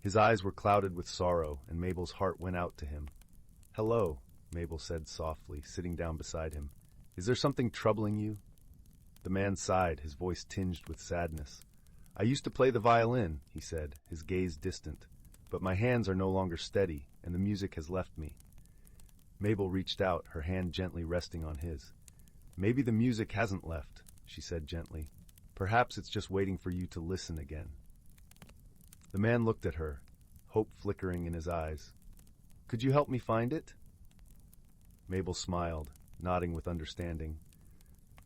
His eyes were clouded with sorrow, and Mabel's heart went out to him. "Hello," Mabel said softly, sitting down beside him. "Is there something troubling you?" The man sighed, his voice tinged with sadness. "I used to play the violin," he said, his gaze distant, "but my hands are no longer steady, and the music has left me." Mabel reached out, her hand gently resting on his. "Maybe the music hasn't left," she said gently. "Perhaps it's just waiting for you to listen again." The man looked at her, hope flickering in his eyes. "Could you help me find it?" Mabel smiled, nodding with understanding.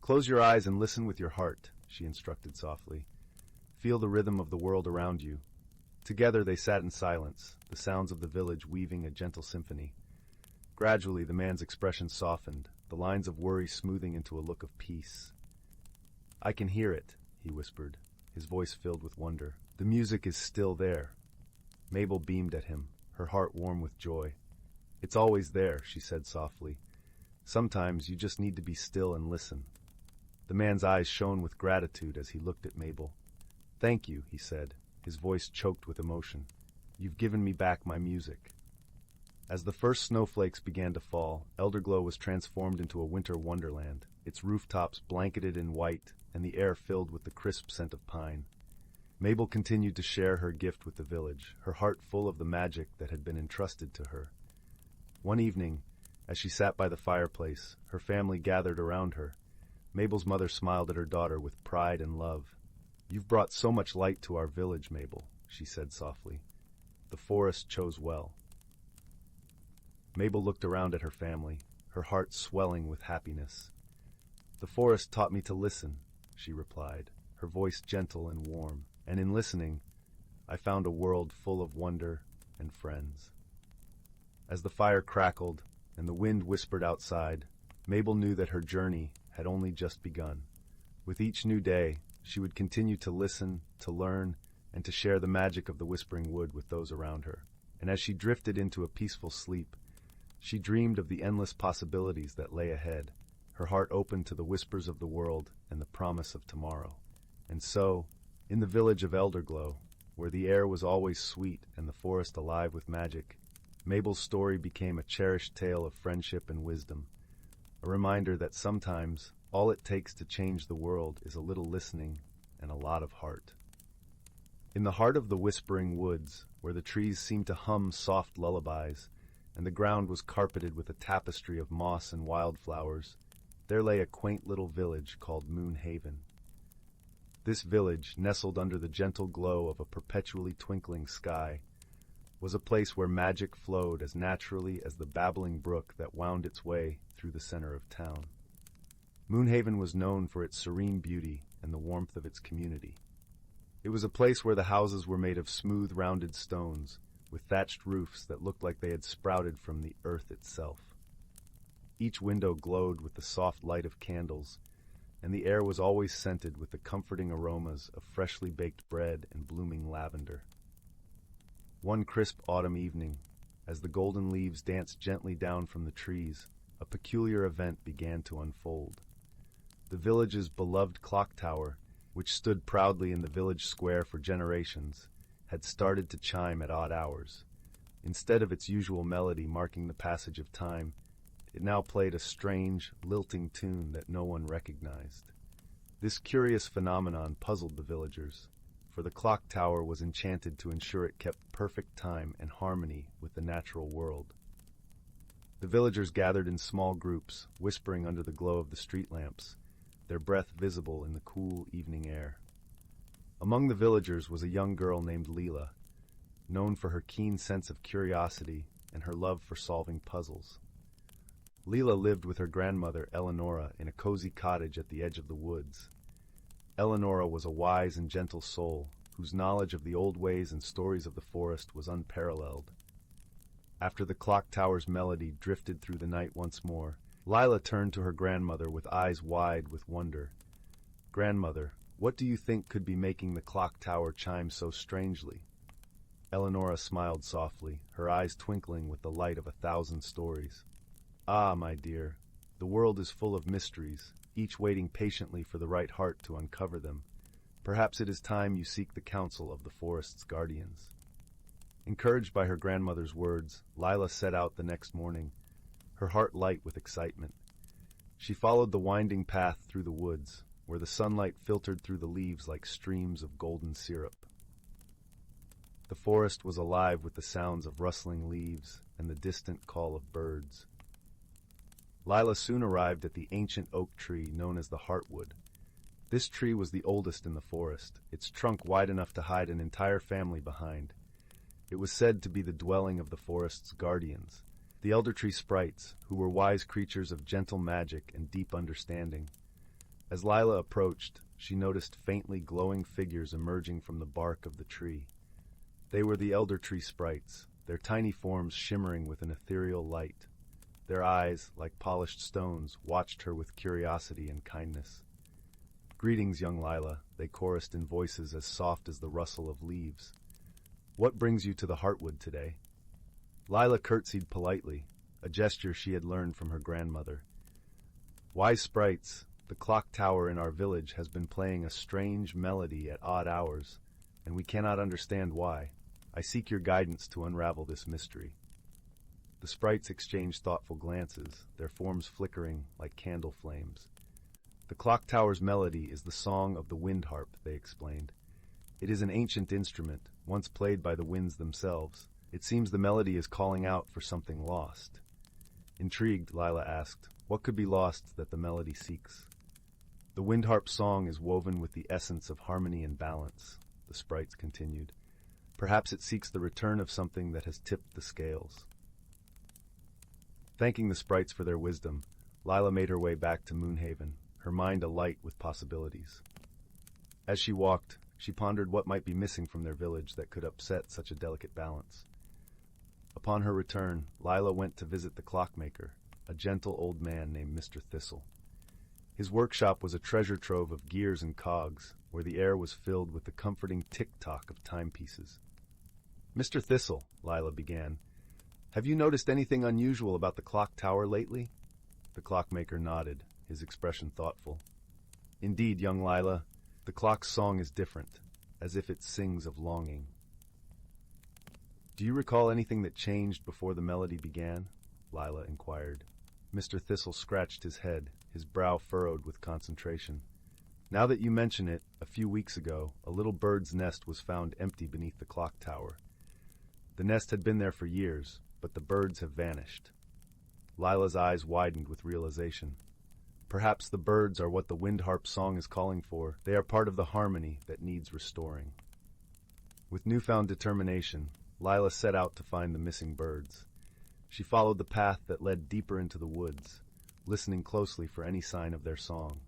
"Close your eyes and listen with your heart," she instructed softly. "Feel the rhythm of the world around you." Together they sat in silence, the sounds of the village weaving a gentle symphony. Gradually the man's expression softened, the lines of worry smoothing into a look of peace. "I can hear it," he whispered, his voice filled with wonder. "The music is still there." Mabel beamed at him, her heart warm with joy. "It's always there," she said softly. "Sometimes you just need to be still and listen." The man's eyes shone with gratitude as he looked at Mabel. "Thank you," he said, his voice choked with emotion. "You've given me back my music." As the first snowflakes began to fall, Elderglow was transformed into a winter wonderland, its rooftops blanketed in white and the air filled with the crisp scent of pine. Mabel continued to share her gift with the village, her heart full of the magic that had been entrusted to her. One evening, as she sat by the fireplace, her family gathered around her. Mabel's mother smiled at her daughter with pride and love. "You've brought so much light to our village, Mabel," she said softly. "The forest chose well." Mabel looked around at her family, her heart swelling with happiness. "The forest taught me to listen," she replied, her voice gentle and warm, "and in listening, I found a world full of wonder and friends." As the fire crackled and the wind whispered outside, Mabel knew that her journey had only just begun. With each new day, she would continue to listen, to learn, and to share the magic of the Whispering Wood with those around her. And as she drifted into a peaceful sleep, she dreamed of the endless possibilities that lay ahead, her heart open to the whispers of the world and the promise of tomorrow. And so, in the village of Elderglow, where the air was always sweet and the forest alive with magic, Mabel's story became a cherished tale of friendship and wisdom, a reminder that sometimes all it takes to change the world is a little listening and a lot of heart. In the heart of the Whispering Woods, where the trees seemed to hum soft lullabies, and the ground was carpeted with a tapestry of moss and wildflowers, there lay a quaint little village called Moonhaven. This village, nestled under the gentle glow of a perpetually twinkling sky, was a place where magic flowed as naturally as the babbling brook that wound its way through the center of town. Moonhaven was known for its serene beauty and the warmth of its community. It was a place where the houses were made of smooth, rounded stones, with thatched roofs that looked like they had sprouted from the earth itself. Each window glowed with the soft light of candles, and the air was always scented with the comforting aromas of freshly baked bread and blooming lavender. One crisp autumn evening, as the golden leaves danced gently down from the trees, a peculiar event began to unfold. The village's beloved clock tower, which stood proudly in the village square for generations, had started to chime at odd hours. Instead of its usual melody marking the passage of time, it now played a strange, lilting tune that no one recognized. This curious phenomenon puzzled the villagers, for the clock tower was enchanted to ensure it kept perfect time and harmony with the natural world. The villagers gathered in small groups, whispering under the glow of the street lamps, their breath visible in the cool evening air. Among the villagers was a young girl named Leela, known for her keen sense of curiosity and her love for solving puzzles. Leela lived with her grandmother, Eleonora, in a cozy cottage at the edge of the woods. Eleonora was a wise and gentle soul, whose knowledge of the old ways and stories of the forest was unparalleled. After the clock tower's melody drifted through the night once more, Lila turned to her grandmother with eyes wide with wonder. "Grandmother, what do you think could be making the clock tower chime so strangely?" Eleonora smiled softly, her eyes twinkling with the light of 1,000 stories. "Ah, my dear, the world is full of mysteries, each waiting patiently for the right heart to uncover them. Perhaps it is time you seek the counsel of the forest's guardians." Encouraged by her grandmother's words, Lila set out the next morning, her heart light with excitement. She followed the winding path through the woods, where the sunlight filtered through the leaves like streams of golden syrup. The forest was alive with the sounds of rustling leaves and the distant call of birds. Lila soon arrived at the ancient oak tree known as the Heartwood. This tree was the oldest in the forest, its trunk wide enough to hide an entire family behind. It was said to be the dwelling of the forest's guardians, the elder tree sprites, who were wise creatures of gentle magic and deep understanding. As Lila approached, she noticed faintly glowing figures emerging from the bark of the tree. They were the elder tree sprites, their tiny forms shimmering with an ethereal light. Their eyes, like polished stones, watched her with curiosity and kindness. "Greetings, young Lila," they chorused in voices as soft as the rustle of leaves. "What brings you to the Heartwood today?" Lila curtsied politely, a gesture she had learned from her grandmother. "Wise sprites, the clock tower in our village has been playing a strange melody at odd hours, and we cannot understand why. I seek your guidance to unravel this mystery." The sprites exchanged thoughtful glances, their forms flickering like candle flames. "The clock tower's melody is the song of the wind harp," they explained. "It is an ancient instrument, once played by the winds themselves. It seems the melody is calling out for something lost." Intrigued, Lila asked, "What could be lost that the melody seeks?" "The wind harp song is woven with the essence of harmony and balance," the sprites continued. "Perhaps it seeks the return of something that has tipped the scales." Thanking the sprites for their wisdom, Lila made her way back to Moonhaven, her mind alight with possibilities. As she walked, she pondered what might be missing from their village that could upset such a delicate balance. Upon her return, Lila went to visit the clockmaker, a gentle old man named Mr. Thistle. His workshop was a treasure trove of gears and cogs, where the air was filled with the comforting tick-tock of timepieces. "Mr. Thistle," Lila began, "have you noticed anything unusual about the clock tower lately?" The clockmaker nodded, his expression thoughtful. "Indeed, young Lila, the clock's song is different, as if it sings of longing." "Do you recall anything that changed before the melody began?" Lila inquired. Mr. Thistle scratched his head, his brow furrowed with concentration. "Now that you mention it, a few weeks ago, a little bird's nest was found empty beneath the clock tower. The nest had been there for years, but the birds have vanished." Lila's eyes widened with realization. Perhaps the birds are what the wind harp song is calling for. They are part of the harmony that needs restoring. With newfound determination, Lila set out to find the missing birds. She followed the path that led deeper into the woods, listening closely for any sign of their song.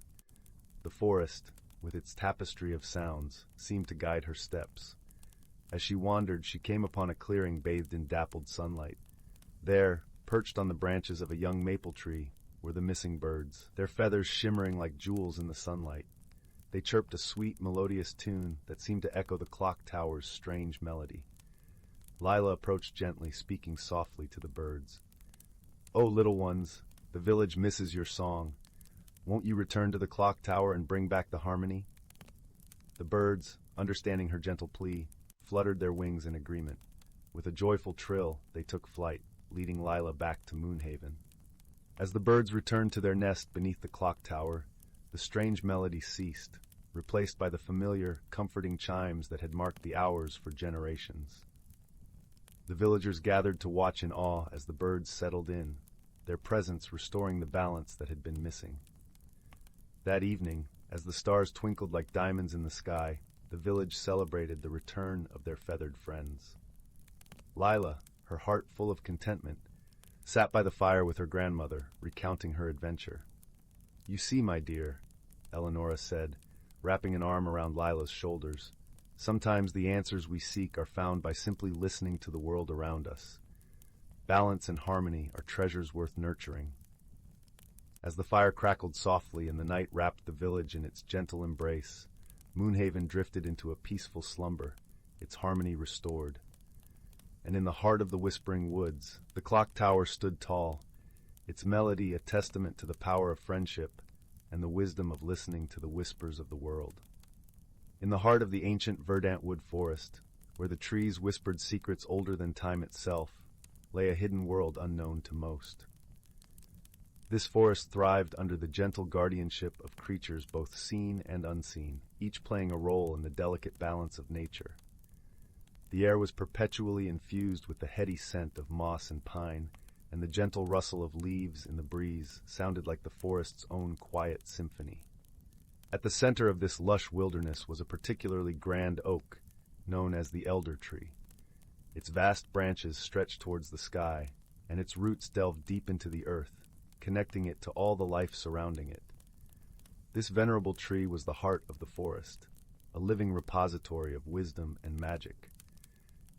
The forest, with its tapestry of sounds, seemed to guide her steps. As she wandered, she came upon a clearing bathed in dappled sunlight. There, perched on the branches of a young maple tree, were the missing birds, their feathers shimmering like jewels in the sunlight. They chirped a sweet, melodious tune that seemed to echo the clock tower's strange melody. Lila approached gently, speaking softly to the birds. "Oh, little ones, the village misses your song. Won't you return to the clock tower and bring back the harmony?" The birds, understanding her gentle plea, fluttered their wings in agreement. With a joyful trill, they took flight, leading Lila back to Moonhaven. As the birds returned to their nest beneath the clock tower, the strange melody ceased, replaced by the familiar, comforting chimes that had marked the hours for generations. The villagers gathered to watch in awe as the birds settled in, their presence restoring the balance that had been missing. That evening, as the stars twinkled like diamonds in the sky, the village celebrated the return of their feathered friends. Lila, her heart full of contentment, sat by the fire with her grandmother, recounting her adventure. "You see, my dear," Eleonora said, wrapping an arm around Lila's shoulders, "sometimes the answers we seek are found by simply listening to the world around us. Balance and harmony are treasures worth nurturing." As the fire crackled softly and the night wrapped the village in its gentle embrace, Moonhaven drifted into a peaceful slumber, its harmony restored. And in the heart of the whispering woods, the clock tower stood tall, its melody a testament to the power of friendship and the wisdom of listening to the whispers of the world. In the heart of the ancient verdant wood forest, where the trees whispered secrets older than time itself, lay a hidden world unknown to most. This forest thrived under the gentle guardianship of creatures both seen and unseen, each playing a role in the delicate balance of nature. The air was perpetually infused with the heady scent of moss and pine, and the gentle rustle of leaves in the breeze sounded like the forest's own quiet symphony. At the center of this lush wilderness was a particularly grand oak, known as the elder tree. Its vast branches stretched towards the sky, and its roots delved deep into the earth, connecting it to all the life surrounding it. This venerable tree was the heart of the forest, a living repository of wisdom and magic.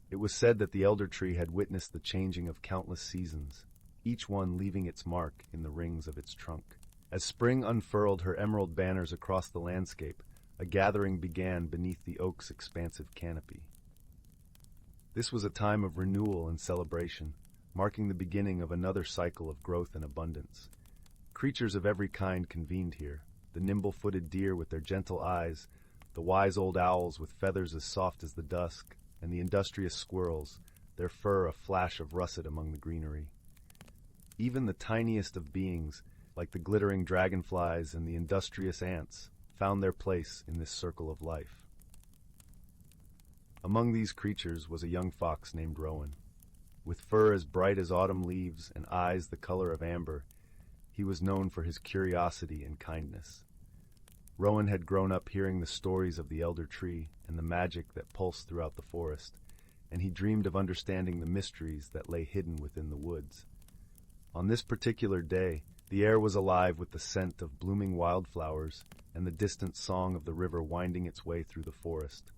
It was said that the elder tree had witnessed the changing of countless seasons, each one leaving its mark in the rings of its trunk. As spring unfurled her emerald banners across the landscape, a gathering began beneath the oak's expansive canopy. This was a time of renewal and celebration, marking the beginning of another cycle of growth and abundance. Creatures of every kind convened here, the nimble-footed deer with their gentle eyes, the wise old owls with feathers as soft as the dusk, and the industrious squirrels, their fur a flash of russet among the greenery. Even the tiniest of beings, like the glittering dragonflies and the industrious ants, found their place in this circle of life. Among these creatures was a young fox named Rowan. With fur as bright as autumn leaves and eyes the color of amber, he was known for his curiosity and kindness. Rowan had grown up hearing the stories of the elder tree and the magic that pulsed throughout the forest, and he dreamed of understanding the mysteries that lay hidden within the woods. On this particular day, the air was alive with the scent of blooming wildflowers and the distant song of the river winding its way through the forest.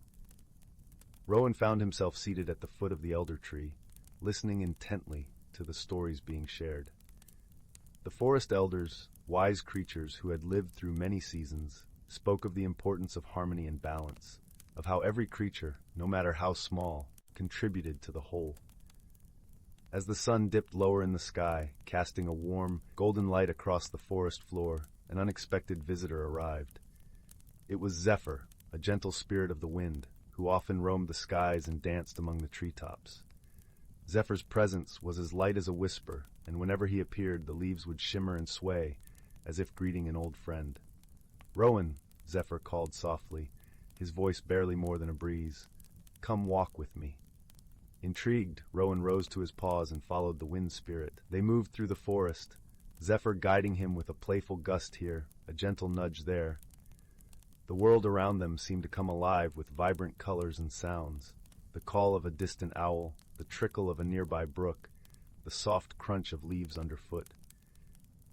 Rowan found himself seated at the foot of the elder tree, listening intently to the stories being shared. The forest elders, wise creatures who had lived through many seasons, spoke of the importance of harmony and balance, of how every creature, no matter how small, contributed to the whole. As the sun dipped lower in the sky, casting a warm, golden light across the forest floor, an unexpected visitor arrived. It was Zephyr, a gentle spirit of the wind, who often roamed the skies and danced among the treetops. Zephyr's presence was as light as a whisper, and whenever he appeared, the leaves would shimmer and sway, as if greeting an old friend. "Rowan," Zephyr called softly, his voice barely more than a breeze, "come walk with me." Intrigued, Rowan rose to his paws and followed the wind spirit. They moved through the forest, Zephyr guiding him with a playful gust here, a gentle nudge there. The world around them seemed to come alive with vibrant colors and sounds, the call of a distant owl, the trickle of a nearby brook, the soft crunch of leaves underfoot.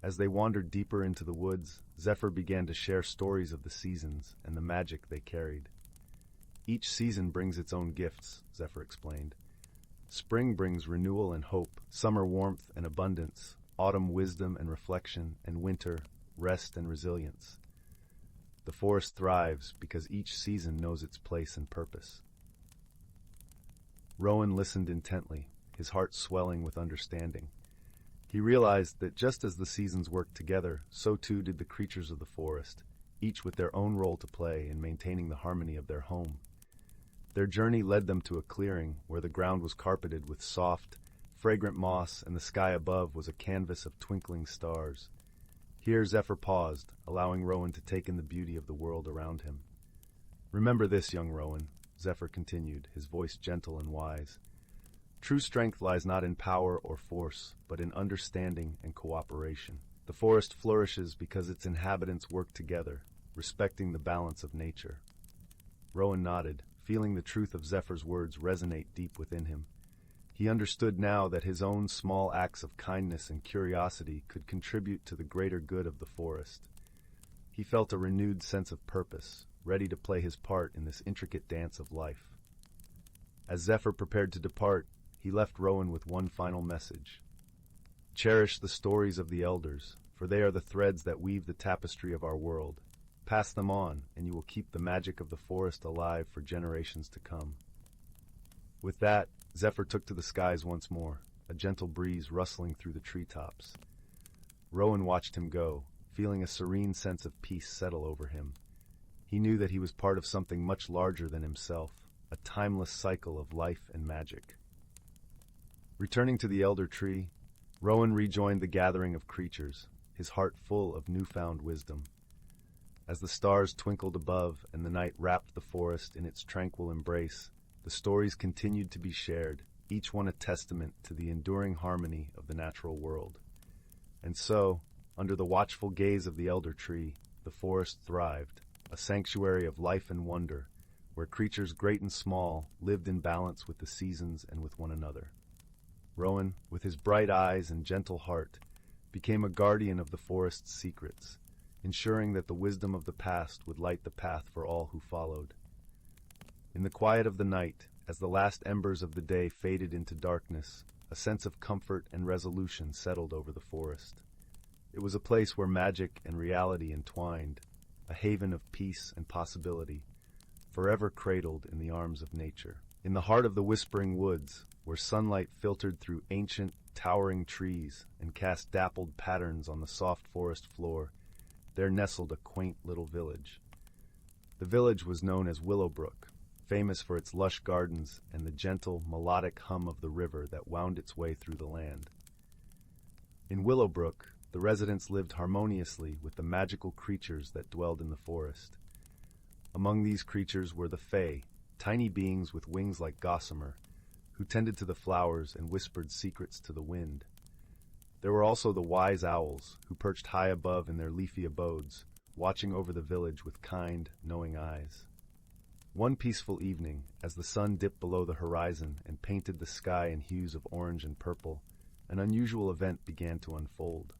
As they wandered deeper into the woods, Zephyr began to share stories of the seasons and the magic they carried. "Each season brings its own gifts," Zephyr explained. "Spring brings renewal and hope, summer warmth and abundance, autumn wisdom and reflection, and winter rest and resilience. The forest thrives because each season knows its place and purpose." Rowan listened intently, his heart swelling with understanding. He realized that just as the seasons worked together, so too did the creatures of the forest, each with their own role to play in maintaining the harmony of their home. Their journey led them to a clearing where the ground was carpeted with soft, fragrant moss and the sky above was a canvas of twinkling stars. Here Zephyr paused, allowing Rowan to take in the beauty of the world around him. "Remember this, young Rowan," Zephyr continued, his voice gentle and wise. "True strength lies not in power or force, but in understanding and cooperation. The forest flourishes because its inhabitants work together, respecting the balance of nature." Rowan nodded, feeling the truth of Zephyr's words resonate deep within him. He understood now that his own small acts of kindness and curiosity could contribute to the greater good of the forest. He felt a renewed sense of purpose, ready to play his part in this intricate dance of life. As Zephyr prepared to depart, he left Rowan with one final message. "Cherish the stories of the elders, for they are the threads that weave the tapestry of our world. Pass them on, and you will keep the magic of the forest alive for generations to come." With that, Zephyr took to the skies once more, a gentle breeze rustling through the treetops. Rowan watched him go, feeling a serene sense of peace settle over him. He knew that he was part of something much larger than himself, a timeless cycle of life and magic. Returning to the elder tree, Rowan rejoined the gathering of creatures, his heart full of newfound wisdom. As the stars twinkled above and the night wrapped the forest in its tranquil embrace, the stories continued to be shared, each one a testament to the enduring harmony of the natural world. And so, under the watchful gaze of the elder tree, the forest thrived, a sanctuary of life and wonder, where creatures great and small lived in balance with the seasons and with one another. Rowan, with his bright eyes and gentle heart, became a guardian of the forest's secrets, ensuring that the wisdom of the past would light the path for all who followed. In the quiet of the night, as the last embers of the day faded into darkness, a sense of comfort and resolution settled over the forest. It was a place where magic and reality entwined, a haven of peace and possibility, forever cradled in the arms of nature. In the heart of the whispering woods, where sunlight filtered through ancient, towering trees and cast dappled patterns on the soft forest floor, there nestled a quaint little village. The village was known as Willowbrook, famous for its lush gardens and the gentle, melodic hum of the river that wound its way through the land. In Willowbrook, the residents lived harmoniously with the magical creatures that dwelled in the forest. Among these creatures were the Fae, tiny beings with wings like gossamer, who tended to the flowers and whispered secrets to the wind. There were also the wise owls, who perched high above in their leafy abodes, watching over the village with kind, knowing eyes. One peaceful evening, as the sun dipped below the horizon and painted the sky in hues of orange and purple, an unusual event began to unfold.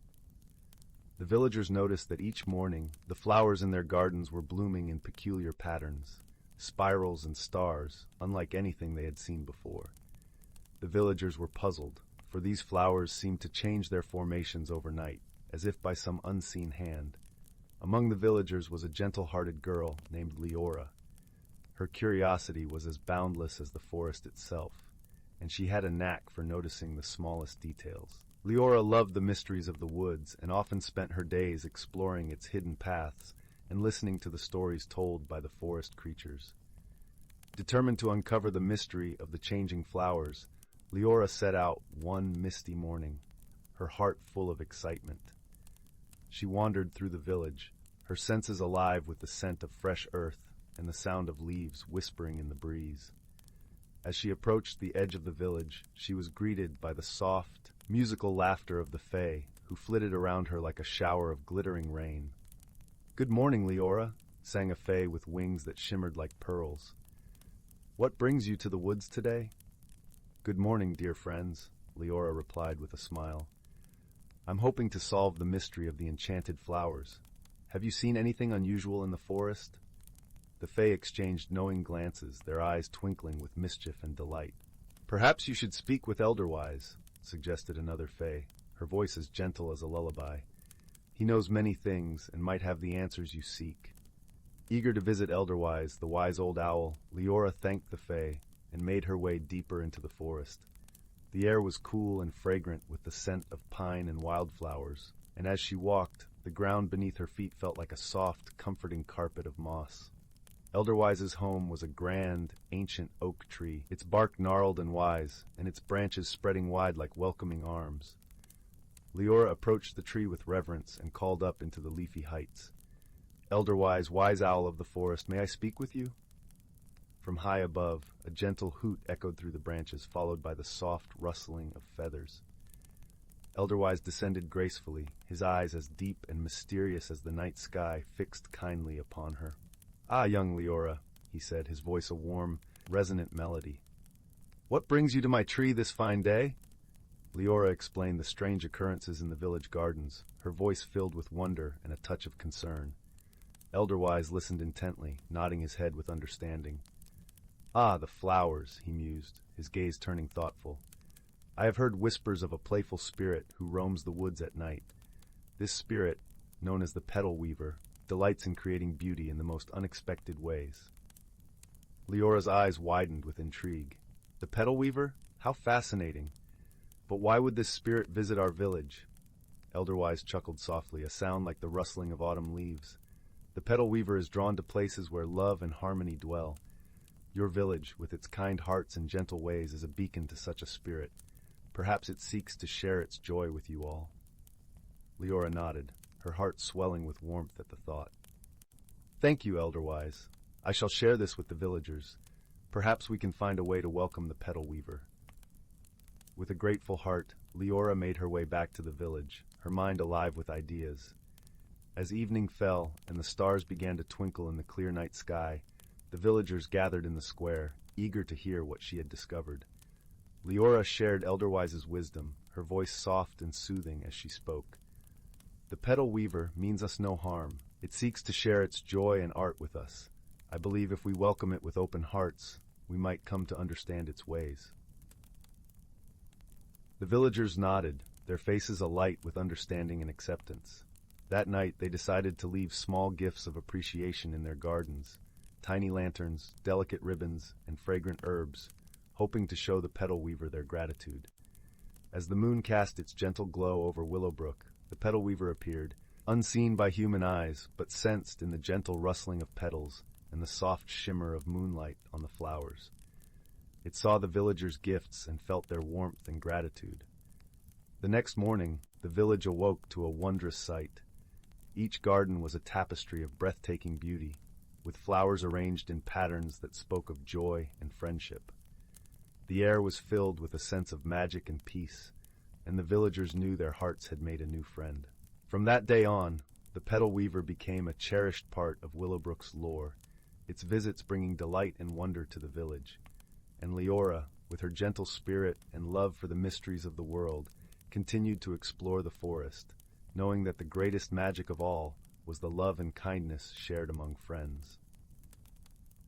The villagers noticed that each morning the flowers in their gardens were blooming in peculiar patterns, spirals and stars, unlike anything they had seen before. The villagers were puzzled, for these flowers seemed to change their formations overnight, as if by some unseen hand. Among the villagers was a gentle-hearted girl named Leora. Her curiosity was as boundless as the forest itself, and she had a knack for noticing the smallest details. Leora loved the mysteries of the woods and often spent her days exploring its hidden paths and listening to the stories told by the forest creatures. Determined to uncover the mystery of the changing flowers, Leora set out one misty morning, her heart full of excitement. She wandered through the village, her senses alive with the scent of fresh earth and the sound of leaves whispering in the breeze. As she approached the edge of the village, she was greeted by the soft, musical laughter of the Fae, who flitted around her like a shower of glittering rain. "Good morning, Leora," sang a Fae with wings that shimmered like pearls. "What brings you to the woods today?" "Good morning, dear friends," Leora replied with a smile. "I'm hoping to solve the mystery of the enchanted flowers. Have you seen anything unusual in the forest?" The Fae exchanged knowing glances, their eyes twinkling with mischief and delight. "Perhaps you should speak with Elderwise," suggested another Fae, her voice as gentle as a lullaby. "He knows many things and might have the answers you seek." Eager to visit Elderwise, the wise old owl, Leora thanked the Fae and made her way deeper into the forest. The air was cool and fragrant with the scent of pine and wildflowers, and as she walked, the ground beneath her feet felt like a soft, comforting carpet of moss. Elderwise's home was a grand, ancient oak tree, its bark gnarled and wise, and its branches spreading wide like welcoming arms. Leora approached the tree with reverence and called up into the leafy heights. "Elderwise, wise owl of the forest, may I speak with you?" From high above, a gentle hoot echoed through the branches, followed by the soft rustling of feathers. Elderwise descended gracefully, his eyes as deep and mysterious as the night sky fixed kindly upon her. "Ah, young Leora," he said, his voice a warm, resonant melody. "What brings you to my tree this fine day?" Leora explained the strange occurrences in the village gardens, her voice filled with wonder and a touch of concern. Elderwise listened intently, nodding his head with understanding. "Ah, the flowers," he mused, his gaze turning thoughtful. "I have heard whispers of a playful spirit who roams the woods at night. This spirit, known as the petal weaver, delights in creating beauty in the most unexpected ways." Leora's eyes widened with intrigue. "The petal weaver? How fascinating! But why would this spirit visit our village?" Elderwise chuckled softly, a sound like the rustling of autumn leaves. "The petal weaver is drawn to places where love and harmony dwell. Your village, with its kind hearts and gentle ways, is a beacon to such a spirit. Perhaps it seeks to share its joy with you all." Leora nodded, her heart swelling with warmth at the thought. "Thank you, Elderwise. I shall share this with the villagers. Perhaps we can find a way to welcome the petal weaver." With a grateful heart, Leora made her way back to the village, her mind alive with ideas. As evening fell and the stars began to twinkle in the clear night sky, the villagers gathered in the square, eager to hear what she had discovered. Leora shared Elderwise's wisdom, her voice soft and soothing as she spoke. "The petal weaver means us no harm. It seeks to share its joy and art with us. I believe if we welcome it with open hearts, we might come to understand its ways." The villagers nodded, their faces alight with understanding and acceptance. That night they decided to leave small gifts of appreciation in their gardens, tiny lanterns, delicate ribbons, and fragrant herbs, hoping to show the petal weaver their gratitude. As the moon cast its gentle glow over Willowbrook, the petal weaver appeared, unseen by human eyes, but sensed in the gentle rustling of petals and the soft shimmer of moonlight on the flowers. It saw the villagers' gifts and felt their warmth and gratitude. The next morning, the village awoke to a wondrous sight. Each garden was a tapestry of breathtaking beauty, with flowers arranged in patterns that spoke of joy and friendship. The air was filled with a sense of magic and peace, and the villagers knew their hearts had made a new friend. From that day on, the petal weaver became a cherished part of Willowbrook's lore, its visits bringing delight and wonder to the village. And Leora, with her gentle spirit and love for the mysteries of the world, continued to explore the forest, knowing that the greatest magic of all was the love and kindness shared among friends.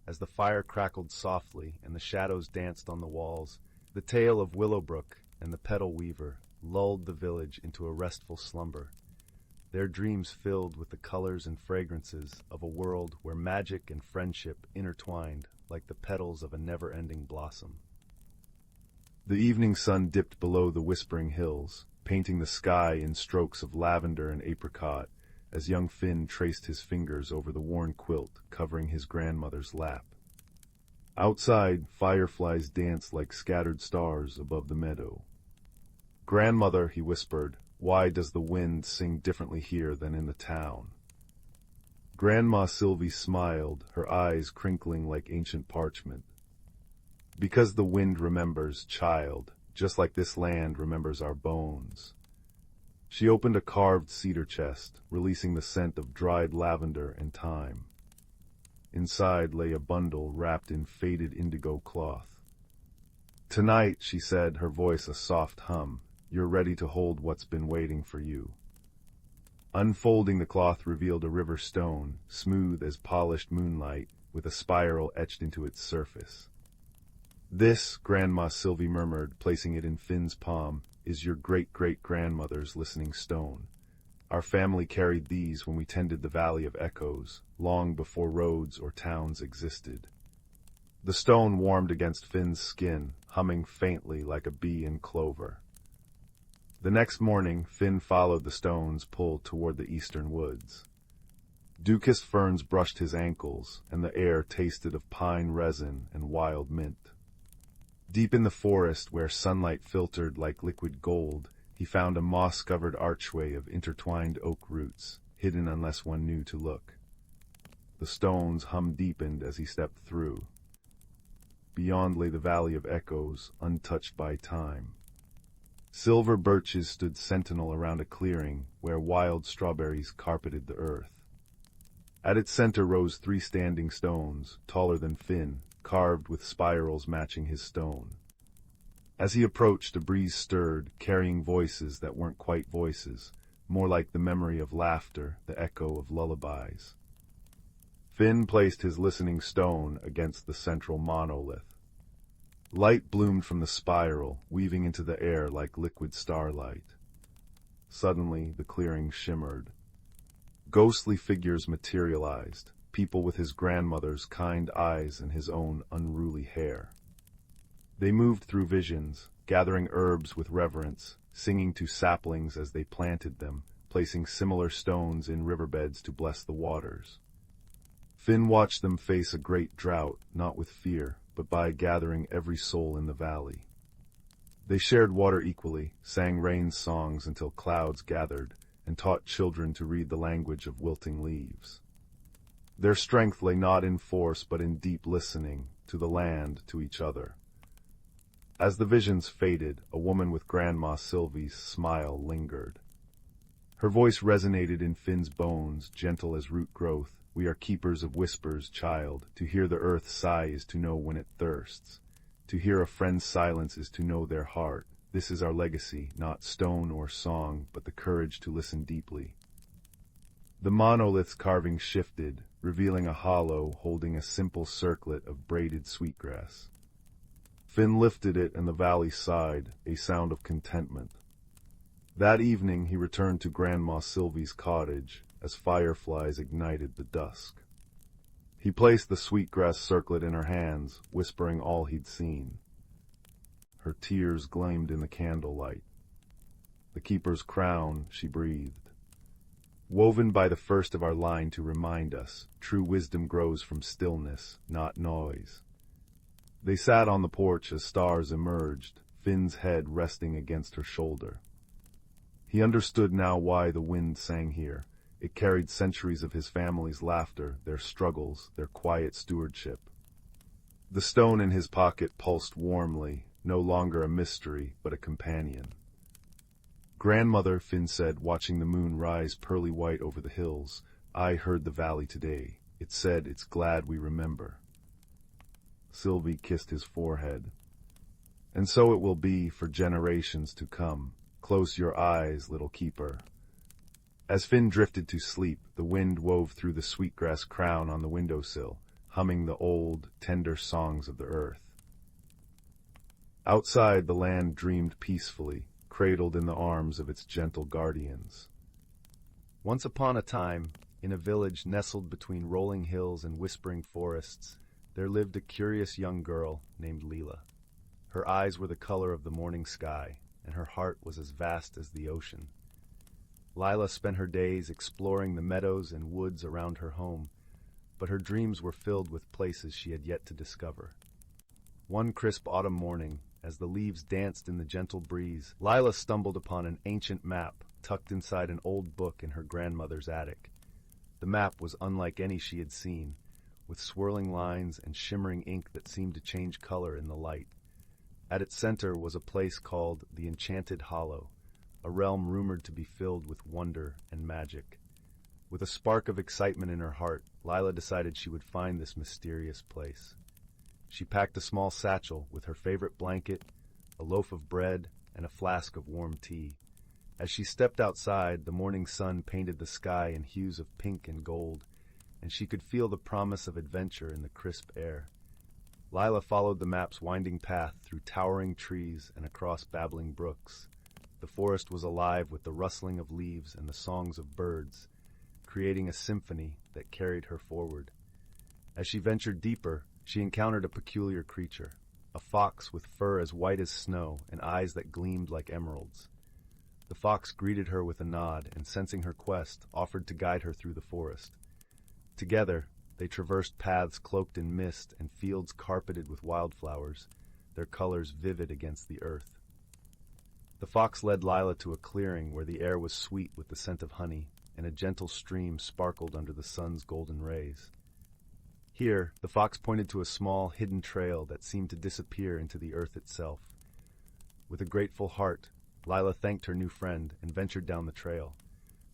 As the fire crackled softly and the shadows danced on the walls, the tale of Willowbrook and the Petal Weaver lulled the village into a restful slumber, their dreams filled with the colors and fragrances of a world where magic and friendship intertwined like the petals of a never-ending blossom. The evening sun dipped below the whispering hills, painting the sky in strokes of lavender and apricot, as young Finn traced his fingers over the worn quilt covering his grandmother's lap. Outside, fireflies danced like scattered stars above the meadow. "Grandmother," he whispered, "why does the wind sing differently here than in the town?" Grandma Sylvie smiled, her eyes crinkling like ancient parchment. "Because the wind remembers, child, just like this land remembers our bones." She opened a carved cedar chest, releasing the scent of dried lavender and thyme. Inside lay a bundle wrapped in faded indigo cloth. "Tonight," she said, her voice a soft hum, "you're ready to hold what's been waiting for you." Unfolding the cloth revealed a river stone, smooth as polished moonlight, with a spiral etched into its surface. "This," Grandma Sylvie murmured, placing it in Finn's palm, "is your great-great-grandmother's listening stone. Our family carried these when we tended the Valley of Echoes, long before roads or towns existed." The stone warmed against Finn's skin, humming faintly like a bee in clover. The next morning, Finn followed the stone's pull toward the eastern woods. Ducus ferns brushed his ankles, and the air tasted of pine resin and wild mint. Deep in the forest, where sunlight filtered like liquid gold, he found a moss-covered archway of intertwined oak roots, hidden unless one knew to look. The stone's hum deepened as he stepped through. Beyond lay the Valley of Echoes, untouched by time. Silver birches stood sentinel around a clearing where wild strawberries carpeted the earth. At its center rose 3 standing stones, taller than Finn, carved with spirals matching his stone. As he approached, a breeze stirred, carrying voices that weren't quite voices, more like the memory of laughter, the echo of lullabies. Finn placed his listening stone against the central monolith. Light bloomed from the spiral, weaving into the air like liquid starlight. Suddenly, the clearing shimmered. Ghostly figures materialized, people with his grandmother's kind eyes and his own unruly hair. They moved through visions, gathering herbs with reverence, singing to saplings as they planted them, placing similar stones in riverbeds to bless the waters. Finn watched them face a great drought, not with fear, but by gathering every soul in the valley. They shared water equally, sang rain's songs until clouds gathered, and taught children to read the language of wilting leaves. Their strength lay not in force but in deep listening, to the land, to each other. As the visions faded, a woman with Grandma Sylvie's smile lingered. Her voice resonated in Finn's bones, gentle as root growth. "We are keepers of whispers, child. To hear the earth sigh is to know when it thirsts. To hear a friend's silence is to know their heart. This is our legacy, not stone or song, but the courage to listen deeply." The monolith's carving shifted, revealing a hollow holding a simple circlet of braided sweetgrass. Finn lifted it and the valley sighed, a sound of contentment. That evening he returned to Grandma Sylvie's cottage, as fireflies ignited the dusk. He placed the sweetgrass circlet in her hands, whispering all he'd seen. Her tears gleamed in the candlelight. "The keeper's crown," she breathed. "Woven by the first of our line to remind us, true wisdom grows from stillness, not noise." They sat on the porch as stars emerged, Finn's head resting against her shoulder. He understood now why the wind sang here. It carried centuries of his family's laughter, their struggles, their quiet stewardship. The stone in his pocket pulsed warmly, no longer a mystery, but a companion. "Grandmother," Finn said, watching the moon rise pearly white over the hills, "I heard the valley today. It said it's glad we remember." Sylvie kissed his forehead. "And so it will be for generations to come. Close your eyes, little keeper. As Finn drifted to sleep, the wind wove through the sweetgrass crown on the windowsill, humming the old, tender songs of the earth. Outside, the land dreamed peacefully, cradled in the arms of its gentle guardians. Once upon a time, in a village nestled between rolling hills and whispering forests, there lived a curious young girl named Leela. Her eyes were the color of the morning sky, and her heart was as vast as the ocean. Lila spent her days exploring the meadows and woods around her home, but her dreams were filled with places she had yet to discover. One crisp autumn morning, as the leaves danced in the gentle breeze, Lila stumbled upon an ancient map tucked inside an old book in her grandmother's attic. The map was unlike any she had seen, with swirling lines and shimmering ink that seemed to change color in the light. At its center was a place called the Enchanted Hollow, a realm rumored to be filled with wonder and magic. With a spark of excitement in her heart, Lila decided she would find this mysterious place. She packed a small satchel with her favorite blanket, a loaf of bread, and a flask of warm tea. As she stepped outside, the morning sun painted the sky in hues of pink and gold, and she could feel the promise of adventure in the crisp air. Lila followed the map's winding path through towering trees and across babbling brooks. The forest was alive with the rustling of leaves and the songs of birds, creating a symphony that carried her forward. As she ventured deeper, she encountered a peculiar creature, a fox with fur as white as snow and eyes that gleamed like emeralds. The fox greeted her with a nod and, sensing her quest, offered to guide her through the forest. Together, they traversed paths cloaked in mist and fields carpeted with wildflowers, their colors vivid against the earth. The fox led Lila to a clearing where the air was sweet with the scent of honey, and a gentle stream sparkled under the sun's golden rays. Here, the fox pointed to a small, hidden trail that seemed to disappear into the earth itself. With a grateful heart, Lila thanked her new friend and ventured down the trail.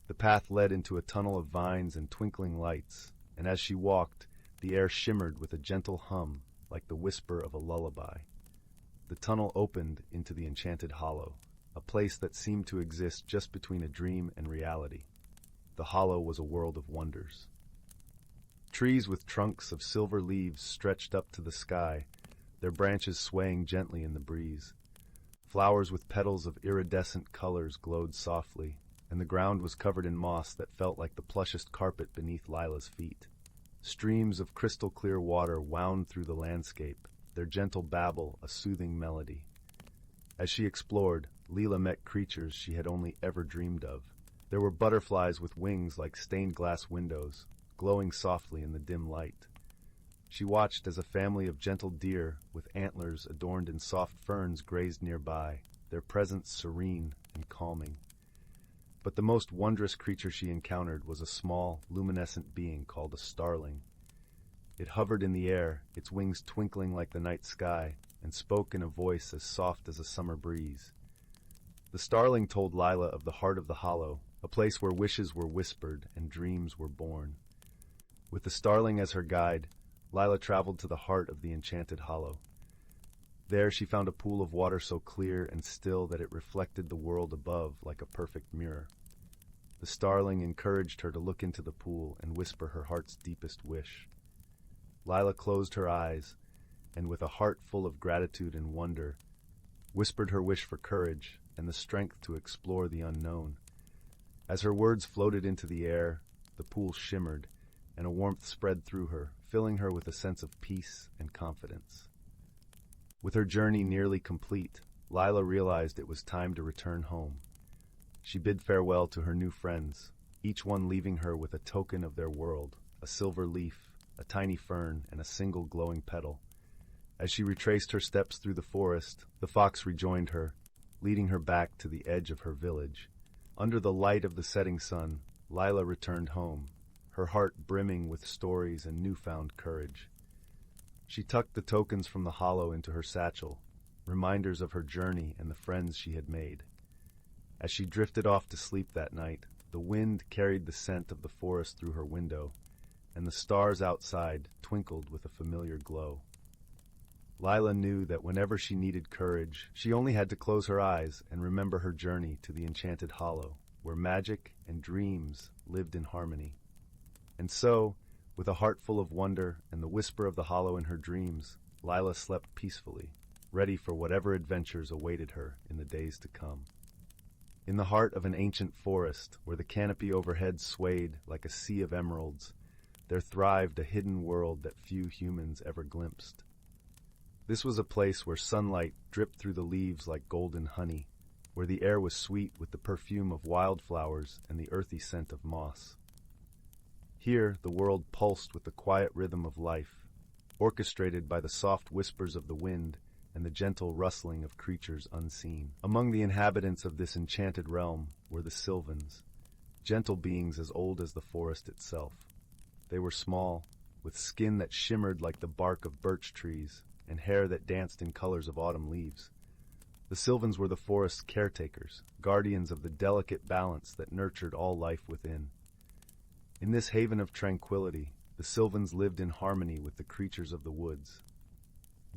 The path led into a tunnel of vines and twinkling lights, and as she walked, the air shimmered with a gentle hum, like the whisper of a lullaby. The tunnel opened into the Enchanted Hollow, a place that seemed to exist just between a dream and reality. The hollow was a world of wonders. Trees with trunks of silver leaves stretched up to the sky, their branches swaying gently in the breeze. Flowers with petals of iridescent colors glowed softly, and the ground was covered in moss that felt like the plushest carpet beneath Lila's feet. Streams of crystal-clear water wound through the landscape, their gentle babble a soothing melody. As she explored, Leela met creatures she had only ever dreamed of. There were butterflies with wings like stained glass windows, glowing softly in the dim light. She watched as a family of gentle deer with antlers adorned in soft ferns grazed nearby, their presence serene and calming. But the most wondrous creature she encountered was a small, luminescent being called a starling. It hovered in the air, its wings twinkling like the night sky, and spoke in a voice as soft as a summer breeze. The starling told Lila of the heart of the hollow, a place where wishes were whispered and dreams were born. With the starling as her guide, Lila traveled to the heart of the Enchanted Hollow. There she found a pool of water so clear and still that it reflected the world above like a perfect mirror. The starling encouraged her to look into the pool and whisper her heart's deepest wish. Lila closed her eyes, and with a heart full of gratitude and wonder, whispered her wish for courage and the strength to explore the unknown. As her words floated into the air, the pool shimmered, and a warmth spread through her, filling her with a sense of peace and confidence. With her journey nearly complete, Lila realized it was time to return home. She bid farewell to her new friends, each one leaving her with a token of their world, a silver leaf, a tiny fern, and a single glowing petal. As she retraced her steps through the forest, the fox rejoined her, leading her back to the edge of her village. Under the light of the setting sun, Lila returned home, her heart brimming with stories and newfound courage. She tucked the tokens from the hollow into her satchel, reminders of her journey and the friends she had made. As she drifted off to sleep that night, the wind carried the scent of the forest through her window, and the stars outside twinkled with a familiar glow. Lila knew that whenever she needed courage, she only had to close her eyes and remember her journey to the enchanted hollow, where magic and dreams lived in harmony. And so, with a heart full of wonder and the whisper of the hollow in her dreams, Lila slept peacefully, ready for whatever adventures awaited her in the days to come. In the heart of an ancient forest, where the canopy overhead swayed like a sea of emeralds, there thrived a hidden world that few humans ever glimpsed. This was a place where sunlight dripped through the leaves like golden honey, where the air was sweet with the perfume of wildflowers and the earthy scent of moss. Here, the world pulsed with the quiet rhythm of life, orchestrated by the soft whispers of the wind and the gentle rustling of creatures unseen. Among the inhabitants of this enchanted realm were the Sylvans, gentle beings as old as the forest itself. They were small, with skin that shimmered like the bark of birch trees, and hair that danced in colors of autumn leaves. The Sylvans were the forest's caretakers, guardians of the delicate balance that nurtured all life within. In this haven of tranquility, the Sylvans lived in harmony with the creatures of the woods.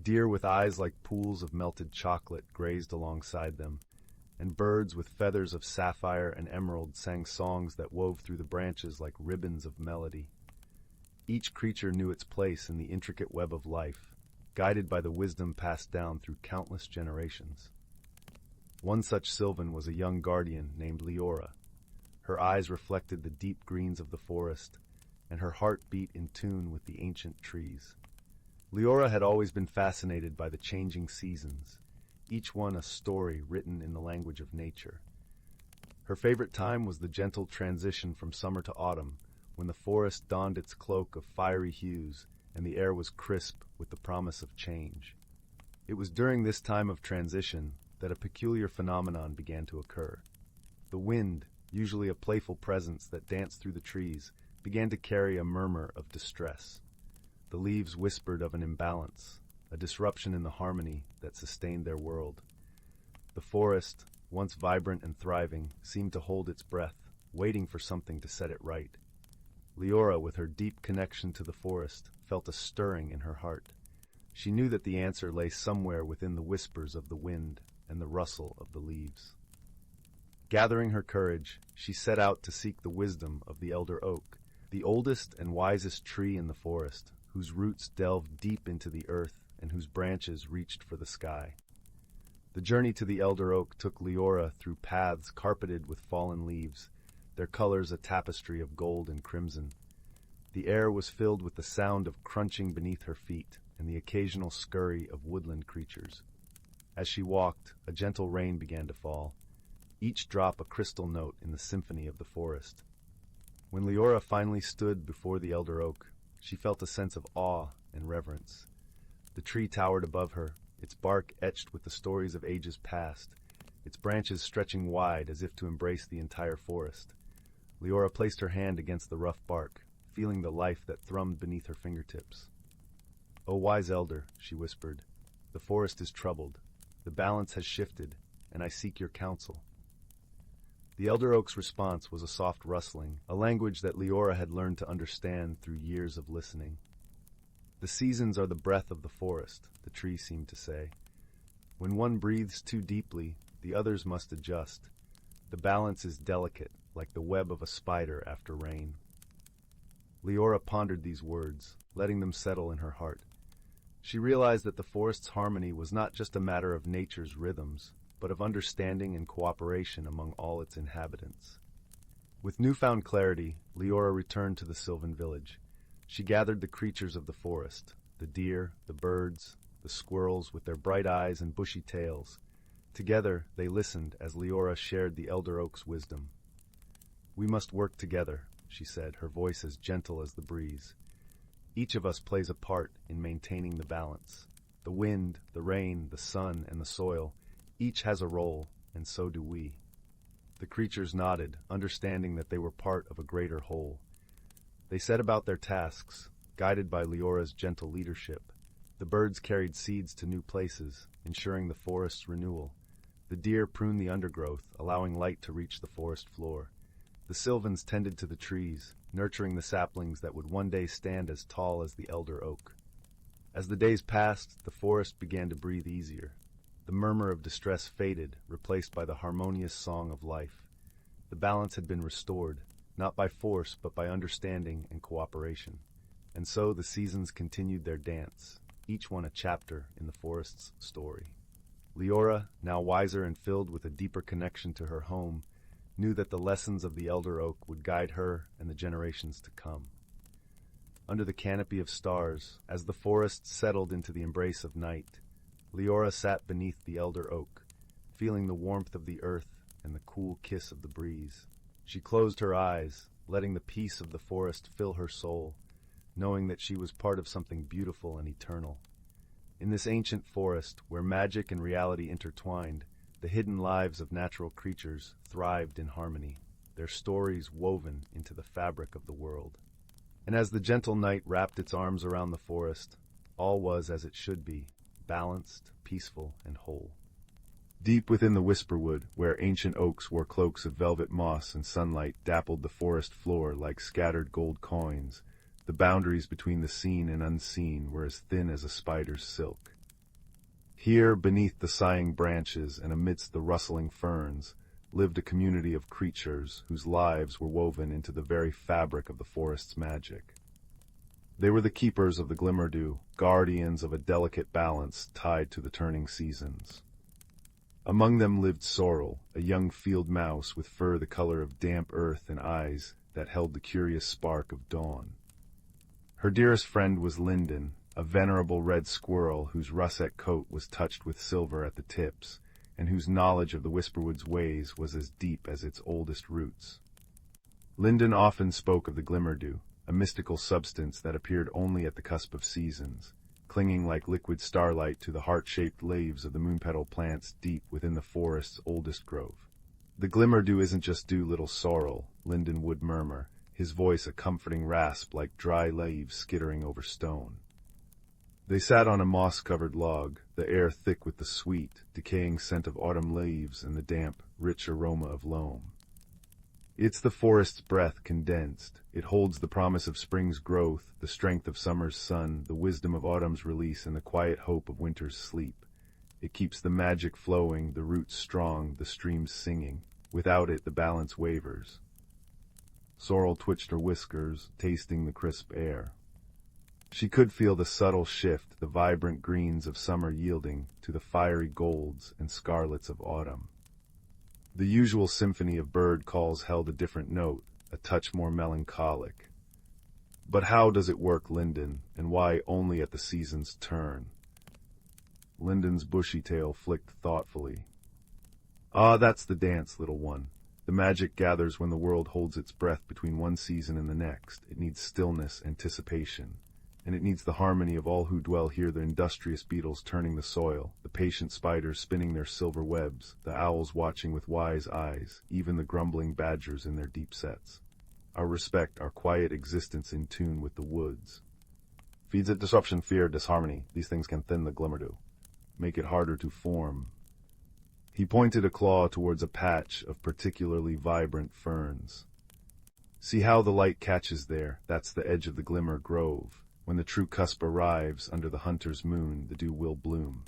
Deer with eyes like pools of melted chocolate grazed alongside them, and birds with feathers of sapphire and emerald sang songs that wove through the branches like ribbons of melody. Each creature knew its place in the intricate web of life, guided by the wisdom passed down through countless generations. One such Sylvan was a young guardian named Leora. Her eyes reflected the deep greens of the forest, and her heart beat in tune with the ancient trees. Leora had always been fascinated by the changing seasons, each one a story written in the language of nature. Her favorite time was the gentle transition from summer to autumn, when the forest donned its cloak of fiery hues and the air was crisp with the promise of change. It was during this time of transition that a peculiar phenomenon began to occur. The wind, usually a playful presence that danced through the trees, began to carry a murmur of distress. The leaves whispered of an imbalance, a disruption in the harmony that sustained their world. The forest, once vibrant and thriving, seemed to hold its breath, waiting for something to set it right. Leora, with her deep connection to the forest, felt a stirring in her heart. She knew that the answer lay somewhere within the whispers of the wind and the rustle of the leaves. Gathering her courage, she set out to seek the wisdom of the elder oak, the oldest and wisest tree in the forest, whose roots delved deep into the earth and whose branches reached for the sky. The journey to the elder oak took Leora through paths carpeted with fallen leaves, their colors a tapestry of gold and crimson. The air was filled with the sound of crunching beneath her feet and the occasional scurry of woodland creatures. As she walked, a gentle rain began to fall, each drop a crystal note in the symphony of the forest. When Leora finally stood before the elder oak, she felt a sense of awe and reverence. The tree towered above her, its bark etched with the stories of ages past, its branches stretching wide as if to embrace the entire forest. Leora placed her hand against the rough bark, feeling the life that thrummed beneath her fingertips. "O wise elder," she whispered, "the forest is troubled. The balance has shifted, and I seek your counsel." The elder oak's response was a soft rustling, a language that Leora had learned to understand through years of listening. "The seasons are the breath of the forest," the tree seemed to say. "When one breathes too deeply, the others must adjust. The balance is delicate, like the web of a spider after rain." Leora pondered these words, letting them settle in her heart. She realized that the forest's harmony was not just a matter of nature's rhythms, but of understanding and cooperation among all its inhabitants. With newfound clarity, Leora returned to the Sylvan village. She gathered the creatures of the forest, the deer, the birds, the squirrels with their bright eyes and bushy tails. Together, they listened as Leora shared the elder oak's wisdom. "We must work together," she said, her voice as gentle as the breeze. "Each of us plays a part in maintaining the balance. The wind, the rain, the sun, and the soil, each has a role, and so do we." The creatures nodded, understanding that they were part of a greater whole. They set about their tasks, guided by Leora's gentle leadership. The birds carried seeds to new places, ensuring the forest's renewal. The deer pruned the undergrowth, allowing light to reach the forest floor. The Sylvans tended to the trees, nurturing the saplings that would one day stand as tall as the elder oak. As the days passed, the forest began to breathe easier. The murmur of distress faded, replaced by the harmonious song of life. The balance had been restored, not by force, but by understanding and cooperation. And so the seasons continued their dance, each one a chapter in the forest's story. Leora, now wiser and filled with a deeper connection to her home, knew that the lessons of the elder oak would guide her and the generations to come. Under the canopy of stars, as the forest settled into the embrace of night, Leora sat beneath the elder oak, feeling the warmth of the earth and the cool kiss of the breeze. She closed her eyes, letting the peace of the forest fill her soul, knowing that she was part of something beautiful and eternal. In this ancient forest, where magic and reality intertwined, the hidden lives of natural creatures thrived in harmony, their stories woven into the fabric of the world. And as the gentle night wrapped its arms around the forest, all was as it should be, balanced, peaceful, and whole. Deep within the whisperwood, where ancient oaks wore cloaks of velvet moss and sunlight dappled the forest floor like scattered gold coins, the boundaries between the seen and unseen were as thin as a spider's silk. Here, beneath the sighing branches and amidst the rustling ferns, lived a community of creatures whose lives were woven into the very fabric of the forest's magic. They were the keepers of the Glimmerdew, guardians of a delicate balance tied to the turning seasons. Among them lived Sorrel, a young field mouse with fur the color of damp earth and eyes that held the curious spark of dawn. Her dearest friend was Linden, a venerable red squirrel whose russet coat was touched with silver at the tips, and whose knowledge of the Whisperwood's ways was as deep as its oldest roots. Linden often spoke of the Glimmerdew, a mystical substance that appeared only at the cusp of seasons, clinging like liquid starlight to the heart-shaped leaves of the moonpetal plants deep within the forest's oldest grove. "The Glimmerdew isn't just dew, little Sorrel," Linden would murmur, his voice a comforting rasp like dry leaves skittering over stone. They sat on a moss-covered log, the air thick with the sweet, decaying scent of autumn leaves and the damp, rich aroma of loam. It's the forest's breath condensed. It holds the promise of spring's growth, the strength of summer's sun, the wisdom of autumn's release, and the quiet hope of winter's sleep. It keeps the magic flowing, the roots strong, the streams singing. Without it, the balance wavers. Sorrel twitched her whiskers, tasting the crisp air. She could feel the subtle shift, the vibrant greens of summer yielding to the fiery golds and scarlets of autumn. The usual symphony of bird calls held a different note, a touch more melancholic. But how does it work, Linden, and why only at the season's turn? Linden's bushy tail flicked thoughtfully. "Ah, that's the dance, little one. The magic gathers when the world holds its breath between one season and the next. It needs stillness, anticipation. And it needs the harmony of all who dwell here, the industrious beetles turning the soil, the patient spiders spinning their silver webs, the owls watching with wise eyes, even the grumbling badgers in their deep sets. Our respect, our quiet existence in tune with the woods. Feeds it disruption, fear, disharmony. These things can thin the Glimmerdew, make it harder to form." He pointed a claw towards a patch of particularly vibrant ferns. "See how the light catches there? That's the edge of the Glimmer Grove. When the true cusp arrives under the hunter's moon, the dew will bloom."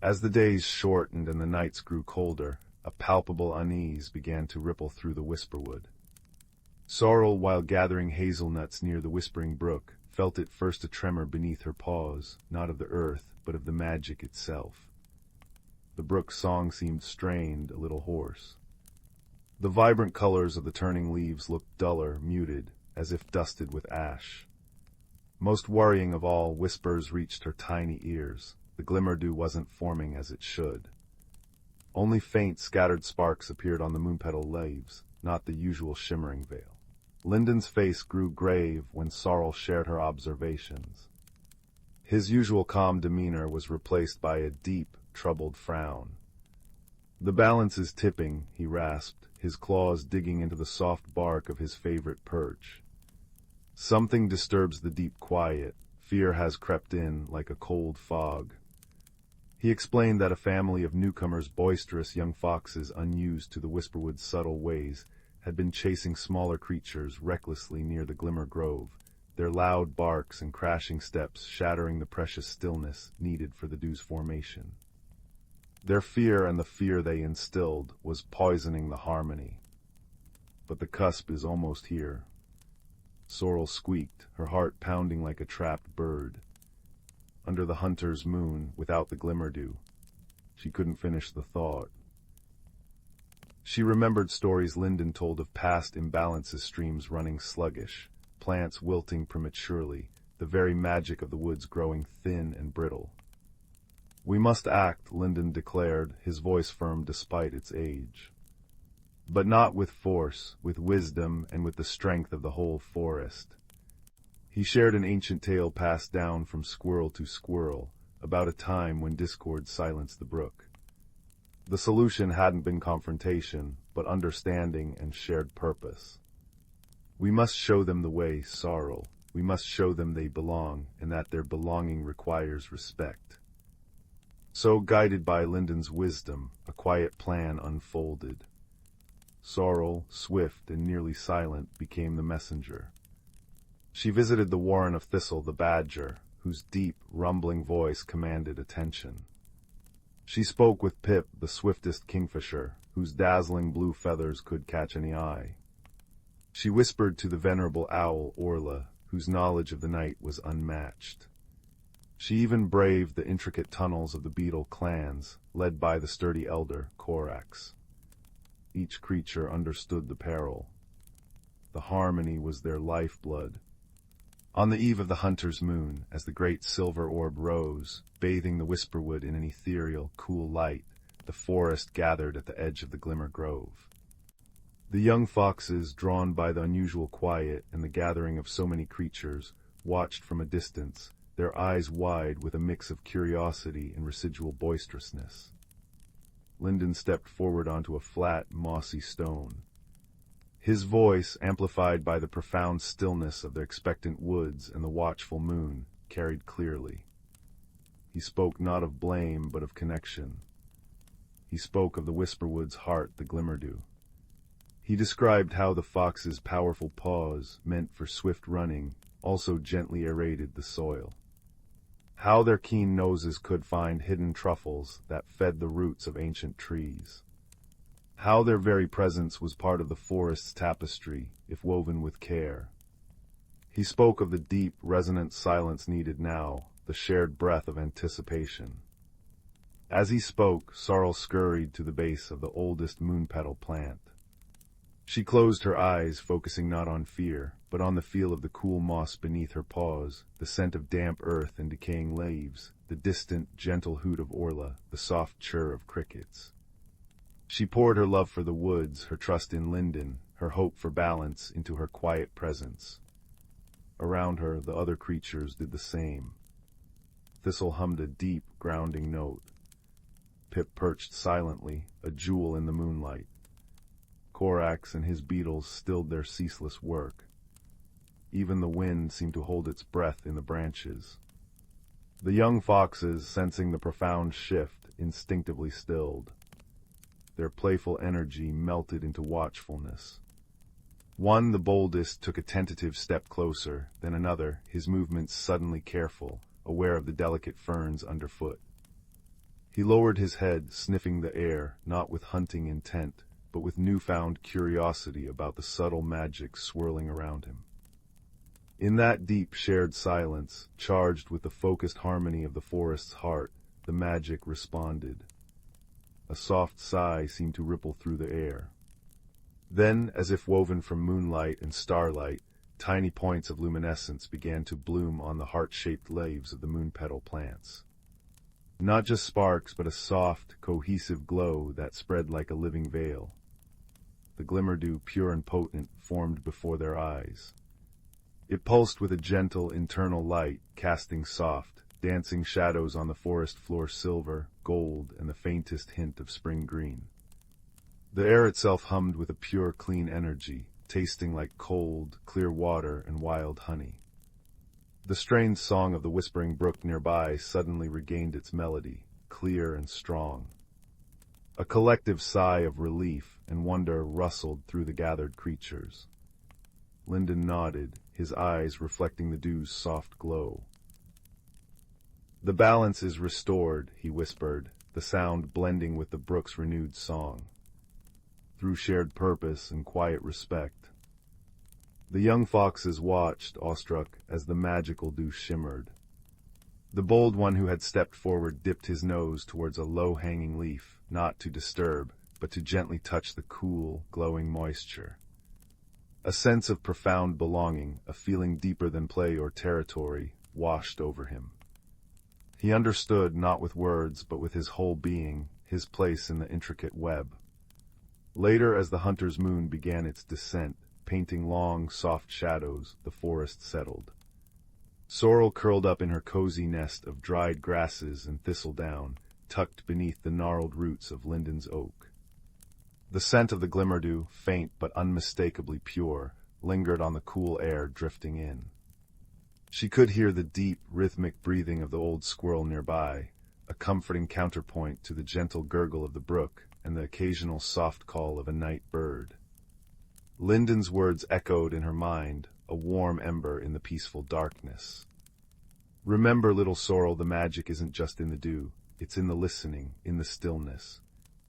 As the days shortened and the nights grew colder, a palpable unease began to ripple through the Whisperwood. Sorrel, while gathering hazelnuts near the Whispering Brook, felt at first a tremor beneath her paws, not of the earth, but of the magic itself. The brook's song seemed strained, a little hoarse. The vibrant colors of the turning leaves looked duller, muted, as if dusted with ash. Most worrying of all, whispers reached her tiny ears. The Glimmerdew wasn't forming as it should. Only faint, scattered sparks appeared on the moonpetal leaves, not the usual shimmering veil. Linden's face grew grave when Sorrel shared her observations. His usual calm demeanor was replaced by a deep, troubled frown. "The balance is tipping," he rasped, his claws digging into the soft bark of his favorite perch. "Something disturbs the deep quiet. Fear has crept in like a cold fog." He explained that a family of newcomers, boisterous young foxes unused to the Whisperwood's subtle ways, had been chasing smaller creatures recklessly near the Glimmer Grove, their loud barks and crashing steps shattering the precious stillness needed for the dew's formation. Their fear and the fear they instilled was poisoning the harmony. But the cusp is almost here. Sorrel squeaked, her heart pounding like a trapped bird. Under the hunter's moon, without the glimmer dew, she couldn't finish the thought. She remembered stories Linden told of past imbalances, streams running sluggish, plants wilting prematurely, the very magic of the woods growing thin and brittle. "We must act," Linden declared, his voice firm despite its age. But not with force, with wisdom, and with the strength of the whole forest. He shared an ancient tale passed down from squirrel to squirrel, about a time when discord silenced the brook. The solution hadn't been confrontation, but understanding and shared purpose. "We must show them the way, Sorrel. We must show them they belong, and that their belonging requires respect." So, guided by Linden's wisdom, a quiet plan unfolded. Sorrel, swift and nearly silent, became the messenger. She visited the warren of Thistle the badger, whose deep, rumbling voice commanded attention. She spoke with Pip, the swiftest kingfisher, whose dazzling blue feathers could catch any eye. She whispered to the venerable owl Orla, whose knowledge of the night was unmatched. She even braved the intricate tunnels of the beetle clans, led by the sturdy elder Korax. Each creature understood the peril. The harmony was their lifeblood. On the eve of the hunter's moon, as the great silver orb rose, bathing the whisperwood in an ethereal, cool light, the forest gathered at the edge of the Glimmer Grove. The young foxes, drawn by the unusual quiet and the gathering of so many creatures, watched from a distance, their eyes wide with a mix of curiosity and residual boisterousness. Linden stepped forward onto a flat, mossy stone. His voice, amplified by the profound stillness of the expectant woods and the watchful moon, carried clearly. He spoke not of blame, but of connection. He spoke of the whisperwood's heart, the glimmerdew. He described how the fox's powerful paws, meant for swift running, also gently aerated the soil. How their keen noses could find hidden truffles that fed the roots of ancient trees. How their very presence was part of the forest's tapestry, if woven with care. He spoke of the deep, resonant silence needed now, the shared breath of anticipation. As he spoke, Sorrel scurried to the base of the oldest moon-petal plant. She closed her eyes, focusing not on fear, but on the feel of the cool moss beneath her paws, the scent of damp earth and decaying leaves, the distant, gentle hoot of Orla, the soft chirr of crickets. She poured her love for the woods, her trust in Linden, her hope for balance, into her quiet presence. Around her, the other creatures did the same. Thistle hummed a deep, grounding note. Pip perched silently, a jewel in the moonlight. Korax and his beetles stilled their ceaseless work. Even the wind seemed to hold its breath in the branches. The young foxes, sensing the profound shift, instinctively stilled. Their playful energy melted into watchfulness. One, the boldest, took a tentative step closer, then another, his movements suddenly careful, aware of the delicate ferns underfoot. He lowered his head, sniffing the air, not with hunting intent, but with newfound curiosity about the subtle magic swirling around him. In that deep shared silence, charged with the focused harmony of the forest's heart, the magic responded. A soft sigh seemed to ripple through the air. Then, as if woven from moonlight and starlight, tiny points of luminescence began to bloom on the heart-shaped leaves of the moon-petal plants. Not just sparks, but a soft, cohesive glow that spread like a living veil. The glimmerdew, pure and potent, formed before their eyes. It pulsed with a gentle, internal light, casting soft, dancing shadows on the forest floor, silver, gold, and the faintest hint of spring green. The air itself hummed with a pure, clean energy, tasting like cold, clear water and wild honey. The strained song of the whispering brook nearby suddenly regained its melody, clear and strong. A collective sigh of relief and wonder rustled through the gathered creatures. Linden nodded, his eyes reflecting the dew's soft glow. "The balance is restored," he whispered, the sound blending with the brook's renewed song. "Through shared purpose and quiet respect." The young foxes watched, awestruck, as the magical dew shimmered. The bold one who had stepped forward dipped his nose towards a low-hanging leaf, not to disturb, but to gently touch the cool, glowing moisture. A sense of profound belonging, a feeling deeper than play or territory, washed over him. He understood, not with words, but with his whole being, his place in the intricate web. Later, as the hunter's moon began its descent, painting long, soft shadows, the forest settled. Sorrel curled up in her cozy nest of dried grasses and thistledown, tucked beneath the gnarled roots of Linden's oak. The scent of the glimmerdew, faint but unmistakably pure, lingered on the cool air drifting in. She could hear the deep, rhythmic breathing of the old squirrel nearby, a comforting counterpoint to the gentle gurgle of the brook and the occasional soft call of a night bird. Linden's words echoed in her mind, a warm ember in the peaceful darkness. "Remember, little sorrel, the magic isn't just in the dew. It's in the listening, in the stillness,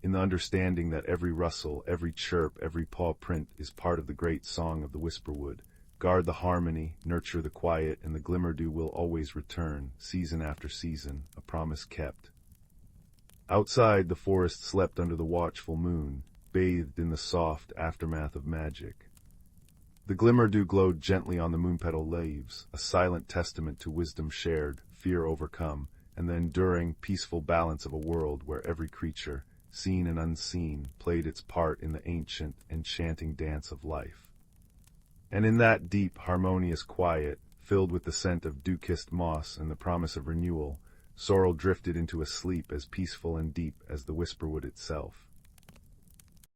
in the understanding that every rustle, every chirp, every paw print is part of the great song of the whisperwood. Guard the harmony, nurture the quiet, and the glimmerdew will always return, season after season, a promise kept." Outside, the forest slept under the watchful moon, bathed in the soft aftermath of magic. The glimmerdew glowed gently on the moonpetal leaves, a silent testament to wisdom shared, fear overcome, and the enduring, peaceful balance of a world where every creature, seen and unseen, played its part in the ancient, enchanting dance of life. And in that deep, harmonious quiet, filled with the scent of dew-kissed moss and the promise of renewal, Sorrel drifted into a sleep as peaceful and deep as the whisperwood itself.